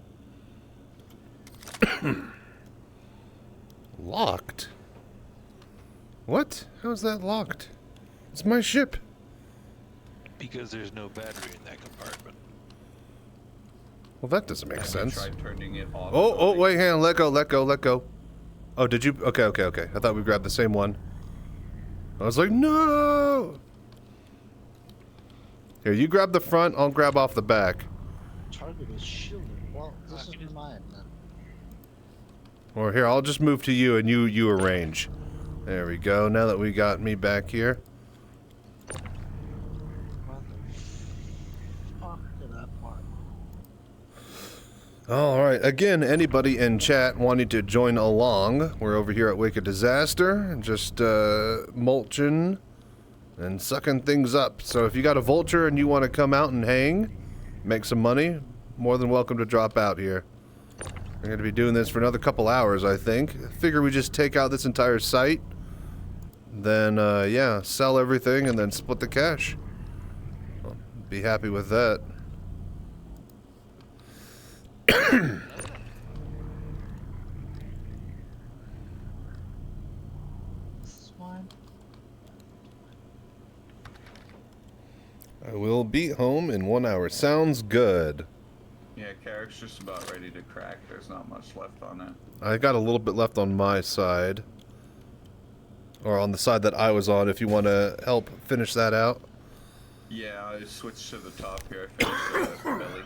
Locked? What? How's that locked? It's my ship. Because there's no battery in that compartment. Well, that doesn't make sense. Try turning it off. Oh, wait, hang on. Let go. Oh, did you? Okay. I thought we grabbed the same one. I was like, no! Here, you grab the front, I'll grab off the back. Target is shielded. Well, this is mine then. Or here, I'll just move to you and you arrange. There we go. Now that we got me back here. Alright, again, anybody in chat wanting to join along, we're over here at Wake of Disaster, just mulching and sucking things up. So if you got a vulture and you want to come out and hang, make some money, more than welcome to drop out here. We're going to be doing this for another couple hours, I think. Figure we just take out this entire site, then, yeah, sell everything and then split the cash. I'll be happy with that. I will be home in 1 hour. Sounds good. Yeah, Carrick's just about ready to crack. There's not much left on it. I got a little bit left on my side. Or on the side that I was on, if you want to help finish that out. Yeah, I switched to the top here. I finished the belly.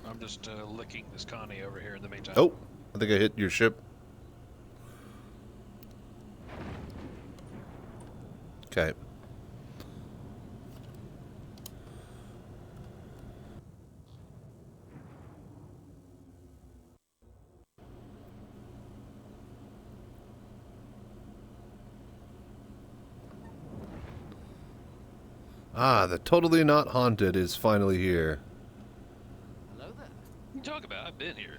I'm just licking this Connie over here in the meantime. Oh, I think I hit your ship. Okay. Ah, the Totally Not Haunted is finally here. Hello there. What are you talking about? I've been here.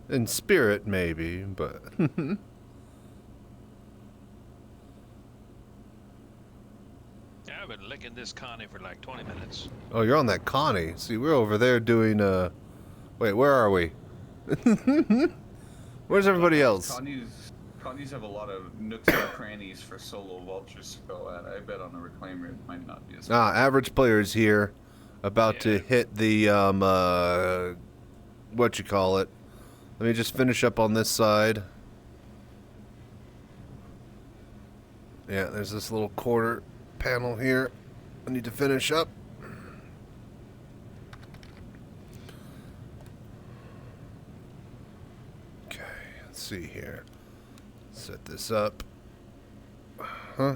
In spirit, maybe, but... Yeah, I've been licking this Connie for like 20 minutes. Oh, you're on that Connie. See, we're over there doing, Wait, where are we? Where's everybody else? Connies have a lot of nooks and crannies for solo vultures to go at. I bet on a reclaimer it might not be as Ah, average players here. About to hit the, what you call it. Let me just finish up on this side. Yeah, there's this little quarter panel here I need to finish up. Okay, let's see here. Set this up. Huh?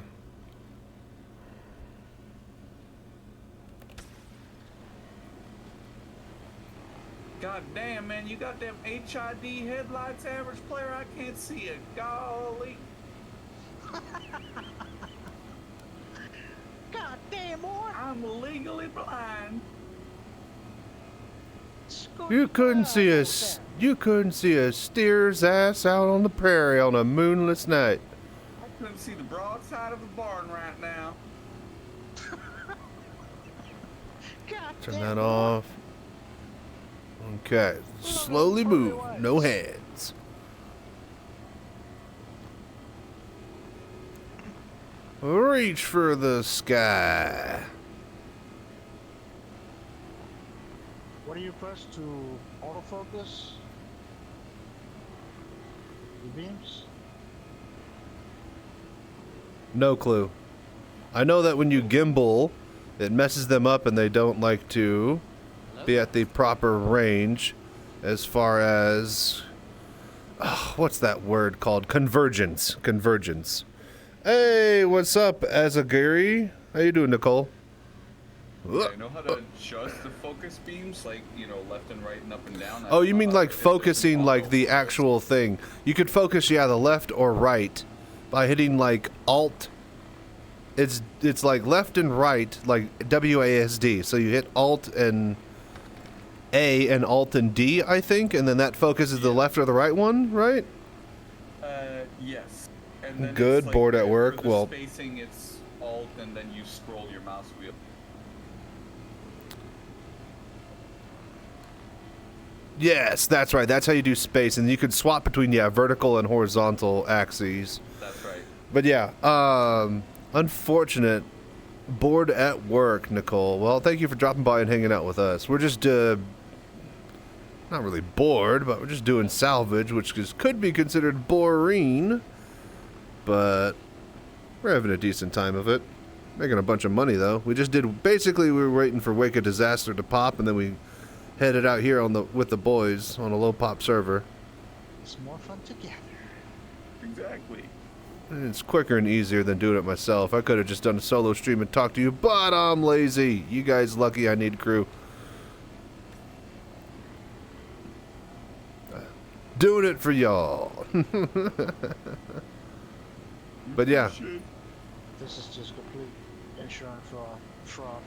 God damn, man, you got them HID headlights, average player. I can't see it. Golly. God damn, boy. I'm legally blind. You couldn't see a steer's ass out on the prairie on a moonless night. I couldn't see the broadside of the barn right now. Turn that off. Okay, slowly move, no hands. Reach for the sky. What do you press to autofocus the beams? No clue. I know that when you gimbal, it messes them up and they don't like to be at the proper range as far as what's that word called? Convergence. Hey, what's up, Azagiri? How you doing, Nicole? I know how to adjust the focus beams, like, you know, left and right and up and down. Oh, you mean like focusing like the actual thing. You could focus, yeah, the left or right by hitting like Alt. It's like left and right, like WASD. So you hit Alt and A and Alt and D, I think, and then that focuses the left or the right one, right? Yes. And then Good, it's like bored at for work. the Well, spacing, it's Alt, and then you scroll your mouse wheel. yes, that's right. That's how you do space, and you could swap between vertical and horizontal axes. That's right. But yeah, unfortunate. Bored at work, Nicole. Well, thank you for dropping by and hanging out with us. We're just not really bored, but we're just doing salvage, which could be considered boring. But we're having a decent time of it. Making a bunch of money though. We were waiting for Wake of Disaster to pop, and then we headed out here with the boys on a low pop server. It's more fun together. Exactly. It's quicker and easier than doing it myself. I could have just done a solo stream and talked to you, but I'm lazy. You guys lucky I need crew. Doing it for y'all. But yeah. This is just complete insurance fraud.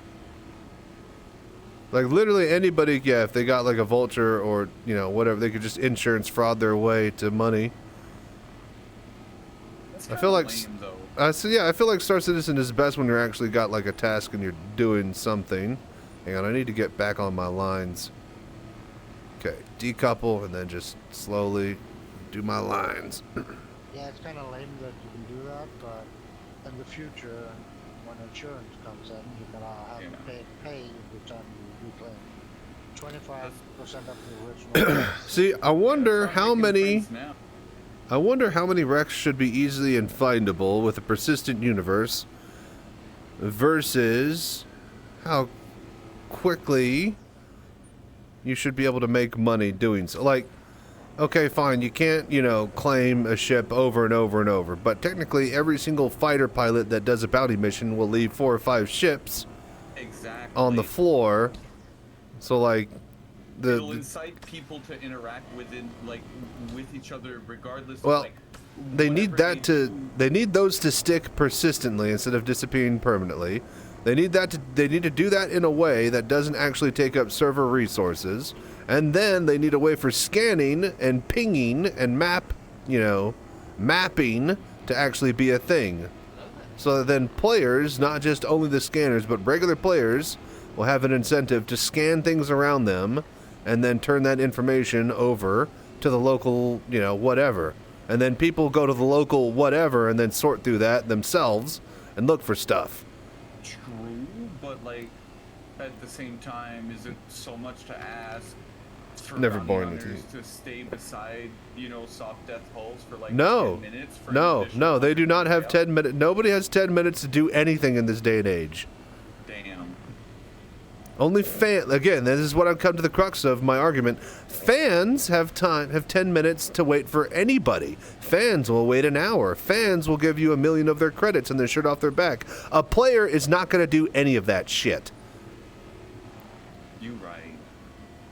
Like literally anybody, yeah, if they got like a vulture or, you know, whatever, they could just insurance fraud their way to money. I feel like lame, though. I feel like Star Citizen is best when you're actually got like a task and you're doing something. Hang on, I need to get back on my lines. Okay, decouple and then just slowly do my lines. Yeah, it's kind of lame that you can do that, but in the future, when insurance comes in, you're gonna have to pay every time you reclaim. 25% of the original. See, I wonder how many wrecks should be easily and findable with a persistent universe versus how quickly you should be able to make money doing so. Like, okay, fine, you can't, you know, claim a ship over and over and over, but technically every single fighter pilot that does a bounty mission will leave 4 or 5 ships on the floor. So, like, it'll incite people to interact with each other regardless well, of, like, they need that they need those to stick persistently instead of disappearing permanently. They need to do that in a way that doesn't actually take up server resources. And then they need a way for scanning and pinging and mapping to actually be a thing. So that then players, not just only the scanners, but regular players will have an incentive to scan things around them and then turn that information over to the local, you know, whatever. And then people go to the local whatever and then sort through that themselves and look for stuff. True, but like at the same time, is it so much to ask for Never bounty boring with hunters you. to stay beside, you know, soft death hulls for like 10 minutes? For No, they do not have 10 minutes. Nobody has 10 minutes to do anything in this day and age. Damn. Only again, this is what I've come to the crux of my argument. Fans have 10 minutes to wait for anybody. Fans will wait an hour. Fans will give you 1 million of their credits and their shirt off their back. A player is not going to do any of that shit. You right.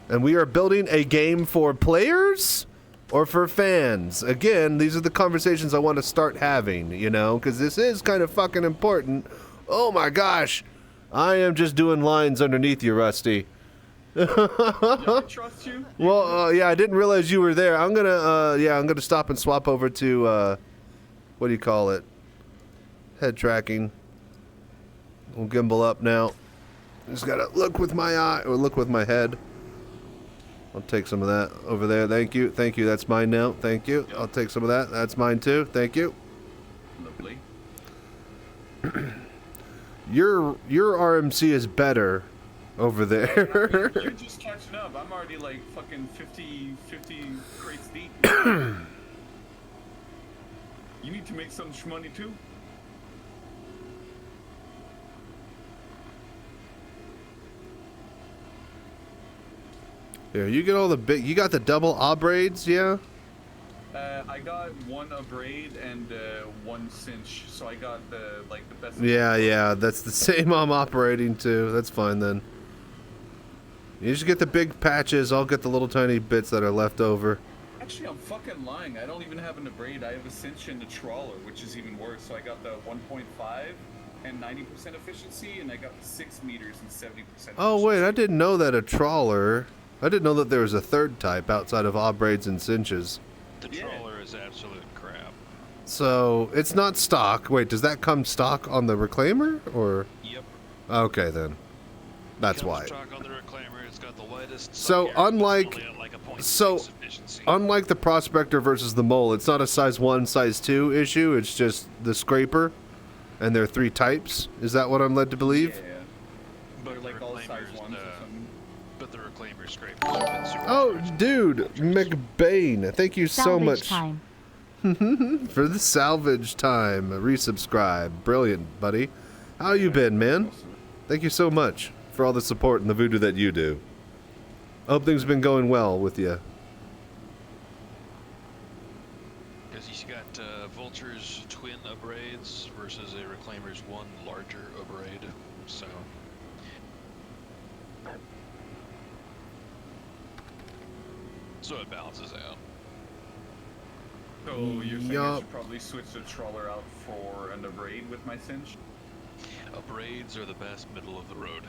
And we are building a game for players or for fans. Again, these are the conversations I want to start having, you know, because this is kind of fucking important. Oh my gosh. I am just doing lines underneath you, Rusty. Yeah, I trust you. Well, yeah, I didn't realize you were there. I'm gonna stop and swap over to, what do you call it? Head tracking. We'll gimbal up now. Just gotta look with my eye, or look with my head. I'll take some of that over there. Thank you. Thank you. That's mine now. Thank you. I'll take some of that. That's mine too. Thank you. Lovely. Your RMC is better over there. You're just catching up. I'm already like fucking 50 crates deep. You need to make some money too. Yeah, you get all the big. You got the double abrades, yeah. I got 1 abrade and 1 cinch, so I got the best. Yeah, that's the same I'm operating too. That's fine then. You just get the big patches. I'll get the little tiny bits that are left over. Actually, I'm fucking lying. I don't even have an abrade. I have a cinch and a trawler, which is even worse. So I got the 1.5 and 90% efficiency, and I got the 6 meters and 70% efficiency. Oh wait, I didn't know that a trawler. I didn't know that there was a third type outside of abrades and cinches. The trawler is absolute crap. So it's not stock. Wait, does that come stock on the Reclaimer or? Yep. Okay then, that's why. Stock on the Reclaimer. It's got the lightest. So unlike the Prospector versus the Mole, it's not a size 1, size 2 issue. It's just the Scraper, and there are 3 types. Is that what I'm led to believe? Yeah. But like all size 1s or something. But the Reclaimer scrapers have been super Oh, dude, McBain, thank you so much Time. for the salvage time. Resubscribe, brilliant, buddy. How you been, man? Thank you so much for all the support and the voodoo that you do. I hope things have been going well with you. Because he's got Vulture's twin abrades versus a Reclaimer's 1 larger abrade. So it balances out. So you're saying I Yup. should probably switch the trawler out for an abrade with my cinch? Abrades are the best middle of the road.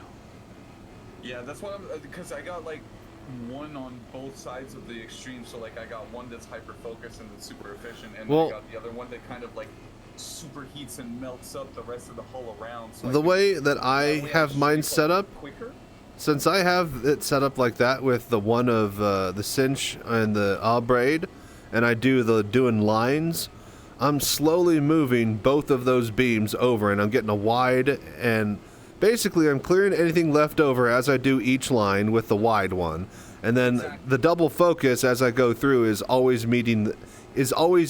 Yeah, that's what I'm, because I got like one on both sides of the extreme. So like I got one that's hyper focused and that's super efficient, and Well, I got the other one that kind of like superheats and melts up the rest of the hull around. So the way that I have mine set up, quicker. since I have it set up like that with the one of the cinch and the abrade, and I do the doing lines, I'm slowly moving both of those beams over, and I'm getting a wide, and basically I'm clearing anything left over as I do each line with the wide one, and then the double focus as I go through is always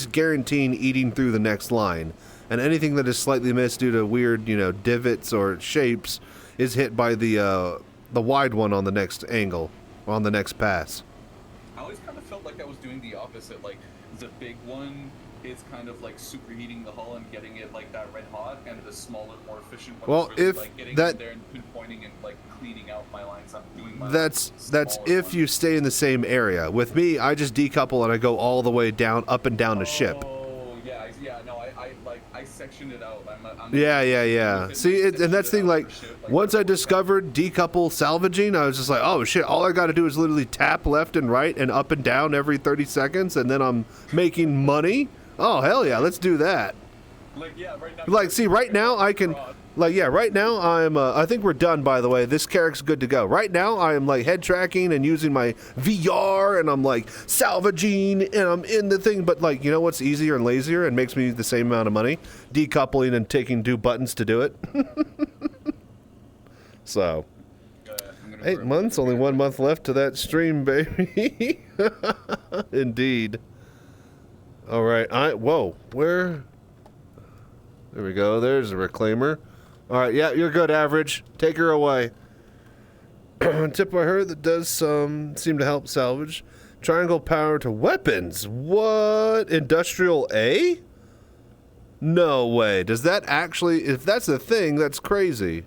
guaranteeing eating through the next line, and anything that is slightly missed due to weird, divots or shapes is hit by the wide one on the next angle, or on the next pass. I always kind of felt like I was doing the opposite. Like the big one is kind of like superheating the hull and getting it like that red hot, and the smaller, more efficient one Well, is really if like getting that- in there and pinpointing and like cleaning out my lines. I'm doing my That's smaller if one. you stay in the same area. With me, I just decouple and I go all the way down, up and down the ship. Oh yeah, no, I sectioned it out. I'm Yeah. See, and that's the thing. Like, once I discovered decouple salvaging, I was just like, oh shit! All I got to do is literally tap left and right and up and down every 30 seconds, and then I'm making money. Oh hell yeah, let's do that. Like yeah, right now. Like, see, right now I can. Like, yeah, right now I'm, I think we're done, by the way. This character's good to go. Right now I am, like, head tracking and using my VR, and I'm, like, salvaging, and I'm in the thing. But, like, you know what's easier and lazier and makes me the same amount of money? Decoupling and taking 2 buttons to do it. So, 8 months, only 1 month left to that stream, baby. Indeed. All right, whoa, where? There we go, there's a reclaimer. All right, yeah, you're good, Average. Take her away. Tip I heard that does seem to help salvage. Triangle power to weapons. What? Industrial A? No way. Does that actually... If that's a thing, that's crazy.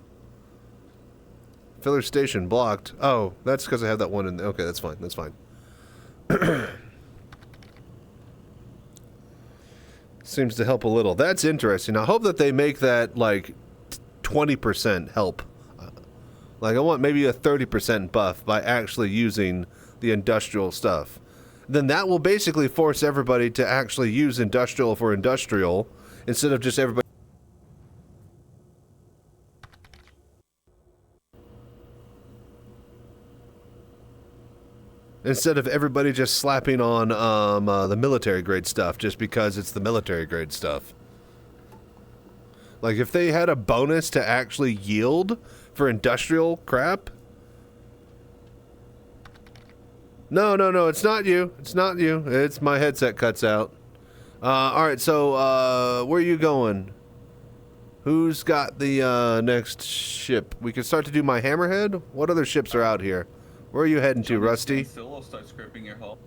Filler station blocked. Oh, that's because I have that one in... Okay, that's fine. That's fine. Seems to help a little. That's interesting. I hope that they make that, like, 20% help. Like, I want maybe a 30% buff by actually using the industrial stuff. Then that will basically force everybody to actually use industrial for industrial instead of just everybody. Instead of everybody just slapping on the military grade stuff just because it's the military grade stuff. Like, if they had a bonus to actually yield for industrial crap. No, it's not you. It's not you. It's my headset cuts out. Alright, so, where are you going? Who's got the next ship? We can start to do my Hammerhead? What other ships are out here? Where are you heading to, Rusty? Still, I'll start scraping your hull.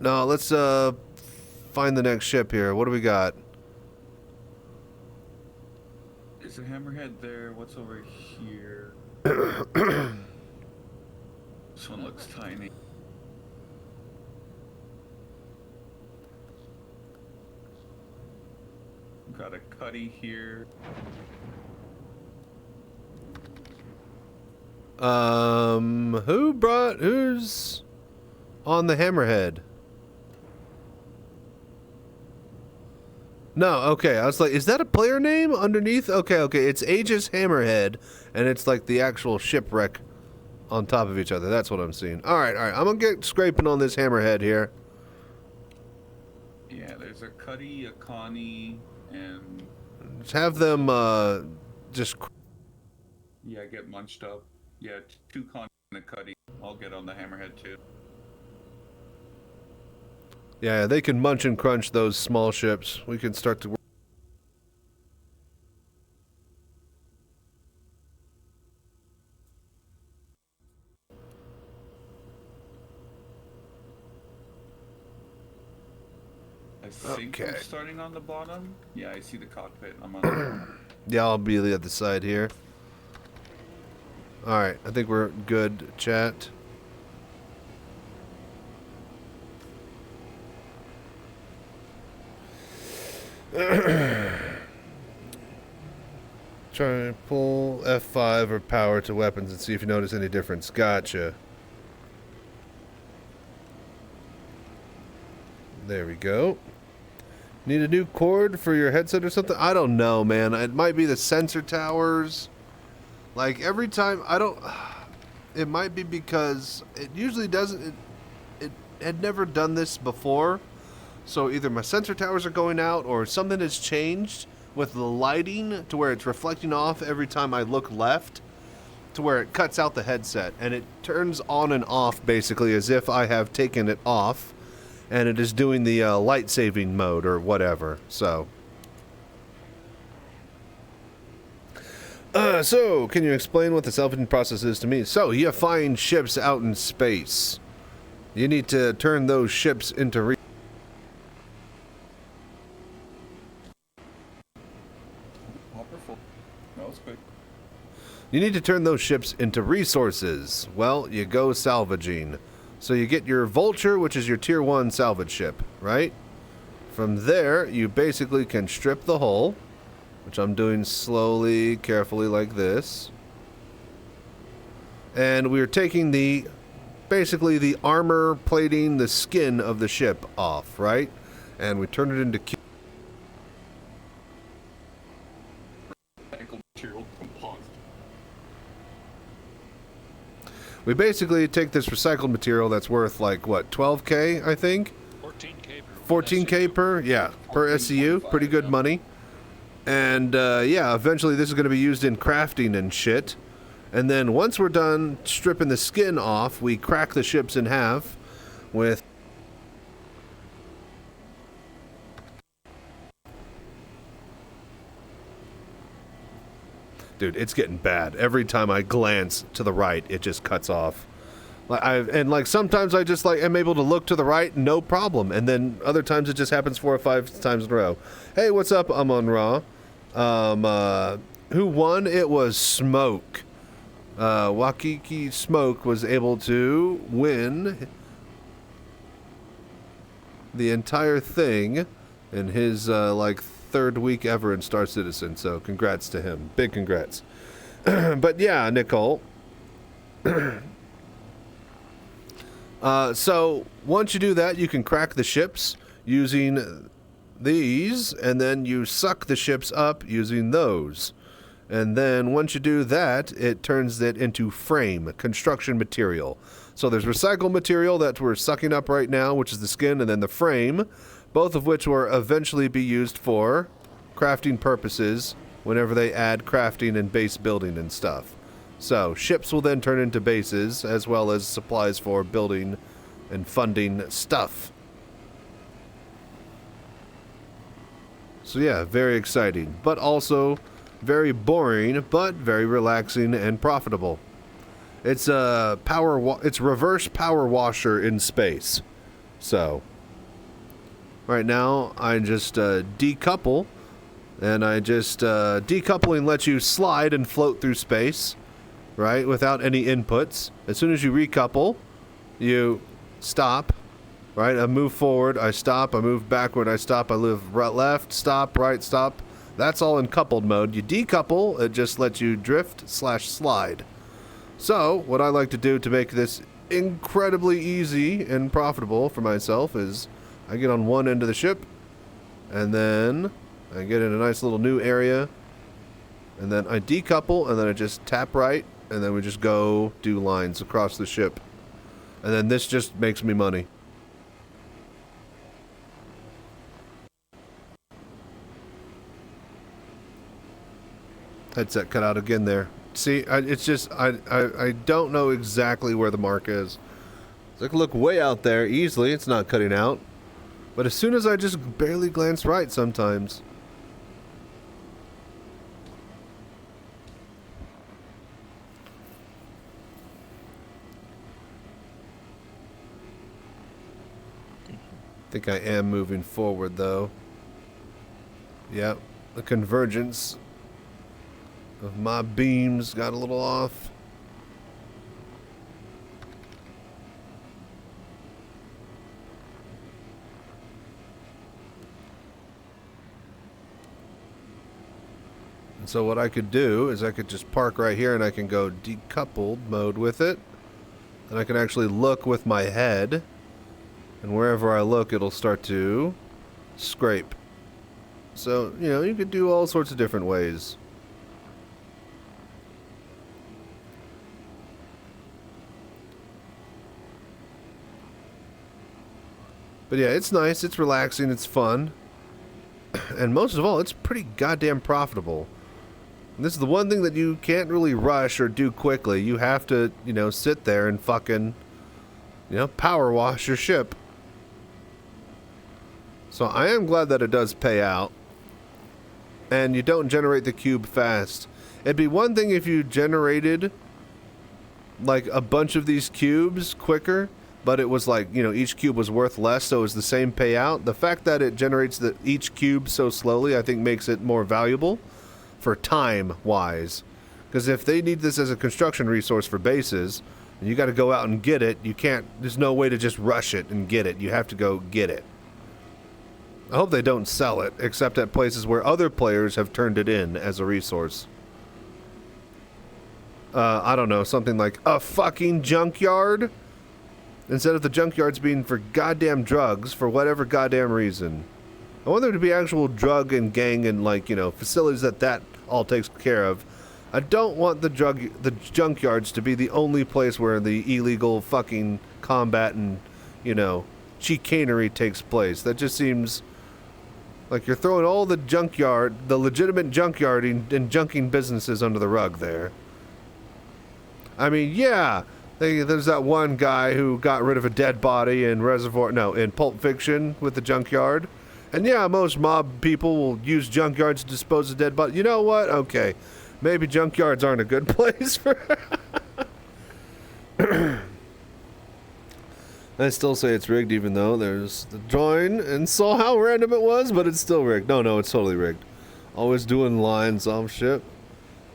No, let's find the next ship here. What do we got? Is a hammerhead there? What's over here? This one looks tiny. Got a cutty here. Who's on the Hammerhead? No, okay, I was like, is that a player name underneath? Okay, it's Aegis Hammerhead, and it's like the actual shipwreck on top of each other. That's what I'm seeing. Alright, I'm gonna get scraping on this Hammerhead here. Yeah, there's a cutty, a Connie, and... Just have them, just... Yeah, get munched up. Yeah, 2 Connie and a cutty. I'll get on the hammerhead too. Yeah, they can munch and crunch those small ships. We can start to work. I think I'm starting on the bottom. Yeah, I see the cockpit. I'm on the Yeah, I'll be the other side here. Alright, I think we're good, chat. Try and pull F5 or power to weapons and see if you notice any difference. Gotcha. There we go. Need a new cord for your headset or something? I don't know, man. It might be the sensor towers. Like, every time, I don't... It might be because it usually doesn't... It had never done this before. So either my sensor towers are going out or something has changed with the lighting to where it's reflecting off every time I look left to where it cuts out the headset. And it turns on and off basically as if I have taken it off. And it is doing the light saving mode or whatever. So can you explain what the salvaging process is to me? So you find ships out in space. You need to turn those ships into You need to turn those ships into resources. Well, you go salvaging. So you get your Vulture, which is your tier 1 salvage ship, right? From there, you basically can strip the hull, which I'm doing slowly, carefully like this. And we're taking basically the armor plating, the skin of the ship off, right? And we turn it into We basically take this recycled material that's worth like what, 12k, I think? 14k per, yeah, per SCU, pretty good money. And yeah, eventually this is going to be used in crafting and shit. And then once we're done stripping the skin off, we crack the ships in half with Dude, it's getting bad. Every time I glance to the right, it just cuts off. And sometimes I just am able to look to the right, no problem. And then other times it just happens 4 or 5 times in a row. Hey, what's up? I'm on Raw. Who won? It was Smoke. Wakiki Smoke was able to win the entire thing in his third week ever in Star Citizen, so congrats to him. Big congrats. But yeah, Nicole. So once you do that, you can crack the ships using these, and then you suck the ships up using those. And then once you do that, it turns it into frame, construction material. So there's recycled material that we're sucking up right now, which is the skin, and then the frame, both of which will eventually be used for crafting purposes whenever they add crafting and base building and stuff. So ships will then turn into bases, as well as supplies for building and funding stuff. So yeah, very exciting, but also very boring, but very relaxing and profitable. It's it's reverse power washer in space. So right now I just decouple, and I just decoupling lets you slide and float through space, right, without any inputs. As soon as you recouple, you stop, right? I move forward, I stop, I move backward, I stop, I move right, left, stop, right, stop. That's all in coupled mode. You decouple, it just lets you drift/slide. So, what I like to do to make this incredibly easy and profitable for myself is I get on one end of the ship, and then I get in a nice little new area, and then I decouple, and then I just tap right, and then we just go do lines across the ship. And then this just makes me money. Headset cut out again there. See, it's just, I don't know exactly where the mark is. So I can look way out there easily, it's not cutting out. But as soon as I just barely glance right sometimes. I think I am moving forward though. Yep, the convergence of my beams got a little off. And so what I could do is I could just park right here and I can go decoupled mode with it. And I can actually look with my head. And wherever I look, it'll start to scrape. So, you know, you could do all sorts of different ways. But yeah, it's nice, it's relaxing, it's fun. And most of all, it's pretty goddamn profitable. And this is the one thing that you can't really rush or do quickly. You have to, you know, sit there and fucking, you know, power wash your ship. So I am glad that it does pay out. And you don't generate the cube fast. It'd be one thing if you generated like a bunch of these cubes quicker, but it was like, you know, each cube was worth less, so it was the same payout. The fact that it generates each cube so slowly, I think makes it more valuable for time-wise. Because if they need this as a construction resource for bases, and you got to go out and get it, you can't, there's no way to just rush it and get it. You have to go get it. I hope they don't sell it, except at places where other players have turned it in as a resource. I don't know, something like a fucking junkyard? Instead of the junkyards being for goddamn drugs for whatever goddamn reason. I want there to be actual drug and gang and, like, you know, facilities that all takes care of. I don't want the junkyards to be the only place where the illegal fucking combat and, you know, chicanery takes place. That just seems like you're throwing all the legitimate junkyarding and junking businesses under the rug there. I mean, yeah, there's that one guy who got rid of a dead body in in Pulp Fiction with the junkyard. And yeah, most mob people will use junkyards to dispose of dead bodies. You know what? Okay. Maybe junkyards aren't a good place for... I still say it's rigged, even though there's the drawing and saw how random it was, but it's still rigged. No, it's totally rigged. Always doing lines off ship.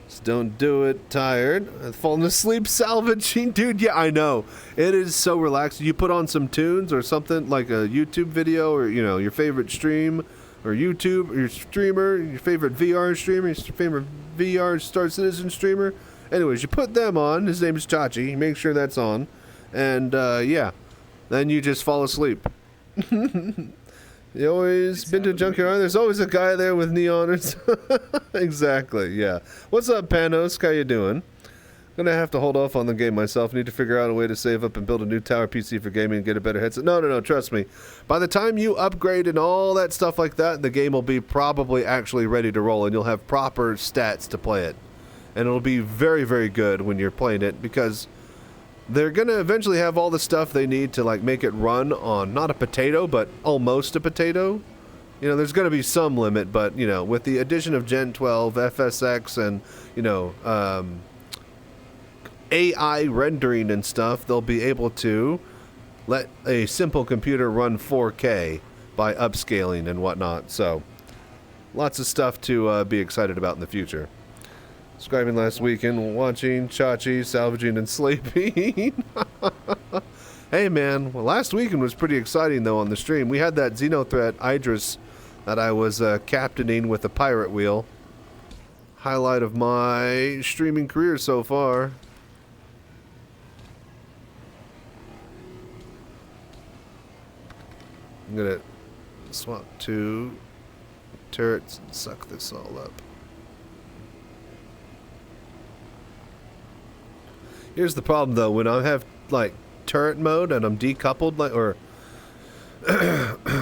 Just don't do it. Tired. I've fallen asleep salvaging. Dude, yeah, I know. It is so relaxing. You put on some tunes or something, like a YouTube video or, you know, your favorite stream or YouTube, or your streamer, your favorite VR streamer, your favorite VR Star Citizen streamer. Anyways, you put them on. His name is Chachi. Make sure that's on. And, yeah. Then you just fall asleep. You always been to a junkyard? There's always a guy there with neoners. Exactly, yeah. What's up, Panos? How you doing? Gonna have to hold off on the game myself. Need to figure out a way to save up and build a new tower PC for gaming and get a better headset. No, trust me. By the time you upgrade and all that stuff like that, the game will be probably actually ready to roll, and you'll have proper stats to play it. And it'll be very, very good when you're playing it, because they're going to eventually have all the stuff they need to, like, make it run on not a potato, but almost a potato. You know, there's going to be some limit, but, you know, with the addition of Gen 12, FSX, and, you know, AI rendering and stuff, they'll be able to let a simple computer run 4K by upscaling and whatnot. So, lots of stuff to be excited about in the future. Subscribing last weekend, watching, Chachi, salvaging, and sleeping. Hey, man. Well, last weekend was pretty exciting, though, on the stream. We had that Xenothreat Idris that I was captaining with a pirate wheel. Highlight of my streaming career so far. I'm going to swap to turrets and suck this all up. Here's the problem, though. When I have, like, turret mode and I'm decoupled, like, or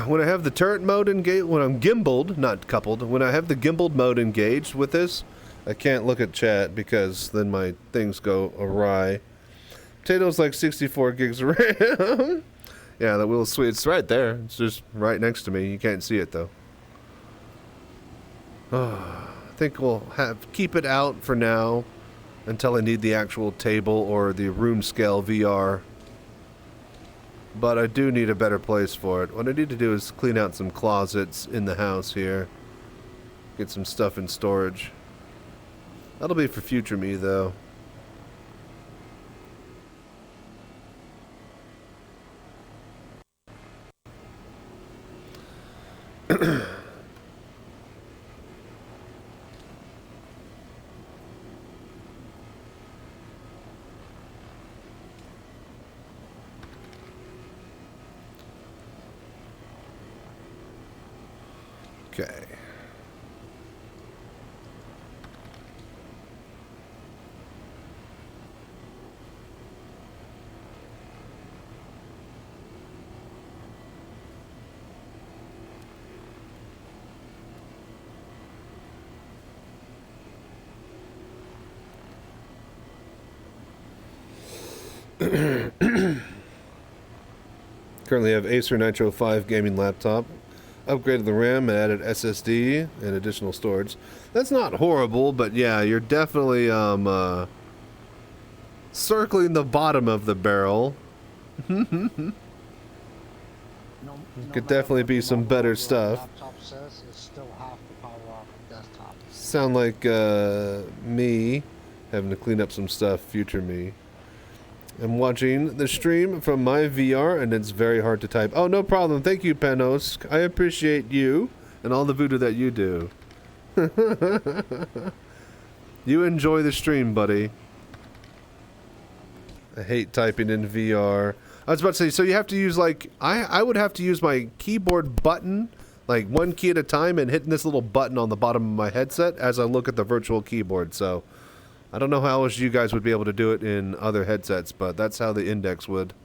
when I have the turret mode engaged, when I'm gimbaled, not coupled, when I have the gimbaled mode engaged with this, I can't look at chat because then my things go awry. Potato's like 64 gigs of RAM. Yeah, that wheel is sweet. It's right there. It's just right next to me. You can't see it, though. I think we'll keep it out for now until I need the actual table or the room scale VR. But I do need a better place for it. What I need to do is clean out some closets in the house here. Get some stuff in storage. That'll be for future me, though. Okay. Currently have Acer Nitro 5 gaming laptop. Upgraded the RAM, added SSD, and additional storage. That's not horrible, but yeah, you're definitely circling the bottom of the barrel. Could definitely be some better stuff. Laptop says it's still half the power of the desktop. Sound like me having to clean up some stuff, future me. I'm watching the stream from my VR and it's very hard to type. Oh, no problem. Thank you, Panos. I appreciate you and all the voodoo that you do. You enjoy the stream, buddy. I hate typing in VR. I was about to say, so you have to use like, I would have to use my keyboard button, like one key at a time and hitting this little button on the bottom of my headset as I look at the virtual keyboard. So I don't know how else you guys would be able to do it in other headsets, but that's how the Index would.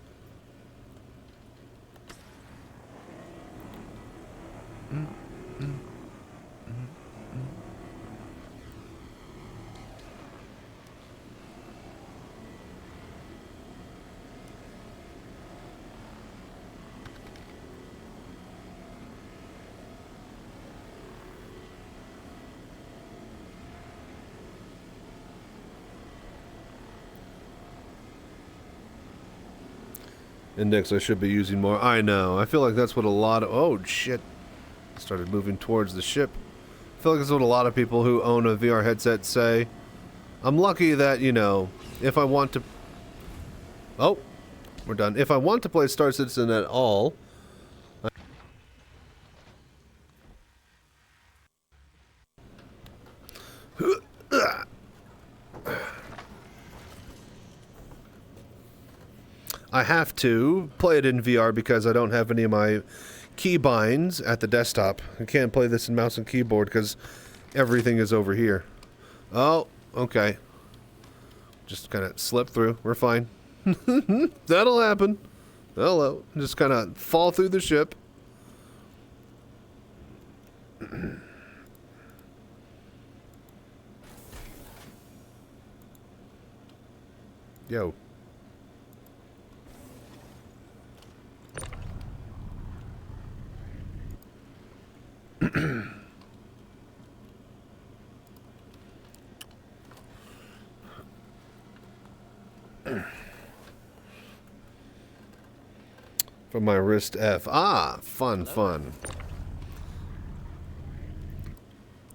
Index I should be using more. I know. I feel like that's what a lot of... Oh, shit. Started moving towards the ship. I feel like that's what a lot of people who own a VR headset say. I'm lucky that, you know, if I want to... Oh, we're done. If I want to play Star Citizen at all... I have to play it in VR because I don't have any of my keybinds at the desktop. I can't play this in mouse and keyboard because everything is over here. Oh, okay. Just kind of slip through. We're fine. That'll happen. Hello. Just kind of fall through the ship. Yo. From my wrist F. Ah, fun, fun.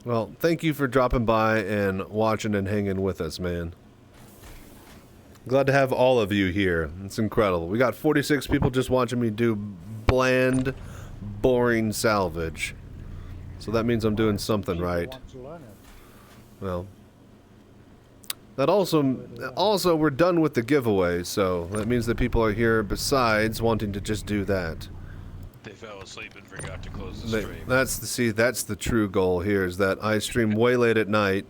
Well, thank you for dropping by and watching and hanging with us, man. Glad to have all of you here. It's incredible. We got 46 people just watching me do bland, boring salvage. So that means I'm doing something right. Well, that also we're done with the giveaway, so that means that people are here besides wanting to just do that. They fell asleep and forgot to close the stream. That's the true goal here, is that I stream way late at night,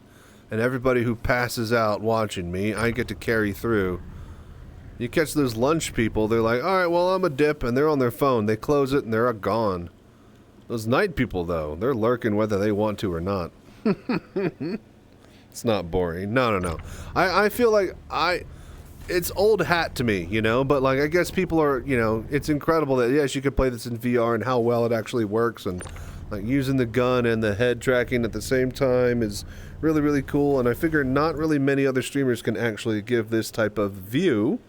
and everybody who passes out watching me, I get to carry through. You catch those lunch people, they're like, alright, well, I'm a dip, and they're on their phone. They close it, and they're gone. Those night people, though, they're lurking whether they want to or not. It's not boring. No. I feel like it's old hat to me, you know, but like I guess people are, you know, it's incredible that yes, you could play this in VR and how well it actually works, and like using the gun and the head tracking at the same time is really, really cool, and I figure not really many other streamers can actually give this type of view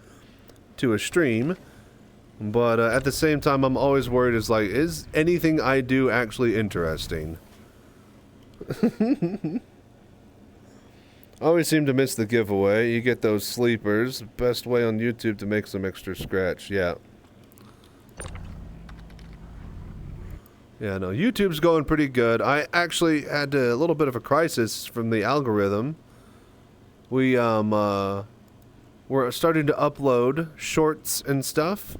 to a stream. But at the same time, I'm always worried, is anything I do actually interesting? Always seem to miss the giveaway. You get those sleepers. Best way on YouTube to make some extra scratch. Yeah. Yeah, no, YouTube's going pretty good. I actually had a little bit of a crisis from the algorithm. We're starting to upload shorts and stuff,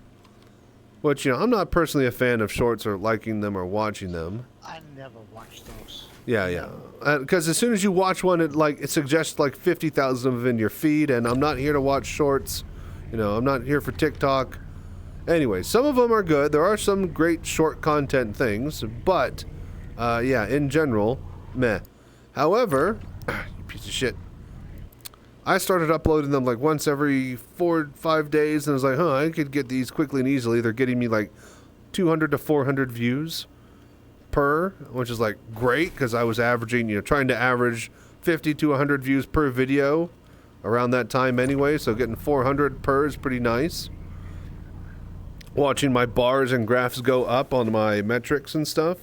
Which, you know, I'm not personally a fan of shorts or liking them or watching them. I never watched those. Yeah. Because as soon as you watch one, it suggests like 50,000 of them in your feed, and I'm not here to watch shorts. You know, I'm not here for TikTok. Anyway, some of them are good. There are some great short content things, but yeah, in general, meh. However, you piece of shit. I started uploading them like once every 4 or 5 days, and I was like, I could get these quickly and easily. They're getting me like 200 to 400 views per, which is like great because I was averaging, you know, trying to average 50 to 100 views per video around that time anyway, so getting 400 per is pretty nice. Watching my bars and graphs go up on my metrics and stuff.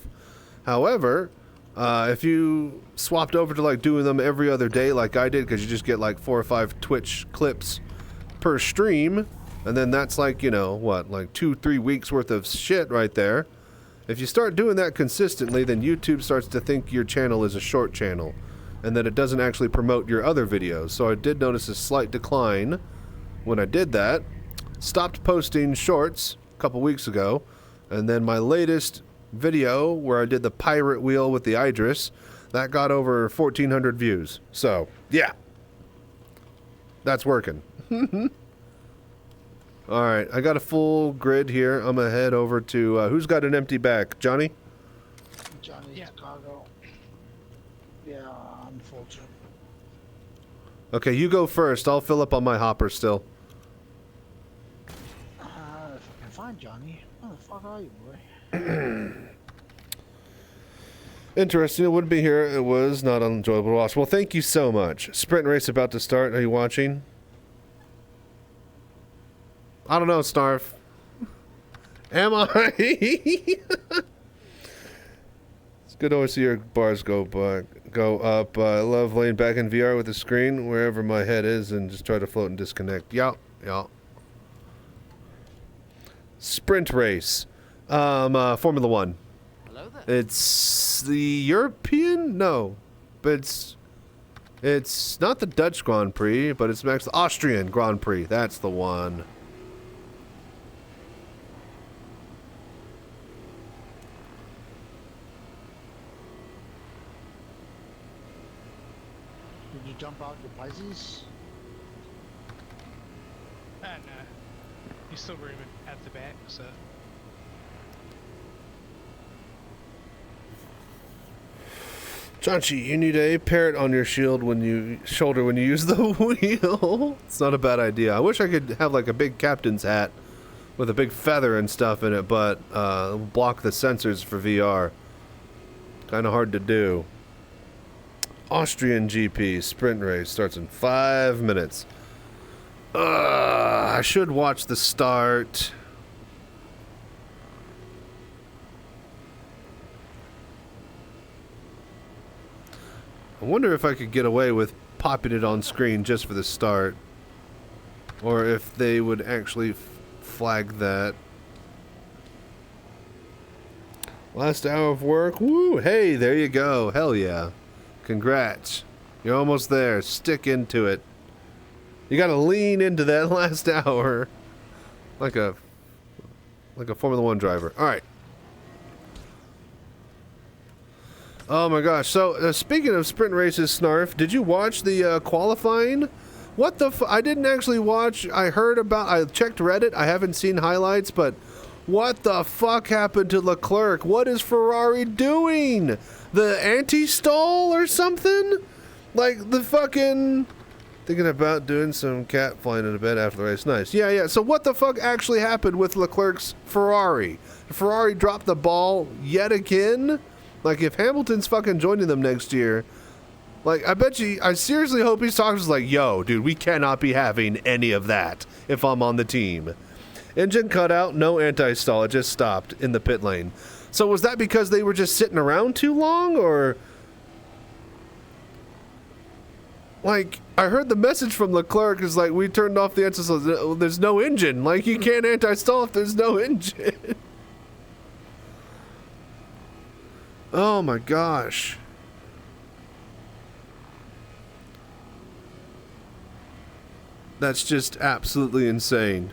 However, if you swapped over to like doing them every other day like I did, because you just get like 4 or 5 Twitch clips per stream, and then that's like, you know, what, like 2-3 weeks worth of shit right there. If you start doing that consistently, then YouTube starts to think your channel is a short channel and that it doesn't actually promote your other videos. So I did notice a slight decline when I did that. Stopped posting shorts a couple weeks ago, and then my latest video where I did the pirate wheel with the Idris, that got over 1,400 views. So, yeah. That's working. Alright, I got a full grid here. I'm gonna head over to, who's got an empty back? Johnny? Johnny's Chicago. Yeah, I'm full too. Okay, you go first. I'll fill up on my hopper still. If I can find Johnny. Where the fuck are you, boy? Interesting. It wouldn't be here. It was not enjoyable to watch. Well, thank you so much. Sprint race about to start. Are you watching? I don't know, Starf. Am I? It's good to always see your bars go up. I love laying back in VR with the screen wherever my head is and just try to float and disconnect. Yeah. Sprint race. Formula One. Hello there. It's the European? No. But it's not the Dutch Grand Prix, but it's the Austrian Grand Prix. That's the one. Did you jump out your Pisces? No. You're still room at the back, so. Janchi, you need a parrot on your shoulder when you use the wheel. It's not a bad idea. I wish I could have like a big captain's hat with a big feather and stuff in it, but block the sensors for VR. Kind of hard to do. Austrian GP sprint race starts in 5 minutes. I should watch the start. I wonder if I could get away with popping it on screen just for the start. Or if they would actually flag that. Last hour of work. Woo! Hey, there you go. Hell yeah. Congrats. You're almost there. Stick into it. You gotta lean into that last hour. Like a Formula One driver. Alright. Oh my gosh. So, speaking of sprint races, Snarf, did you watch the qualifying? What the I didn't actually watch. I checked Reddit. I haven't seen highlights, but what the fuck happened to Leclerc? What is Ferrari doing? The anti-stall or something? Like the fucking... Thinking about doing some cat flying in a bed after the race. Nice. Yeah. So what the fuck actually happened with Leclerc's Ferrari? Ferrari dropped the ball yet again? Like, if Hamilton's fucking joining them next year, like, I seriously hope he's talking like, yo, dude, we cannot be having any of that if I'm on the team. Engine cut out, no anti-stall, it just stopped in the pit lane. So was that because they were just sitting around too long, or... Like, I heard the message from Leclerc is like, we turned off the anti-stall, there's no engine. Like, you can't anti-stall if there's no engine. Oh my gosh. That's just absolutely insane.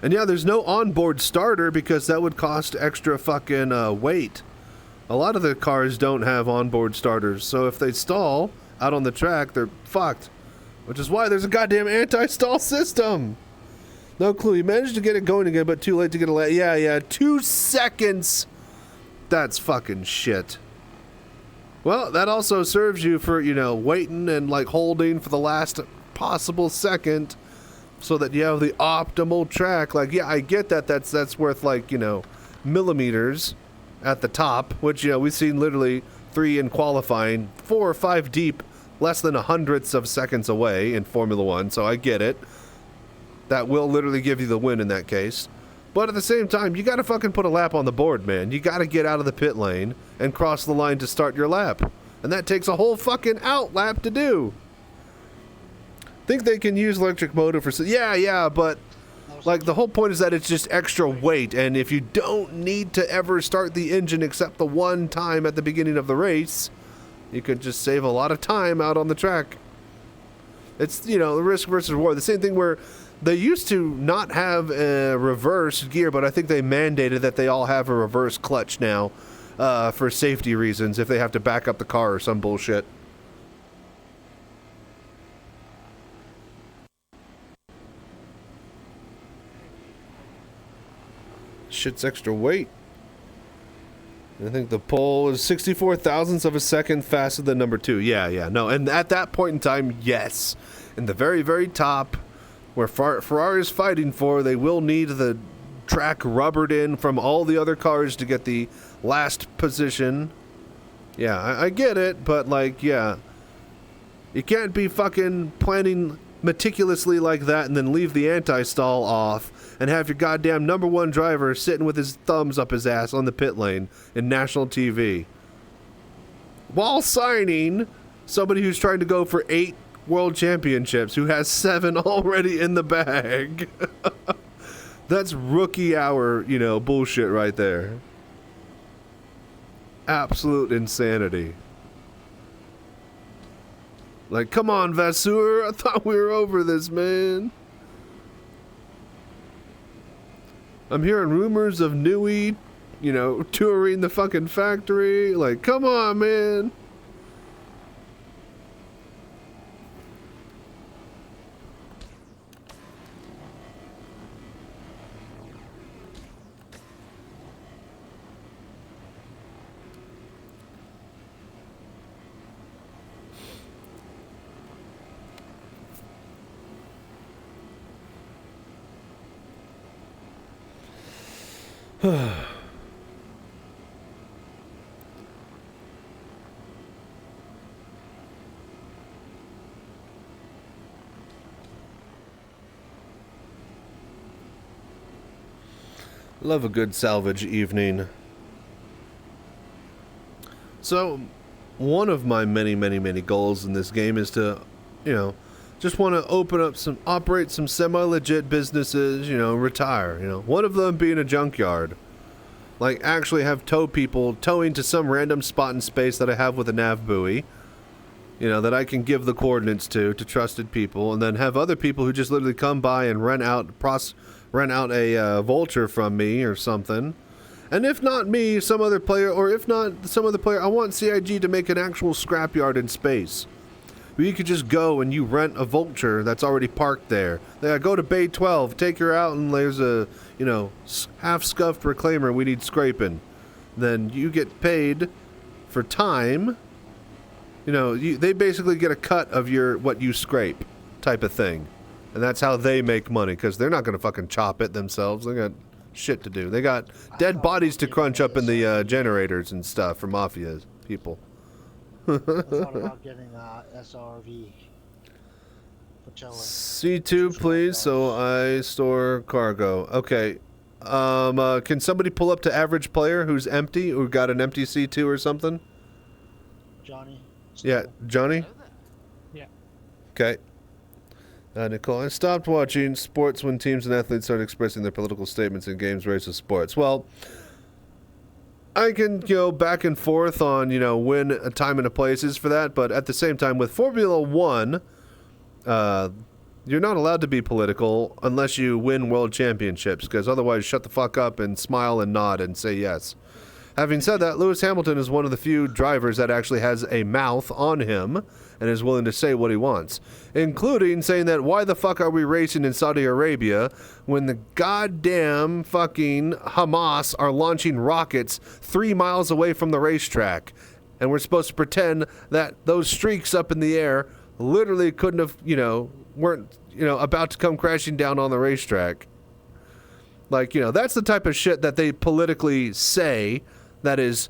And yeah, there's no onboard starter because that would cost extra fucking weight. A lot of the cars don't have onboard starters, so if they stall out on the track, they're fucked. Which is why there's a goddamn anti-stall system. No clue. He managed to get it going again, but too late to get a yeah, 2 seconds. That's fucking shit. Well, that also serves you for, you know, waiting and like holding for the last possible second so that you have the optimal track. Like, yeah, I get that that's worth like, you know, millimeters at the top, which, you know, we've seen literally 3 in qualifying, 4 or 5 deep, less than 100ths of seconds away in Formula One, so I get it. That will literally give you the win in that case. But at the same time, you gotta fucking put a lap on the board, man. You gotta get out of the pit lane and cross the line to start your lap. And that takes a whole fucking out lap to do. Think they can use electric motor for... Yeah, but... Like, the whole point is that it's just extra weight, and if you don't need to ever start the engine except the one time at the beginning of the race, you could just save a lot of time out on the track. It's, you know, the risk versus reward. The same thing where they used to not have a reverse gear, but I think they mandated that they all have a reverse clutch now for safety reasons if they have to back up the car or some bullshit. Shit's extra weight. I think the pole is 64 thousandths of a second faster than number 2. Yeah, no. And at that point in time, yes. In the very, very top, where Ferrari is fighting for, they will need the track rubbered in from all the other cars to get the last position. Yeah, I get it, but like, yeah. You can't be fucking planning meticulously like that and then leave the anti-stall off and have your goddamn number 1 driver sitting with his thumbs up his ass on the pit lane in national TV while signing somebody who's trying to go for 8 world championships, who has 7 already in the bag. That's rookie hour, you know, bullshit right there. Absolute insanity. Like, come on, Vasseur, I thought we were over this, man. I'm hearing rumors of Newey, you know, touring the fucking factory. Like, come on, man. Love a good salvage evening. So, one of my many goals in this game is to, you know, just want to operate some semi-legit businesses, you know, retire, you know. One of them being a junkyard. Like, actually have tow people towing to some random spot in space that I have with a nav buoy, you know, that I can give the coordinates to trusted people, and then have other people who just literally come by and rent out a vulture from me or something. And if not me, some other player, or if not some other player, I want CIG to make an actual scrapyard in space. Where you could just go and you rent a vulture that's already parked there. They go to Bay 12, take her out, and there's a, you know, half-scuffed reclaimer we need scraping. Then you get paid for time. You know, they basically get a cut of what you scrape type of thing. And that's how they make money, because they're not going to fucking chop it themselves. They got shit to do. They got dead bodies to crunch up in the generators and stuff for mafia people. I thought about getting SRV for chilling. C2, please, so I store cargo. Okay. Can somebody pull up to average player who's empty, who got an empty C2 or something? Johnny? Yeah, Johnny? Yeah. Okay. Nicole, I stopped watching sports when teams and athletes started expressing their political statements in games, races, sports. Well, I can go back and forth on, you know, when a time and a place is for that, but at the same time, with Formula One, You're not allowed to be political unless you win world championships, because otherwise shut the fuck up and smile and nod and say yes. Having said that, Lewis Hamilton is one of the few drivers that actually has a mouth on him and is willing to say what he wants, including saying that why the fuck are we racing in Saudi Arabia when the goddamn fucking Hamas are launching rockets 3 miles away from the racetrack, and we're supposed to pretend that those streaks up in the air literally couldn't have, weren't, about to come crashing down on the racetrack. Like, that's the type of shit that they politically say that is,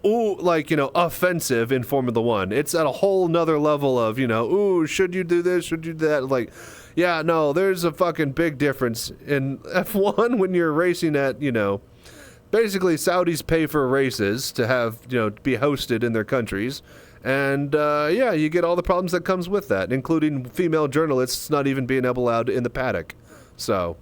offensive in Formula One. It's at a whole nother level of, should you do this? Should you do that? Like, yeah, no, there's a fucking big difference in F1 when you're racing at, basically Saudis pay for races to have, be hosted in their countries. And, you get all the problems that comes with that, including female journalists not even being allowed in the paddock. So,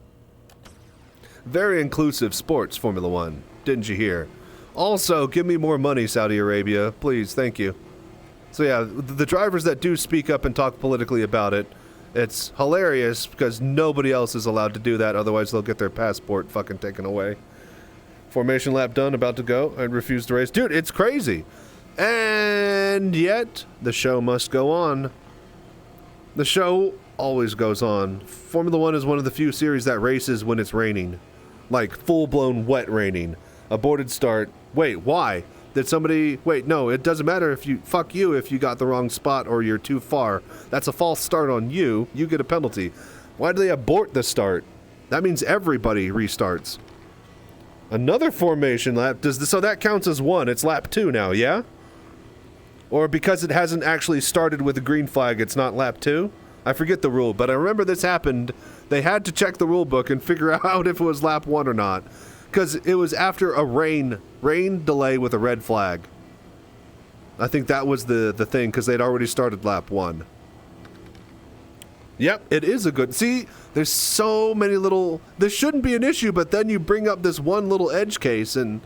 very inclusive sports, Formula One. Didn't you hear? Also, give me more money, Saudi Arabia. Please, thank you. So yeah, the drivers that do speak up and talk politically about it, it's hilarious because nobody else is allowed to do that, otherwise they'll get their passport fucking taken away. Formation lap done, about to go. I refuse to race. Dude, it's crazy. And yet, the show must go on. The show always goes on. Formula One is one of the few series that races when it's raining. Like, full-blown wet raining. Aborted start. Wait, why? Did somebody... Wait, no, it doesn't matter if you... Fuck you if you got the wrong spot or you're too far. That's a false start on you. You get a penalty. Why do they abort the start? That means everybody restarts. Another formation lap. So that counts as one. It's lap 2 now, yeah? Or because it hasn't actually started with a green flag, it's not lap 2? I forget the rule, but I remember this happened. They had to check the rule book and figure out if it was lap 1 or not. Because it was after a rain delay with a red flag. I think that was the thing, because they'd already started lap 1. Yep, it is a good... See, there's so many little... This shouldn't be an issue, but then you bring up this one little edge case, and...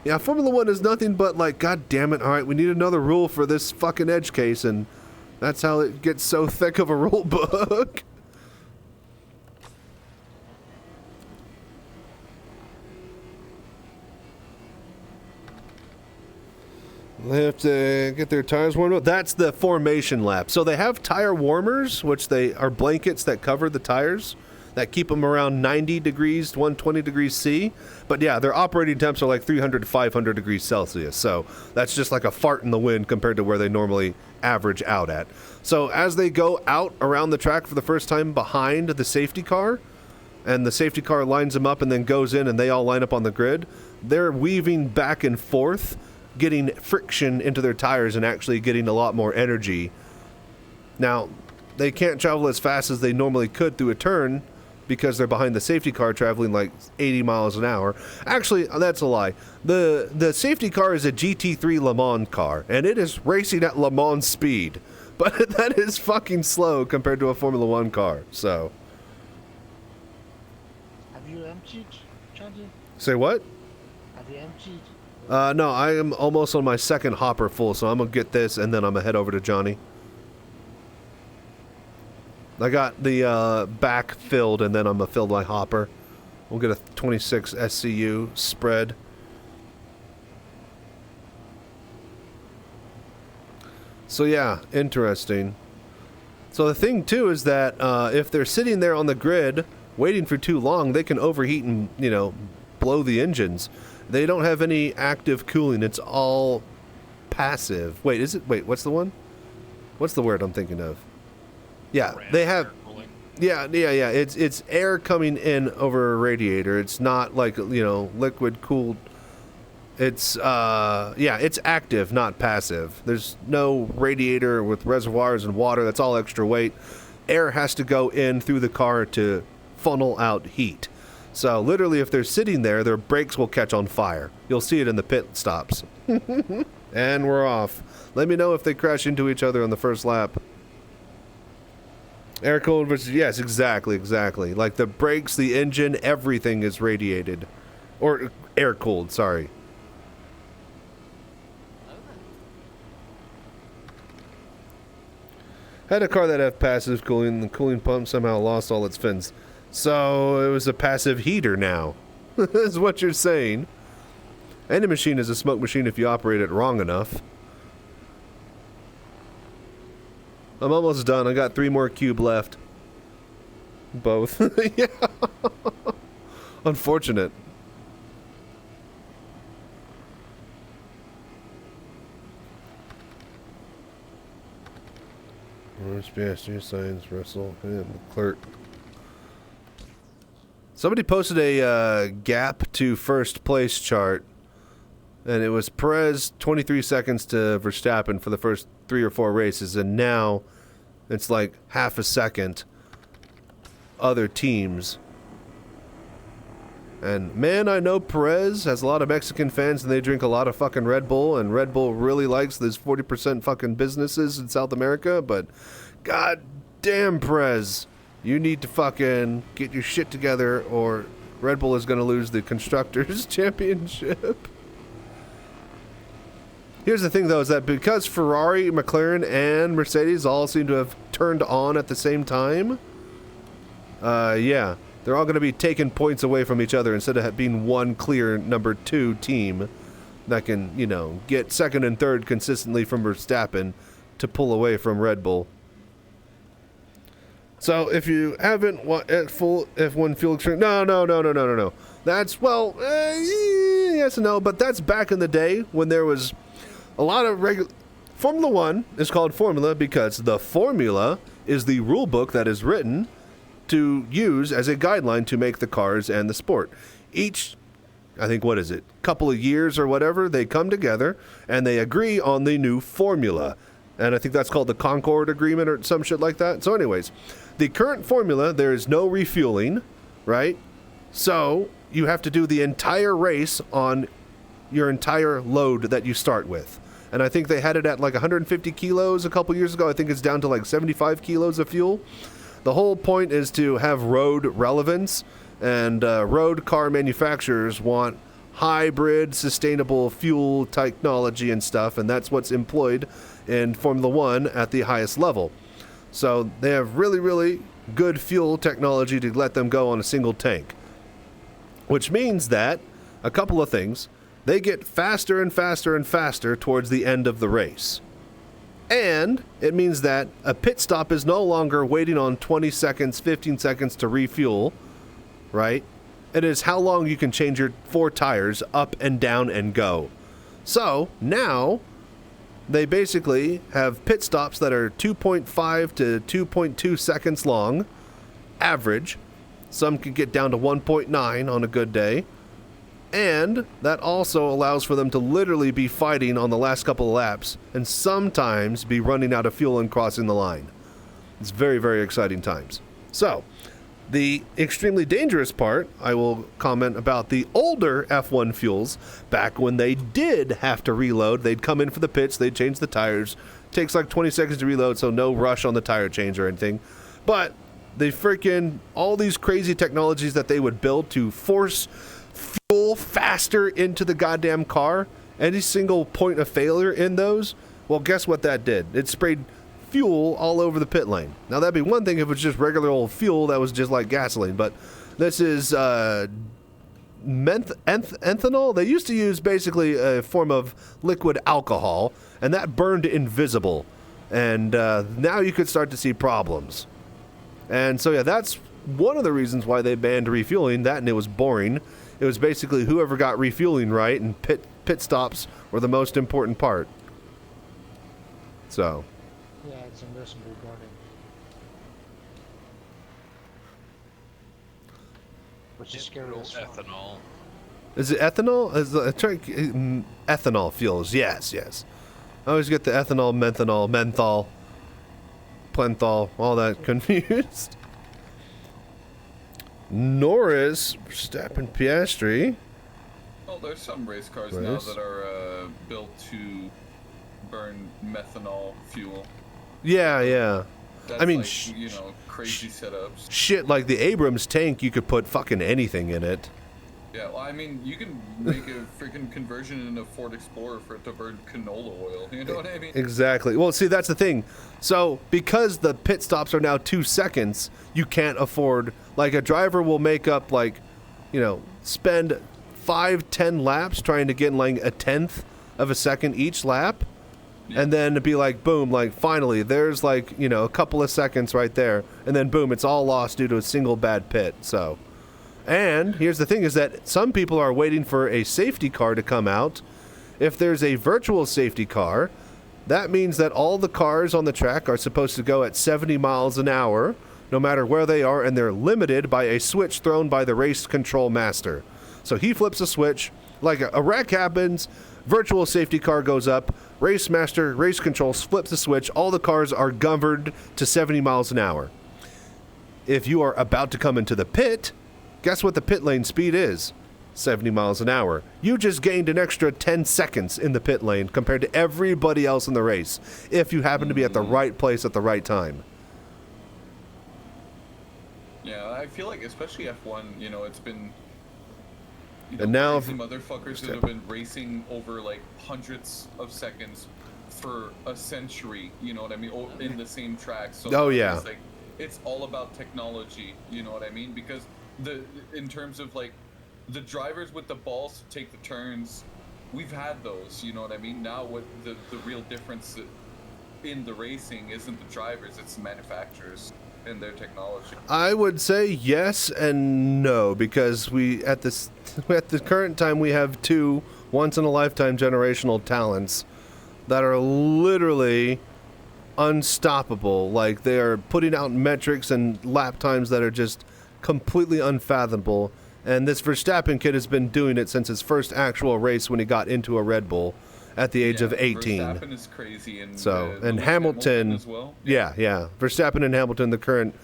Yeah, Formula One is nothing but like, God damn it, alright, we need another rule for this fucking edge case, and that's how it gets so thick of a rule book. They have to get their tires warmed up. That's the formation lap. So they have tire warmers, which they are blankets that cover the tires that keep them around 90 degrees, 120 degrees C. But yeah, their operating temps are like 300 to 500 degrees Celsius. So that's just like a fart in the wind compared to where they normally average out at. So as they go out around the track for the first time behind the safety car, and the safety car lines them up and then goes in and they all line up on the grid, they're weaving back and forth, getting friction into their tires and actually getting a lot more energy. Now, they can't travel as fast as they normally could through a turn because they're behind the safety car traveling like 80 miles an hour. Actually, that's a lie. The safety car is a GT3 Le Mans car, and it is racing at Le Mans speed. But that is fucking slow compared to a Formula One car, so... Have you emptied, Chandy? Say what? Have you emptied? No, I am almost on my second hopper full, so I'm gonna get this, and then I'm gonna head over to Johnny. I got the back filled, and then I'm gonna fill my hopper. We'll get a 26 SCU spread. So yeah, interesting. So the thing too is that if they're sitting there on the grid waiting for too long, they can overheat and, blow the engines. They don't have any active cooling. It's all passive. Wait, what's the one? What's the word I'm thinking of? Yeah, they have... Yeah. It's air coming in over a radiator. It's not like, liquid cooled. It's, it's active, not passive. There's no radiator with reservoirs and water. That's all extra weight. Air has to go in through the car to funnel out heat. So literally, if they're sitting there, their brakes will catch on fire. You'll see it in the pit stops. And we're off. Let me know if they crash into each other on the first lap. Air cooled versus... Yes, exactly. Like the brakes, the engine, everything is radiated. Or air cooled, sorry. Had a car that had passive cooling. The cooling pump somehow lost all its fins. So it was a passive heater now. Is what you're saying. Any machine is a smoke machine if you operate it wrong enough. I'm almost done. I got 3 more cube left. Both. Yeah. Unfortunate. SPSG signs Russell and clerk. Somebody posted a gap to first place chart, and it was Perez 23 seconds to Verstappen for the first 3 or 4 races, and now it's like half a second other teams. And man, I know Perez has a lot of Mexican fans and they drink a lot of fucking Red Bull, and Red Bull really likes those 40% fucking businesses in South America, but god damn, Perez, you need to fucking get your shit together or Red Bull is going to lose the Constructors' Championship. Here's the thing though, is that because Ferrari, McLaren, and Mercedes all seem to have turned on at the same time, yeah, they're all going to be taking points away from each other instead of being one clear number 2 team that can, you know, get second and third consistently from Verstappen to pull away from Red Bull. So if you haven't F1 fuel exchange, no. That's, well, yes and no, but that's back in the day when there was a lot of Formula 1 is called Formula because the formula is the rule book that is written to use as a guideline to make the cars and the sport. Each, I think, what is it, couple of years or whatever, they come together and they agree on the new formula. And I think that's called the Concord Agreement or some shit like that. So anyways, the current formula, there is no refueling, right? So you have to do the entire race on your entire load that you start with. And I think they had it at like 150 kilos a couple years ago. I think it's down to like 75 kilos of fuel. The whole point is to have road relevance, and road car manufacturers want hybrid, sustainable fuel technology and stuff, and that's what's employed in Formula 1 at the highest level. So they have really, really good fuel technology to let them go on a single tank, which means that a couple of things. They get faster and faster and faster towards the end of the race. And it means that a pit stop is no longer waiting on 20 seconds, 15 seconds to refuel, right? It is how long you can change your 4 tires up and down and go. So now they basically have pit stops that are 2.5 to 2.2 seconds long, average. Some can get down to 1.9 on a good day. And that also allows for them to literally be fighting on the last couple of laps and sometimes be running out of fuel and crossing the line. It's very, very exciting times. So, the extremely dangerous part, I will comment about the older F1 fuels. Back when they did have to reload, they'd come in for the pits, they'd change the tires. It takes like 20 seconds to reload, so no rush on the tire change or anything. But they freaking, all these crazy technologies that they would build to force fuel faster into the goddamn car, any single point of failure in those, well, guess what that did? It sprayed fuel all over the pit lane. Now, that'd be one thing if it was just regular old fuel that was just like gasoline, but this is ethanol. They used to use basically a form of liquid alcohol, and that burned invisible, and now you could start to see problems. And so, yeah, that's one of the reasons why they banned refueling, that and it was boring. It was basically whoever got refueling right, and pit stops were the most important part. So. Yeah, it's invisible burning. Which is scary as fuck. Ethanol. Is it ethanol? Ethanol fuels, yes. I always get the ethanol, menthol, plenthol, all that confused. Norris, Verstappen, Piastri. Well, there's some race cars now that are built to burn methanol fuel. Yeah. That's, I mean, crazy setups. Shit, like the Abrams tank, you could put fucking anything in it. Yeah, well, I mean, you can make a freaking conversion in a Ford Explorer for it to burn canola oil. You know what I mean? Exactly. Well, see, that's the thing. So, because the pit stops are now 2 seconds, you can't afford, like, a driver will make up, like, you know, spend 5-10 laps trying to get in, like, a 1/10 of a second each lap. Yeah. And then to be like, boom, like, finally, there's, like, you know, a couple of seconds right there. And then, boom, it's all lost due to a single bad pit. So, and here's the thing is that some people are waiting for a safety car to come out. If there's a virtual safety car, that means that all the cars on the track are supposed to go at 70 miles an hour, no matter where they are, and they're limited by a switch thrown by the race control master. So he flips a switch, like a wreck happens, virtual safety car goes up, race master, race control flips the switch, all the cars are governed to 70 miles an hour. If you are about to come into the pit, guess what the pit lane speed is? 70 miles an hour. You just gained an extra 10 seconds in the pit lane compared to everybody else in the race, if you happen to be at the right place at the right time. Yeah, I feel like especially F1, you know, it's been... You know, and now crazy motherfuckers that have been racing over like hundreds of seconds for a century, you know what I mean, in the same track. So oh yeah, it's like it's all about technology, you know what I mean? Because in terms of like the drivers with the balls to take the turns, we've had those, you know what I mean? Now what the real difference in the racing isn't the drivers, it's the manufacturers and their technology. I would say yes and no, because we at the current time we have 2 once in a lifetime generational talents that are literally unstoppable. Like, they are putting out metrics and lap times that are just completely unfathomable. And this Verstappen kid has been doing it since his first actual race when he got into a Red Bull at the age of 18. Verstappen is crazy, and and Hamilton as well. Yeah. Verstappen and Hamilton, the current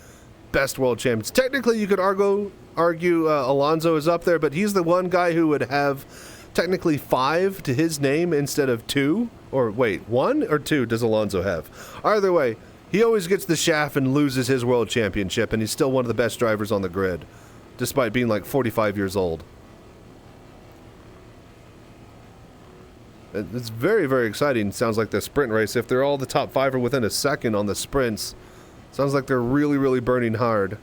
best world champions. Technically, you could argue Alonso is up there, but he's the one guy who would have technically 5 to his name instead of 2. Or wait, 1 or 2 does Alonso have? Either way, he always gets the shaft and loses his world championship, and he's still one of the best drivers on the grid, despite being like 45 years old. It's very, very exciting. Sounds like the sprint race. If they're all the top 5 are within a second on the sprints, sounds like they're really, really burning hard.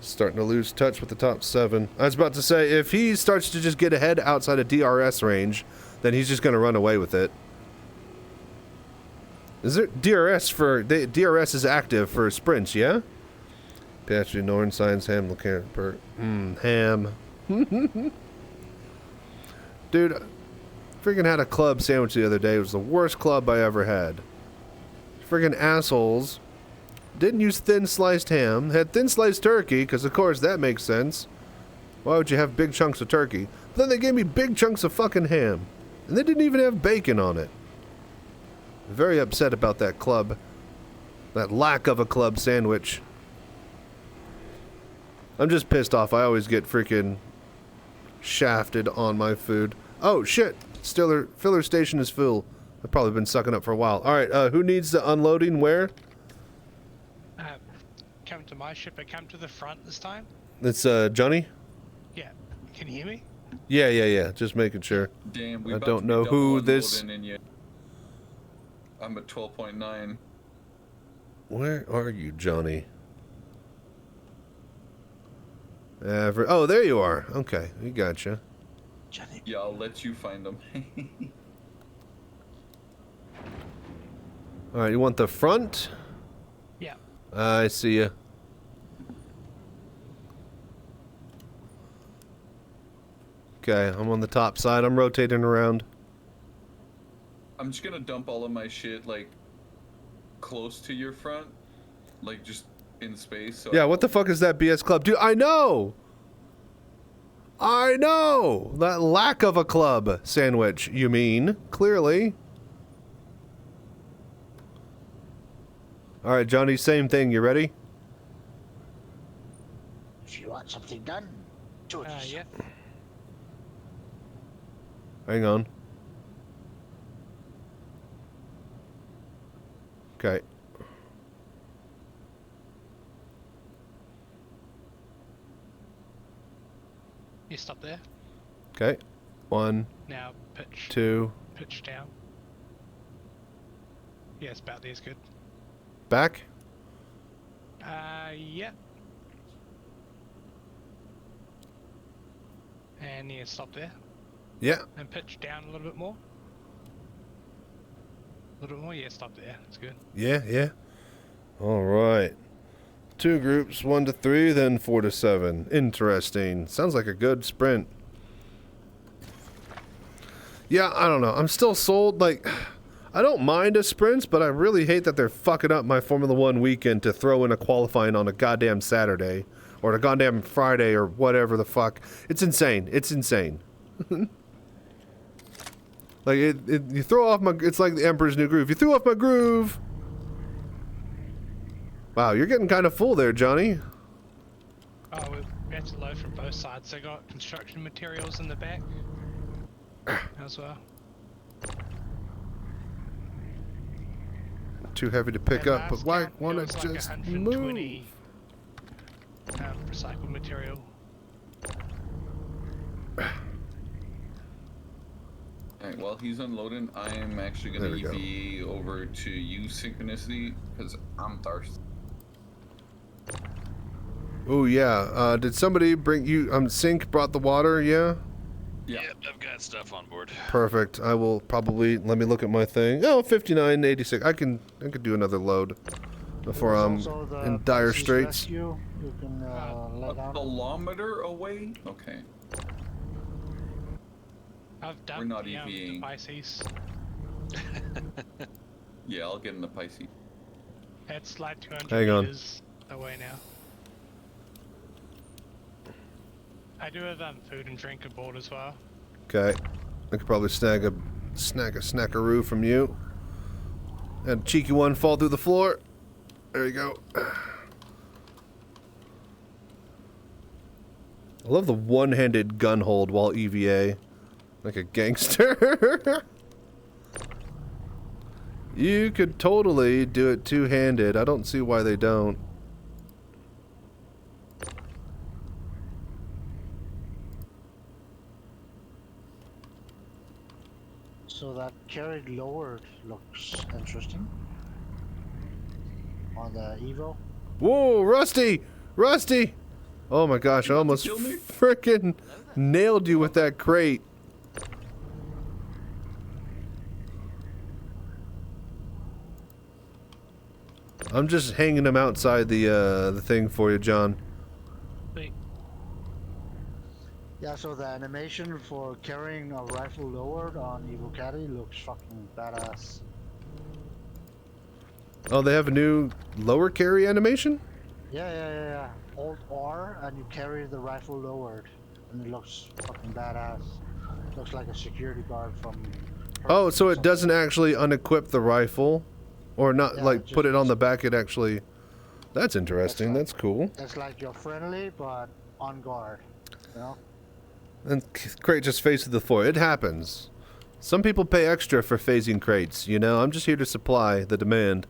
Starting to lose touch with the top 7. I was about to say, if he starts to just get ahead outside of DRS range, then he's just going to run away with it. Is there DRS is active for sprints, yeah? Pedestrian Norn signs Ham LeCampert. Ham. Dude, freaking had a club sandwich the other day. It was the worst club I ever had. Freaking assholes. Didn't use thin sliced ham. Had thin sliced turkey, because of course that makes sense. Why would you have big chunks of turkey? But then they gave me big chunks of fucking ham. And they didn't even have bacon on it. Very upset about that club. That lack of a club sandwich. I'm just pissed off. I always get freaking shafted on my food. Oh, shit. Filler station is full. I've probably been sucking up for a while. Alright, who needs the unloading where? Come to my ship, but come to the front this time. It's Johnny? Yeah. Can you hear me? Yeah. Just making sure. Damn, I don't know who this... I'm at 12.9. Where are you, Johnny? Oh, there you are. Okay, we gotcha. Johnny. Yeah, I'll let you find them. Alright, you want the front? Yeah. I see ya. Okay, I'm on the top side. I'm rotating around. I'm just gonna dump all of my shit, like, close to your front. Like, just in space. So yeah, what the fuck is that BS club? Dude, I know! That lack of a club sandwich, you mean. Clearly. Alright, Johnny, same thing. You ready? If you want something done, do it. Yeah. Hang on. Okay. You stop there. Okay. 1, Now pitch. 2. Pitch down. Yeah, it's about there's good. Back. Yeah. And yeah, stop there. Yeah. And pitch down a little bit more. A little bit more, yeah, stop there. That's good. Yeah, yeah. All right. 2 groups, 1 to 3, then 4 to 7. Interesting. Sounds like a good sprint. Yeah, I don't know. I'm still sold. Like, I don't mind a sprint, but I really hate that they're fucking up my Formula 1 weekend to throw in a qualifying on a goddamn Saturday or a goddamn Friday or whatever the fuck. It's insane. It's insane. Like, you throw off my... It's like the Emperor's New Groove. You threw off my groove. Wow, you're getting kind of full there, Johnny. Oh, we have to load from both sides. They got construction materials in the back as well. Too heavy to pick And up, but last why count, want it to was like just 120, move? Recycled material. Alright, while he's unloading, I am actually There going we to go. EV over to you, Synchronicity, because I'm thirsty. Oh yeah. Did somebody bring you? Sync brought the water. Yeah. Yeah. Yep, I've got stuff on board. Perfect. I will probably let me look at my thing. Oh, 59.86. I can do another load before I'm There's also the in dire Pisces straits. Rescue you can let A out. kilometer away? Okay. I've done We're not the EVing. Pisces. Yeah, I'll get in the Pisces. It's like 200 Hang on. meters away now. I do have food and drink aboard as well. Okay. I could probably snag a snackaroo from you. And a cheeky one fall through the floor. There you go. I love the one-handed gun hold while EVA. Like a gangster. You could totally do it two-handed. I don't see why they don't. So that carried lowered looks interesting. On the Evo. Whoa, Rusty! Rusty! Oh my gosh, I almost frickin' nailed you with that crate. I'm just hanging them outside the thing for you, John. Wait. Yeah, so the animation for carrying a rifle lowered on Evo Caddy looks fucking badass. Oh, they have a new lower carry animation? Yeah. Alt R and you carry the rifle lowered. And it looks fucking badass. Looks like a security guard from... Oh, so it doesn't actually unequip the rifle? Or not, Yeah, like, it put just- it on the back, it actually... That's interesting, that's cool. It's like you're friendly, but on guard. You know? And crate just faces the floor. It happens. Some people pay extra for phasing crates, you know? I'm just here to supply the demand.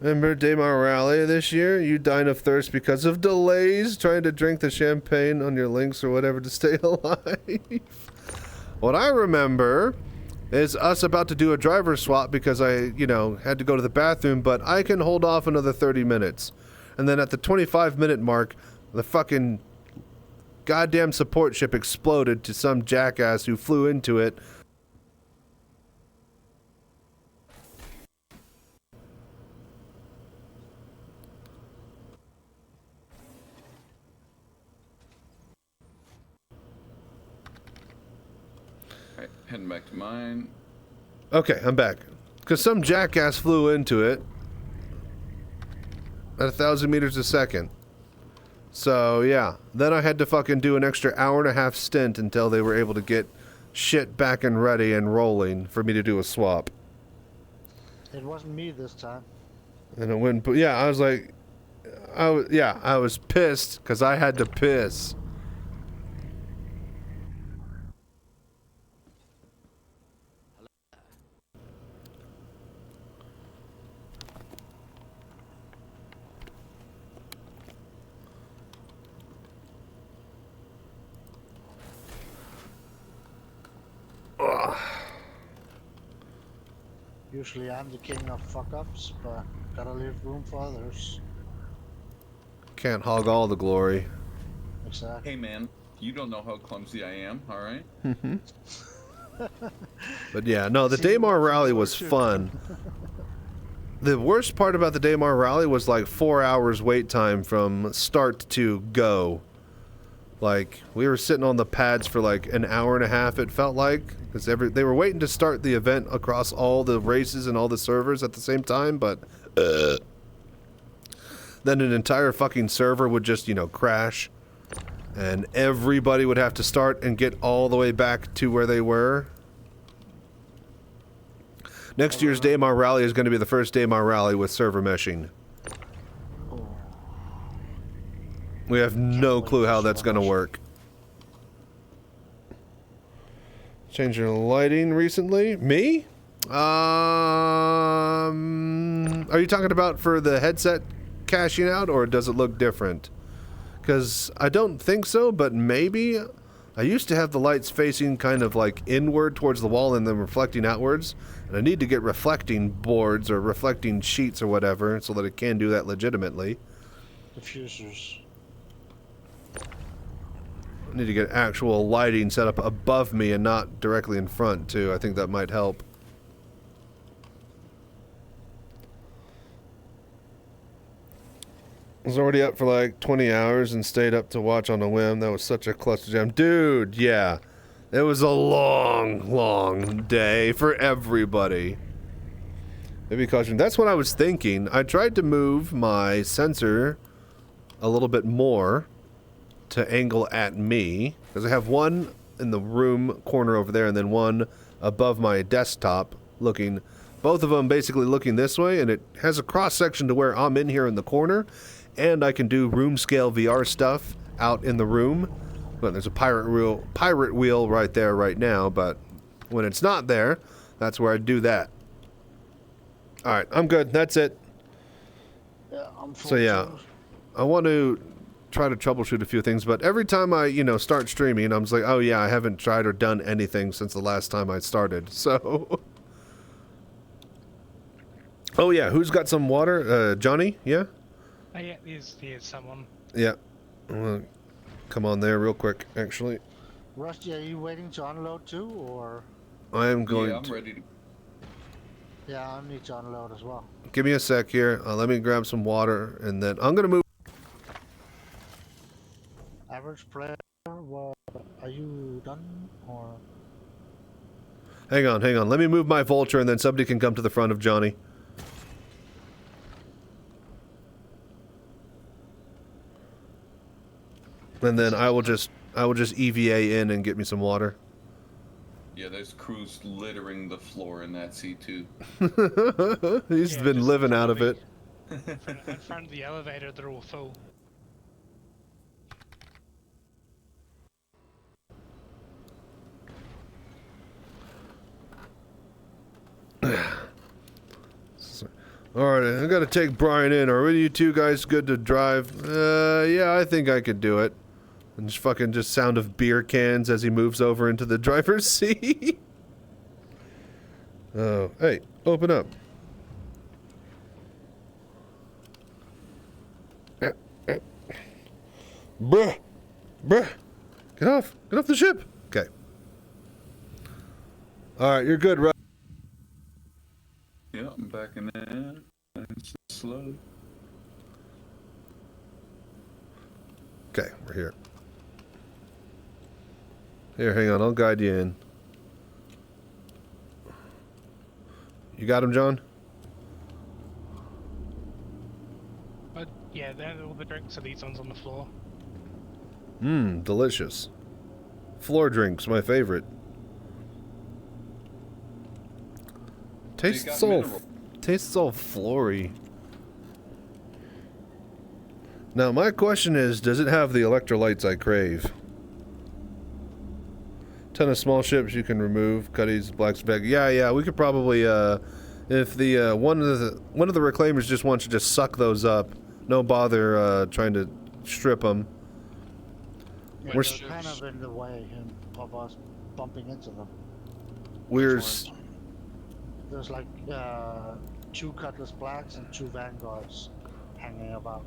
Remember Daymar Rally this year? You dying of thirst because of delays, trying to drink the champagne on your links or whatever to stay alive. What I remember is us about to do a driver swap because I, had to go to the bathroom, but I can hold off another 30 minutes. And then at the 25-minute mark, the fucking goddamn support ship exploded to some jackass who flew into it. Alright, heading back to mine. Okay, I'm back. Because some jackass flew into it at 1,000 meters a second. So, yeah. Then I had to fucking do an extra hour-and-a-half stint until they were able to get shit back and ready and rolling for me to do a swap. It wasn't me this time. And it went, but yeah, I was like, I was pissed because I had to piss. Usually I'm the king of fuck-ups, but gotta leave room for others. Can't hog all the glory. Exactly. Hey man, you don't know how clumsy I am, alright? But yeah, no, the Daymar rally was fun. The worst part about the Daymar rally was like 4 hours wait time from start to go. Like, we were sitting on the pads for like an hour and a half, it felt like. Because they were waiting to start the event across all the races and all the servers at the same time, but... then an entire fucking server would just, you know, crash. And everybody would have to start and get all the way back to where they were. Next year's Daymar rally is going to be the first Daymar rally with server meshing. We have no clue how that's going to work. Change your lighting recently? Me? Are you talking about for the headset cashing out, or does it look different? Because I don't think so, but maybe. I used to have the lights facing kind of like inward towards the wall and then reflecting outwards. And I need to get reflecting boards or reflecting sheets or whatever so that it can do that legitimately. Diffusers. I need to get actual lighting set up above me and not directly in front too. I think that might help. I was already up for like 20 hours and stayed up to watch on a whim. That was such a cluster jam. Dude, yeah. It was a long, long day for everybody. Maybe caution. That's what I was thinking. I tried to move my sensor a little bit more to angle at me. Because I have one in the room corner over there and then one above my desktop looking. Both of them basically looking this way, and it has a cross section to where I'm in here in the corner. And I can do room scale VR stuff out in the room. But there's a pirate wheel right there right now, but when it's not there, that's where I do that. Alright, I'm good. That's it. Yeah, I'm full. So yeah, I want to try to troubleshoot a few things, but every time I, you know, start streaming, I'm just like, oh yeah, I haven't tried or done anything since the last time I started, so... Oh yeah, who's got some water? Johnny? Yeah? Yeah, there's someone. Yeah. Come on there real quick, actually. Rusty, are you waiting to unload too, or? I am going I'm ready to... Yeah, I need to unload as well. Give me a sec here. Let me grab some water, and then I'm going to move... Average player, what, are you done, or? Hang on. Let me move my vulture, and then somebody can come to the front of Johnny. And then I will just EVA in and get me some water. Yeah, there's crews littering the floor in that C2. He's been living out of it. In front of the elevator, they're all full. Alright, I gotta take Brian in. Are you two guys good to drive? Yeah, I think I could do it. And just fucking sound of beer cans as he moves over into the driver's seat. Oh, hey, open up. Bruh. Get off the ship. Okay. Alright, you're good, right? Yeah, I'm backing in. It's slow. Okay, we're here. Here, hang on, I'll guide you in. You got him, John? But yeah, all the drinks are these ones on the floor. Mmm, delicious. Floor drinks, my favorite. Tastes all floory. Now my question is, does it have the electrolytes I crave? Ton of small ships you can remove. Cuddies, black spec. Yeah, we could probably if the one of the reclaimers just wants to just suck those up, no bother trying to strip them. Yeah, We're they're kind of in the way of us bumping into them. We're There's like 2 Cutlass Blacks and 2 Vanguards hanging about.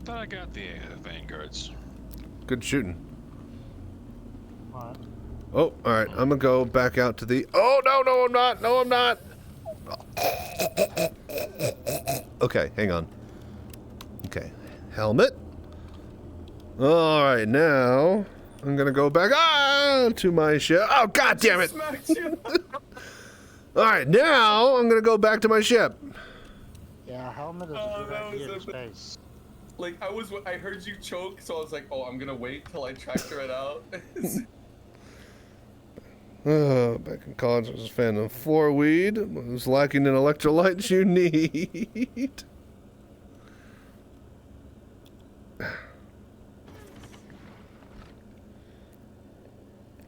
Thought I got the Vanguards. good shooting. Alright. Oh, all right. I'm gonna go back out to the. Oh no, I'm not. No, I'm not. Okay, hang on. Okay, helmet. All right, now I'm gonna go back to my ship. Oh, god damn it! All right, now I'm gonna go back to my ship. Yeah, helmet is a good idea in space. Like I heard you choke, so I was like, oh, I'm gonna wait till I tractor it out. Back in college, I was a fan of floor weed. Was lacking in electrolytes you need.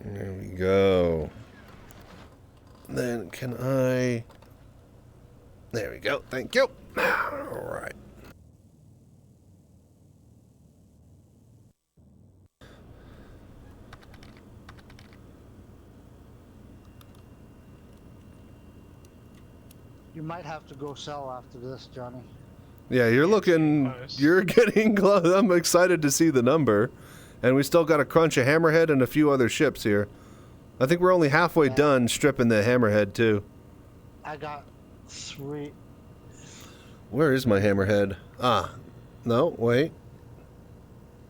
There we go. Then can I... There we go. Thank you. All right. You might have to go sell after this, Johnny. Yeah, you're looking... You're getting close. I'm excited to see the number. And we still got to crunch a hammerhead and a few other ships here. I think we're only halfway done stripping the hammerhead, too. I got 3. Where is my hammerhead? Ah. No, wait.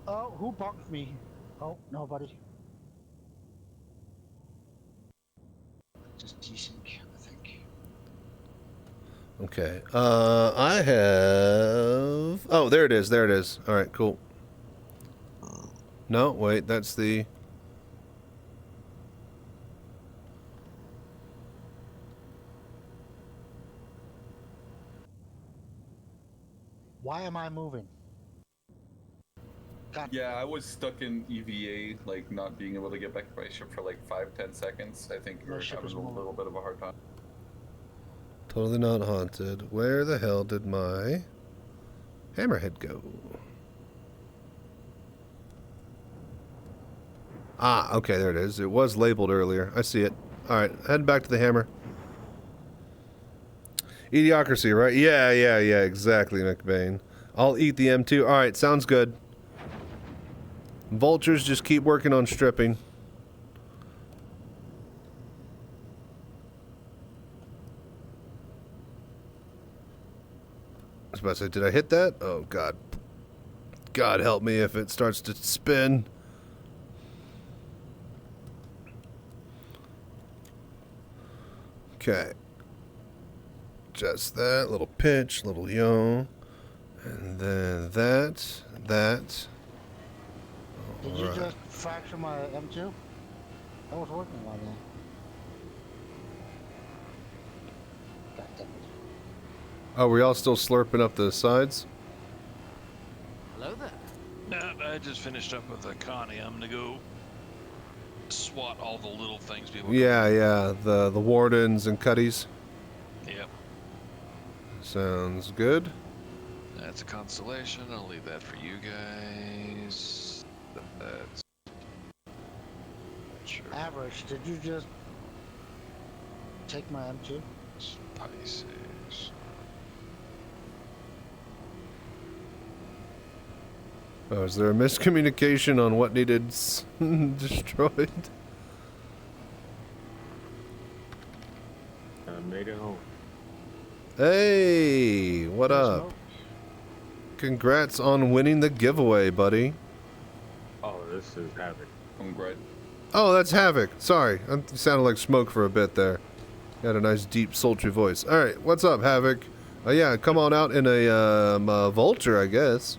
Oh, who bumped me? Oh, nobody. Just teasing, I think. Okay. I have... Oh, there it is. There it is. All right, cool. No, wait, that's the... Why am I moving? God. Yeah, I was stuck in EVA, like not being able to get back to my ship for like 5-10 seconds. I think we were having a little bit of a hard time. Totally not haunted. Where the hell did my hammerhead go? Ah, okay, there it is. It was labeled earlier. I see it. All right, heading back to the hammer. Idiocracy, right? Yeah, exactly, McBain. I'll eat the M2. All right, sounds good. Vultures just keep working on stripping. I was about to say, did I hit that? Oh, God. God help me if it starts to spin. Okay. Just that, little pitch, little yaw. And then that. Did you just fracture my M2? I was working on that. God damn it. Oh, were y'all still slurping up the sides? Hello there. No, I just finished up with Connie. I'm gonna go swat all the little things people. Yeah, the wardens and cutties. Yep. Sounds good. That's a constellation. I'll leave that for you guys. That's sure. Average, did you just take my M2? Pisces. Oh, is there a miscommunication on what needed destroyed? I made it home. Hey, what up? Congrats on winning the giveaway, buddy. Oh, this is Havoc. Congrats. Oh, that's Havoc. Sorry, I sounded like smoke for a bit there. You had a nice, deep, sultry voice. All right, what's up, Havoc? Yeah, come on out in a vulture, I guess.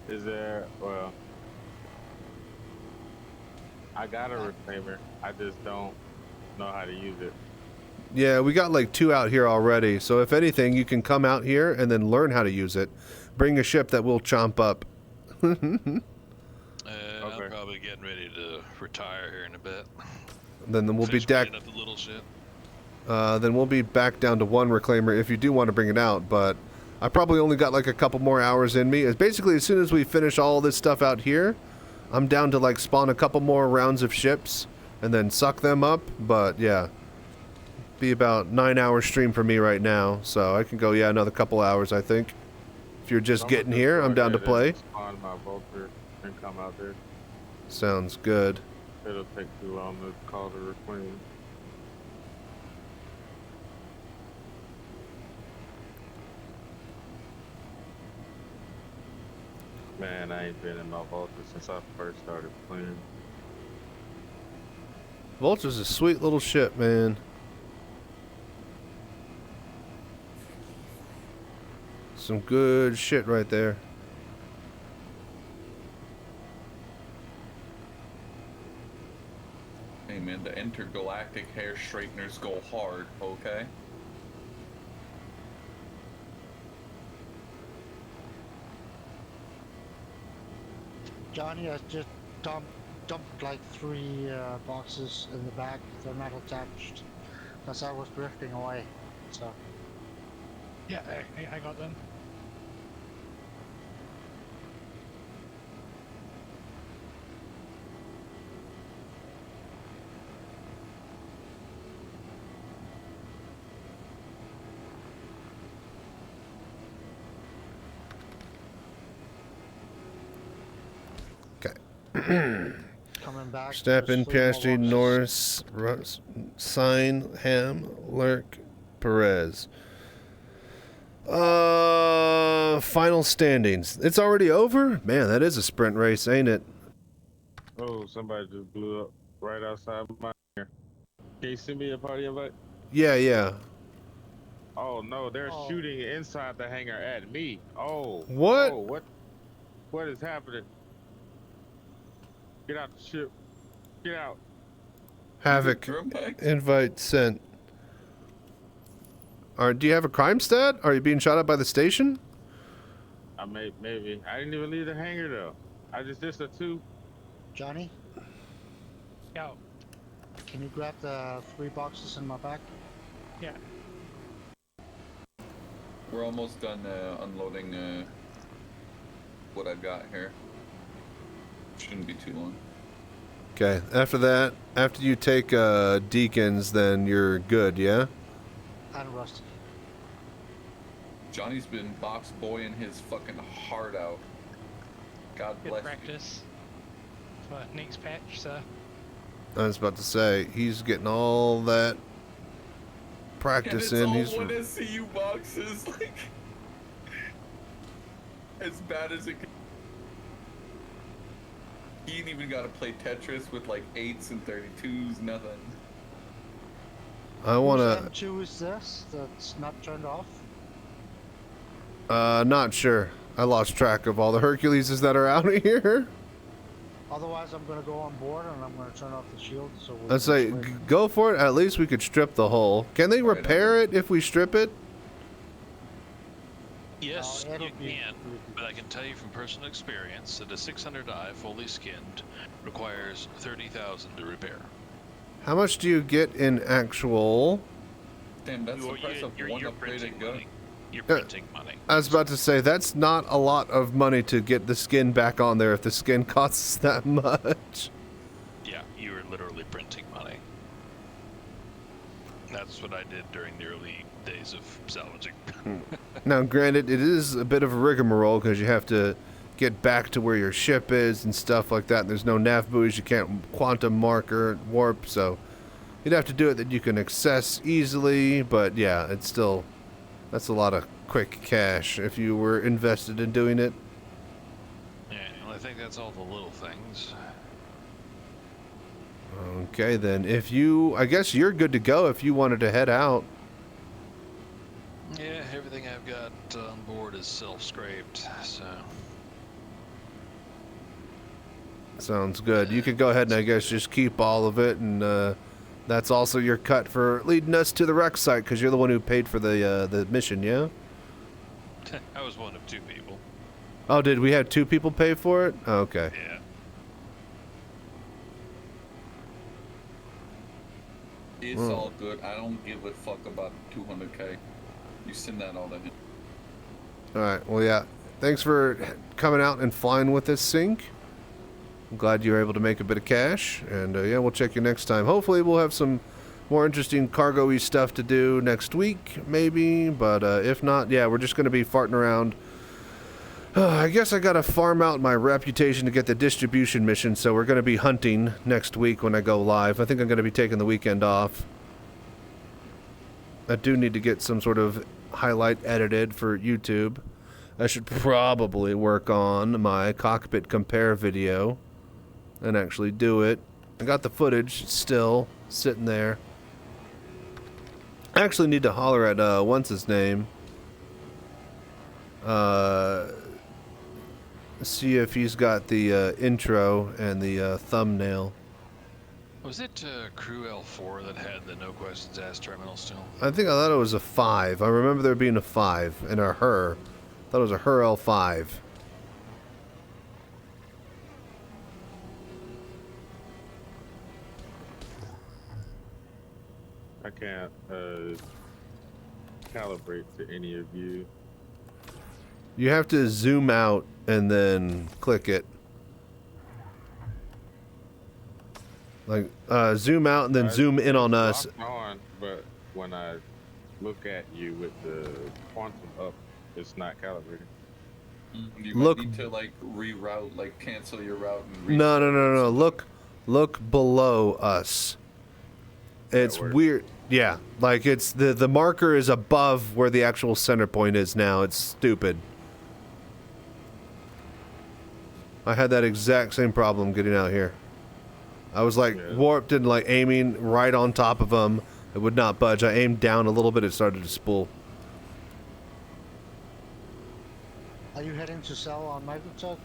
Is there, well, I got a reclaimer. I just don't know how to use it. Yeah, we got like 2 out here already. So if anything, you can come out here and then learn how to use it. Bring a ship that we'll chomp up. I'm probably getting ready to retire here in a bit. Then we'll Finish be back. up the little shit. Then we'll be back down to 1 reclaimer if you do want to bring it out. But I probably only got like a couple more hours in me. It's basically as soon as we finish all this stuff out here, I'm down to like spawn a couple more rounds of ships and then suck them up. But yeah, be about 9-hour stream for me right now, so I can go another couple hours, I think. If you're just getting here, I'm down to play. Spawn my Vulture and come out there. Sounds good. It'll take too long to call the reclaim. Man, I ain't been in my Vulture since I first started playing. Vulture's a sweet little ship, man. Some good shit right there. Hey man, the intergalactic hair straighteners go hard, okay? Johnny has just dumped like 3 boxes in the back. They're not attached. Because I was drifting away. So. Yeah, I got them. Coming back. Stappen, Piastri, Norris, Sign, Ham, Lurk, Perez. Final standings. It's already over? Man, that is a sprint race, ain't it? Oh, somebody just blew up right outside my ear. Can you send me a party invite? Yeah. Oh no, they're shooting inside the hangar at me. Oh. What? Oh, what is happening? Get out the ship. Get out. Havoc. Invite sent. Do you have a crime stat? Are you being shot at by the station? Maybe. I didn't even leave the hangar though. I just a 2. Johnny? Yo. Can you grab the 3 boxes in my back? Yeah. We're almost done unloading what I've got here. Shouldn't be too long. Okay, after you take Deacons, then you're good, yeah? And Rusty. Johnny's been box boying his fucking heart out. God Good bless practice for next patch, so. I was about to say, he's getting all that you. practice And in. it's He's all one SCU boxes, like as bad as it could. He ain't even got to play Tetris with like 8s and 32s, nothing. I wanna. Which M2 is this that's not turned off? Not sure. I lost track of all the Herculeses that are out here. Otherwise, I'm gonna go on board and I'm gonna turn off the shield. So Let's say, go for it. At least we could strip the hull. Can they repair it if we strip it? Yes, you can, but I can tell you from personal experience that a 600i fully skinned requires 30,000 to repair. How much do you get in actual? Damn, that's the price of one upgraded gun. You're printing money. I was about to say, that's not a lot of money to get the skin back on there if the skin costs that much. Yeah, you were literally printing money. That's what I did during the early days of salvaging. Now, granted, it is a bit of a rigmarole because you have to get back to where your ship is and stuff like that. There's no nav buoys, you can't quantum marker warp, so you'd have to do it that you can access easily. But yeah, it's still, that's a lot of quick cash if you were invested in doing it. Yeah, well, I think that's all the little things. Okay, then if you, I guess you're good to go if you wanted to head out. Yeah, everything I've got on board is self-scraped, so. Sounds good. You could go ahead and I guess just keep all of it, and that's also your cut for leading us to the wreck site because you're the one who paid for the mission, yeah? I was one of 2 people. Oh, did we have 2 people pay for it? Oh, okay. Yeah. It's all good. I don't give a fuck about 200k. You send that all to him. All right. Well, yeah. Thanks for coming out and flying with us, Sync. I'm glad you were able to make a bit of cash, and yeah, we'll check you next time. Hopefully we'll have some more interesting cargo-y stuff to do next week, maybe, but if not, yeah, we're just going to be farting around. I guess I gotta farm out my reputation to get the distribution mission, so we're gonna be hunting next week when I go live. I think I'm gonna be taking the weekend off. I do need to get some sort of highlight edited for YouTube. I should probably work on my cockpit compare video and actually do it. I got the footage still sitting there. I actually need to holler at what's his name. See if he's got the intro and the thumbnail. Was it Crew L4 that had the no questions asked terminal still? I thought it was a 5. I remember there being a 5 and a her. I thought it was a her L5. I can't calibrate to any of you. You have to zoom out and then click it. Like, zoom out and then zoom in on us. On, but when I look at you with the quantum up, it's not calibrated. You Look, might need to like reroute, like cancel your route and no. Look below us. It's weird. Yeah, like it's the marker is above where the actual center point is now. It's stupid. I had that exact same problem getting out here. I was like warped and like aiming right on top of them. It would not budge. I aimed down a little bit. It started to spool. Are you heading to sell on Microsoft,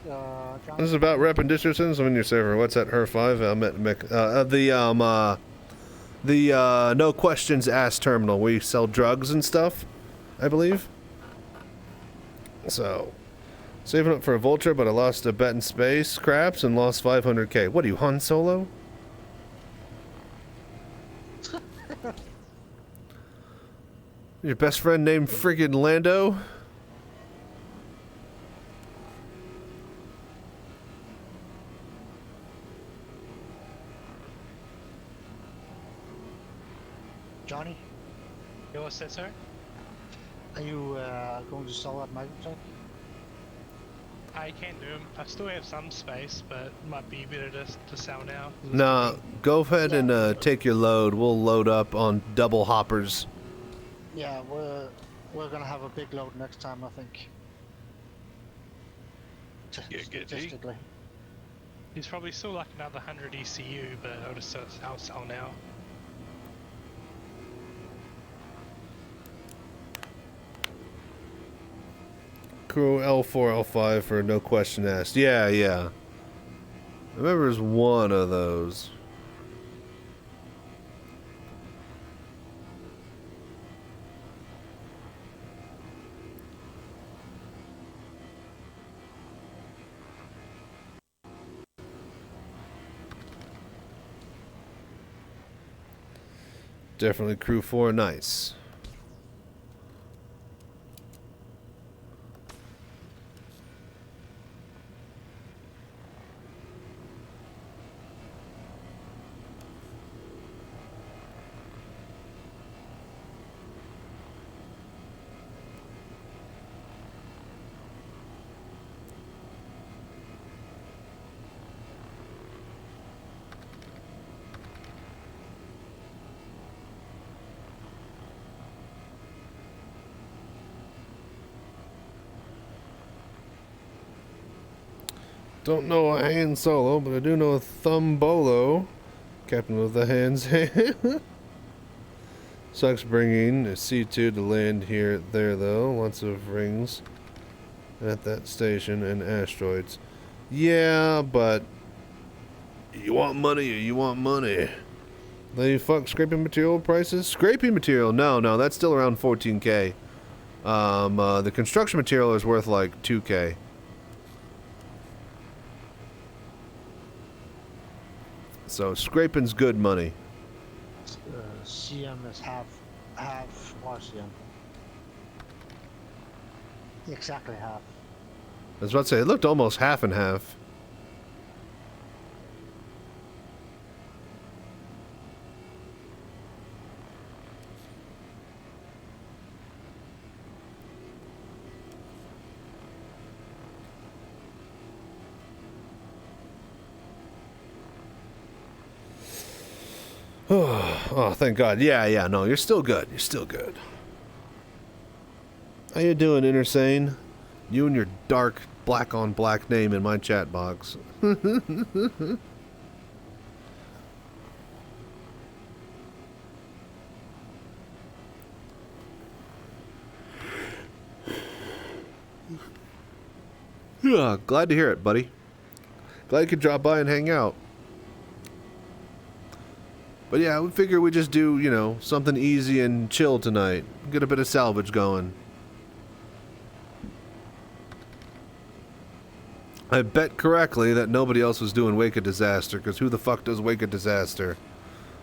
John? This is about repping distances on your server. What's that? Her 5? The no questions asked terminal. We sell drugs and stuff, I believe. So, saving up for a vulture, but I lost a bet in space craps and lost 500k. What are you, Han Solo? Your best friend named friggin' Lando? Johnny? Yeah, what's that, sir? Are you going to sell at Microsoft? I can do them. I still have some space, but it might be better to sell now. Nah, go ahead and take your load. We'll load up on double hoppers. Yeah, we're gonna have a big load next time, I think. Statistically. He's probably still like another 100 ECU, but I'll sell now. Crew L4, L5 for no question asked. Yeah. I remember there's one of those. Definitely Crew 4, nice. Don't know a Han Solo, but I do know a Thumbolo, captain of the Hands. Sucks bringing a C2 to land here, there though. Lots of rings at that station and asteroids. Yeah, but you want money or you want money? They fuck scraping material prices? Scraping material? No, that's still around 14k. The construction material is worth like 2k. So scraping's good money. CM is half RCM. Exactly half. I was about to say, it looked almost half and half. Oh, thank God. Yeah, no, you're still good. You're still good. How you doing, Intersane? You and your dark black on black name in my chat box. Yeah, glad to hear it, buddy. Glad you could drop by and hang out. But yeah, we figure we just do, you know, something easy and chill tonight. Get a bit of salvage going. I bet correctly that nobody else was doing Wake a Disaster, because who the fuck does Wake a Disaster?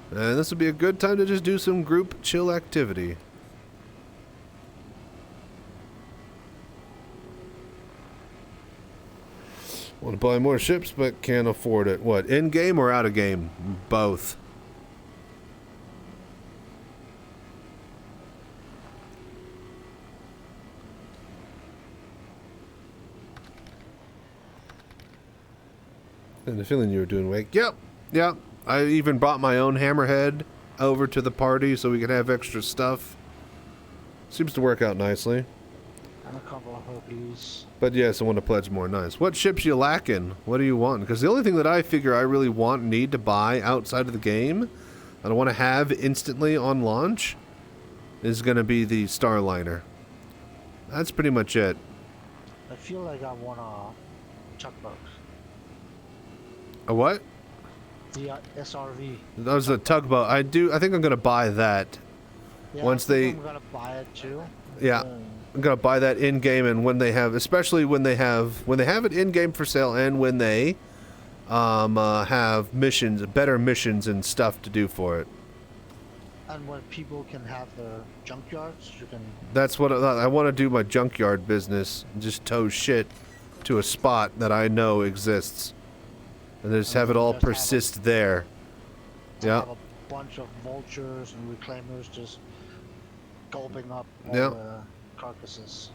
And this would be a good time to just do some group chill activity. Want to buy more ships, but can't afford it. What, in-game or out-of-game? Both. And the feeling you were doing Wake. Yep. I even brought my own hammerhead over to the party so we could have extra stuff. Seems to work out nicely. And a couple of herpes. But yes, I want to pledge more. Nice. What ships you lacking? What do you want? Because the only thing that I figure I really want and need to buy outside of the game, I don't want to have instantly on launch, is going to be the Starliner. That's pretty much it. I feel like I want a tugboat. A what? The SRV. That was a tugboat. I think I'm going to buy that. Yeah, Once I'm gonna buy it too. Yeah. I'm gonna buy that in game, and when they have, especially when they have it in game for sale, and when they have missions, better missions and stuff to do for it. And when people can have their junkyards, you can. That's what I want to do. My junkyard business, just tow shit to a spot that I know exists, and just have it all persist there. Yeah. Have a bunch of vultures and reclaimers just gulping up all the carcasses.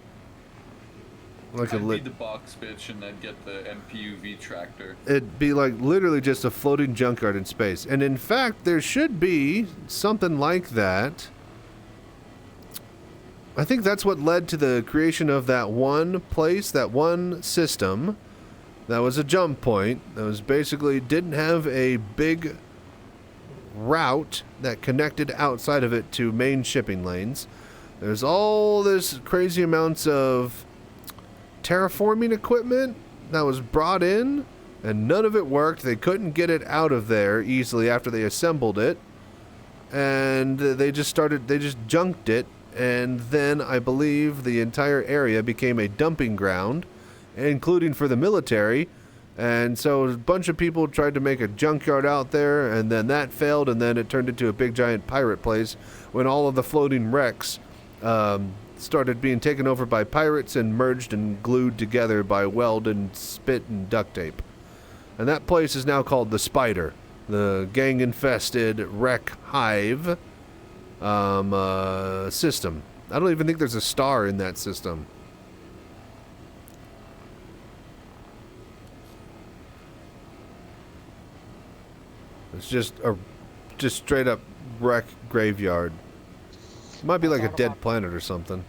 Like I'd be the box bitch and then get the MPUV tractor. It'd be like literally just a floating junkyard in space. And in fact, there should be something like that. I think that's what led to the creation of that one place, that one system that was a jump point that was basically didn't have a big route that connected outside of it to main shipping lanes. There's all this crazy amounts of terraforming equipment that was brought in, and none of it worked. They couldn't get it out of there easily after they assembled it, and they just junked it, and then I believe the entire area became a dumping ground, including for the military. And so a bunch of people tried to make a junkyard out there, and then that failed, and then it turned into a big giant pirate place when all of the floating wrecks started being taken over by pirates and merged and glued together by weld and spit and duct tape. And that place is now called the Spider, the gang-infested wreck hive system. I don't even think there's a star in that system. It's just straight up wreck graveyard. It might be like a dead planet or something.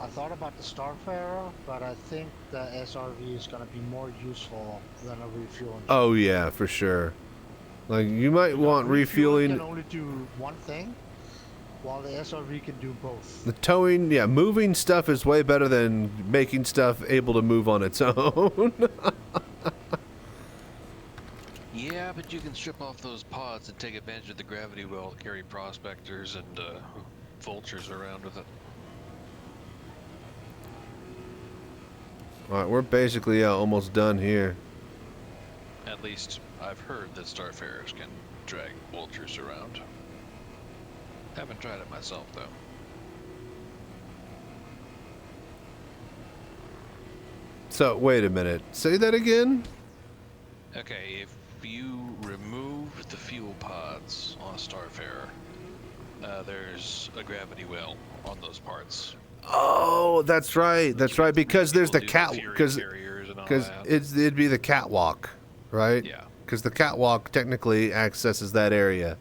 I thought about the Starfarer, but I think the SRV is going to be more useful than a refueling. Oh yeah, for sure. Like you might want refueling. Can only do one thing, while the SRV can do both. The towing, yeah, moving stuff is way better than making stuff able to move on its own. Yeah, but you can strip off those pods and take advantage of the gravity well to carry prospectors and vultures around with it. Alright, we're basically almost done here. At least I've heard that Starfarers can drag vultures around. Haven't tried it myself though. So, wait a minute. Say that again? Okay, if you remove the fuel pods on a Starfarer, there's a gravity well on those parts. Oh, that's right. That's right. Because there's the cat. Because it'd be the catwalk, right? Yeah. Because the catwalk technically accesses that area.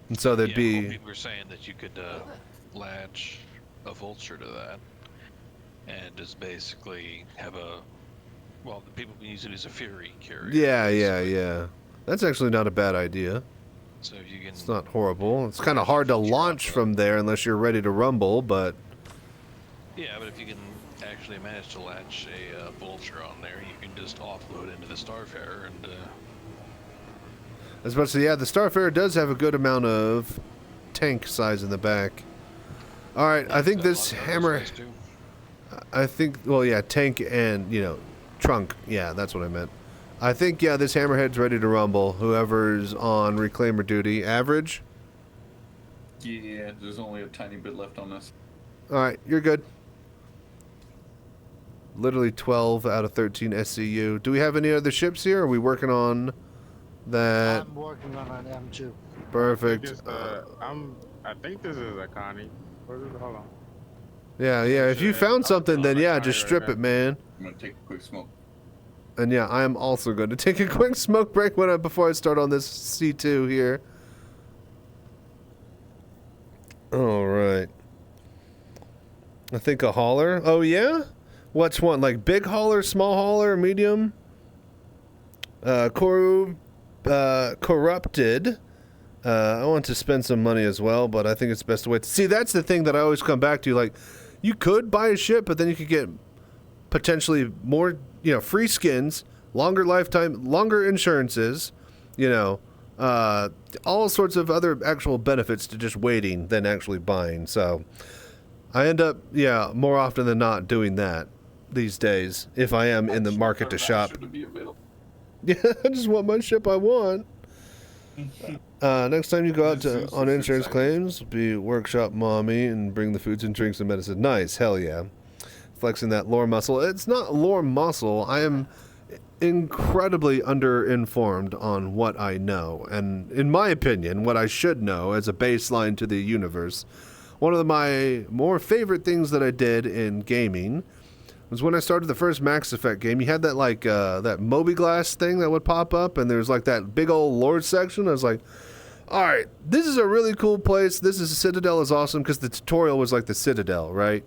And so there'd Yeah, be. well, people were saying that you could latch a vulture to that, and just basically have a. Well, the people can use it as a fury carrier. Yeah. That's actually not a bad idea. So if you can. It's not horrible. It's kind of hard to launch from there unless you're ready to rumble, but. Yeah, but if you can actually manage to latch a vulture on there, you can just offload into the Starfarer and. I was about to say, yeah, the Starfarer does have a good amount of tank size in the back. All right, I think this hammer. I think, well, yeah, tank and, trunk. Yeah, that's what I meant. I think, yeah, this hammerhead's ready to rumble. Whoever's on reclaimer duty. Average? Yeah, there's only a tiny bit left on this. All right, you're good. Literally 12 out of 13 SCU. Do we have any other ships here? Are we working on that? I'm working on an M2. Perfect. I think this is a Connie. Hold on. Yeah. If you found something, then yeah, just strip it, man. I'm gonna take a quick smoke. And yeah, I am also going to take a quick smoke break before I start on this C2 here. All right. I think a hauler. Oh yeah? What's one? Like big hauler, small hauler, medium? Corrupted. I want to spend some money as well, but I think it's best to wait. See, that's the thing that I always come back to. Like, you could buy a ship, but then you could get potentially more, free skins, longer lifetime, longer insurances, all sorts of other actual benefits to just waiting than actually buying. So I end up, more often than not doing that these days if I am in the market to shop. Yeah, I just want my ship I want. Next time you go out on insurance claims, be workshop mommy and bring the foods and drinks and medicine. Nice, hell yeah. Flexing that lore muscle. It's not lore muscle. I am incredibly underinformed on what I know. And in my opinion, what I should know as a baseline to the universe. One of my more favorite things that I did in gaming was when I started the first Max Effect game. You had that that Moby-Glass thing that would pop up, and there's like that big old lore section. I was like, all right, this is a really cool place. Citadel is awesome, because the tutorial was like the Citadel, right?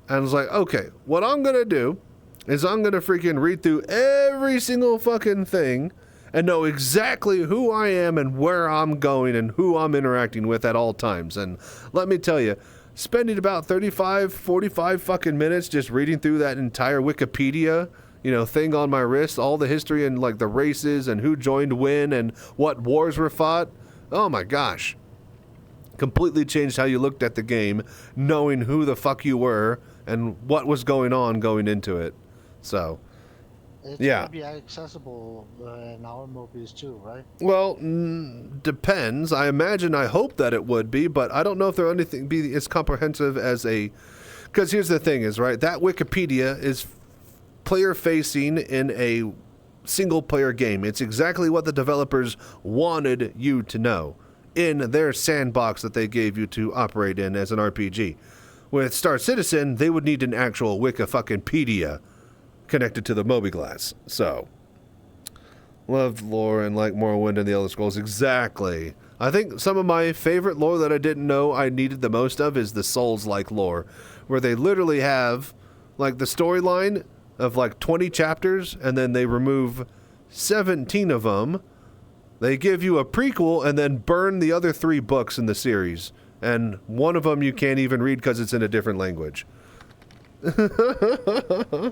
And I was like, okay, what I'm going to do is I'm going to freaking read through every single fucking thing and know exactly who I am and where I'm going and who I'm interacting with at all times. And let me tell you, spending about 35, 45 fucking minutes just reading through that entire Wikipedia, thing on my wrist, all the history and like the races and who joined when and what wars were fought. Oh my gosh. Completely changed how you looked at the game, knowing who the fuck you were and what was going on going into it. So, it's yeah. It's going to be accessible in our movies too, right? Well, depends. I hope that it would be, but I don't know if there'll anything be as comprehensive as a... Because here's the thing is, right, that Wikipedia is player-facing in a single-player game. It's exactly what the developers wanted you to know in their sandbox that they gave you to operate in as an RPG. With Star Citizen, they would need an actual Wiki-fucking-pedia connected to the Moby-Glass. So, loved lore and like Morrowind and the Elder Scrolls. Exactly. I think some of my favorite lore that I didn't know I needed the most of is the Souls-like lore, where they literally have like the storyline of like 20 chapters, and then they remove 17 of them. They give you a prequel and then burn the other 3 books in the series. And one of them you can't even read because it's in a different language. I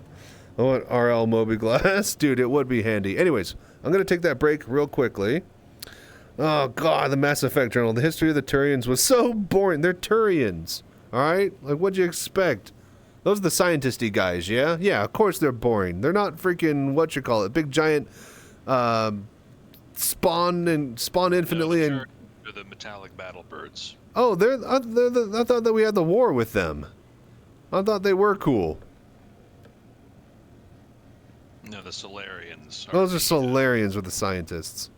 want RL Moby-Glass. Dude, it would be handy. Anyways, I'm going to take that break real quickly. Oh, God, the Mass Effect Journal. The history of the Turians was so boring. They're Turians, all right? Like, what'd you expect? Those are the scientist-y guys, yeah? Yeah, of course they're boring. They're not freaking, big giant spawn infinitely. No, they're the metallic battle birds. Oh, I thought that we had the war with them. I thought they were cool. No, the Solarians. Those are Solarians with the scientists.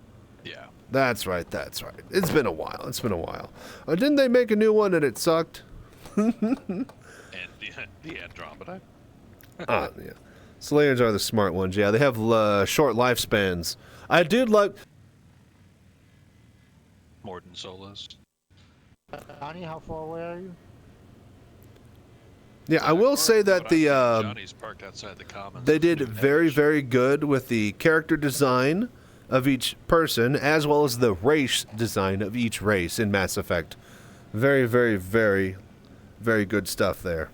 Yeah. That's right. It's been a while. Didn't they make a new one and it sucked? And the Andromeda. Yeah. Solarians are the smart ones. Yeah, they have short lifespans. I did like... more than solos. Johnny, how far away are you? Yeah, I will say that the Johnny's parked outside the commons. they did very, very good with the character design of each person, as well as the race design of each race in Mass Effect. Very, very, very, very good stuff there.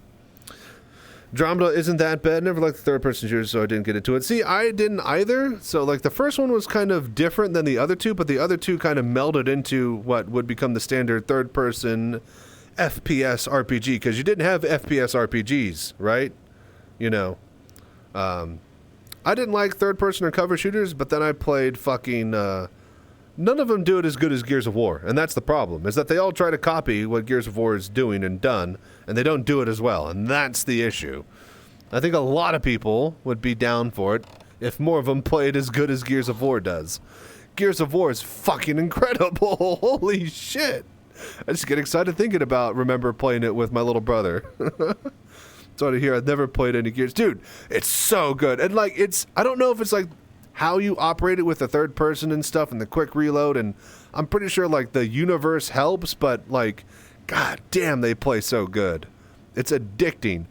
Andromeda isn't that bad. Never liked the third-person shooters, so I didn't get into it. See, I didn't either. So, like, the first one was kind of different than the other two, but the other two kind of melded into what would become the standard third-person FPS RPG, because you didn't have FPS RPGs, right? You know. I didn't like third-person or cover shooters, but then I played fucking... none of them do it as good as Gears of War, and that's the problem, is that they all try to copy what Gears of War is doing and done, and they don't do it as well, and that's the issue. I think a lot of people would be down for it if more of them played as good as Gears of War does. Gears of War is fucking incredible. Holy shit. I just get excited thinking about remember playing it with my little brother. So to hear I've never played any Gears. Dude, it's so good. And like I don't know if it's like how you operate it with the third person and stuff and the quick reload, and I'm pretty sure like the universe helps, but like god damn they play so good. It's addicting.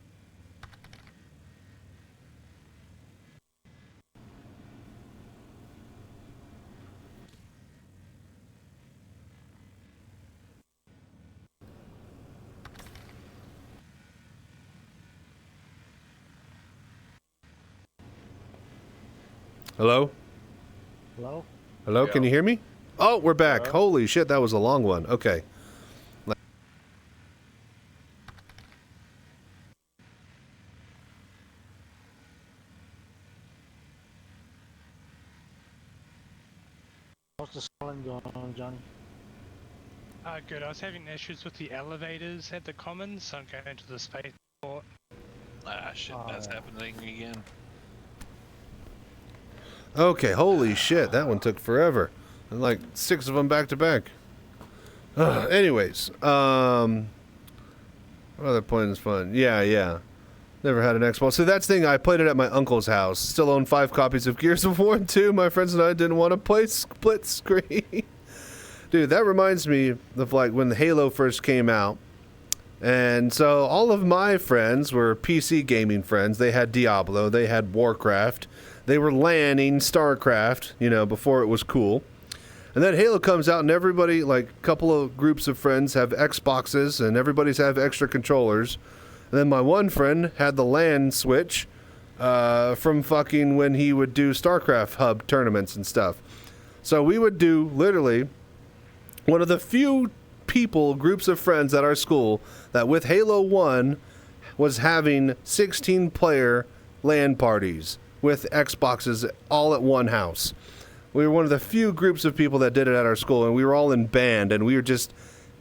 Hello? Hello? Hello, can you hear me? Oh, we're back. Holy shit, that was a long one. Okay. How's the selling going on, Johnny? Good. I was having issues with the elevators at the commons, so I'm going to the spaceport. Ah, shit, that's happening again. Okay, holy shit, that one took forever. And like 6 of them back to back. Anyways, what other point is fun? Yeah. Never had an Xbox. So that's the thing, I played it at my uncle's house. Still own 5 copies of Gears of War 2. My friends and I didn't want to play split screen. Dude, that reminds me of like when Halo first came out. And so all of my friends were PC gaming friends. They had Diablo, they had Warcraft. They were LANing StarCraft, you know, before it was cool. And then Halo comes out and everybody, like a couple of groups of friends have Xboxes and everybody's have extra controllers. And then my one friend had the LAN switch from fucking when he would do StarCraft hub tournaments and stuff. So we would do literally one of the few groups of friends at our school that with Halo 1 was having 16-player LAN parties with Xboxes all at one house. We were one of the few groups of people that did it at our school, and we were all in band, and we were just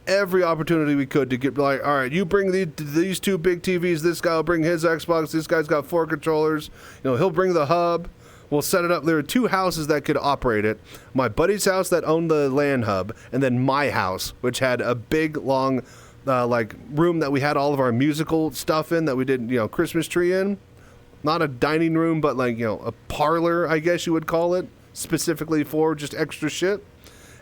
every opportunity we could to get like, all right, you bring these 2 big TVs, this guy will bring his Xbox, this guy's got 4 controllers, you know, he'll bring the hub, we'll set it up. There were 2 houses that could operate it. My buddy's house that owned the LAN hub, and then my house, which had a big, long, like room that we had all of our musical stuff in that we did, you know, Christmas tree in. Not a dining room, but like, you know, a parlor, I guess you would call it, specifically for just extra shit.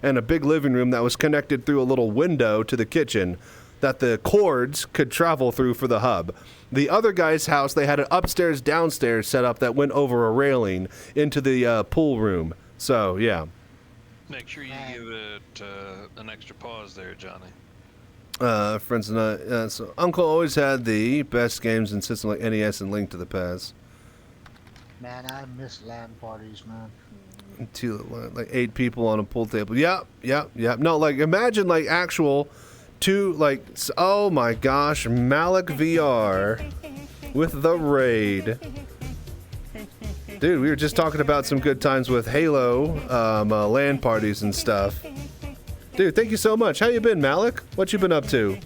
And a big living room that was connected through a little window to the kitchen that the cords could travel through for the hub. The other guy's house, they had an upstairs, downstairs setup that went over a railing into the pool room. So, yeah. Make sure you give it an extra pause there, Johnny. Friends and I, so Uncle always had the best games and systems like NES and Link to the Past. Man, I miss LAN parties, man. Like 8 people on a pool table. Yep. No, like imagine like actual 2, like, oh my gosh, Malik VR with the raid. Dude, we were just talking about some good times with Halo, LAN parties and stuff. Dude, thank you so much. How you been, Malik? What you been up to?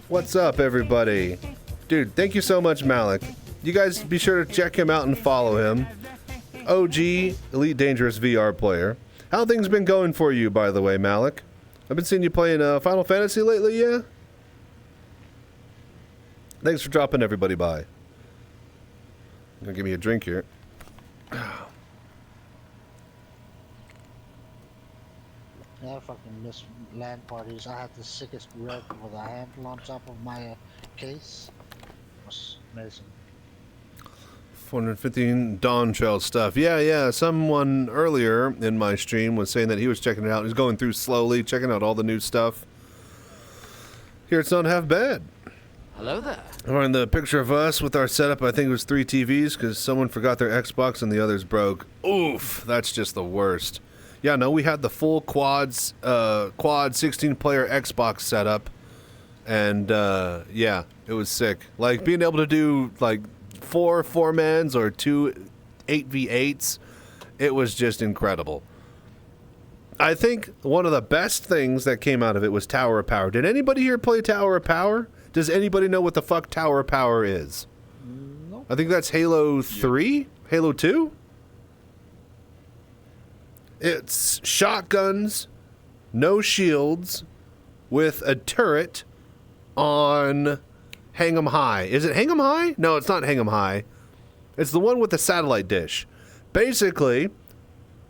What's up, everybody? Dude, thank you so much, Malik. You guys be sure to check him out and follow him. OG Elite Dangerous VR player. How things been going for you, by the way, Malik? I've been seeing you playing Final Fantasy lately, yeah? Thanks for dropping everybody by. Gonna give me a drink here. Yeah, I fucking miss LAN parties. I had the sickest red with a handle on top of my case. It was amazing. 415 Dawn Trail stuff. Yeah. Someone earlier in my stream was saying that he was checking it out. He's going through slowly, checking out all the new stuff. Here it's not half bad. Hello there. On the picture of us with our setup, I think it was 3 TVs because someone forgot their Xbox and the others broke. Oof, that's just the worst. Yeah, no, we had the full quad 16-player Xbox setup, and yeah, it was sick. Like being able to do like 4 4-mans or 2 8v8s, it was just incredible. I think one of the best things that came out of it was Tower of Power. Did anybody here play Tower of Power? Does anybody know what the fuck Tower of Power is? Nope. I think that's Halo 3? Halo 2? It's shotguns, no shields, with a turret on Hang 'em High. Is it Hang 'em High? No, it's not Hang 'em High. It's the one with the satellite dish. Basically,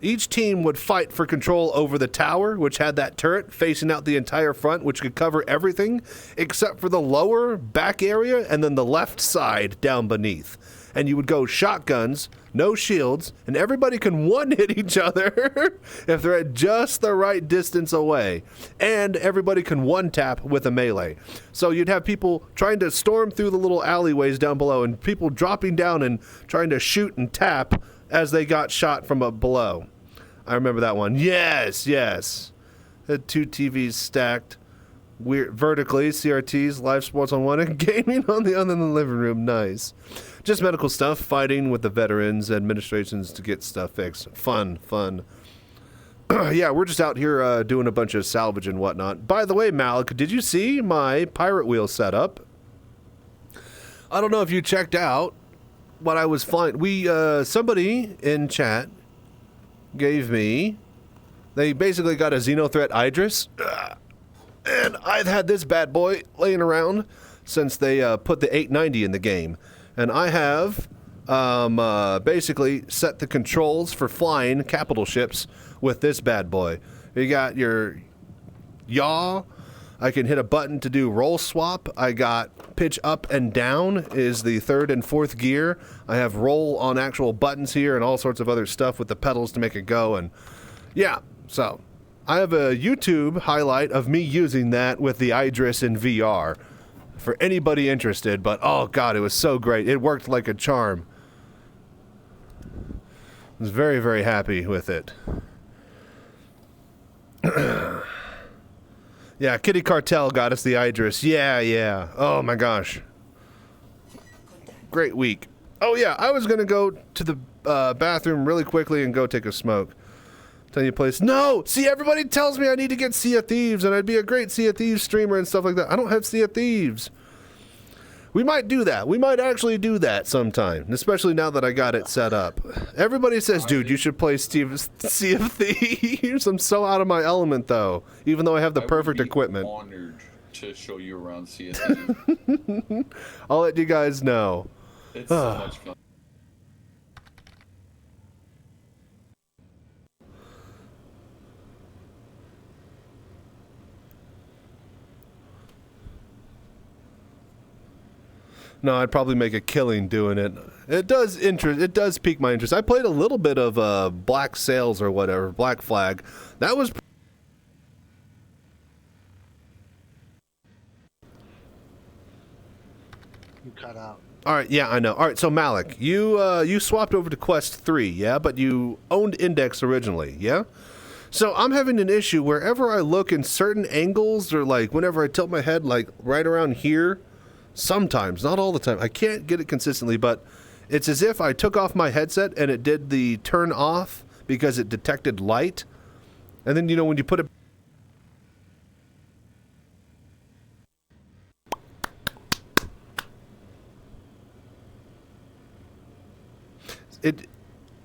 each team would fight for control over the tower, which had that turret facing out the entire front, which could cover everything except for the lower back area and then the left side down beneath. And you would go shotguns, no shields, and everybody can one-hit each other if they're at just the right distance away. And everybody can one-tap with a melee. So you'd have people trying to storm through the little alleyways down below and people dropping down and trying to shoot and tap as they got shot from below. I remember that one. Yes. Had 2 TVs stacked vertically, CRTs, live sports on one, and gaming on the other in the living room. Nice. Just medical stuff, fighting with the veterans, administrations to get stuff fixed. Fun. Yeah, we're just out here doing a bunch of salvage and whatnot. By the way, Malik, did you see my pirate wheel setup? I don't know if you checked out what I was flying. Somebody in chat gave me, they basically got a Xenothreat Idris, and I've had this bad boy laying around since they put the 890 in the game. And I have basically set the controls for flying capital ships with this bad boy. You got your yaw. I can hit a button to do roll swap. I got pitch up and down is the 3rd and 4th gear. I have roll on actual buttons here and all sorts of other stuff with the pedals to make it go. And yeah, so I have a YouTube highlight of me using that with the Idris in VR for anybody interested. But oh god, it was so great. It worked like a charm. I was very, very happy with it. Yeah, Kitty Cartel got us the Idris. Yeah. Oh my gosh. Great week. Oh yeah, I was gonna go to the bathroom really quickly and go take a smoke. Tell you place. No! See, everybody tells me I need to get Sea of Thieves and I'd be a great Sea of Thieves streamer and stuff like that. I don't have Sea of Thieves. We might do that. We might actually do that sometime, especially now that I got it set up. Everybody says, dude, you should play Sea of Thieves. I'm so out of my element, though, even though I have the perfect equipment. I'm honored to show you around Sea of Thieves. I'll let you guys know. It's so much fun. No, I'd probably make a killing doing it. It does pique my interest. I played a little bit of Black Sails or whatever, Black Flag. That was You cut out. all right. Yeah, I know. All right, so Malik, you swapped over to Quest 3, yeah, but you owned Index originally, yeah. So I'm having an issue wherever I look in certain angles, or like whenever I tilt my head, like right around here. Sometimes, not all the time. I can't get it consistently, but it's as if I took off my headset and it did the turn off because it detected light. And then, when you put it,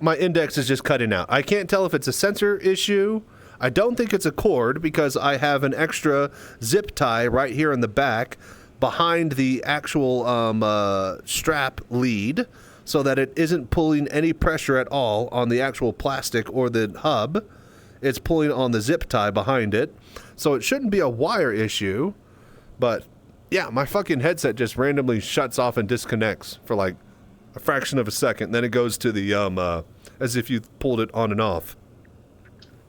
my Index is just cutting out. I can't tell if it's a sensor issue. I don't think it's a cord because I have an extra zip tie right here in the back. behind the actual strap lead so that it isn't pulling any pressure at all on the actual plastic or the hub. It's pulling on the zip tie behind it. So it shouldn't be a wire issue. But yeah, my fucking headset just randomly shuts off and disconnects for like a fraction of a second. Then it goes to the, as if you pulled it on and off.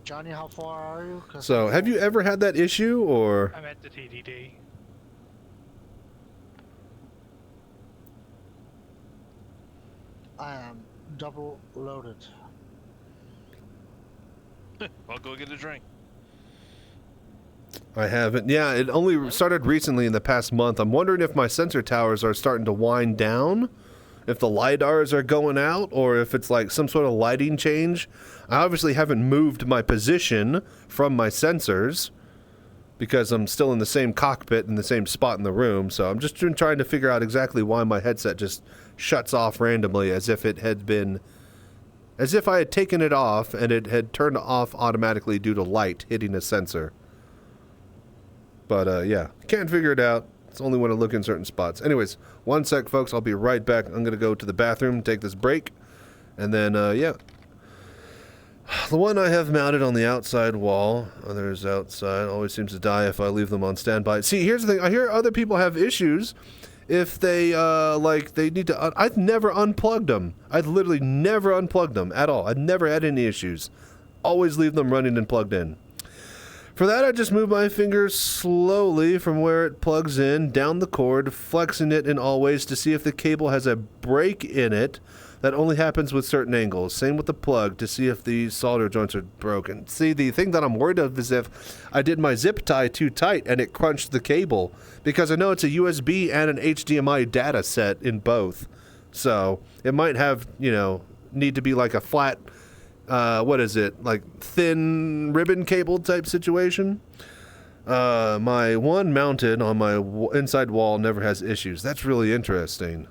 Johnny, how far are you? So have you ever had that issue, or? I'm at the TDD. I am double loaded. I'll go get a drink. I haven't. Yeah, it only started recently in the past month. I'm wondering if my sensor towers are starting to wind down, if the LiDARs are going out, or if it's like some sort of lighting change. I obviously haven't moved my position from my sensors because I'm still in the same cockpit in the same spot in the room. So I'm just trying to figure out exactly why my headset just shuts off randomly as if it had been, as if I had taken it off and it had turned off automatically due to light hitting a sensor. But yeah, can't figure it out. It's only when I look in certain spots. Anyways, one sec, folks. I'll be right back. I'm going to go to the bathroom, take this break, and then, yeah. The one I have mounted on the outside wall, others outside, always seems to die if I leave them on standby. See, here's the thing. I hear other people have issues if they, like, they need to... I've never unplugged them. I've literally never unplugged them at all. I've never had any issues. Always leave them running and plugged in. For that, I just move my fingers slowly from where it plugs in, down the cord, flexing it in all ways to see if the cable has a break in it. That only happens with certain angles. Same with the plug to see if the solder joints are broken. See, the thing that I'm worried of is if I did my zip tie too tight and it crunched the cable, because I know it's a USB and an HDMI data set in both. So it might have, you know, need to be like a flat... what is it? Like thin ribbon cable type situation. My one mounted on my inside wall never has issues. That's really interesting.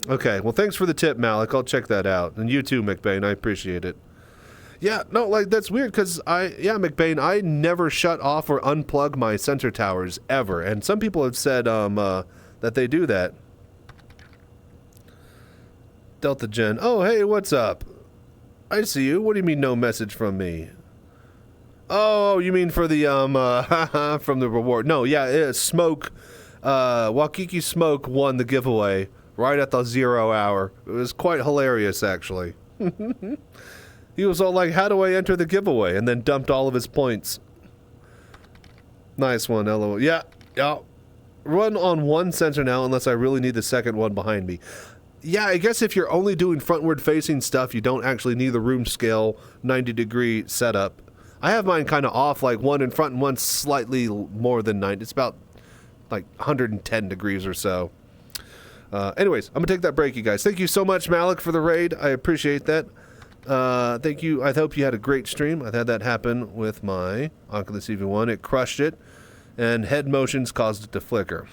Okay, well, thanks for the tip, Malik. I'll check that out. And you too, McBain. I appreciate it. Yeah, no, like, that's weird, because McBain, I never shut off or unplug my sensor towers, ever. And some people have said, that they do that. Delta Gen. Oh, hey, what's up? I see you. What do you mean no message from me? Oh, you mean for the, from the reward. No, yeah, Smoke, Wakiki Smoke won the giveaway right at the 0 hour. It was quite hilarious, actually. He was all like, how do I enter the giveaway? And then dumped all of his points. Nice one, LOL. Yeah. Run on one sensor now unless I really need the second one behind me. Yeah, I guess if you're only doing frontward-facing stuff, you don't actually need the room scale 90-degree setup. I have mine kind of off, like one in front and one slightly more than 90. It's about like 110 degrees or so. Anyways, I'm going to take that break, you guys. Thank you so much, Malik, for the raid. I appreciate that. Thank you. I hope you had a great stream. I've had that happen with my Oculus EV1. It crushed it, and head motions caused it to flicker.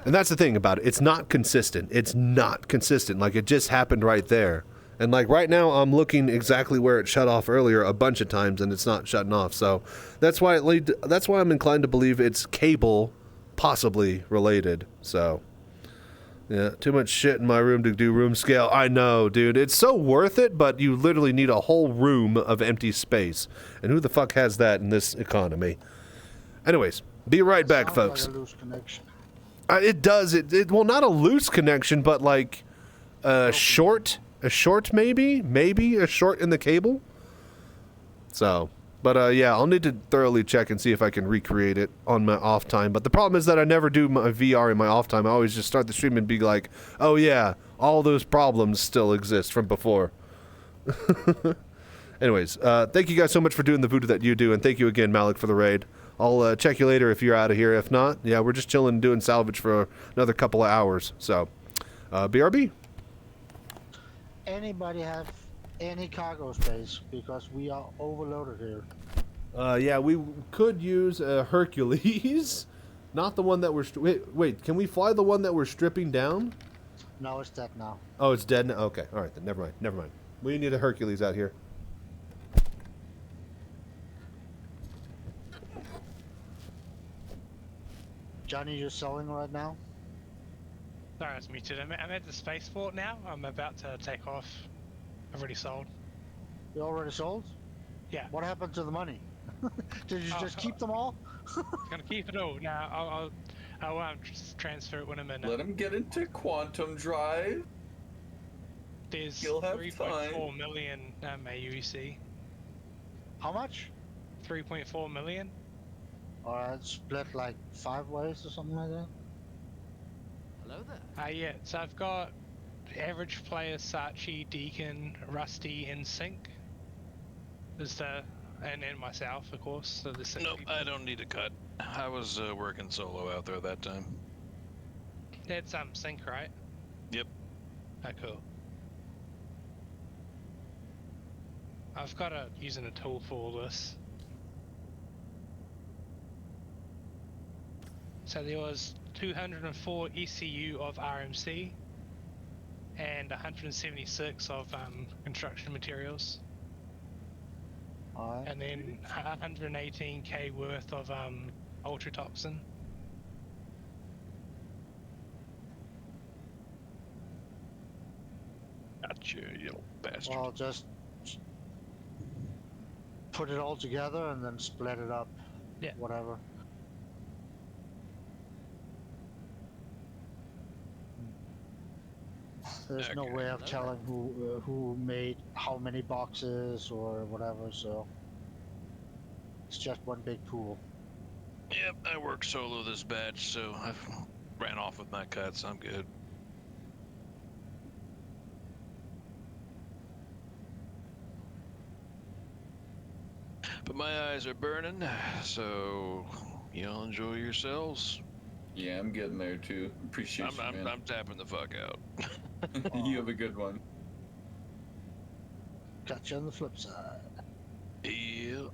And that's the thing about it. It's not consistent. It's not consistent. Like, it just happened right there. And, like, right now I'm looking exactly where it shut off earlier a bunch of times, and it's not shutting off. So that's why that's why I'm inclined to believe it's cable possibly related. So, yeah, too much shit in my room to do room scale. I know, dude. It's so worth it, but you literally need a whole room of empty space. And who the fuck has that in this economy? Anyways, be right back, folks. Like a loose connection. It does. Well, not a loose connection, but like a short maybe a short in the cable. So, but yeah, I'll need to thoroughly check and see if I can recreate it on my off time. But the problem is that I never do my VR in my off time. I always just start the stream and be like, oh yeah, all those problems still exist from before. Anyways, thank you guys so much for doing the voodoo that you do, and thank you again, Malik, for the raid. I'll check you later if you're out of here. If not, yeah, we're just chilling and doing salvage for another couple of hours. So, BRB. Anybody have any cargo space? Because we are overloaded here. Yeah, we could use a Hercules. Not the one that we're... Wait, can we fly the one that we're stripping down? No, it's dead now. Oh, it's dead now? Okay, alright then, never mind. We need a Hercules out here. Johnny, you're selling right now? Sorry, I was muted. I'm at the spaceport now. I'm about to take off. I've already sold. You already sold? Yeah. What happened to the money? Did you just keep them all? Gonna keep it all. No, I'll just transfer it when I'm in. Let him get into quantum drive. There's He'll have 3.4 million AUC. How much? 3.4 million. Alright, split like 5 ways or something like that? Hello there. Yeah, so I've got average player, Sachi, Deacon, Rusty, and Sync. And myself, of course. So the six Nope, people. I don't need a cut. I was working solo out there that time. It's Sync, right? Yep. Oh, cool. I've got using a tool for all this. So there was 204 ECU of RMC and 176 of construction materials. Alright. And then 118k worth of ultratoxin. Gotcha, you little bastard. Well, just put it all together and then split it up. Yeah. Whatever. There's no way of telling who made how many boxes or whatever, so it's just one big pool. Yep, I work solo this batch, so I ran off with my cuts. I'm good. But my eyes are burning, so y'all enjoy yourselves. Yeah, I'm getting there too. Appreciate you, man. I'm tapping the fuck out. You have a good one. Catch you on the flip side. Yeah.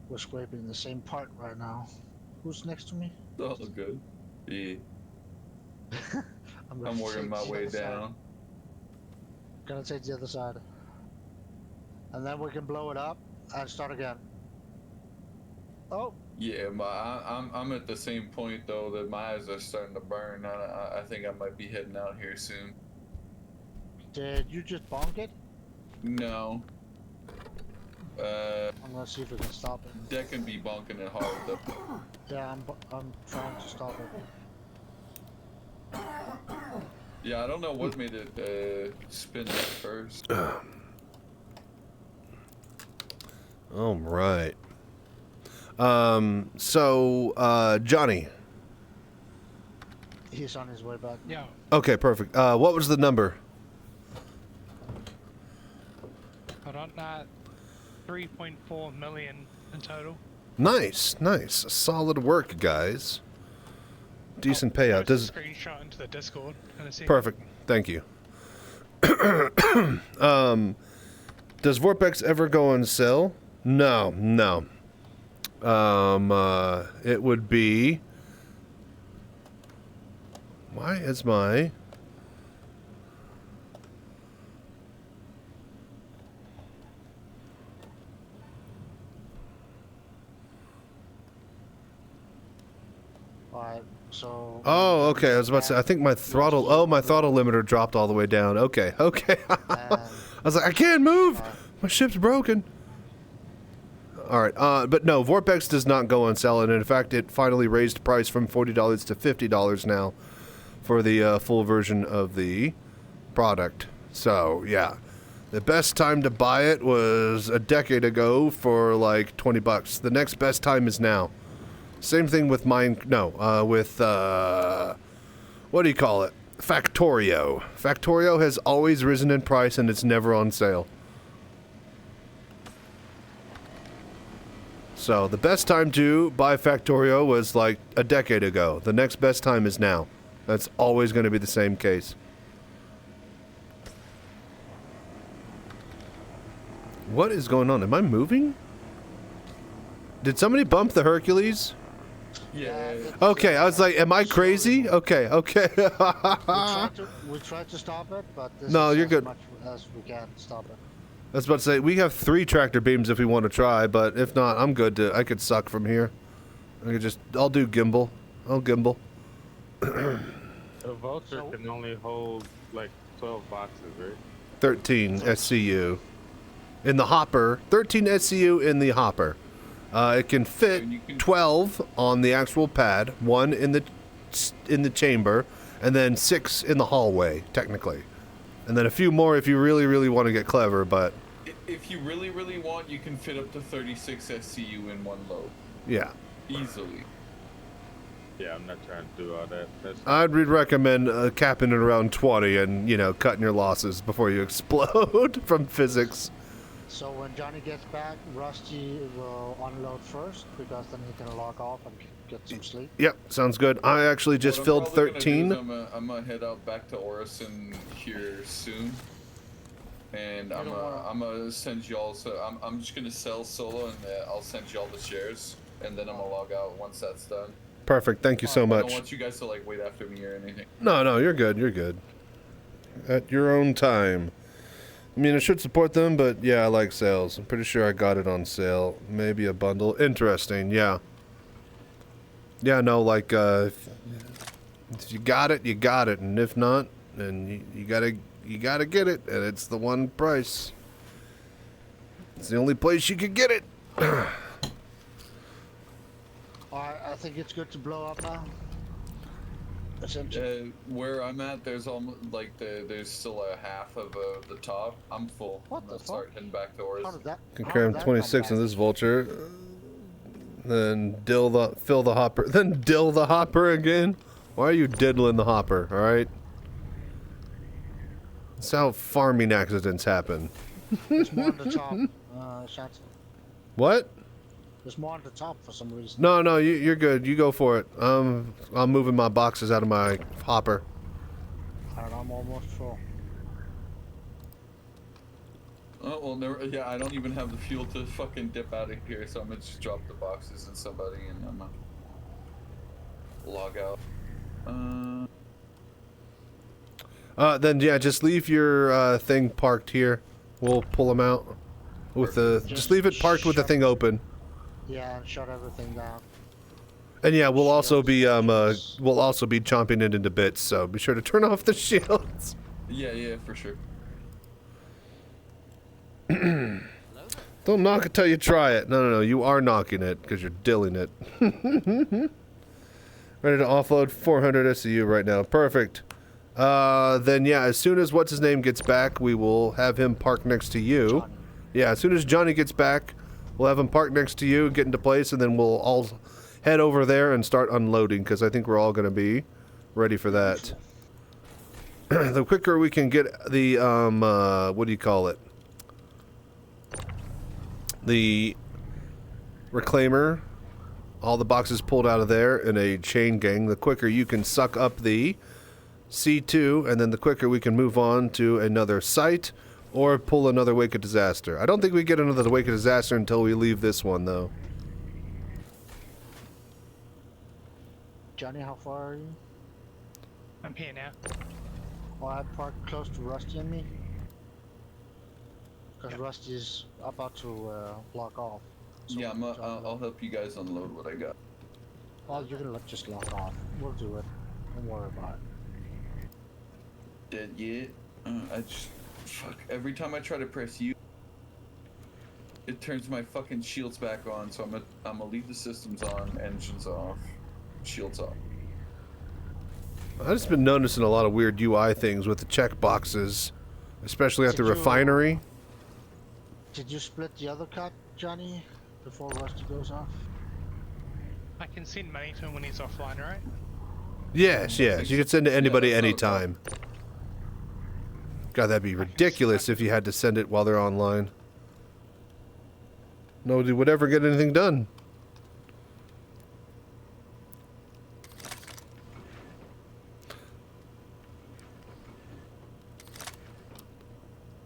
We're scraping the same part right now. Who's next to me? All good. Yeah. I'm working my way down. Gonna take the other side. And then we can blow it up and start again. Oh! Yeah, I'm at the same point though that my eyes are starting to burn. I think I might be heading out here soon. Did you just bonk it? No. I'm gonna see if we can stop it. That can be bonking it hard though. Yeah, I'm trying to stop it. Yeah, I don't know what made it spin at first. All right. So Johnny. He's on his way back. Yeah. Okay, perfect. What was the number? Hold on, 3.4 million in total. Nice, nice. Solid work, guys. Decent payout. Does screenshot into the Discord. Perfect. Thank you. Does Vorpex ever go on sale? No, no. It would be. Why is my? Alright, so... Oh, okay. I was about to say, I think my throttle... Oh, my throttle limiter dropped all the way down. Okay, okay. I was like, I can't move! My ship's broken. Alright, but no, Vorpex does not go on sale, and in fact, it finally raised price from $40 to $50 now for the full version of the product. So, yeah. The best time to buy it was a decade ago for like 20 bucks. The next best time is now. Same thing with what do you call it? Factorio. Factorio has always risen in price and it's never on sale. So the best time to buy Factorio was like a decade ago. The next best time is now. That's always going to be the same case. What is going on? Am I moving? Did somebody bump the Hercules? Yeah. Okay, I was like, am I crazy? Okay. We tried to stop it, but this No, is you're as good. much as we can stop it. I was about to say, we have 3 tractor beams if we want to try, but if not, I'm good to, I could suck from here. I'll do gimbal. I'll gimbal. A vulture can only hold like 12 boxes, right? 13 SCU. In the hopper, 13 SCU in the hopper. It can fit 12 on the actual pad, 1 in the chamber, and then 6 in the hallway, technically. And then a few more if you really, really want to get clever, but... If you really, really want, you can fit up to 36 SCU in one load. Yeah. Easily. Yeah, I'm not trying to do all that. I'd recommend capping it around 20 and, you know, cutting your losses before you explode from physics. So when Johnny gets back, Rusty will unload first, because then he can log off and get some sleep. Yep, sounds good. I actually just filled 13. I'm gonna head out back to Orison here soon, and I'm gonna send y'all. So I'm just gonna sell solo, and I'll send y'all the shares, and then I'm gonna log out once that's done. Perfect. Thank you so I much. don't want you guys to like wait after me or anything. No, you're good. You're good. At your own time. I mean, it should support them, but yeah, I like sales. I'm pretty sure I got it on sale. Maybe a bundle. Interesting, yeah. Yeah, no, like, if you got it, you got it. And if not, then you gotta get it. And it's the one price. It's the only place you could get it. I think it's good to blow up now. Where I'm at, there's almost like there's still a half of the top. I'm full. What the fuck? Start heading back to Orison. Can cram 26 in this vulture. Then fill the hopper. Then dill the hopper again. Why are you diddling the hopper? All right. That's how farming accidents happen. There's more on the top, shots. What? There's more on the top for some reason. No, you're good. You go for it. I'm moving my boxes out of my hopper. And I'm almost full. Oh well, never. Yeah, I don't even have the fuel to fucking dip out of here, so I'm gonna just drop the boxes in somebody and I'm gonna log out. Then yeah, just leave your thing parked here. We'll pull them out with the. Just leave it parked with the thing open. Yeah, and shut everything down. And yeah, we'll also be chomping it into bits. So be sure to turn off the shields. Yeah, for sure. Don't knock it till you try it. No, you are knocking it because you're dilling it. Ready to offload 400 SCU right now. Perfect. Then yeah, as soon as what's his name gets back, we will have him park next to you. Johnny. Yeah, as soon as Johnny gets back, we'll have him park next to you, get into place, and then we'll all head over there and start unloading because I think we're all going to be ready for that. The quicker we can get the what do you call it? The reclaimer, all the boxes pulled out of there in a chain gang, the quicker you can suck up the C2, and then the quicker we can move on to another site or pull another Wake of Disaster. I don't think we get another Wake of Disaster until we leave this one, though. Johnny, how far are you? I'm here now. Well, I parked close to Rusty and me. Because Rusty's about to block off. So Yeah, I'll help you guys unload what I got. Well, you can just lock off. We'll do it. Don't worry about it. Dead yet? I just fuck. Every time I try to press U, it turns my fucking shields back on. So I'm gonna leave the systems on, engines off, shields off. I've just been noticing a lot of weird UI things with the check boxes, especially at the refinery. Did you split the other cut, Johnny, before Rusty goes off? I can send money to him when he's offline, right? Yes. You can send to anybody anytime. God, that'd be ridiculous if you had to send it while they're online. Nobody would ever get anything done.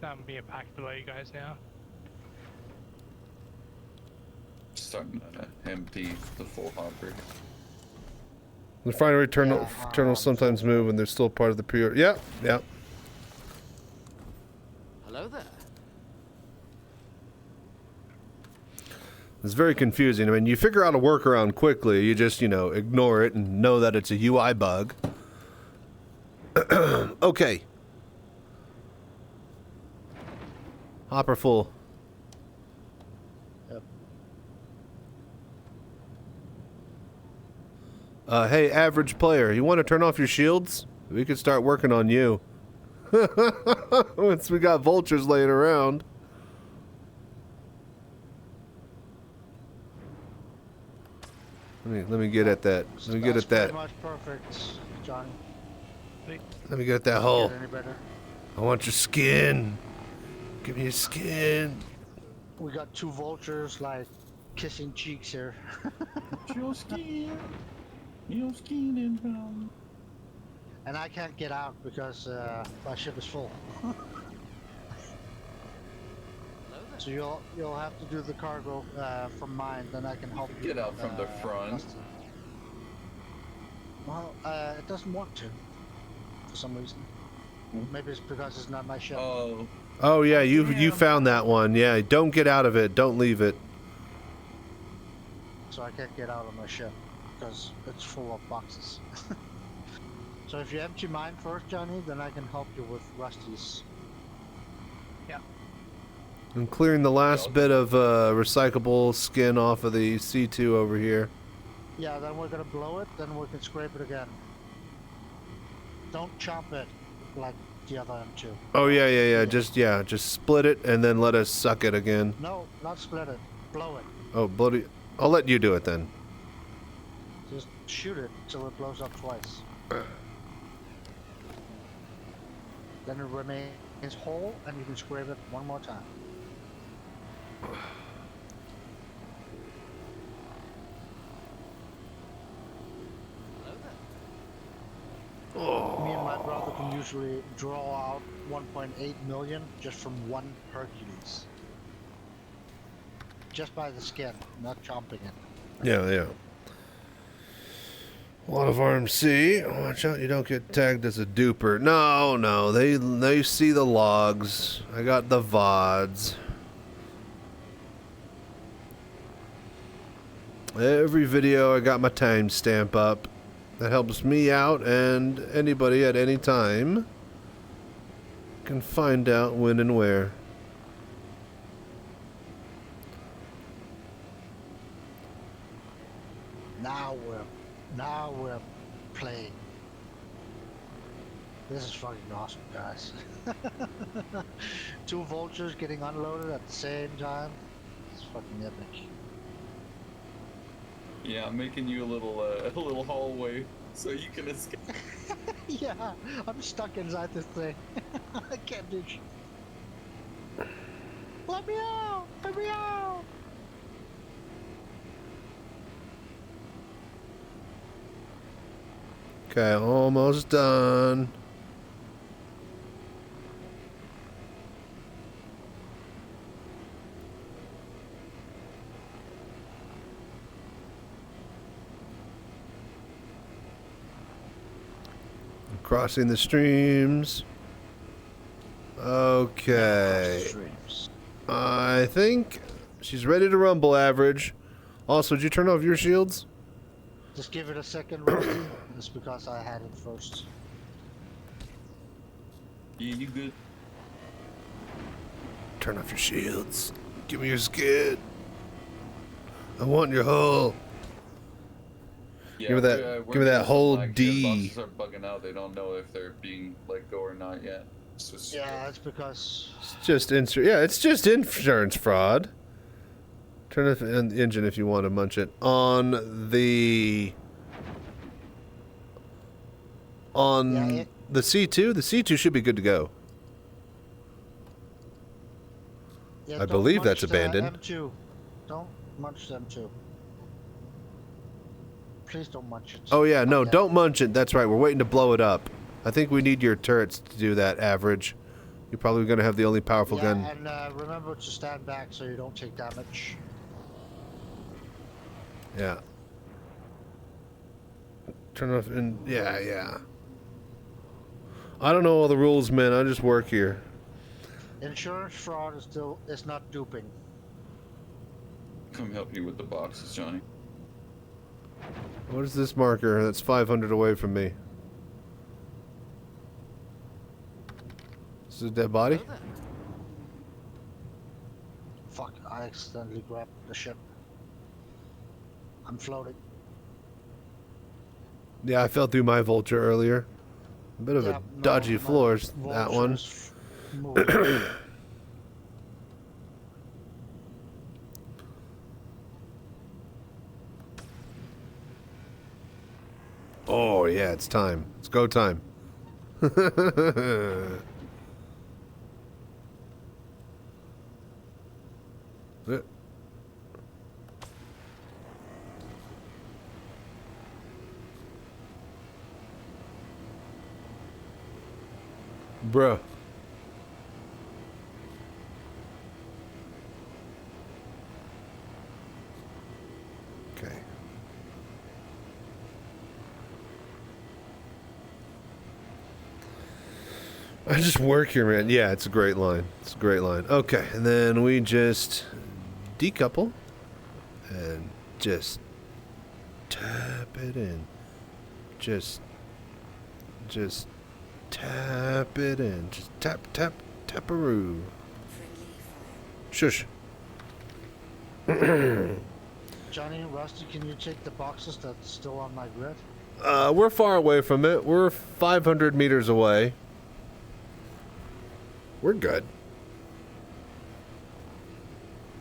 I'm being packed below you guys now. Starting to empty the full hopper. The refinery terminals sometimes move when they're still part of the pre-order. Yeah, yeah. Hello there. It's very confusing. I mean, you figure out a workaround quickly. You just, you know, ignore it and know that it's a UI bug. Okay. Hopper full. Yep. Hey, average player, you want to turn off your shields? We could start working on you. Once we got vultures laying around. Let me get at that. Let me get at that. Pretty much perfect, Johnny. Let me get at that hole. Get any better? I want your skin. Give me your skin. We got two vultures like kissing cheeks here. Your skin. Your skin in brown. And I can't get out because my ship is full. So you'll have to do the cargo from mine, then I can help you. Get out from the front. Well, it doesn't want to, for some reason. Maybe it's because it's not my ship. Oh yeah, you found that one. Yeah, don't get out of it. Don't leave it. So I can't get out of my ship because it's full of boxes. So if you empty mine first, Johnny, then I can help you with Rusty's. Yeah. I'm clearing the last bit of recyclable skin off of the C2 over here. Yeah, then we're gonna blow it, then we can scrape it again. Don't chomp it like the other M2. Oh yeah. Just split it and then let us suck it again. No, not split it. Blow it. Oh, bloody! I'll let you do it then. Just shoot it till it blows up twice. Then it remains whole, and you can scrape it one more time. Me and my brother can usually draw out 1.8 million just from one Hercules. Just by the skin, not chomping it. Yeah. A lot of RMC. Watch out, you don't get tagged as a duper. No, they see the logs. I got the VODs. Every video I got my timestamp up. That helps me out, and anybody at any time can find out when and where. Now we're playing. This is fucking awesome, guys. Two vultures getting unloaded at the same time. It's fucking epic. Yeah, I'm making you a little hallway so you can escape. Yeah, I'm stuck inside this thing. I can't do shit. Let me out! Let me out! Okay, almost done. Crossing the streams. Okay. I think she's ready to rumble, average. Also, did you turn off your shields? Just give it a second, Rusty. It's because I had it first. Yeah, you good. Turn off your shields. Give me your skin. I want your hull. Yeah, give me that whole D. Boxes are bugging out. They don't know if they're being let go or not yet. Yeah, it's because it's just it's just insurance fraud. Turn off the engine if you want to munch it on the the C2. The C2 should be good to go. Yeah, I believe that's abandoned. M2. Don't munch the M2. Please don't munch it. Oh yeah, no, don't munch it. That's right. We're waiting to blow it up. I think we need your turrets to do that, average. You're probably gonna have the only powerful Yeah, gun. and remember to stand back so you don't take damage. Yeah. Turn off and yeah. I don't know all the rules, man. I just work here. Insurance fraud is not duping. Come help you with the boxes, Johnny. What is this marker? That's 500 away from me. Is it a dead body? Fuck, I accidentally grabbed the ship. I'm floating. Yeah, I fell through my vulture earlier. A bit of Yeah, a dodgy floors, that one. Oh yeah, it's time. It's go time. Bruh. Okay. I just work here, man. Yeah, it's a great line. It's a great line. Okay, and then we just decouple and just tap it in. Just tap it in. Just tap, taparoo. Shush. Johnny and Rusty, can you take the boxes that's still on my grid? We're far away from it. We're 500 meters away. We're good.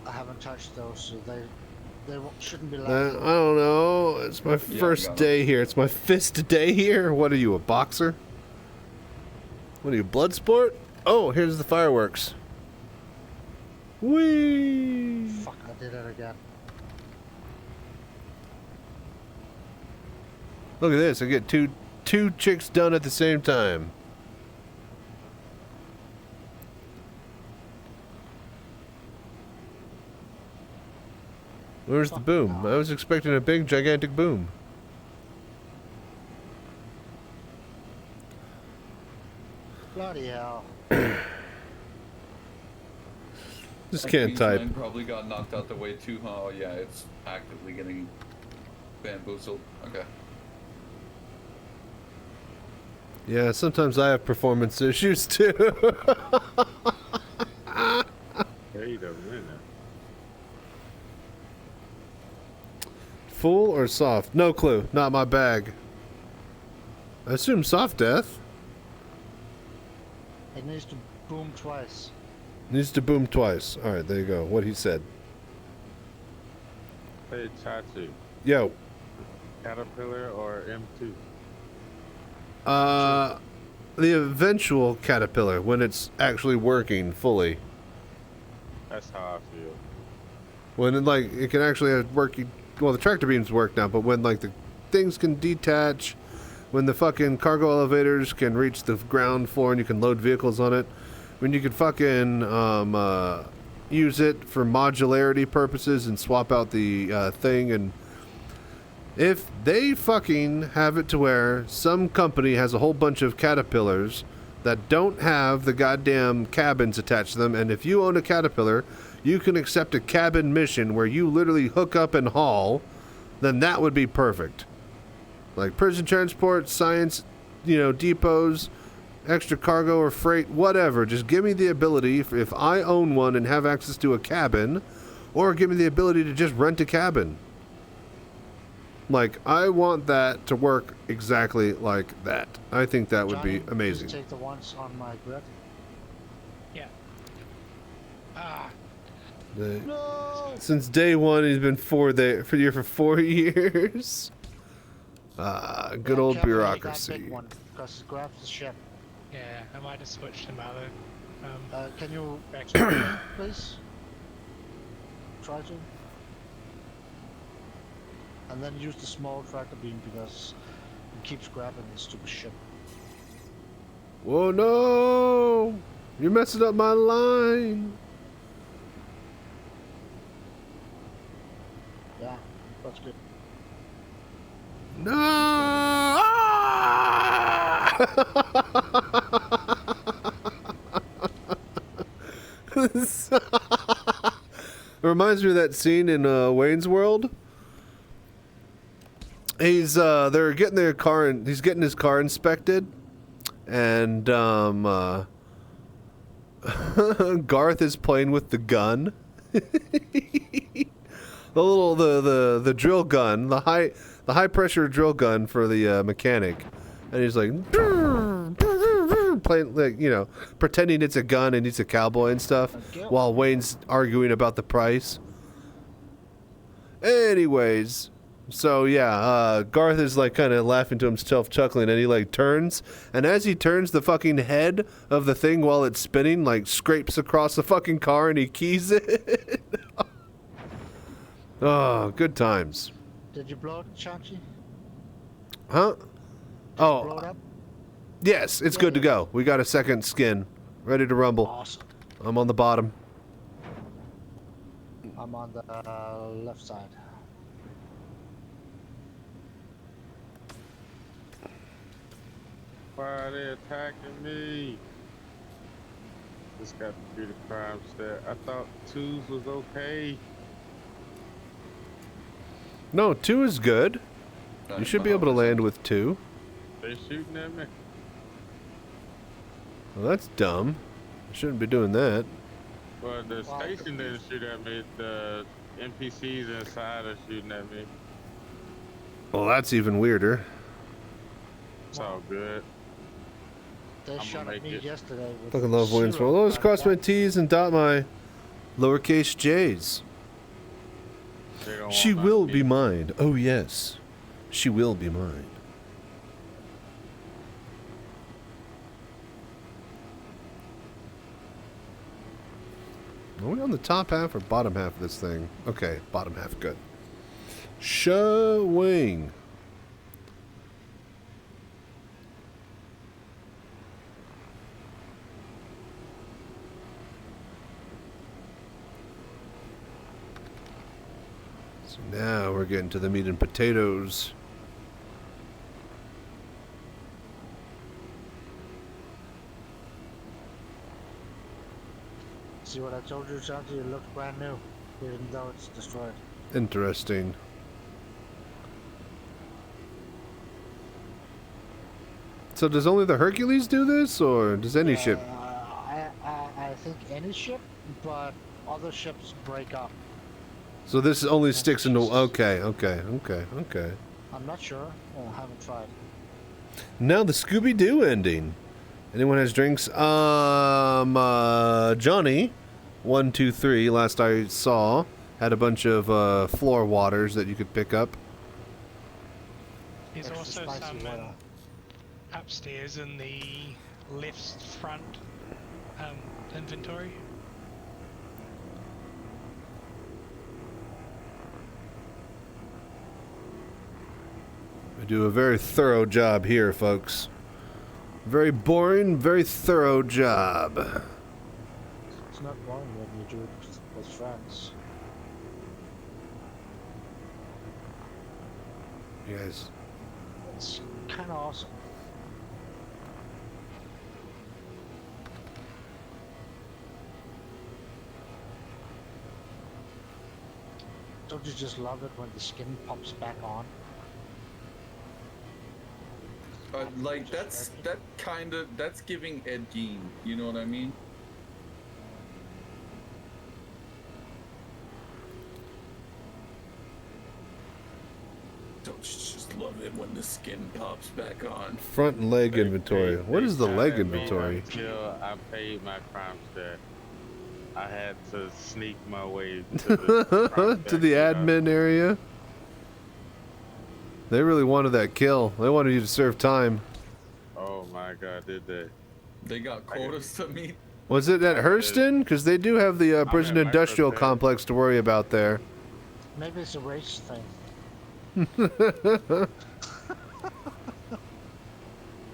I haven't touched those, so they shouldn't be I landing. don't know. It's my first day here. It's my 5th day here. What are you, a boxer? What are you, Bloodsport? Oh, here's the fireworks. Whee! Fuck, I did it again. Look at this. I get two chicks done at the same time. Where's the boom? I was expecting a big, gigantic boom. Bloody hell. Just can't type. Mine probably got knocked out the way too, huh? Oh yeah, it's actively getting bamboozled. Okay. Yeah, sometimes I have performance issues too. Wait a minute. Full or soft? No clue. Not my bag. I assume soft death. It needs to boom twice. Needs to boom twice. Alright, there you go. What he said. Hey, Chachi. Yo. Caterpillar or M2? The eventual caterpillar, when it's actually working fully. That's how I feel. When it can actually work. Well, the tractor beams work now, but when the things can detach, when the fucking cargo elevators can reach the ground floor and you can load vehicles on it, when you can fucking use it for modularity purposes and swap out the thing, and if they fucking have it to where some company has a whole bunch of caterpillars that don't have the goddamn cabins attached to them, and if you own a caterpillar, you can accept a cabin mission where you literally hook up and haul, then that would be perfect. Like prison transport, science, depots, extra cargo or freight, whatever. Just give me the ability, if I own one and have access to a cabin, or give me the ability to just rent a cabin. I want that to work exactly like that. I think that would be amazing. Take the ones on my grid. Yeah. Ah. No! Since day one, he's been here for 4 years. Good old bureaucracy. Because it grabs the ship. Yeah, I might have switched him out. Can you please try to? And then use the small tractor beam because it keeps grabbing the stupid ship. Whoa, no! You're messing up my line. Yeah, that's good. No! Ah! It reminds me of that scene in Wayne's World. They're getting their car and he's getting his car inspected, and Garth is playing with the gun. the drill gun, the high pressure drill gun for the mechanic, and he's like playing, like, you know, pretending it's a gun and he's a cowboy and stuff, while Wayne's arguing about the price. Anyways, so yeah, Garth is like kind of laughing to himself, chuckling, and he like turns, and as he turns, the fucking head of the thing while it's spinning like scrapes across the fucking car, and he keys it. Oh, good times. Did you blow it, Chachi? Huh? Blow it up? Yes, it's good to go. We got a second skin, ready to rumble. Awesome. I'm on the bottom. I'm on the left side. Why are they attacking me? This got to be the crime stat. I thought 2s was okay. No, 2 is good. You should be able to land with 2. They shooting at me. Well, that's dumb. I shouldn't be doing that. Well, the station didn't shoot at me. The NPCs inside are shooting at me. Well, that's even weirder. It's all good. They shot at me yesterday. Fucking love Wayne's World. Always cross my T's and dot my lowercase J's. She will be mine. Oh, yes. She will be mine. Are we on the top half or bottom half of this thing? Okay, bottom half, good. Showing. So now we're getting to the meat and potatoes. See what I told you, Santi? It looks brand new, even though it's destroyed. Interesting. So does only the Hercules do this, or does any ship? I think any ship, but other ships break up. So this only sticks into... Okay. I'm not sure. I haven't tried. Now the Scooby-Doo ending. Anyone has drinks? Johnny, 123, last I saw, had a bunch of floor waters that you could pick up. There's also some upstairs in the left front inventory. We do a very thorough job here, folks. Very boring, very thorough job. It's not boring when you do it with friends. You guys. It's kind of awesome. Don't you just love it when the skin pops back on? Like that's giving Ed Gein, you know what I mean? Don't you just love it when the skin pops back on? Front and leg inventory. What is the leg inventory? Until I paid my crime stat, I had to sneak my way to the to the admin area. They really wanted that kill. They wanted you to serve time. Oh my god, did they? They got quotas to meet. Was it at Hurston? Because they do have the prison industrial complex to worry about there. Maybe it's a race thing.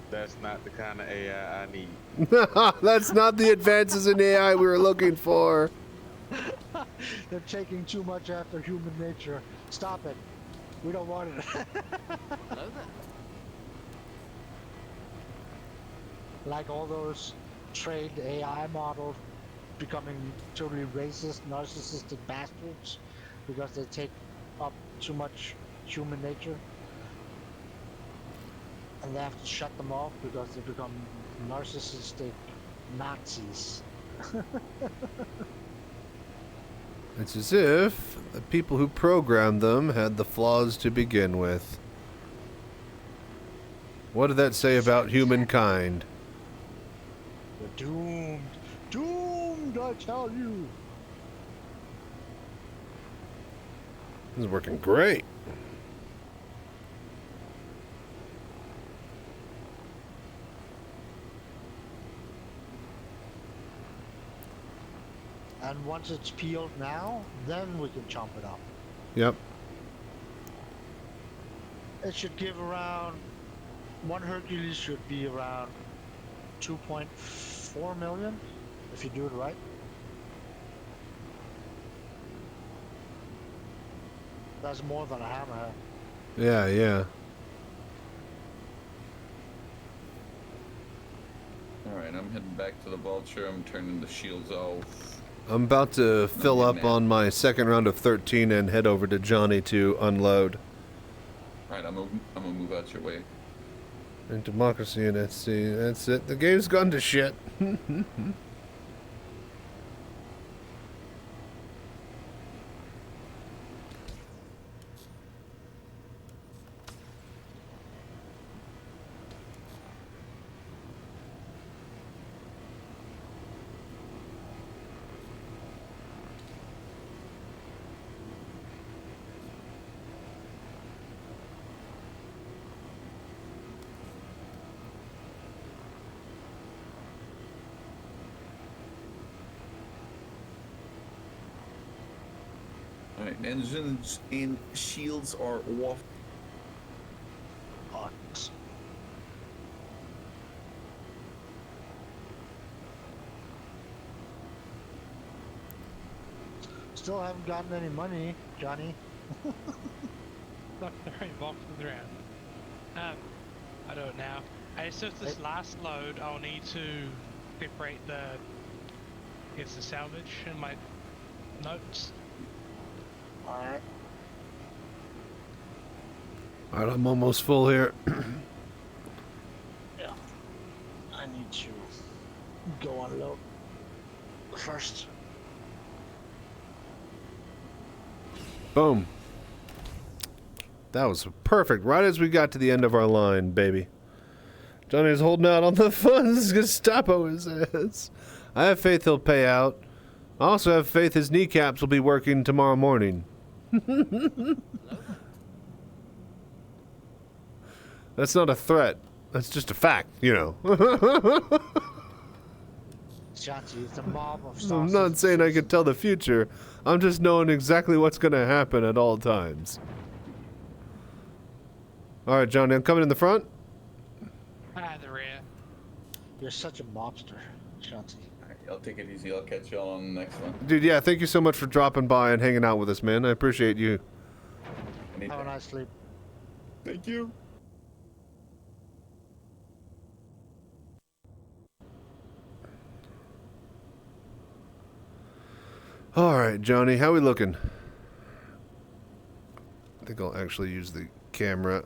That That's not the kind of AI I need. That's not the advances in AI we were looking for. They're taking too much after human nature. Stop it. We don't want it. Hello there. Like all those trained AI models becoming totally racist, narcissistic bastards because they take up too much human nature. And they have to shut them off because they become narcissistic Nazis. It's as if the people who programmed them had the flaws to begin with. What did that say about humankind? They're doomed. Doomed, I tell you. This is working great. And once it's peeled now, then we can chomp it up. Yep. It should give around, one Hercules should be around 2.4 million, if you do it right. That's more than a hammerhead. Yeah, yeah. Alright, I'm heading back to the vulture. I'm turning the shields off. I'm about to fill up on my second round of 13 and head over to Johnny to unload. Alright, I'm gonna move out your way. And democracy and SC. That's it. The game's gone to shit. Alright, engines and shields are off. Still haven't gotten any money, Johnny. Not very box with around. I do it now. Hey, so this last load, I'll need to separate the salvage in my notes. Alright. Alright, I'm almost full here. Yeah. I need to go unload first. Boom. That was perfect. Right as we got to the end of our line, baby. Johnny's holding out on the funds. Gestapo his ass. I have faith he'll pay out. I also have faith his kneecaps will be working tomorrow morning. That's not a threat. That's just a fact, you know. Shanti, it's a mob of I'm not saying I can tell the future. I'm just knowing exactly what's going to happen at all times. Alright, Johnny, I'm coming in the front. The rear. You're such a mobster, Shanti. Alright, I'll take it easy. I'll catch y'all on the next one. Dude, yeah, thank you so much for dropping by and hanging out with us, man. I appreciate you. Have a nice sleep. Thank you. Alright, Johnny, how we looking? I think I'll actually use the camera.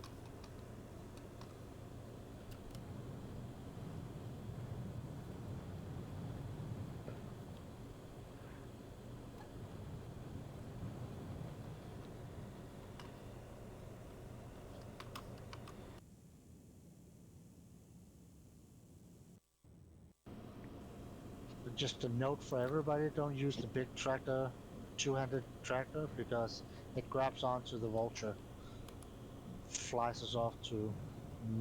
Just a note for everybody, don't use the big tractor, two-handed tractor, because it grabs onto the vulture. Flies us off to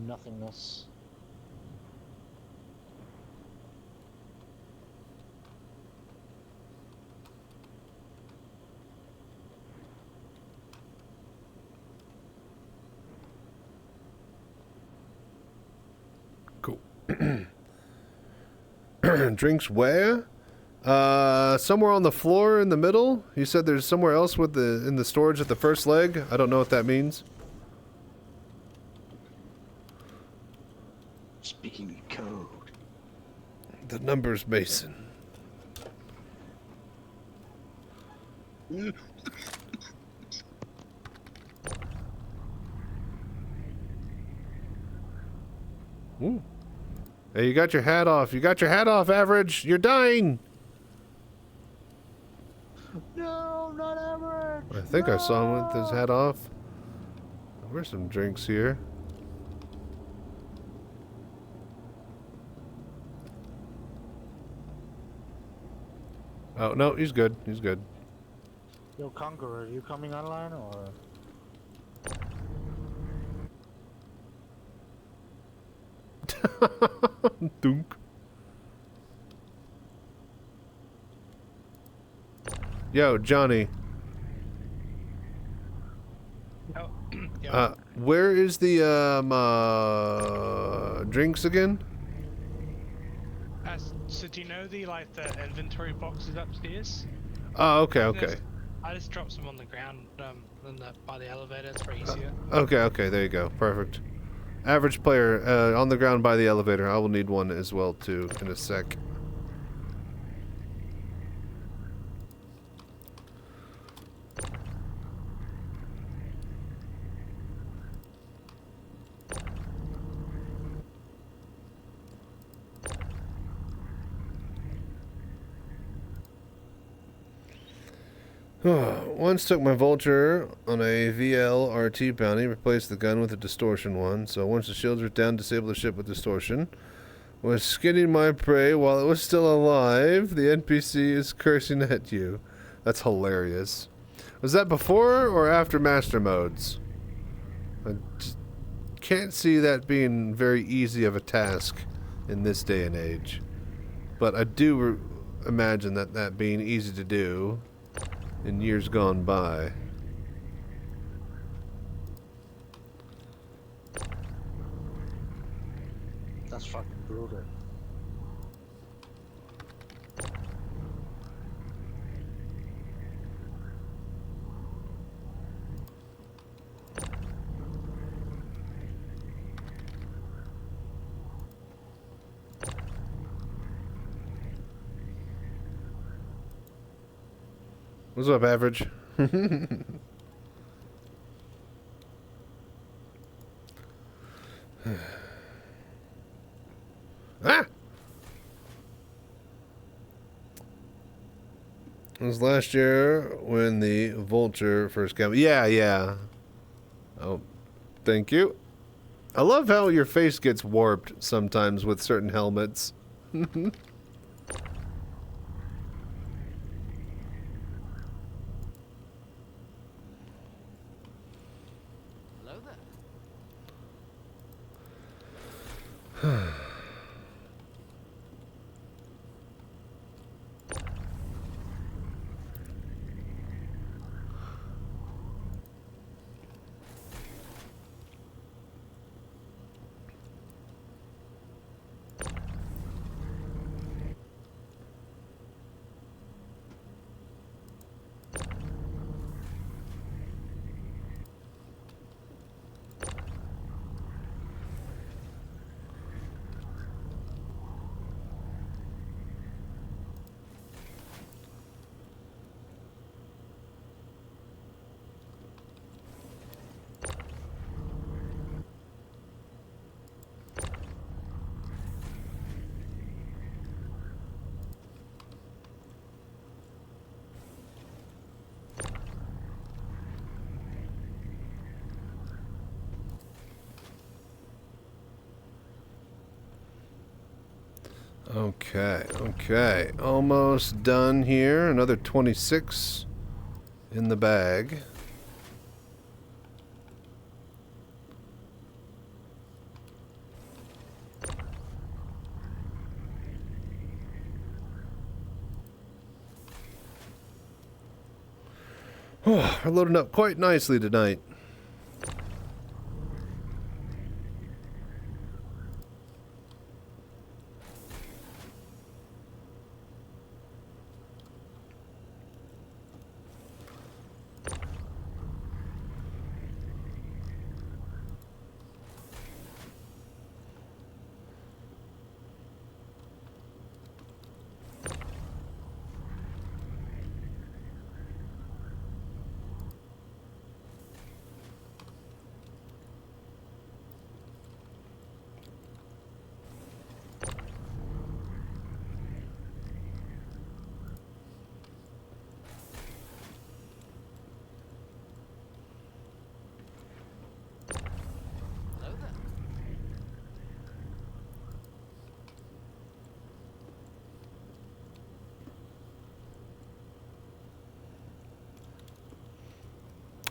nothingness. Cool. Drinks where? Somewhere on the floor in the middle. You said there's somewhere else with in the storage at the first leg. I don't know what that means. Speaking in code. The numbers, Mason. Ooh. Hey, you got your hat off. You got your hat off, Average. You're dying. No, not Average. I think I saw him with his hat off. Where's some drinks here? Oh, no, he's good. He's good. Yo, Conqueror, are you coming online or? Dunk. Yo, Johnny. Oh, yeah. Where is the drinks again? So do you know the inventory boxes upstairs? Oh, okay, okay. I just dropped some on the ground by the elevator. It's pretty easier. Okay, okay, there you go. Perfect. Average player on the ground by the elevator. I will need one as well too in a sec. Once took my Vulture on a VL RT bounty, replaced the gun with a distortion one. So once the shields were down, disable the ship with distortion. Was skinning my prey while it was still alive. The NPC is cursing at you. That's hilarious. Was that before or after master modes? I just can't see that being very easy of a task in this day and age. But I do imagine that being easy to do in years gone by. That's fucking brutal. What's up, Average? Ah! It was last year when the Vulture first came. Yeah, yeah. Oh, thank you. I love how your face gets warped sometimes with certain helmets. Hello there. Okay, okay. Almost done here. Another 26 in the bag. Oh, we're loading up quite nicely tonight.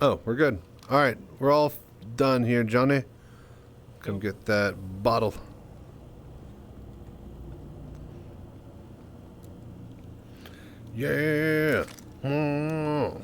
Oh, we're good. All right, we're all done here, Johnny. Come get that bottle. Yeah. Mm.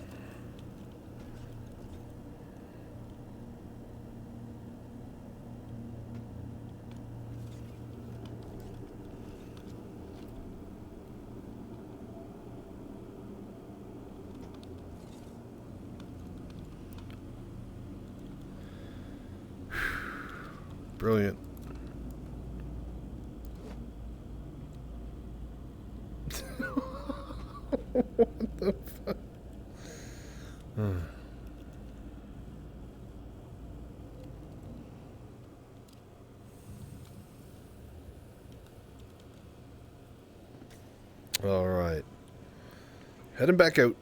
Brilliant. What the fuck? All right. Heading back out.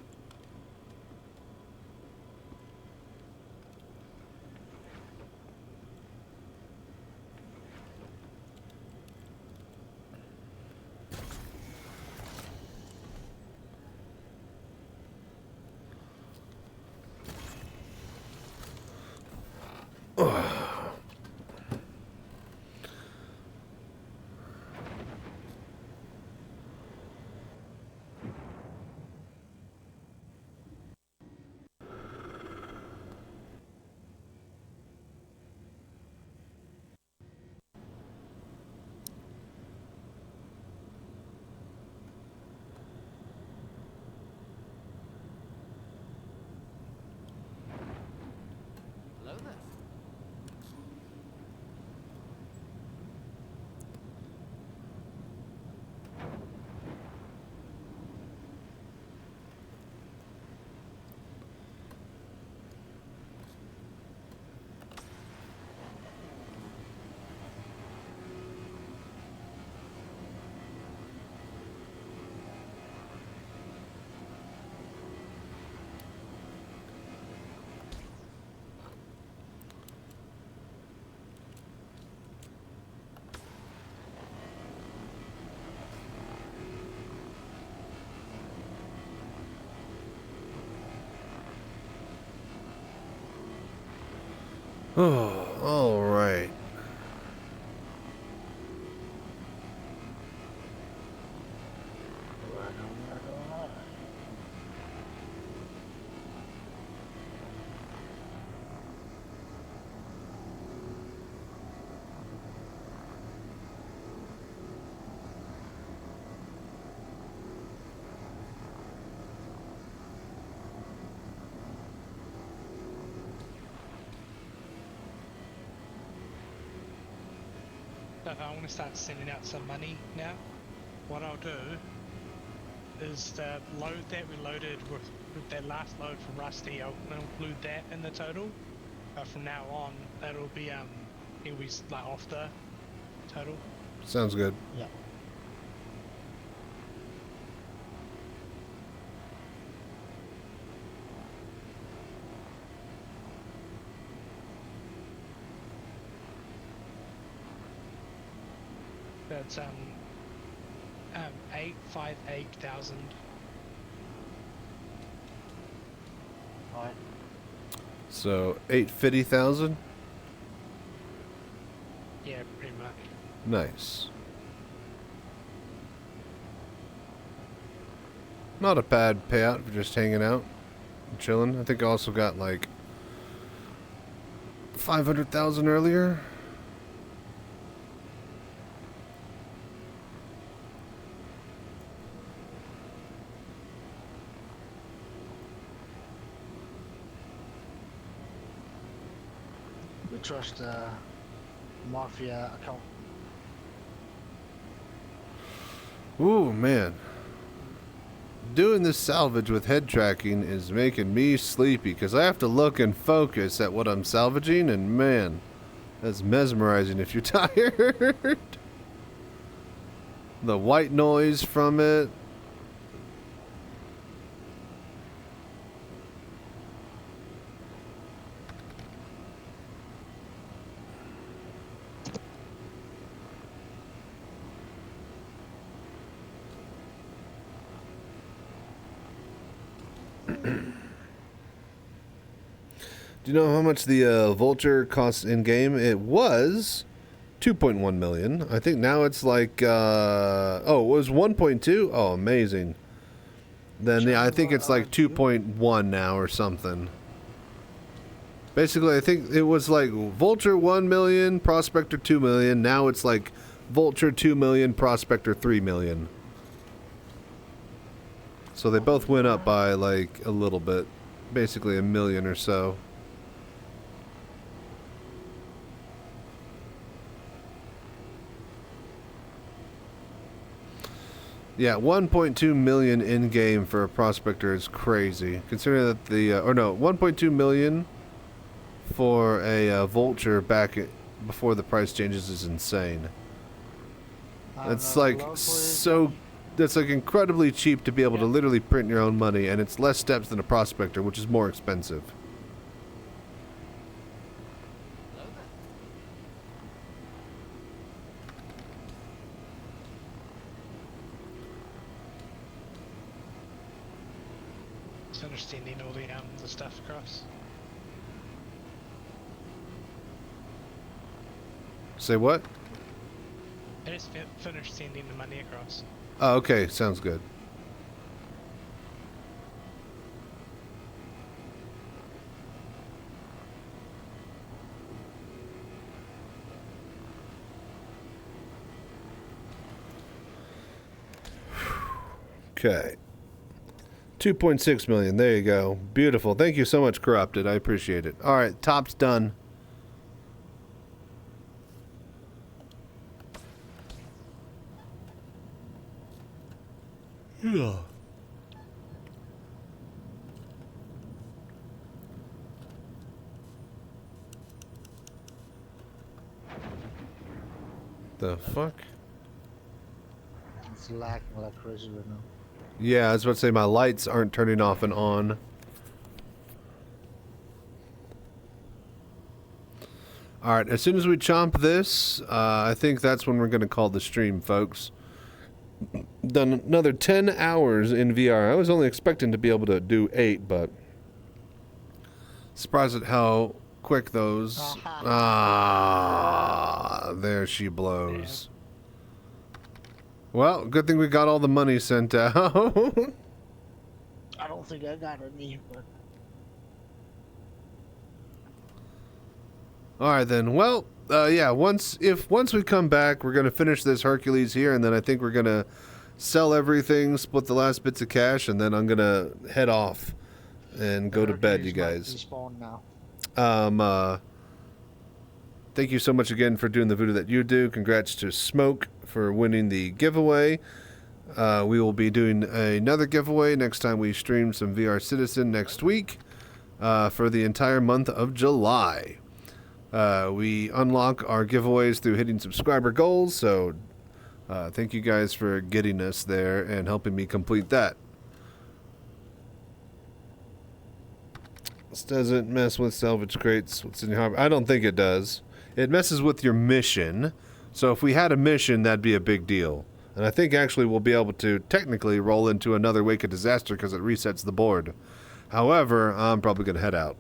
Hello there. Oh, all right. So if I want to start sending out some money now, what I'll do is the load that we loaded with that last load from Rusty, I'll include that in the total. But from now on, that'll be it'll be like off the total. Sounds good. Yeah. That's 858,000. Alright. So 850,000. Yeah, pretty much. Nice. Not a bad payout for just hanging out and chilling. I think I also got like 500,000 earlier. We trust Mafia account. Ooh, man. Doing this salvage with head tracking is making me sleepy because I have to look and focus at what I'm salvaging, and man, that's mesmerizing if you're tired. The white noise from it. Do you know how much the Vulture costs in game? It was 2.1 million. I think now it's like oh, it was 1.2. Oh, amazing. Then yeah, I think it's like 2.1 now or something. Basically, I think it was like Vulture 1 million, Prospector 2 million. Now it's like Vulture 2 million, Prospector 3 million. So they both went up by like a little bit, basically a million or so. Yeah, 1.2 million in game for a Prospector is crazy. Considering that the or no, 1.2 million for a Vulture before the price changes is insane. That's like so. That's like incredibly cheap to be able to literally print your own money, and it's less steps than a Prospector, which is more expensive. Just understanding all the stuff across. Say what? I just finished sending the money across. Oh, okay, sounds good. Okay. 2.6 million. There you go. Beautiful. Thank you so much, Corrupted. I appreciate it. All right, top's done. Yeah. The fuck? It's lagging like crazy right now. Yeah, I was about to say my lights aren't turning off and on. Alright, as soon as we chomp this, I think that's when we're going to call the stream, folks. Done another 10 hours in VR. I was only expecting to be able to do 8, but surprised at how quick those... there she blows. Well, good thing we got all the money sent out. I don't think I got any, but... Alright then, well, yeah, once we come back, we're going to finish this Hercules here, and then I think we're going to sell everything, split the last bits of cash, and then I'm going to head off and go to bed, you guys. Thank you so much again for doing the voodoo that you do. Congrats to Smoke for winning the giveaway. We will be doing another giveaway next time we stream some VR Citizen next week for the entire month of July. We unlock our giveaways through hitting subscriber goals, so thank you guys for getting us there and helping me complete that. This doesn't mess with salvage crates. What's in your harbor? I don't think it does. It messes with your mission. So if we had a mission, that'd be a big deal. And I think actually we'll be able to technically roll into another Wake of Disaster because it resets the board. However, I'm probably going to head out.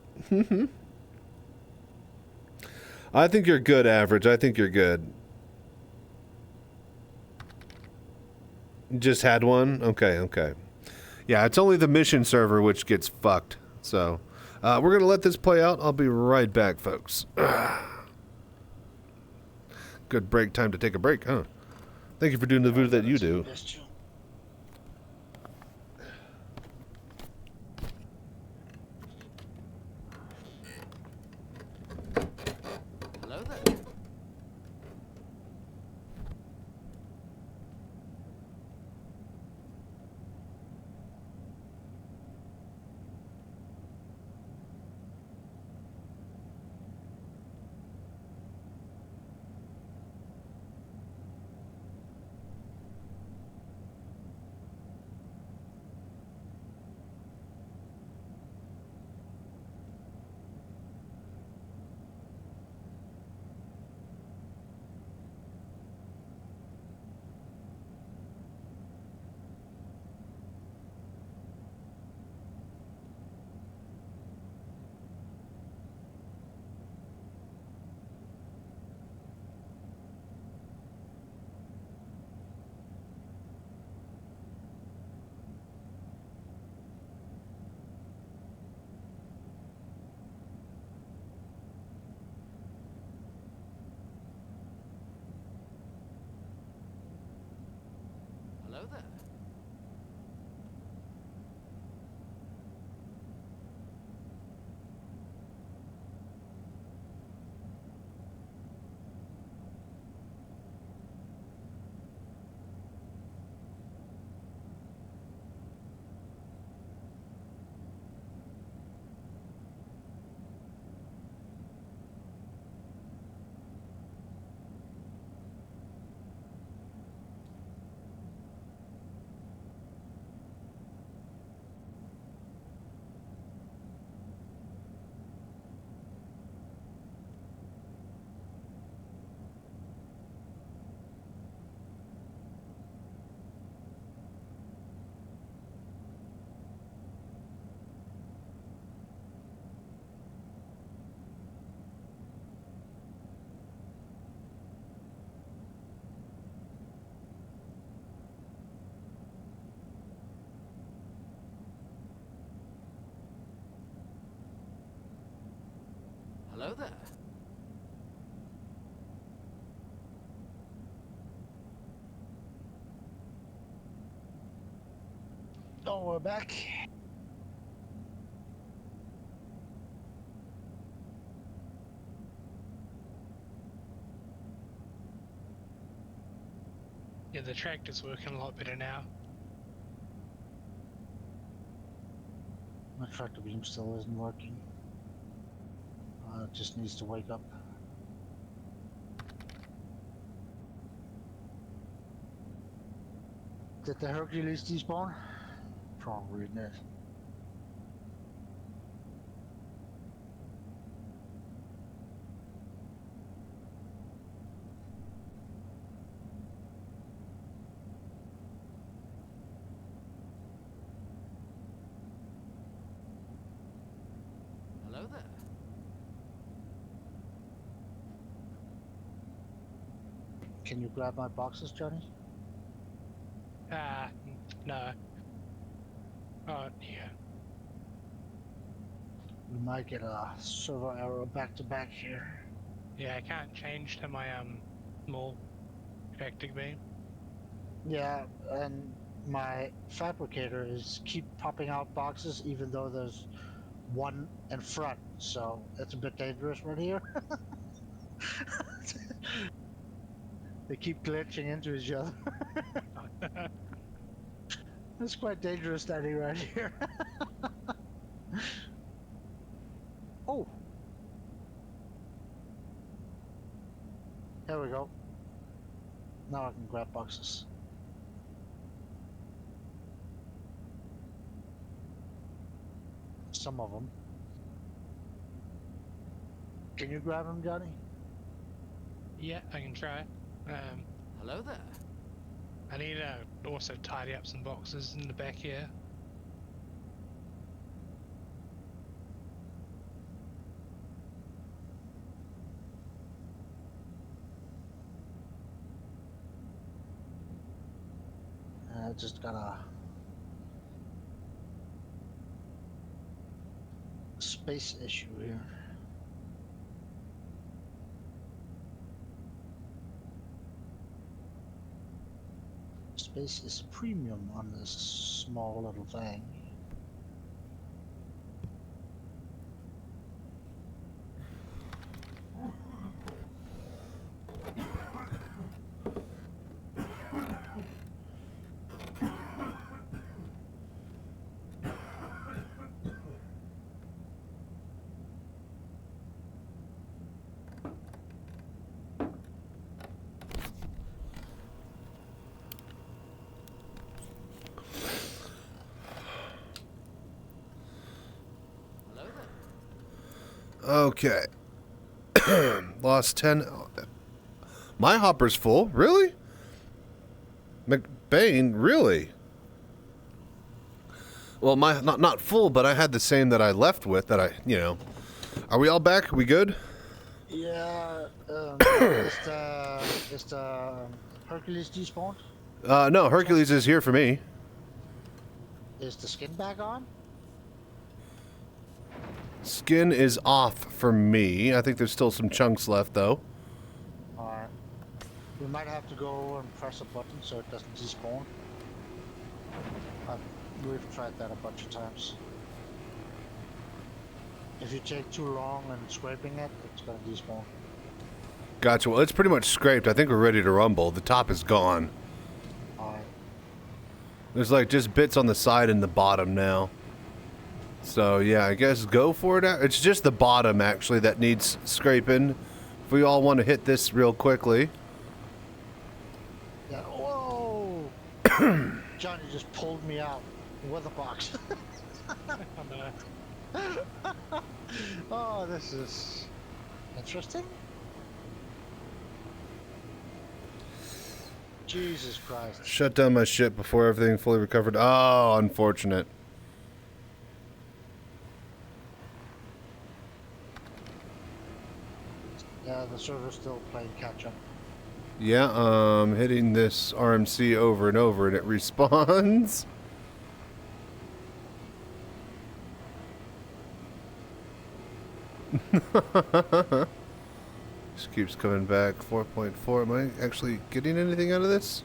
I think you're good, Average. I think you're good. Just had one? Okay, okay. Yeah, it's only the mission server which gets fucked. So, we're going to let this play out. I'll be right back, folks. Good break time to take a break, huh? Thank you for doing the voodoo that you do. Hello there. Hello there. Hello there. Oh, we're back. Yeah, the tractor's working a lot better now. My tractor beam still isn't working. It just needs to wake up. Did the Hercules despawn? Probably not. Hello there. Can you grab my boxes, Johnny? No. Oh, yeah. We might get a server error back to back here. Yeah, I can't change to my, small tractor beam. Yeah, and my fabricator is keep popping out boxes even though there's one in front, so it's a bit dangerous right here. They keep glitching into each other. It's quite dangerous standing right here. Oh! There we go. Now I can grab boxes. Some of them. Can you grab them, Johnny? Yeah, I can try. Hello there. I need to also tidy up some boxes in the back here. I just got a space issue here. Space is premium on this small little thing. Okay. Lost 10. My hopper's full? Really? McBain, really? Well, my not full, but I had the same that I left with that Are we all back? Are we good? Yeah, is the Hercules despawned? No, Hercules is here for me. Is the skin back on? Skin is off for me. I think there's still some chunks left, though. Alright. We might have to go and press a button so it doesn't despawn. We've tried that a bunch of times. If you take too long and scraping it, it's gonna despawn. Gotcha. Well, it's pretty much scraped. I think we're ready to rumble. The top is gone. Alright. There's like just bits on the side and the bottom now. So yeah, I guess go for it. It's just the bottom actually that needs scraping. If we all want to hit this real quickly. Yeah. Whoa! Johnny just pulled me out with a box. Oh, this is interesting. Jesus Christ. Shut down my ship before everything fully recovered. Oh, unfortunate. Yeah, the server's still playing catch up. Yeah, hitting this RMC over and over and it respawns. Just keeps coming back. 4.4. Am I actually getting anything out of this?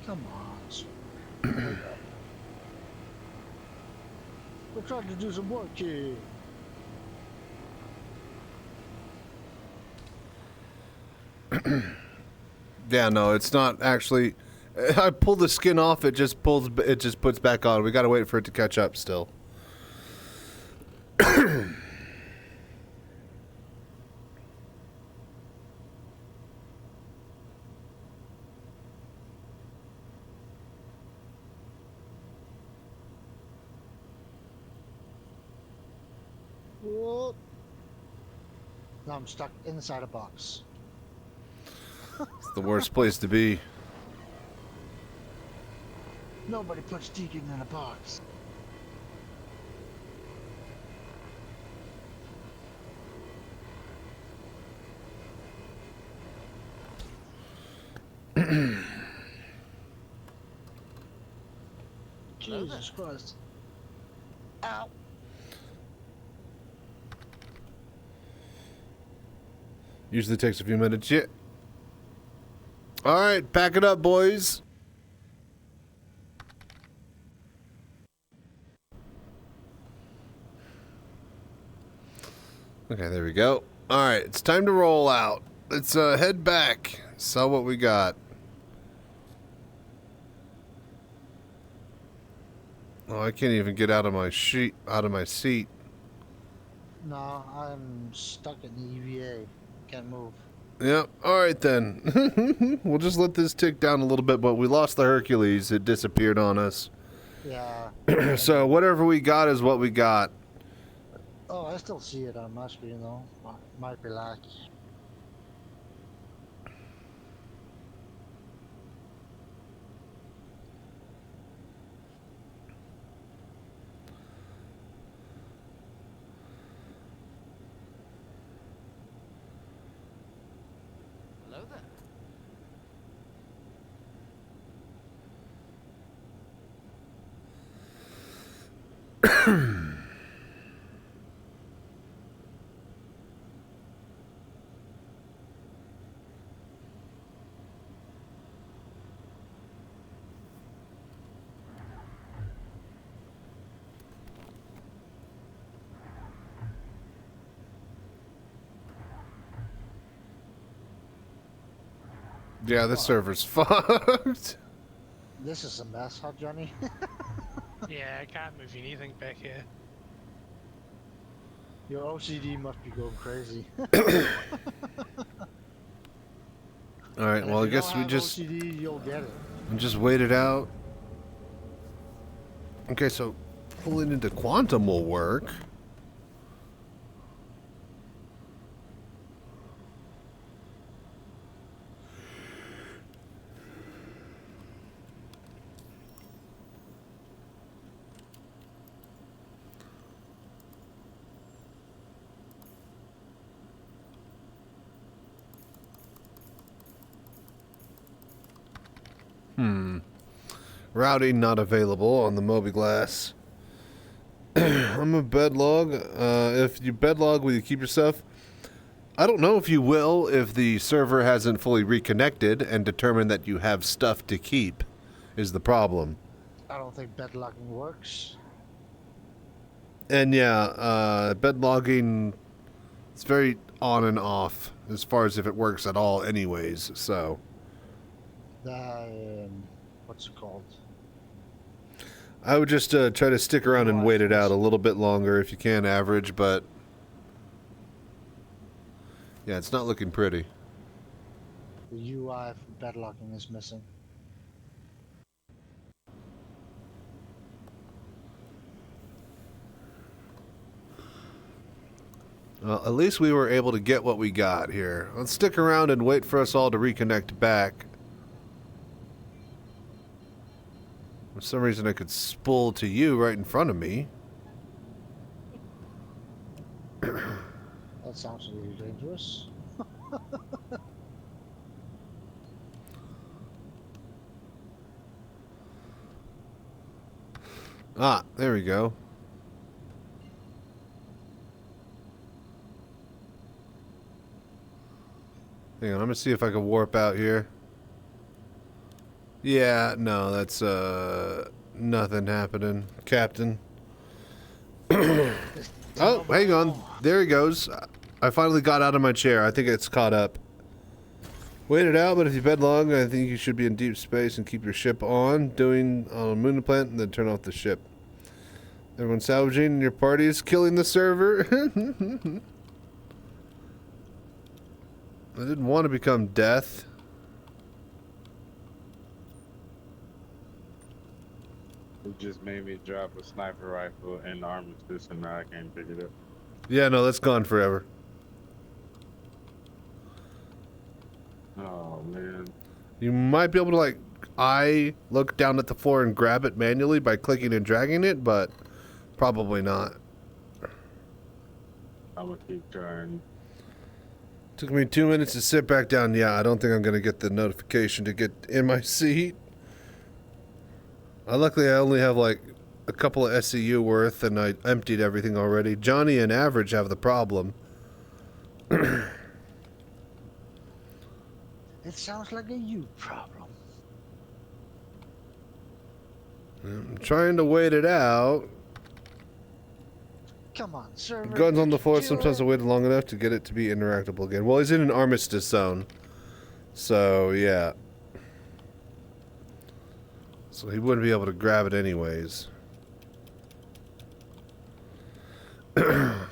Come on. We're trying to do some work here. Yeah, no, it's not actually. I pull the skin off, it just puts back on. We gotta wait for it to catch up still. Whoa. Now I'm stuck inside a box. It's the worst place to be. Nobody puts Deacon in a box. Jesus Christ. Ow. Usually takes a few minutes. Yeah. All right, pack it up, boys. Okay, there we go. All right, it's time to roll out. Let's head back. Sell what we got. Oh, I can't even get out of my seat. No, I'm stuck in the EVA. Can't move. Yep. All right then. We'll just let this tick down a little bit, but we lost the Hercules. It disappeared on us. Yeah. So whatever we got is what we got. Oh, I still see it on my screen though. Might be lucky. Hello there. Yeah, this server's fucked. This is a mess, huh, Johnny? Yeah, I can't move anything back here. Your OCD must be going crazy. All right, well, I guess we just OCD, you'll get it. just wait it out. Okay, so pulling into quantum will work. Routing not available on the Moby Glass. I'm a bedlog. If you bedlog, will you keep your stuff? I don't know if you will if the server hasn't fully reconnected and determined that you have stuff to keep is the problem. I don't think bed logging works. And yeah, bed logging, it's very on and off as far as if it works at all anyways, so. What's it called? I would just try to stick around and wait it out a little bit longer if you can average, but yeah, it's not looking pretty. The UI for bed logging is missing. Well, at least we were able to get what we got here. Let's stick around and wait for us all to reconnect back. For some reason I could spool to you right in front of me. That sounds really dangerous. Ah, there we go. Hang on, I'm gonna see if I can warp out here. Yeah, no, that's nothing happening, Captain. Oh, hang on. There he goes. I finally got out of my chair. I think it's caught up. Wait it out, but if you bed long, I think you should be in deep space and keep your ship on, doing on a moon plant, and then turn off the ship. Everyone salvaging and your party is killing the server. I didn't want to become death. It just made me drop a sniper rifle and the armistice, and now I can't pick it up. Yeah, no, that's gone forever. Oh man. You might be able to look down at the floor and grab it manually by clicking and dragging it, but probably not. I'm gonna keep trying. Took me 2 minutes to sit back down. Yeah, I don't think I'm gonna get the notification to get in my seat. Luckily, I only have like a couple of SCU worth, and I emptied everything already. Johnny and Average have the problem. It sounds like a you problem. I'm trying to wait it out. Come on, server. Guns on the floor. Sometimes I waited long enough to get it to be interactable again. Well, he's in an armistice zone. So, yeah. So he wouldn't be able to grab it anyways. I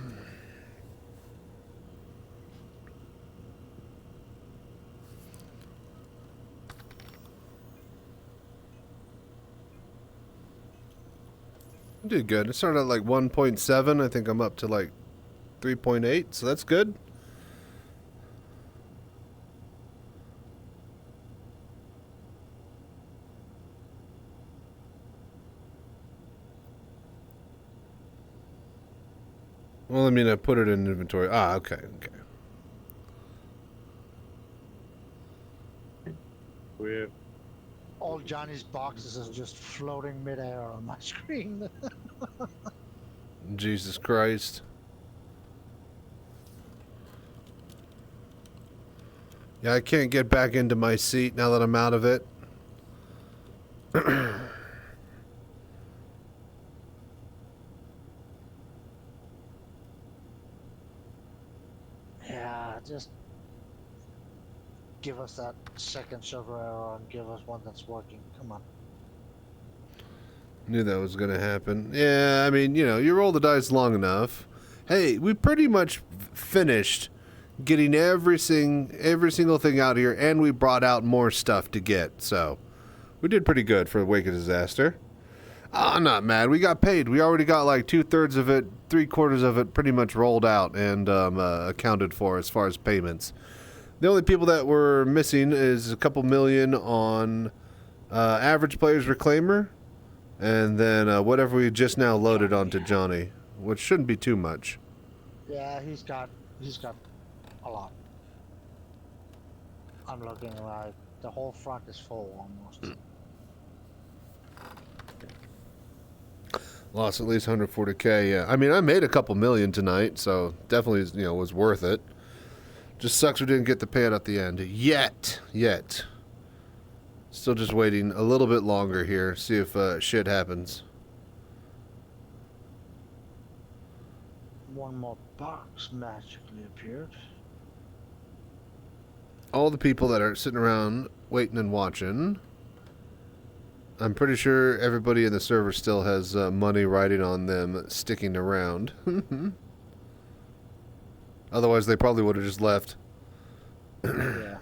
did good. I started at like 1.7. I think I'm up to like 3.8, so that's good. Well, I mean, I put it in inventory. Ah, okay, okay. Weird. All Johnny's boxes are just floating midair on my screen. Jesus Christ. Yeah, I can't get back into my seat now that I'm out of it. Yeah, just give us that second server error and give us one that's working. Come on. Knew that was going to happen. Yeah, I mean, you know, you roll the dice long enough. Hey, we pretty much finished getting every single thing out here, and we brought out more stuff to get. So, we did pretty good for Wake of Disaster. I'm not mad. We got paid. We already got like 2/3 of it, 3/4 of it pretty much rolled out and accounted for as far as payments. The only people that were missing is a couple million on Average Player's Reclaimer, and then whatever we just now loaded onto Johnny, which shouldn't be too much. Yeah, he's got a lot. I'm looking like the whole front is full almost. Lost at least 140K, yeah. I mean, I made a couple million tonight, so definitely, was worth it. Just sucks we didn't get the payout at the end. Yet. Still just waiting a little bit longer here, see if shit happens. One more box magically appeared. All the people that are sitting around waiting and watching, I'm pretty sure everybody in the server still has money riding on them sticking around. Otherwise, they probably would have just left. Yeah.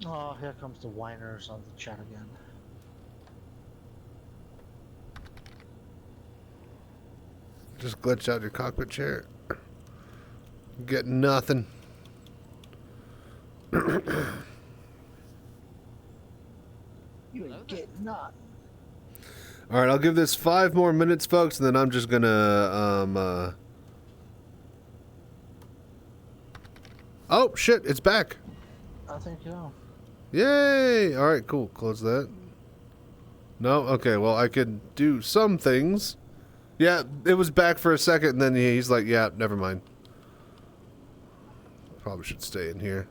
Oh, here comes the whiners on the chat again. Just glitch out your cockpit chair. Get nothing. You ain't getting none. All right, I'll give this 5 more minutes, folks, and then I'm just gonna Oh shit! It's back. I think so. Yay! All right, cool. Close that. No, okay. Well, I could do some things. Yeah, it was back for a second, and then he's like, "Yeah, never mind." Probably should stay in here.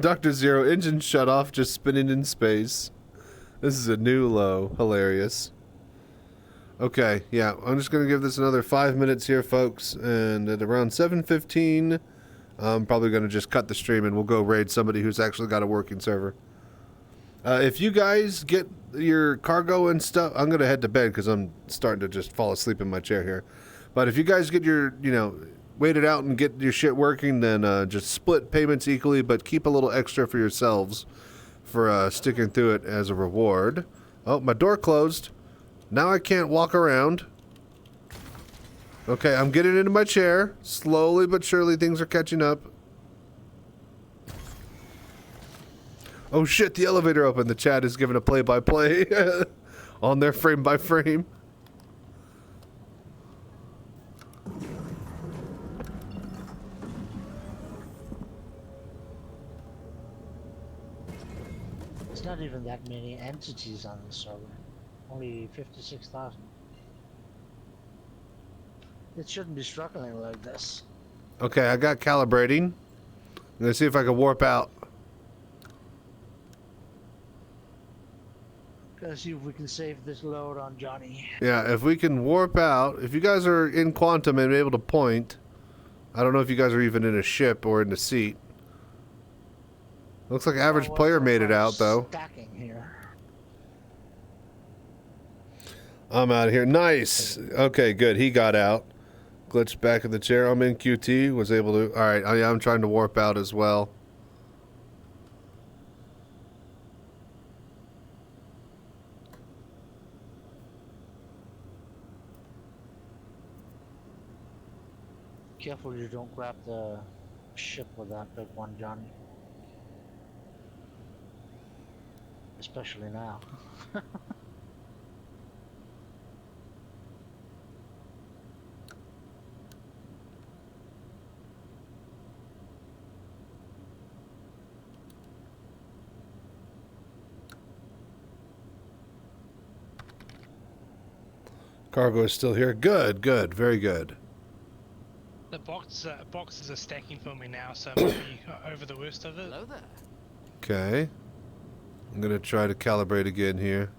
Dr. Zero, engine shut off, just spinning in space. This is a new low. Hilarious. Okay, yeah, I'm just going to give this another 5 minutes here, folks. And at around 7:15, I'm probably going to just cut the stream and we'll go raid somebody who's actually got a working server. If you guys get your cargo and stuff, I'm going to head to bed because I'm starting to just fall asleep in my chair here. But if you guys get your, wait it out and get your shit working, then just split payments equally, but keep a little extra for yourselves for sticking through it as a reward. Oh, my door closed. Now I can't walk around. Okay, I'm getting into my chair. Slowly but surely things are catching up. Oh shit, the elevator opened. The chat is giving a play-by-play on their frame-by-frame. There's not even that many entities on the server. Only 56,000. It shouldn't be struggling like this. Okay, I got calibrating. I'm gonna see if I can warp out. Gotta see if we can save this load on Johnny. Yeah, if we can warp out. If you guys are in quantum and able to point, I don't know if you guys are even in a ship or in a seat. Looks like average player made it out though. Stacking here. I'm out of here. Nice. Okay, good. He got out. Glitched back in the chair. I'm in QT. Was able to. All right. I'm trying to warp out as well. Careful you don't grab the ship with that big one, Johnny. Especially now. Cargo is still here. Good, good, very good. The boxes are stacking for me now, so I might be over the worst of it. Hello there. Okay. I'm gonna try to calibrate again here.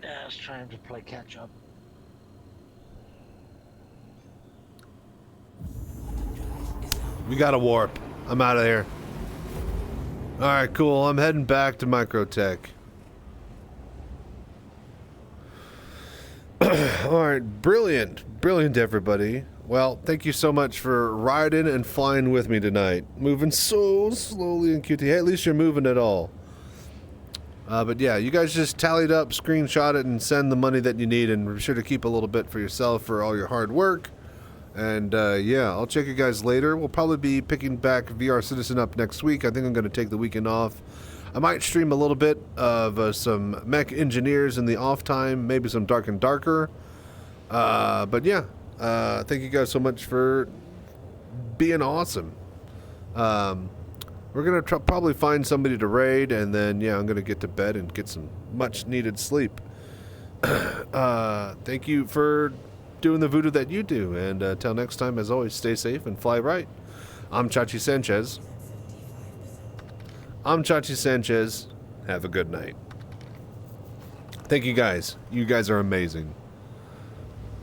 Yeah, it's trying to play catch up. We got a warp. I'm out of here. Alright, cool. I'm heading back to Microtech. Alright, brilliant. Brilliant, everybody. Well, thank you so much for riding and flying with me tonight. Moving so slowly in QT. Hey, at least you're moving at all. But yeah, you guys just tallied up, screenshot it, and send the money that you need, and be sure to keep a little bit for yourself for all your hard work. And yeah, I'll check you guys later. We'll probably be picking back VR Citizen up next week. I think I'm going to take the weekend off. I might stream a little bit of some mech engineers in the off time, maybe some Dark and Darker. But yeah, thank you guys so much for being awesome. We're going to probably find somebody to raid, and then, yeah, I'm going to get to bed and get some much-needed sleep. Thank you for doing the voodoo that you do, and till next time, as always, stay safe and fly right. I'm Chachi Sanchez. I'm Chachi Sanchez. Have a good night. Thank you guys. You guys are amazing.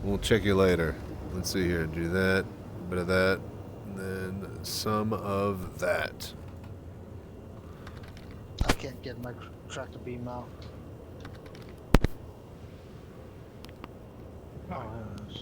We'll check you later. Let's see here. Do that, a bit of that, and then some of that. I can't get my tractor beam out. Oh, yes.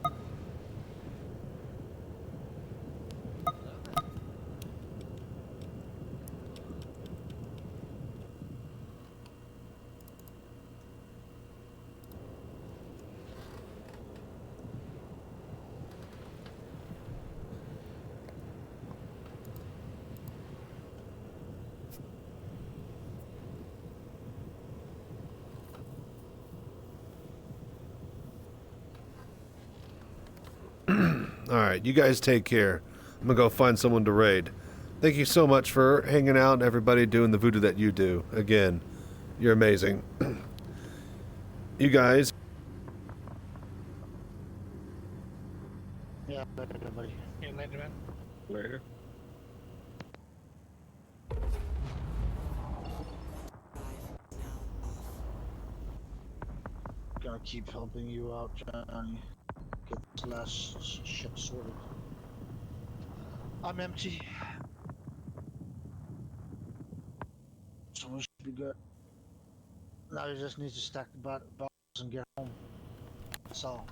Alright, you guys take care. I'm gonna go find someone to raid. Thank you so much for hanging out and everybody doing the voodoo that you do. Again, you're amazing. You guys. Yeah, later, buddy. Yeah, later, man. Later. Gonna keep helping you out, Johnny. Get this last ship sorted. I'm empty. So we should be good. Now you just need to stack the bottles and get home. That's all.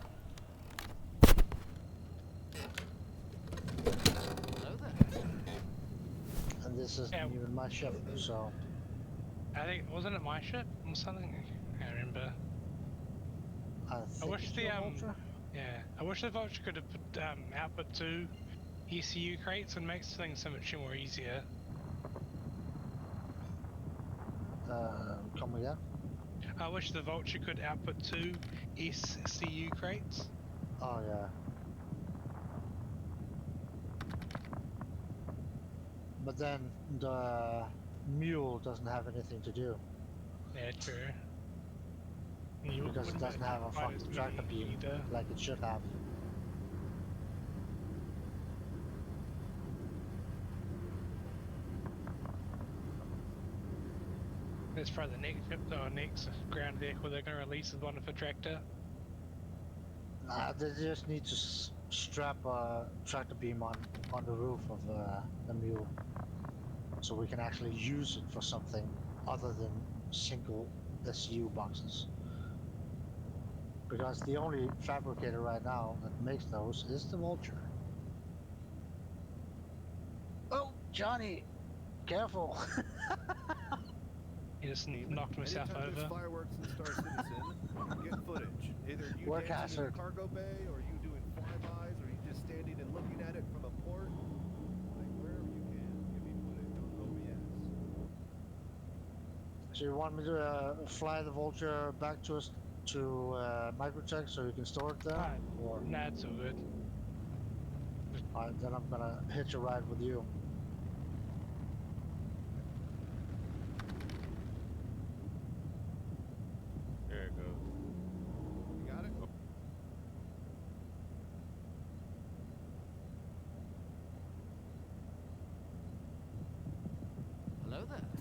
Hello there. And this isn't even my ship, so... I think, wasn't it my ship or something? I can't remember. I wish the I wish the vulture could have put output 2 ECU crates and makes things so much more easier. Come again? I wish the vulture could output 2 ECU crates. Oh yeah. But then the mule doesn't have anything to do. Yeah, true. Because it doesn't have a fucking tractor beam like it should have. It's for the next ship though, next ground vehicle they're gonna release is one of a tractor. Nah, they just need to strap a tractor beam on the roof of the mule, so we can actually use it for something other than single SU boxes. Because the only fabricator right now that makes those is the Vulture. Oh, Johnny, careful! He just knocked himself Anytime over. there's fireworks in Star Citizen, get footage. Either you Work dancing in hazard. the cargo bay, or you doing flybys, or you just standing and looking at it from a port. Like wherever you can, give me footage on OBS. So you want me to fly the Vulture back to us to Microtech so you can store it there? Or... Nah, it's all good. Alright, then I'm gonna hitch a ride with you. There it goes. You got it? Hello there.